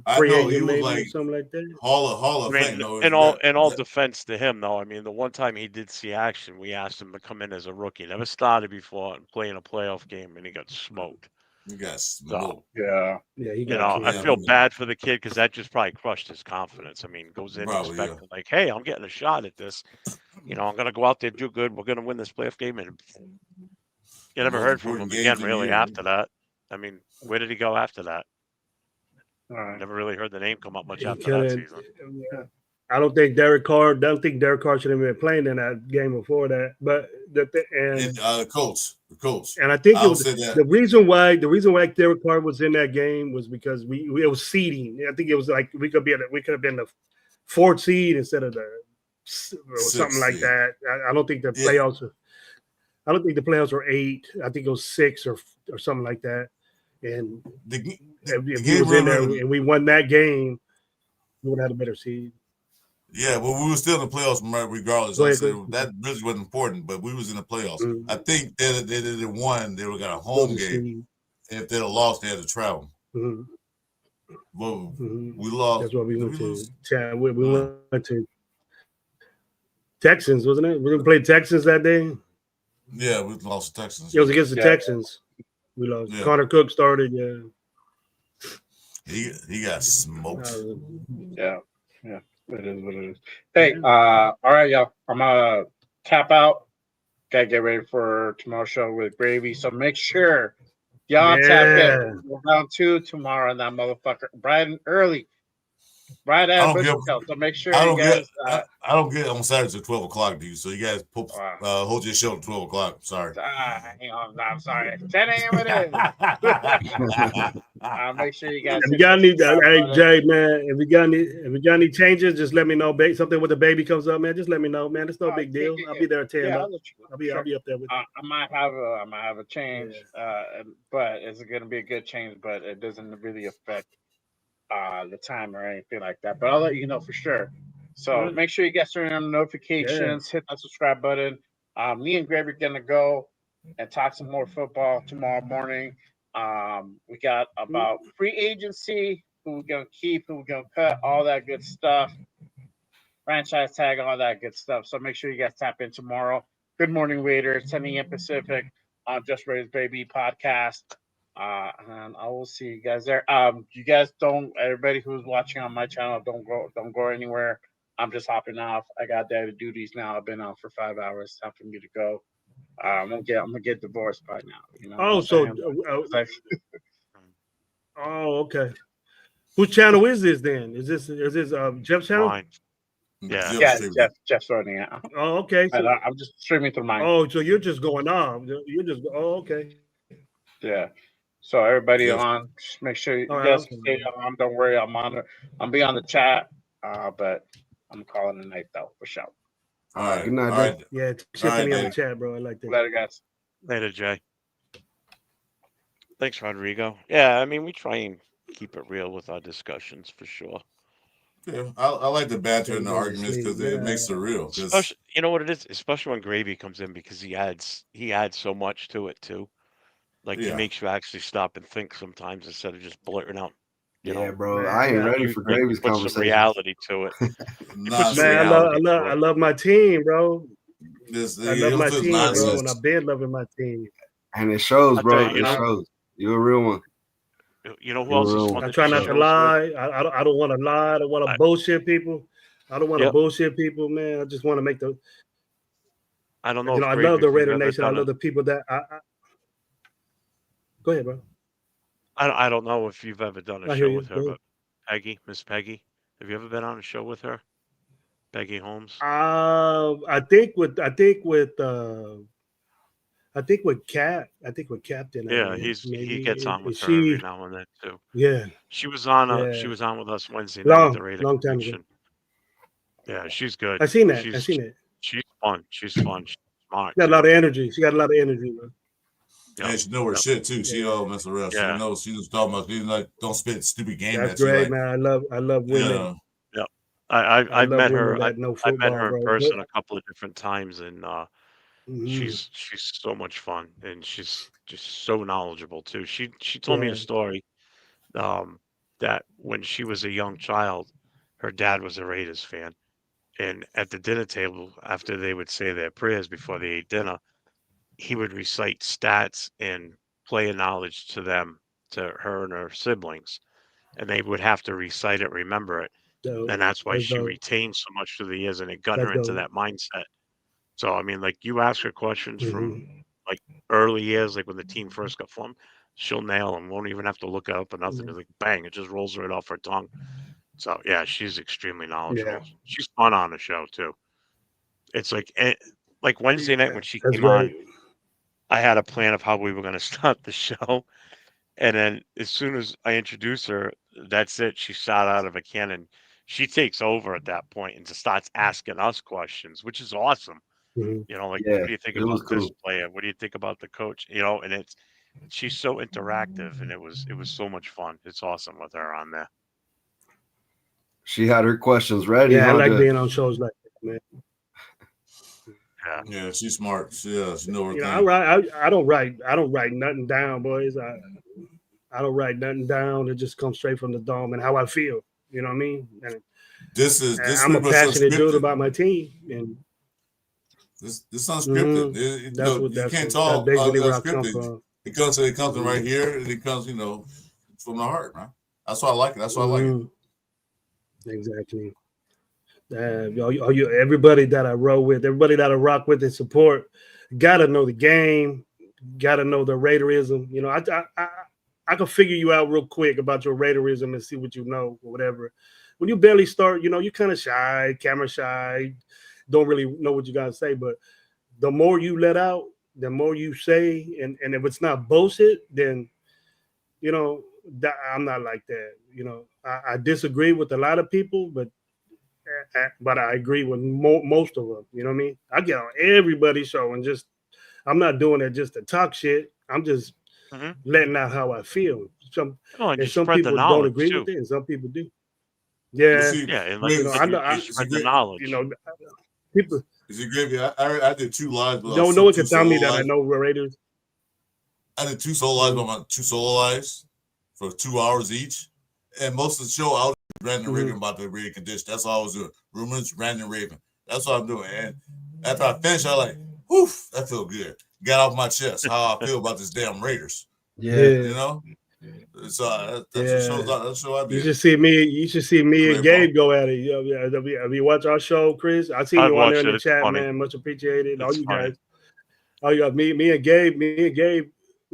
Speaker 4: I know he was like
Speaker 12: something like that.
Speaker 4: Hall of Fame.
Speaker 13: In all defense to him, though, I mean, the one time he did see action, we asked him to come in as a rookie. Never started before and play in a playoff game, and he got smoked.
Speaker 4: He got smoked.
Speaker 10: So,
Speaker 12: yeah.
Speaker 13: I feel bad for the kid because that just probably crushed his confidence. I mean, goes in expecting like, hey, I'm getting a shot at this. I'm gonna go out there, do good. We're gonna win this playoff game, and you never heard from him again, really, after that. I mean, where did he go after that? Never really heard the name come up much after that season.
Speaker 12: I don't think Derek Carr should have been playing in that game before that. But the
Speaker 4: Colts.
Speaker 12: And I think it was the reason why Derek Carr was in that game was because it was seeding. I think it was like we could have been the 4th seed instead of the something like that. I don't think the playoffs. I don't think the playoffs were 8. I think it was 6 or something like that. And if he was in there and we won that game, we would have had a better seed.
Speaker 4: Yeah, well, we were still in the playoffs regardless. That really wasn't important, but we was in the playoffs. Mm-hmm. I think they won. They would have got a home game. And if they'd have lost, they had to travel.
Speaker 12: Mm-hmm.
Speaker 4: Well, we lost.
Speaker 12: That's what we went to. We went to Texans, wasn't it? We played Texans that day.
Speaker 4: Yeah, we lost to Texans.
Speaker 12: It was against the Texans. We lost. Yeah. Connor Cook started. Yeah.
Speaker 4: He got smoked.
Speaker 10: Yeah. It is what it is. Hey, all right, y'all. I'm gonna tap out. Gotta get ready for tomorrow's show with Gravy. So make sure y'all tap in. Round 2 tomorrow on that motherfucker. Bright and early. Right at Butcherville. So make sure you guys.
Speaker 4: I don't get on Saturdays at 12 o'clock, dude. So you guys hold your show at 12 o'clock. Sorry.
Speaker 10: I'm sorry. 10 a.m. it is. Make sure you guys.
Speaker 12: If you got any, hey Jay, man. If you got any changes, just let me know. Something with the baby comes up, man. Just let me know, man. It's no big deal. I'll be there at 10.
Speaker 10: Yeah,
Speaker 12: I'll be up there with you.
Speaker 10: I might have a change, but it's going to be a good change. But it doesn't really affect the time or anything like that, but I'll let you know for sure. So make sure you guys turn on notifications, hit that subscribe button. Me and Greg are gonna go and talk some more football tomorrow morning. We got about free agency, who we're gonna keep, who we're gonna cut, all that good stuff. Franchise tag, all that good stuff. So make sure you guys tap in tomorrow. Good morning, Raiders, 10 a.m. Pacific on Just Raiders Baby podcast. And I will see you guys there. You guys everybody who's watching on my channel, don't go anywhere. I'm just hopping off. I got daily duties now. I've been out for 5 hours. It's time for me to go. I'm gonna get divorced by now.
Speaker 12: Okay. Whose channel is this then? Is this Jeff's channel?
Speaker 13: Mine.
Speaker 10: Yeah, Jeff's running it.
Speaker 12: Oh, okay.
Speaker 10: So, I'm just streaming through mine.
Speaker 12: Oh, so you're just going off. Okay.
Speaker 10: Yeah. So everybody on, just make sure you guys stay on. Don't worry, I'll be on the chat. But I'm calling it a night though for sure.
Speaker 4: All right.
Speaker 9: Good night,
Speaker 4: all right.
Speaker 12: Yeah, check me on the chat, bro. I like that.
Speaker 10: Later, guys.
Speaker 13: Later, Jay. Thanks, Rodrigo. Yeah, I mean, we try and keep it real with our discussions for sure.
Speaker 4: Yeah, I like the banter and the arguments because it makes it real. 'Cause
Speaker 13: Especially, you know what it is, especially when Gravy comes in because he adds so much to it too. Like he
Speaker 4: Yeah.
Speaker 13: makes you actually stop and think sometimes instead of just blurting out. You
Speaker 9: Yeah,
Speaker 13: know,
Speaker 9: bro, I ain't ready for
Speaker 13: like,
Speaker 9: Gravy's
Speaker 13: you put some
Speaker 9: conversation.
Speaker 13: reality to it. You put some
Speaker 12: Man, I
Speaker 13: reality to it.
Speaker 12: love my team, bro.
Speaker 4: This
Speaker 12: I love my team, bro,
Speaker 9: nonsense.
Speaker 12: and I've been loving my team.
Speaker 9: And it shows,
Speaker 13: I'll
Speaker 9: bro.
Speaker 13: tell you,
Speaker 9: It shows. You're a real one.
Speaker 13: You know who
Speaker 9: You're a
Speaker 13: else is
Speaker 9: real
Speaker 13: fun
Speaker 9: one.
Speaker 12: I
Speaker 13: that
Speaker 12: try
Speaker 13: she
Speaker 12: not to
Speaker 13: shows with?
Speaker 12: lie. I don't want to lie. I don't want to bullshit people. I don't want to
Speaker 13: Yep.
Speaker 12: bullshit people, man. I just want to make the.
Speaker 13: I don't know.
Speaker 12: You know,
Speaker 13: if
Speaker 12: I
Speaker 13: Gravy,
Speaker 12: love the
Speaker 13: if you've
Speaker 12: Raider
Speaker 13: ever
Speaker 12: Nation. I
Speaker 13: done
Speaker 12: love
Speaker 13: it.
Speaker 12: the people that I. Go ahead, bro.
Speaker 13: I don't know if you've ever done a
Speaker 12: I hear
Speaker 13: show
Speaker 12: you.
Speaker 13: with her,
Speaker 12: Go
Speaker 13: but Peggy, Miss Peggy, have you ever been on a show with her? Peggy Holmes.
Speaker 12: I think with Cap. I think with Captain.
Speaker 13: Yeah, he gets on with her every now and then too.
Speaker 12: Yeah.
Speaker 13: She was on
Speaker 12: Yeah.
Speaker 13: she was on with us Wednesday night at the Raider
Speaker 12: long time ago.
Speaker 13: Convention. Yeah, she's good.
Speaker 12: I seen that.
Speaker 13: She's
Speaker 12: I seen it.
Speaker 13: She's fun. She's fun. She's smart.
Speaker 12: She got a lot
Speaker 13: too.
Speaker 12: of energy. She got a lot of energy, bro.
Speaker 4: Yeah, she know her shit too. She all mess around.
Speaker 13: Yeah.
Speaker 4: She knows. She was talking about. She's like, don't spit stupid game
Speaker 12: That's
Speaker 4: at you.
Speaker 12: great,
Speaker 4: Like,
Speaker 12: man. I love women.
Speaker 4: yeah.
Speaker 13: Yeah. I
Speaker 12: love
Speaker 13: met
Speaker 12: women
Speaker 13: her.
Speaker 12: that know
Speaker 13: I met
Speaker 12: football,
Speaker 13: her in
Speaker 12: bro.
Speaker 13: person a couple of different times, and
Speaker 12: Mhm.
Speaker 13: she's so much fun, and she's just so knowledgeable too. She told me a
Speaker 12: Yeah.
Speaker 13: story that when she was a young child, her dad was a Raiders fan, and at the dinner table, after they would say their prayers before they ate dinner, he would recite stats and player knowledge to them, to her and her siblings, and they would have to recite it, remember it.
Speaker 12: Dope.
Speaker 13: And that's why
Speaker 12: That's
Speaker 13: she
Speaker 12: dope.
Speaker 13: retained so much through the years, and it got
Speaker 12: That's
Speaker 13: her into
Speaker 12: dope.
Speaker 13: that mindset. So I mean, like you ask her questions from
Speaker 12: Mhm.
Speaker 13: like early years, like when the team first got formed, she'll nail them. Won't even have to look it up or nothing.
Speaker 12: Mhm.
Speaker 13: It's like bang, it just rolls right off her tongue. So yeah, she's extremely knowledgeable.
Speaker 12: Yeah.
Speaker 13: She's fun on the show too. It's like Wednesday night when she
Speaker 12: That's
Speaker 13: came on,
Speaker 12: great.
Speaker 13: I had a plan of how we were going to start the show, and then as soon as I introduce her, that's it. She shot out of a cannon. She takes over at that point and just starts asking us questions, which is awesome.
Speaker 12: Mhm.
Speaker 13: You know, like
Speaker 9: Yeah,
Speaker 13: what do you think
Speaker 9: it was
Speaker 13: about this
Speaker 9: cool.
Speaker 13: player? What do you think about the coach? You know, and she's so interactive, and it was so much fun. It's awesome with her on there.
Speaker 9: She had her questions ready.
Speaker 12: Yeah, I
Speaker 9: huh,
Speaker 12: like
Speaker 9: Jeff?
Speaker 12: being on shows like that, man.
Speaker 13: Yeah,
Speaker 4: yeah, she's smart. She know her
Speaker 12: You know,
Speaker 4: thing.
Speaker 12: I don't write nothing down, boys. I don't write nothing down. It just comes straight from the dome and how I feel. You know what I mean? And
Speaker 4: This
Speaker 12: I'm a
Speaker 4: pretty much
Speaker 12: passionate dude
Speaker 4: unscripted.
Speaker 12: about my team, and
Speaker 4: This unscripted.
Speaker 12: Mhm.
Speaker 4: You can't talk
Speaker 12: basically where I come
Speaker 4: unscripted.
Speaker 12: from.
Speaker 4: It comes from
Speaker 12: Mhm.
Speaker 4: right here, and it comes, from the heart, man. That's why I like it. That's why I like it.
Speaker 12: Mhm. Exactly. Everybody that I roll with, everybody that I rock with and support, gotta know the game, gotta know the Raiderism. You know, I can figure you out real quick about your Raiderism and see what you know or whatever. When you barely start, you know, you're kind of shy, camera shy, don't really know what you gotta say. But the more you let out, the more you say, and if it's not bullshit, then you know I'm not like that. You know, I disagree with a lot of people, but I agree with most of them. You know what I mean? I get on everybody's show and I'm not doing it just to talk shit. I'm just letting out how I feel. Some
Speaker 13: and just
Speaker 12: some
Speaker 13: spread the
Speaker 12: people don't
Speaker 13: knowledge
Speaker 12: agree
Speaker 13: too.
Speaker 12: with it, and some people do. Yeah,
Speaker 13: Yeah, and like
Speaker 12: you know, I know.
Speaker 13: you spread the knowledge.
Speaker 12: You know, people.
Speaker 4: Is it Gravy? I did 2 lives, but
Speaker 12: No one can tell me that I know Raiders.
Speaker 4: I did 2 solo lives, my 2 solo lives for 2 hours each, and most of the show I was ranting and raving about the Raider condition. That's all I was doing. Rumors, ranting and raving. That's what I'm doing. And after I finished, I was like, "Woof, that feel good." Got off my chest how I feel about this damn Raiders.
Speaker 12: Yeah.
Speaker 4: You know. So that's the show I did.
Speaker 12: You should see me. You should see me and Gabe go at it. Have you watch our show, Chris? I seen
Speaker 13: I've
Speaker 12: you on there
Speaker 13: watched
Speaker 12: in
Speaker 13: it.
Speaker 12: the
Speaker 13: It's
Speaker 12: chat,
Speaker 13: funny.
Speaker 12: man. Much appreciated. All
Speaker 13: It's
Speaker 12: you
Speaker 13: funny.
Speaker 12: guys. Oh, you got me and Gabe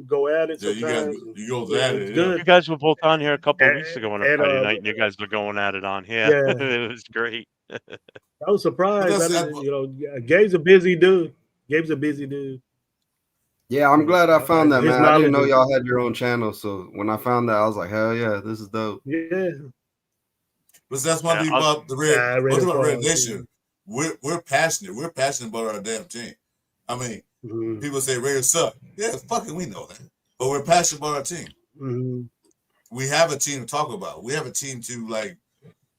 Speaker 12: go at it
Speaker 4: Yeah,
Speaker 12: sometimes.
Speaker 4: you go at it.
Speaker 12: It's
Speaker 4: Yeah.
Speaker 12: good.
Speaker 13: You guys were both on here a couple of weeks ago on a
Speaker 12: and,
Speaker 13: Friday night, and you guys were going at it on here.
Speaker 12: Yeah.
Speaker 13: It was great.
Speaker 12: I was surprised. Gabe's a busy dude.
Speaker 9: Yeah, I'm glad I found that,
Speaker 12: His
Speaker 9: man. I didn't know
Speaker 12: knowledge is-
Speaker 9: y'all had your own channel. So when I found that, I was like, hell yeah, this is dope.
Speaker 12: Yeah.
Speaker 4: But that's one thing about the Red. One thing about Red Nation, we're passionate. We're passionate about our damn team. I mean, people say Raiders suck. Yeah, fucking we know that. But we're passionate about our team. we have a team to talk about. We have a team to like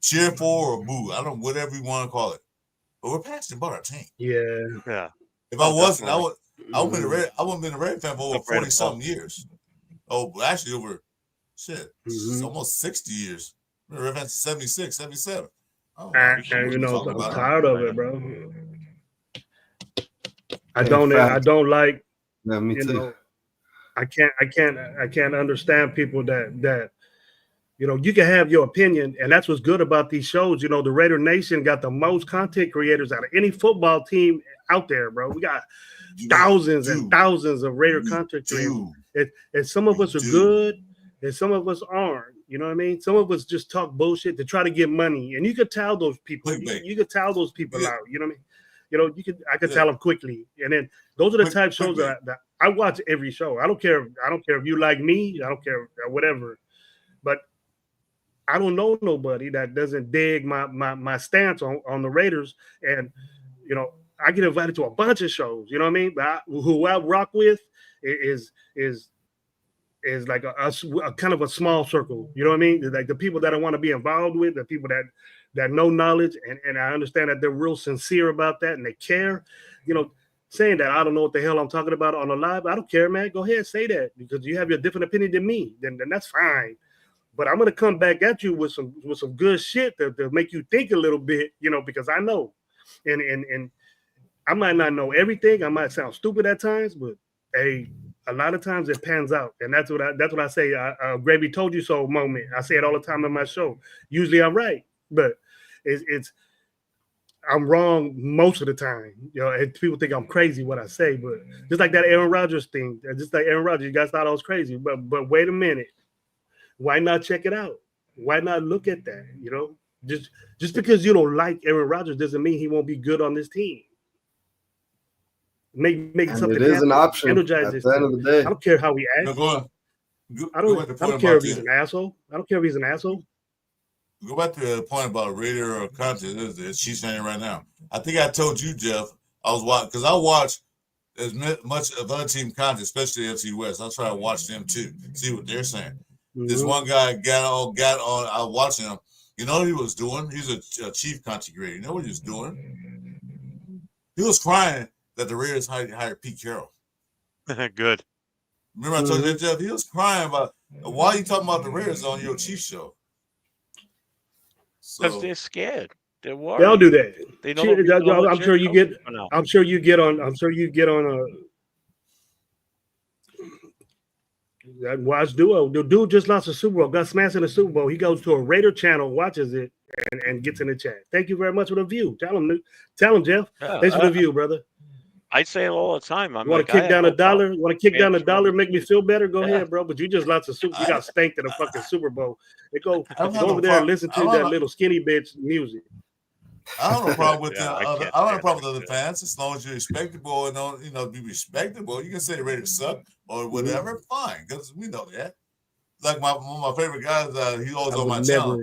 Speaker 4: cheer for or boo. I don't know, whatever you want to call it. But we're passionate about our team.
Speaker 2: Yeah.
Speaker 4: If I wasn't, I wouldn't been a Red. I wouldn't been a Red fan for over 40 something years. Oh, actually over almost 60 years. Been a Red fan since 76, 77.
Speaker 12: And you know, I'm tired of it, bro. I don't like.
Speaker 9: Yeah, me too.
Speaker 12: Know, I can't understand people that you know, you can have your opinion, and that's what's good about these shows. You know, the Raider Nation got the most content creators out of any football team out there, bro. We got thousands and thousands of Raider content creators. And some of us are good, and some of us aren't. You know what I mean? Some of us just talk bullshit to try to get money, and you could tell those people. You could tell those people out. You know what I mean? You know, I could tell them quickly, and then those are the type of shows that I watch every show. I don't care if you like me. I don't care whatever, but I don't know nobody that doesn't dig my stance on the Raiders, and you know, I get invited to a bunch of shows. You know what I mean? But who I rock with is like a kind of a small circle. You know what I mean? Like the people that I want to be involved with, the people that know knowledge, and I understand that they're real sincere about that and they care. You know, saying that I don't know what the hell I'm talking about on the live, I don't care, man. Go ahead, say that because you have your different opinion than me. Then that's fine. But I'm gonna come back at you with some good shit to make you think a little bit, you know, because I know, and I might not know everything. I might sound stupid at times, but hey, a lot of times it pans out, and that's what I say. Gravy told you so moment. I say it all the time in my show. Usually I'm right, but I'm wrong most of the time. You know, and people think I'm crazy what I say, but just like that Aaron Rodgers thing, just like Aaron Rodgers, you guys thought I was crazy, but wait a minute. Why not check it out? Why not look at that? You know, just because you don't like Aaron Rodgers doesn't mean he won't be good on this team. Make something.
Speaker 9: It is an option.
Speaker 12: Energize
Speaker 9: at the end of the day.
Speaker 12: I don't care how he acts. I don't care if he's an asshole. I don't care if he's an asshole.
Speaker 4: Go back to the point about Raider content. She's saying right now. I think I told you, Jeff. I was watching because I watch as much of other team content, especially FC West. I try to watch them too, see what they're saying. Mm-hmm. This one guy got on. I was watching him. You know what he was doing? He's a chief content creator. You know what he was doing? He was crying that the Raiders hired Pete Carroll.
Speaker 13: Good.
Speaker 4: Remember I told you that, Jeff? He was crying about why are you talking about the Raiders on your chief show?
Speaker 13: Because they're scared. They're worried.
Speaker 12: They'll do that.
Speaker 13: They don't
Speaker 12: I'm sure you get. I'm sure you get on. I'm sure you get on a. That Watch duo. The dude just lost a Super Bowl, got smashed in the Super Bowl. He goes to a Raider channel, watches it, and gets in the chat. Thank you very much for the view. Tell him, Jeff. Thanks for the view, brother.
Speaker 13: I say it all the time.
Speaker 12: You want to kick down $1? You want to kick down $1? Make me feel better? Go ahead, bro. But you just lost a Super. You got spanked in a fucking Super Bowl. Go over there and listen to that little skinny bitch music.
Speaker 4: I don't have a problem with I don't have a problem with other fans as long as you're respectable and don't be respectable. You can say the Raiders suck or whatever, fine, because we know that. Like one of my favorite guys, he always on my channel.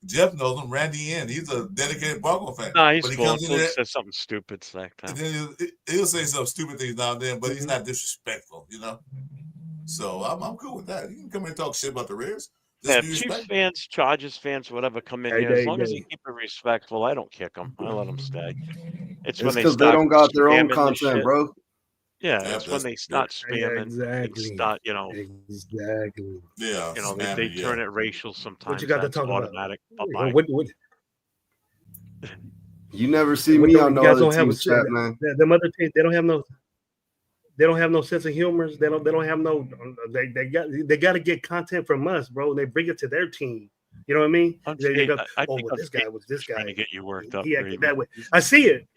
Speaker 4: Jeff knows him, Randy N. He's a dedicated Bronco fan.
Speaker 13: No, he's cool. He says something stupid like that.
Speaker 4: And then he'll say some stupid things now and then, but he's not disrespectful, you know. So I'm cool with that. You can come in and talk shit about the Raiders.
Speaker 13: Yeah, Chiefs fans, Chargers fans, whatever, come in here. As long as you keep it respectful, I don't kick them. I let them stay. It's when they
Speaker 9: don't got their own content, bro.
Speaker 13: Yeah, it's when they start spamming.
Speaker 12: Exactly.
Speaker 13: Start,
Speaker 12: Exactly.
Speaker 4: Yeah.
Speaker 13: They turn it racial sometimes.
Speaker 12: What you got to talk
Speaker 13: automatic.
Speaker 12: about?
Speaker 9: You never see me on no other team chat, man.
Speaker 12: Them other teams, they don't have no. They don't have no sense of humor. They don't have no. They got to get content from us, bro. They bring it to their team. You know what I mean?
Speaker 13: I
Speaker 12: think
Speaker 13: this guy was this guy trying to get you worked up.
Speaker 12: He acted that way. I see it.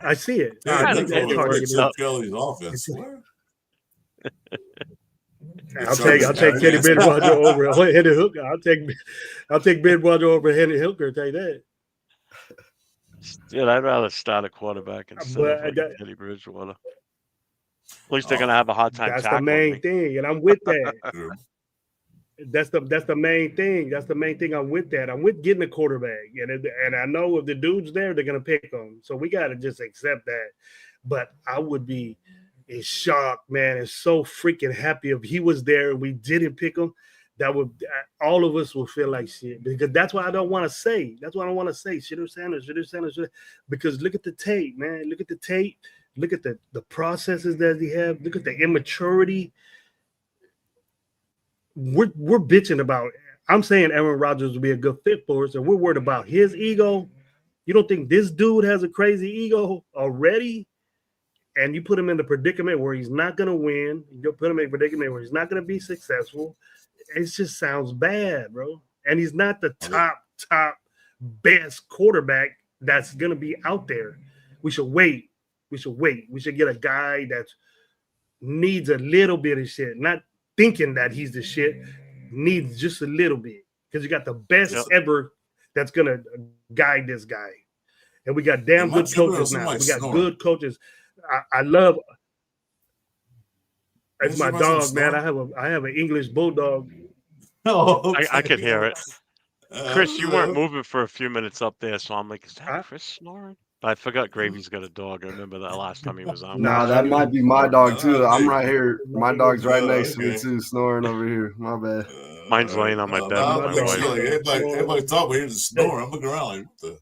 Speaker 12: I see it.
Speaker 4: Kelly's offense.
Speaker 12: I'll take Teddy Bridgewater over Henry Hooker. I'll take Bridgewater over Henry Hooker. Tell you that.
Speaker 13: Dude, I'd rather start a quarterback instead of Teddy Bridgewater. At least they're gonna have a hard time.
Speaker 12: That's the main thing, and I'm with that. That's the main thing. That's the main thing. I'm with that. I'm with getting a quarterback, and I know if the dude's there, they're gonna pick him. So we gotta just accept that. But I would be in shock, man, and so freaking happy if he was there and we didn't pick him. That would all of us will feel like shit, because that's what I don't want to say. That's what I don't want to say. Shedeur Sanders, because look at the tape, man. Look at the tape. Look at the processes that he have. Look at the immaturity. We're bitching about. I'm saying Aaron Rodgers would be a good fit for us, and we're worried about his ego. You don't think this dude has a crazy ego already? And you put him in the predicament where he's not going to win. You put him in a predicament where he's not going to be successful. It just sounds bad, bro. And he's not the top best quarterback that's going to be out there. We should wait. We should get a guy that needs a little bit of shit, not thinking that he's the shit, needs just a little bit, because you got the best ever that's going to guide this guy. And we got damn good coaches now. We got good coaches. I love. It's my dog, man. I have an English bulldog.
Speaker 13: Oh, I could hear it. Chris, you weren't moving for a few minutes up there, so I'm like, is that Chris snoring? But I forgot Gravy's got a dog. I remember that last time he was on.
Speaker 9: Nah, that might be my dog too. I'm right here. My dog's right next to me too, snoring over here. My bad.
Speaker 13: Mine's laying on my bed.
Speaker 4: Everybody thought we were just snoring. I'm looking around like, what the?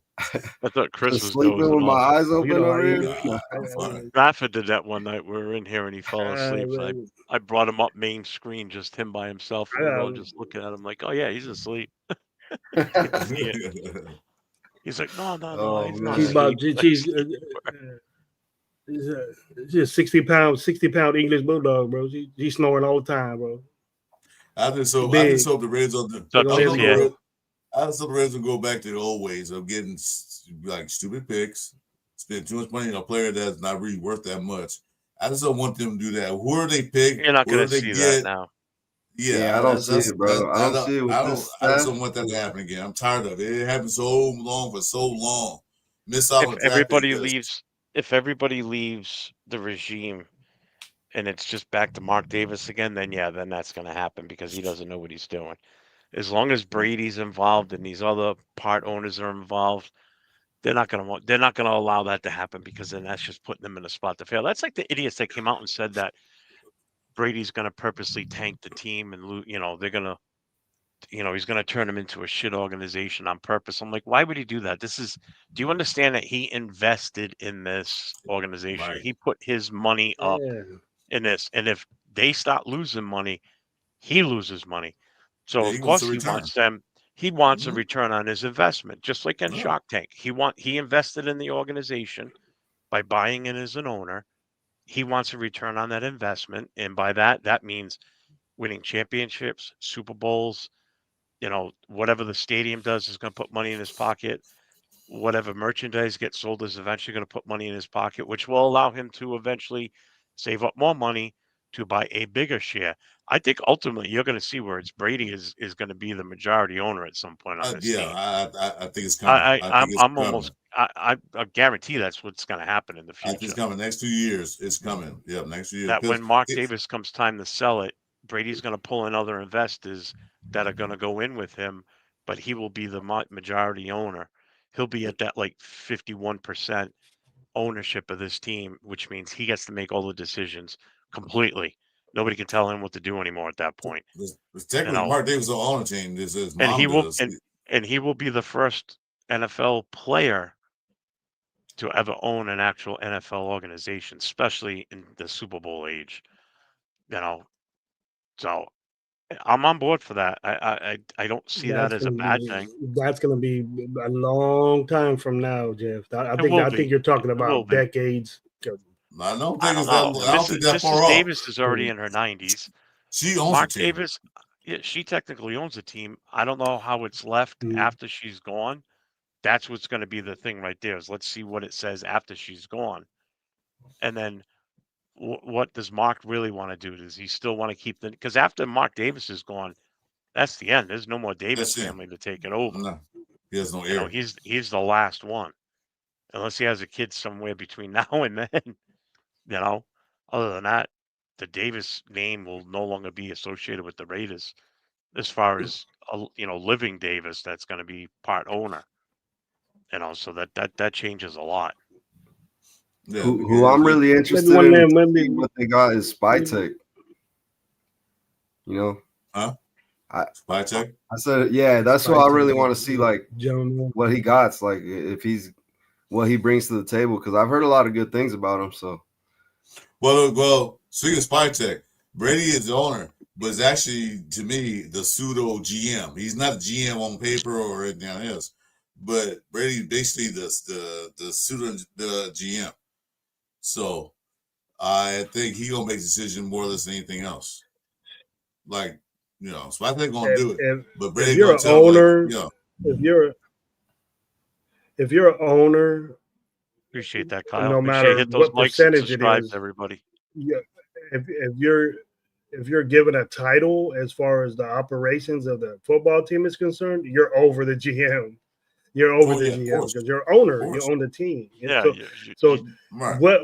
Speaker 13: I thought Chris was
Speaker 9: sleeping with my eyes open over here.
Speaker 13: Rafa did that one night. We were in here and he fell asleep. I brought him up main screen, just him by himself. And we were all just looking at him like, oh yeah, he's asleep. He's like, no, he's not.
Speaker 12: She's about she's a 60-pound English bulldog, bro. She's snoring all the time, bro.
Speaker 4: I just hope the Reds on I just hope the Reds will go back to the old ways of getting like stupid picks, spend too much money on a player that's not really worth that much. I just don't want them to do that. Where they pick,
Speaker 13: you're not going to see that now.
Speaker 9: Yeah, I don't see it, bro. I don't see it.
Speaker 4: I just don't want that to happen again. I'm tired of it. It happened so long for so long.
Speaker 13: If everybody leaves the regime and it's just back to Mark Davis again, then that's going to happen because he doesn't know what he's doing. As long as Brady's involved and these other part owners are involved, they're not going to allow that to happen, because then that's just putting them in a spot to fail. That's like the idiots that came out and said that Brady's going to purposely tank the team and they're going to, he's going to turn them into a shit organization on purpose. I'm like, why would he do that? Do you understand that he invested in this organization? Right. He put his money up in this, and if they start losing money, he loses money. So of course he wants a return on his investment, just like in Shark Tank. He invested in the organization by buying in as an owner. He wants a return on that investment, and by that means winning championships, Super Bowls, whatever the stadium does is going to put money in his pocket. Whatever merchandise gets sold is eventually going to put money in his pocket, which will allow him to eventually save up more money to buy a bigger share. I think ultimately you're going to see where Brady is going to be the majority owner at some point on this team.
Speaker 4: I think it's coming.
Speaker 13: I guarantee that's what's going to happen in the future.
Speaker 4: I think it's coming next 2 years. It's coming. Yeah, next 2 years.
Speaker 13: That when Mark Davis comes time to sell it, Brady's going to pull in other investors that are going to go in with him, but he will be the majority owner. He'll be at that like 51% ownership of this team, which means he gets to make all the decisions completely. Nobody can tell him what to do anymore at that point.
Speaker 4: Technically, Mark Davis on the team.
Speaker 13: And he will be the first NFL player to ever own an actual NFL organization, especially in the Super Bowl age. So I'm on board for that. I don't see that as a bad thing.
Speaker 12: That's going to be a long time from now, Jeff. I think you're talking about decades.
Speaker 4: I don't think that far off.
Speaker 13: Davis is already in her 90s.
Speaker 4: She owns
Speaker 13: Mark
Speaker 4: the team.
Speaker 13: Davis, she technically owns the team. I don't know how it's left after she's gone. That's what's going to be the thing right there. Is let's see what it says after she's gone, and then what does Mark really want to do? Does he still want to keep the? Because after Mark Davis is gone, that's the end. There's no more Davis family to take it over.
Speaker 4: No, he has no heir.
Speaker 13: He's the last one, unless he has a kid somewhere between now and then. Other than that, the Davis name will no longer be associated with the Raiders as far as, living Davis that's going to be part owner. So that changes a lot.
Speaker 4: Yeah,
Speaker 9: who I'm really interested in what they got is Spytek. You know,
Speaker 4: Spytek.
Speaker 9: I said, yeah, that's what I really want to see, like what he got, like if he's what he brings to the table, because I've heard a lot of good things about him. So,
Speaker 4: well, speaking of Spytek, Brady is the owner, but it's actually to me the pseudo GM. He's not a GM on paper or anything else, but Brady's basically the pseudo the GM. So I think he gonna make a decision more or less than anything else. Like, you know, Spytek gonna do it, but Brady gonna tell
Speaker 12: owner,
Speaker 4: like, you know,
Speaker 12: if you're an owner,
Speaker 13: appreciate that, Kyle.
Speaker 12: no
Speaker 13: Make sure you
Speaker 12: matter
Speaker 13: hit those
Speaker 12: what
Speaker 13: likes and
Speaker 12: percentage it
Speaker 13: subscribe
Speaker 12: is,
Speaker 13: to everybody.
Speaker 12: yeah, if you're given a title as far as the operations of the football team is concerned, you're over the GM. You're over the GM because you're owner. You own the team.
Speaker 13: Yeah.
Speaker 12: So what?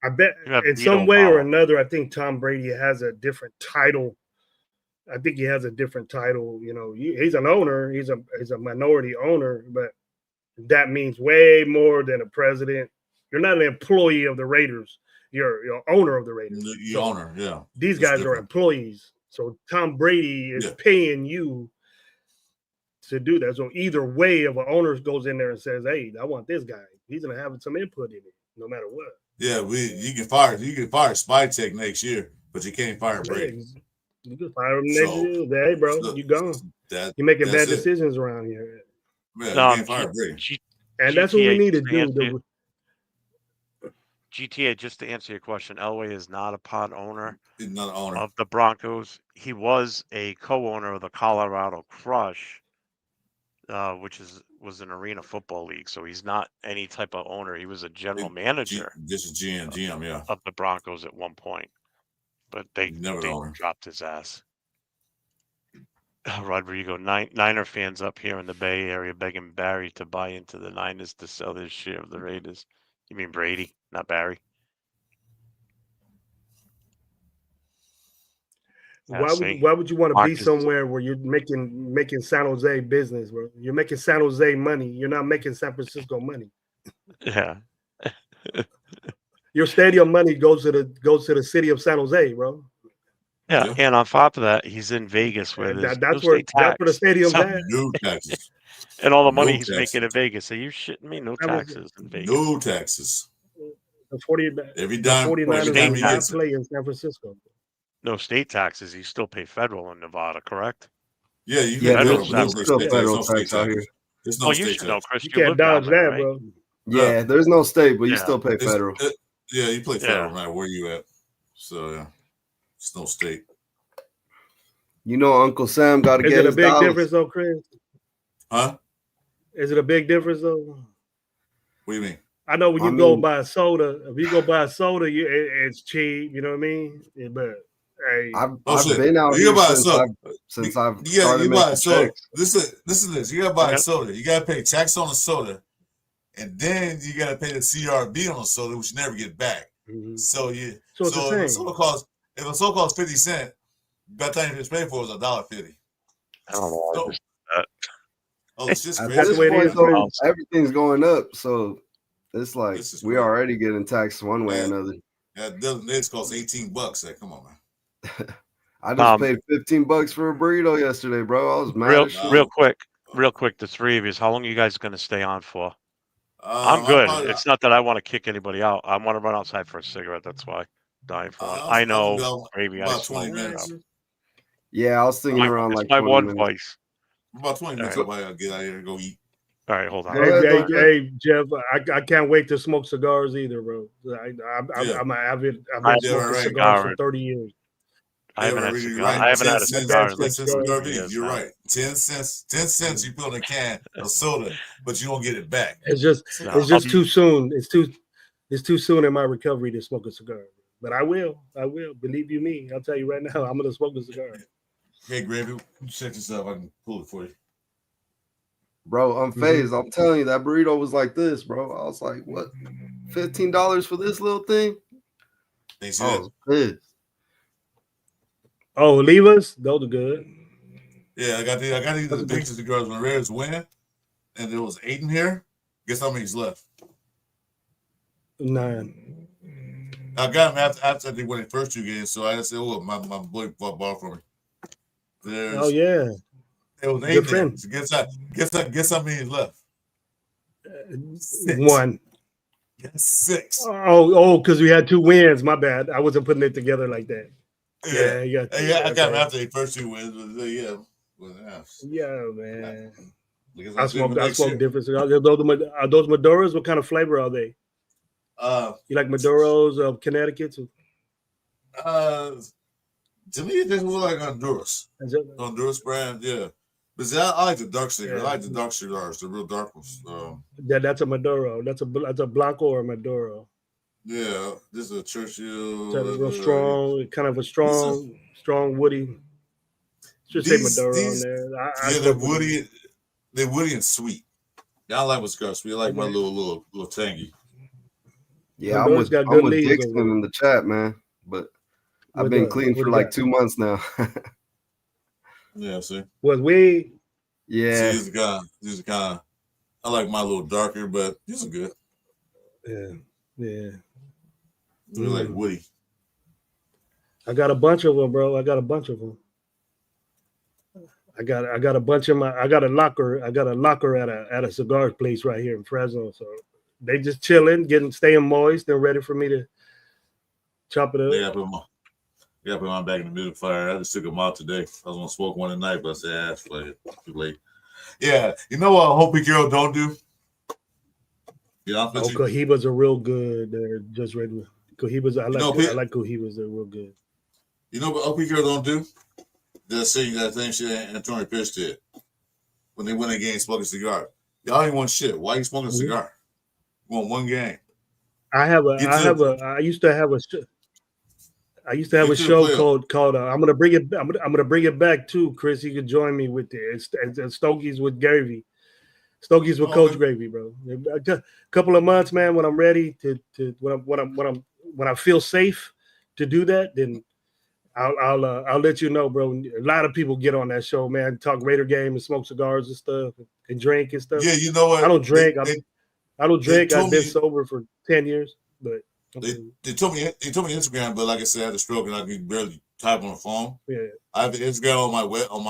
Speaker 12: I bet in some way or another, I think Tom Brady has a different title. I think he has a different title. You know, he's an owner. He's a minority owner, but that means way more than a president. You're not an employee of the Raiders. You're owner of the Raiders.
Speaker 4: The owner, yeah.
Speaker 12: These guys are employees. So Tom Brady is paying you to do that. So either way, if an owner goes in there and says, "Hey, I want this guy," he's gonna have some input in it, no matter what.
Speaker 4: Yeah, you can fire Spytek next year, but you can't fire Brady.
Speaker 12: You can fire him next year. Hey, bro, you gone. You're making bad decisions around here.
Speaker 4: Yeah, you can't fire Brady.
Speaker 12: And that's what we need to do.
Speaker 13: GTA, just to answer your question, Elway is not a part owner.
Speaker 4: He's not an owner
Speaker 13: of the Broncos. He was a co-owner of the Colorado Crush, which was an arena football league. So he's not any type of owner. He was a general manager.
Speaker 4: This is GM, yeah,
Speaker 13: of the Broncos at one point, but they dropped his ass. Rodrigo, Niner fans up here in the Bay Area begging Barry to buy into the Niners to sell his share of the Raiders. You mean Brady, not Barry?
Speaker 12: Why would you want to be somewhere where you're making San Jose business, bro? You're making San Jose money. You're not making San Francisco money.
Speaker 13: Yeah.
Speaker 12: Your stadium money goes to the city of San Jose, bro.
Speaker 13: Yeah, and on top of that, he's in Vegas where
Speaker 12: that's where the stadium's at.
Speaker 4: No taxes.
Speaker 13: And all the money he's making in Vegas. Are you shitting me? No taxes in Vegas.
Speaker 4: No taxes.
Speaker 12: The 49ers play in San Francisco.
Speaker 13: No state taxes. You still pay federal in Nevada, correct?
Speaker 4: Yeah, you can
Speaker 9: still federal tax out here.
Speaker 4: There's no
Speaker 13: you should know, Chris.
Speaker 12: You can't dodge that, bro.
Speaker 9: Yeah, there's no state, but you still pay federal.
Speaker 4: Yeah, you play federal no matter where you at. So yeah, it's no state.
Speaker 9: You know, Uncle Sam got to get his
Speaker 12: dollars. Is it a big difference, though, Chris?
Speaker 4: Huh?
Speaker 12: Is it a big difference, though?
Speaker 4: What do you mean?
Speaker 12: I know when you go buy a soda, if you go buy a soda, it's cheap. You know what I mean? Yeah, but hey,
Speaker 9: I've been out here since I've started making checks.
Speaker 4: Listen to this. You gotta buy a soda. You gotta pay tax on the soda, and then you gotta pay the CRB on the soda, which you never get back.
Speaker 12: Mm-hmm.
Speaker 4: So if a soda costs 50 cents, that thing you just paid for is $1.50.
Speaker 13: I don't know.
Speaker 4: It's just crazy.
Speaker 9: At this point, everything's going up, so it's like we're already getting taxed one way or another.
Speaker 4: Yeah, this costs $18. Like, come on, man.
Speaker 9: I just paid $15 for a burrito yesterday, bro. I was mad.
Speaker 13: Real quick. The three of you, how long are you guys going to stay on for? I'm good. It's not that I want to kick anybody out. I want to run outside for a cigarette. That's why. Dying for one. I know. Maybe
Speaker 4: about 20 minutes.
Speaker 9: Yeah, I was thinking around like
Speaker 13: my
Speaker 9: 20
Speaker 13: one
Speaker 9: minutes.
Speaker 13: place.
Speaker 4: About 20 minutes. I'll get out here and go eat.
Speaker 13: All right, hold on.
Speaker 12: Hey, Jeff, I can't wait to smoke cigars either, bro. I'm I've been smoking cigars for 30 years.
Speaker 13: I haven't had a cigar.
Speaker 4: You're right. 10 cents you put in a can of soda, but you don't get it back.
Speaker 12: It's just too soon. It's too soon in my recovery to smoke a cigar. But I will. Believe you me. I'll tell you right now, I'm gonna smoke a cigar.
Speaker 4: Hey, Gravy, check this out. I can pull it for you.
Speaker 9: Bro, I'm phased. I'm telling you, that burrito was like this, bro. I was like, what? $15 for this little thing?
Speaker 12: Oh, leave us? Those are good.
Speaker 4: Yeah, I got these the pictures of the girls when the Raiders win, and there was 8 in here. Guess how many's left?
Speaker 12: None.
Speaker 4: I got him after they won the first 2 games, so I said, "Oh, my boy bought ball for me."
Speaker 12: Oh yeah,
Speaker 4: it was
Speaker 12: good
Speaker 4: 8
Speaker 12: friend.
Speaker 4: then. So guess how many left? 6.
Speaker 12: 1.
Speaker 4: Yes, 6.
Speaker 12: Oh, because we had 2 wins. My bad. I wasn't putting it together like that.
Speaker 4: Yeah,
Speaker 12: Yeah.
Speaker 4: I got him after the first 2 wins. But yeah,
Speaker 12: Yeah, man.
Speaker 4: Because
Speaker 12: I
Speaker 4: see him
Speaker 12: smoke
Speaker 4: next year.
Speaker 12: different cigars. Are those Maduros? What kind of flavor are they? You like Maduros of Connecticut too?
Speaker 4: To me, it doesn't look like Honduras. Honduras brand, yeah. But see, I like the dark cigars.
Speaker 12: Yeah.
Speaker 4: I like the dark cigars, the real dark ones.
Speaker 12: That's a Maduro. That's a Blanco or a Maduro.
Speaker 4: Yeah, this is a Churchill.
Speaker 12: So real strong, kind of a strong woody. Should say Maduro on there.
Speaker 4: They're woody. They're woody and sweet. Yeah, I like my cigars sweet. I like my little tangy.
Speaker 9: Yeah, I'm with Dixon in the chat, man. But I've been clean for like 2 months now.
Speaker 4: Yeah, see.
Speaker 12: Was we?
Speaker 9: Yeah.
Speaker 4: See, these are kind of. I like my little darker, but these are good.
Speaker 12: Yeah.
Speaker 4: They're like woody.
Speaker 12: I got a bunch of them, bro. I got a bunch of them. I got a bunch in I got a locker at a cigar place right here in Fresno. So they just chilling, staying moist. They're ready for me to chop it up.
Speaker 4: Yeah, put mine back in the middle of the fire. I just took them out today. I was gonna smoke one tonight, but I said, it's too late. Yeah, you know what? Hopi Girl don't do. Yeah,
Speaker 12: Cohibas are real good. They're just regular Cohibas. I like Cohibas. They're real good.
Speaker 4: You know what Hopi Girl don't do? They're saying that same shit Antonio Pierce did when they win a game smoking a cigar. Y'all ain't want shit. Why you smoking a cigar? You want one game.
Speaker 12: I used to have a show called I'm gonna bring it back too, Chris. You can join me with it. It's Stogies with Gravy. Stogies with Coach Gravy, bro. A couple of months, man. When I'm ready when I feel safe to do that, then I'll let you know, bro. A lot of people get on that show, man. Talk Raider game and smoke cigars and stuff and drink and stuff.
Speaker 4: Yeah, you know what?
Speaker 12: I don't drink. I don't drink. I've been sober for 10 years, but
Speaker 4: they told me Instagram, but like I said, I had a stroke and I can barely type on the phone.
Speaker 12: Yeah,
Speaker 4: I have Instagram on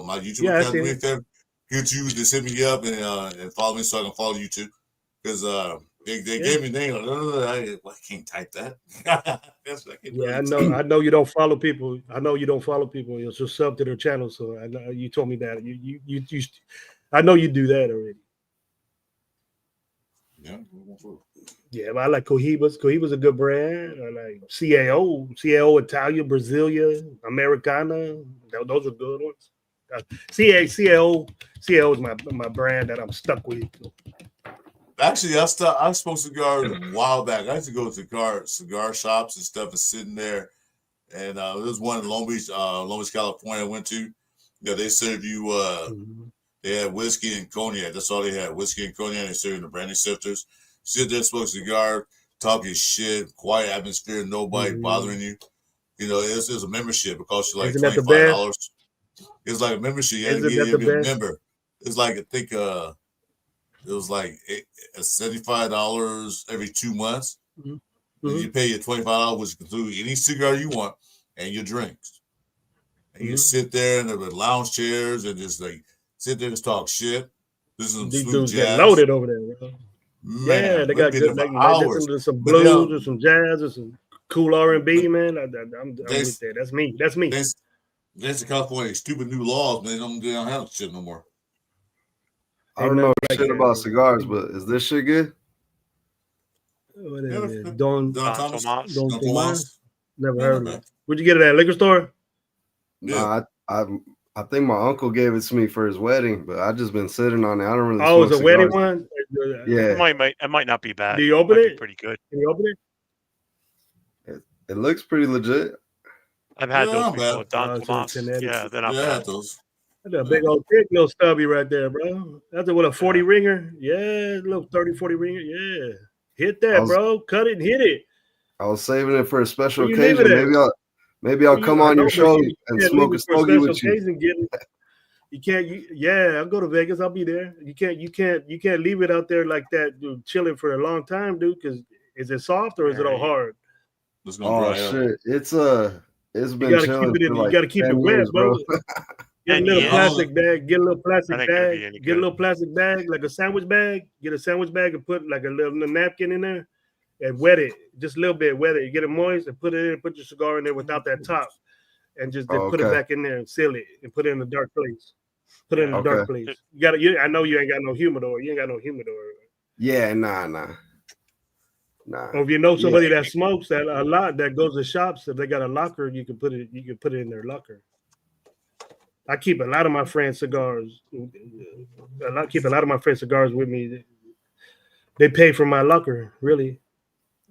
Speaker 4: my YouTube account. YouTube to hit me up and follow me so I can follow you too, because they gave me name. I can't type that.
Speaker 12: I know you don't follow people. You'll just sub to their channel. So I know you told me that. You I know you do that already. Yeah, but I like Cohibas. Cohibas a good brand. I like CAO Italia, Brasilia, Americana. Those are good ones. CAO is my brand that I'm stuck with.
Speaker 4: Actually, I smoked cigars a while back. I used to go to cigar shops and stuff and sitting there. And there was one in Long Beach, California I went to. Yeah, they serve you they had whiskey and cognac. That's all they had. Whiskey and cognac. They served the brandy sifters. Sit there, smoke a cigar, talking shit, quiet atmosphere, nobody bothering you. You know, it's a membership. It costs you like $25. It's like a membership. You have to be a member. It's like I think it was like $75 every 2 months. And you pay your $25, which includes any cigar you want and your drinks. And you sit there in the lounge chairs and just like sit there and talk shit. This is
Speaker 12: These
Speaker 4: some
Speaker 12: dudes
Speaker 4: jazz.
Speaker 12: get loaded over there, bro.
Speaker 4: Man,
Speaker 12: yeah, they got good. They listen to some blues or some jazz or some cool R&B, man. I'm with that. That's me.
Speaker 4: That's the California stupid new laws, man. They don't have shit no more.
Speaker 9: I don't know shit about cigars, but is this shit good?
Speaker 12: What is it? Don
Speaker 13: Tomas.
Speaker 12: Never heard of it. Where'd you get it at? Liquor store?
Speaker 9: Nah, I think my uncle gave it to me for his wedding, but I just been sitting on it. I don't really.
Speaker 12: Oh, it's a wedding one.
Speaker 9: Yeah,
Speaker 13: it might not be bad.
Speaker 12: Do you open it?
Speaker 13: Pretty good.
Speaker 12: Can you open
Speaker 9: it? It looks pretty legit.
Speaker 13: I've had those before. Don Tomas.
Speaker 12: Yeah,
Speaker 13: they're not bad.
Speaker 4: Those.
Speaker 12: That's a big old thick little stubby right there, bro. That's a 40 ringer. Yeah, little 30, 40 ringer. Yeah. Hit that, bro. Cut it and hit it.
Speaker 9: I was saving it for a special occasion. Maybe I'll come on your show and smoke a stogie with you.
Speaker 12: You can't. I'll go to Vegas. I'll be there. You can't leave it out there like that, dude, chilling for a long time, dude, because Is it soft or is it all hard?
Speaker 4: It's
Speaker 9: Oh shit! It's been
Speaker 12: You gotta
Speaker 9: chilling
Speaker 12: keep it in.
Speaker 9: for
Speaker 12: You
Speaker 9: like
Speaker 12: gotta keep it
Speaker 9: 10
Speaker 12: wet,
Speaker 9: years,
Speaker 12: bro. Get a little
Speaker 13: 10
Speaker 12: plastic bag. Get a little plastic
Speaker 13: That ain't gonna be
Speaker 12: bag.
Speaker 13: any
Speaker 12: Get a
Speaker 13: good.
Speaker 12: little plastic bag, like a sandwich bag. Get a sandwich bag and put like a little napkin in there, and wet it just a little bit. Wet it. You get it moist and put it in. Put your cigar in there without that top, and just then put it
Speaker 9: Okay.
Speaker 12: back in there and seal it and put it in a dark place. Put it in a
Speaker 9: Okay.
Speaker 12: dark place. You got to. I know you ain't got no humidor. You ain't got no humidor.
Speaker 9: Yeah, nah.
Speaker 12: Or if you know somebody that smokes that a lot that goes to shops, if they got a locker, you can put it in their locker. I keep a lot of my friends' cigars. Keep a lot of my friends' cigars with me. They pay for my locker, really.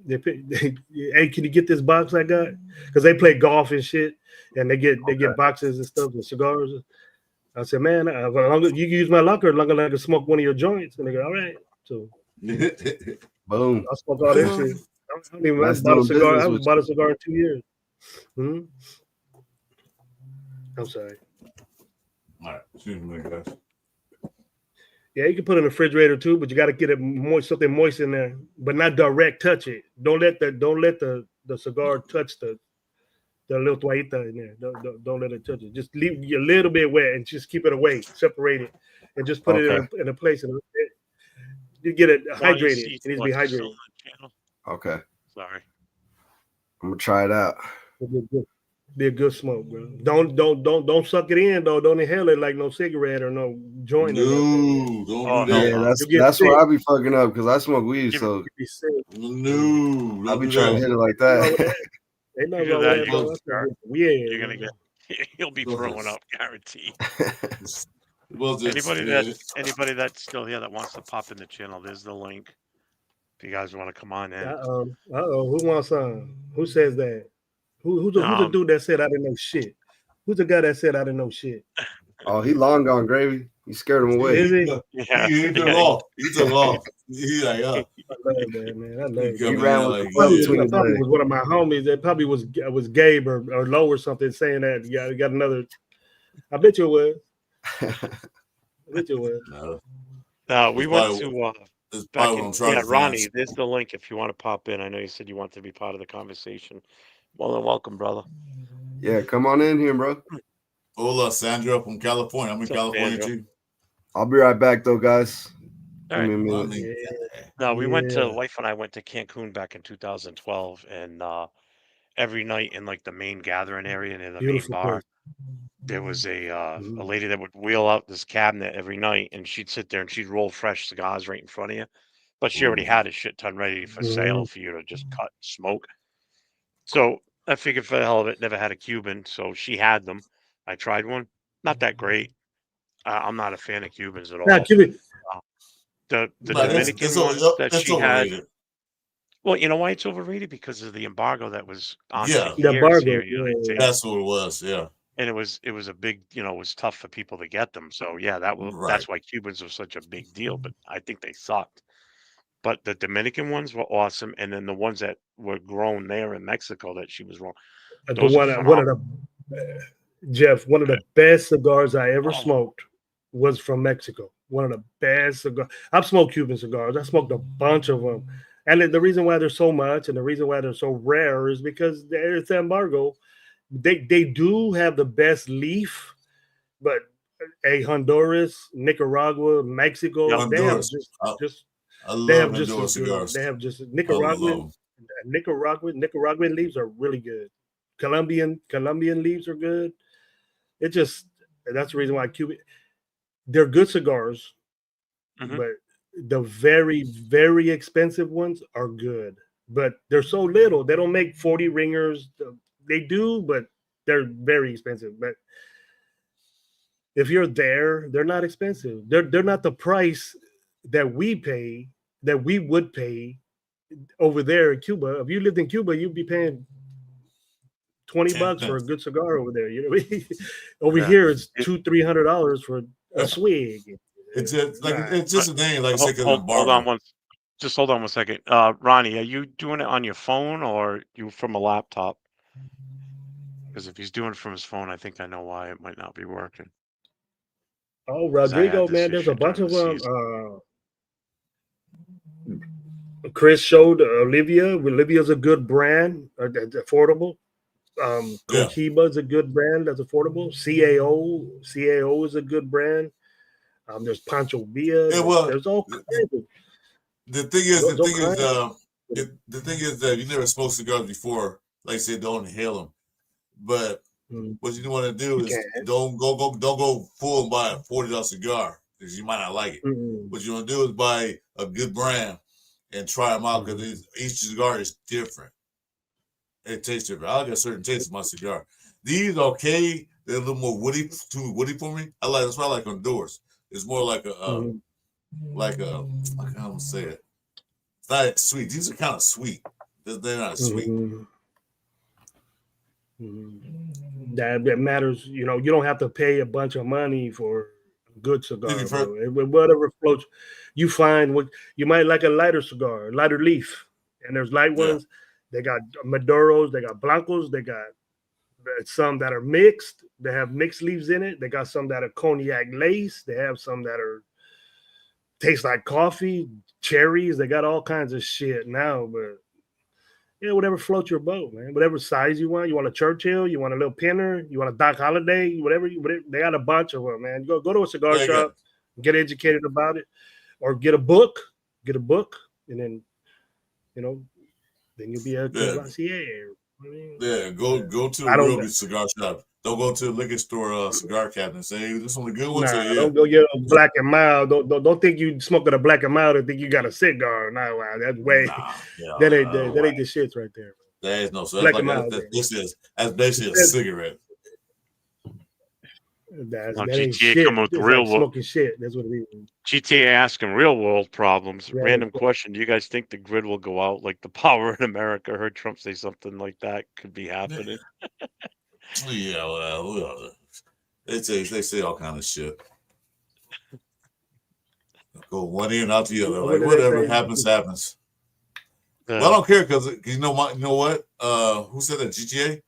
Speaker 12: They pay. Hey, can you get this box I got? Because they play golf and shit, and they get boxes and stuff and cigars. I said, man, as long as you can use my locker, as long as I can smoke one of your joints, and they go, all right. So,
Speaker 9: boom.
Speaker 12: I smoke all this shit. I bought a cigar. I haven't bought a cigar in 2 years. Hmm? I'm sorry.
Speaker 4: All right, excuse me, guys.
Speaker 12: Yeah, you can put it in the refrigerator too, but you got to get it moist, something moist in there, but not direct touch it. Don't let the cigar touch the little toallita in there. Don't let it touch it. Just leave it a little bit wet and just keep it away, separate it, and just put it in a place. You get it hydrated. It needs to be hydrated.
Speaker 9: Okay.
Speaker 13: Sorry.
Speaker 9: I'm gonna try it out.
Speaker 12: Be a good smoke, bro. Don't suck it in though. Don't inhale it like no cigarette or no joint.
Speaker 4: No, don't do that.
Speaker 9: Yeah, that's where I be fucking up because I smoke weed, so
Speaker 4: no,
Speaker 9: I be trying to hit it like that.
Speaker 12: Ain't nothing
Speaker 13: You
Speaker 12: wrong
Speaker 13: do
Speaker 12: with
Speaker 13: that,
Speaker 12: that, bro. That's weird.
Speaker 13: You're gonna get. You'll be throwing up, guaranteed.
Speaker 4: Well,
Speaker 13: Anybody that's still here that wants to pop in the channel, there's the link. If you guys want to come on in.
Speaker 12: Who wants some? Who says that? Who's the dude that said I didn't know shit? Who's the guy that said I didn't know shit?
Speaker 9: Oh, he long gone, Gravy. You scared him away.
Speaker 12: Is he?
Speaker 13: Yeah.
Speaker 4: He took off. He took off. He like,
Speaker 12: I love that, man. I love it.
Speaker 9: He ran with the
Speaker 12: It probably was one of my homies. It probably was Gabe or Low or something saying that. You got another. I bet you it was. I bet you it was.
Speaker 13: No, we went to back in,
Speaker 4: yeah,
Speaker 13: Ronnie, there's the link if you want to pop in. I know you said you want to be part of the conversation. Well, then welcome, brother.
Speaker 9: Yeah, come on in here, bro.
Speaker 4: Hola, Sandra from California. I'm in California too.
Speaker 9: I'll be right back though, guys.
Speaker 13: All right.
Speaker 9: Give me a minute.
Speaker 13: No, we went to wife and I went to Cancun back in 2012, and every night in like the main gathering area near the
Speaker 12: Beautiful
Speaker 13: main bar,
Speaker 12: place.
Speaker 13: there was a lady that would wheel out this cabinet every night, and she'd sit there and she'd roll fresh cigars right in front of you, but she already had a shit ton ready for sale for you to just cut and smoke. So I figured for the hell of it, never had a Cuban, so she had them. I tried one, not that great. I'm not a fan of Cubans at all.
Speaker 12: Nah, Cuban.
Speaker 13: The
Speaker 4: But
Speaker 13: Dominican
Speaker 4: it's
Speaker 13: ones that
Speaker 4: it's
Speaker 13: she had.
Speaker 4: overrated.
Speaker 13: Well, you know why it's overrated? Because of the embargo that was on
Speaker 4: Yeah.
Speaker 13: for
Speaker 12: The
Speaker 13: years
Speaker 12: embargo,
Speaker 13: here in the United States.
Speaker 4: That's what it was. Yeah.
Speaker 13: And it was a big, it was tough for people to get them. So yeah, that's why Cubans were such a big deal. But I think they sucked. But the Dominican ones were awesome, and then the ones that were grown there in Mexico that she was wrong. Those are phenomenal.
Speaker 12: Jeff, one of the best cigars I ever smoked was from Mexico. One of the best cigars. I've smoked Cuban cigars. I smoked a bunch of them. And the reason why there's so much and the reason why they're so rare is because it's the embargo. They do have the best leaf, but Honduras, Nicaragua, Mexico,
Speaker 4: Honduras.
Speaker 12: they have just
Speaker 4: I love
Speaker 12: they have just
Speaker 4: Honduras cigars.
Speaker 12: they have just
Speaker 4: I love
Speaker 12: Nicaraguan leaves are really good. Colombian leaves are good. It just that's the reason why Cuban they're good cigars, but the very, very expensive ones are good. But they're so little, they don't make 40 ringers. They do, but they're very expensive. But if you're there, they're not expensive. They're not the price that we would pay over there in Cuba. If you lived in Cuba, you'd be paying $20 for a good cigar over there. You know, over here it's $200-$300 for a swig.
Speaker 4: It's just a name, like
Speaker 13: Hold on one second. Ronnie, are you doing it on your phone or you from a laptop? Because if he's doing it from his phone, I think I know why it might not be working.
Speaker 12: Oh, Rodrigo, man, there's a bunch of them. Chris showed Olivia. Olivia's a good brand, that's affordable. Cohiba is a good brand that's affordable. CAO is a good brand. There's Pancho Villa. There's all kinds of.
Speaker 4: The thing is that you never smoked cigars before. Like I said, don't inhale them. But what you want to do is don't go full and buy a $40 cigar because you might not like it. What you want to do is buy a good brand and try them out because each cigar is different. It tastes different. I got a certain taste in my cigar. These okay. They're a little more woody, too woody for me. That's why I like Honduras. It's more like a I can't even say it. It's not sweet. These are kind of sweet. They're not sweet.
Speaker 12: That matters. You know, you don't have to pay a bunch of money for a good cigar. Whatever floats, you find what you might like a lighter cigar, lighter leaf, and there's light ones. They got Maduros, they got Blancos, they got some that are mixed. They have mixed leaves in it. They got some that are cognac lace. They have some that are taste like coffee, cherries. They got all kinds of shit now, but yeah, whatever floats your boat, man. Whatever size you want. You want a Churchill? You want a little Pinner? You want a Doc Holliday? Whatever. They got a bunch of them, man. Go to a cigar shop, get educated about it, or get a book, and then then you'll be a glacier.
Speaker 4: Go to a real good cigar shop. Don't go to a liquor store cigar cabinet and say, hey, this one the good one.
Speaker 12: Don't go get a Black and Mild. Don't think you smoking a Black and Mild and think you got a cigar. No, that's way that ain't the shits right there.
Speaker 4: There is no so
Speaker 12: Black
Speaker 4: that's
Speaker 12: and Mild.
Speaker 4: That's basically a cigarette.
Speaker 12: That
Speaker 13: GTA
Speaker 12: ain't shit.
Speaker 13: coming with
Speaker 12: It's
Speaker 13: real
Speaker 12: like
Speaker 13: world.
Speaker 12: smoking shit. That's what it is.
Speaker 13: GTA asking real world problems.
Speaker 12: Yeah.
Speaker 13: Random question: do you guys think the grid will go out like the power in America? I heard Trump say something like that could be happening.
Speaker 4: Yeah, well, they say all kind of shit. Go one ear and out the other. Like whatever happens. Well, I don't care because you know what? Who said that? GTA.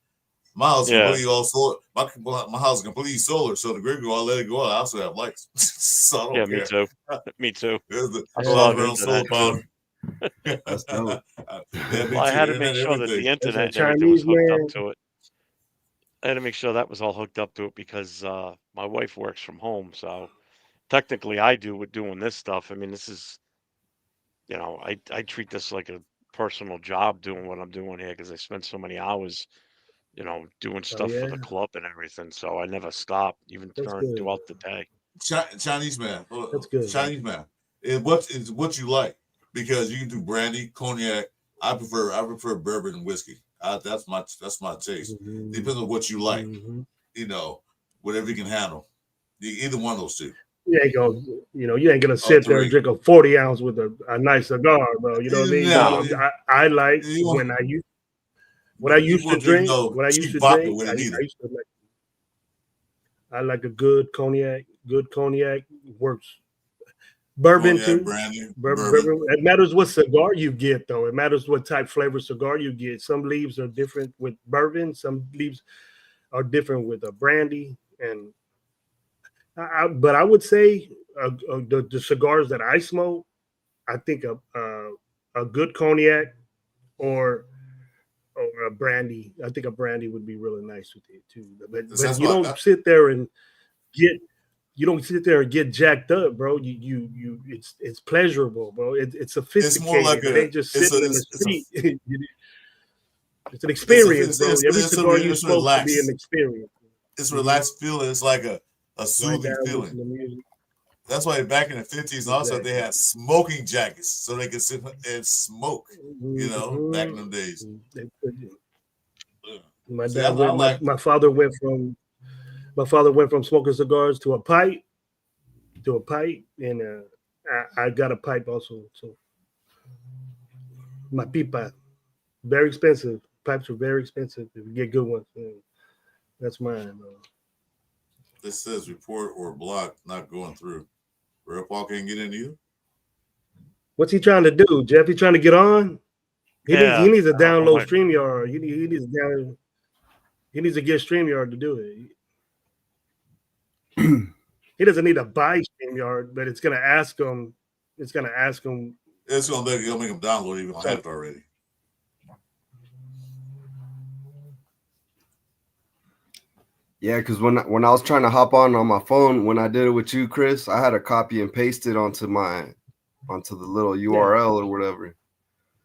Speaker 4: My house is completely all solar. My house is completely solar, so the grid go. I'll let it go out. I also have lights, so I don't care.
Speaker 13: Me too.
Speaker 4: I love it on solar power.
Speaker 13: That's dope. Well, I had to make sure that the internet and everything
Speaker 12: Chinese
Speaker 13: was hooked
Speaker 12: man.
Speaker 13: up to it. I had to make sure that was all hooked up to it because my wife works from home, so technically I do with doing this stuff. I mean, this is, I treat this like a personal job doing what I'm doing here because I spend so many hours, doing stuff for the club and everything. So I never stop, even throughout the day.
Speaker 4: Chinese man.
Speaker 12: That's good.
Speaker 4: Chinese man. What you like because you can do brandy, cognac. I prefer bourbon and whiskey. That's my taste. Depends on what you like. Whatever you can handle. Either one of those two.
Speaker 12: You ain't gonna sit there and drink a 40 ounce with a nice cigar, bro. You know what I mean?
Speaker 4: No.
Speaker 12: I like when I used to drink. I like a good cognac. Good cognac works. Bourbon too. Bourbon. It matters what cigar you get, though. It matters what type flavor cigar you get. Some leaves are different with bourbon. Some leaves are different with a brandy. But I would say the cigars that I smoke, I think a good cognac or a brandy. I think a brandy would be really nice with it too. But you don't sit there and get jacked up, bro. It's pleasurable, bro. It's sophisticated. It's more like it ain't just sitting in the street. It's an experience, bro. Every cigar you smoke to be an experience.
Speaker 4: It's relaxed feeling. It's like a soothing feeling. That's why back in the 50s and also they had smoking jackets so they could sit and smoke, back in them days.
Speaker 12: My father went from smoking cigars to a pipe, and I got a pipe also. So my pipa, very expensive. Pipes are very expensive if you get good ones. That's mine, bro.
Speaker 4: This says report or block not going through. Red Paul can't get in either.
Speaker 12: What's he trying to do, Jeff? He trying to get on? He needs to download StreamYard. He needs to get StreamYard to do it. He doesn't need to buy StreamYard, but it's gonna ask him.
Speaker 4: It's gonna make them download even. I have it already.
Speaker 9: Yeah, because when I was trying to hop on my phone, when I did it with you, Chris, I had to copy and paste it onto the little URL or whatever.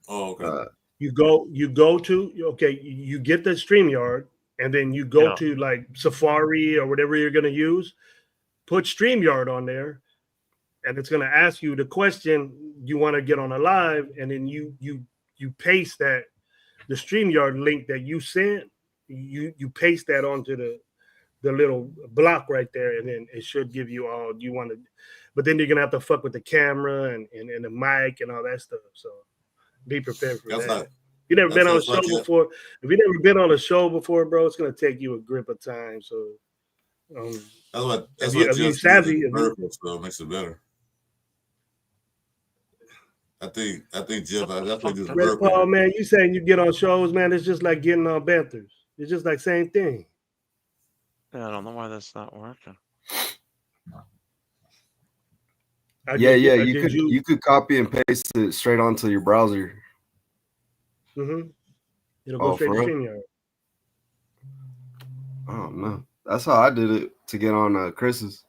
Speaker 4: Oh, okay.
Speaker 12: You go to you get the StreamYard, and then you go to like Safari or whatever you're gonna use. Put StreamYard on there, and it's gonna ask you the question you want to get on a live, and then you paste the StreamYard link that you sent. You paste that onto the little block right there, and then it should give you all you want to. But then you're gonna have to fuck with the camera and the mic and all that stuff. So be prepared for that. You never been on a show before. If you never been on a show before, bro, it's gonna take you a grip of time. So
Speaker 4: that's what Jeff savvy. So it makes it better. I think Jeff. That's what just
Speaker 12: Red Paul, man. You saying you get on shows, man? It's just like getting on Panthers. It's just like same thing.
Speaker 13: Yeah, I don't know why that's not working.
Speaker 9: You could copy and paste it straight onto your browser.
Speaker 12: Mm-hmm. It'll go straight to StreamYard.
Speaker 9: Oh no, that's how I did it to get on Chris's.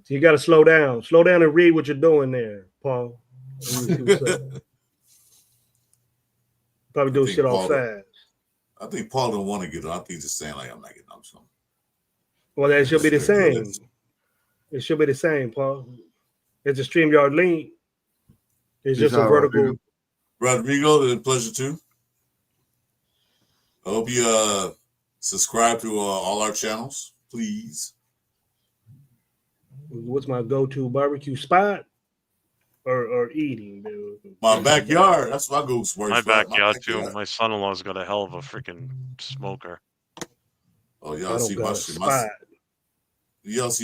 Speaker 12: So you got to slow down and read what you're doing there, Paul. Probably doing shit all fast.
Speaker 4: I think Paul don't want to get on. I think he's just saying like I'm not getting on something.
Speaker 12: Well, that should be the same. It should be the same, Paul. It's a StreamYard link. It's just a vertical.
Speaker 4: Rodrigo, it's a pleasure too. I hope you subscribe to all our channels, please.
Speaker 12: What's my go-to barbecue spot or eating, dude?
Speaker 4: My backyard. That's my go-to spot.
Speaker 13: My backyard too. My son-in-law's got a hell of a freaking smoker.
Speaker 4: Oh, y'all see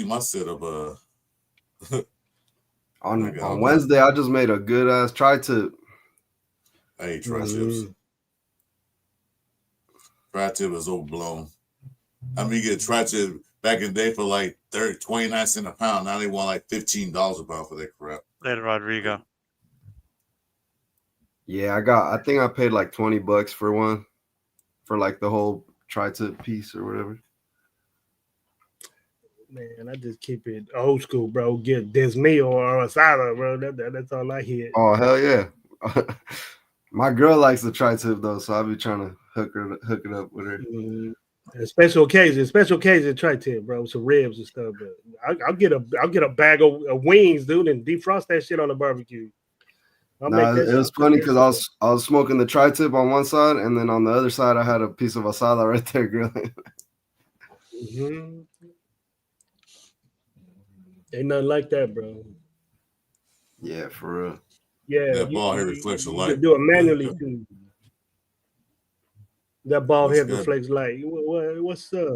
Speaker 4: my setup.
Speaker 9: On Wednesday, I just made a good ass tri-tip.
Speaker 4: I hate tri-tips. Tri-tip is overblown. I mean, you get tri-tip back in the day for like 29 cents a pound. Now they want like $15 a pound for that crap.
Speaker 13: Later, Rodrigo.
Speaker 9: Yeah, I think I paid like $20 for one, for like the whole tri-tip piece or whatever.
Speaker 12: Man, I just keep it old school, bro. Get this meal or asada, bro. That's all I hear.
Speaker 9: Oh hell yeah! My girl likes the tri-tip though, so I'll be trying to hook it up with her.
Speaker 12: Special occasion tri-tip, bro. Some ribs and stuff. But I'll get a bag of wings, dude, and defrost that shit on the barbecue.
Speaker 9: It was funny because I was smoking the tri-tip on one side, and then on the other side I had a piece of asada right there grilling.
Speaker 12: Mm-hmm. Ain't nothing like that, bro.
Speaker 9: Yeah, for real.
Speaker 12: Yeah,
Speaker 4: that ball head reflects the light.
Speaker 12: You can do it manually too. That ball head reflects light. What's up?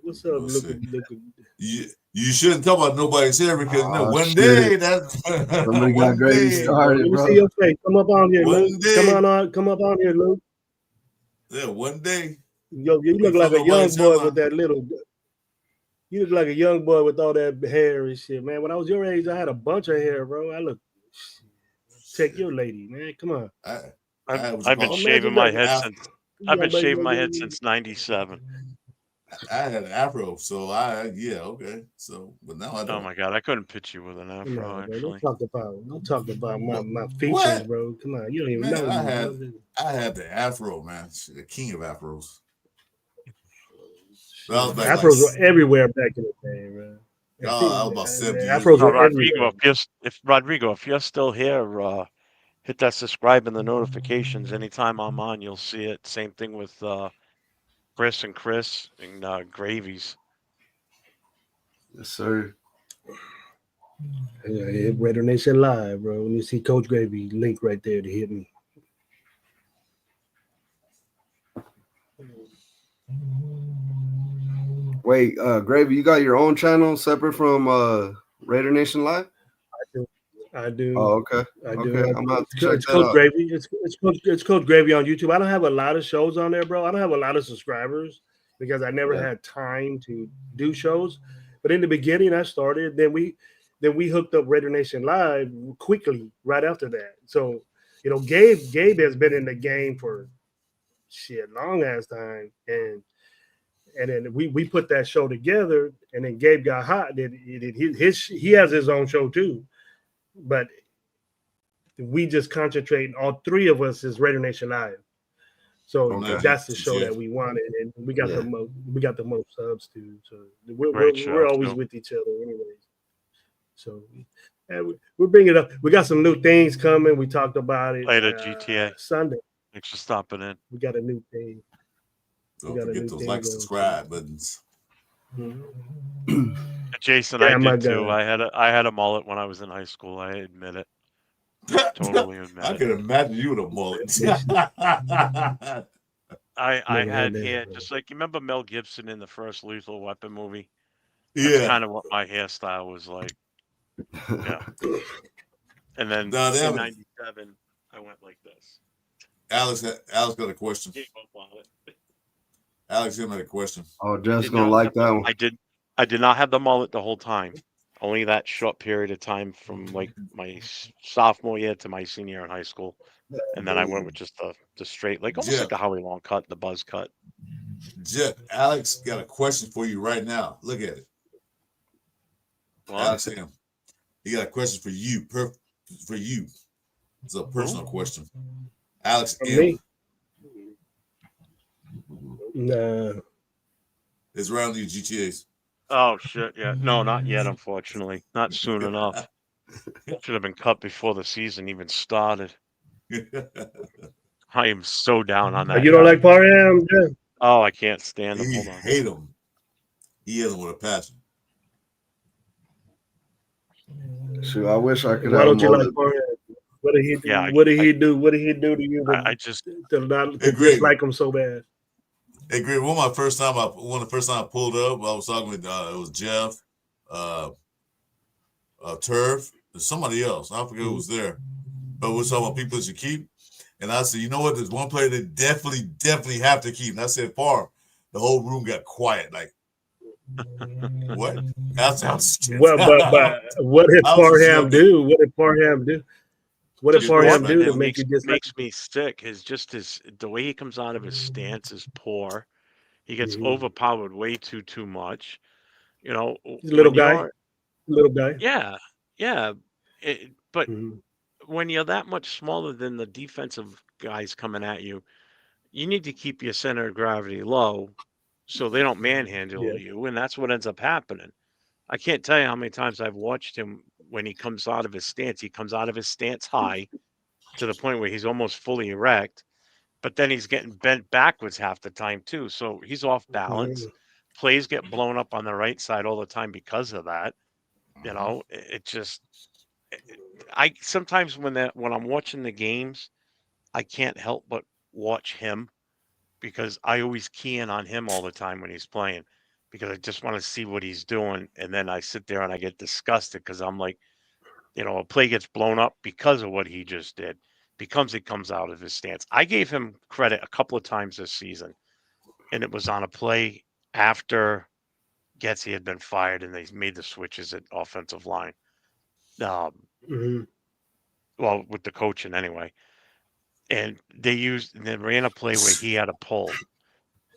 Speaker 12: What's up? Look.
Speaker 4: You shouldn't talk about nobody's hair because one day that
Speaker 9: somebody got great started.
Speaker 12: Let me see your face. Come up on here, Luke. Come up on here, Luke.
Speaker 4: Yeah, one day.
Speaker 12: Yo, you look like a young boy with that little. You look like a young boy with all that hair and shit, man. When I was your age, I had a bunch of hair, bro. I look. Take your lady, man. Come on.
Speaker 13: I've been shaving my head since. I've been shaving my head since '97.
Speaker 4: I had an afro, so okay. So, but now I don't.
Speaker 13: Oh my god, I couldn't pitch you with an afro.
Speaker 12: Don't talk about my features, bro. Come on, you don't even know.
Speaker 4: I had the afro, man. The king of afros.
Speaker 12: Afros were everywhere back in the day, man.
Speaker 4: I was about 70 years
Speaker 12: Afros were
Speaker 13: Rodrigo, if you're still here, hit that subscribe and the notifications. Anytime I'm on, you'll see it. Same thing with Chris and Gravies.
Speaker 9: Yes, sir.
Speaker 12: Yeah, hit Raider Nation Live, bro. When you see Coach Gravy link right there to hit me.
Speaker 9: Wait, Gravy, you got your own channel separate from Raider Nation Live?
Speaker 12: I do.
Speaker 9: Oh, okay.
Speaker 12: I do.
Speaker 9: I'm about to check
Speaker 12: it's
Speaker 9: that
Speaker 12: Coach
Speaker 9: out.
Speaker 12: Gravy. It's Coach Gravy on YouTube. I don't have a lot of shows on there, bro. I don't have a lot of subscribers because I never had time to do shows. But in the beginning, I started. Then we then we hooked up Raider Nation Live quickly right after that. So, you know, Gabe has been in the game for long ass time, and then we put that show together, and then Gabe got hot. He has his own show too, but we just concentrate. All three of us is Raider Nation Live, so that's the show that we wanted, and we got the most subs too. So we're always with each other, anyways. So we're bringing it up. We got some new things coming. We talked about it
Speaker 13: later. GTA
Speaker 12: Sunday.
Speaker 13: Thanks for stopping in.
Speaker 12: We got a new thing.
Speaker 4: Don't forget those like, subscribe buttons.
Speaker 13: Jason, I did too. I had a mullet when I was in high school. I admit it. Totally admit
Speaker 4: I
Speaker 13: it.
Speaker 4: can imagine you with a mullet.
Speaker 13: I had hair just like you remember Mel Gibson in the first Lethal Weapon movie.
Speaker 4: Yeah,
Speaker 13: that's kind of what my hairstyle was like. Yeah, and then in '97, I went like this.
Speaker 4: Alex got a question. Alex, you had a question.
Speaker 9: Oh, Jeff's gonna like that one.
Speaker 13: I did not have the mullet the whole time. Only that short period of time from like my sophomore year to my senior year in high school, and then I went with just the straight, like almost like a Howie Long cut, the buzz cut.
Speaker 4: Jeff, Alex got a question for you right now. Look at it. Alex, he got a question for you. For you, it's a personal question. Alex M.
Speaker 12: Nah.
Speaker 4: It's around the GTAs.
Speaker 13: Oh shit! Yeah, no, not yet. Unfortunately, not soon enough. Should have been cut before the season even started. I am so down on that.
Speaker 12: You don't like Parham? Yeah.
Speaker 13: Oh, I can't stand him.
Speaker 4: Hold on. Hate him. He has him with a passion.
Speaker 9: Shoot, I wish I could.
Speaker 12: Why don't you like Parham? What did he do?
Speaker 13: Yeah,
Speaker 12: what did he do? What did he do to you?
Speaker 13: I just
Speaker 12: dislike him so bad.
Speaker 4: Hey, Greg, one of the first time I pulled up, I was talking with it was Jeff, Turf, and somebody else. I forget who was there, but we're talking about people that you keep. And I said, you know what? There's one player that definitely have to keep. And I said, Parr. The whole room got quiet. Like, what? That sounds.
Speaker 12: Well, but what did Parham do? What did Parham do? What did Parham do to make you dislike?
Speaker 13: Makes me sick. The way he comes out of his stance is poor. He gets overpowered way too much. You know,
Speaker 12: he's a little guy.
Speaker 13: Yeah. But when you're that much smaller than the defensive guys coming at you, you need to keep your center of gravity low so they don't manhandle you, and that's what ends up happening. I can't tell you how many times I've watched him when he comes out of his stance. He comes out of his stance high to the point where he's almost fully erect, but then he's getting bent backwards half the time too. So he's off balance. Plays get blown up on the right side all the time because of that. You know, I sometimes when I'm watching the games, I can't help but watch him because I always key in on him all the time when he's playing because I just want to see what he's doing. And then I sit there and I get disgusted because I'm like, you know, a play gets blown up because of what he just did, because he comes out of his stance. I gave him credit a couple of times this season, and it was on a play after Getsy had been fired and they made the switches at offensive line. Well, with the coaching anyway. And they ran a play where he had a pull.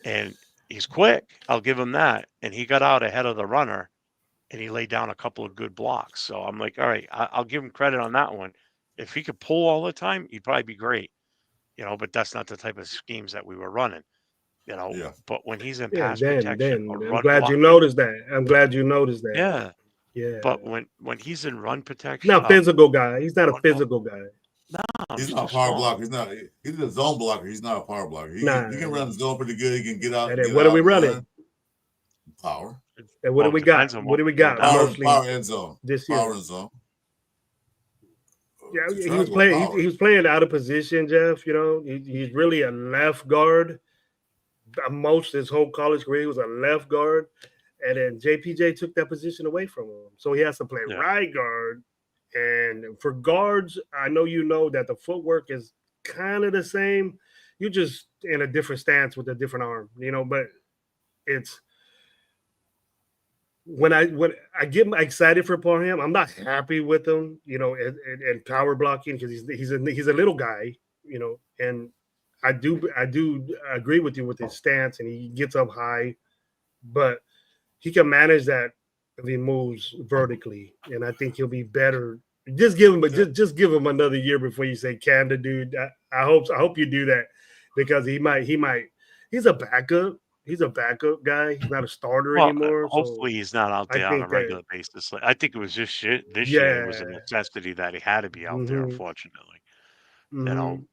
Speaker 13: And he's quick. I'll give him that. And he got out ahead of the runner and he laid down a couple of good blocks. So I'm like, all right, I'll give him credit on that one. If he could pull all the time, he'd probably be great. You know, but that's not the type of schemes that we were running. You know, but when he's in pass protection,
Speaker 12: I'm glad you noticed that.
Speaker 13: Yeah. But when he's in run protection,
Speaker 12: not a physical guy. He's not a physical guy.
Speaker 13: No,
Speaker 4: he's not a power blocker. He's a zone blocker. He's not a power blocker. He can run the zone pretty good. He can get out.
Speaker 12: What are we running?
Speaker 4: Power.
Speaker 12: And what do we got? What do we got?
Speaker 4: Power end zone.
Speaker 12: This year.
Speaker 4: Power end zone.
Speaker 12: Yeah, he was playing. He was playing out of position, Jeff. You know, he's really a left guard. Most his whole college career, he was a left guard, and then JPJ took that position away from him, so he has to play right guard. And for guards, I know you know that the footwork is kind of the same. You're just in a different stance with a different arm, you know. But it's when I get excited for Parham, I'm not happy with him, you know, and power blocking because he's a little guy, you know, and I do agree with you with his stance and he gets up high, but he can manage that if he moves vertically, and I think he'll be better. Just give him give him another year before you say Canada, dude. I hope you do that because he might he's a backup. He's a backup guy. He's not a starter anymore.
Speaker 13: Hopefully
Speaker 12: so
Speaker 13: he's not out there on a regular basis. I think it was just this year. It was a necessity that he had to be out there, unfortunately. You know,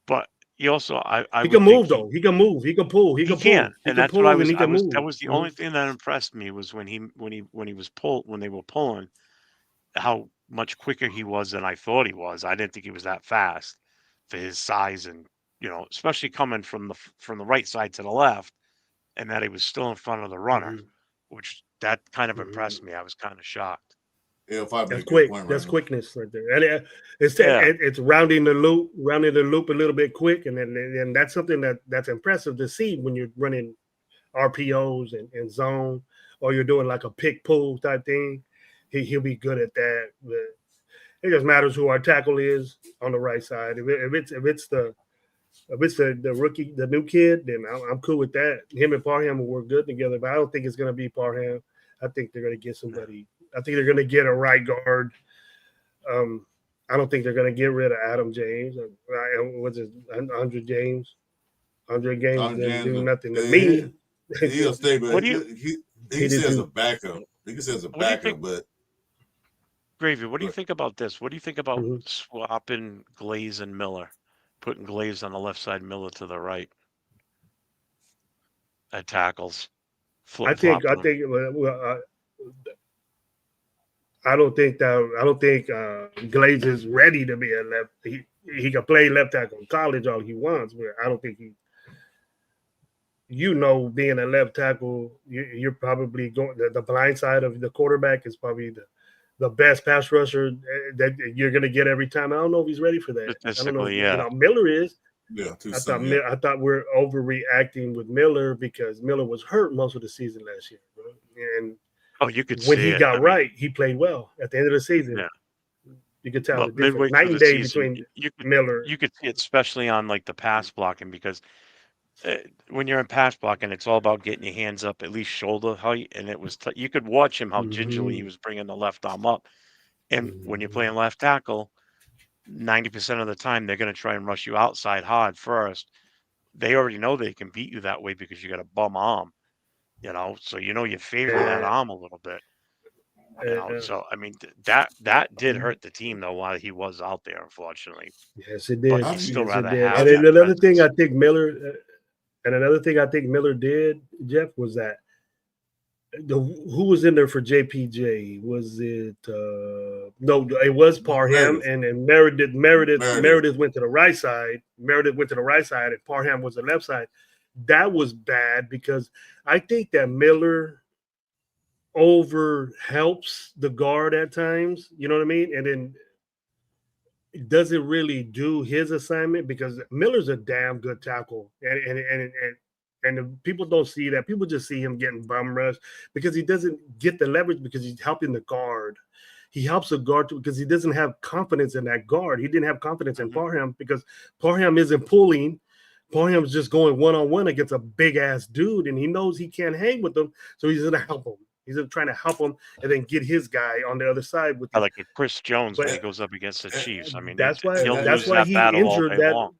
Speaker 13: but he also
Speaker 12: he can move though. He can move. He can pull. He can.
Speaker 13: And that's what I was. That was the only thing that impressed me was when they were pulling, how much quicker he was than I thought he was. I didn't think he was that fast for his size, and you know, especially coming from the right side to the left, and that he was still in front of the runner, which that kind of impressed me. I was kind of shocked.
Speaker 4: Yeah, if I
Speaker 12: that's quick. That's quickness right there, and it's rounding the loop a little bit quick, and that's something that's impressive to see when you're running RPOs and zone, or you're doing like a pick pull type thing. He'll be good at that. But it just matters who our tackle is on the right side. If it's the rookie, the new kid, then I'm cool with that. Him and Parham will work good together, but I don't think it's going to be Parham. I think they're going to get somebody. I think they're going to get a right guard. I don't think they're going to get rid of Adam James. What's his 100 James? 100 games didn't do nothing to me.
Speaker 4: He'll stay, but he says a backup. He says a backup, but
Speaker 13: Gravy, what do you think about this? What do you think about swapping Glaze and Miller? Putting Glaze on the left side, Miller to the right at tackles.
Speaker 12: I don't think Glaze is ready to be a left. He can play left tackle in college all he wants, but I don't think he. You know, being a left tackle, you're probably going. The blind side of the quarterback is probably the best pass rusher that you're going to get every time. I don't know if he's ready for that. I don't know.
Speaker 13: Yeah.
Speaker 12: You know, Miller is.
Speaker 4: Yeah,
Speaker 12: I thought we're overreacting with Miller because Miller was hurt most of the season last year, bro. And
Speaker 13: you could
Speaker 12: when
Speaker 13: see
Speaker 12: he got right, he played well at the end of the season.
Speaker 13: Yeah.
Speaker 12: You could tell the
Speaker 13: midway
Speaker 12: difference. Night and day between Miller.
Speaker 13: You could see it, especially on like the pass blocking, because when you're in pass blocking, it's all about getting your hands up at least shoulder height, and it was you could watch him how gingerly he was bringing the left arm up. And when you're playing left tackle, 90% of the time they're going to try and rush you outside hard first. They already know they can beat you that way because you got a bum arm, you know. So you're favoring that arm a little bit. You know, so I mean that did hurt the team though while he was out there, unfortunately.
Speaker 12: Yes, it did.
Speaker 13: But still rather
Speaker 12: it did.
Speaker 13: have
Speaker 12: And
Speaker 13: that
Speaker 12: another thing
Speaker 13: presence.
Speaker 12: I think Miller did, Jeff, was that who was in there for JPJ? Was it no? It was Parham and Meredith. Meredith went to the right side. And Parham was the left side. That was bad because I think that Miller over helps the guard at times. You know what I mean? And then it doesn't really do his assignment because Miller's a damn good tackle, and the people don't see that. People just see him getting bum rushed because he doesn't get the leverage because he's helping the guard. He helps the guard because he doesn't have confidence in that guard. He didn't have confidence in Parham because Parham isn't pulling. Parham's just going one-on-one against a big-ass dude, and he knows he can't hang with them, so he's going to help him. He's trying to help him and then get his guy on the other side with
Speaker 13: Like Chris Jones when he goes up against the Chiefs. I mean,
Speaker 12: that's why he injured that.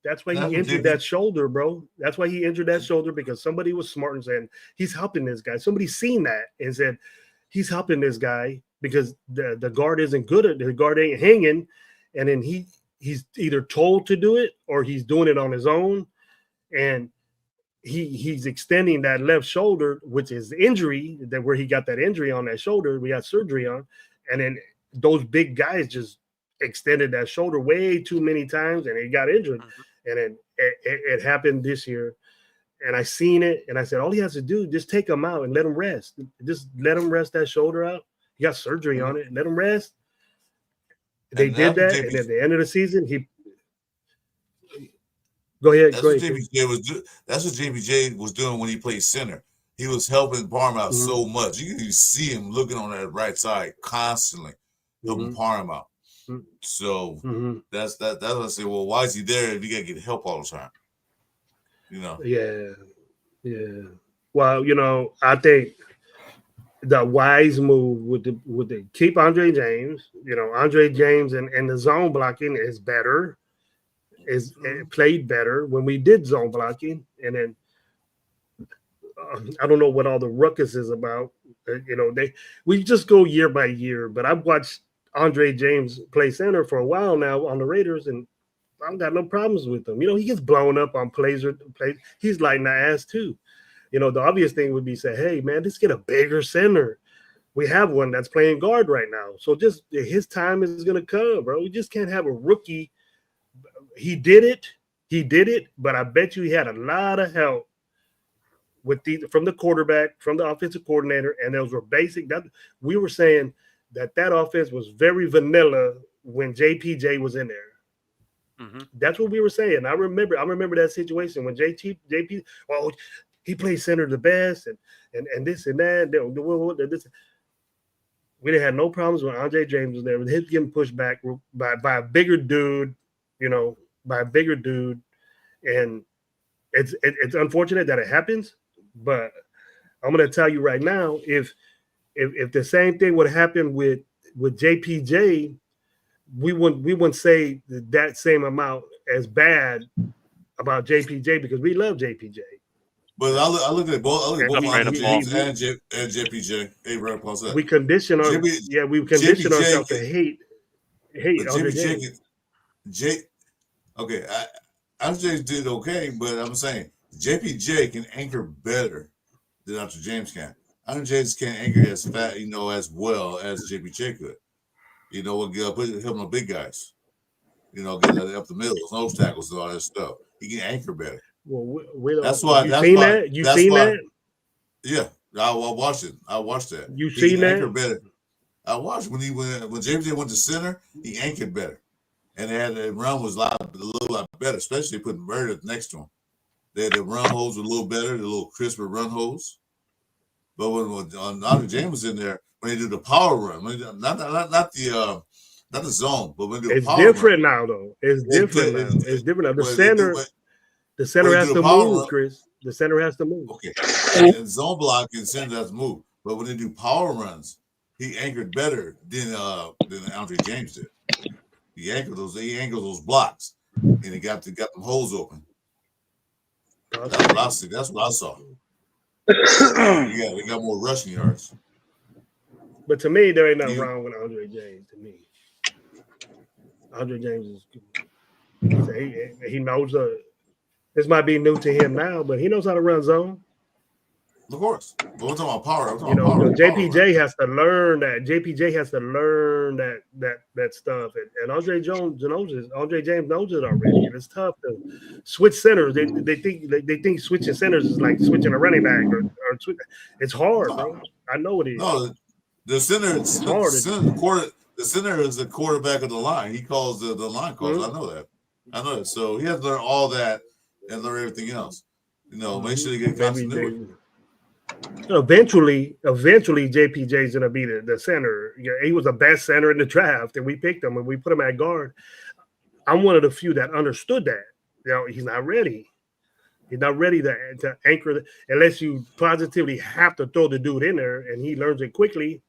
Speaker 12: That's why he injured that shoulder, bro. That's why he injured that shoulder because somebody was smart and said he's helping this guy. Somebody seen that and said he's helping this guy because the guard isn't good at the guard ain't hanging, and then he's either told to do it or he's doing it on his own, and he's extending that left shoulder, which is injury that where he got that injury on that shoulder. We got surgery on, and then those big guys just extended that shoulder way too many times, and he got injured. And then it happened this year, and I seen it, and I said, all he has to do just take him out and let him rest. Just let him rest that shoulder out. He got surgery on it. Let him rest. They did that, and at the end of the season, he. Go ahead.
Speaker 4: That's what JBJ was doing when he played center. he was helping Parham out so much. You can see him looking on that right side constantly, helping Parham out. So that's what I say. Well, why is he there if you got to get help all the time? You know?
Speaker 12: Yeah. Well, you know, I think the wise move would they keep Andre James. You know, Andre James and the zone blocking is better. It played better when we did zone blocking, and then I don't know what all the ruckus is about. You know, we just go year by year. But I've watched Andre James play center for a while now on the Raiders, and I've got no problems with him. You know, he gets blown up on plays. He's lighting the ass too. You know, the obvious thing would be say, hey man, let's get a bigger center. We have one that's playing guard right now, so just his time is gonna come, bro. We just can't have a rookie. He did it, but I bet you he had a lot of help from the quarterback, from the offensive coordinator, and those were basic. That we were saying that offense was very vanilla when JPJ was in there. That's what we were saying. I remember that situation when JP, he plays center the best, and this and that. We didn't have no problems when Andre James was there. With him getting pushed back by a bigger dude, you know, and it's unfortunate that it happens. But I'm gonna tell you right now, if the same thing would happen with JPJ, we wouldn't say that same amount as bad about JPJ because we love JPJ.
Speaker 4: But I look at both. I look at both Andre James and JPJ. Hey, right, pause that.
Speaker 12: We condition ourselves to hate Andre James.
Speaker 4: Okay, Andre did okay, but I'm saying JPJ can anchor better than Andre James can. Andre James can't anchor as fat, you know, as well as JPJ could. You know, put him on big guys. You know, get up the middle, nose tackles, and all that stuff. He can anchor better.
Speaker 12: Well,
Speaker 4: that's why.
Speaker 12: You seen that?
Speaker 4: Yeah, I watched it. I watched that.
Speaker 12: You seen that?
Speaker 4: Anchor better. I watched when JPJ went to center, he anchored better, and the run was a little lot better, especially putting Meredith next to him. The run holes were a little better, the little crisper run holes. But when Andre James was in there, when they do the power run, not the zone, but when they do the power
Speaker 12: different
Speaker 4: run,
Speaker 12: now, though. It's different now. It's different now. The center has to move, Chris. The center has to move.
Speaker 4: Okay. And zone block and center has to move. But when they do power runs, he anchored better than Andre James did. He anchored those blocks, and he got them holes open. That's what I saw. They got more rushing yards.
Speaker 12: But to me, there ain't nothing wrong with Andre James. To me, Andre James is good. He knows this might be new to him now, but he knows how to run zone.
Speaker 4: Of course. But we're talking about power.
Speaker 12: JPJ has to learn that. JPJ has to learn that stuff. And Andre James knows it already. And it's tough to switch centers. They think switching centers is like switching a running back or it's hard, bro. I know it is.
Speaker 4: No, the center is hard. The center is the quarterback of the line. He calls the line calls. I know that. So he has to learn all that and learn everything else. You know, make sure they get continuity.
Speaker 12: Eventually, JPJ is gonna be the center. Yeah, he was the best center in the draft, and we picked him and we put him at guard. I'm one of the few that understood that. You know, he's not ready. He's not ready to anchor unless you positively have to throw the dude in there and he learns it quickly.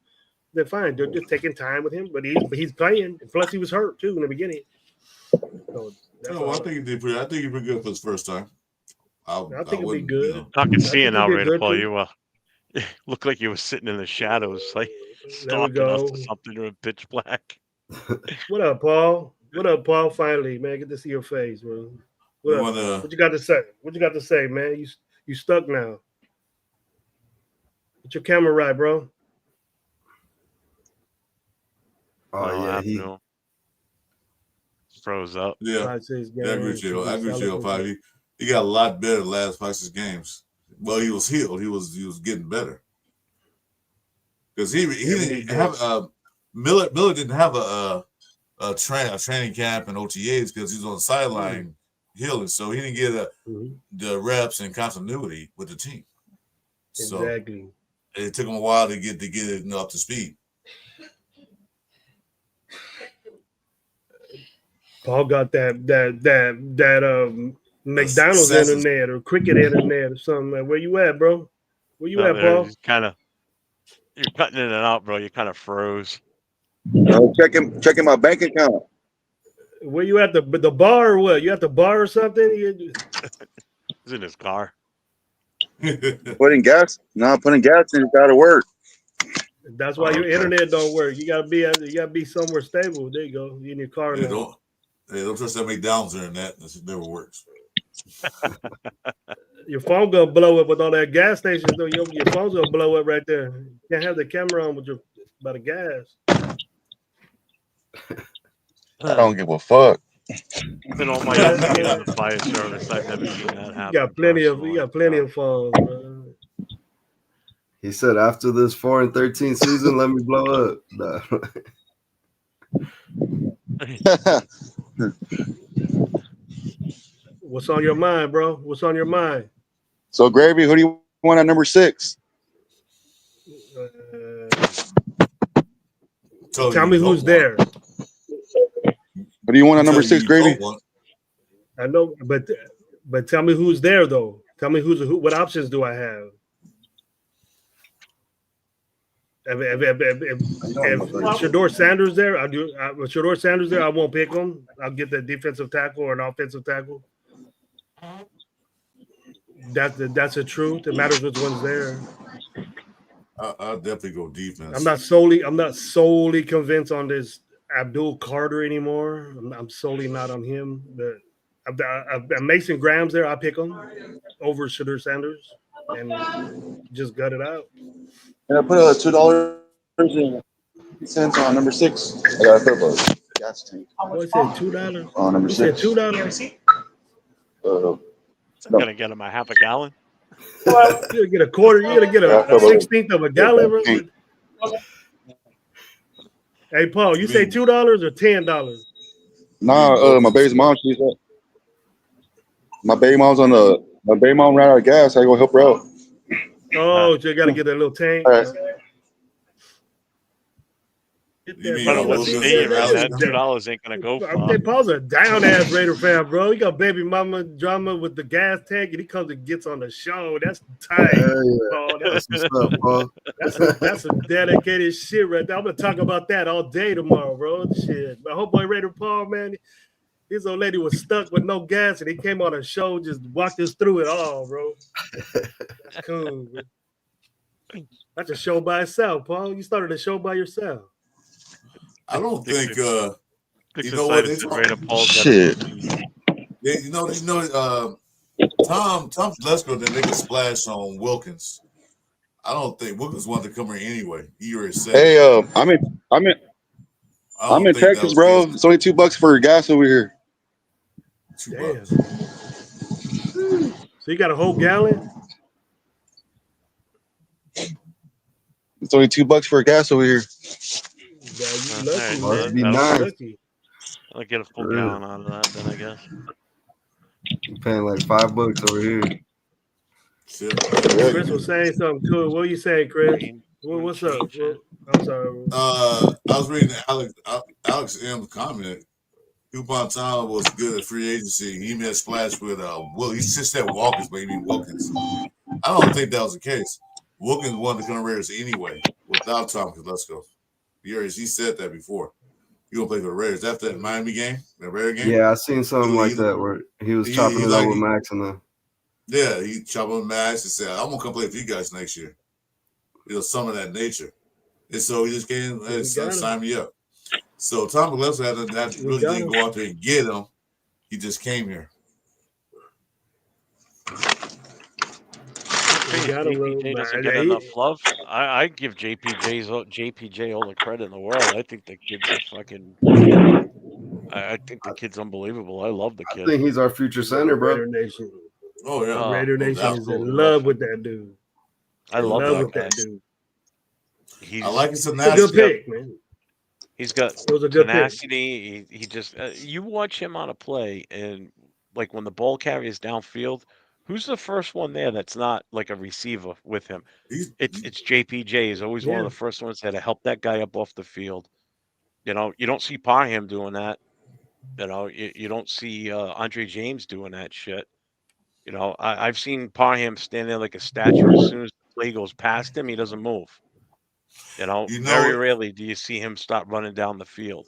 Speaker 12: Then fine, they're just taking time with him, but he's playing. Plus, he was hurt too in the beginning. So
Speaker 4: I think he did pretty. I think he pretty good for his first time.
Speaker 12: I think it'd be good.
Speaker 4: You know.
Speaker 13: I can see it now, Raider Paul. You look like you were sitting in the shadows, like stalking us to something in pitch black.
Speaker 12: What up, Paul? Finally, man, good to see your face, bro. What you got to say? What you got to say, man? You stuck now. Get your camera right, bro.
Speaker 9: Oh yeah, he
Speaker 13: froze up.
Speaker 4: Yeah, I agree with you. He got a lot better the last 5-6 games. Well, he was healed. He was getting better because he didn't have Miller didn't have a training camp and OTAs because he was on the sideline healing, so he didn't get the reps and continuity with the team.
Speaker 12: Exactly.
Speaker 4: So it took him a while to get it up to speed.
Speaker 12: Paul got that McDonald's internet or Cricket internet or something. Where you at, bro? Where you at, Paul?
Speaker 13: You're cutting in and out, bro. You kind of froze.
Speaker 14: Checking my bank account.
Speaker 12: Where you at, the bar or what? You at the bar or something?
Speaker 13: He's in his car.
Speaker 14: Putting gas? No, putting gas in. It's got to work.
Speaker 12: That's why your internet don't work. You gotta be somewhere stable. There you go. You in your car now.
Speaker 4: Don't trust that McDonald's internet. This never works.
Speaker 12: Your phone gonna blow up with all that gas stations. Though your phone's gonna blow up right there. You can't have the camera on with your by the gas.
Speaker 14: I don't give a fuck.
Speaker 13: Been on my own on the fire service. I've never seen that happen.
Speaker 12: You got plenty of phones, bro.
Speaker 9: He said, after this 4-13 season, let me blow up. No.
Speaker 12: What's on your mind, bro? What's on your mind?
Speaker 14: So, Gravy, who do you want at number 6?
Speaker 12: Tell me who's there.
Speaker 14: What do you want at number 6, Gravy?
Speaker 12: I know, but tell me who's there though. Tell me what options do I have? If Shedeur Sanders there, with Shedeur Sanders there, I won't pick him. I'll get the defensive tackle or an offensive tackle. That's the truth. It matters which one's there.
Speaker 4: I'll definitely go defense.
Speaker 12: I'm not solely convinced on this Abdul Carter anymore. I'm solely not on him. But Mason Graham's there. I pick him over Shedeur Sanders and just gut it out.
Speaker 14: And I put $2.10 on number 6. I got a $3 gas tank.
Speaker 12: What is it? $2?
Speaker 14: On number 6.
Speaker 12: $2.
Speaker 13: I'm gonna get him a half a gallon.
Speaker 12: You're gonna get a quarter. You're gonna get a 16th of a gallon. Bro. Hey, Paul, you say $2 or $10?
Speaker 14: Nah, my baby's mom. She's up. My baby mom's my baby mom ran out of gas. I go help her out.
Speaker 12: Oh, so you gotta get a little tank.
Speaker 14: All right.
Speaker 13: $2 ain't gonna go far.
Speaker 12: Paul's a down ass Raider fan, bro. He got baby mama drama with the gas tank, and he comes and gets on the show. That's tight. Paul. That's some dedicated shit right there. I'm gonna talk about that all day tomorrow, bro. Shit, my homeboy Raider Paul, man. This old lady was stuck with no gas, and he came on a show, just walked us through it all, bro. That's cool, man. That's a show by itself, Paul. You started a show by yourself.
Speaker 4: I don't think
Speaker 13: you know what?
Speaker 14: Shit.
Speaker 4: Tom Telesco didn't make a splash on Wilkins. I don't think Wilkins wanted to come here anyway. He already said.
Speaker 14: Hey, I'm in Texas, bro. It's only $2 for gas over here.
Speaker 12: Damn. So you got a whole gallon?
Speaker 14: It's only $2 for gas over here.
Speaker 13: Must be nice. I'll get a full gallon out of that, then I guess.
Speaker 9: I'm paying like $5 over here.
Speaker 12: Chris was saying something cool. What are you saying, Chris? What's up? I'm sorry.
Speaker 4: I was reading Alex M's comment. Coupon Tom was good at free agency. He made a splash with he just said Walkins, but he mean Wilkins. I don't think that was the case. Wilkins wanted to come to Raiders anyway without Tom Telesco. He said that before. You gonna play for the Raiders after that Miami game, that Raider game?
Speaker 9: Yeah, I seen something like that where he was chopping it up with Max and them.
Speaker 4: Yeah, he chopped with Max and said, "I'm gonna come play for you guys next year." Some of that nature, and so he just came and signed me up. So Tom Telesco really didn't go out there and get him. He just came here.
Speaker 13: JPJ doesn't get enough love. I give JPJ all the credit in the world. I think the kid's a fucking. I think the kid's unbelievable. I love the kid.
Speaker 9: I think he's our future center, bro.
Speaker 12: Raider Nation.
Speaker 4: Oh yeah,
Speaker 12: Raider Nation is in love with that dude.
Speaker 13: I love
Speaker 12: that dude.
Speaker 4: I like his
Speaker 12: tenacity. It's a good pick, man.
Speaker 13: He's got tenacity. He just you watch him on a play, and like when the ball carries downfield, Who's the first one there that's not like a receiver with him? It's JPJ. He's always one of the first ones there to help that guy up off the field. You know, you don't see Parham doing that. You know, you don't see Andre James doing that shit. You know, I've seen Parham stand there like a statue. As soon as the play goes past him, he doesn't move. You know, very rarely do you see him stop running down the field.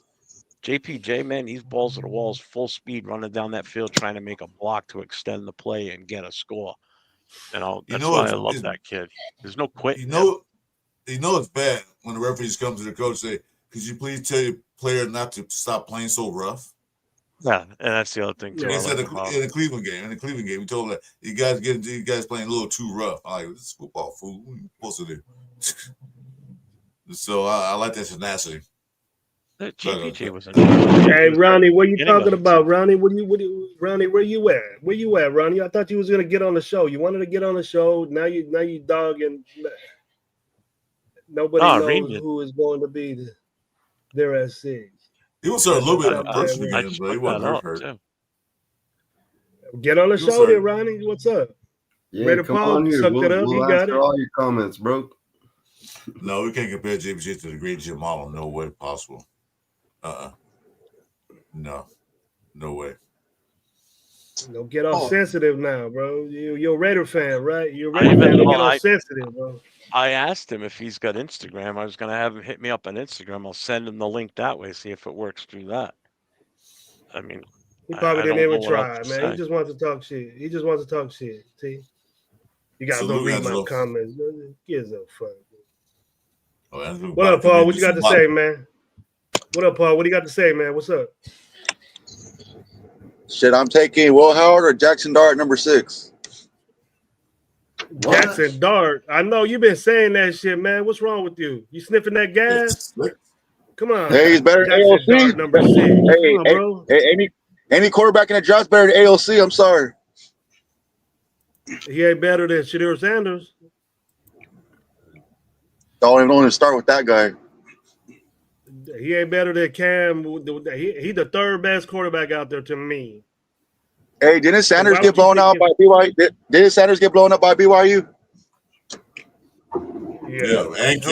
Speaker 13: JPJ, man, he's balls to the walls, full speed, running down that field, trying to make a block to extend the play and get a score. You know, that's why I love that kid. There's no quitting.
Speaker 4: You know it's bad when the referees come to the coach and say, "Could you please tell your player not to stop playing so rough?"
Speaker 13: Yeah, and that's the other thing too.
Speaker 4: He said in the Cleveland game, we told him that you guys playing a little too rough. I'm like, this is football, fool. What are you supposed to do? So I like that tenacity.
Speaker 13: JPJ was
Speaker 12: Hey Ronnie, what are you talking about? Ronnie, Ronnie, where you at? Where you at, Ronnie? I thought you was gonna get on the show. You wanted to get on the show. Now you dogging. Nobody knows who is going to be there at 6.
Speaker 4: He was a little bit personal again, but he wasn't hurt.
Speaker 12: Get on the show there, Ronnie. What's up?
Speaker 9: Yeah,
Speaker 12: Raider
Speaker 9: come
Speaker 12: Paul
Speaker 9: on here.
Speaker 12: sucked it up.
Speaker 9: We'll
Speaker 12: He got
Speaker 9: answer
Speaker 12: it.
Speaker 9: all your comments, bro.
Speaker 4: No, we can't compare JPJ to the great Jim Marlon. No way possible. No way.
Speaker 12: Don't get all sensitive now, bro. You're a Raider fan, right? You're a Raider fan. Don't get all sensitive, bro.
Speaker 13: I asked him if he's got Instagram. I was going to have him hit me up on Instagram. I'll send him the link that way, see if it works through that. I mean,
Speaker 12: he probably didn't even try, man. He just wants to talk shit. See? You guys don't read my comments. Gives a fuck. What up, Paul? What you got to say, man? What up, Paul? What do you got to say, man? What's up?
Speaker 14: Shit, I'm taking Will Howard or Jackson Dart, number 6.
Speaker 12: Jackson Dart. I know you've been saying that shit, man. What's wrong with you? You sniffing that gas? Come on.
Speaker 14: Hey, he's better than AOC.
Speaker 12: Dart, number 6.
Speaker 14: Hey,
Speaker 12: come on, bro.
Speaker 14: Any quarterback in the draft's better than AOC. I'm sorry.
Speaker 12: He ain't better than Shadir Sanders.
Speaker 14: Don't even want to start with that guy.
Speaker 12: He ain't better than Cam. He the third best quarterback out there to me.
Speaker 14: Hey, didn't Sanders get blown out by BYU? Didn't Sanders get blown up by BYU?
Speaker 4: Yeah, and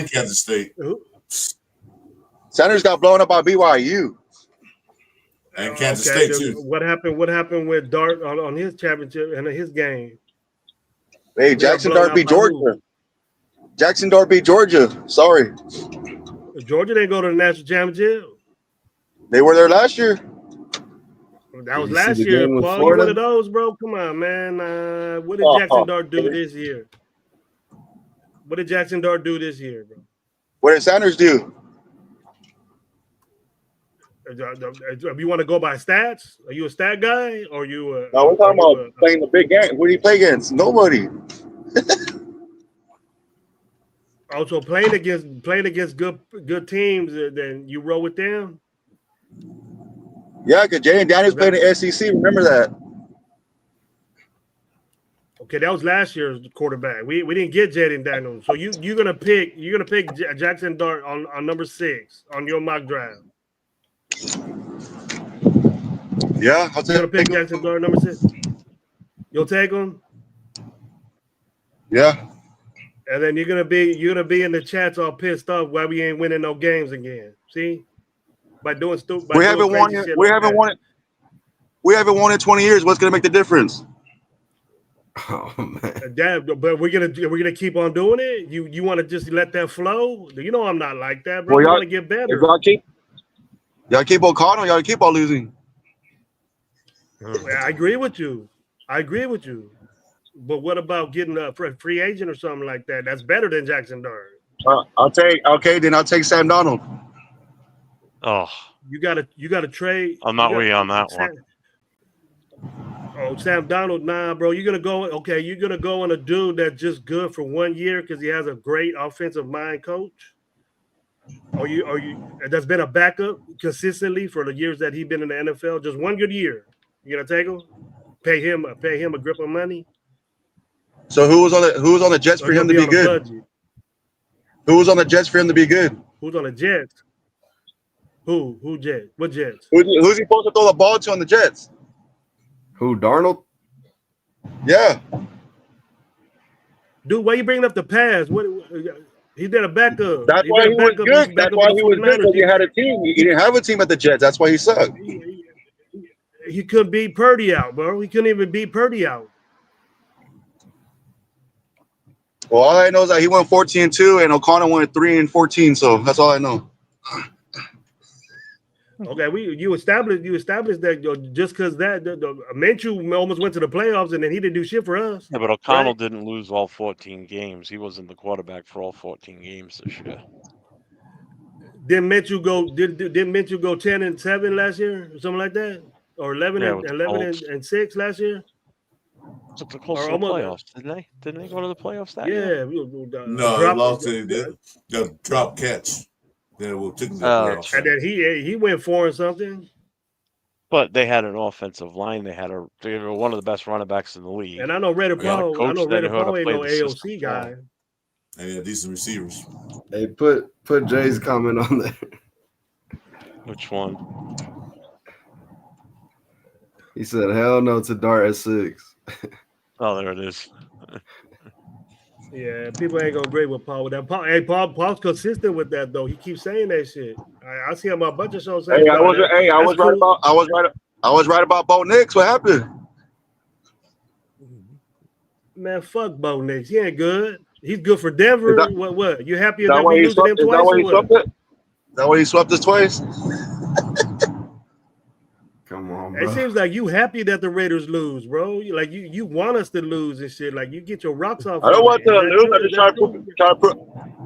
Speaker 4: Kansas State.
Speaker 14: Sanders got blown up by BYU.
Speaker 4: And Kansas State too.
Speaker 12: What happened with Dart on his championship and his game?
Speaker 14: Hey, Jackson Dart beat Georgia. Jackson Dart beat Georgia. Sorry.
Speaker 12: Georgia didn't go to the national championship.
Speaker 14: They were there last year.
Speaker 12: That was last year. Paul, you one of those, bro? Come on, man. What did Jackson Dart do this year? What did Jackson Dart do this year, bro?
Speaker 14: What did Sanders do?
Speaker 12: You want to go by stats? Are you a stat guy or you?
Speaker 14: No, we're talking about playing the big game. Who do you play against? Nobody.
Speaker 12: Also, playing against good teams, then you roll with them.
Speaker 14: Yeah, because Jay and Daniels played in the SEC. Remember that?
Speaker 12: Okay, that was last year's quarterback. We didn't get Jaden Daniels, so you're gonna pick Jackson Dart on number 6 on your mock draft.
Speaker 14: Yeah, I'll
Speaker 12: you're gonna pick Jackson Dart number 6. You'll take him.
Speaker 14: Yeah.
Speaker 12: And then you're gonna be in the chats all pissed off why we ain't winning no games again. See, by doing stupid.
Speaker 14: We haven't won it. We haven't won it. We haven't won in 20 years. What's gonna make the difference?
Speaker 6: Oh man.
Speaker 12: But we're gonna keep on doing it. You want to just let that flow? You know I'm not like that, bro. You want to get better.
Speaker 14: Y'all keep on calling. Y'all keep on losing.
Speaker 12: I agree with you. But what about getting a free agent or something like that? That's better than Jackson Dart.
Speaker 14: I'll take Sam Donald.
Speaker 13: Oh,
Speaker 12: you gotta trade.
Speaker 13: I'm not with you on that one.
Speaker 12: Oh, Sam Donald, nah, bro. You're gonna go on a dude that's just good for 1 year because he has a great offensive mind coach. Are you that's been a backup consistently for the years that he's been in the NFL? Just 1 good year. You gonna take him? Pay him a grip of money?
Speaker 14: So who was on the Jets for him to be good? Who was on the Jets for him to be good?
Speaker 12: Who's on the Jets? Who Jets? What Jets?
Speaker 14: Who's he supposed to throw the ball to on the Jets?
Speaker 15: Who, Darnold?
Speaker 14: Yeah.
Speaker 12: Dude, why you bringing up the past? What he did a backup.
Speaker 14: That's why he was good. That's why he was good because he had a team. He didn't have a team at the Jets. That's why he sucked.
Speaker 12: He couldn't beat Purdy out, bro. He couldn't even beat Purdy out.
Speaker 14: Well, all I know is that he went 14-2 and O'Connell went 3-14. So that's all I know.
Speaker 12: Okay, you established that just because that Minshew almost went to the playoffs and then he didn't do shit for us.
Speaker 13: Yeah, but O'Connell didn't lose all 14 games. He wasn't the quarterback for all 14 games this year.
Speaker 12: Didn't Minshew go 10-7 last year or something like that, or 11-6 last year?
Speaker 13: Took the close to the playoffs, didn't they? Didn't they go to the playoffs that year?
Speaker 4: No, they lost the drop catch. Then we'll take the playoffs.
Speaker 12: And then he went 4 and something.
Speaker 13: But they had an offensive line. They were one of the best running backs in the league.
Speaker 12: And I know Redder Paul ain't no AOC guy.
Speaker 4: And they had decent receivers.
Speaker 9: Hey, put Jay's comment on there.
Speaker 13: Which one?
Speaker 9: He said, "Hell no to Dart at 6."
Speaker 13: Oh, there it is.
Speaker 12: Yeah, people ain't gonna agree with Paul with that. Paul's consistent with that though. He keeps saying that shit. I see him on a bunch of shows saying.
Speaker 14: I was right about Bo Nix. What happened?
Speaker 12: Man, fuck Bo Nix. He ain't good. He's good for Denver. What? You happy that
Speaker 14: we
Speaker 12: we
Speaker 14: lose
Speaker 12: losing them twice?
Speaker 14: Is that why he swept us twice?
Speaker 9: Come on,
Speaker 12: bro. It seems like you happy that the Raiders lose, bro. You want us to lose and shit. Like you get your rocks off.
Speaker 14: I don't want to lose.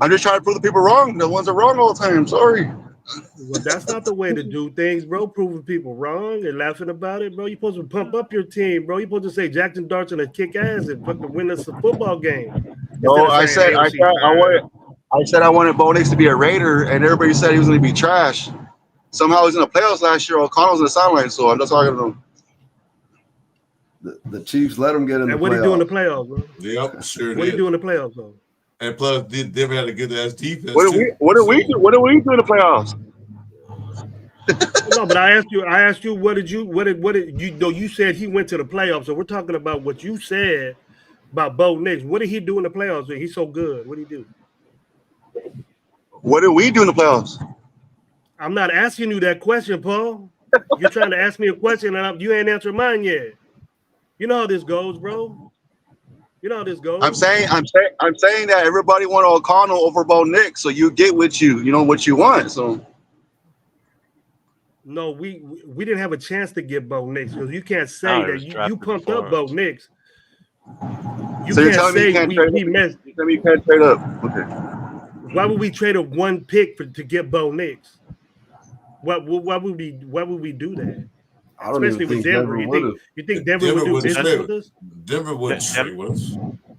Speaker 14: I'm just trying to prove the people wrong. The ones that are wrong all the time. Sorry.
Speaker 12: Well, that's not the way to do things, bro. Proving people wrong and laughing about it, bro. You're supposed to pump up your team, bro. You're supposed to say Jackson Dart's gonna kick ass and fucking win us a football game.
Speaker 14: No, I said I wanted Bo Nix to be a Raider, and everybody said he was gonna be trash. Somehow he was in the playoffs last year. O'Connell's in the sideline, so I'm just talking to
Speaker 9: him. The Chiefs let him get in the playoffs.
Speaker 12: What he do in the playoffs, bro?
Speaker 4: Yep, sure.
Speaker 12: What he do in the playoffs, though?
Speaker 4: And plus, Denver had a good ass defense.
Speaker 14: What do we do in the playoffs?
Speaker 12: No, but I asked you, what did you said he went to the playoffs. So we're talking about what you said about Bo Nix. What did he do in the playoffs? He's so good. What did he do?
Speaker 14: What did we do in the playoffs?
Speaker 12: I'm not asking you that question, Paul. You're trying to ask me a question and you ain't answered mine yet. You know how this goes, bro. You know how this goes.
Speaker 14: I'm saying that everybody wanted O'Connell over Bo Nix, so you get what you want. So
Speaker 12: no, we didn't have a chance to get Bo Nix because you can't say that you pumped up Bo Nix.
Speaker 14: So you're telling me you can't trade up? Okay.
Speaker 12: Why would we trade up one pick to get Bo Nix? Why would we do that?
Speaker 9: I don't
Speaker 12: Especially with Denver. You think Denver would do business with us?
Speaker 4: Denver wouldn't trade with us.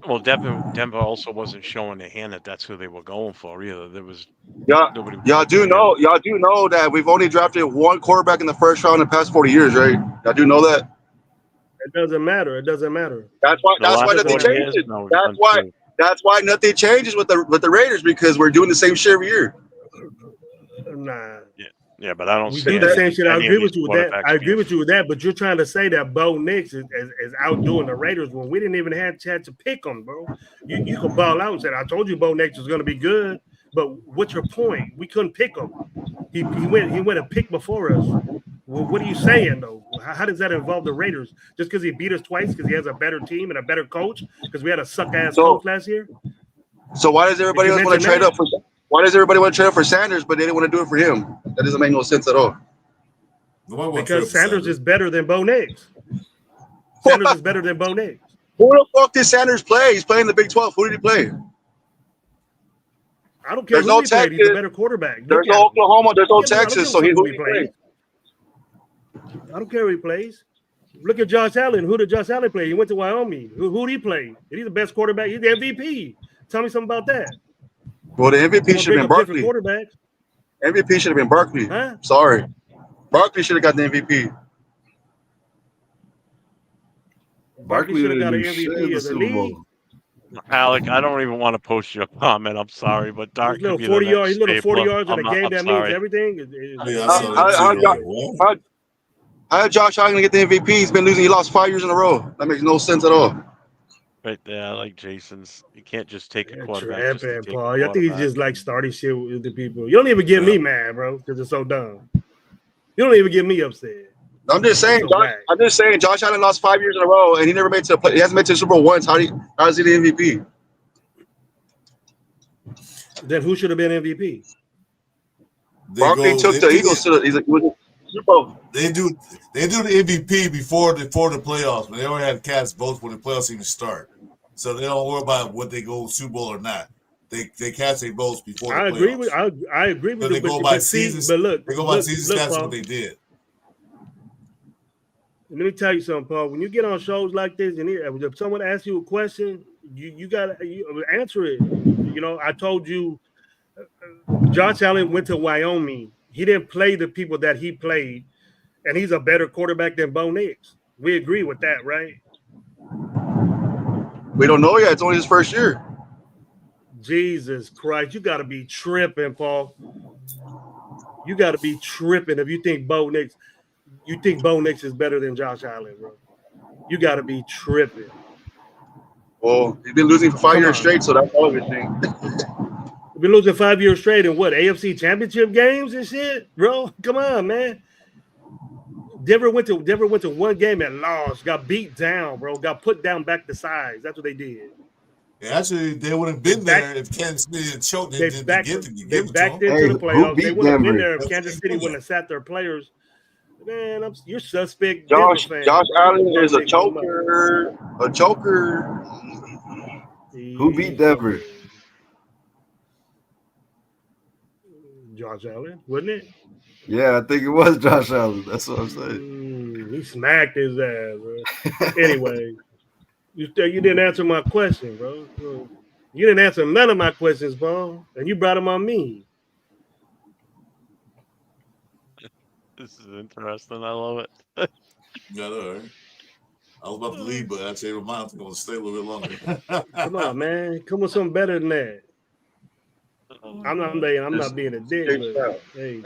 Speaker 13: Well, Denver also wasn't showing their hand that that's who they were going for either. There was
Speaker 14: y'all do know that we've only drafted one quarterback in the first round in the past 40 years, right? Y'all do know that.
Speaker 12: It doesn't matter. That's
Speaker 14: why nothing changes. That's why nothing changes with the Raiders, because we're doing the same shit every year.
Speaker 12: Nah.
Speaker 13: Yeah, but I don't.
Speaker 12: We do the same shit. I agree with you with that. I agree with you with that. But you're trying to say that Bo Nix is outdoing the Raiders when we didn't even have a chance to pick them, bro. You could ball out and say, "I told you Bo Nix was going to be good," but what's your point? We couldn't pick him. He went a pick before us. Well, what are you saying though? How does that involve the Raiders? Just because he beat us twice because he has a better team and a better coach? Because we had a suck ass coach last year.
Speaker 14: So why does everybody else want to trade up for? Why does everybody want to trade up for Sanders, but they didn't want to do it for him? That doesn't make no sense at all.
Speaker 12: Because Sanders is better than Bo Nix. Sanders is better than Bo Nix.
Speaker 14: Who the fuck did Sanders play? He's playing the Big 12. Who did he play?
Speaker 12: I don't care who he played. He's a better quarterback.
Speaker 14: There's no Oklahoma. There's no Texas. So who he plays?
Speaker 12: I don't care who he plays. Look at Josh Allen. Who did Josh Allen play? He went to Wyoming. Who did he play? He's the best quarterback. He's the MVP. Tell me something about that.
Speaker 14: Well, the MVP should have been Barkley. MVP should have been Barkley.
Speaker 12: Huh?
Speaker 14: Sorry. Barkley should have got the MVP.
Speaker 12: Barkley should have got an MVP of the league.
Speaker 13: Alec, I don't even want to post your comment. I'm sorry, but Dark
Speaker 12: little 40 yards, 40 yards in a game that means everything.
Speaker 14: How did Josh Allen get the MVP? He's been losing. He lost 5 years in a row. That makes no sense at all.
Speaker 13: Right there, like Jason's. You can't just take a quarterback. Just to
Speaker 12: Tripping,
Speaker 13: take
Speaker 12: Paul.
Speaker 13: a
Speaker 12: I think he's
Speaker 13: quarterback.
Speaker 12: just like starting shit with the people. You don't even get me mad, bro, because it's so dumb. You don't even get me upset.
Speaker 14: I'm just saying, Josh Allen lost 5 years in a row, and he never made to play. He hasn't made to the Super Bowl once. How is he the MVP?
Speaker 12: Then who should have been MVP?
Speaker 14: Barkley took the Eagles to the Super Bowl.
Speaker 4: They do the MVP before the playoffs, but they already had cast votes when the playoffs even start. So they don't worry about what they go Super Bowl or not. They cast their votes before the playoffs.
Speaker 12: I agree with
Speaker 4: you.
Speaker 12: They
Speaker 4: go by seasons. But look, they go by season stats. What they did.
Speaker 12: Let me tell you something, Paul. When you get on shows like this, and if someone asks you a question, you gotta answer it. You know, I told you, Josh Allen went to Wyoming. He didn't play the people that he played, and he's a better quarterback than Bo Nix. We agree with that, right?
Speaker 14: We don't know yet. It's only his first year.
Speaker 12: Jesus Christ, you got to be tripping, Paul. You got to be tripping if you think Bo Nix. You think Bo Nix is better than Josh Allen, bro? You got to be tripping.
Speaker 14: Well, he's been losing for 5 years straight, so that's all of his thing.
Speaker 12: We've been losing 5 years straight in what, AFC championship games and shit, bro? Come on, man. Denver went to one game and lost, got beat down, bro. Got put down back to size. That's what they did.
Speaker 4: Yeah, actually, they would have been there if Kansas City had choked.
Speaker 12: They backed into the playoffs. They wouldn't have been there if Kansas City wouldn't have sat their players. Man, you're suspect.
Speaker 14: Josh Allen is a choker. A choker.
Speaker 9: Who beat Denver?
Speaker 12: Josh Allen, wasn't it?
Speaker 9: Yeah, I think it was Josh Allen. That's what I'm saying.
Speaker 12: He smacked his ass, bro. Anyway, you didn't answer my question, bro. You didn't answer none of my questions, bro, and you brought them on me.
Speaker 13: This is interesting. I love it.
Speaker 4: Yeah, all right. I was about to leave, but I changed my mind. I think I'm going to stay a little bit longer.
Speaker 12: Come on, man. Come with something better than that. I'm not being a dick, but hey,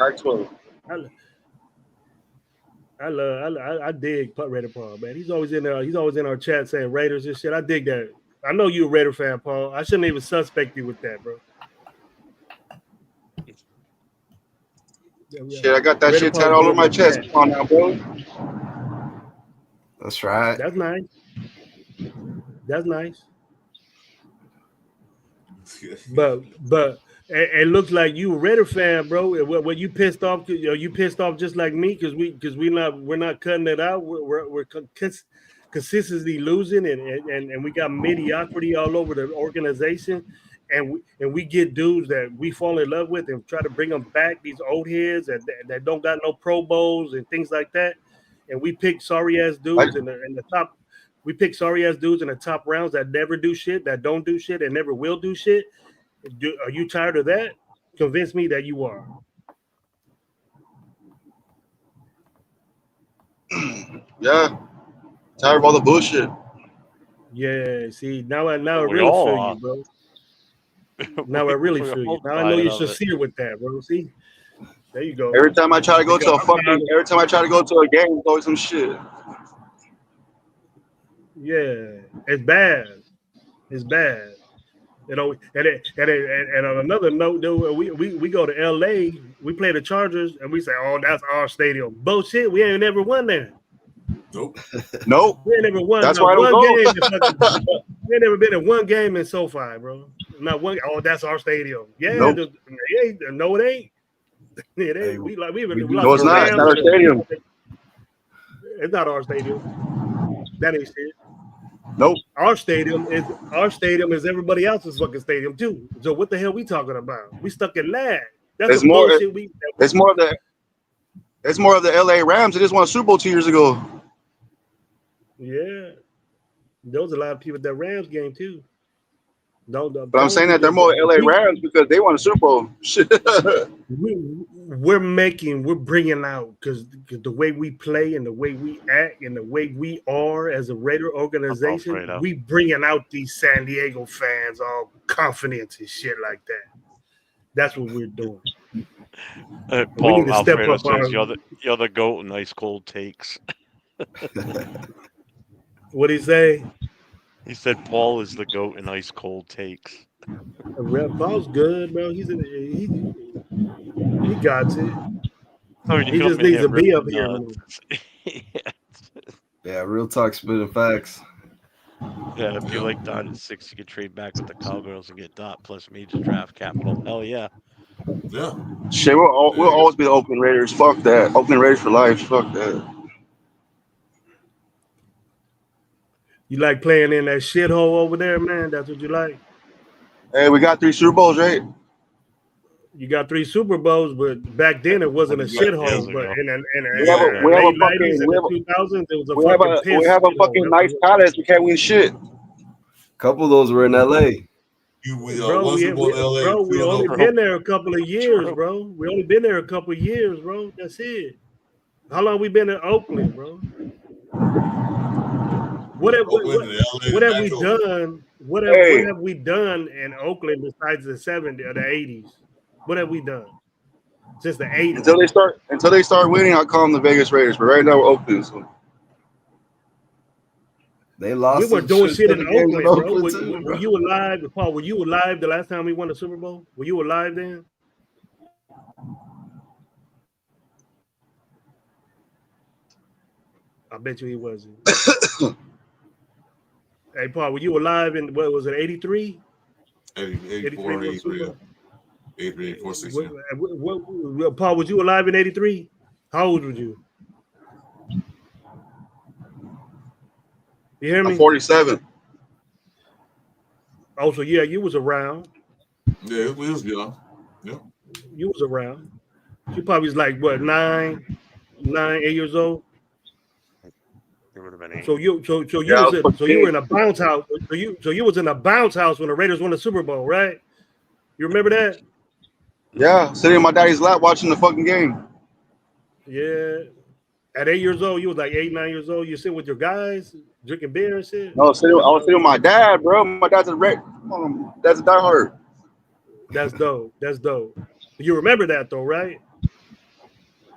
Speaker 12: I dig Raider Paul, man. He's always in there. He's always in our chat saying Raiders and shit. I dig that. I know you're a Raider fan, Paul. I shouldn't even suspect you with that, bro.
Speaker 14: Shit, I got that Raider shit tatted all over my chest. Come on now, bro.
Speaker 9: That's right.
Speaker 12: That's nice. That's nice. But it looks like you a Raider fan, bro. When you pissed off, you pissed off just like me because we're not cutting it out. We're consistently losing and we got mediocrity all over the organization. And we get dudes that we fall in love with and try to bring them back, these old heads that don't got no Pro Bowls and things like that. And we pick sorry ass dudes in the top. We pick sorry ass dudes in the top rounds that never do shit, that don't do shit, and never will do shit. Are you tired of that? Convince me that you are.
Speaker 14: Yeah, tired of all the bullshit.
Speaker 12: Yeah, see, now I really feel you, bro. Now I really feel you. Now I know you're sincere with that, bro. See, there you go.
Speaker 14: Every time I try to go to a game, it's always some shit.
Speaker 12: Yeah, it's bad. It's bad. You know, and on another note, though, we go to LA, we play the Chargers, and we say, "Oh, that's our stadium." Bullshit. We ain't never won there.
Speaker 4: Nope.
Speaker 12: We ain't never won.
Speaker 14: That's why I don't go.
Speaker 12: We ain't never been in one game in SoFi, bro. Not one. Oh, that's our stadium. Yeah.
Speaker 14: Nope.
Speaker 12: No, it ain't. It ain't.
Speaker 14: No, it's not. It's not our stadium.
Speaker 12: It's not our stadium. That ain't shit.
Speaker 14: Nope.
Speaker 12: Our stadium is everybody else's fucking stadium too. So what the hell we talking about? We stuck in that. That's bullshit.
Speaker 14: It's more of the LA Rams. They just won a Super Bowl 2 years ago.
Speaker 12: Yeah. There was a lot of people at that Rams game too.
Speaker 14: But I'm saying that they're more LA Rams because they won a Super Bowl.
Speaker 12: We're bringing out because the way we play and the way we act and the way we are as a Raider organization, we bringing out these San Diego fans all confidence and shit like that. That's what we're doing. We
Speaker 13: Paul
Speaker 12: need to step
Speaker 13: Alfredo
Speaker 12: up our.
Speaker 13: says you're the goat in ice cold takes.
Speaker 12: What'd he say?
Speaker 13: He said Paul is the goat in ice cold takes.
Speaker 12: Red Paul's good, bro. He got it.
Speaker 13: So when you
Speaker 12: He
Speaker 13: come
Speaker 12: just
Speaker 13: in
Speaker 12: needs
Speaker 13: here
Speaker 12: to be up
Speaker 13: ripping
Speaker 12: here.
Speaker 13: nuts.
Speaker 9: Yeah, real talk, spitting facts.
Speaker 13: Yeah, if you like Dot at 6, you can trade back with the Cowgirls and get Dot plus major draft capital. Hell yeah.
Speaker 4: Yeah.
Speaker 14: Shit, we'll always be the Oakland Raiders. Fuck that. Oakland Raiders for life. Fuck that.
Speaker 12: You like playing in that shithole over there, man? That's what you like.
Speaker 14: Hey, we got 3 Super Bowls, right?
Speaker 12: You got 3 Super Bowls, but back then it wasn't a shithole. But in
Speaker 14: We have a
Speaker 12: the late
Speaker 14: fucking
Speaker 12: 90s and the 2000s, it was a
Speaker 14: we have
Speaker 12: fucking
Speaker 14: a
Speaker 12: piss.
Speaker 14: fucking nice palace. We can't win shit.
Speaker 9: Couple of those were in LA.
Speaker 12: Bro, we only been there a couple of years, bro. We only been there a couple of years, bro. That's it. How long we been in Oakland, bro? What have we done? What have we done in Oakland besides the 70s or the 80s? What have we done since the 80s?
Speaker 14: Until they start winning, I'll call them the Vegas Raiders. But right now we're Oakland. So.
Speaker 9: They lost.
Speaker 12: We were doing shit in Oakland, bro.
Speaker 9: Oakland
Speaker 12: Were you alive, Paul? Were you alive the last time we won the Super Bowl? Were you alive then? I bet you he wasn't. Hey, Paul, were you alive in, what was it, 83?
Speaker 4: 84, 83. 84, 60.
Speaker 12: Paul, was you alive in 83? How old were you? You hear me?
Speaker 14: I'm 47.
Speaker 12: Oh, so yeah, you was around.
Speaker 4: Yeah, we was young. Yeah.
Speaker 12: You was around. You probably was like, what, 8 years old?
Speaker 13: It would have been 8.
Speaker 12: So you were in a bounce house. So you was in a bounce house when the Raiders won the Super Bowl, right? You remember that?
Speaker 14: Yeah, sitting in my daddy's lap watching the fucking game.
Speaker 12: Yeah. At 8 years old, you was like 8, 9 years old. You sit with your guys, drinking beer and shit.
Speaker 14: No, I was sitting with my dad, bro. My dad's a diehard.
Speaker 12: That's dope. That's dope. You remember that though, right?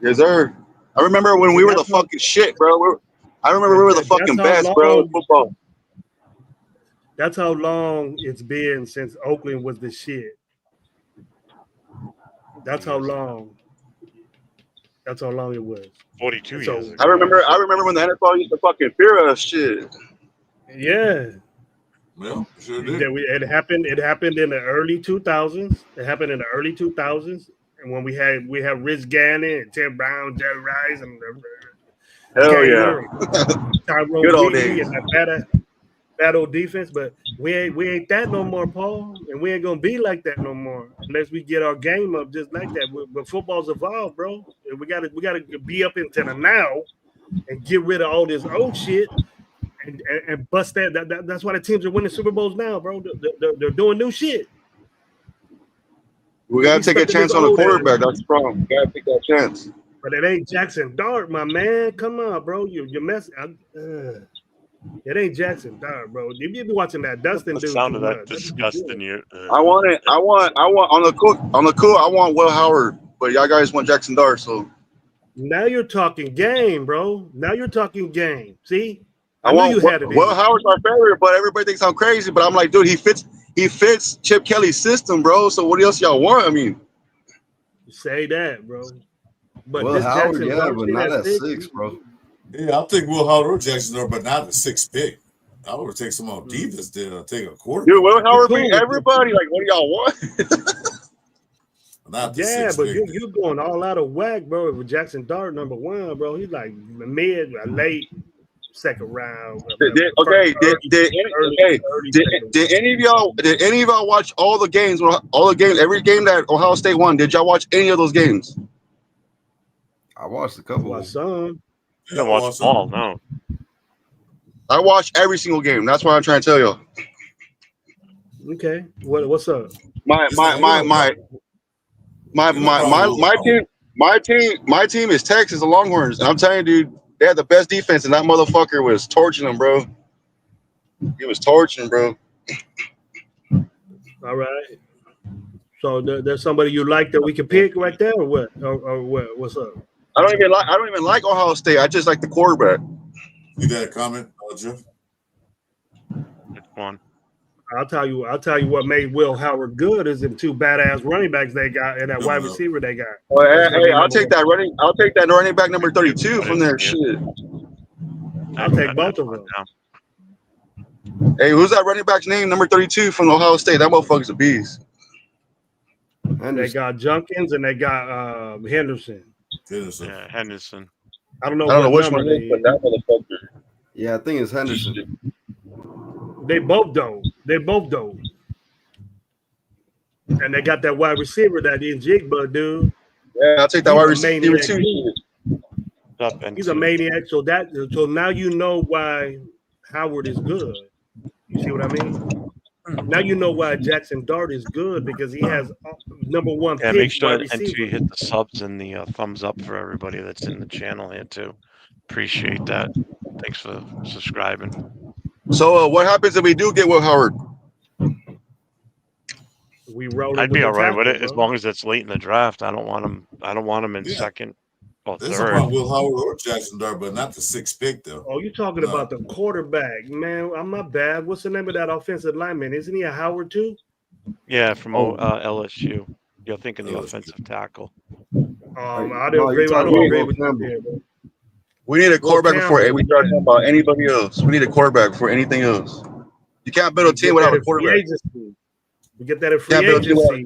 Speaker 14: Yes, sir. I remember when we were the fucking shit, bro. I remember we were the fucking best, bro, in football.
Speaker 12: That's how long it's been since Oakland was the shit. That's how long. That's how long it was.
Speaker 13: 42 years ago.
Speaker 14: I remember when the NFL used to fucking fear us, shit.
Speaker 12: Yeah.
Speaker 4: Well, sure did.
Speaker 12: It happened in the early 2000s. It happened in the early 2000s, and when we had Rich Gannon and Tim Brown, Jerry Rice, and
Speaker 14: hell yeah,
Speaker 12: Tyrone
Speaker 14: good old
Speaker 12: Wheatley
Speaker 14: days.
Speaker 12: and that battle defense. But we ain't that no more, Paul, and we ain't gonna be like that no more unless we get our game up just like that. But football's evolved, bro. We gotta be up into the now and get rid of all this old shit. And bust that. That's why the teams are winning Super Bowls now, bro. They're doing new shit.
Speaker 14: We gotta take a chance on the quarterback. That's the problem. We gotta take that chance.
Speaker 12: But it ain't Jackson Dart, my man. Come on, bro. You're messing. It ain't Jackson Dart, bro. You be watching that Dustin dude.
Speaker 13: Sound of that disgust in you.
Speaker 14: I want on the cool. I want Will Howard, but y'all guys want Jackson Dart. So
Speaker 12: now you're talking game, bro. Now you're talking game. See,
Speaker 14: I
Speaker 12: knew
Speaker 14: want
Speaker 12: you had it.
Speaker 14: Will Howard's my favorite, but everybody thinks I'm crazy. But I'm like, dude, he fits Chip Kelly's system, bro. So what else y'all want? I mean,
Speaker 12: say that, bro. But
Speaker 9: Will
Speaker 12: this
Speaker 9: Howard,
Speaker 12: Jackson
Speaker 9: yeah,
Speaker 12: Dart
Speaker 9: but
Speaker 12: shit
Speaker 9: not
Speaker 12: at
Speaker 9: at 6, bro.
Speaker 4: Yeah, I'll take Will Howard or Jackson Dart, but not the 6th pick. I would take some more defense than take a quarterback.
Speaker 14: Dude, Will Howard beat everybody. Like, what do y'all want?
Speaker 4: Not the
Speaker 12: yeah,
Speaker 4: 6th
Speaker 12: but
Speaker 4: pick.
Speaker 12: you're going all out of whack, bro. With Jackson Dart, number 1, bro. He's like late second round.
Speaker 14: Did any of y'all watch all the games? Every game that Ohio State won? Did y'all watch any of those games?
Speaker 9: I watched a couple.
Speaker 12: Watched some.
Speaker 13: You don't watch them all, no.
Speaker 14: I watched every single game. That's what I'm trying to tell y'all.
Speaker 12: Okay, what's up?
Speaker 14: My team is Texas, the Longhorns, and I'm telling you, dude, they had the best defense, and that motherfucker was torching them, bro. He was torching, bro.
Speaker 12: All right. So there's somebody you like that we can pick right there, or what? Or what? What's up?
Speaker 14: I don't even like Ohio State. I just like the quarterback.
Speaker 4: You got a comment, Jeff?
Speaker 13: One.
Speaker 12: I'll tell you what made Will Howard good is them two badass running backs they got and that wide receiver they got.
Speaker 14: Well, hey, I'll take that running back number 32 from there. Shit.
Speaker 12: I'll take both of them.
Speaker 14: Hey, who's that running back's name? Number 32 from Ohio State. That motherfucker's a beast.
Speaker 12: And they got Junkins and they got Henderson.
Speaker 13: Yeah, Henderson.
Speaker 12: I don't know which one
Speaker 14: it is, but that motherfucker.
Speaker 9: Yeah, I think it's Henderson.
Speaker 12: They both dope. And they got that wide receiver, that Njigba dude.
Speaker 14: Yeah, I'll take that wide receiver too.
Speaker 12: He's a maniac. So now you know why Howard is good. You see what I mean? Now you know why Jackson Dart is good, because he has number one
Speaker 13: Yeah,
Speaker 12: pick.
Speaker 13: make sure
Speaker 12: wide
Speaker 13: and
Speaker 12: receiver.
Speaker 13: you hit the subs and the thumbs up for everybody that's in the channel here too. Appreciate that. Thanks for subscribing.
Speaker 14: So what happens if we do get Will Howard?
Speaker 12: We roll.
Speaker 13: I'd be all right with it as long as it's late in the draft. I don't want him in second or
Speaker 4: There's
Speaker 13: third.
Speaker 4: no problem with Will Howard or Jackson Dart, but not the 6th pick though.
Speaker 12: Oh, you're talking about the quarterback, man. I'm not bad. What's the name of that offensive lineman? Isn't he a Howard too?
Speaker 13: Yeah, from LSU. You're thinking the offensive tackle.
Speaker 12: I don't agree with you.
Speaker 14: We need a quarterback before we start talking about anybody else. We need a quarterback before anything else. You can't build a team without a quarterback.
Speaker 12: We get that in free agency.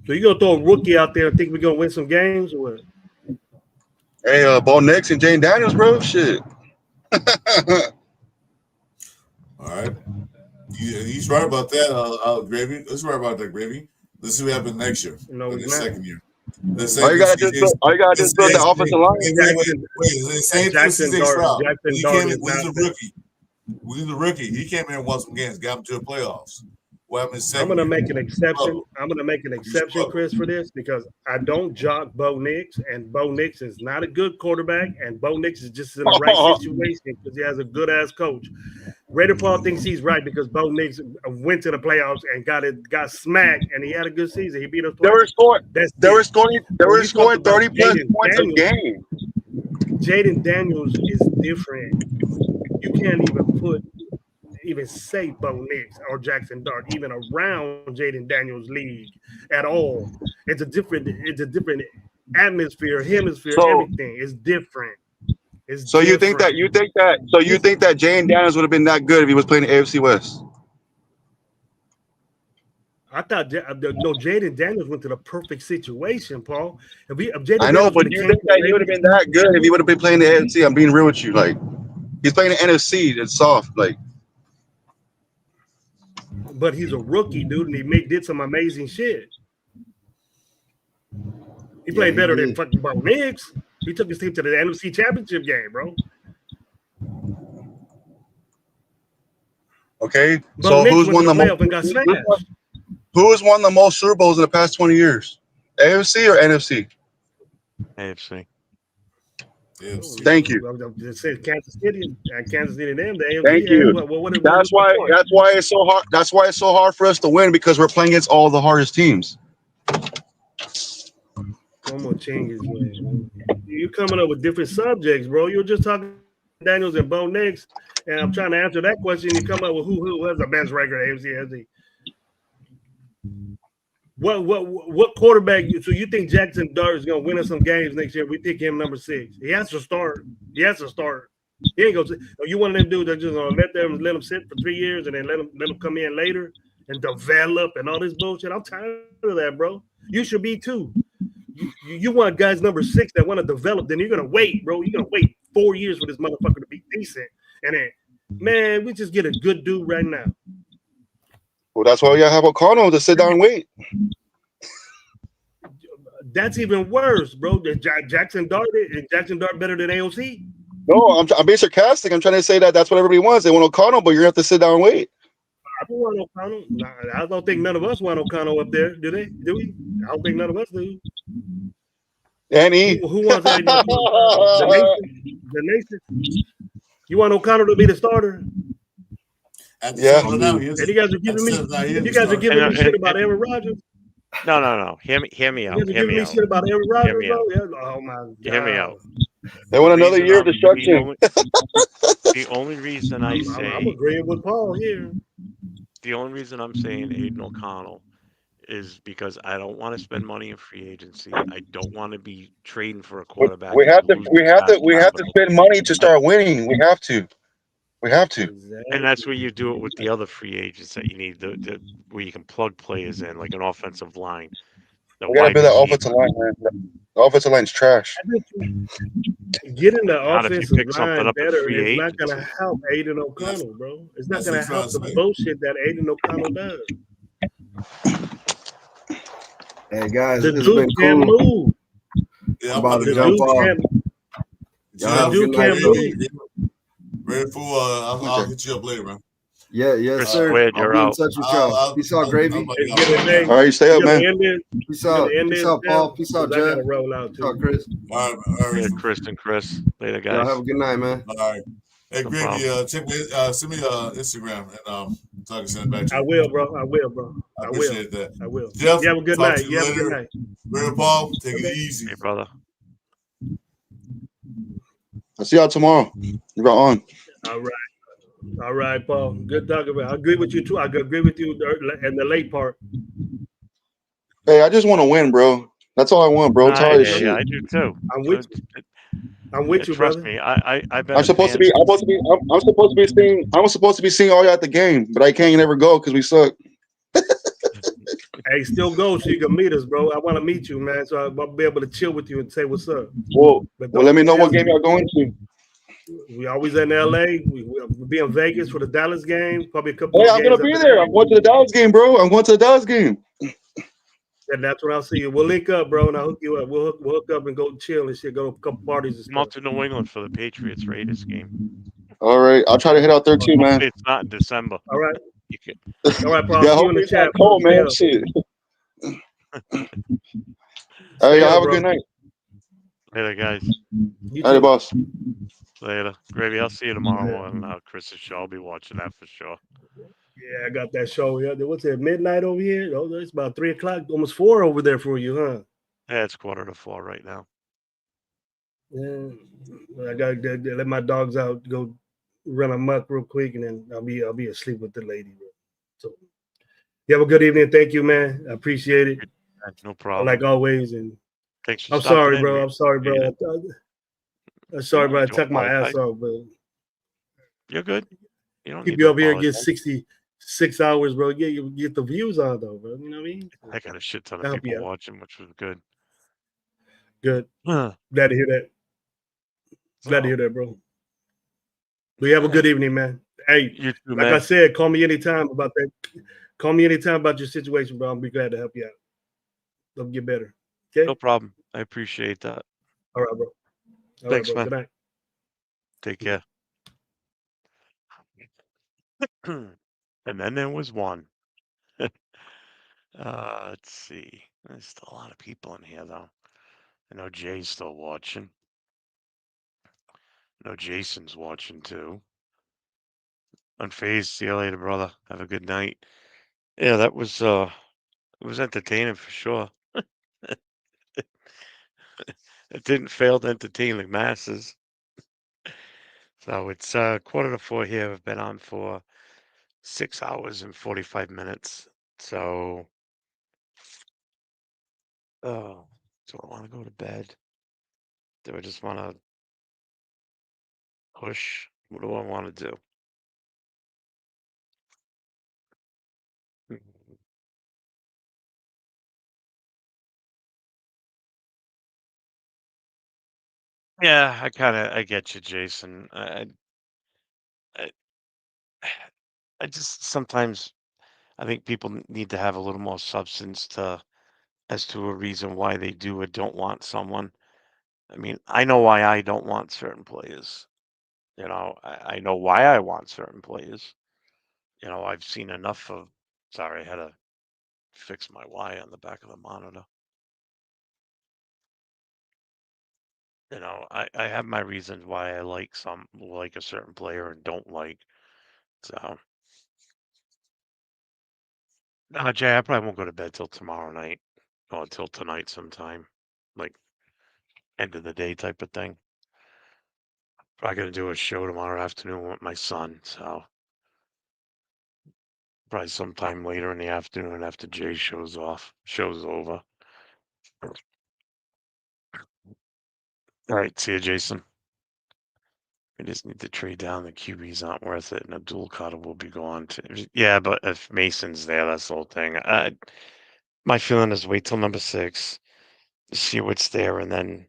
Speaker 12: So you gonna throw a rookie out there and think we're gonna win some games, or what?
Speaker 14: Hey, Bo Nix and Jane Daniels, bro. Shit.
Speaker 4: All right. He's right about that, Gravy. Let's right about that, Gravy. Let's see what happens next year.
Speaker 12: No,
Speaker 4: the second year.
Speaker 14: All you gotta just build the offensive line.
Speaker 4: Jackson Dart. He's a rookie. He's a rookie. He came in and won some games, got him to the playoffs.
Speaker 12: I'm gonna make an exception. Chris, for this, because I don't jock Bo Nix, and Bo Nix is not a good quarterback, and Bo Nix is just in the right situation because he has a good ass coach. Raider Paul thinks he's right because Bo Nix went to the playoffs and got smacked, and he had a good season. He beat us.
Speaker 14: They were scoring 30 plus points a game.
Speaker 12: Jaden Daniels is different. You can't even say Bo Nix or Jackson Dart even around Jaden Daniels' league at all. It's a different atmosphere, everything is different.
Speaker 14: You think that Jaden Daniels would have been that good if he was playing the AFC West?
Speaker 12: I thought Jaden Daniels went to the perfect situation, Paul.
Speaker 14: I know, but do you think that he would have been that good if he would have been playing the AFC? I'm being real with you. Like, he's playing the NFC. It's soft. Like,
Speaker 12: but he's a rookie, dude, and he did some amazing shit. He played better than fucking Bo Nix. He took his team to the NFC Championship game, bro.
Speaker 14: Okay, so who's won the won the most Super Bowls in the past 20 years? AFC or NFC?
Speaker 13: AFC.
Speaker 14: Thank you.
Speaker 12: Kansas City and them. The AFC.
Speaker 14: Thank you. That's why it's so hard. That's why it's so hard for us to win, because we're playing against all the hardest teams.
Speaker 12: One more changes, man. You're coming up with different subjects, bro. You were just talking Daniels and Bo Nix, and I'm trying to answer that question. You come up with who has the best record, AFC. What quarterback? So you think Jackson Dart is gonna win us some games next year? We pick him number 6. He has to start. He ain't gonna. You one of them dudes that just gonna let them sit for 3 years and then let them come in later and develop and all this bullshit? I'm tired of that, bro. You should be too. You want guys number 6 that want to develop, then you're gonna wait, bro. You're gonna wait 4 years for this motherfucker to be decent, and then, man, we just get a good dude right now.
Speaker 14: Well, that's why we gotta have O'Connell to sit down and wait.
Speaker 12: That's even worse, bro. Jackson Dart better than AOC?
Speaker 14: No, I'm being sarcastic. I'm trying to say that's what everybody wants. They want O'Connell, but you're gonna have to sit down and wait.
Speaker 12: I don't want O'Connell. I don't think none of us want O'Connell up there, do they? Do we? I don't think none of us do.
Speaker 14: Annie.
Speaker 12: Who wants that? The nation. You want O'Connell to be the starter?
Speaker 4: Yeah.
Speaker 12: And you guys are giving me shit about Aaron Rodgers.
Speaker 13: No. Hear me out.
Speaker 12: You guys are giving me shit about Aaron Rodgers, bro. Oh my god.
Speaker 13: Hear me out.
Speaker 14: They want another year of destruction.
Speaker 13: The only reason I say
Speaker 12: I'm agreeing with Paul here.
Speaker 13: The only reason I'm saying Aiden O'Connell is because I don't want to spend money in free agency. I don't want to be trading for a quarterback.
Speaker 14: We have to spend money to start winning. We have to.
Speaker 13: And that's where you do it with the other free agents that you need, the where you can plug players in, like an offensive line.
Speaker 14: We gotta build that offensive line, man. The offensive line's trash.
Speaker 12: Getting the
Speaker 13: Not if you
Speaker 12: offensive
Speaker 13: pick something
Speaker 12: line
Speaker 13: up in
Speaker 12: better
Speaker 13: free
Speaker 12: is not going to
Speaker 13: agency.
Speaker 12: help Aiden O'Connell, bro. It's not
Speaker 4: That's
Speaker 12: going
Speaker 4: what
Speaker 12: to
Speaker 4: I'm
Speaker 12: help the
Speaker 4: trying to say.
Speaker 12: bullshit that Aiden O'Connell does.
Speaker 9: Hey guys,
Speaker 12: The
Speaker 9: this has
Speaker 12: dude
Speaker 9: been
Speaker 12: can't
Speaker 9: cool.
Speaker 12: move.
Speaker 4: Yeah,
Speaker 9: I'm about to
Speaker 12: The
Speaker 9: jump
Speaker 12: dude
Speaker 9: off.
Speaker 12: can't.
Speaker 9: Y'all have a
Speaker 12: The
Speaker 9: good
Speaker 12: dude
Speaker 9: night,
Speaker 12: can't
Speaker 9: bro.
Speaker 12: move.
Speaker 4: Ready for? I'll hit you up later, man.
Speaker 9: Yeah, yes,
Speaker 13: Chris
Speaker 9: sir.
Speaker 13: Squid,
Speaker 9: I'll
Speaker 13: you're
Speaker 9: be in
Speaker 13: out.
Speaker 9: touch with y'all. Peace out, Gravy.
Speaker 14: All right, you stay up, man.
Speaker 9: Peace out. Peace out, Paul. Peace out,
Speaker 12: I gotta
Speaker 9: Jeff.
Speaker 12: roll out
Speaker 9: Peace
Speaker 12: too.
Speaker 9: out, Chris.
Speaker 4: All right.
Speaker 13: Yeah, Chris. Later,
Speaker 9: Y'all
Speaker 13: guys.
Speaker 9: have a good night, man.
Speaker 4: All right. Hey,
Speaker 13: No
Speaker 4: Gravy,
Speaker 13: problem.
Speaker 4: check me. Send me Instagram and so I can send it back to
Speaker 12: I
Speaker 4: you.
Speaker 12: will, bro. I will, bro.
Speaker 4: I
Speaker 12: I will.
Speaker 4: appreciate that.
Speaker 12: I will.
Speaker 4: Jeff,
Speaker 12: You have a good
Speaker 4: talk
Speaker 12: night.
Speaker 4: to you
Speaker 12: You have a good
Speaker 4: later.
Speaker 12: night.
Speaker 4: Brother Paul, take
Speaker 12: Okay.
Speaker 4: it easy.
Speaker 13: Hey, brother.
Speaker 14: I'll see y'all tomorrow. You're on.
Speaker 12: All right, Paul. Good talking about. I agree with you too. I agree with you in the late part.
Speaker 14: Hey, I just want to win, bro. That's all I want, bro. I'm tired of shit.
Speaker 13: I do too.
Speaker 12: I'm with you. I'm with you,
Speaker 13: Trust
Speaker 12: brother.
Speaker 13: me, I've been.
Speaker 14: I'm supposed to be seeing all y'all at the game, but I can't never go because we suck.
Speaker 12: Hey, still go so you can meet us, bro. I want to meet you, man, so I'll be able to chill with you and say what's up.
Speaker 14: Well,
Speaker 12: But
Speaker 14: let me know what game y'all going to.
Speaker 12: We always in LA. We'll be in Vegas for the Dallas game. Probably a couple
Speaker 14: Hey,
Speaker 12: more
Speaker 14: I'm
Speaker 12: games
Speaker 14: gonna be
Speaker 12: after
Speaker 14: there.
Speaker 12: that.
Speaker 14: I'm going to the Dallas game, bro. I'm going to the Dallas game.
Speaker 12: And that's when I'll see you. We'll link up, bro, and I'll hook you up. We'll hook up and go chill and shit. Go to a couple parties and
Speaker 13: I'm out
Speaker 12: stuff.
Speaker 13: to New England for the Patriots Raiders game.
Speaker 14: All right, I'll try to hit out there too, man.
Speaker 13: Hopefully it's not in December.
Speaker 12: All right.
Speaker 13: You can.
Speaker 12: All right, bro.
Speaker 14: Yeah,
Speaker 12: I'll see you in
Speaker 14: hopefully
Speaker 12: the
Speaker 14: it's not
Speaker 12: chat.
Speaker 14: cold, man.
Speaker 12: Stay
Speaker 14: Shit.
Speaker 12: Stay
Speaker 14: Hey, y'all
Speaker 12: up,
Speaker 14: have a
Speaker 12: bro.
Speaker 14: good night.
Speaker 13: Later, guys.
Speaker 12: You
Speaker 14: All right, boss.
Speaker 13: Later. Gravy, I'll see you tomorrow on Chris's show. I'll be watching that for sure.
Speaker 12: Yeah, I got that show. Yeah, what's it? Midnight over here. Oh, it's about 3:00, almost 4 over there for you, huh?
Speaker 13: Yeah, it's 3:45 right now.
Speaker 12: Yeah, I got to let my dogs out, go run amok real quick, and then I'll be asleep with the lady. Bro. So you have a good evening. Thank you, man. I appreciate it.
Speaker 13: No problem.
Speaker 12: Like always, and
Speaker 13: Thanks for
Speaker 12: I'm
Speaker 13: stopping
Speaker 12: sorry,
Speaker 13: in,
Speaker 12: bro.
Speaker 13: man.
Speaker 12: I'm sorry, bro. I'm sorry, bro. I
Speaker 13: Don't
Speaker 12: took my ass
Speaker 13: apologize.
Speaker 12: off, but
Speaker 13: You're good. You don't
Speaker 12: keep
Speaker 13: need
Speaker 12: you
Speaker 13: to
Speaker 12: up here and get
Speaker 13: apologize.
Speaker 12: 66 hours, bro. You get the views on though, bro. You know what I mean?
Speaker 13: I got a shit ton
Speaker 12: I'll
Speaker 13: of
Speaker 12: help you
Speaker 13: people
Speaker 12: out.
Speaker 13: watching, which was good.
Speaker 12: Good.
Speaker 13: Huh.
Speaker 12: Glad to hear that. Glad to hear that, bro. We have a good evening, man. Hey,
Speaker 13: You too,
Speaker 12: like
Speaker 13: man.
Speaker 12: I said, call me anytime about that. Call me anytime about your situation, bro. I'll be glad to help you out. They'll get better. Okay.
Speaker 13: No problem. I appreciate that.
Speaker 12: All right, bro. All
Speaker 13: Thanks,
Speaker 12: right, bro.
Speaker 13: man.
Speaker 12: Good night.
Speaker 13: Take care. And then there was one. Let's see. There's still a lot of people in here, though. I know Jay's still watching. I know Jason's watching too. Unfazed. See you later, brother. Have a good night. Yeah, that was it was entertaining for sure. It didn't fail to entertain the masses. So it's 3:45 here. I've been on for 6 hours and 45 minutes. So oh, do I want to go to bed? Do I just want to push? What do I want to do? Yeah, I get you, Jason. I I just sometimes I think people need to have a little more substance as to a reason why they do or don't want someone. I mean, I know why I don't want certain players. You know, I know why I want certain players. You know, I've seen enough of. Sorry, I had to fix my Y on the back of the monitor. You know, I have my reasons why I like a certain player and don't like. So Jay, I probably won't go to bed till tomorrow night or till tonight sometime, like end of the day type of thing. I got to do a show tomorrow afternoon with my son, so probably sometime later in the afternoon after Jay show's over. All right, see you, Jason. We just need to trade down. The QBs aren't worth it, and Abdul Carter will be gone. Yeah, but if Mason's there, that's the whole thing. My feeling is wait till number 6, see what's there, and then,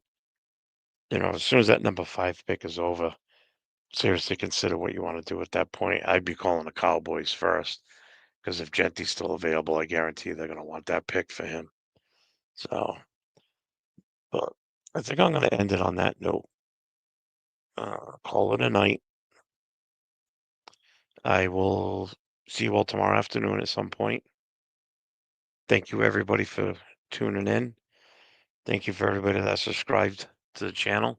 Speaker 13: as soon as that number 5 pick is over, seriously consider what you want to do at that point. I'd be calling the Cowboys first, because if Genty's still available, I guarantee they're going to want that pick for him. So, but I think I'm going to end it on that note. Call it a night. I will see you all tomorrow afternoon at some point. Thank you, everybody, for tuning in. Thank you for everybody that subscribed to the channel.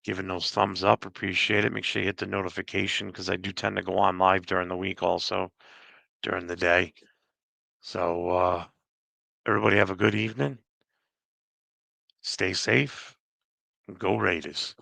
Speaker 13: Giving those thumbs up, appreciate it. Make sure you hit the notification because I do tend to go on live during the week also, during the day. So, everybody have a good evening. Stay safe. Go Raiders.